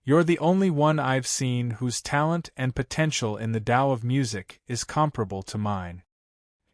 Speaker 1: You're the only one I've seen whose talent and potential in the Tao of music is comparable to mine.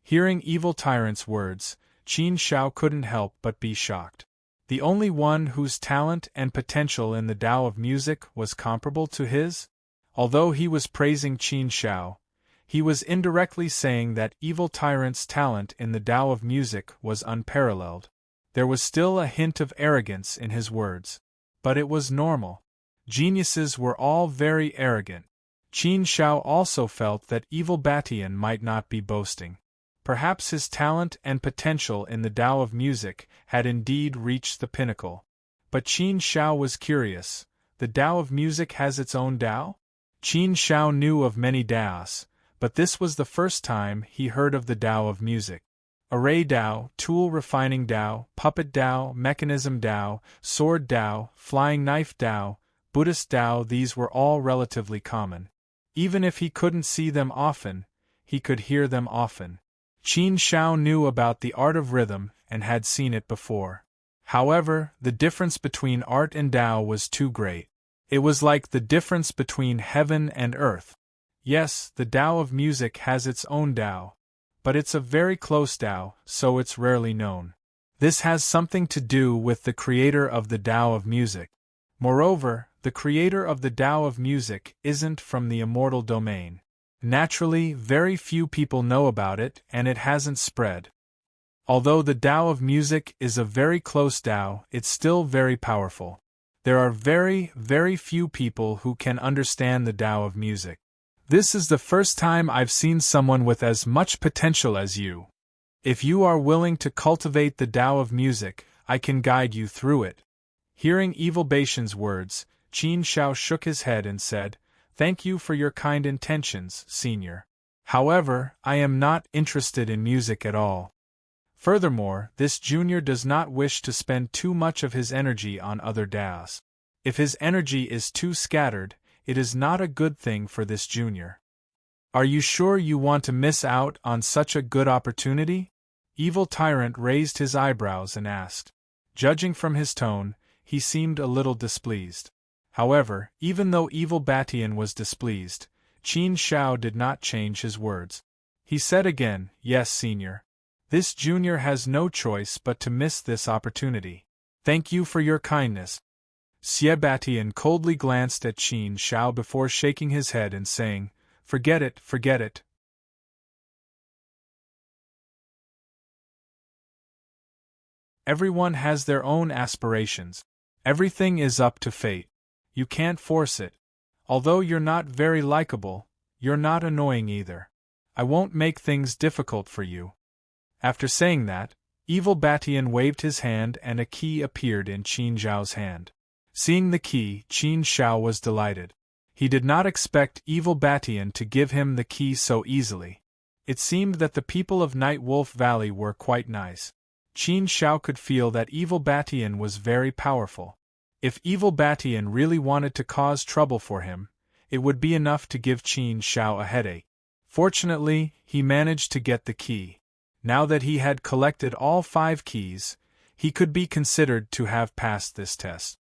Speaker 1: Hearing Evil Tyrant's words, Qin Shao couldn't help but be shocked. The only one whose talent and potential in the Tao of music was comparable to his? Although he was praising Qin Shao, he was indirectly saying that Evil Tyrant's talent in the Tao of music was unparalleled. There was still a hint of arrogance in his words. But it was normal. Geniuses were all very arrogant. Qin Shao also felt that Evil Batian might not be boasting. Perhaps his talent and potential in the Tao of music had indeed reached the pinnacle. But Qin Shao was curious. The Tao of music has its own Tao? Qin Shao knew of many Taos, but this was the first time he heard of the Tao of music. Array Tao, Tool Refining Tao, Puppet Tao, Mechanism Tao, Sword Tao, Flying Knife Tao, Buddhist Tao, these were all relatively common. Even if he couldn't see them often, he could hear them often. Qin Shao knew about the art of rhythm and had seen it before. However, the difference between art and Tao was too great. It was like the difference between heaven and earth. Yes, the Tao of music has its own Tao, but it's a very close Tao, so it's rarely known. This has something to do with the creator of the Tao of music. Moreover, the creator of the Tao of music isn't from the immortal domain. Naturally, very few people know about it, and it hasn't spread. Although the Tao of music is a very close Tao, it's still very powerful. There are very, very few people who can understand the Tao of music. This is the first time I've seen someone with as much potential as you. If you are willing to cultivate the Tao of music, I can guide you through it. Hearing Evil Batian's words, Qin Shao shook his head and said, Thank you for your kind intentions, Senior. However, I am not interested in music at all. Furthermore, this junior does not wish to spend too much of his energy on other daos. If his energy is too scattered, it is not a good thing for this junior. Are you sure you want to miss out on such a good opportunity? Evil Tyrant raised his eyebrows and asked. Judging from his tone, he seemed a little displeased. However, even though Evil Batian was displeased, Qin Shao did not change his words. He said again, Yes, Senior. This junior has no choice but to miss this opportunity. Thank you for your kindness. Xie Batian coldly glanced at Qin Shao before shaking his head and saying, Forget it, forget it. Everyone has their own aspirations. Everything is up to fate. You can't force it. Although you're not very likable, you're not annoying either. I won't make things difficult for you. After saying that, Evil Batian waved his hand and a key appeared in Qin Zhao's hand. Seeing the key, Qin Shao was delighted. He did not expect Evil Batian to give him the key so easily. It seemed that the people of Night Wolf Valley were quite nice. Qin Shao could feel that Evil Batian was very powerful. If Evil Batian really wanted to cause trouble for him, it would be enough to give Qin Shao a headache. Fortunately, he managed to get the key. Now that he had collected all 5 keys, he could be considered to have passed this test.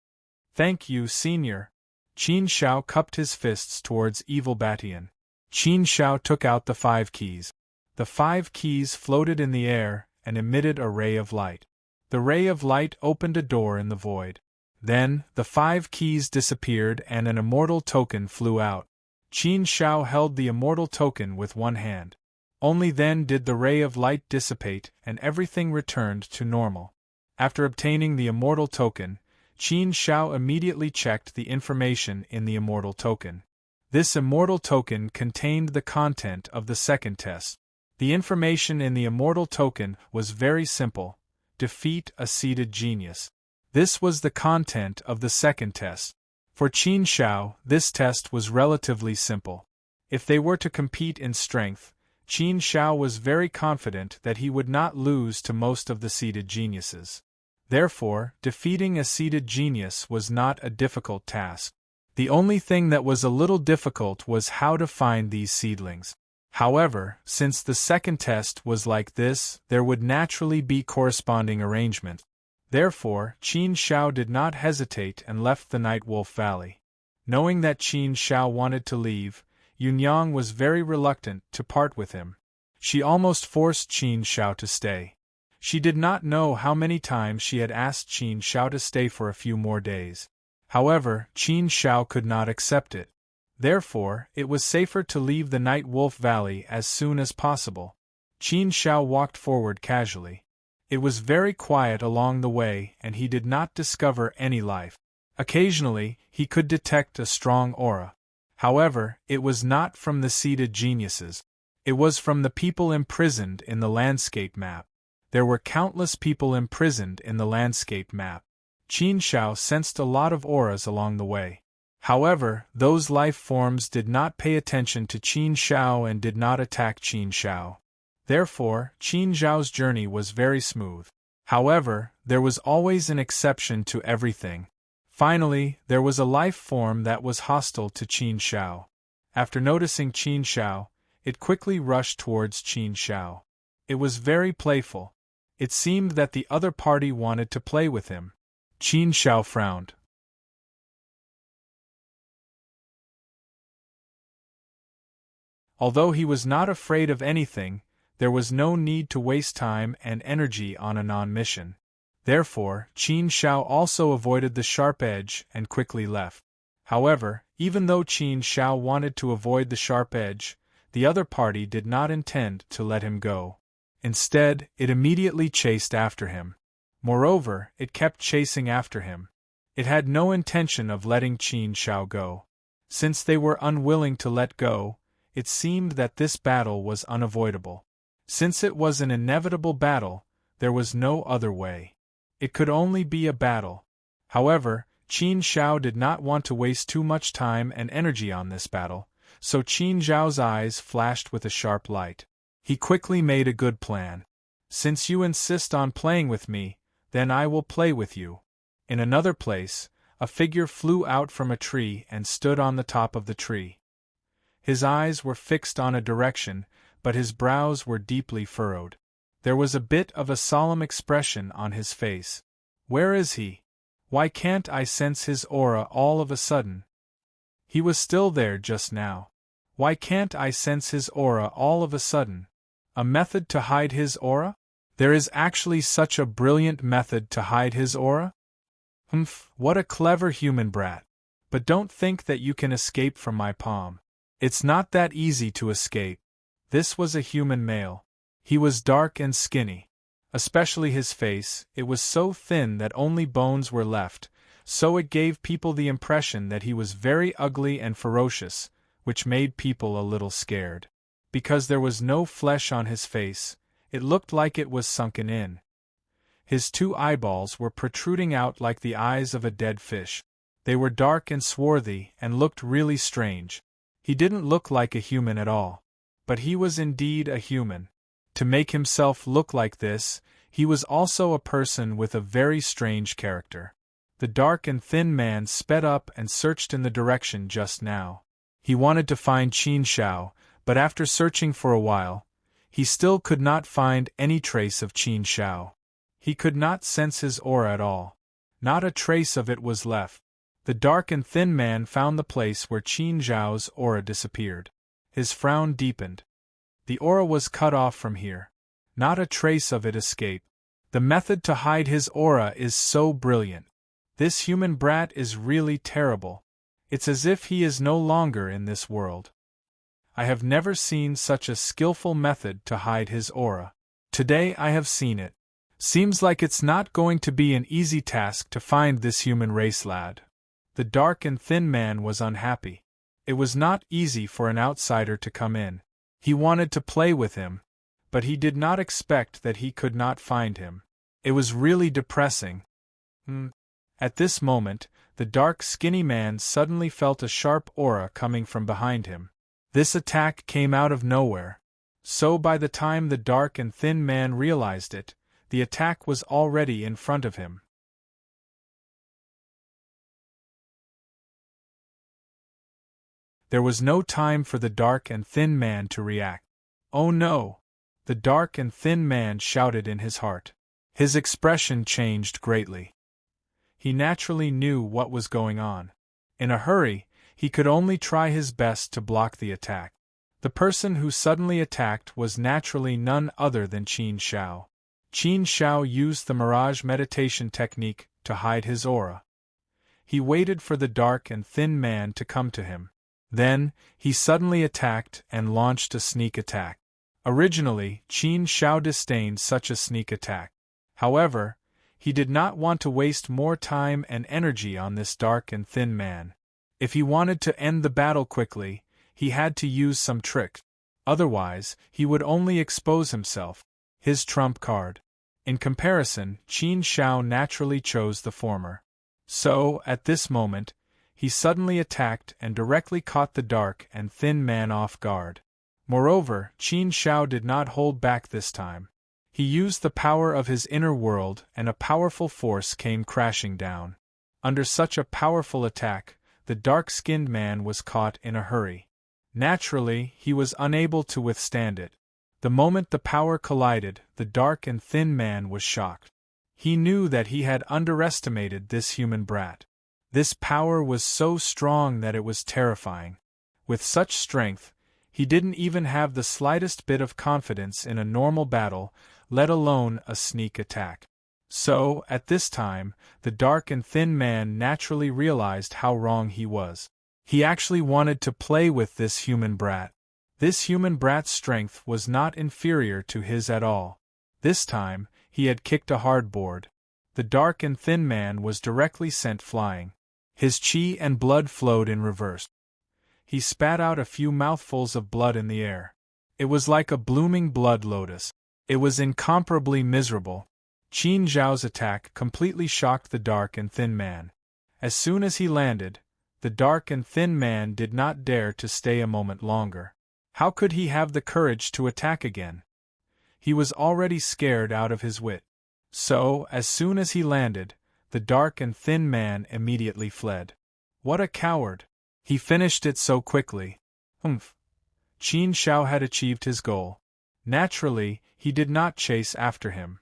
Speaker 1: Thank you, Senior. Qin Shao cupped his fists towards Evil Batian. Qin Shao took out the 5 keys. The 5 keys floated in the air and emitted a ray of light. The ray of light opened a door in the void. Then, the 5 keys disappeared and an immortal token flew out. Qin Shao held the immortal token with one hand. Only then did the ray of light dissipate and everything returned to normal. After obtaining the immortal token, Qin Shao immediately checked the information in the immortal token. This immortal token contained the content of the second test. The information in the immortal token was very simple: defeat a seated genius. This was the content of the second test. For Qin Shao, this test was relatively simple. If they were to compete in strength, Qin Shao was very confident that he would not lose to most of the seated geniuses. Therefore, defeating a seated genius was not a difficult task. The only thing that was a little difficult was how to find these seedlings. However, since the second test was like this, there would naturally be corresponding arrangement. Therefore, Qin Shao did not hesitate and left the Night Wolf Valley. Knowing that Qin Shao wanted to leave, Yunyang was very reluctant to part with him. She almost forced Qin Shao to stay. She did not know how many times she had asked Qin Shao to stay for a few more days. However, Qin Shao could not accept it. Therefore, it was safer to leave the Night Wolf Valley as soon as possible. Qin Shao walked forward casually. It was very quiet along the way and he did not discover any life. Occasionally, he could detect a strong aura. However, it was not from the seated geniuses. It was from the people imprisoned in the landscape map. There were countless people imprisoned in the landscape map. Qin Shao sensed a lot of auras along the way. However, those life forms did not pay attention to Qin Shao and did not attack Qin Shao. Therefore, Qin Zhao's journey was very smooth. However, there was always an exception to everything. Finally, there was a life form that was hostile to Qin Shao. After noticing Qin Shao, it quickly rushed towards Qin Shao. It was very playful. It seemed that the other party wanted to play with him. Qin Shao frowned. Although he was not afraid of anything, there was no need to waste time and energy on a non-mission. Therefore, Qin Shao also avoided the sharp edge and quickly left. However, even though Qin Shao wanted to avoid the sharp edge, the other party did not intend to let him go. Instead, it immediately chased after him. Moreover, it kept chasing after him. It had no intention of letting Qin Shao go. Since they were unwilling to let go, it seemed that this battle was unavoidable. Since it was an inevitable battle, there was no other way. It could only be a battle. However, Qin Shao did not want to waste too much time and energy on this battle, so Qin Zhao's eyes flashed with a sharp light. He quickly made a good plan. Since you insist on playing with me, then I will play with you. In another place, a figure flew out from a tree and stood on the top of the tree. His eyes were fixed on a direction, but his brows were deeply furrowed. There was a bit of a solemn expression on his face. Where is he? Why can't I sense his aura all of a sudden? He was still there just now. Why can't I sense his aura all of a sudden? A method to hide his aura? There is actually such a brilliant method to hide his aura? Humph, what a clever human brat. But don't think that you can escape from my palm. It's not that easy to escape. This was a human male. He was dark and skinny. Especially his face, it was so thin that only bones were left, so it gave people the impression that he was very ugly and ferocious, which made people a little scared. Because there was no flesh on his face, it looked like it was sunken in. His 2 eyeballs were protruding out like the eyes of a dead fish. They were dark and swarthy and looked really strange. He didn't look like a human at all. But he was indeed a human. To make himself look like this, he was also a person with a very strange character. The dark and thin man sped up and searched in the direction just now. He wanted to find Qin Shao, but after searching for a while, he still could not find any trace of Qin Shao. He could not sense his aura at all. Not a trace of it was left. The dark and thin man found the place where Qin Shao's aura disappeared. His frown deepened. The aura was cut off from here. Not a trace of it escaped. The method to hide his aura is so brilliant. This human brat is really terrible. It's as if he is no longer in this world. I have never seen such a skillful method to hide his aura. Today I have seen it. Seems like it's not going to be an easy task to find this human race lad. The dark and thin man was unhappy. It was not easy for an outsider to come in. He wanted to play with him, but he did not expect that he could not find him. It was really depressing. At this moment, the dark skinny man suddenly felt a sharp aura coming from behind him. This attack came out of nowhere. So by the time the dark and thin man realized it, the attack was already in front of him. There was no time for the dark and thin man to react. Oh no! The dark and thin man shouted in his heart. His expression changed greatly. He naturally knew what was going on. In a hurry, he could only try his best to block the attack. The person who suddenly attacked was naturally none other than Qin Shao. Qin Shao used the mirage meditation technique to hide his aura. He waited for the dark and thin man to come to him. Then, he suddenly attacked and launched a sneak attack. Originally, Qin Shao disdained such a sneak attack. However, he did not want to waste more time and energy on this dark and thin man. If he wanted to end the battle quickly, he had to use some trick. Otherwise, he would only expose himself. His trump card. In comparison, Qin Shao naturally chose the former. So, at this moment, he suddenly attacked and directly caught the dark and thin man off guard. Moreover, Qin Shao did not hold back this time. He used the power of his inner world and a powerful force came crashing down. Under such a powerful attack, the dark-skinned man was caught in a hurry. Naturally, he was unable to withstand it. The moment the power collided, the dark and thin man was shocked. He knew that he had underestimated this human brat. This power was so strong that it was terrifying. With such strength, he didn't even have the slightest bit of confidence in a normal battle, let alone a sneak attack. So, at this time, the dark and thin man naturally realized how wrong he was. He actually wanted to play with this human brat. This human brat's strength was not inferior to his at all. This time, he had kicked a hard board. The dark and thin man was directly sent flying. His chi and blood flowed in reverse. He spat out a few mouthfuls of blood in the air. It was like a blooming blood lotus. It was incomparably miserable. Qin Zhao's attack completely shocked the dark and thin man. As soon as he landed, the dark and thin man did not dare to stay a moment longer. How could he have the courage to attack again? he was already scared out of his wit. So, as soon as he landed, the dark and thin man immediately fled. What a coward! He finished it so quickly. Humph! Qin Shao had achieved his goal. Naturally, he did not chase after him.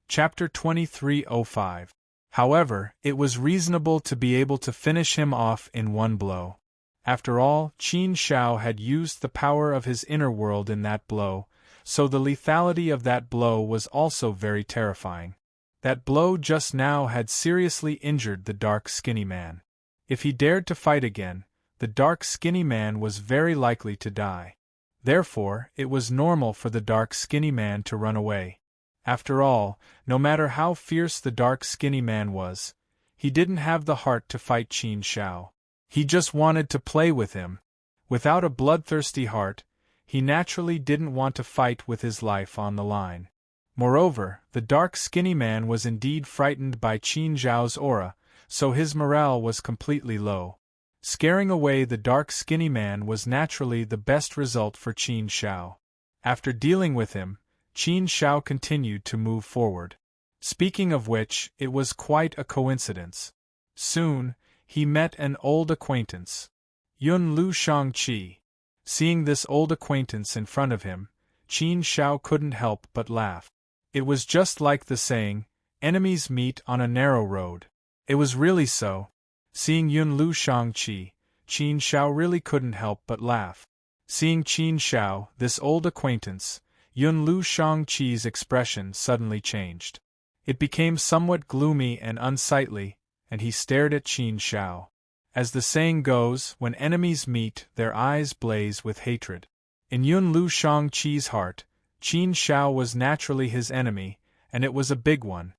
Speaker 1: Chapter 2305. However, it was reasonable to be able to finish him off in one blow. After all, Qin Shao had used the power of his inner world in that blow, so the lethality of that blow was also very terrifying. That blow just now had seriously injured the dark skinny man. If he dared to fight again, the dark skinny man was very likely to die. Therefore, it was normal for the dark skinny man to run away. After all, no matter how fierce the dark skinny man was, he didn't have the heart to fight Qin Shao. He just wanted to play with him. Without a bloodthirsty heart, he naturally didn't want to fight with his life on the line. Moreover, the dark skinny man was indeed frightened by Qin Zhao's aura, so his morale was completely low. Scaring away the dark skinny man was naturally the best result for Qin Shao. After dealing with him, Qin Shao continued to move forward. Speaking of which, it was quite a coincidence. Soon, he met an old acquaintance. Yun Lu Shangqi. Seeing this old acquaintance in front of him, Qin Shao couldn't help but laugh. It was just like the saying, enemies meet on a narrow road. It was really so. Seeing Yun Lu Shangqi, Qin Shao really couldn't help but laugh. Seeing Qin Shao, this old acquaintance, Yun Lu Shangqi's expression suddenly changed. It became somewhat gloomy and unsightly, and he stared at Qin Shao. As the saying goes, when enemies meet, their eyes blaze with hatred. In Yun Lu Shangqi's heart, Qin Shao was naturally his enemy, and it was a big one.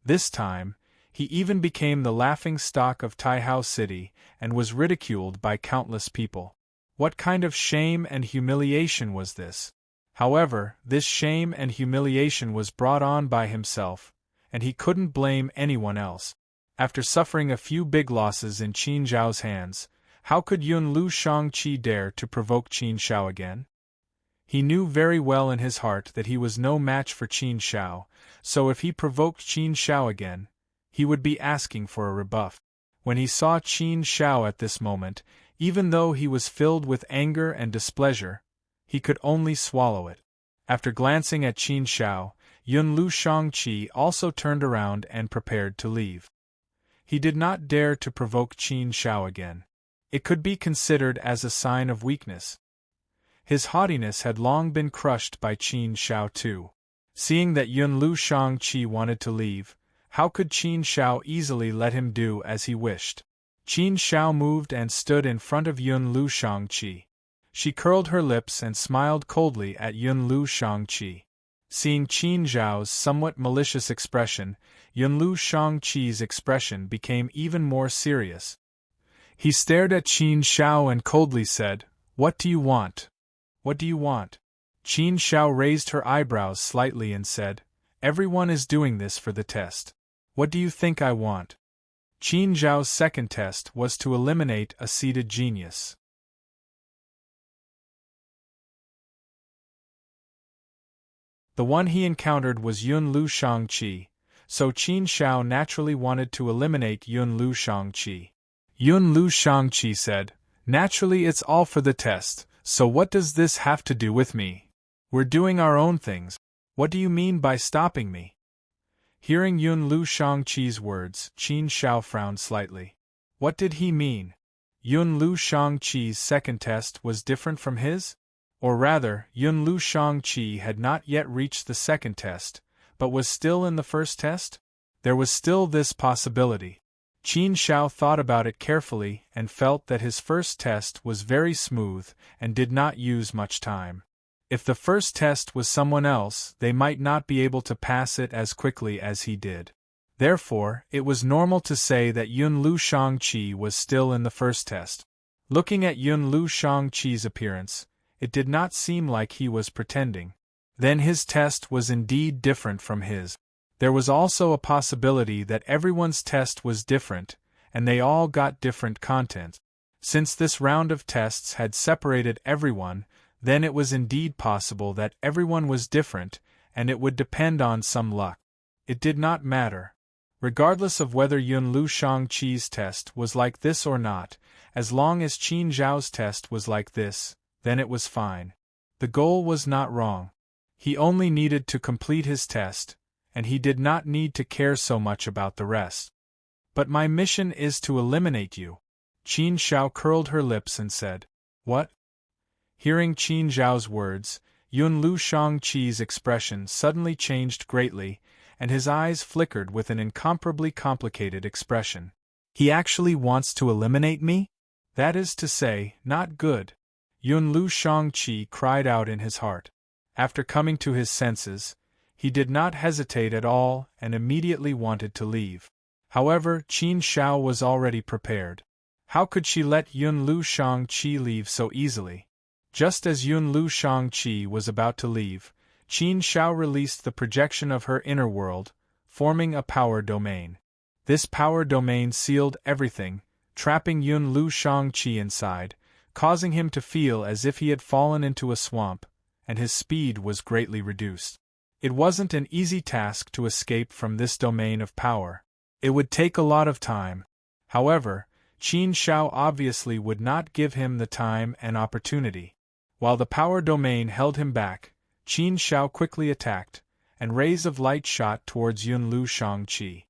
Speaker 1: This time, he even became the laughing stock of Taihao City and was ridiculed by countless people. What kind of shame and humiliation was this? However, this shame and humiliation was brought on by himself, and he couldn't blame anyone else. After suffering a few big losses in Qin Zhao's hands, how could Yun Lu Shangqi dare to provoke Qin Shao again? He knew very well in his heart that he was no match for Qin Shao, so if he provoked Qin Shao again, he would be asking for a rebuff. When he saw Qin Shao at this moment, even though he was filled with anger and displeasure, he could only swallow it. After glancing at Qin Shao, Yun Lu Shangqi also turned around and prepared to leave. He did not dare to provoke Qin Shao again. It could be considered as a sign of weakness. His haughtiness had long been crushed by Qin Shao too. Seeing that Yun Lu Shangqi wanted to leave, how could Qin Shao easily let him do as he wished? Qin Shao moved and stood in front of Yun Lu Shangqi. She curled her lips and smiled coldly at Yun Lu Shangqi. Seeing Qin Zhao's somewhat malicious expression, Yun Lu Shangqi's expression became even more serious. He stared at Qin Shao and coldly said, "What do you want? What do you want?" Qin Shao raised her eyebrows slightly and said, "Everyone is doing this for the test. What do you think I want?" Qin Zhao's second test was to eliminate a seated genius. The one he encountered was Yun Lu Shangqi, so Qin Shao naturally wanted to eliminate Yun Lu Shangqi. Yun Lu Shangqi said, "Naturally it's all for the test, so what does this have to do with me? We're doing our own things. What do you mean by stopping me?" Hearing Yun Lu Shangqi's words, Qin Shao frowned slightly. What did he mean? Yun Lu Shangqi's second test was different from his? Or rather, Yun Lu Shangqi had not yet reached the second test, but was still in the first test? There was still this possibility. Qin Shao thought about it carefully and felt that his first test was very smooth and did not use much time. If the first test was someone else, they might not be able to pass it as quickly as he did. Therefore, it was normal to say that Yun Lu Shangqi was still in the first test. Looking at Yun Lu Shangqi's appearance, it did not seem like he was pretending. Then his test was indeed different from his. There was also a possibility that everyone's test was different, and they all got different content. Since this round of tests had separated everyone, then it was indeed possible that everyone was different, and it would depend on some luck. It did not matter. Regardless of whether Yunlu Shangqi's test was like this or not, as long as Qin Zhao's test was like this, then it was fine. The goal was not wrong. He only needed to complete his test, and he did not need to care so much about the rest. But my mission is to eliminate you. Qin Zhao curled her lips and said, "What?" Hearing Qin Zhao's words, Yunlu Shangqi's expression suddenly changed greatly, and his eyes flickered with an incomparably complicated expression. He actually wants to eliminate me? That is to say, not good. Yunlu Shangqi cried out in his heart. After coming to his senses, he did not hesitate at all and immediately wanted to leave. However, Qin Zhao was already prepared. How could she let Yunlu Shangqi leave so easily? Just as Yunlu Shangqi was about to leave, Qin Zhao released the projection of her inner world, forming a power domain. This power domain sealed everything, trapping Yunlu Shangqi inside, causing him to feel as if he had fallen into a swamp, and his speed was greatly reduced. It wasn't an easy task to escape from this domain of power. It would take a lot of time. However, Qin Zhao obviously would not give him the time and opportunity. While the power domain held him back, Qin Zhao quickly attacked, and rays of light shot towards Yunlu Shangqi.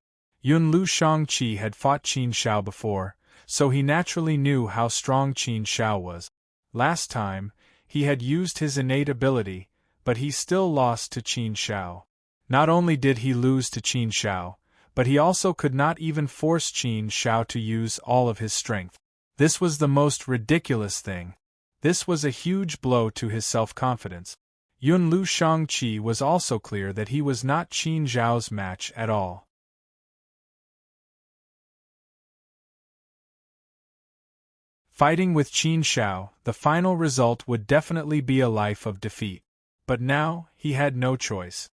Speaker 1: Yunlu Shangqi had fought Qin Zhao before, so he naturally knew how strong Qin Zhao was. Last time, he had used his innate ability, but he still lost to Qin Zhao. Not only did he lose to Qin Zhao, but he also could not even force Qin Zhao to use all of his strength. This was the most ridiculous thing. This was a huge blow to his self-confidence. Yunlu Shangqi was also clear that he was not Qin Zhao's match at all. Fighting with Qin Zhao, the final result would definitely be a life of defeat. But now, he had no choice.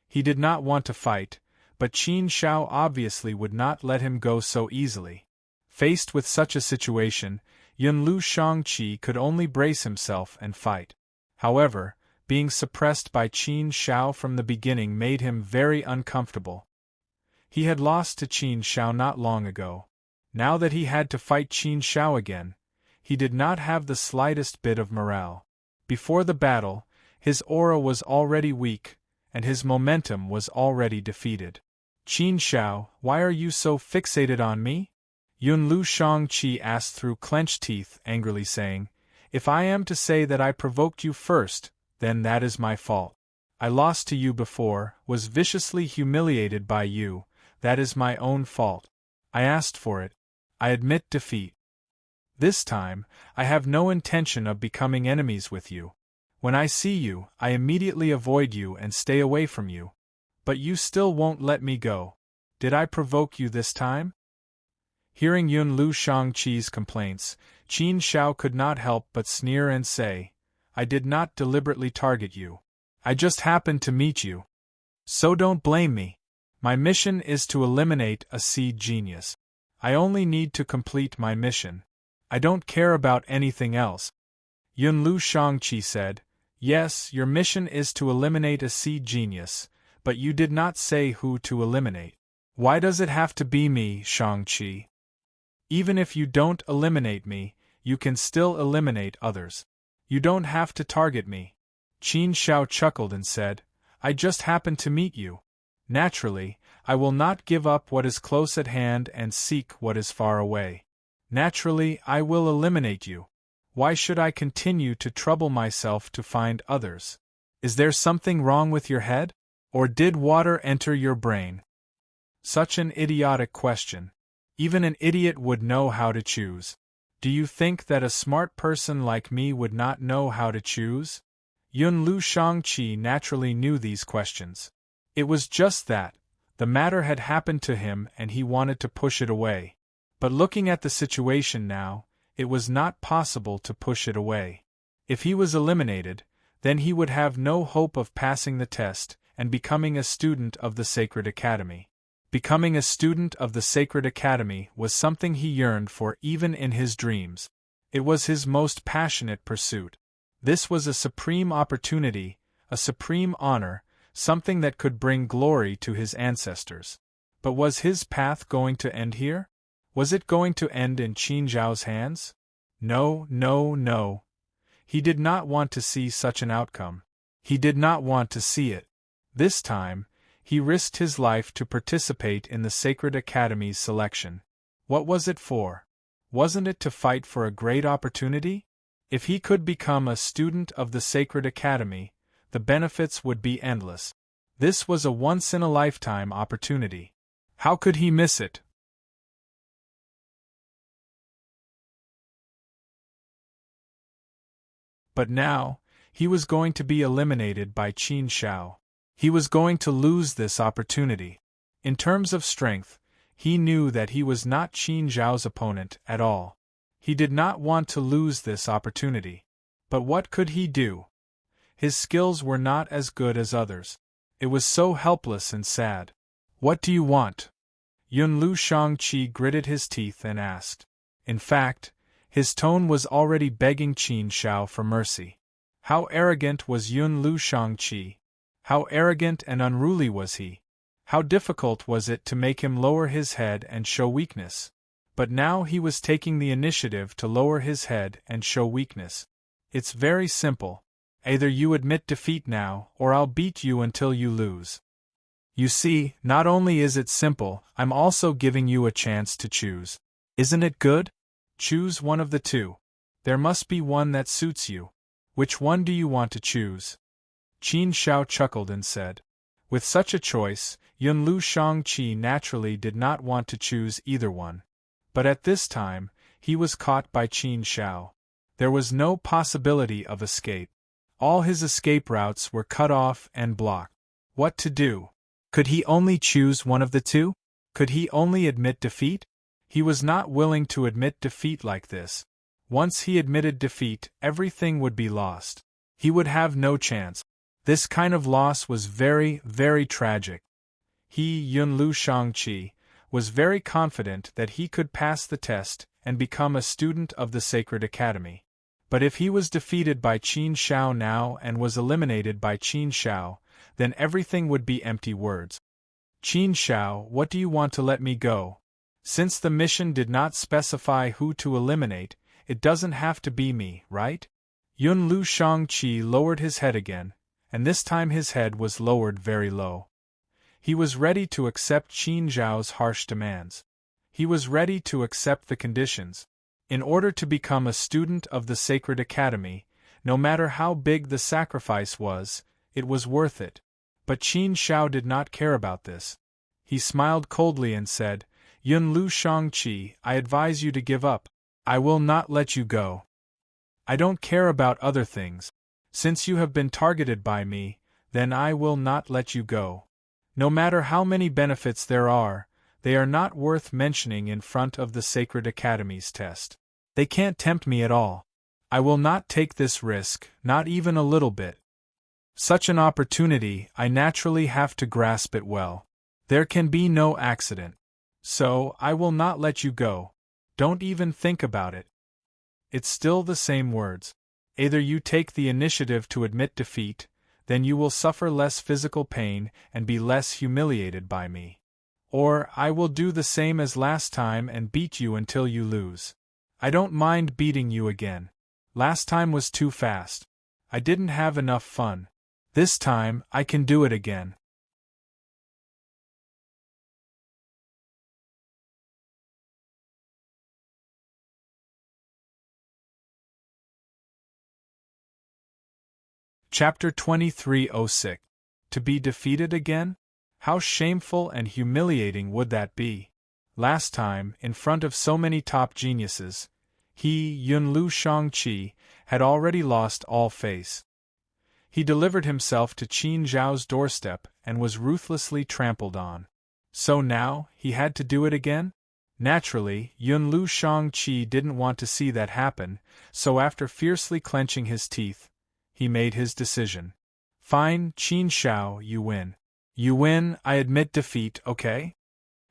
Speaker 1: He did not want to fight, but Qin Zhao obviously would not let him go so easily. Faced with such a situation, Yunlu Shangqi could only brace himself and fight. However, being suppressed by Qin Zhao from the beginning made him very uncomfortable. He had lost to Qin Zhao not long ago. Now that he had to fight Qin Zhao again, he did not have the slightest bit of morale. Before the battle, his aura was already weak, and his momentum was already defeated. "Qin Zhao, why are you so fixated on me?" Yunlu Shangqi asked through clenched teeth, angrily saying, "If I am to say that I provoked you first, then that is my fault. I lost to you before, was viciously humiliated by you, that is my own fault. I asked for it. I admit defeat. This time, I have no intention of becoming enemies with you. When I see you, I immediately avoid you and stay away from you. But you still won't let me go. Did I provoke you this time?" Hearing Yunlu Shangqi's complaints, Qin Zhao could not help but sneer and say, "I did not deliberately target you. I just happened to meet you. So don't blame me. My mission is to eliminate a seed genius. I only need to complete my mission. I don't care about anything else." Yunlu Shangqi said, "Yes, your mission is to eliminate a seed genius, but you did not say who to eliminate. Why does it have to be me, Shangqi? Even if you don't eliminate me, you can still eliminate others. You don't have to target me." Qin Zhao chuckled and said, "I just happened to meet you. Naturally, I will not give up what is close at hand and seek what is far away. Naturally, I will eliminate you. Why should I continue to trouble myself to find others? Is there something wrong with your head? Or did water enter your brain?" Such an idiotic question. Even an idiot would know how to choose. Do you think that a smart person like me would not know how to choose? Yunlu Shangqi naturally knew these questions. It was just that the matter had happened to him and he wanted to push it away. But looking at the situation now, it was not possible to push it away. If he was eliminated, then he would have no hope of passing the test, and becoming a student of the Sacred Academy. Becoming a student of the Sacred Academy was something he yearned for even in his dreams. It was his most passionate pursuit. This was a supreme opportunity, a supreme honor, something that could bring glory to his ancestors. But was his path going to end here? Was it going to end in Qin Zhao's hands? No, no, no. He did not want to see such an outcome. He did not want to see it. This time, he risked his life to participate in the Sacred Academy's selection. What was it for? Wasn't it to fight for a great opportunity? If he could become a student of the Sacred Academy, the benefits would be endless. This was a once-in-a-lifetime opportunity. How could he miss it? But now, he was going to be eliminated by Qin Zhao. He was going to lose this opportunity. In terms of strength, he knew that he was not Qin Zhao's opponent at all. He did not want to lose this opportunity. But what could he do? His skills were not as good as others. It was so helpless and sad. What do you want? Yunlu Shangqi gritted his teeth and asked. In fact, his tone was already begging Qin Zhao for mercy. How arrogant was Yunlu Shangqi! How arrogant and unruly was he! How difficult was it to make him lower his head and show weakness! But now he was taking the initiative to lower his head and show weakness. It's very simple. Either you admit defeat now, or I'll beat you until you lose. You see, not only is it simple, I'm also giving you a chance to choose. Isn't it good? Choose one of the two. There must be one that suits you. Which one do you want to choose? Qin Zhao chuckled and said. With such a choice, Yunlu Shangqi naturally did not want to choose either one. But at this time, he was caught by Qin Zhao. There was no possibility of escape. All his escape routes were cut off and blocked. What to do? Could he only choose one of the two? Could he only admit defeat? He was not willing to admit defeat like this. Once he admitted defeat, everything would be lost. He would have no chance. This kind of loss was very, very tragic. He, Yunlu Shangqi, was very confident that he could pass the test and become a student of the Sacred Academy. But if he was defeated by Qin Zhao now and was eliminated by Qin Zhao, then everything would be empty words. Qin Zhao, what do you want to let me go? Since the mission did not specify who to eliminate, it doesn't have to be me, right? Yunlu Shangqi lowered his head again, and this time his head was lowered very low. He was ready to accept Qin Zhao's harsh demands. He was ready to accept the conditions. In order to become a student of the Sacred Academy, no matter how big the sacrifice was, it was worth it. But Qin Zhao did not care about this. He smiled coldly and said, Yunlu Shangqi, I advise you to give up. I will not let you go. I don't care about other things. Since you have been targeted by me, then I will not let you go. No matter how many benefits there are, they are not worth mentioning in front of the Sacred Academy's test. They can't tempt me at all. I will not take this risk, not even a little bit. Such an opportunity, I naturally have to grasp it well. There can be no accident. So, I will not let you go. Don't even think about it. It's still the same words. Either you take the initiative to admit defeat, then you will suffer less physical pain and be less humiliated by me. Or, I will do the same as last time and beat you until you lose. I don't mind beating you again. Last time was too fast. I didn't have enough fun. This time, I can do it again. Chapter 2306. To be defeated again? How shameful and humiliating would that be? Last time, in front of so many top geniuses, he, Yunlu Shangqi, had already lost all face. He delivered himself to Qin Zhao's doorstep and was ruthlessly trampled on. So now, he had to do it again? Naturally, Yunlu Shangqi didn't want to see that happen, so after fiercely clenching his teeth, he made his decision. Fine, Qin Shao, you win. You win, I admit defeat, okay?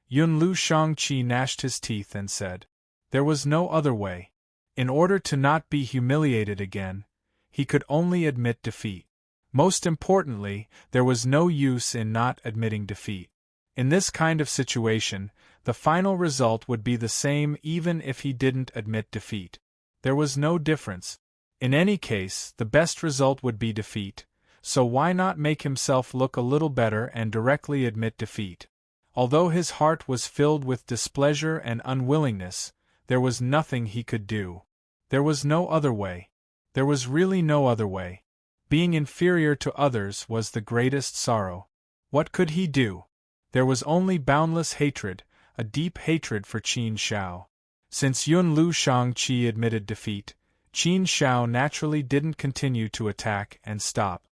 Speaker 1: Yun Lu Shangqi gnashed his teeth and said. There was no other way. In order to not be humiliated again, he could only admit defeat. Most importantly, there was no use in not admitting defeat. In this kind of situation, the final result would be the same even if he didn't admit defeat. There was no difference. In any case, the best result would be defeat, so why not make himself look a little better and directly admit defeat? Although his heart was filled with displeasure and unwillingness, there was nothing he could do. There was no other way. There was really no other way. Being inferior to others was the greatest sorrow. What could he do? There was only boundless hatred, a deep hatred for Qin Shao. Since Yun Lu Shangqi admitted defeat, Qin Shao naturally didn't continue to attack and stop.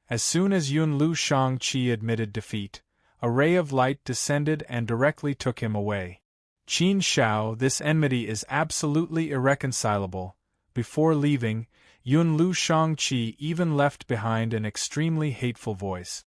Speaker 1: As soon as Yun Lu Shangqi admitted defeat, a ray of light descended and directly took him away. Qin Shao, this enmity is absolutely irreconcilable. Before leaving, Yun Lu Shangqi even left behind an extremely hateful voice.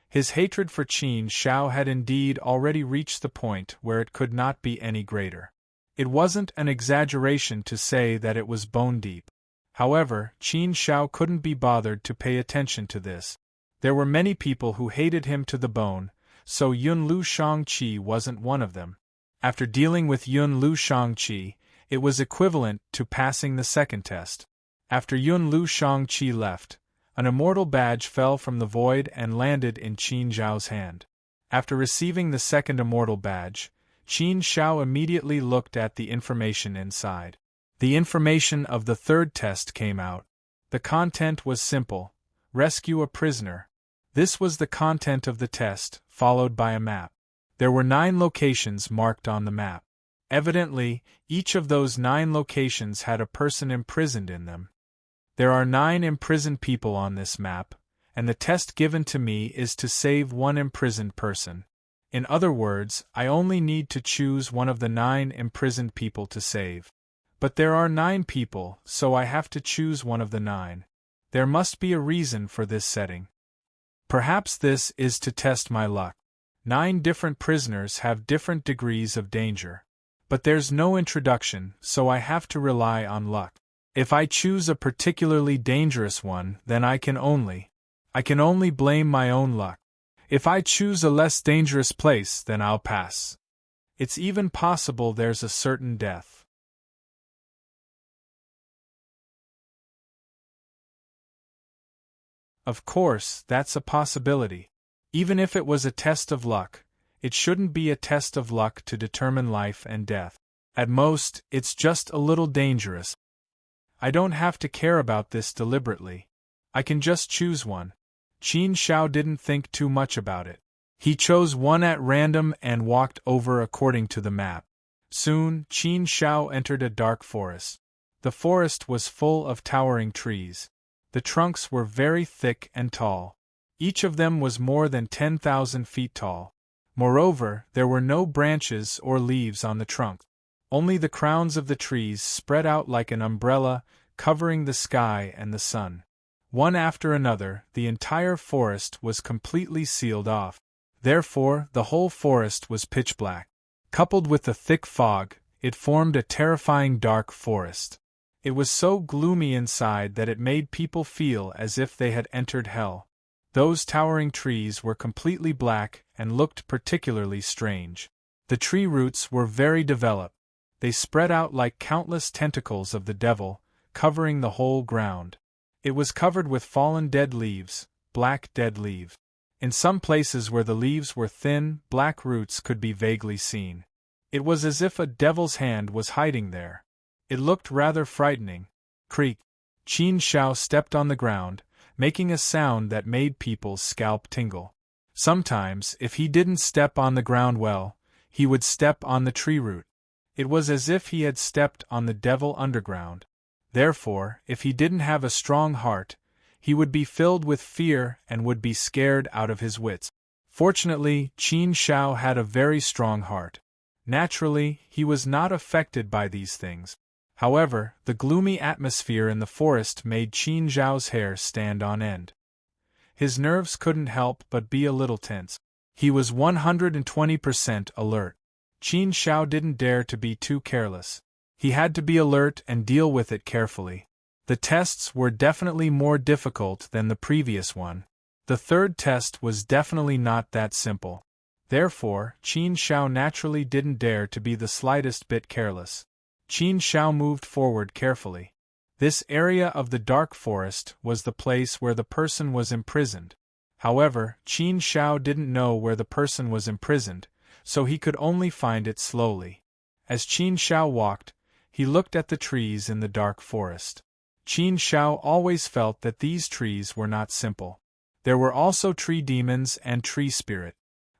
Speaker 1: His hatred for Qin Shao had indeed already reached the point where it could not be any greater. It wasn't an exaggeration to say that it was bone deep. However, Qin Shao couldn't be bothered to pay attention to this. There were many people who hated him to the bone, so Yun Lu Shangqi wasn't one of them. After dealing with Yun Lu Shangqi, it was equivalent to passing the second test. After Yun Lu Shangqi left, an immortal badge fell from the void and landed in Qin Zhao's hand. After receiving the second immortal badge, Qin Shao immediately looked at the information inside. The information of the third test came out. The content was simple: rescue a prisoner. This was the content of the test, followed by a map. There were 9 locations marked on the map. Evidently, each of those 9 locations had a person imprisoned in them. There are 9 imprisoned people on this map, and the test given to me is to save one imprisoned person. In other words, I only need to choose one of the 9 imprisoned people to save. But there are 9 people, so I have to choose one of the 9. There must be a reason for this setting. Perhaps this is to test my luck. 9 different prisoners have different degrees of danger. But there's no introduction, so I have to rely on luck. If I choose a particularly dangerous one, then I can only blame my own luck. If I choose a less dangerous place, then I'll pass. It's even possible there's a certain death. Of course, that's a possibility. Even if it was a test of luck, it shouldn't be a test of luck to determine life and death. At most, it's just a little dangerous. I don't have to care about this deliberately. I can just choose one. Qin Shao didn't think too much about it. He chose one at random and walked over according to the map. Soon, Qin Shao entered a dark forest. The forest was full of towering trees. The trunks were very thick and tall. Each of them was more than 10,000 feet tall. Moreover, there were no branches or leaves on the trunk. Only the crowns of the trees spread out like an umbrella, covering the sky and the sun. One after another, the entire forest was completely sealed off. Therefore, the whole forest was pitch black. Coupled with the thick fog, it formed a terrifying dark forest. It was so gloomy inside that it made people feel as if they had entered hell. Those towering trees were completely black and looked particularly strange. The tree roots were very developed. They spread out like countless tentacles of the devil, covering the whole ground. It was covered with fallen dead leaves, black dead leaves. In some places where the leaves were thin, black roots could be vaguely seen. It was as if a devil's hand was hiding there. It looked rather frightening. Creak! Qin Shao stepped on the ground, making a sound that made people's scalp tingle. Sometimes, if he didn't step on the ground well, he would step on the tree root. It was as if he had stepped on the devil underground. Therefore, if he didn't have a strong heart, he would be filled with fear and would be scared out of his wits. Fortunately, Qin Shao had a very strong heart. Naturally, he was not affected by these things. However, the gloomy atmosphere in the forest made Qin Zhao's hair stand on end. His nerves couldn't help but be a little tense. He was 120% alert. Qin Shao didn't dare to be too careless. He had to be alert and deal with it carefully. The tests were definitely more difficult than the previous one. The third test was definitely not that simple. Therefore, Qin Shao naturally didn't dare to be the slightest bit careless. Qin Shao moved forward carefully. This area of the dark forest was the place where the person was imprisoned. However, Qin Shao didn't know where the person was imprisoned, so he could only find it slowly. As Qin Shao walked, he looked at the trees in the dark forest. Qin Shao always felt that these trees were not simple. There were also tree demons and tree spirit.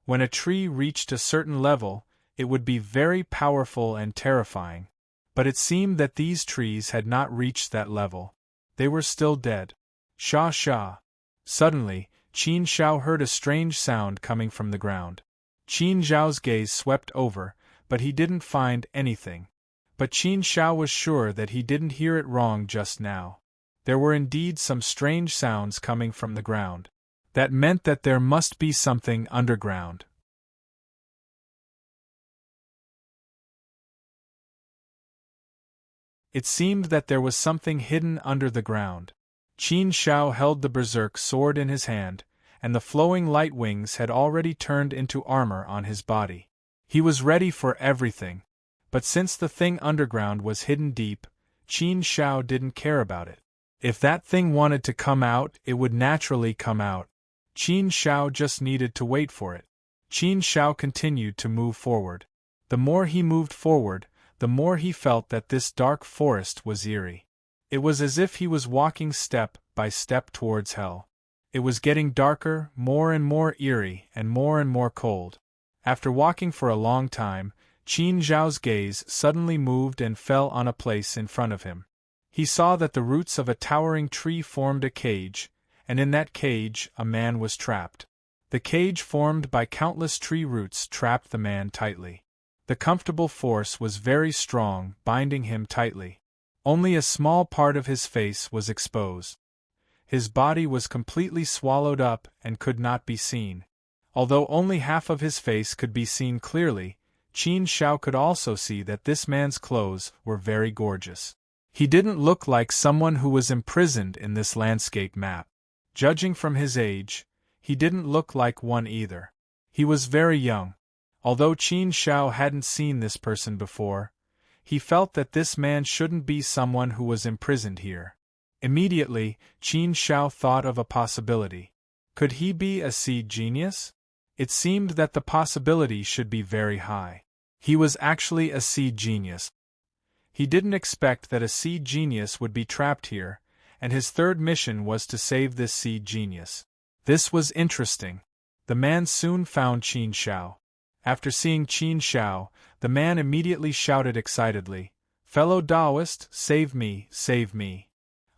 Speaker 1: When a tree reached a certain level, it would be very powerful and terrifying. But it seemed that these trees had not reached that level. They were still dead. Sha sha. Suddenly, Qin Shao heard a strange sound coming from the ground. Qin Zhao's gaze swept over, but he didn't find anything. But Qin Shao was sure that he didn't hear it wrong just now. There were indeed some strange sounds coming from the ground. That meant that there must be something underground. It seemed that there was something hidden under the ground. Qin Shao held the berserk sword in his hand, and the flowing light wings had already turned into armor on his body. He was ready for everything. But since the thing underground was hidden deep, Qin Shao didn't care about it. If that thing wanted to come out, it would naturally come out. Qin Shao just needed to wait for it. Qin Shao continued to move forward. The more he moved forward, the more he felt that this dark forest was eerie. It was as if he was walking step by step towards hell. It was getting darker, more and more eerie, and more cold. After walking for a long time, Qin Zhao's gaze suddenly moved and fell on a place in front of him. He saw that the roots of a towering tree formed a cage, and in that cage a man was trapped. The cage formed by countless tree roots trapped the man tightly. The comfortable force was very strong, binding him tightly. Only a small part of his face was exposed. His body was completely swallowed up and could not be seen. Although only half of his face could be seen clearly, Qin Shao could also see that this man's clothes were very gorgeous. He didn't look like someone who was imprisoned in this landscape map. Judging from his age, he didn't look like one either. He was very young. Although Qin Shao hadn't seen this person before, he felt that this man shouldn't be someone who was imprisoned here. Immediately, Qin Shao thought of a possibility. Could he be a seed genius? It seemed that the possibility should be very high. He was actually a seed genius. He didn't expect that a seed genius would be trapped here, and his third mission was to save this seed genius. This was interesting. The man soon found Qin Shao. After seeing Qin Shao, the man immediately shouted excitedly, "Fellow Taoist, save me, save me.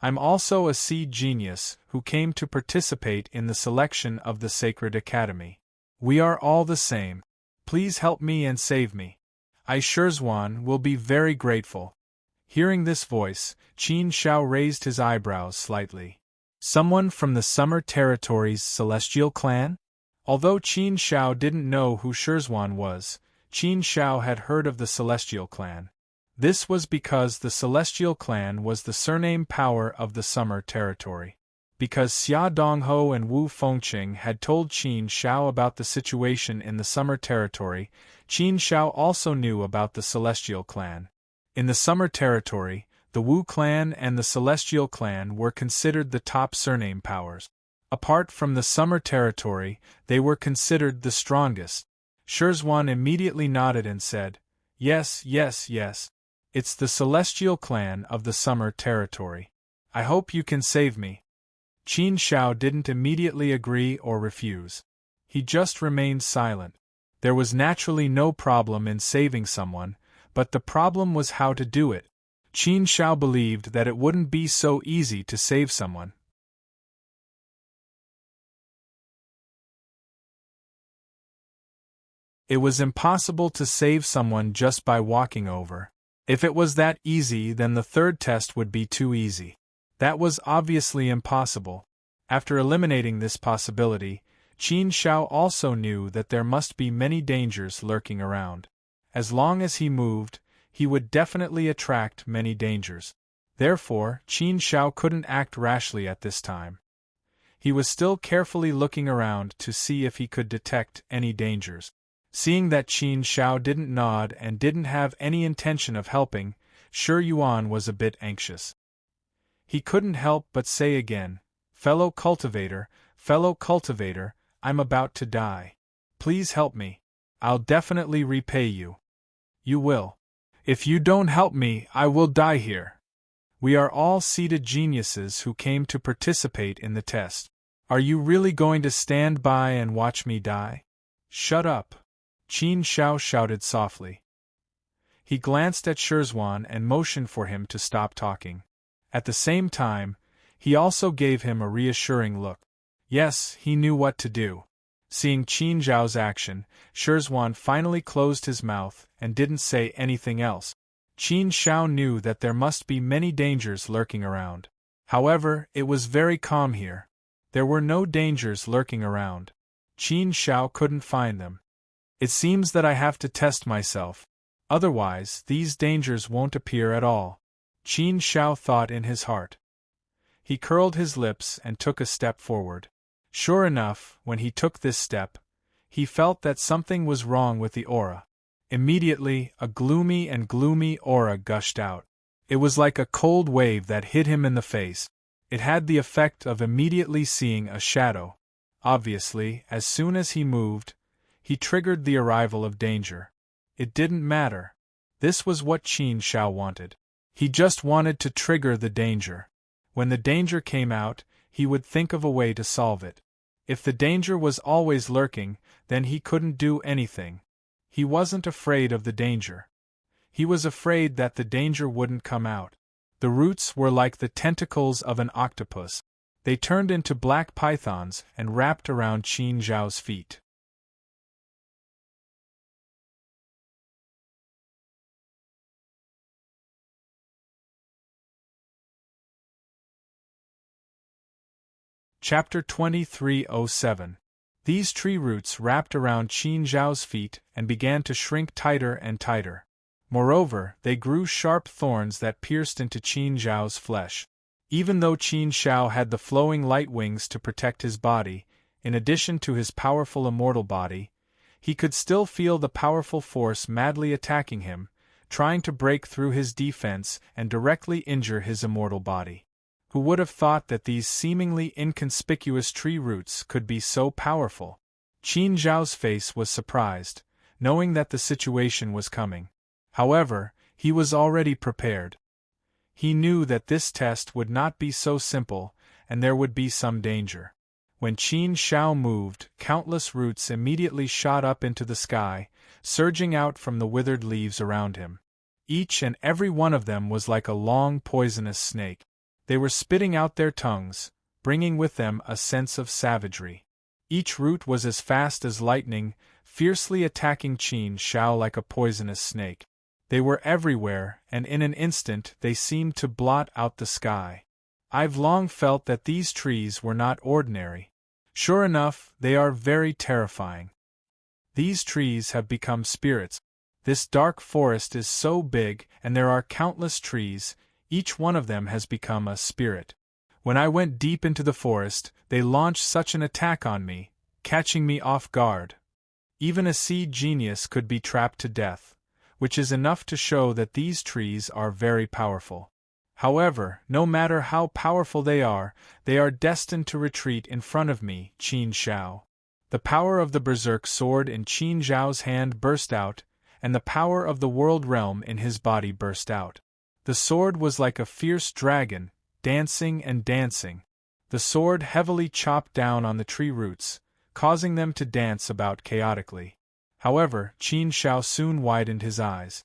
Speaker 1: I'm also a seed genius who came to participate in the selection of the Sacred Academy. We are all the same. Please help me and save me. I Shirzwan will be very grateful." Hearing this voice, Qin Shao raised his eyebrows slightly. Someone from the Summer Territories Celestial Clan? Although Qin Shao didn't know who Shirzwan was, Qin Shao had heard of the Celestial Clan. This was because the Celestial Clan was the surname power of the Summer Territory. Because Xia Dongho and Wu Fengqing had told Qin Shao about the situation in the Summer Territory, Qin Shao also knew about the Celestial Clan. In the Summer Territory, the Wu clan and the Celestial Clan were considered the top surname powers. Apart from the Summer Territory, they were considered the strongest. Shirzwan immediately nodded and said, "Yes, yes, yes. It's the Celestial Clan of the Summer Territory. I hope you can save me." Qin Shao didn't immediately agree or refuse. He just remained silent. There was naturally no problem in saving someone, but the problem was how to do it. Qin Shao believed that it wouldn't be so easy to save someone. It was impossible to save someone just by walking over. If it was that easy, then the third test would be too easy. That was obviously impossible. After eliminating this possibility, Qin Shao also knew that there must be many dangers lurking around. As long as he moved, he would definitely attract many dangers. Therefore, Qin Shao couldn't act rashly at this time. He was still carefully looking around to see if he could detect any dangers. Seeing that Qin Shao didn't nod and didn't have any intention of helping, Shi Yuan was a bit anxious. He couldn't help but say again, fellow cultivator, I'm about to die. Please help me. I'll definitely repay you." "You will. If you don't help me, I will die here. We are all seated geniuses who came to participate in the test. Are you really going to stand by and watch me die?" "Shut up," Qin Shao shouted softly. He glanced at Shirzwan and motioned for him to stop talking. At the same time, he also gave him a reassuring look. Yes, he knew what to do. Seeing Qin Zhao's action, Shirzwan finally closed his mouth and didn't say anything else. Qin Shao knew that there must be many dangers lurking around. However, it was very calm here. There were no dangers lurking around. Qin Shao couldn't find them. "It seems that I have to test myself. Otherwise, these dangers won't appear at all," Qin Shao thought in his heart. He curled his lips and took a step forward. Sure enough, when he took this step, he felt that something was wrong with the aura. Immediately, a gloomy aura gushed out. It was like a cold wave that hit him in the face. It had the effect of immediately seeing a shadow. Obviously, as soon as he moved, he triggered the arrival of danger. It didn't matter. This was what Qin Shao wanted. He just wanted to trigger the danger. When the danger came out, he would think of a way to solve it. If the danger was always lurking, then he couldn't do anything. He wasn't afraid of the danger. He was afraid that the danger wouldn't come out. The roots were like the tentacles of an octopus. They turned into black pythons and wrapped around Qin Zhao's feet. Chapter 2307. These tree roots wrapped around Qin Zhao's feet and began to shrink tighter and tighter. Moreover, they grew sharp thorns that pierced into Qin Zhao's flesh. Even though Qin Shao had the flowing light wings to protect his body, in addition to his powerful immortal body, he could still feel the powerful force madly attacking him, trying to break through his defense and directly injure his immortal body. Who would have thought that these seemingly inconspicuous tree roots could be so powerful? Qin Zhao's face was surprised, knowing that the situation was coming. However, he was already prepared. He knew that this test would not be so simple, and there would be some danger. When Qin Shao moved, countless roots immediately shot up into the sky, surging out from the withered leaves around him. Each and every one of them was like a long poisonous snake. They were spitting out their tongues, bringing with them a sense of savagery. Each root was as fast as lightning, fiercely attacking Qin Shao like a poisonous snake. They were everywhere, and in an instant they seemed to blot out the sky. I've long felt that these trees were not ordinary. Sure enough, they are very terrifying. These trees have become spirits. This dark forest is so big, and there are countless trees. Each one of them has become a spirit. When I went deep into the forest, they launched such an attack on me, catching me off guard. Even a seed genius could be trapped to death, which is enough to show that these trees are very powerful. However, no matter how powerful they are destined to retreat in front of me, Qin Shao. The power of the berserk sword in Qin Zhao's hand burst out, and the power of the world realm in his body burst out. The sword was like a fierce dragon, dancing and dancing. The sword heavily chopped down on the tree roots, causing them to dance about chaotically. However, Qin Shao soon widened his eyes.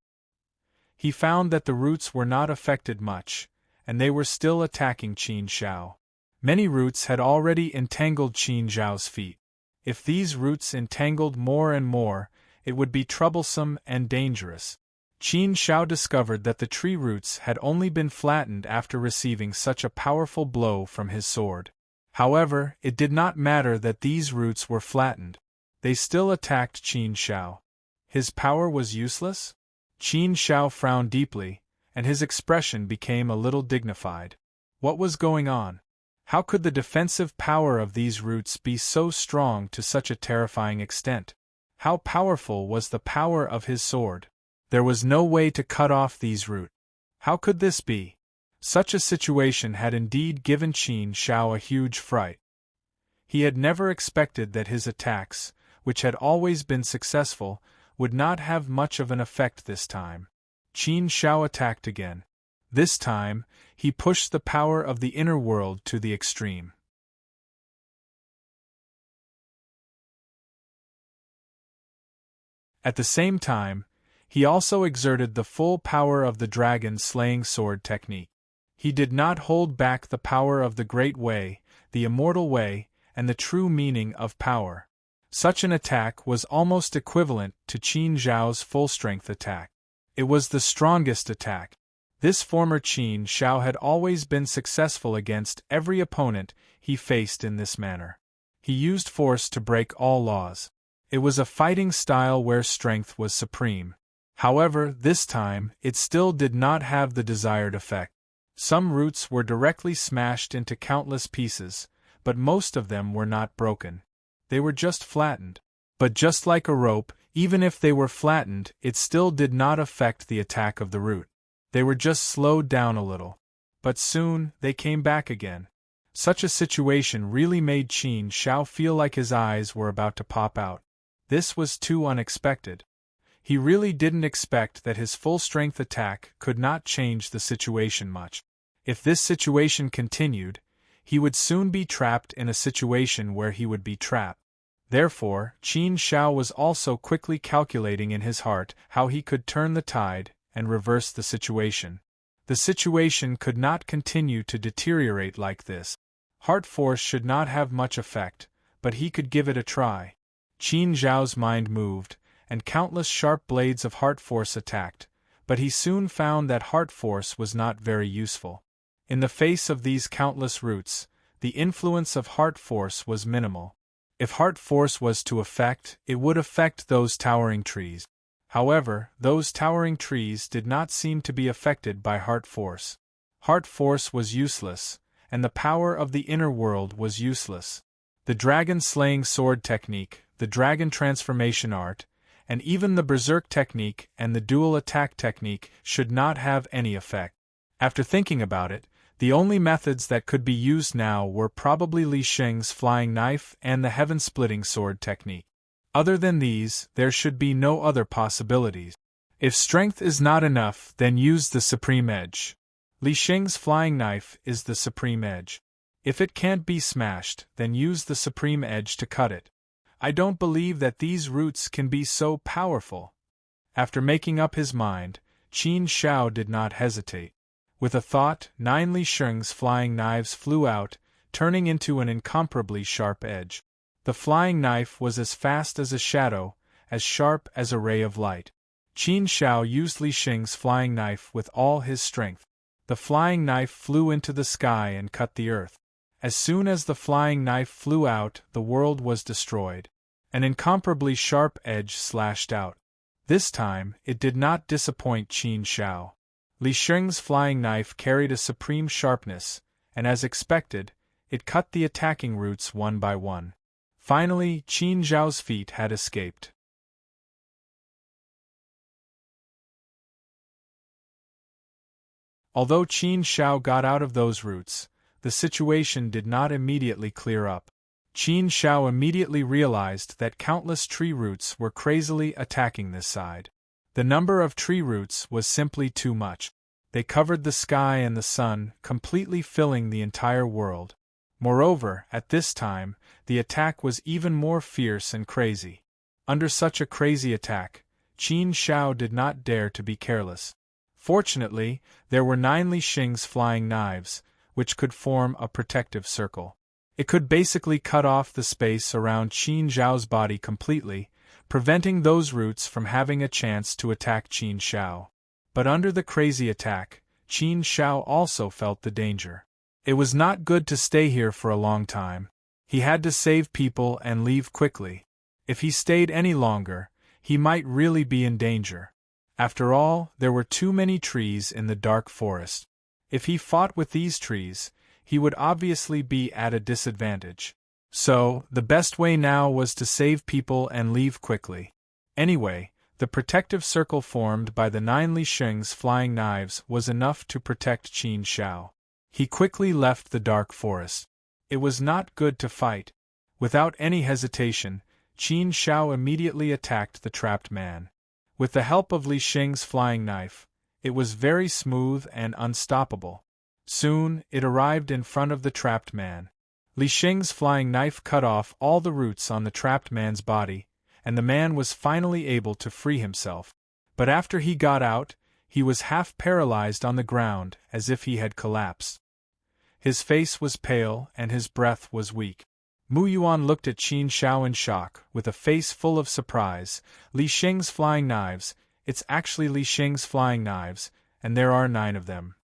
Speaker 1: He found that the roots were not affected much, and they were still attacking Qin Shao. Many roots had already entangled Qin Zhao's feet. If these roots entangled more and more, it would be troublesome and dangerous. Qin Shao discovered that the tree roots had only been flattened after receiving such a powerful blow from his sword. However, it did not matter that these roots were flattened. They still attacked Qin Shao. His power was useless? Qin Shao frowned deeply, and his expression became a little dignified. What was going on? How could the defensive power of these roots be so strong to such a terrifying extent? How powerful was the power of his sword? There was no way to cut off these roots. How could this be? Such a situation had indeed given Qin Shao a huge fright. He had never expected that his attacks, which had always been successful, would not have much of an effect this time. Qin Shao attacked again. This time, he pushed the power of the inner world to the extreme. At the same time, he also exerted the full power of the dragon-slaying sword technique. He did not hold back the power of the Great Way, the immortal way, and the true meaning of power. Such an attack was almost equivalent to Qin Zhao's full-strength attack. It was the strongest attack. This former Qin Shao had always been successful against every opponent he faced in this manner. He used force to break all laws. It was a fighting style where strength was supreme. However, this time, it still did not have the desired effect. Some roots were directly smashed into countless pieces, but most of them were not broken. They were just flattened. But just like a rope, even if they were flattened, it still did not affect the attack of the root. They were just slowed down a little. But soon, they came back again. Such a situation really made Qin Shao feel like his eyes were about to pop out. This was too unexpected. He really didn't expect that his full-strength attack could not change the situation much. If this situation continued, he would soon be trapped in a situation where he would be trapped. Therefore, Qin Shao was also quickly calculating in his heart how he could turn the tide and reverse the situation. The situation could not continue to deteriorate like this. Heart force should not have much effect, but he could give it a try. Qin Zhao's mind moved, and countless sharp blades of heart force attacked, but he soon found that heart force was not very useful. In the face of these countless roots, the influence of heart force was minimal. If heart force was to affect, it would affect those towering trees. However, those towering trees did not seem to be affected by heart force. Heart force was useless, and the power of the inner world was useless. The dragon-slaying sword technique, the dragon transformation art, and even the berserk technique and the dual attack technique should not have any effect. After thinking about it, the only methods that could be used now were probably Li Sheng's flying knife and the heaven-splitting sword technique. Other than these, there should be no other possibilities. If strength is not enough, then use the supreme edge. Li Sheng's flying knife is the supreme edge. If it can't be smashed, then use the supreme edge to cut it. I don't believe that these roots can be so powerful. After making up his mind, Qin Shao did not hesitate. With a thought, 9 Li Sheng's flying knives flew out, turning into an incomparably sharp edge. The flying knife was as fast as a shadow, as sharp as a ray of light. Qin Shao used Li Sheng's flying knife with all his strength. The flying knife flew into the sky and cut the earth. As soon as the flying knife flew out, the world was destroyed. An incomparably sharp edge slashed out. This time, it did not disappoint Qin Shao. Li Sheng's flying knife carried a supreme sharpness, and as expected, it cut the attacking roots one by one. Finally, Qin Zhao's feet had escaped. Although Qin Shao got out of those roots, the situation did not immediately clear up. Qin Shao immediately realized that countless tree roots were crazily attacking this side. The number of tree roots was simply too much. They covered the sky and the sun, completely filling the entire world. Moreover, at this time, the attack was even more fierce and crazy. Under such a crazy attack, Qin Shao did not dare to be careless. Fortunately, there were 9 Li Sheng's flying knives, which could form a protective circle. It could basically cut off the space around Qin Zhao's body completely, preventing those roots from having a chance to attack Qin Shao. But under the crazy attack, Qin Shao also felt the danger. It was not good to stay here for a long time. He had to save people and leave quickly. If he stayed any longer, he might really be in danger. After all, there were too many trees in the dark forest. If he fought with these trees, he would obviously be at a disadvantage. So, the best way now was to save people and leave quickly. Anyway, the protective circle formed by the 9 Li Sheng's flying knives was enough to protect Qin Shao. He quickly left the dark forest. It was not good to fight. Without any hesitation, Qin Shao immediately attacked the trapped man. With the help of Li Sheng's flying knife, it was very smooth and unstoppable. Soon, it arrived in front of the trapped man. Li Sheng's flying knife cut off all the roots on the trapped man's body, and the man was finally able to free himself. But after he got out, he was half paralyzed on the ground, as if he had collapsed. His face was pale and his breath was weak. Mu Yuan looked at Qin Shao in shock, with a face full of surprise. Li Sheng's flying knives, it's actually Li Sheng's flying knives, and there are 9 of them.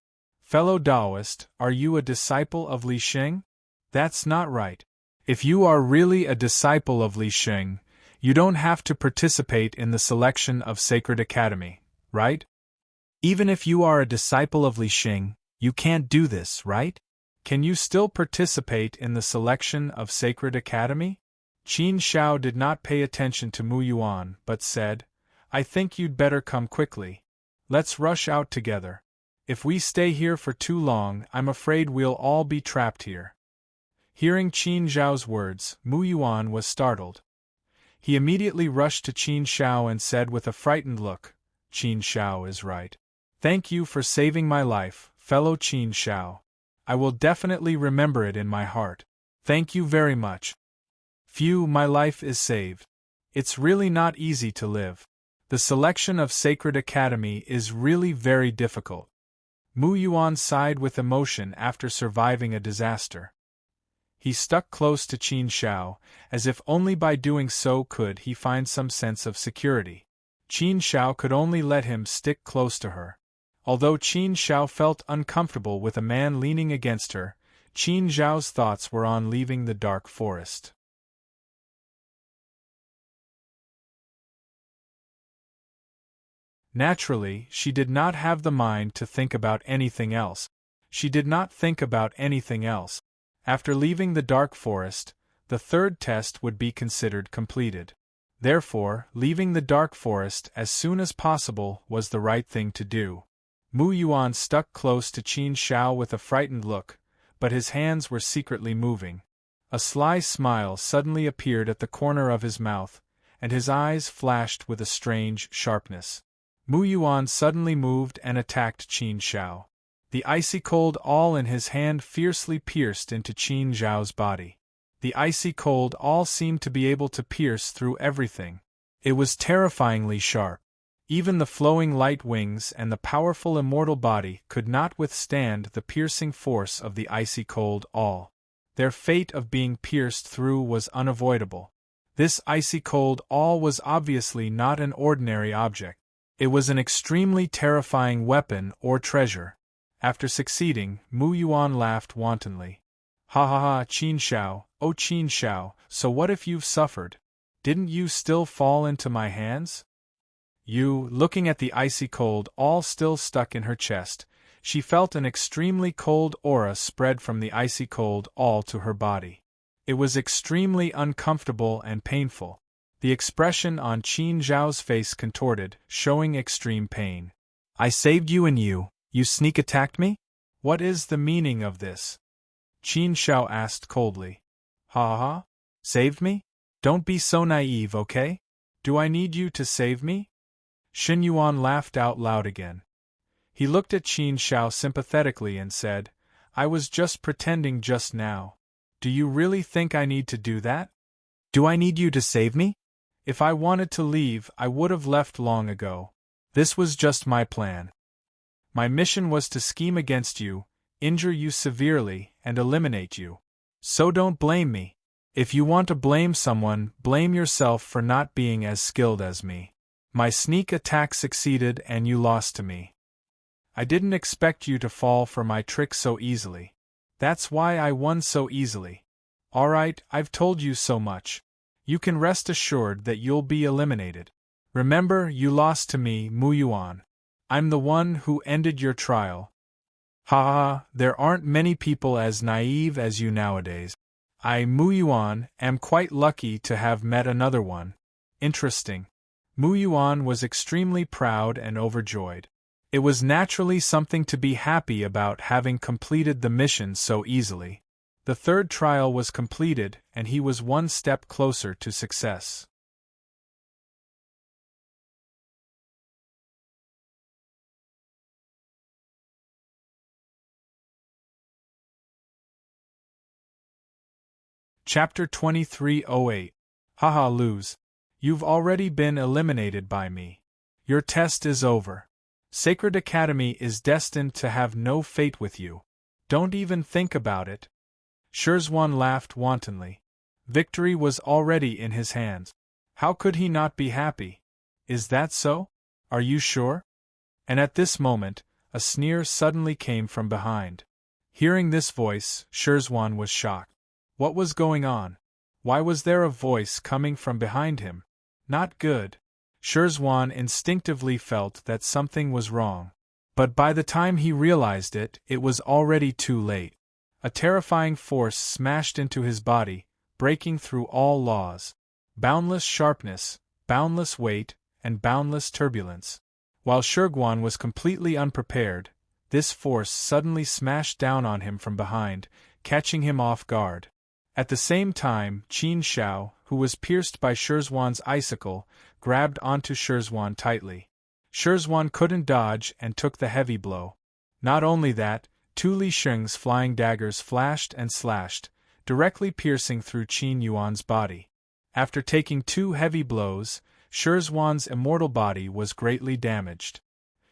Speaker 1: Fellow Taoist, are you a disciple of Li Sheng? That's not right. If you are really a disciple of Li Sheng, you don't have to participate in the selection of Sacred Academy, right? Even if you are a disciple of Li Sheng, you can't do this, right? Can you still participate in the selection of Sacred Academy? Qin Shao did not pay attention to Mu Yuan but said, I think you'd better come quickly. Let's rush out together. If we stay here for too long, I'm afraid we'll all be trapped here. Hearing Qin Zhao's words, Mu Yuan was startled. He immediately rushed to Qin Shao and said with a frightened look, Qin Shao is right. Thank you for saving my life, fellow Qin Shao. I will definitely remember it in my heart. Thank you very much. Phew, my life is saved. It's really not easy to live. The selection of Sacred Academy is really very difficult. Mu Yuan sighed with emotion after surviving a disaster. He stuck close to Qin Shao, as if only by doing so could he find some sense of security. Qin Shao could only let him stick close to her. Although Qin Shao felt uncomfortable with a man leaning against her, Qin Zhao's thoughts were on leaving the dark forest. Naturally, she did not have the mind to think about anything else. She did not think about anything else. After leaving the dark forest, the 3rd test would be considered completed. Therefore, leaving the dark forest as soon as possible was the right thing to do. Mu Yuan stuck close to Qin Shao with a frightened look, but his hands were secretly moving. A sly smile suddenly appeared at the corner of his mouth, and his eyes flashed with a strange sharpness. Mu Yuan suddenly moved and attacked Qin Shao. The icy cold awl in his hand fiercely pierced into Qin Zhao's body. The icy cold awl seemed to be able to pierce through everything. It was terrifyingly sharp. Even the flowing light wings and the powerful immortal body could not withstand the piercing force of the icy cold awl. Their fate of being pierced through was unavoidable. This icy cold awl was obviously not an ordinary object. It was an extremely terrifying weapon or treasure. After succeeding, Mu Yuan laughed wantonly. Ha ha ha, Qin Shao, oh Qin Shao, so what if you've suffered? Didn't you still fall into my hands? You, looking at the icy cold awl still stuck in her chest, she felt an extremely cold aura spread from the icy cold awl to her body. It was extremely uncomfortable and painful. The expression on Qin Zhao's face contorted, showing extreme pain. I saved you and you sneak attacked me? What is the meaning of this? Qin Shao asked coldly. Ha ha? Saved me? Don't be so naive, okay? Do I need you to save me? Xin Yuan laughed out loud again. He looked at Qin Shao sympathetically and said, I was just pretending just now. Do you really think I need to do that? Do I need you to save me? If I wanted to leave, I would have left long ago. This was just my plan. My mission was to scheme against you, injure you severely, and eliminate you. So don't blame me. If you want to blame someone, blame yourself for not being as skilled as me. My sneak attack succeeded and you lost to me. I didn't expect you to fall for my trick so easily. That's why I won so easily. Alright, I've told you so much. You can rest assured that you'll be eliminated. Remember, you lost to me, Mu Yuan. I'm the one who ended your trial. Ha ha, there aren't many people as naive as you nowadays. I, Mu Yuan, am quite lucky to have met another one. Interesting. Mu Yuan was extremely proud and overjoyed. It was naturally something to be happy about having completed the mission so easily. The third trial was completed, and he was one step closer to success. Chapter 2308. Haha, lose. You've already been eliminated by me. Your test is over. Sacred Academy is destined to have no fate with you. Don't even think about it. Shirzwan laughed wantonly. Victory was already in his hands. How could he not be happy? Is that so? Are you sure? And at this moment, a sneer suddenly came from behind. Hearing this voice, Shirzwan was shocked. What was going on? Why was there a voice coming from behind him? Not good. Shirzwan instinctively felt that something was wrong. But by the time he realized it, it was already too late. A terrifying force smashed into his body, breaking through all laws. Boundless sharpness, boundless weight, and boundless turbulence. While Shirzwan was completely unprepared, this force suddenly smashed down on him from behind, catching him off guard. At the same time, Qin Shao, who was pierced by Shirzwan's icicle, grabbed onto Shirzwan tightly. Shirzwan couldn't dodge and took the heavy blow. Not only that, two Li Sheng's flying daggers flashed and slashed, directly piercing through Qin Yuan's body. After taking two heavy blows, Shirzwan's immortal body was greatly damaged.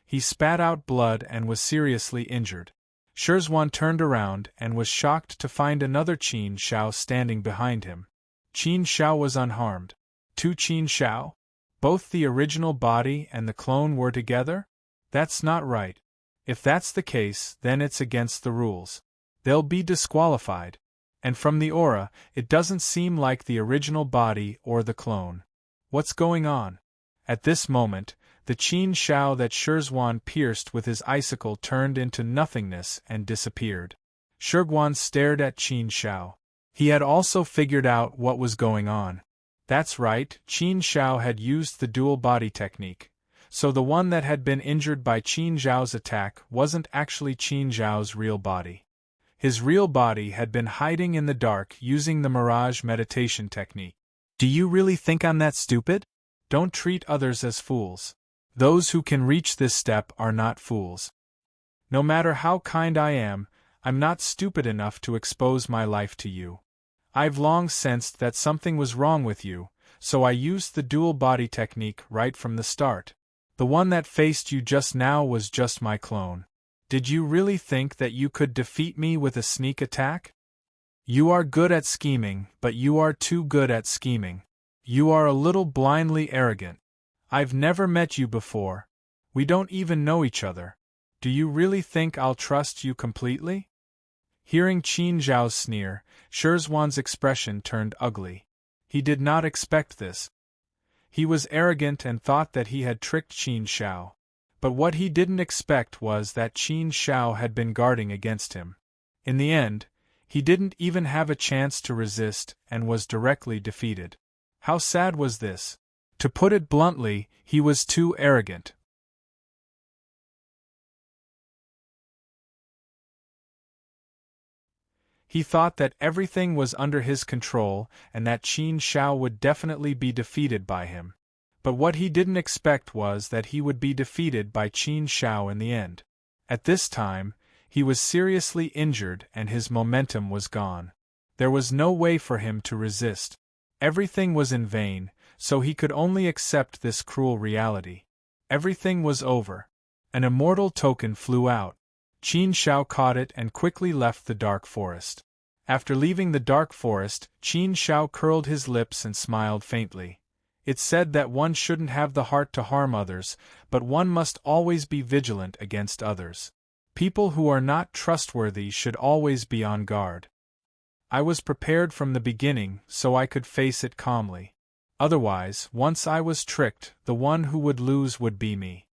Speaker 1: He spat out blood and was seriously injured. Shirzwan turned around and was shocked to find another Qin Shao standing behind him. Qin Shao was unharmed. Two Qin Shao? Both the original body and the clone were together? That's not right. If that's the case, then it's against the rules. They'll be disqualified. And from the aura, it doesn't seem like the original body or the clone. What's going on? At this moment, the Qin Shao that Shirzwan pierced with his icicle turned into nothingness and disappeared. Shirzwan stared at Qin Shao. He had also figured out what was going on. That's right, Qin Shao had used the dual body technique. So the one that had been injured by Qin Zhao's attack wasn't actually Qin Zhao's real body. His real body had been hiding in the dark using the mirage meditation technique. Do you really think I'm that stupid? Don't treat others as fools. Those who can reach this step are not fools. No matter how kind I am, I'm not stupid enough to expose my life to you. I've long sensed that something was wrong with you, so I used the dual body technique right from the start. The one that faced you just now was just my clone. Did you really think that you could defeat me with a sneak attack? You are good at scheming, but you are too good at scheming. You are a little blindly arrogant. I've never met you before. We don't even know each other. Do you really think I'll trust you completely? Hearing Qin Zhao's sneer, Shirzwan's expression turned ugly. He did not expect this. He was arrogant and thought that he had tricked Qin Shao. But what he didn't expect was that Qin Shao had been guarding against him. In the end, he didn't even have a chance to resist and was directly defeated. How sad was this? To put it bluntly, he was too arrogant. He thought that everything was under his control and that Qin Shao would definitely be defeated by him. But what he didn't expect was that he would be defeated by Qin Shao in the end. At this time, he was seriously injured and his momentum was gone. There was no way for him to resist. Everything was in vain, so he could only accept this cruel reality. Everything was over. An immortal token flew out. Qin Shao caught it and quickly left the dark forest. After leaving the dark forest, Qin Shao curled his lips and smiled faintly. It's said that one shouldn't have the heart to harm others, but one must always be vigilant against others. People who are not trustworthy should always be on guard. I was prepared from the beginning so I could face it calmly. Otherwise, once I was tricked, the one who would lose would be me.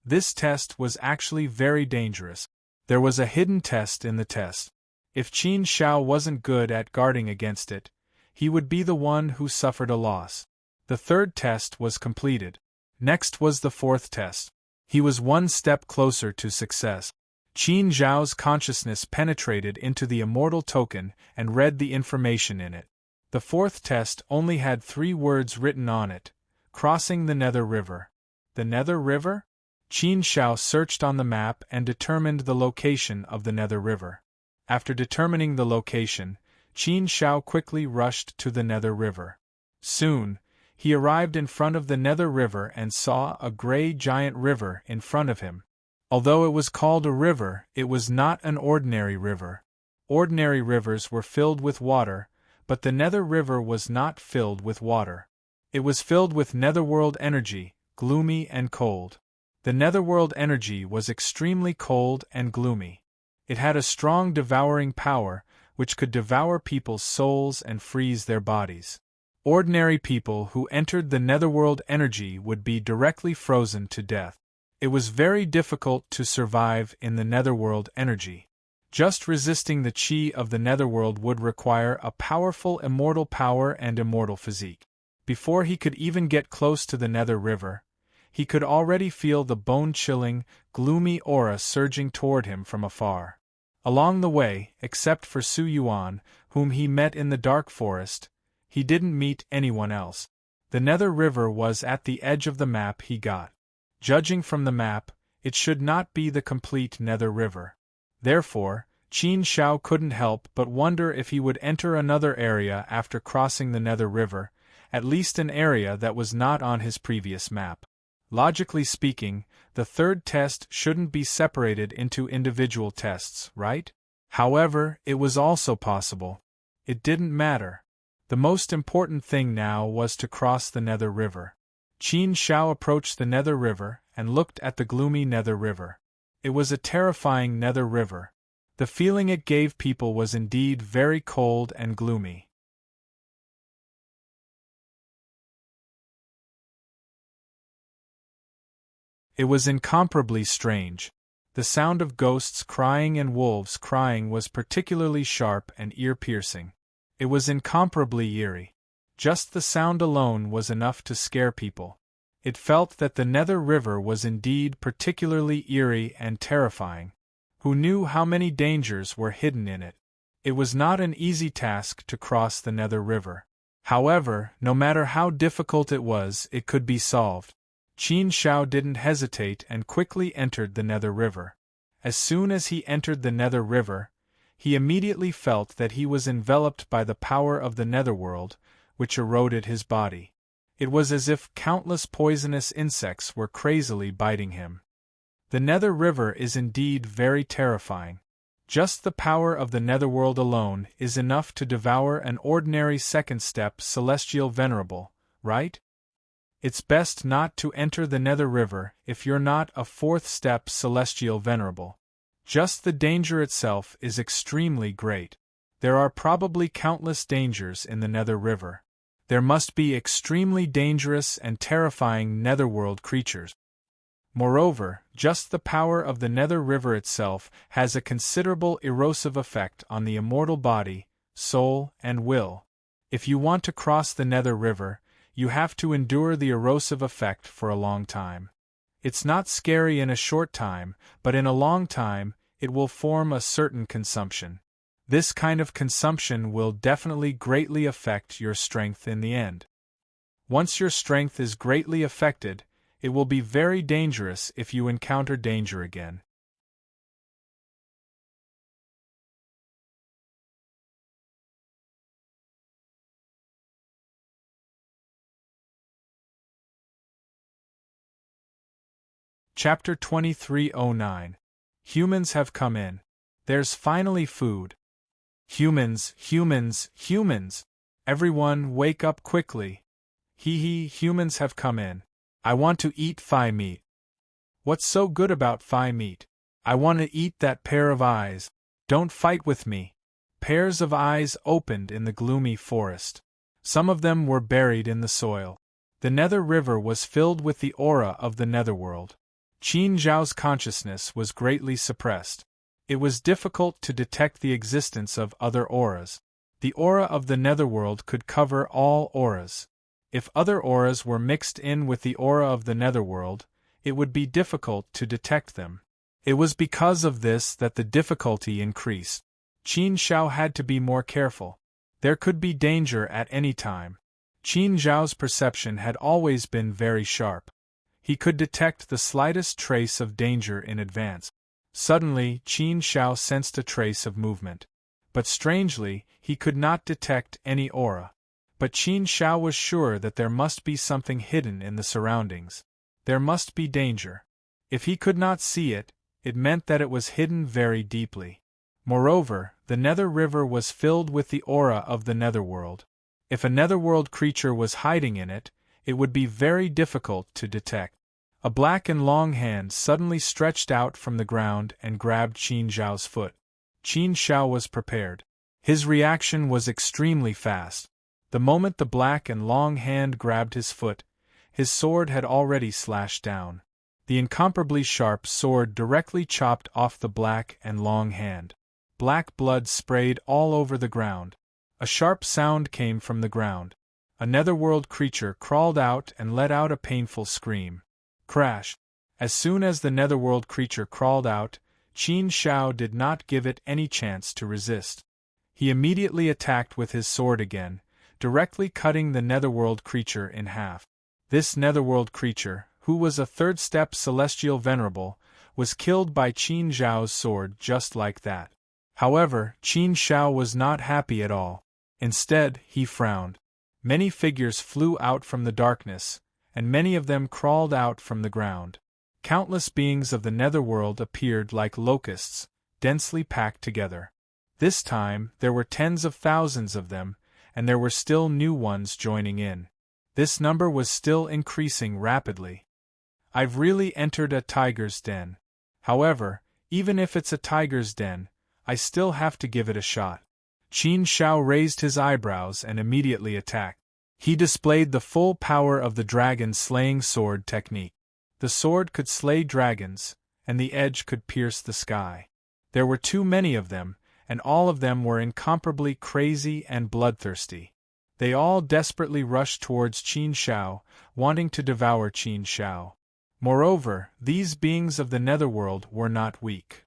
Speaker 1: This test was actually very dangerous. There was a hidden test in the test. If Qin Shao wasn't good at guarding against it, he would be the one who suffered a loss. The third test was completed. Next was the fourth test. He was one step closer to success. Qin Zhao's consciousness penetrated into the immortal token and read the information in it. The fourth test only had 3 words written on it: crossing the Nether River. The Nether River? Qin Shao searched on the map and determined the location of the Nether River. After determining the location, Qin Shao quickly rushed to the Nether River. Soon, he arrived in front of the Nether River and saw a gray giant river in front of him. Although it was called a river, it was not an ordinary river. Ordinary rivers were filled with water, but the Nether River was not filled with water. It was filled with netherworld energy, gloomy and cold. The netherworld energy was extremely cold and gloomy. It had a strong devouring power, which could devour people's souls and freeze their bodies. Ordinary people who entered the netherworld energy would be directly frozen to death. It was very difficult to survive in the netherworld energy. Just resisting the chi of the netherworld would require a powerful immortal power and immortal physique. Before he could even get close to the Nether River, he could already feel the bone-chilling, gloomy aura surging toward him from afar. Along the way, except for Su Yuan, whom he met in the dark forest, he didn't meet anyone else. The Nether River was at the edge of the map he got. Judging from the map, it should not be the complete Nether River. Therefore, Qin Shao couldn't help but wonder if he would enter another area after crossing the Nether River, at least an area that was not on his previous map. Logically speaking, the third test shouldn't be separated into individual tests, right? However, it was also possible. It didn't matter. The most important thing now was to cross the Nether River. Qin Shao approached the Nether River and looked at the gloomy Nether River. It was a terrifying Nether River. The feeling it gave people was indeed very cold and gloomy. It was incomparably strange. The sound of ghosts crying and wolves crying was particularly sharp and ear-piercing. It was incomparably eerie. Just the sound alone was enough to scare people. It felt that the Nether River was indeed particularly eerie and terrifying. Who knew how many dangers were hidden in it? It was not an easy task to cross the Nether River. However, no matter how difficult it was, it could be solved. Qin Shao didn't hesitate and quickly entered the Nether River. As soon as he entered the Nether River, he immediately felt that he was enveloped by the power of the netherworld, which eroded his body. It was as if countless poisonous insects were crazily biting him. The Nether River is indeed very terrifying. Just the power of the netherworld alone is enough to devour an ordinary second-step celestial venerable, right? It's best not to enter the Nether River if you're not a fourth-step celestial venerable. Just the danger itself is extremely great. There are probably countless dangers in the Nether River. There must be extremely dangerous and terrifying netherworld creatures. Moreover, just the power of the Nether River itself has a considerable erosive effect on the immortal body, soul, and will. If you want to cross the Nether River, you have to endure the erosive effect for a long time. It's not scary in a short time, but in a long time, it will form a certain consumption. This kind of consumption will definitely greatly affect your strength in the end. Once your strength is greatly affected, it will be very dangerous if you encounter danger again. Chapter 2309. Humans have come in. There's finally food. Humans, humans, humans! Everyone, wake up quickly. Humans have come in. I want to eat Phi meat. What's so good about Phi meat? I want to eat that pair of eyes. Don't fight with me. Pairs of eyes opened in the gloomy forest. Some of them were buried in the soil. The Nether River was filled with the aura of the Netherworld. Qin Zhao's consciousness was greatly suppressed. It was difficult to detect the existence of other auras. The aura of the Netherworld could cover all auras. If other auras were mixed in with the aura of the Netherworld, it would be difficult to detect them. It was because of this that the difficulty increased. Qin Zhao had to be more careful. There could be danger at any time. Qin Zhao's perception had always been very sharp. He could detect the slightest trace of danger in advance. Suddenly, Qin Zhao sensed a trace of movement. But strangely, he could not detect any aura. But Qin Zhao was sure that there must be something hidden in the surroundings. There must be danger. If he could not see it, it meant that it was hidden very deeply. Moreover, the Nether River was filled with the aura of the Netherworld. If a Netherworld creature was hiding in it, it would be very difficult to detect. A black and long hand suddenly stretched out from the ground and grabbed Qin Zhao's foot. Qin Zhao was prepared. His reaction was extremely fast. The moment the black and long hand grabbed his foot, his sword had already slashed down. The incomparably sharp sword directly chopped off the black and long hand. Black blood sprayed all over the ground. A sharp sound came from the ground. A Netherworld creature crawled out and let out a painful scream. Crash! As soon as the Netherworld creature crawled out, Qin Zhao did not give it any chance to resist. He immediately attacked with his sword again, directly cutting the Netherworld creature in half. This Netherworld creature, who was a third-step celestial venerable, was killed by Qin Zhao's sword just like that. However, Qin Zhao was not happy at all. Instead, he frowned. Many figures flew out from the darkness, and many of them crawled out from the ground. Countless beings of the Netherworld appeared like locusts, densely packed together. This time, there were tens of thousands of them, and there were still new ones joining in. This number was still increasing rapidly. I've really entered a tiger's den. However, even if it's a tiger's den, I still have to give it a shot. Qin Zhao raised his eyebrows and immediately attacked. He displayed the full power of the dragon-slaying sword technique. The sword could slay dragons, and the edge could pierce the sky. There were too many of them, and all of them were incomparably crazy and bloodthirsty. They all desperately rushed towards Qin Zhao, wanting to devour Qin Zhao. Moreover, these beings of the Netherworld were not weak.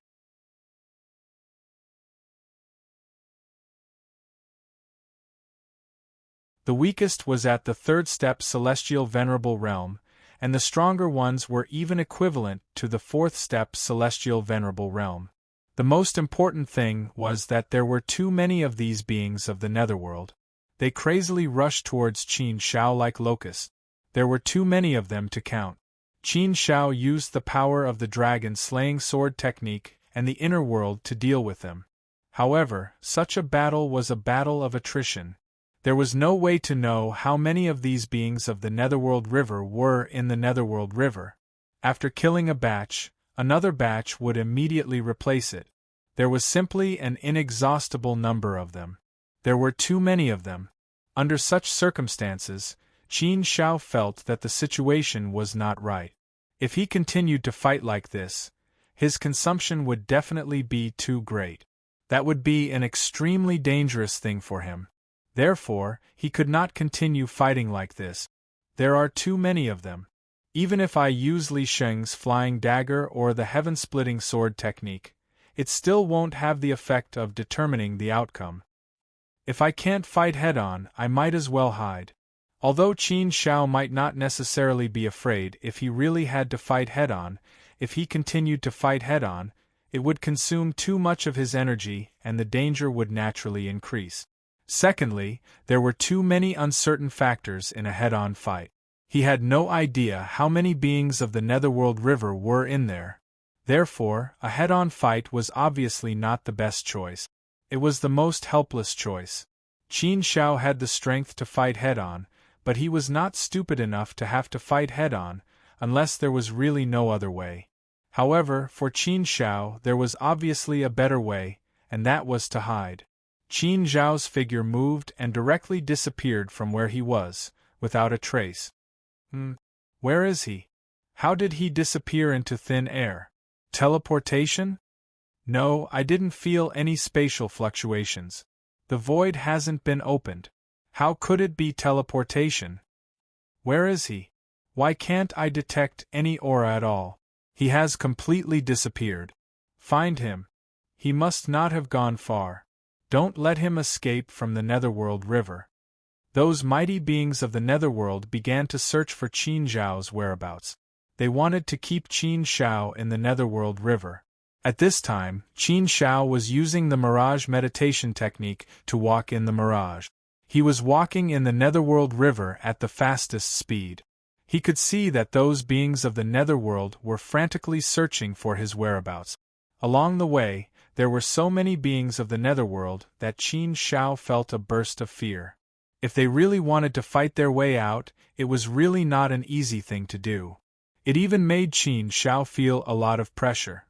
Speaker 1: The weakest was at the third-step celestial venerable realm, and the stronger ones were even equivalent to the fourth-step celestial venerable realm. The most important thing was that there were too many of these beings of the Netherworld. They crazily rushed towards Qin Zhao like locusts. There were too many of them to count. Qin Zhao used the power of the dragon-slaying sword technique and the inner world to deal with them. However, such a battle was a battle of attrition. There was no way to know how many of these beings of the Netherworld River were in the Netherworld River. After killing a batch, another batch would immediately replace it. There was simply an inexhaustible number of them. There were too many of them. Under such circumstances, Qin Zhao felt that the situation was not right. If he continued to fight like this, his consumption would definitely be too great. That would be an extremely dangerous thing for him. Therefore, he could not continue fighting like this. There are too many of them. Even if I use Li Sheng's flying dagger or the heaven-splitting sword technique, it still won't have the effect of determining the outcome. If I can't fight head-on, I might as well hide. Although Qin Zhao might not necessarily be afraid if he really had to fight head-on, if he continued to fight head-on, it would consume too much of his energy and the danger would naturally increase. Secondly, there were too many uncertain factors in a head-on fight. He had no idea how many beings of the Netherworld River were in there. Therefore, a head-on fight was obviously not the best choice. It was the most helpless choice. Qin Zhao had the strength to fight head-on, but he was not stupid enough to have to fight head-on, unless there was really no other way. However, for Qin Shao there was obviously a better way, and that was to hide. Qin Zhao's figure moved and directly disappeared from where he was, without a trace. Where is he? How did he disappear into thin air? Teleportation? No, I didn't feel any spatial fluctuations. The void hasn't been opened. How could it be teleportation? Where is he? Why can't I detect any aura at all? He has completely disappeared. Find him. He must not have gone far. Don't let him escape from the Netherworld River. Those mighty beings of the Netherworld began to search for Qin Zhao's whereabouts. They wanted to keep Qin Shao in the Netherworld River. At this time, Qin Shao was using the Mirage meditation technique to walk in the Mirage. He was walking in the Netherworld River at the fastest speed. He could see that those beings of the Netherworld were frantically searching for his whereabouts. Along the way, there were so many beings of the Netherworld that Qin Shao felt a burst of fear. If they really wanted to fight their way out, it was really not an easy thing to do. It even made Qin Shao feel a lot of pressure.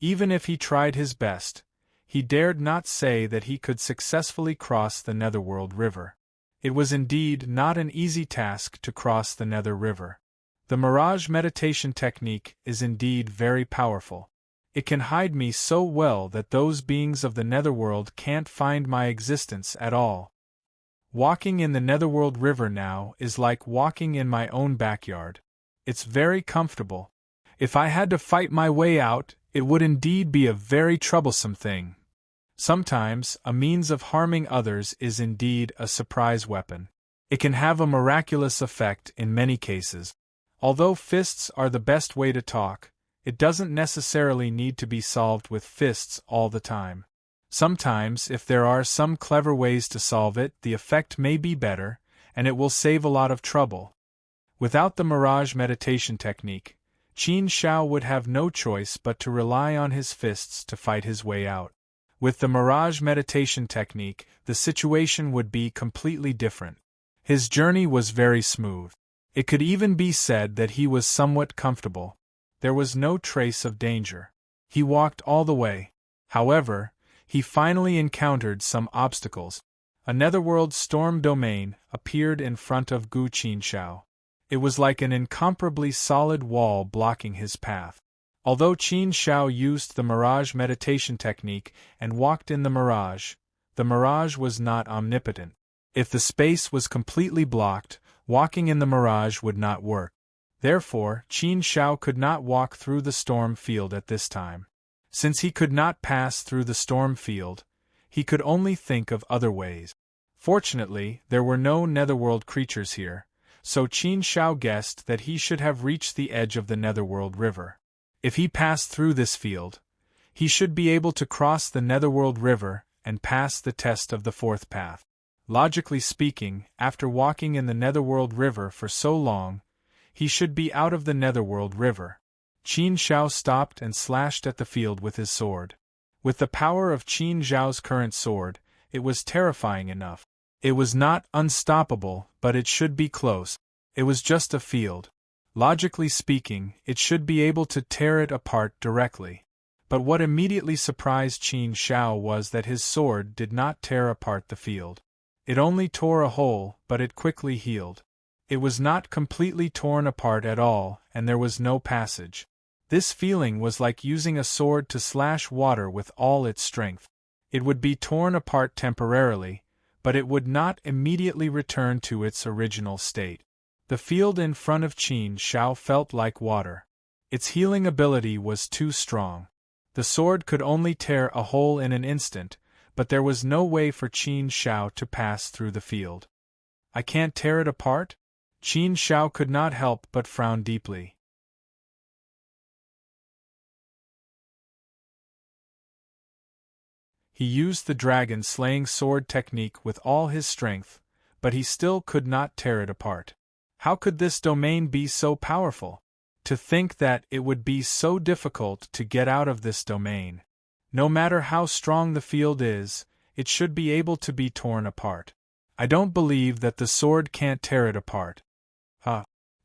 Speaker 1: Even if he tried his best, he dared not say that he could successfully cross the Netherworld River. It was indeed not an easy task to cross the Nether River. The Mirage meditation technique is indeed very powerful. It can hide me so well that those beings of the Netherworld can't find my existence at all. Walking in the Netherworld River now is like walking in my own backyard. It's very comfortable. If I had to fight my way out, it would indeed be a very troublesome thing. Sometimes, a means of harming others is indeed a surprise weapon. It can have a miraculous effect in many cases. Although fists are the best way to talk, it doesn't necessarily need to be solved with fists all the time. Sometimes, if there are some clever ways to solve it, the effect may be better, and it will save a lot of trouble. Without the Mirage meditation technique, Qin Shao would have no choice but to rely on his fists to fight his way out. With the Mirage meditation technique, the situation would be completely different. His journey was very smooth. It could even be said that he was somewhat comfortable. There was no trace of danger. He walked all the way. However, he finally encountered some obstacles. A Netherworld storm domain appeared in front of Qin Shao. It was like an incomparably solid wall blocking his path. Although Qin Shao used the Mirage meditation technique and walked in the Mirage was not omnipotent. If the space was completely blocked, walking in the Mirage would not work. Therefore, Qin Shao could not walk through the storm field at this time. Since he could not pass through the storm field, he could only think of other ways. Fortunately, there were no Netherworld creatures here, so Qin Shao guessed that he should have reached the edge of the Netherworld River. If he passed through this field, he should be able to cross the Netherworld River and pass the test of the fourth path. Logically speaking, after walking in the Netherworld River for so long, he should be out of the Netherworld River. Qin Shao stopped and slashed at the field with his sword. With the power of Qin Zhao's current sword, it was terrifying enough. It was not unstoppable, but it should be close. It was just a field. Logically speaking, it should be able to tear it apart directly. But what immediately surprised Qin Shao was that his sword did not tear apart the field. It only tore a hole, but it quickly healed. It was not completely torn apart at all, and there was no passage. This feeling was like using a sword to slash water with all its strength. It would be torn apart temporarily, but it would not immediately return to its original state. The field in front of Qin Shao felt like water. Its healing ability was too strong. The sword could only tear a hole in an instant, but there was no way for Qin Shao to pass through the field. I can't tear it apart? Qin Shao could not help but frown deeply. He used the dragon-slaying sword technique with all his strength, but he still could not tear it apart. How could this domain be so powerful? To think that it would be so difficult to get out of this domain. No matter how strong the field is, it should be able to be torn apart. I don't believe that the sword can't tear it apart.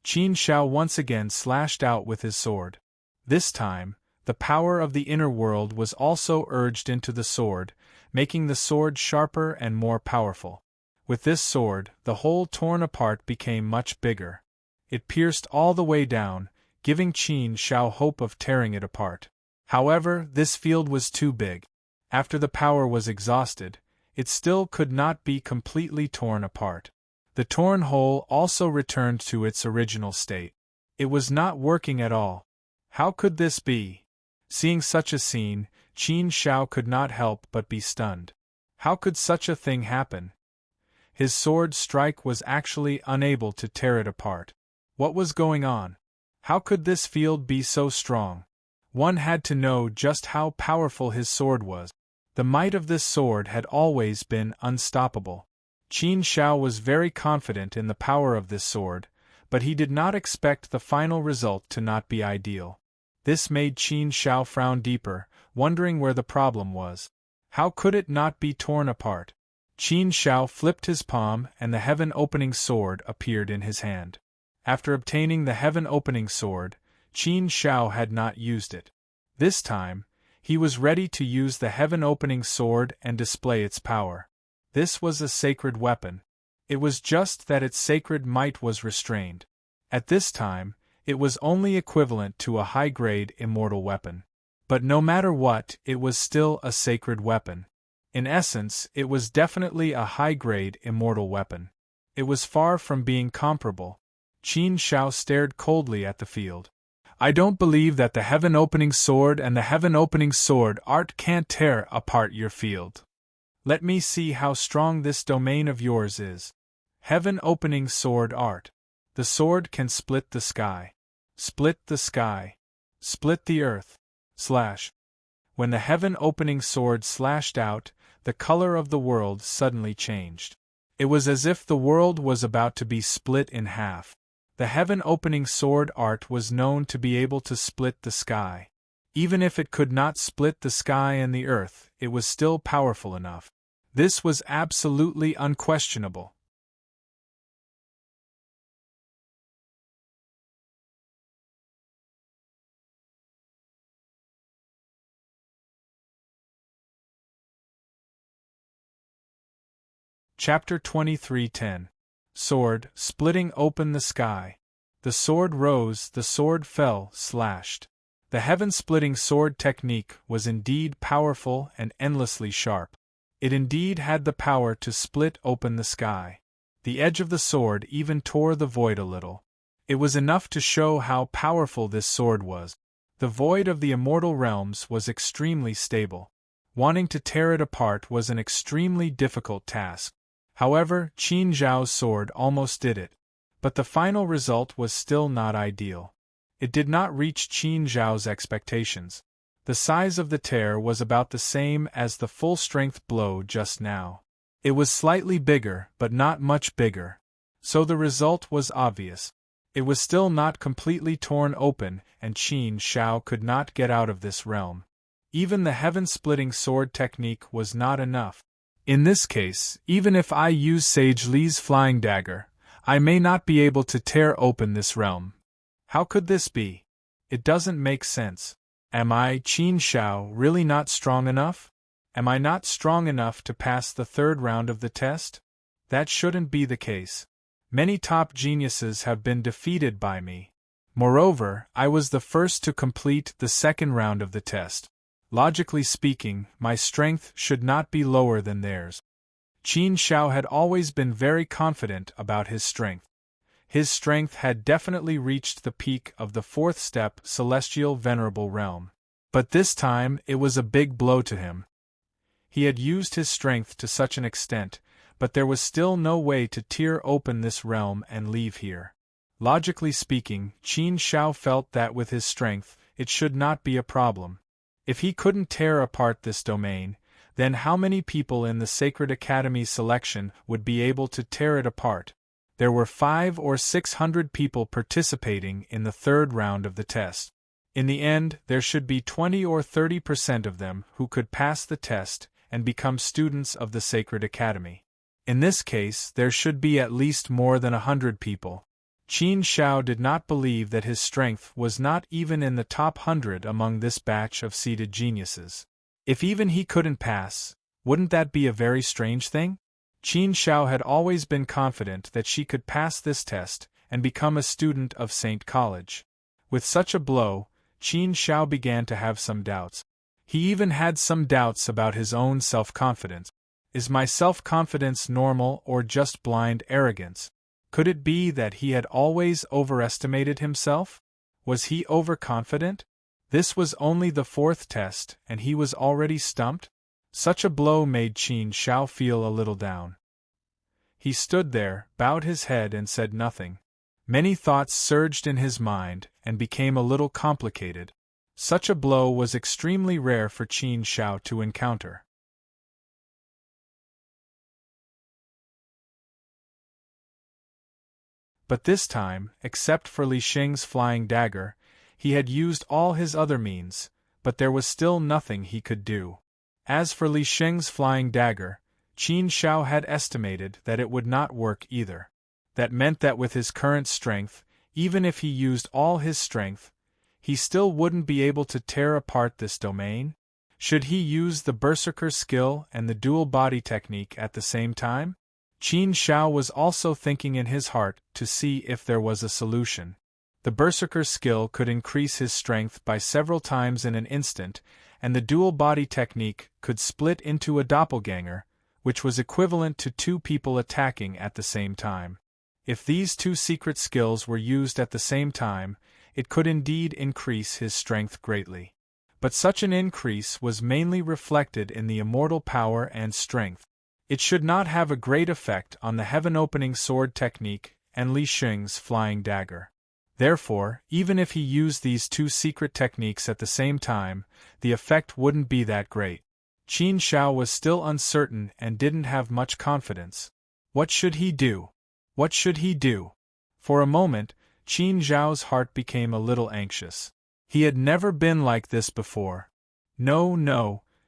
Speaker 1: Qin Shao once again slashed out with his sword. This time, the power of the inner world was also urged into the sword, making the sword sharper and more powerful. With this sword, the hole torn apart became much bigger. It pierced all the way down, giving Qin Shao hope of tearing it apart. However, this field was too big. After the power was exhausted, it still could not be completely torn apart. The torn hole also returned to its original state. It was not working at all. How could this be? Seeing such a scene, Qin Shao could not help but be stunned. How could such a thing happen? His sword strike was actually unable to tear it apart. What was going on? How could this field be so strong? One had to know just how powerful his sword was. The might of this sword had always been unstoppable. Qin Shao was very confident in the power of this sword, but he did not expect the final result to not be ideal. This made Qin Shao frown deeper, wondering where the problem was. How could it not be torn apart? Qin Shao flipped his palm and the heaven-opening sword appeared in his hand. After obtaining the heaven-opening sword, Qin Shao had not used it. This time, he was ready to use the heaven-opening sword and display its power. This was a sacred weapon. It was just that its sacred might was restrained. At this time, it was only equivalent to a high-grade immortal weapon. But no matter what, it was still a sacred weapon. In essence, it was definitely a high-grade immortal weapon. It was far from being comparable. Qin Shao stared coldly at the field. I don't believe that the heaven-opening sword and the heaven-opening sword art can't tear apart your field. Let me see how strong this domain of yours is. Heaven-opening sword art. The sword can split the sky. Split the sky. Split the earth. Slash. When the heaven-opening sword slashed out, the color of the world suddenly changed. It was as if the world was about to be split in half. The heaven-opening sword art was known to be able to split the sky. Even if it could not split the sky and the earth, it was still powerful enough. This was absolutely unquestionable. Chapter 23:10. Sword, splitting open the sky. The sword rose, the sword fell, slashed. The heaven-splitting sword technique was indeed powerful and endlessly sharp. It indeed had the power to split open the sky. The edge of the sword even tore the void a little. It was enough to show how powerful this sword was. The void of the immortal realms was extremely stable. Wanting to tear it apart was an extremely difficult task. However, Qin Zhao's sword almost did it. But the final result was still not ideal. It did not reach Qin Zhao's expectations. The size of the tear was about the same as the full-strength blow just now. It was slightly bigger, but not much bigger. So the result was obvious. It was still not completely torn open, and Qin Shao could not get out of this realm. Even the heaven-splitting sword technique was not enough. In this case, even if I use Sage Li's flying dagger, I may not be able to tear open this realm. How could this be? It doesn't make sense. Am I, Qin Shao, really not strong enough? Am I not strong enough to pass the third round of the test? That shouldn't be the case. Many top geniuses have been defeated by me. Moreover, I was the first to complete the second round of the test. Logically speaking, my strength should not be lower than theirs. Qin Shao had always been very confident about his strength. His strength had definitely reached the peak of the fourth step celestial venerable realm. But this time it was a big blow to him. He had used his strength to such an extent, but there was still no way to tear open this realm and leave here. Logically speaking, Qin Shao felt that with his strength, it should not be a problem. If he couldn't tear apart this domain, then how many people in the Sacred Academy selection would be able to tear it apart? There were 500 or 600 people participating in the third round of the test. In the end, there should be 20 or 30% of them who could pass the test and become students of the Sacred Academy. In this case, there should be at least more than 100 people. Qin Shao did not believe that his strength was not even in the top 100 among this batch of seeded geniuses. If even he couldn't pass, wouldn't that be a very strange thing? Qin Shao had always been confident that she could pass this test and become a student of St. College. With such a blow, Qin Shao began to have some doubts. He even had some doubts about his own self-confidence. Is my self-confidence normal or just blind arrogance? Could it be that he had always overestimated himself? Was he overconfident? This was only the 4th test and he was already stumped? Such a blow made Qin Shao feel a little down. He stood there, bowed his head and said nothing. Many thoughts surged in his mind and became a little complicated. Such a blow was extremely rare for Qin Shao to encounter. But this time, except for Li Xing's flying dagger, he had used all his other means, but there was still nothing he could do. As for Li Xing's flying dagger, Qin Shao had estimated that it would not work either. That meant that with his current strength, even if he used all his strength, he still wouldn't be able to tear apart this domain? Should he use the Berserker skill and the dual body technique at the same time? Qin Shao was also thinking in his heart to see if there was a solution. The Berserker skill could increase his strength by several times in an instant, and the dual body technique could split into a doppelganger, which was equivalent to 2 people attacking at the same time. If these 2 secret skills were used at the same time, it could indeed increase his strength greatly. But such an increase was mainly reflected in the immortal power and strength. It should not have a great effect on the heaven-opening sword technique and Li Xing's flying dagger. Therefore, even if he used these 2 secret techniques at the same time, the effect wouldn't be that great. Qin Shao was still uncertain and didn't have much confidence. What should he do? What should he do? For a moment, Qin Zhao's heart became a little anxious. He had never been like this before. No,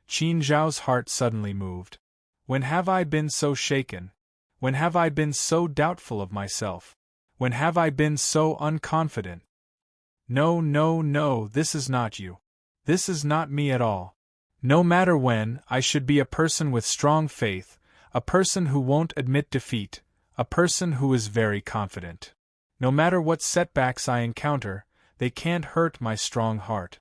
Speaker 1: Qin Zhao's heart suddenly moved. When have I been so shaken? When have I been so doubtful of myself? When have I been so unconfident? No, this is not you. This is not me at all. No matter when, I should be a person with strong faith, a person who won't admit defeat, a person who is very confident. No matter what setbacks I encounter, they can't hurt my strong heart.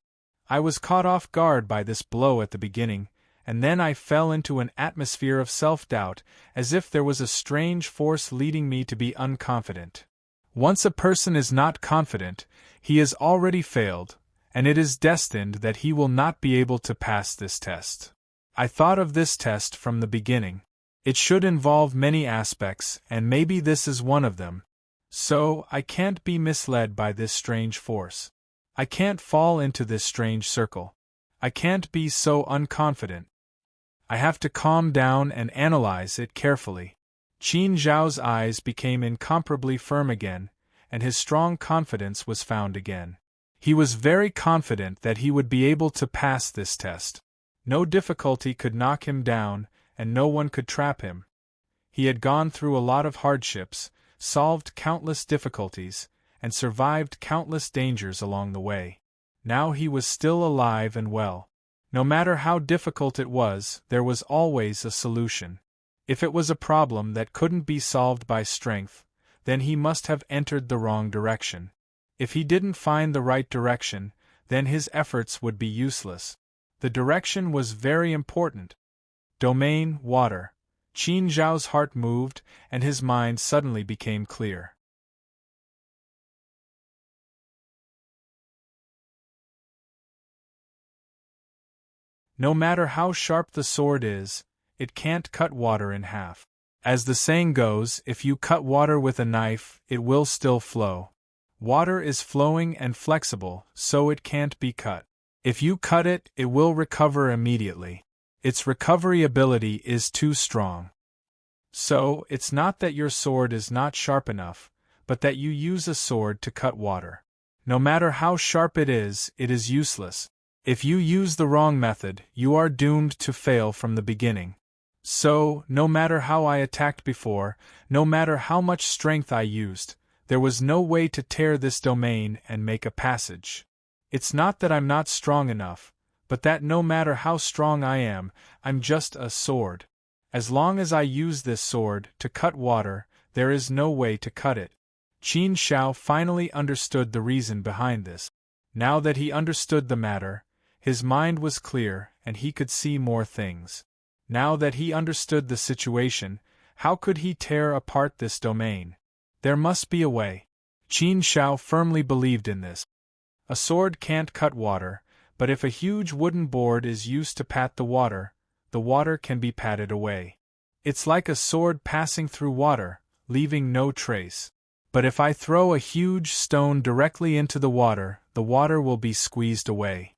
Speaker 1: I was caught off guard by this blow at the beginning, and then I fell into an atmosphere of self-doubt, as if there was a strange force leading me to be unconfident. Once a person is not confident, he has already failed, and it is destined that he will not be able to pass this test. I thought of this test from the beginning. It should involve many aspects, and maybe this is one of them. So, I can't be misled by this strange force. I can't fall into this strange circle. I can't be so unconfident. I have to calm down and analyze it carefully. Qin Zhao's eyes became incomparably firm again, and his strong confidence was found again. He was very confident that he would be able to pass this test. No difficulty could knock him down, and no one could trap him. He had gone through a lot of hardships, solved countless difficulties, and survived countless dangers along the way. Now he was still alive and well. No matter how difficult it was, there was always a solution. If it was a problem that couldn't be solved by strength, then he must have entered the wrong direction. If he didn't find the right direction, then his efforts would be useless. The direction was very important. Domain, water. Qin Zhao's heart moved, and his mind suddenly became clear. No matter how sharp the sword is, it can't cut water in half. As the saying goes, if you cut water with a knife, it will still flow. Water is flowing and flexible, so it can't be cut. If you cut it, it will recover immediately. Its recovery ability is too strong. So, it's not that your sword is not sharp enough, but that you use a sword to cut water. No matter how sharp it is useless. If you use the wrong method, you are doomed to fail from the beginning. So, no matter how I attacked before, no matter how much strength I used, there was no way to tear this domain and make a passage. It's not that I'm not strong enough, but that no matter how strong I am, I'm just a sword. As long as I use this sword to cut water, there is no way to cut it. Qin Shao finally understood the reason behind this. Now that he understood the matter, his mind was clear and he could see more things. Now that he understood the situation, how could he tear apart this domain? There must be a way. Qin Shao firmly believed in this. A sword can't cut water, but if a huge wooden board is used to pat the water can be patted away. It's like a sword passing through water, leaving no trace. But if I throw a huge stone directly into the water will be squeezed away.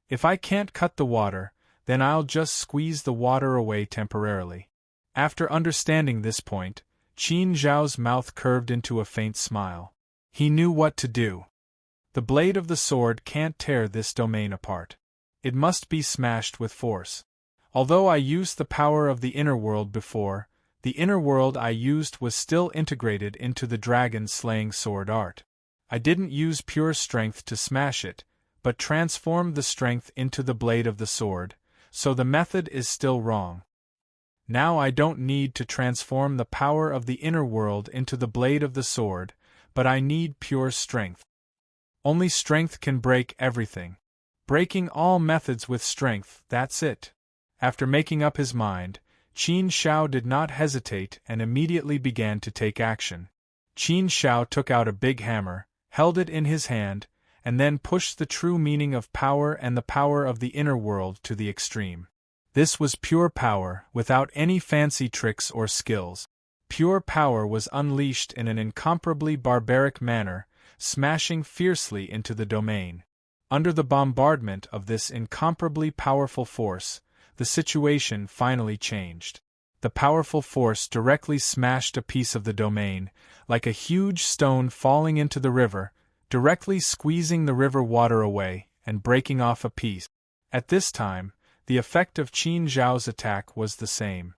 Speaker 1: If I can't cut the water, then I'll just squeeze the water away temporarily. After understanding this point, Qin Zhao's mouth curved into a faint smile. He knew what to do. The blade of the sword can't tear this domain apart. It must be smashed with force. Although I used the power of the inner world before, the inner world I used was still integrated into the dragon-slaying sword art. I didn't use pure strength to smash it, but transformed the strength into the blade of the sword, so the method is still wrong. Now I don't need to transform the power of the inner world into the blade of the sword, but I need pure strength. Only strength can break everything. Breaking all methods with strength, that's it. After making up his mind, Qin Shao did not hesitate and immediately began to take action. Qin Shao took out a big hammer, held it in his hand, and then pushed the true meaning of power and the power of the inner world to the extreme. This was pure power, without any fancy tricks or skills. Pure power was unleashed in an incomparably barbaric manner, smashing fiercely into the domain. Under the bombardment of this incomparably powerful force, the situation finally changed. The powerful force directly smashed a piece of the domain, like a huge stone falling into the river, directly squeezing the river water away and breaking off a piece. At this time, the effect of Qin Zhao's attack was the same.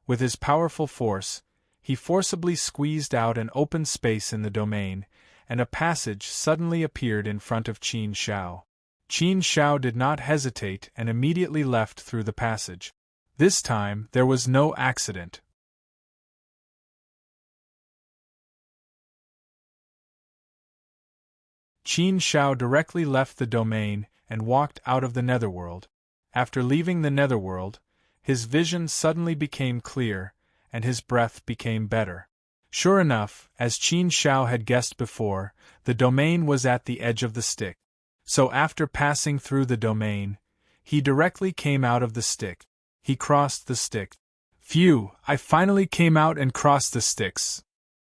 Speaker 1: With his powerful force, he forcibly squeezed out an open space in the domain, and a passage suddenly appeared in front of Qin Shao. Qin Shao did not hesitate and immediately left through the passage. This time, there was no accident. Qin Shao directly left the domain and walked out of the netherworld. After leaving the netherworld, his vision suddenly became clear, and his breath became better. Sure enough, as Qin Shao had guessed before, the domain was at the edge of the stick. So after passing through the domain, he directly came out of the stick. He crossed the stick. Phew, I finally came out and crossed the sticks.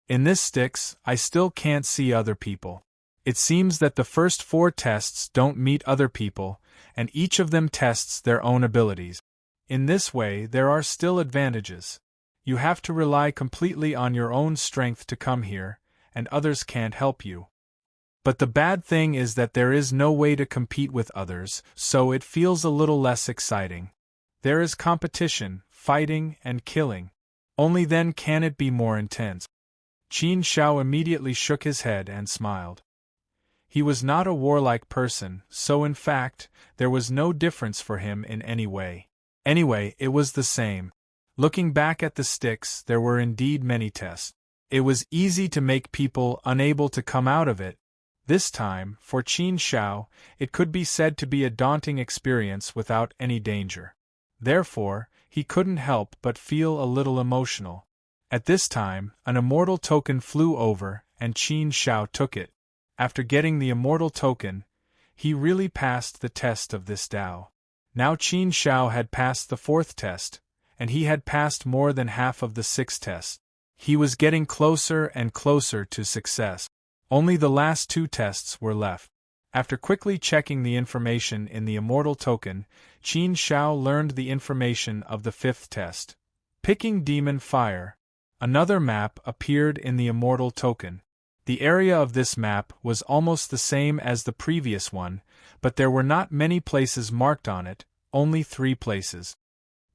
Speaker 1: In this sticks, I still can't see other people. It seems that the first 4 tests don't meet other people, and each of them tests their own abilities. In this way, there are still advantages. You have to rely completely on your own strength to come here, and others can't help you. But the bad thing is that there is no way to compete with others, so it feels a little less exciting. There is competition, fighting, and killing. Only then can it be more intense. Qin Shao immediately shook his head and smiled. He was not a warlike person, so in fact, there was no difference for him in any way. Anyway, it was the same. Looking back at the sticks, there were indeed many tests. It was easy to make people unable to come out of it. This time, for Qin Shao, it could be said to be a daunting experience without any danger. Therefore, he couldn't help but feel a little emotional. At this time, an immortal token flew over, and Qin Shao took it. After getting the immortal token, he really passed the test of this Tao. Now Qin Shao had passed the 4th test, and he had passed more than half of the 6 tests. He was getting closer and closer to success. Only the last 2 tests were left. After quickly checking the information in the immortal token, Qin Shao learned the information of the 5th test. Picking Demon Fire. Another map appeared in the immortal token. The area of this map was almost the same as the previous one, but there were not many places marked on it, only 3 places.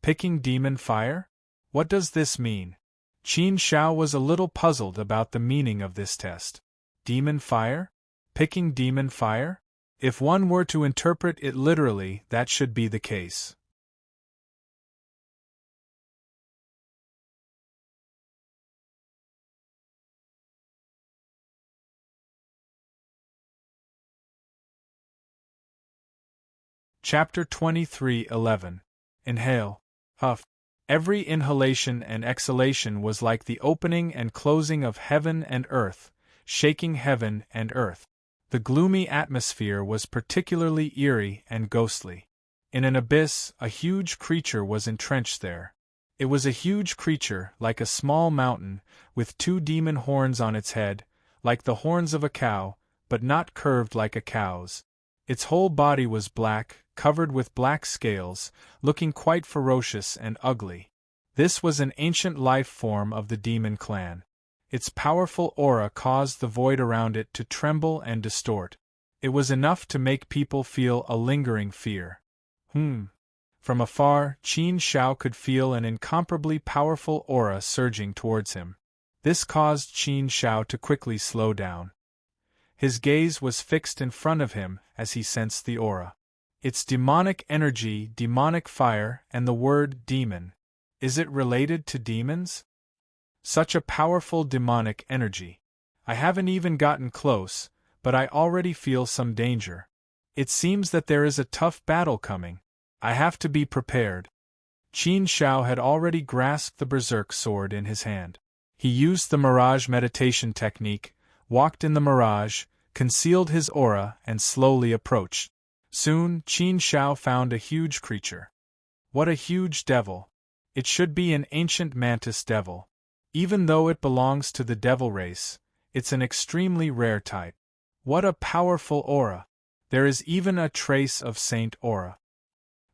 Speaker 1: Picking demon fire? What does this mean? Qin Shao was a little puzzled about the meaning of this test. Demon fire? Picking demon fire? If one were to interpret it literally, that should be the case. Chapter 23:11. Inhale. Huff. Every inhalation and exhalation was like the opening and closing of heaven and earth, shaking heaven and earth. The gloomy atmosphere was particularly eerie and ghostly. In an abyss, a huge creature was entrenched there. It was a huge creature, like a small mountain, with two demon horns on its head, like the horns of a cow, but not curved like a cow's. Its whole body was black, covered with black scales, looking quite ferocious and ugly. This was an ancient life form of the demon clan. Its powerful aura caused the void around it to tremble and distort. It was enough to make people feel a lingering fear. From afar, Qin Shao could feel an incomparably powerful aura surging towards him. This caused Qin Shao to quickly slow down. His gaze was fixed in front of him as he sensed the aura. Its demonic energy, demonic fire, and the word demon. Is it related to demons? Such a powerful demonic energy. I haven't even gotten close, but I already feel some danger. It seems that there is a tough battle coming. I have to be prepared. Qin Shao had already grasped the berserk sword in his hand. He used the mirage meditation technique, walked in the mirage, concealed his aura, and slowly approached. Soon, Qin Shao found a huge creature. What a huge devil! It should be an ancient mantis devil. Even though it belongs to the devil race, it's an extremely rare type. What a powerful aura! There is even a trace of Saint aura.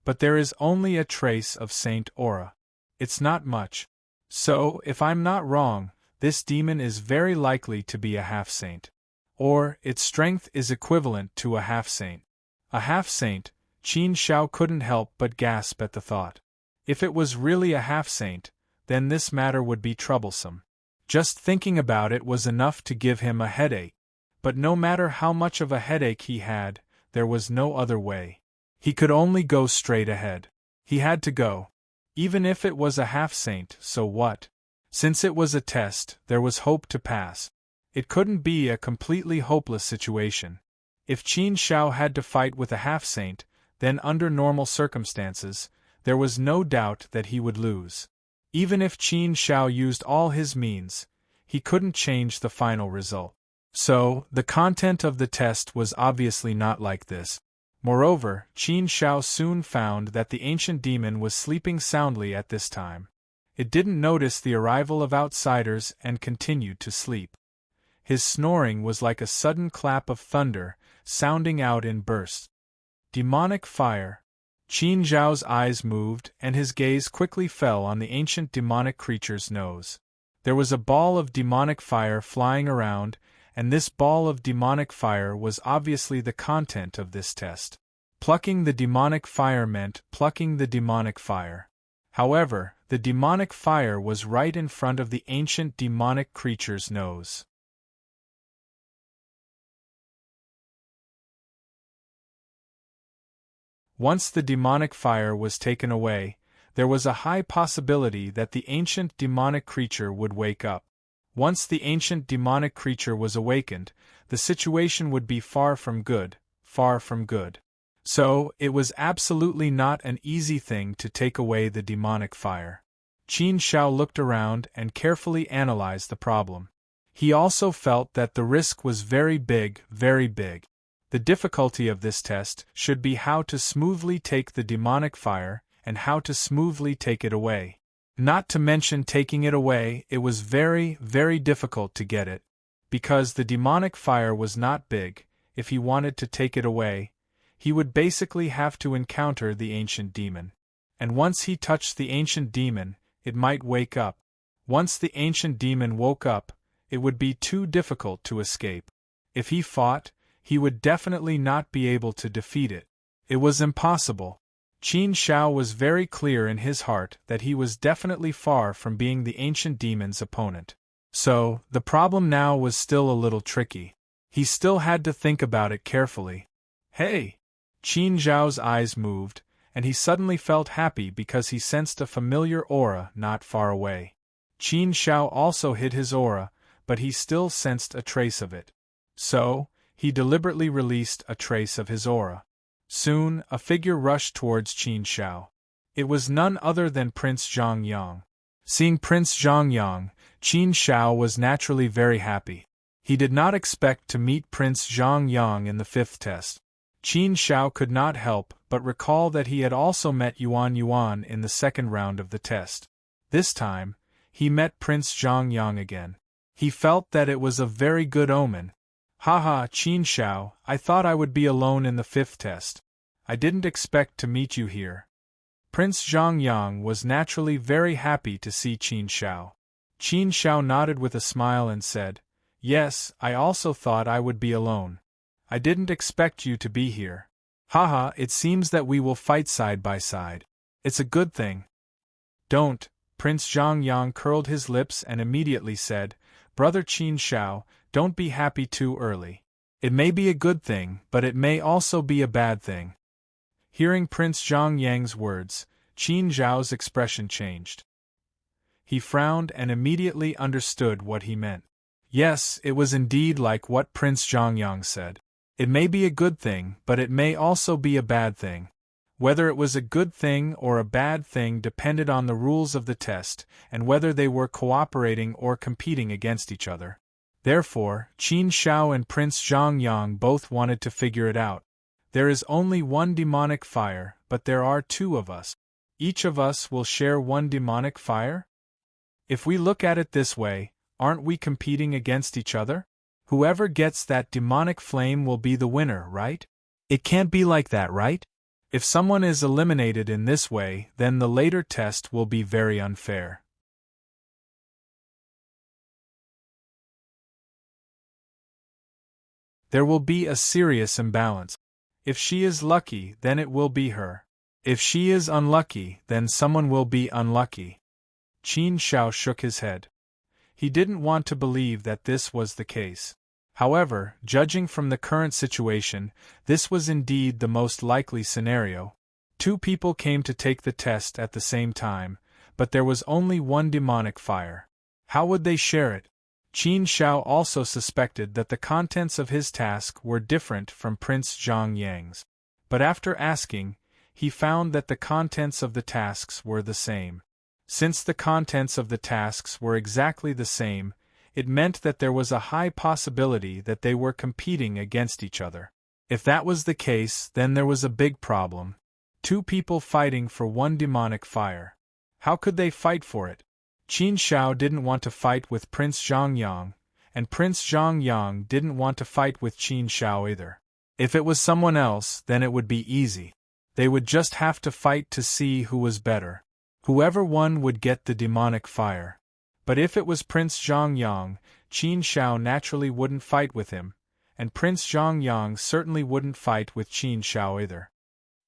Speaker 1: But there is only a trace of Saint aura. It's not much. So, if I'm not wrong, this demon is very likely to be a half-saint. Or, its strength is equivalent to a half-saint. A half-saint, Qin Shao couldn't help but gasp at the thought. If it was really a half-saint, then this matter would be troublesome. Just thinking about it was enough to give him a headache. But no matter how much of a headache he had, there was no other way. He could only go straight ahead. He had to go. Even if it was a half-saint, so what? Since it was a test, there was hope to pass. It couldn't be a completely hopeless situation. If Qin Shao had to fight with a half-saint, then under normal circumstances, there was no doubt that he would lose. Even if Qin Shao used all his means, he couldn't change the final result. So, the content of the test was obviously not like this. Moreover, Qin Shao soon found that the ancient demon was sleeping soundly at this time. It didn't notice the arrival of outsiders and continued to sleep. His snoring was like a sudden clap of thunder, sounding out in bursts. Demonic fire. Qin Zhao's eyes moved, and his gaze quickly fell on the ancient demonic creature's nose. There was a ball of demonic fire flying around, and this ball of demonic fire was obviously the content of this test. Plucking the demonic fire meant plucking the demonic fire. However, the demonic fire was right in front of the ancient demonic creature's nose. Once the demonic fire was taken away, there was a high possibility that the ancient demonic creature would wake up. Once the ancient demonic creature was awakened, the situation would be far from good, far from good. So, it was absolutely not an easy thing to take away the demonic fire. Qin Shao looked around and carefully analyzed the problem. He also felt that the risk was very big, very big. The difficulty of this test should be how to smoothly take the demonic fire and how to smoothly take it away. Not to mention taking it away, it was very, very difficult to get it. Because the demonic fire was not big, if he wanted to take it away, he would basically have to encounter the ancient demon. And once he touched the ancient demon, it might wake up. Once the ancient demon woke up, it would be too difficult to escape. If he fought, he would definitely not be able to defeat it. It was impossible. Qin Shao was very clear in his heart that he was definitely far from being the ancient demon's opponent. So, the problem now was still a little tricky. He still had to think about it carefully. Hey! Qin Zhao's eyes moved, and he suddenly felt happy because he sensed a familiar aura not far away. Qin Shao also hid his aura, but he still sensed a trace of it. So, he deliberately released a trace of his aura. Soon, a figure rushed towards Qin Shao. It was none other than Prince Zhang Yang. Seeing Prince Zhang Yang, Qin Shao was naturally very happy. He did not expect to meet Prince Zhang Yang in the fifth test. Qin Shao could not help but recall that he had also met Yuan Yuan in the second round of the test. This time, he met Prince Zhang Yang again. He felt that it was a very good omen. Haha, Qin Shao, I thought I would be alone in the fifth test. I didn't expect to meet you here. Prince Zhang Yang was naturally very happy to see Qin Shao. Qin Shao nodded with a smile and said, Yes, I also thought I would be alone. I didn't expect you to be here. Haha, it seems that we will fight side by side. It's a good thing. Don't. Prince Zhang Yang curled his lips and immediately said, Brother Qin Shao, don't be happy too early. It may be a good thing, but it may also be a bad thing. Hearing Prince Zhang Yang's words, Qin Zhao's expression changed. He frowned and immediately understood what he meant. Yes, it was indeed like what Prince Zhang Yang said. It may be a good thing, but it may also be a bad thing. Whether it was a good thing or a bad thing depended on the rules of the test, and whether they were cooperating or competing against each other. Therefore, Qin Shao and Prince Zhang Yang both wanted to figure it out. There is only one demonic fire, but there are two of us. Each of us will share one demonic fire? If we look at it this way, aren't we competing against each other? Whoever gets that demonic flame will be the winner, right? It can't be like that, right? If someone is eliminated in this way, then the later test will be very unfair. There will be a serious imbalance. If she is lucky, then it will be her. If she is unlucky, then someone will be unlucky. Qin Shao shook his head. He didn't want to believe that this was the case. However, judging from the current situation, this was indeed the most likely scenario. Two people came to take the test at the same time, but there was only one demonic fire. How would they share it? Qin Shao also suspected that the contents of his task were different from Prince Zhang Yang's. But after asking, he found that the contents of the tasks were the same. Since the contents of the tasks were exactly the same, it meant that there was a high possibility that they were competing against each other. If that was the case, then there was a big problem. Two people fighting for one demonic fire. How could they fight for it? Qin Shao didn't want to fight with Prince Zhang Yang, and Prince Zhang Yang didn't want to fight with Qin Shao either. If it was someone else, then it would be easy. They would just have to fight to see who was better. Whoever won would get the demonic fire. But if it was Prince Zhang Yang, Qin Shao naturally wouldn't fight with him, and Prince Zhang Yang certainly wouldn't fight with Qin Shao either.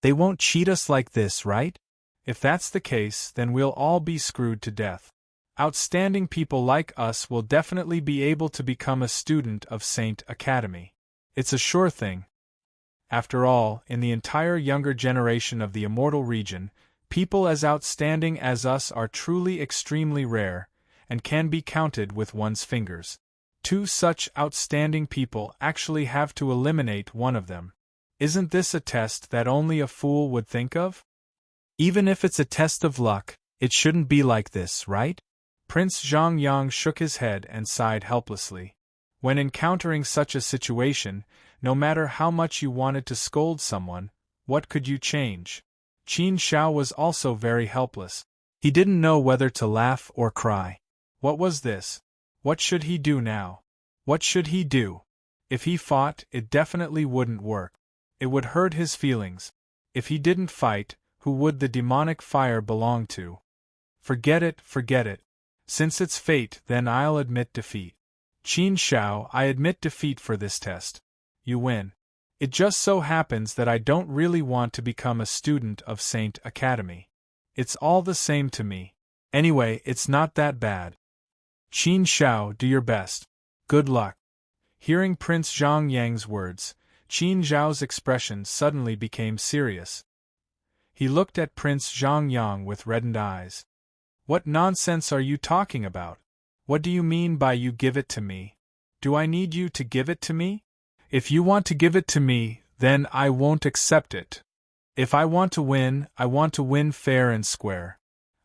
Speaker 1: They won't cheat us like this, right? If that's the case, then we'll all be screwed to death. Outstanding people like us will definitely be able to become a student of Saint Academy. It's a sure thing. After all, in the entire younger generation of the Immortal region, people as outstanding as us are truly extremely rare, and can be counted with one's fingers. Two such outstanding people actually have to eliminate one of them. Isn't this a test that only a fool would think of? Even if it's a test of luck, it shouldn't be like this, right? Prince Zhang Yang shook his head and sighed helplessly. When encountering such a situation, no matter how much you wanted to scold someone, what could you change? Qin Shao was also very helpless. He didn't know whether to laugh or cry. What was this? What should he do now? What should he do? If he fought, it definitely wouldn't work. It would hurt his feelings. If he didn't fight, who would the demonic fire belong to? Forget it, forget it. Since it's fate, then I'll admit defeat. Qin Shao, I admit defeat for this test. You win. It just so happens that I don't really want to become a student of Saint Academy. It's all the same to me. Anyway, it's not that bad. Qin Xiao, do your best. Good luck. Hearing Prince Zhang Yang's words, Qin Zhao's expression suddenly became serious. He looked at Prince Zhang Yang with reddened eyes. What nonsense are you talking about? What do you mean by you give it to me? Do I need you to give it to me? If you want to give it to me, then I won't accept it. If I want to win fair and square.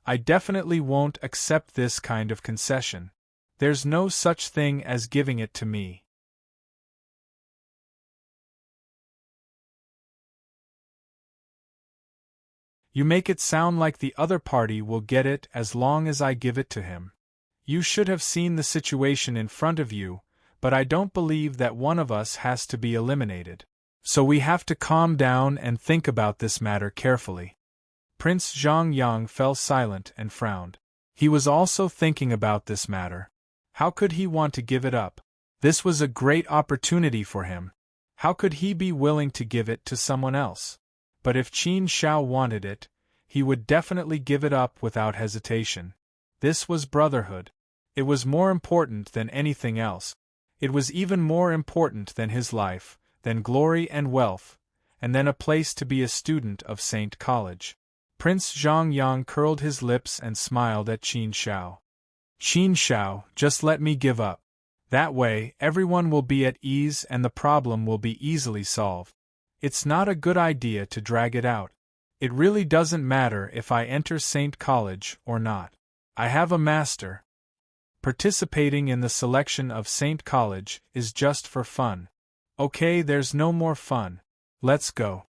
Speaker 1: I definitely won't accept this kind of concession. There's no such thing as giving it to me. You make it sound like the other party will get it as long as I give it to him. You should have seen the situation in front of you, but I don't believe that one of us has to be eliminated. So we have to calm down and think about this matter carefully. Prince Zhang Yang fell silent and frowned. He was also thinking about this matter. How could he want to give it up? This was a great opportunity for him. How could he be willing to give it to someone else? But if Qin Xiao wanted it, he would definitely give it up without hesitation. This was brotherhood. It was more important than anything else. It was even more important than his life, than glory and wealth, and then a place to be a student of Saint College. Prince Zhang Yang curled his lips and smiled at Qin Xiao. Qin Xiao, just let me give up. That way, everyone will be at ease and the problem will be easily solved. It's not a good idea to drag it out. It really doesn't matter if I enter Saint College or not. I have a master. Participating in the selection of Saint College is just for fun. Okay, there's no more fun. Let's go.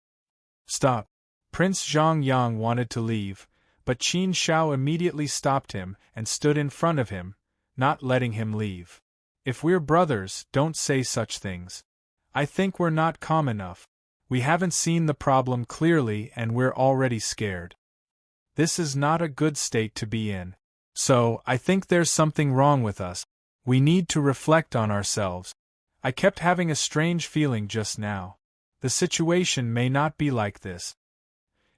Speaker 1: Stop. Prince Zhang Yang wanted to leave, but Qin Xiao immediately stopped him and stood in front of him, not letting him leave. If we're brothers, don't say such things. I think we're not calm enough. We haven't seen the problem clearly and we're already scared. This is not a good state to be in. So, I think there's something wrong with us. We need to reflect on ourselves. I kept having a strange feeling just now. The situation may not be like this.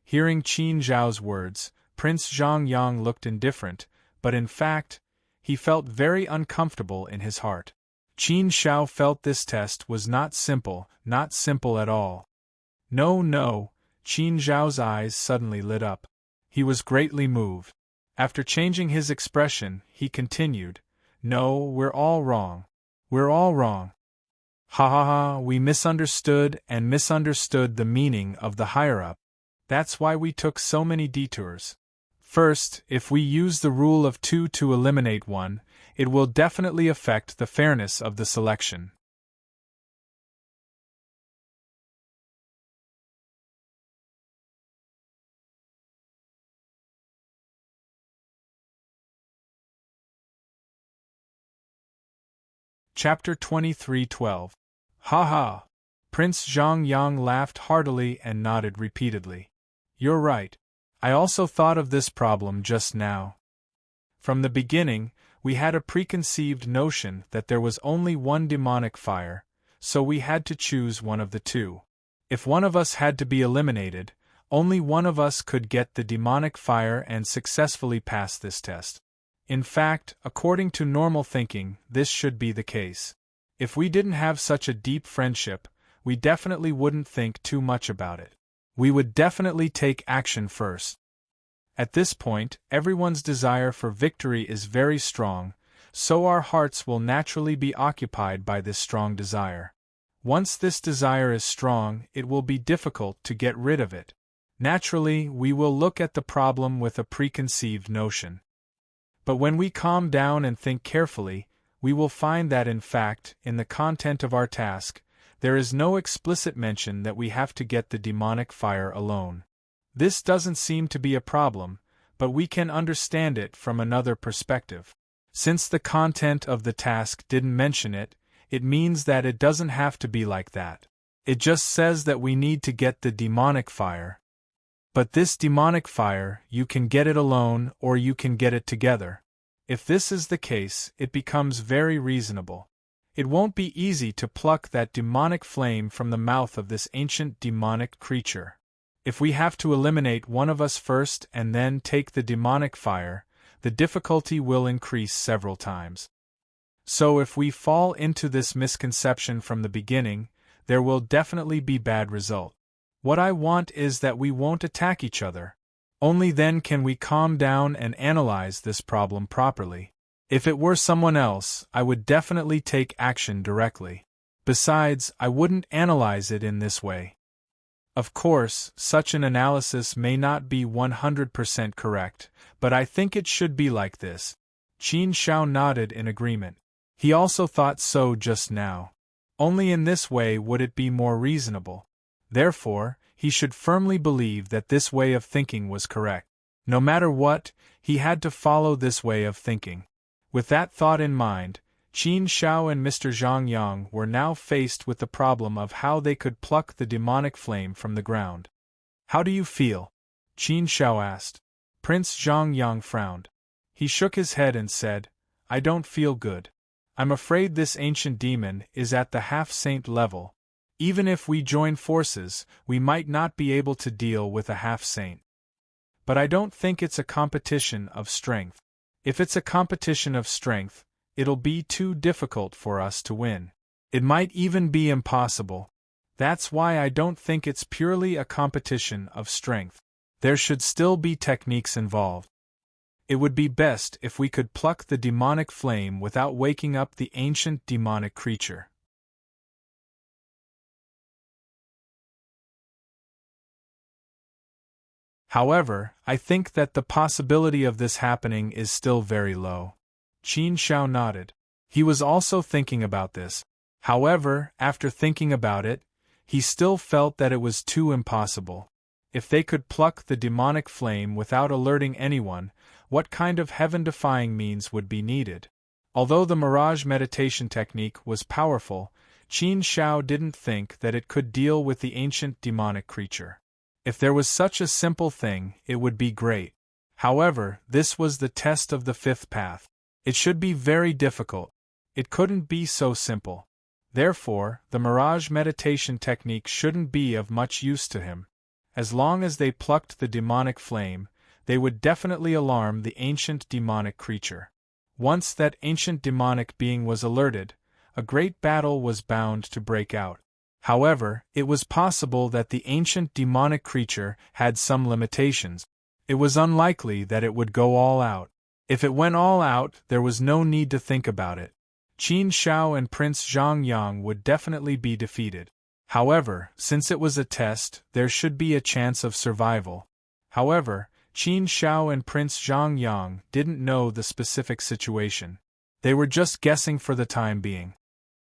Speaker 1: Hearing Qin Zhao's words, Prince Zhang Yang looked indifferent, but in fact, he felt very uncomfortable in his heart. Qin Xiao felt this test was not simple at all. No, Qin Zhao's eyes suddenly lit up. He was greatly moved. After changing his expression, he continued, No, we're all wrong. We're all wrong. Ha ha ha, we misunderstood the meaning of the higher-up. That's why we took so many detours. First, if we use the rule of 2 to eliminate one, it will definitely affect the fairness of the selection. Chapter 23:12. Ha ha! Prince Zhang Yang laughed heartily and nodded repeatedly. You're right. I also thought of this problem just now. From the beginning, we had a preconceived notion that there was only one demonic fire, so we had to choose one of the two. If one of us had to be eliminated, only one of us could get the demonic fire and successfully pass this test. In fact, according to normal thinking, this should be the case. If we didn't have such a deep friendship, we definitely wouldn't think too much about it. We would definitely take action first. At this point, everyone's desire for victory is very strong, so our hearts will naturally be occupied by this strong desire. Once this desire is strong, it will be difficult to get rid of it. Naturally, we will look at the problem with a preconceived notion. But when we calm down and think carefully, we will find that in fact, in the content of our task, there is no explicit mention that we have to get the demonic fire alone. This doesn't seem to be a problem, but we can understand it from another perspective. Since the content of the task didn't mention it, it means that it doesn't have to be like that. It just says that we need to get the demonic fire. But this demonic fire, you can get it alone or you can get it together. If this is the case, it becomes very reasonable. It won't be easy to pluck that demonic flame from the mouth of this ancient demonic creature. If we have to eliminate one of us first and then take the demonic fire, the difficulty will increase several times. So if we fall into this misconception from the beginning, there will definitely be bad result. What I want is that we won't attack each other. Only then can we calm down and analyze this problem properly. If it were someone else, I would definitely take action directly. Besides, I wouldn't analyze it in this way. Of course, such an analysis may not be 100% correct, but I think it should be like this. Qin Shao nodded in agreement. He also thought so just now. Only in this way would it be more reasonable. Therefore, he should firmly believe that this way of thinking was correct. No matter what, he had to follow this way of thinking. With that thought in mind, Qin Shao and Mr. Zhang Yang were now faced with the problem of how they could pluck the demonic flame from the ground. "How do you feel?" Qin Shao asked. Prince Zhang Yang frowned. He shook his head and said, "I don't feel good. I'm afraid this ancient demon is at the half-saint level. Even if we join forces, we might not be able to deal with a half-saint. But I don't think it's a competition of strength. If it's a competition of strength, it'll be too difficult for us to win. It might even be impossible. That's why I don't think it's purely a competition of strength. There should still be techniques involved. It would be best if we could pluck the demonic flame without waking up the ancient demonic creature." However, I think that the possibility of this happening is still very low. Qin Shao nodded. He was also thinking about this. However, after thinking about it, he still felt that it was too impossible. If they could pluck the demonic flame without alerting anyone, what kind of heaven-defying means would be needed? Although the mirage meditation technique was powerful, Qin Shao didn't think that it could deal with the ancient demonic creature. If there was such a simple thing, it would be great. However, this was the test of the fifth path. It should be very difficult. It couldn't be so simple. Therefore, the mirage meditation technique shouldn't be of much use to him. As long as they plucked the demonic flame, they would definitely alarm the ancient demonic creature. Once that ancient demonic being was alerted, a great battle was bound to break out. However, it was possible that the ancient demonic creature had some limitations. It was unlikely that it would go all out. If it went all out, there was no need to think about it. Qin Shao and Prince Zhang Yang would definitely be defeated. However, since it was a test, there should be a chance of survival. However, Qin Shao and Prince Zhang Yang didn't know the specific situation. They were just guessing for the time being.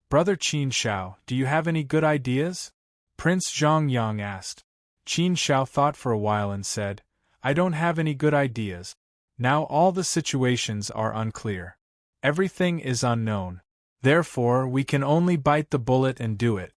Speaker 1: "Brother Qin Shao, do you have any good ideas?" Prince Zhang Yang asked. Qin Shao thought for a while and said, "I don't have any good ideas. Now all the situations are unclear. Everything is unknown. Therefore, we can only bite the bullet and do it.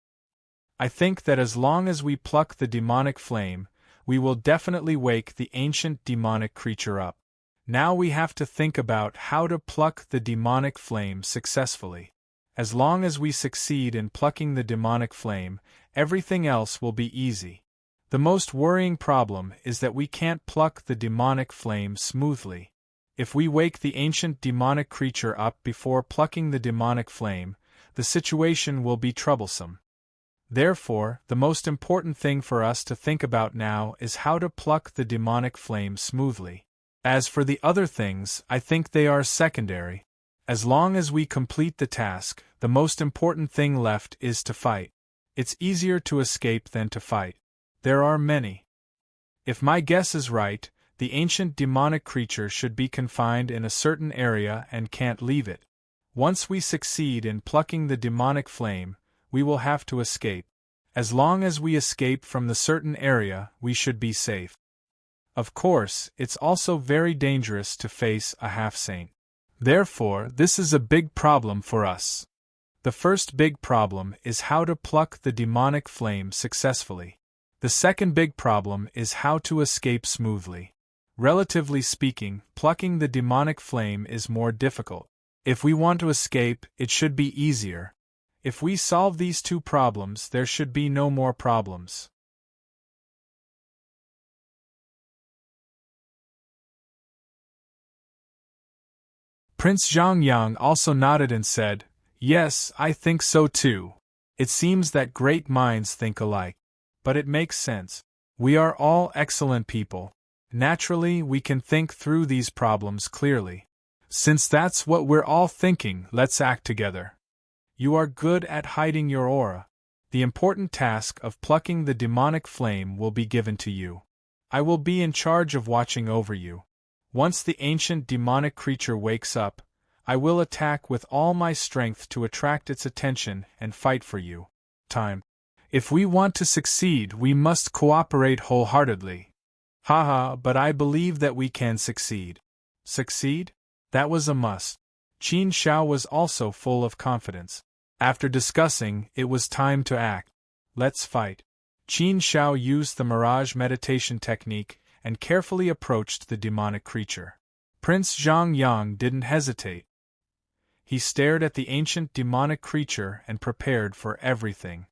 Speaker 1: I think that as long as we pluck the demonic flame, we will definitely wake the ancient demonic creature up. Now we have to think about how to pluck the demonic flame successfully. As long as we succeed in plucking the demonic flame, everything else will be easy. The most worrying problem is that we can't pluck the demonic flame smoothly. If we wake the ancient demonic creature up before plucking the demonic flame, the situation will be troublesome. Therefore, the most important thing for us to think about now is how to pluck the demonic flame smoothly. As for the other things, I think they are secondary. As long as we complete the task, the most important thing left is to fight. It's easier to escape than to fight. There are many. If my guess is right, the ancient demonic creature should be confined in a certain area and can't leave it. Once we succeed in plucking the demonic flame, we will have to escape. As long as we escape from the certain area, we should be safe. Of course, it's also very dangerous to face a half-saint. Therefore, this is a big problem for us. The first big problem is how to pluck the demonic flame successfully. The second big problem is how to escape smoothly. Relatively speaking, plucking the demonic flame is more difficult. If we want to escape, it should be easier. If we solve these two problems, there should be no more problems. Prince Zhongyang also nodded and said, "Yes, I think so too. It seems that great minds think alike. But it makes sense. We are all excellent people. Naturally, we can think through these problems clearly. Since that's what we're all thinking, let's act together. You are good at hiding your aura. The important task of plucking the demonic flame will be given to you. I will be in charge of watching over you. Once the ancient demonic creature wakes up, I will attack with all my strength to attract its attention and fight for you. Time. If we want to succeed, we must cooperate wholeheartedly. Haha, but I believe that we can succeed." Succeed? That was a must. Qin Shao was also full of confidence. After discussing, it was time to act. Let's fight. Qin Shao used the mirage meditation technique and carefully approached the demonic creature. Prince Zhongyang didn't hesitate. He stared at the ancient demonic creature and prepared for everything.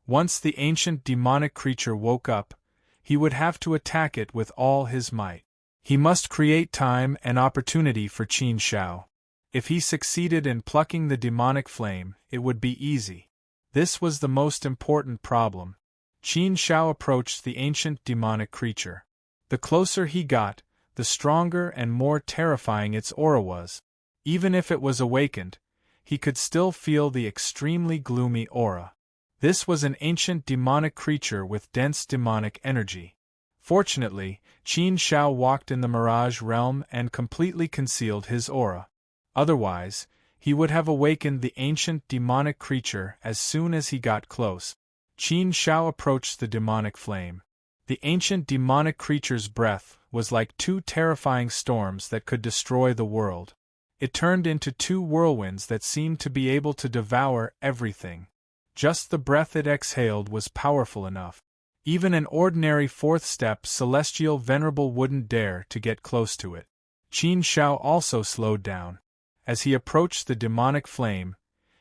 Speaker 1: Once the ancient demonic creature woke up, he would have to attack it with all his might. He must create time and opportunity for Qin Shao. If he succeeded in plucking the demonic flame, it would be easy. This was the most important problem. Qin Shao approached the ancient demonic creature. The closer he got, the stronger and more terrifying its aura was. Even if it was awakened, he could still feel the extremely gloomy aura. This was an ancient demonic creature with dense demonic energy. Fortunately, Qin Shao walked in the mirage realm and completely concealed his aura. Otherwise, he would have awakened the ancient demonic creature as soon as he got close. Qin Shao approached the demonic flame. The ancient demonic creature's breath was like two terrifying storms that could destroy the world. It turned into two whirlwinds that seemed to be able to devour everything. Just the breath it exhaled was powerful enough. Even an ordinary fourth-step celestial venerable wouldn't dare to get close to it. Qin Shao also slowed down. As he approached the demonic flame,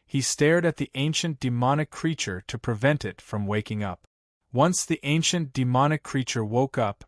Speaker 1: he stared at the ancient demonic creature to prevent it from waking up. Once the ancient demonic creature woke up,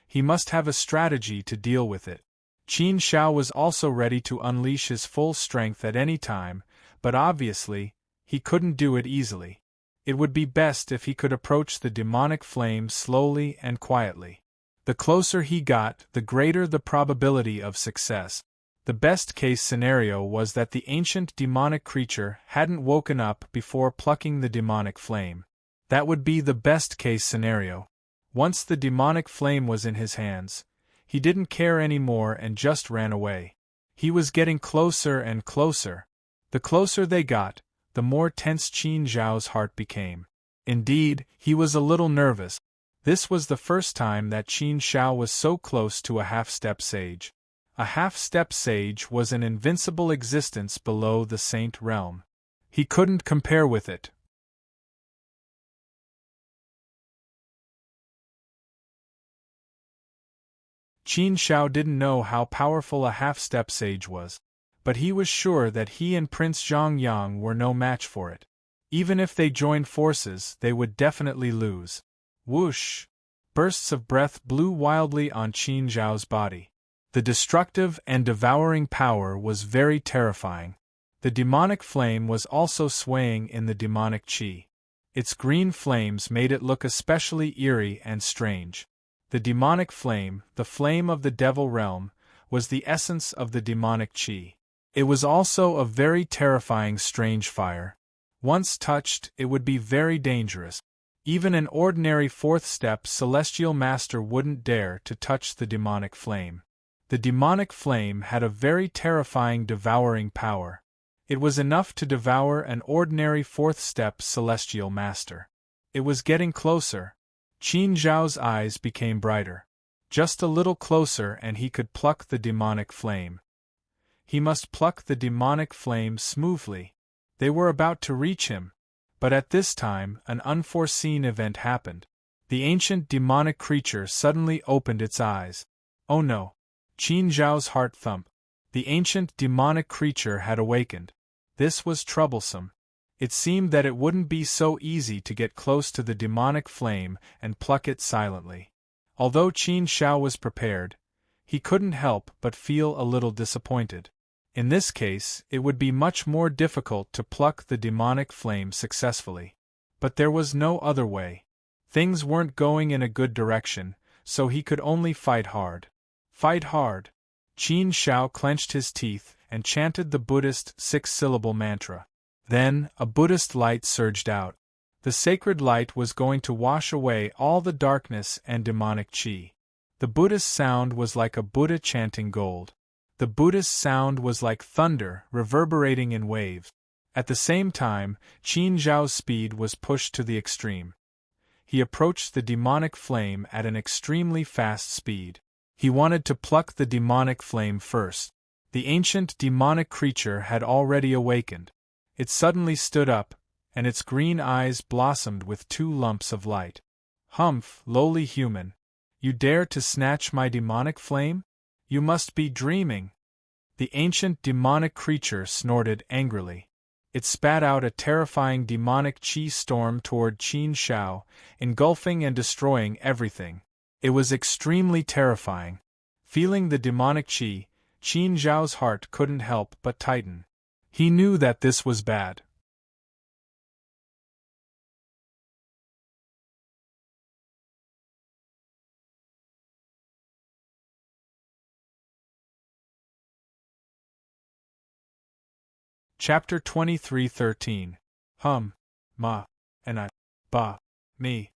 Speaker 1: he must have a strategy to deal with it. Qin Shao was also ready to unleash his full strength at any time, but obviously, he couldn't do it easily. It would be best if he could approach the demonic flame slowly and quietly. The closer he got, the greater the probability of success. The best-case scenario was that the ancient demonic creature hadn't woken up before plucking the demonic flame. That would be the best-case scenario. Once the demonic flame was in his hands, he didn't care anymore and just ran away. He was getting closer and closer. The closer they got, the more tense Qin Zhao's heart became. Indeed, he was a little nervous. This was the first time that Qin Shao was so close to a half-step sage. A half-step sage was an invincible existence below the saint realm. He couldn't compare with it. Qin Shao didn't know how powerful a half-step sage was, but he was sure that he and Prince Zhongyang were no match for it. Even if they joined forces, they would definitely lose. Whoosh! Bursts of breath blew wildly on Qin Zhao's body. The destructive and devouring power was very terrifying. The demonic flame was also swaying in the demonic qi. Its green flames made it look especially eerie and strange. The demonic flame, the flame of the devil realm, was the essence of the demonic qi. It was also a very terrifying strange fire. Once touched, it would be very dangerous. Even an ordinary fourth-step celestial master wouldn't dare to touch the demonic flame. The demonic flame had a very terrifying devouring power. It was enough to devour an ordinary fourth-step celestial master. It was getting closer. Qin Zhao's eyes became brighter. Just a little closer and he could pluck the demonic flame. He must pluck the demonic flame smoothly. They were about to reach him. But at this time, an unforeseen event happened. The ancient demonic creature suddenly opened its eyes. Oh no! Qin Zhao's heart thumped. The ancient demonic creature had awakened. This was troublesome. It seemed that it wouldn't be so easy to get close to the demonic flame and pluck it silently. Although Qin Shao was prepared, he couldn't help but feel a little disappointed. In this case, it would be much more difficult to pluck the demonic flame successfully. But there was no other way. Things weren't going in a good direction, so he could only fight hard. Fight hard. Qin Shao clenched his teeth and chanted the Buddhist six-syllable mantra. Then, a Buddhist light surged out. The sacred light was going to wash away all the darkness and demonic qi. The Buddhist sound was like a Buddha chanting gold. The Buddhist sound was like thunder reverberating in waves. At the same time, Qin Zhao's speed was pushed to the extreme. He approached the demonic flame at an extremely fast speed. He wanted to pluck the demonic flame first. The ancient demonic creature had already awakened. It suddenly stood up, and its green eyes blossomed with 2 lumps of light. "Humph, lowly human! You dare to snatch my demonic flame? You must be dreaming!" The ancient demonic creature snorted angrily. It spat out a terrifying demonic qi storm toward Qin Shao, engulfing and destroying everything. It was extremely terrifying. Feeling the demonic qi, Qin Zhao's heart couldn't help but tighten. He knew that this was bad. Chapter 23:13. Ma, and I, ba, me,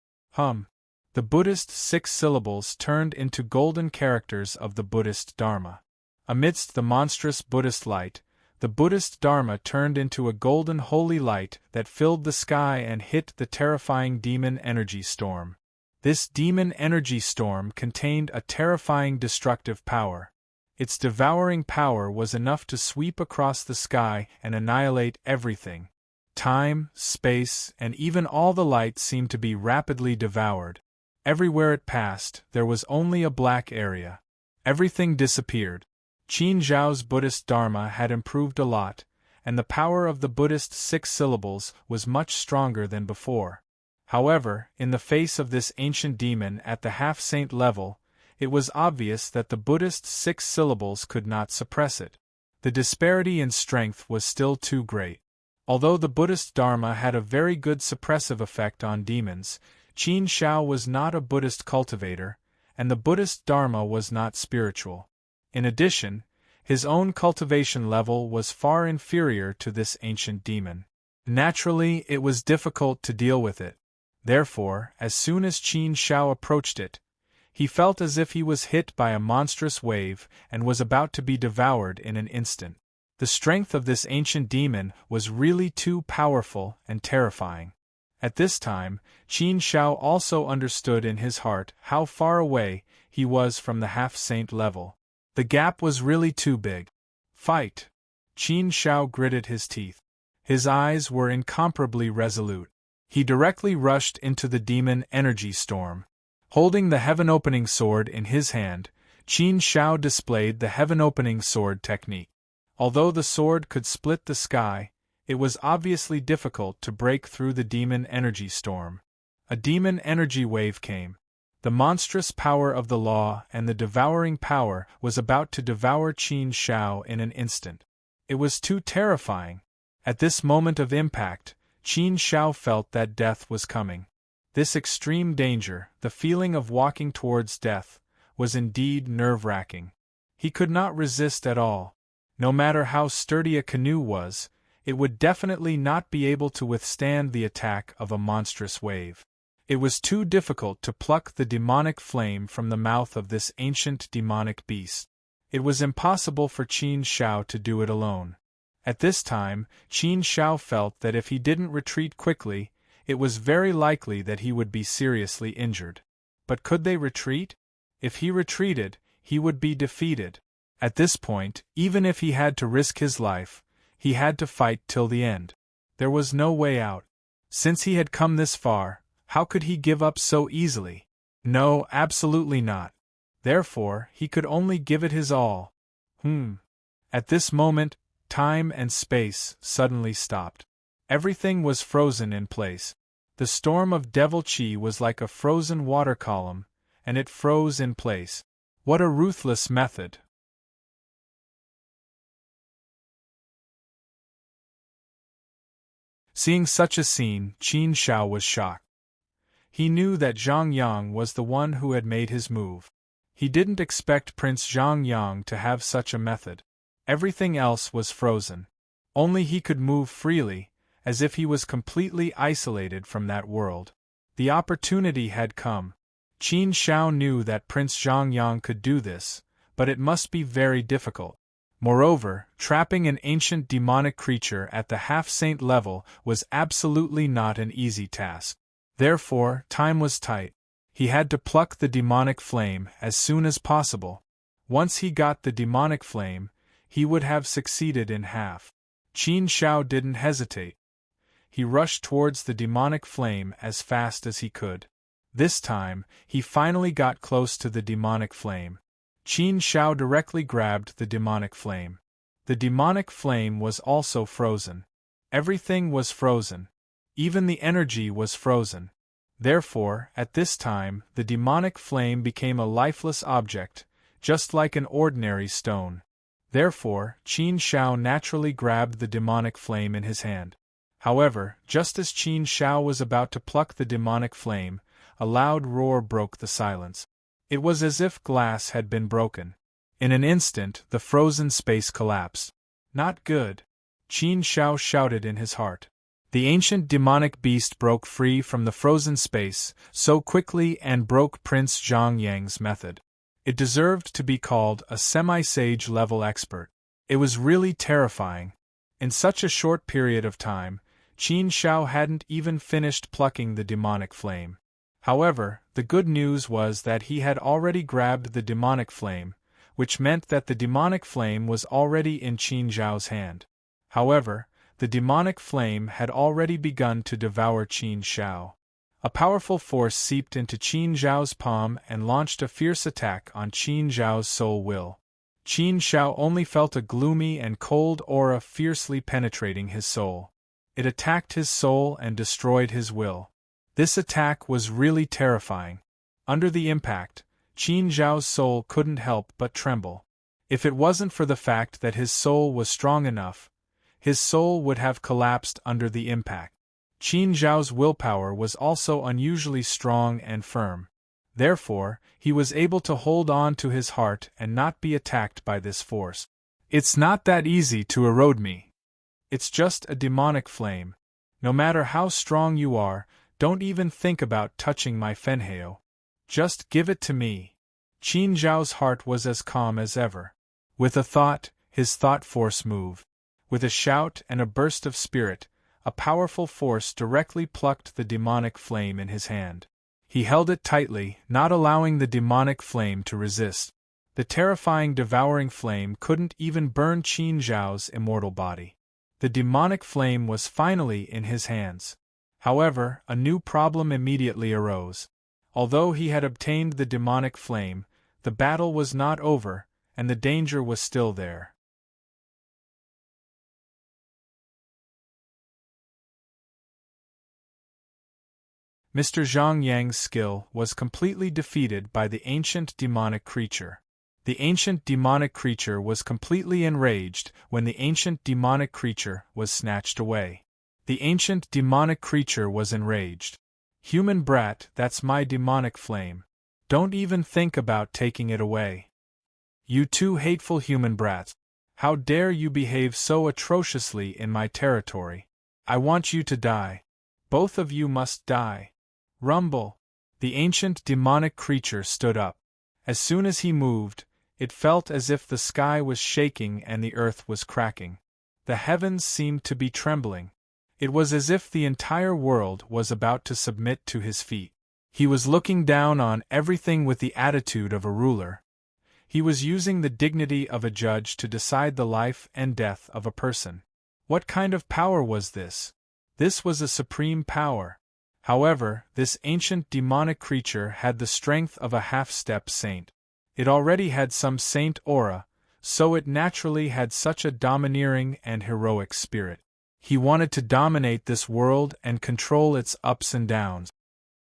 Speaker 1: The Buddhist 6 syllables turned into golden characters of the Buddhist Dharma. Amidst the monstrous Buddhist light, the Buddhist Dharma turned into a golden holy light that filled the sky and hit the terrifying demon energy storm. This demon energy storm contained a terrifying destructive power. Its devouring power was enough to sweep across the sky and annihilate everything. Time, space, and even all the light seemed to be rapidly devoured. Everywhere it passed, there was only a black area. Everything disappeared. Qin Zhao's Buddhist Dharma had improved a lot, and the power of the Buddhist 6 syllables was much stronger than before. However, in the face of this ancient demon at the half-saint level, it was obvious that the Buddhist 6 syllables could not suppress it. The disparity in strength was still too great. Although the Buddhist Dharma had a very good suppressive effect on demons, Qin Shao was not a Buddhist cultivator, and the Buddhist Dharma was not spiritual. In addition, his own cultivation level was far inferior to this ancient demon. Naturally, it was difficult to deal with it. Therefore, as soon as Qin Shao approached it, he felt as if he was hit by a monstrous wave and was about to be devoured in an instant. The strength of this ancient demon was really too powerful and terrifying. At this time, Qin Shao also understood in his heart how far away he was from the half-saint level. The gap was really too big. Fight! Qin Shao gritted his teeth. His eyes were incomparably resolute. He directly rushed into the demon energy storm. Holding the heaven-opening sword in his hand, Qin Shao displayed the heaven-opening sword technique. Although the sword could split the sky, it was obviously difficult to break through the demon energy storm. A demon energy wave came. The monstrous power of the law and the devouring power was about to devour Qin Shao in an instant. It was too terrifying. At this moment of impact, Qin Shao felt that death was coming. This extreme danger, the feeling of walking towards death, was indeed nerve-wracking. He could not resist at all. No matter how sturdy a canoe was, it would definitely not be able to withstand the attack of a monstrous wave. It was too difficult to pluck the demonic flame from the mouth of this ancient demonic beast. It was impossible for Qin Shao to do it alone. At this time, Qin Shao felt that if he didn't retreat quickly, it was very likely that he would be seriously injured. But could they retreat? If he retreated, he would be defeated. At this point, even if he had to risk his life, he had to fight till the end. There was no way out. Since he had come this far, how could he give up so easily? No, absolutely not. Therefore, he could only give it his all. At this moment, time and space suddenly stopped. Everything was frozen in place. The storm of devil chi was like a frozen water column, and it froze in place. What a ruthless method! Seeing such a scene, Qin Shao was shocked. He knew that Zhang Yang was the one who had made his move. He didn't expect Prince Zhang Yang to have such a method. Everything else was frozen. Only he could move freely, as if he was completely isolated from that world. The opportunity had come. Qin Shao knew that Prince Zhang Yang could do this, but it must be very difficult. Moreover, trapping an ancient demonic creature at the half-saint level was absolutely not an easy task. Therefore, time was tight. He had to pluck the demonic flame as soon as possible. Once he got the demonic flame, he would have succeeded in half. Qin Shao didn't hesitate. He rushed towards the demonic flame as fast as he could. This time, he finally got close to the demonic flame. Qin Shao directly grabbed the demonic flame. The demonic flame was also frozen. Everything was frozen. Even the energy was frozen. Therefore, at this time, the demonic flame became a lifeless object, just like an ordinary stone. Therefore, Qin Shao naturally grabbed the demonic flame in his hand. However, just as Qin Shao was about to pluck the demonic flame, a loud roar broke the silence. It was as if glass had been broken. In an instant, the frozen space collapsed. Not good. Qin Shao shouted in his heart. The ancient demonic beast broke free from the frozen space so quickly and broke Prince Zhang Yang's method. It deserved to be called a semi-sage level expert. It was really terrifying. In such a short period of time, Qin Shao hadn't even finished plucking the demonic flame. However, the good news was that he had already grabbed the demonic flame, which meant that the demonic flame was already in Qin Zhao's hand. However, the demonic flame had already begun to devour Qin Shao. A powerful force seeped into Qin Zhao's palm and launched a fierce attack on Qin Zhao's soul will. Qin Shao only felt a gloomy and cold aura fiercely penetrating his soul. It attacked his soul and destroyed his will. This attack was really terrifying. Under the impact, Qin Zhao's soul couldn't help but tremble. If it wasn't for the fact that his soul was strong enough, his soul would have collapsed under the impact. Qin Zhao's willpower was also unusually strong and firm. Therefore, he was able to hold on to his heart and not be attacked by this force. It's not that easy to erode me. It's just a demonic flame. No matter how strong you are, don't even think about touching my Fenheo. Just give it to me. Qin Zhao's heart was as calm as ever. With a thought, his thought force moved. With a shout and a burst of spirit, a powerful force directly plucked the demonic flame in his hand. He held it tightly, not allowing the demonic flame to resist. The terrifying devouring flame couldn't even burn Qin Zhao's immortal body. The demonic flame was finally in his hands. However, a new problem immediately arose. Although he had obtained the demonic flame, the battle was not over, and the danger was still there. Mr. Zhang Yang's skill was completely defeated by the ancient demonic creature. The ancient demonic creature was completely enraged when the ancient demonic creature was snatched away. The ancient demonic creature was enraged. Human brat, that's my demonic flame. Don't even think about taking it away. You two hateful human brats. How dare you behave so atrociously in my territory? I want you to die. Both of you must die. Rumble! The ancient demonic creature stood up. As soon as he moved, it felt as if the sky was shaking and the earth was cracking. The heavens seemed to be trembling. It was as if the entire world was about to submit to his feet. He was looking down on everything with the attitude of a ruler. He was using the dignity of a judge to decide the life and death of a person. What kind of power was this? This was a supreme power. However, this ancient demonic creature had the strength of a half-step saint. It already had some saint aura, so it naturally had such a domineering and heroic spirit. He wanted to dominate this world and control its ups and downs.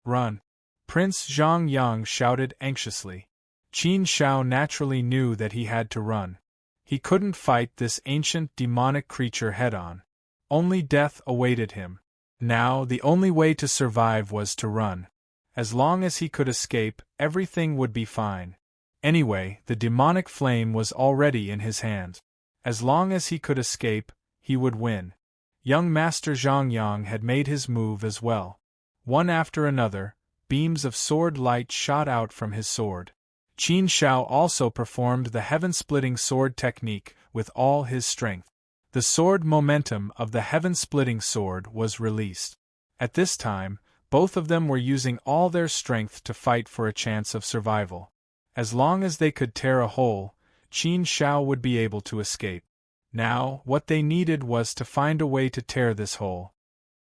Speaker 1: Run! Prince Zhang Yang shouted anxiously. Qin Shao naturally knew that he had to run. He couldn't fight this ancient demonic creature head-on. Only death awaited him. Now, the only way to survive was to run. As long as he could escape, everything would be fine. Anyway, the demonic flame was already in his hands. As long as he could escape, he would win. Young Master Zhang Yang had made his move as well. One after another, beams of sword light shot out from his sword. Qin Shao also performed the heaven-splitting sword technique with all his strength. The sword momentum of the heaven-splitting sword was released. At this time, both of them were using all their strength to fight for a chance of survival. As long as they could tear a hole, Qin Shao would be able to escape. Now, what they needed was to find a way to tear this hole.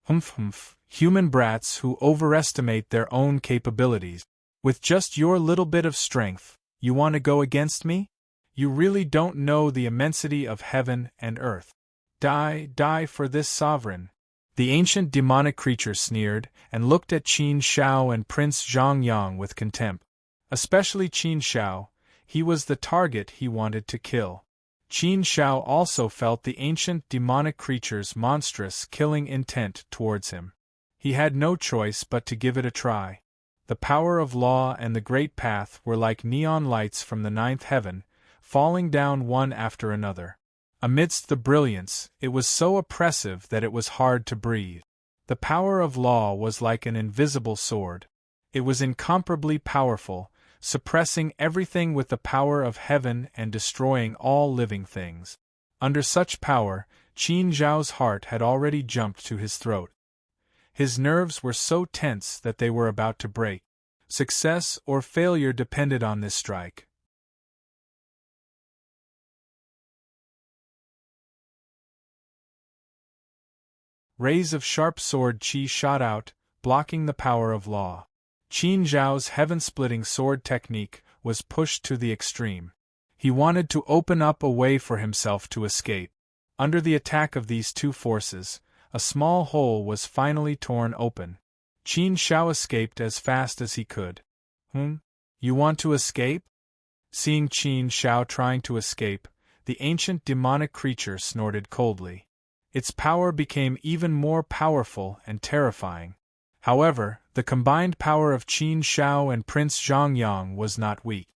Speaker 1: Humph, human brats who overestimate their own capabilities. With just your little bit of strength, you want to go against me? You really don't know the immensity of heaven and earth. Die for this sovereign. The ancient demonic creature sneered and looked at Qin Shao and Prince Zhang Yang with contempt. Especially Qin Shao, he was the target he wanted to kill. Qin Shao also felt the ancient demonic creature's monstrous killing intent towards him. He had no choice but to give it a try. The power of law and the great path were like neon lights from the ninth heaven, falling down one after another. Amidst the brilliance, it was so oppressive that it was hard to breathe. The power of law was like an invisible sword. It was incomparably powerful, suppressing everything with the power of heaven and destroying all living things. Under such power, Qin Zhao's heart had already jumped to his throat. His nerves were so tense that they were about to break. Success or failure depended on this strike. Rays of sharp sword qi shot out, blocking the power of law. Qin Zhao's heaven-splitting sword technique was pushed to the extreme. He wanted to open up a way for himself to escape. Under the attack of these two forces, a small hole was finally torn open. Qin Shao escaped as fast as he could. You want to escape? Seeing Qin Shao trying to escape, the ancient demonic creature snorted coldly. Its power became even more powerful and terrifying. However, the combined power of Qin Shao and Prince Zhang Yang was not weak.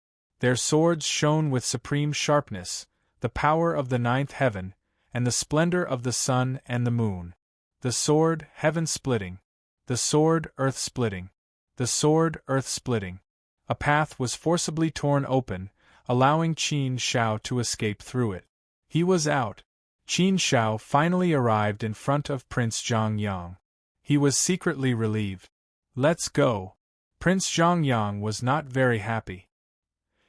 Speaker 1: Their swords shone with supreme sharpness, the power of the ninth heaven, and the splendor of the sun and the moon. The sword, heaven-splitting. The sword, earth-splitting. The sword, earth-splitting. A path was forcibly torn open, allowing Qin Shao to escape through it. He was out. Qin Shao finally arrived in front of Prince Zhang Yang. He was secretly relieved. Let's go. Prince Zhang Yang was not very happy.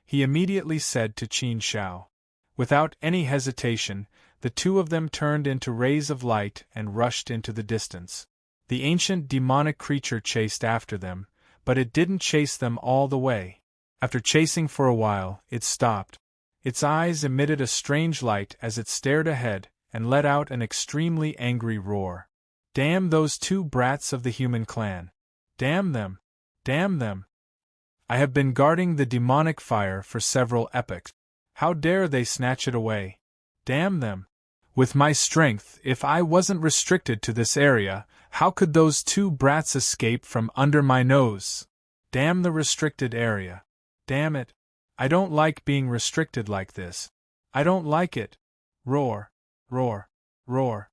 Speaker 1: He immediately said to Qin Shao. Without any hesitation, the two of them turned into rays of light and rushed into the distance. The ancient demonic creature chased after them, but it didn't chase them all the way. After chasing for a while, it stopped. Its eyes emitted a strange light as it stared ahead and let out an extremely angry roar. Damn those two brats of the human clan. Damn them! Damn them! I have been guarding the demonic fire for several epochs. How dare they snatch it away? Damn them! With my strength, if I wasn't restricted to this area, how could those two brats escape from under my nose? Damn the restricted area. Damn it. I don't like being restricted like this. I don't like it. Roar, roar, roar.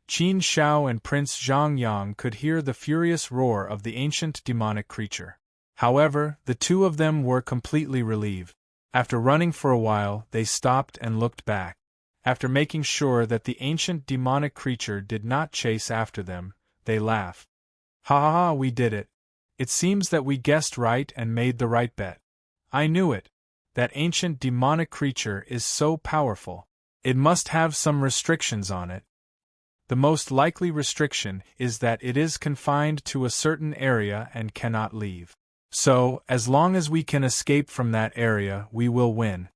Speaker 1: Qin Shao and Prince Zhang Yang could hear the furious roar of the ancient demonic creature. However, the two of them were completely relieved. After running for a while, they stopped and looked back. After making sure that the ancient demonic creature did not chase after them, they laughed. Ha ha ha, we did it. It seems that we guessed right and made the right bet. I knew it. That ancient demonic creature is so powerful. It must have some restrictions on it. The most likely restriction is that it is confined to a certain area and cannot leave. So, as long as we can escape from that area, we will win.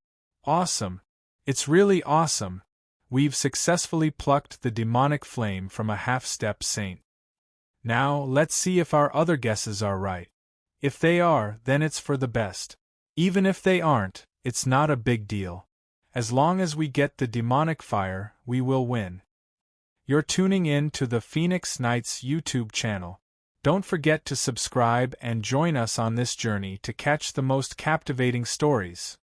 Speaker 1: Awesome. It's really awesome. We've successfully plucked the demonic flame from a half-step saint. Now, let's see if our other guesses are right. If they are, then it's for the best. Even if they aren't, it's not a big deal. As long as we get the demonic fire, we will win. You're tuning in to the Phoenix Knights YouTube channel. Don't forget to subscribe and join us on this journey to catch the most captivating stories.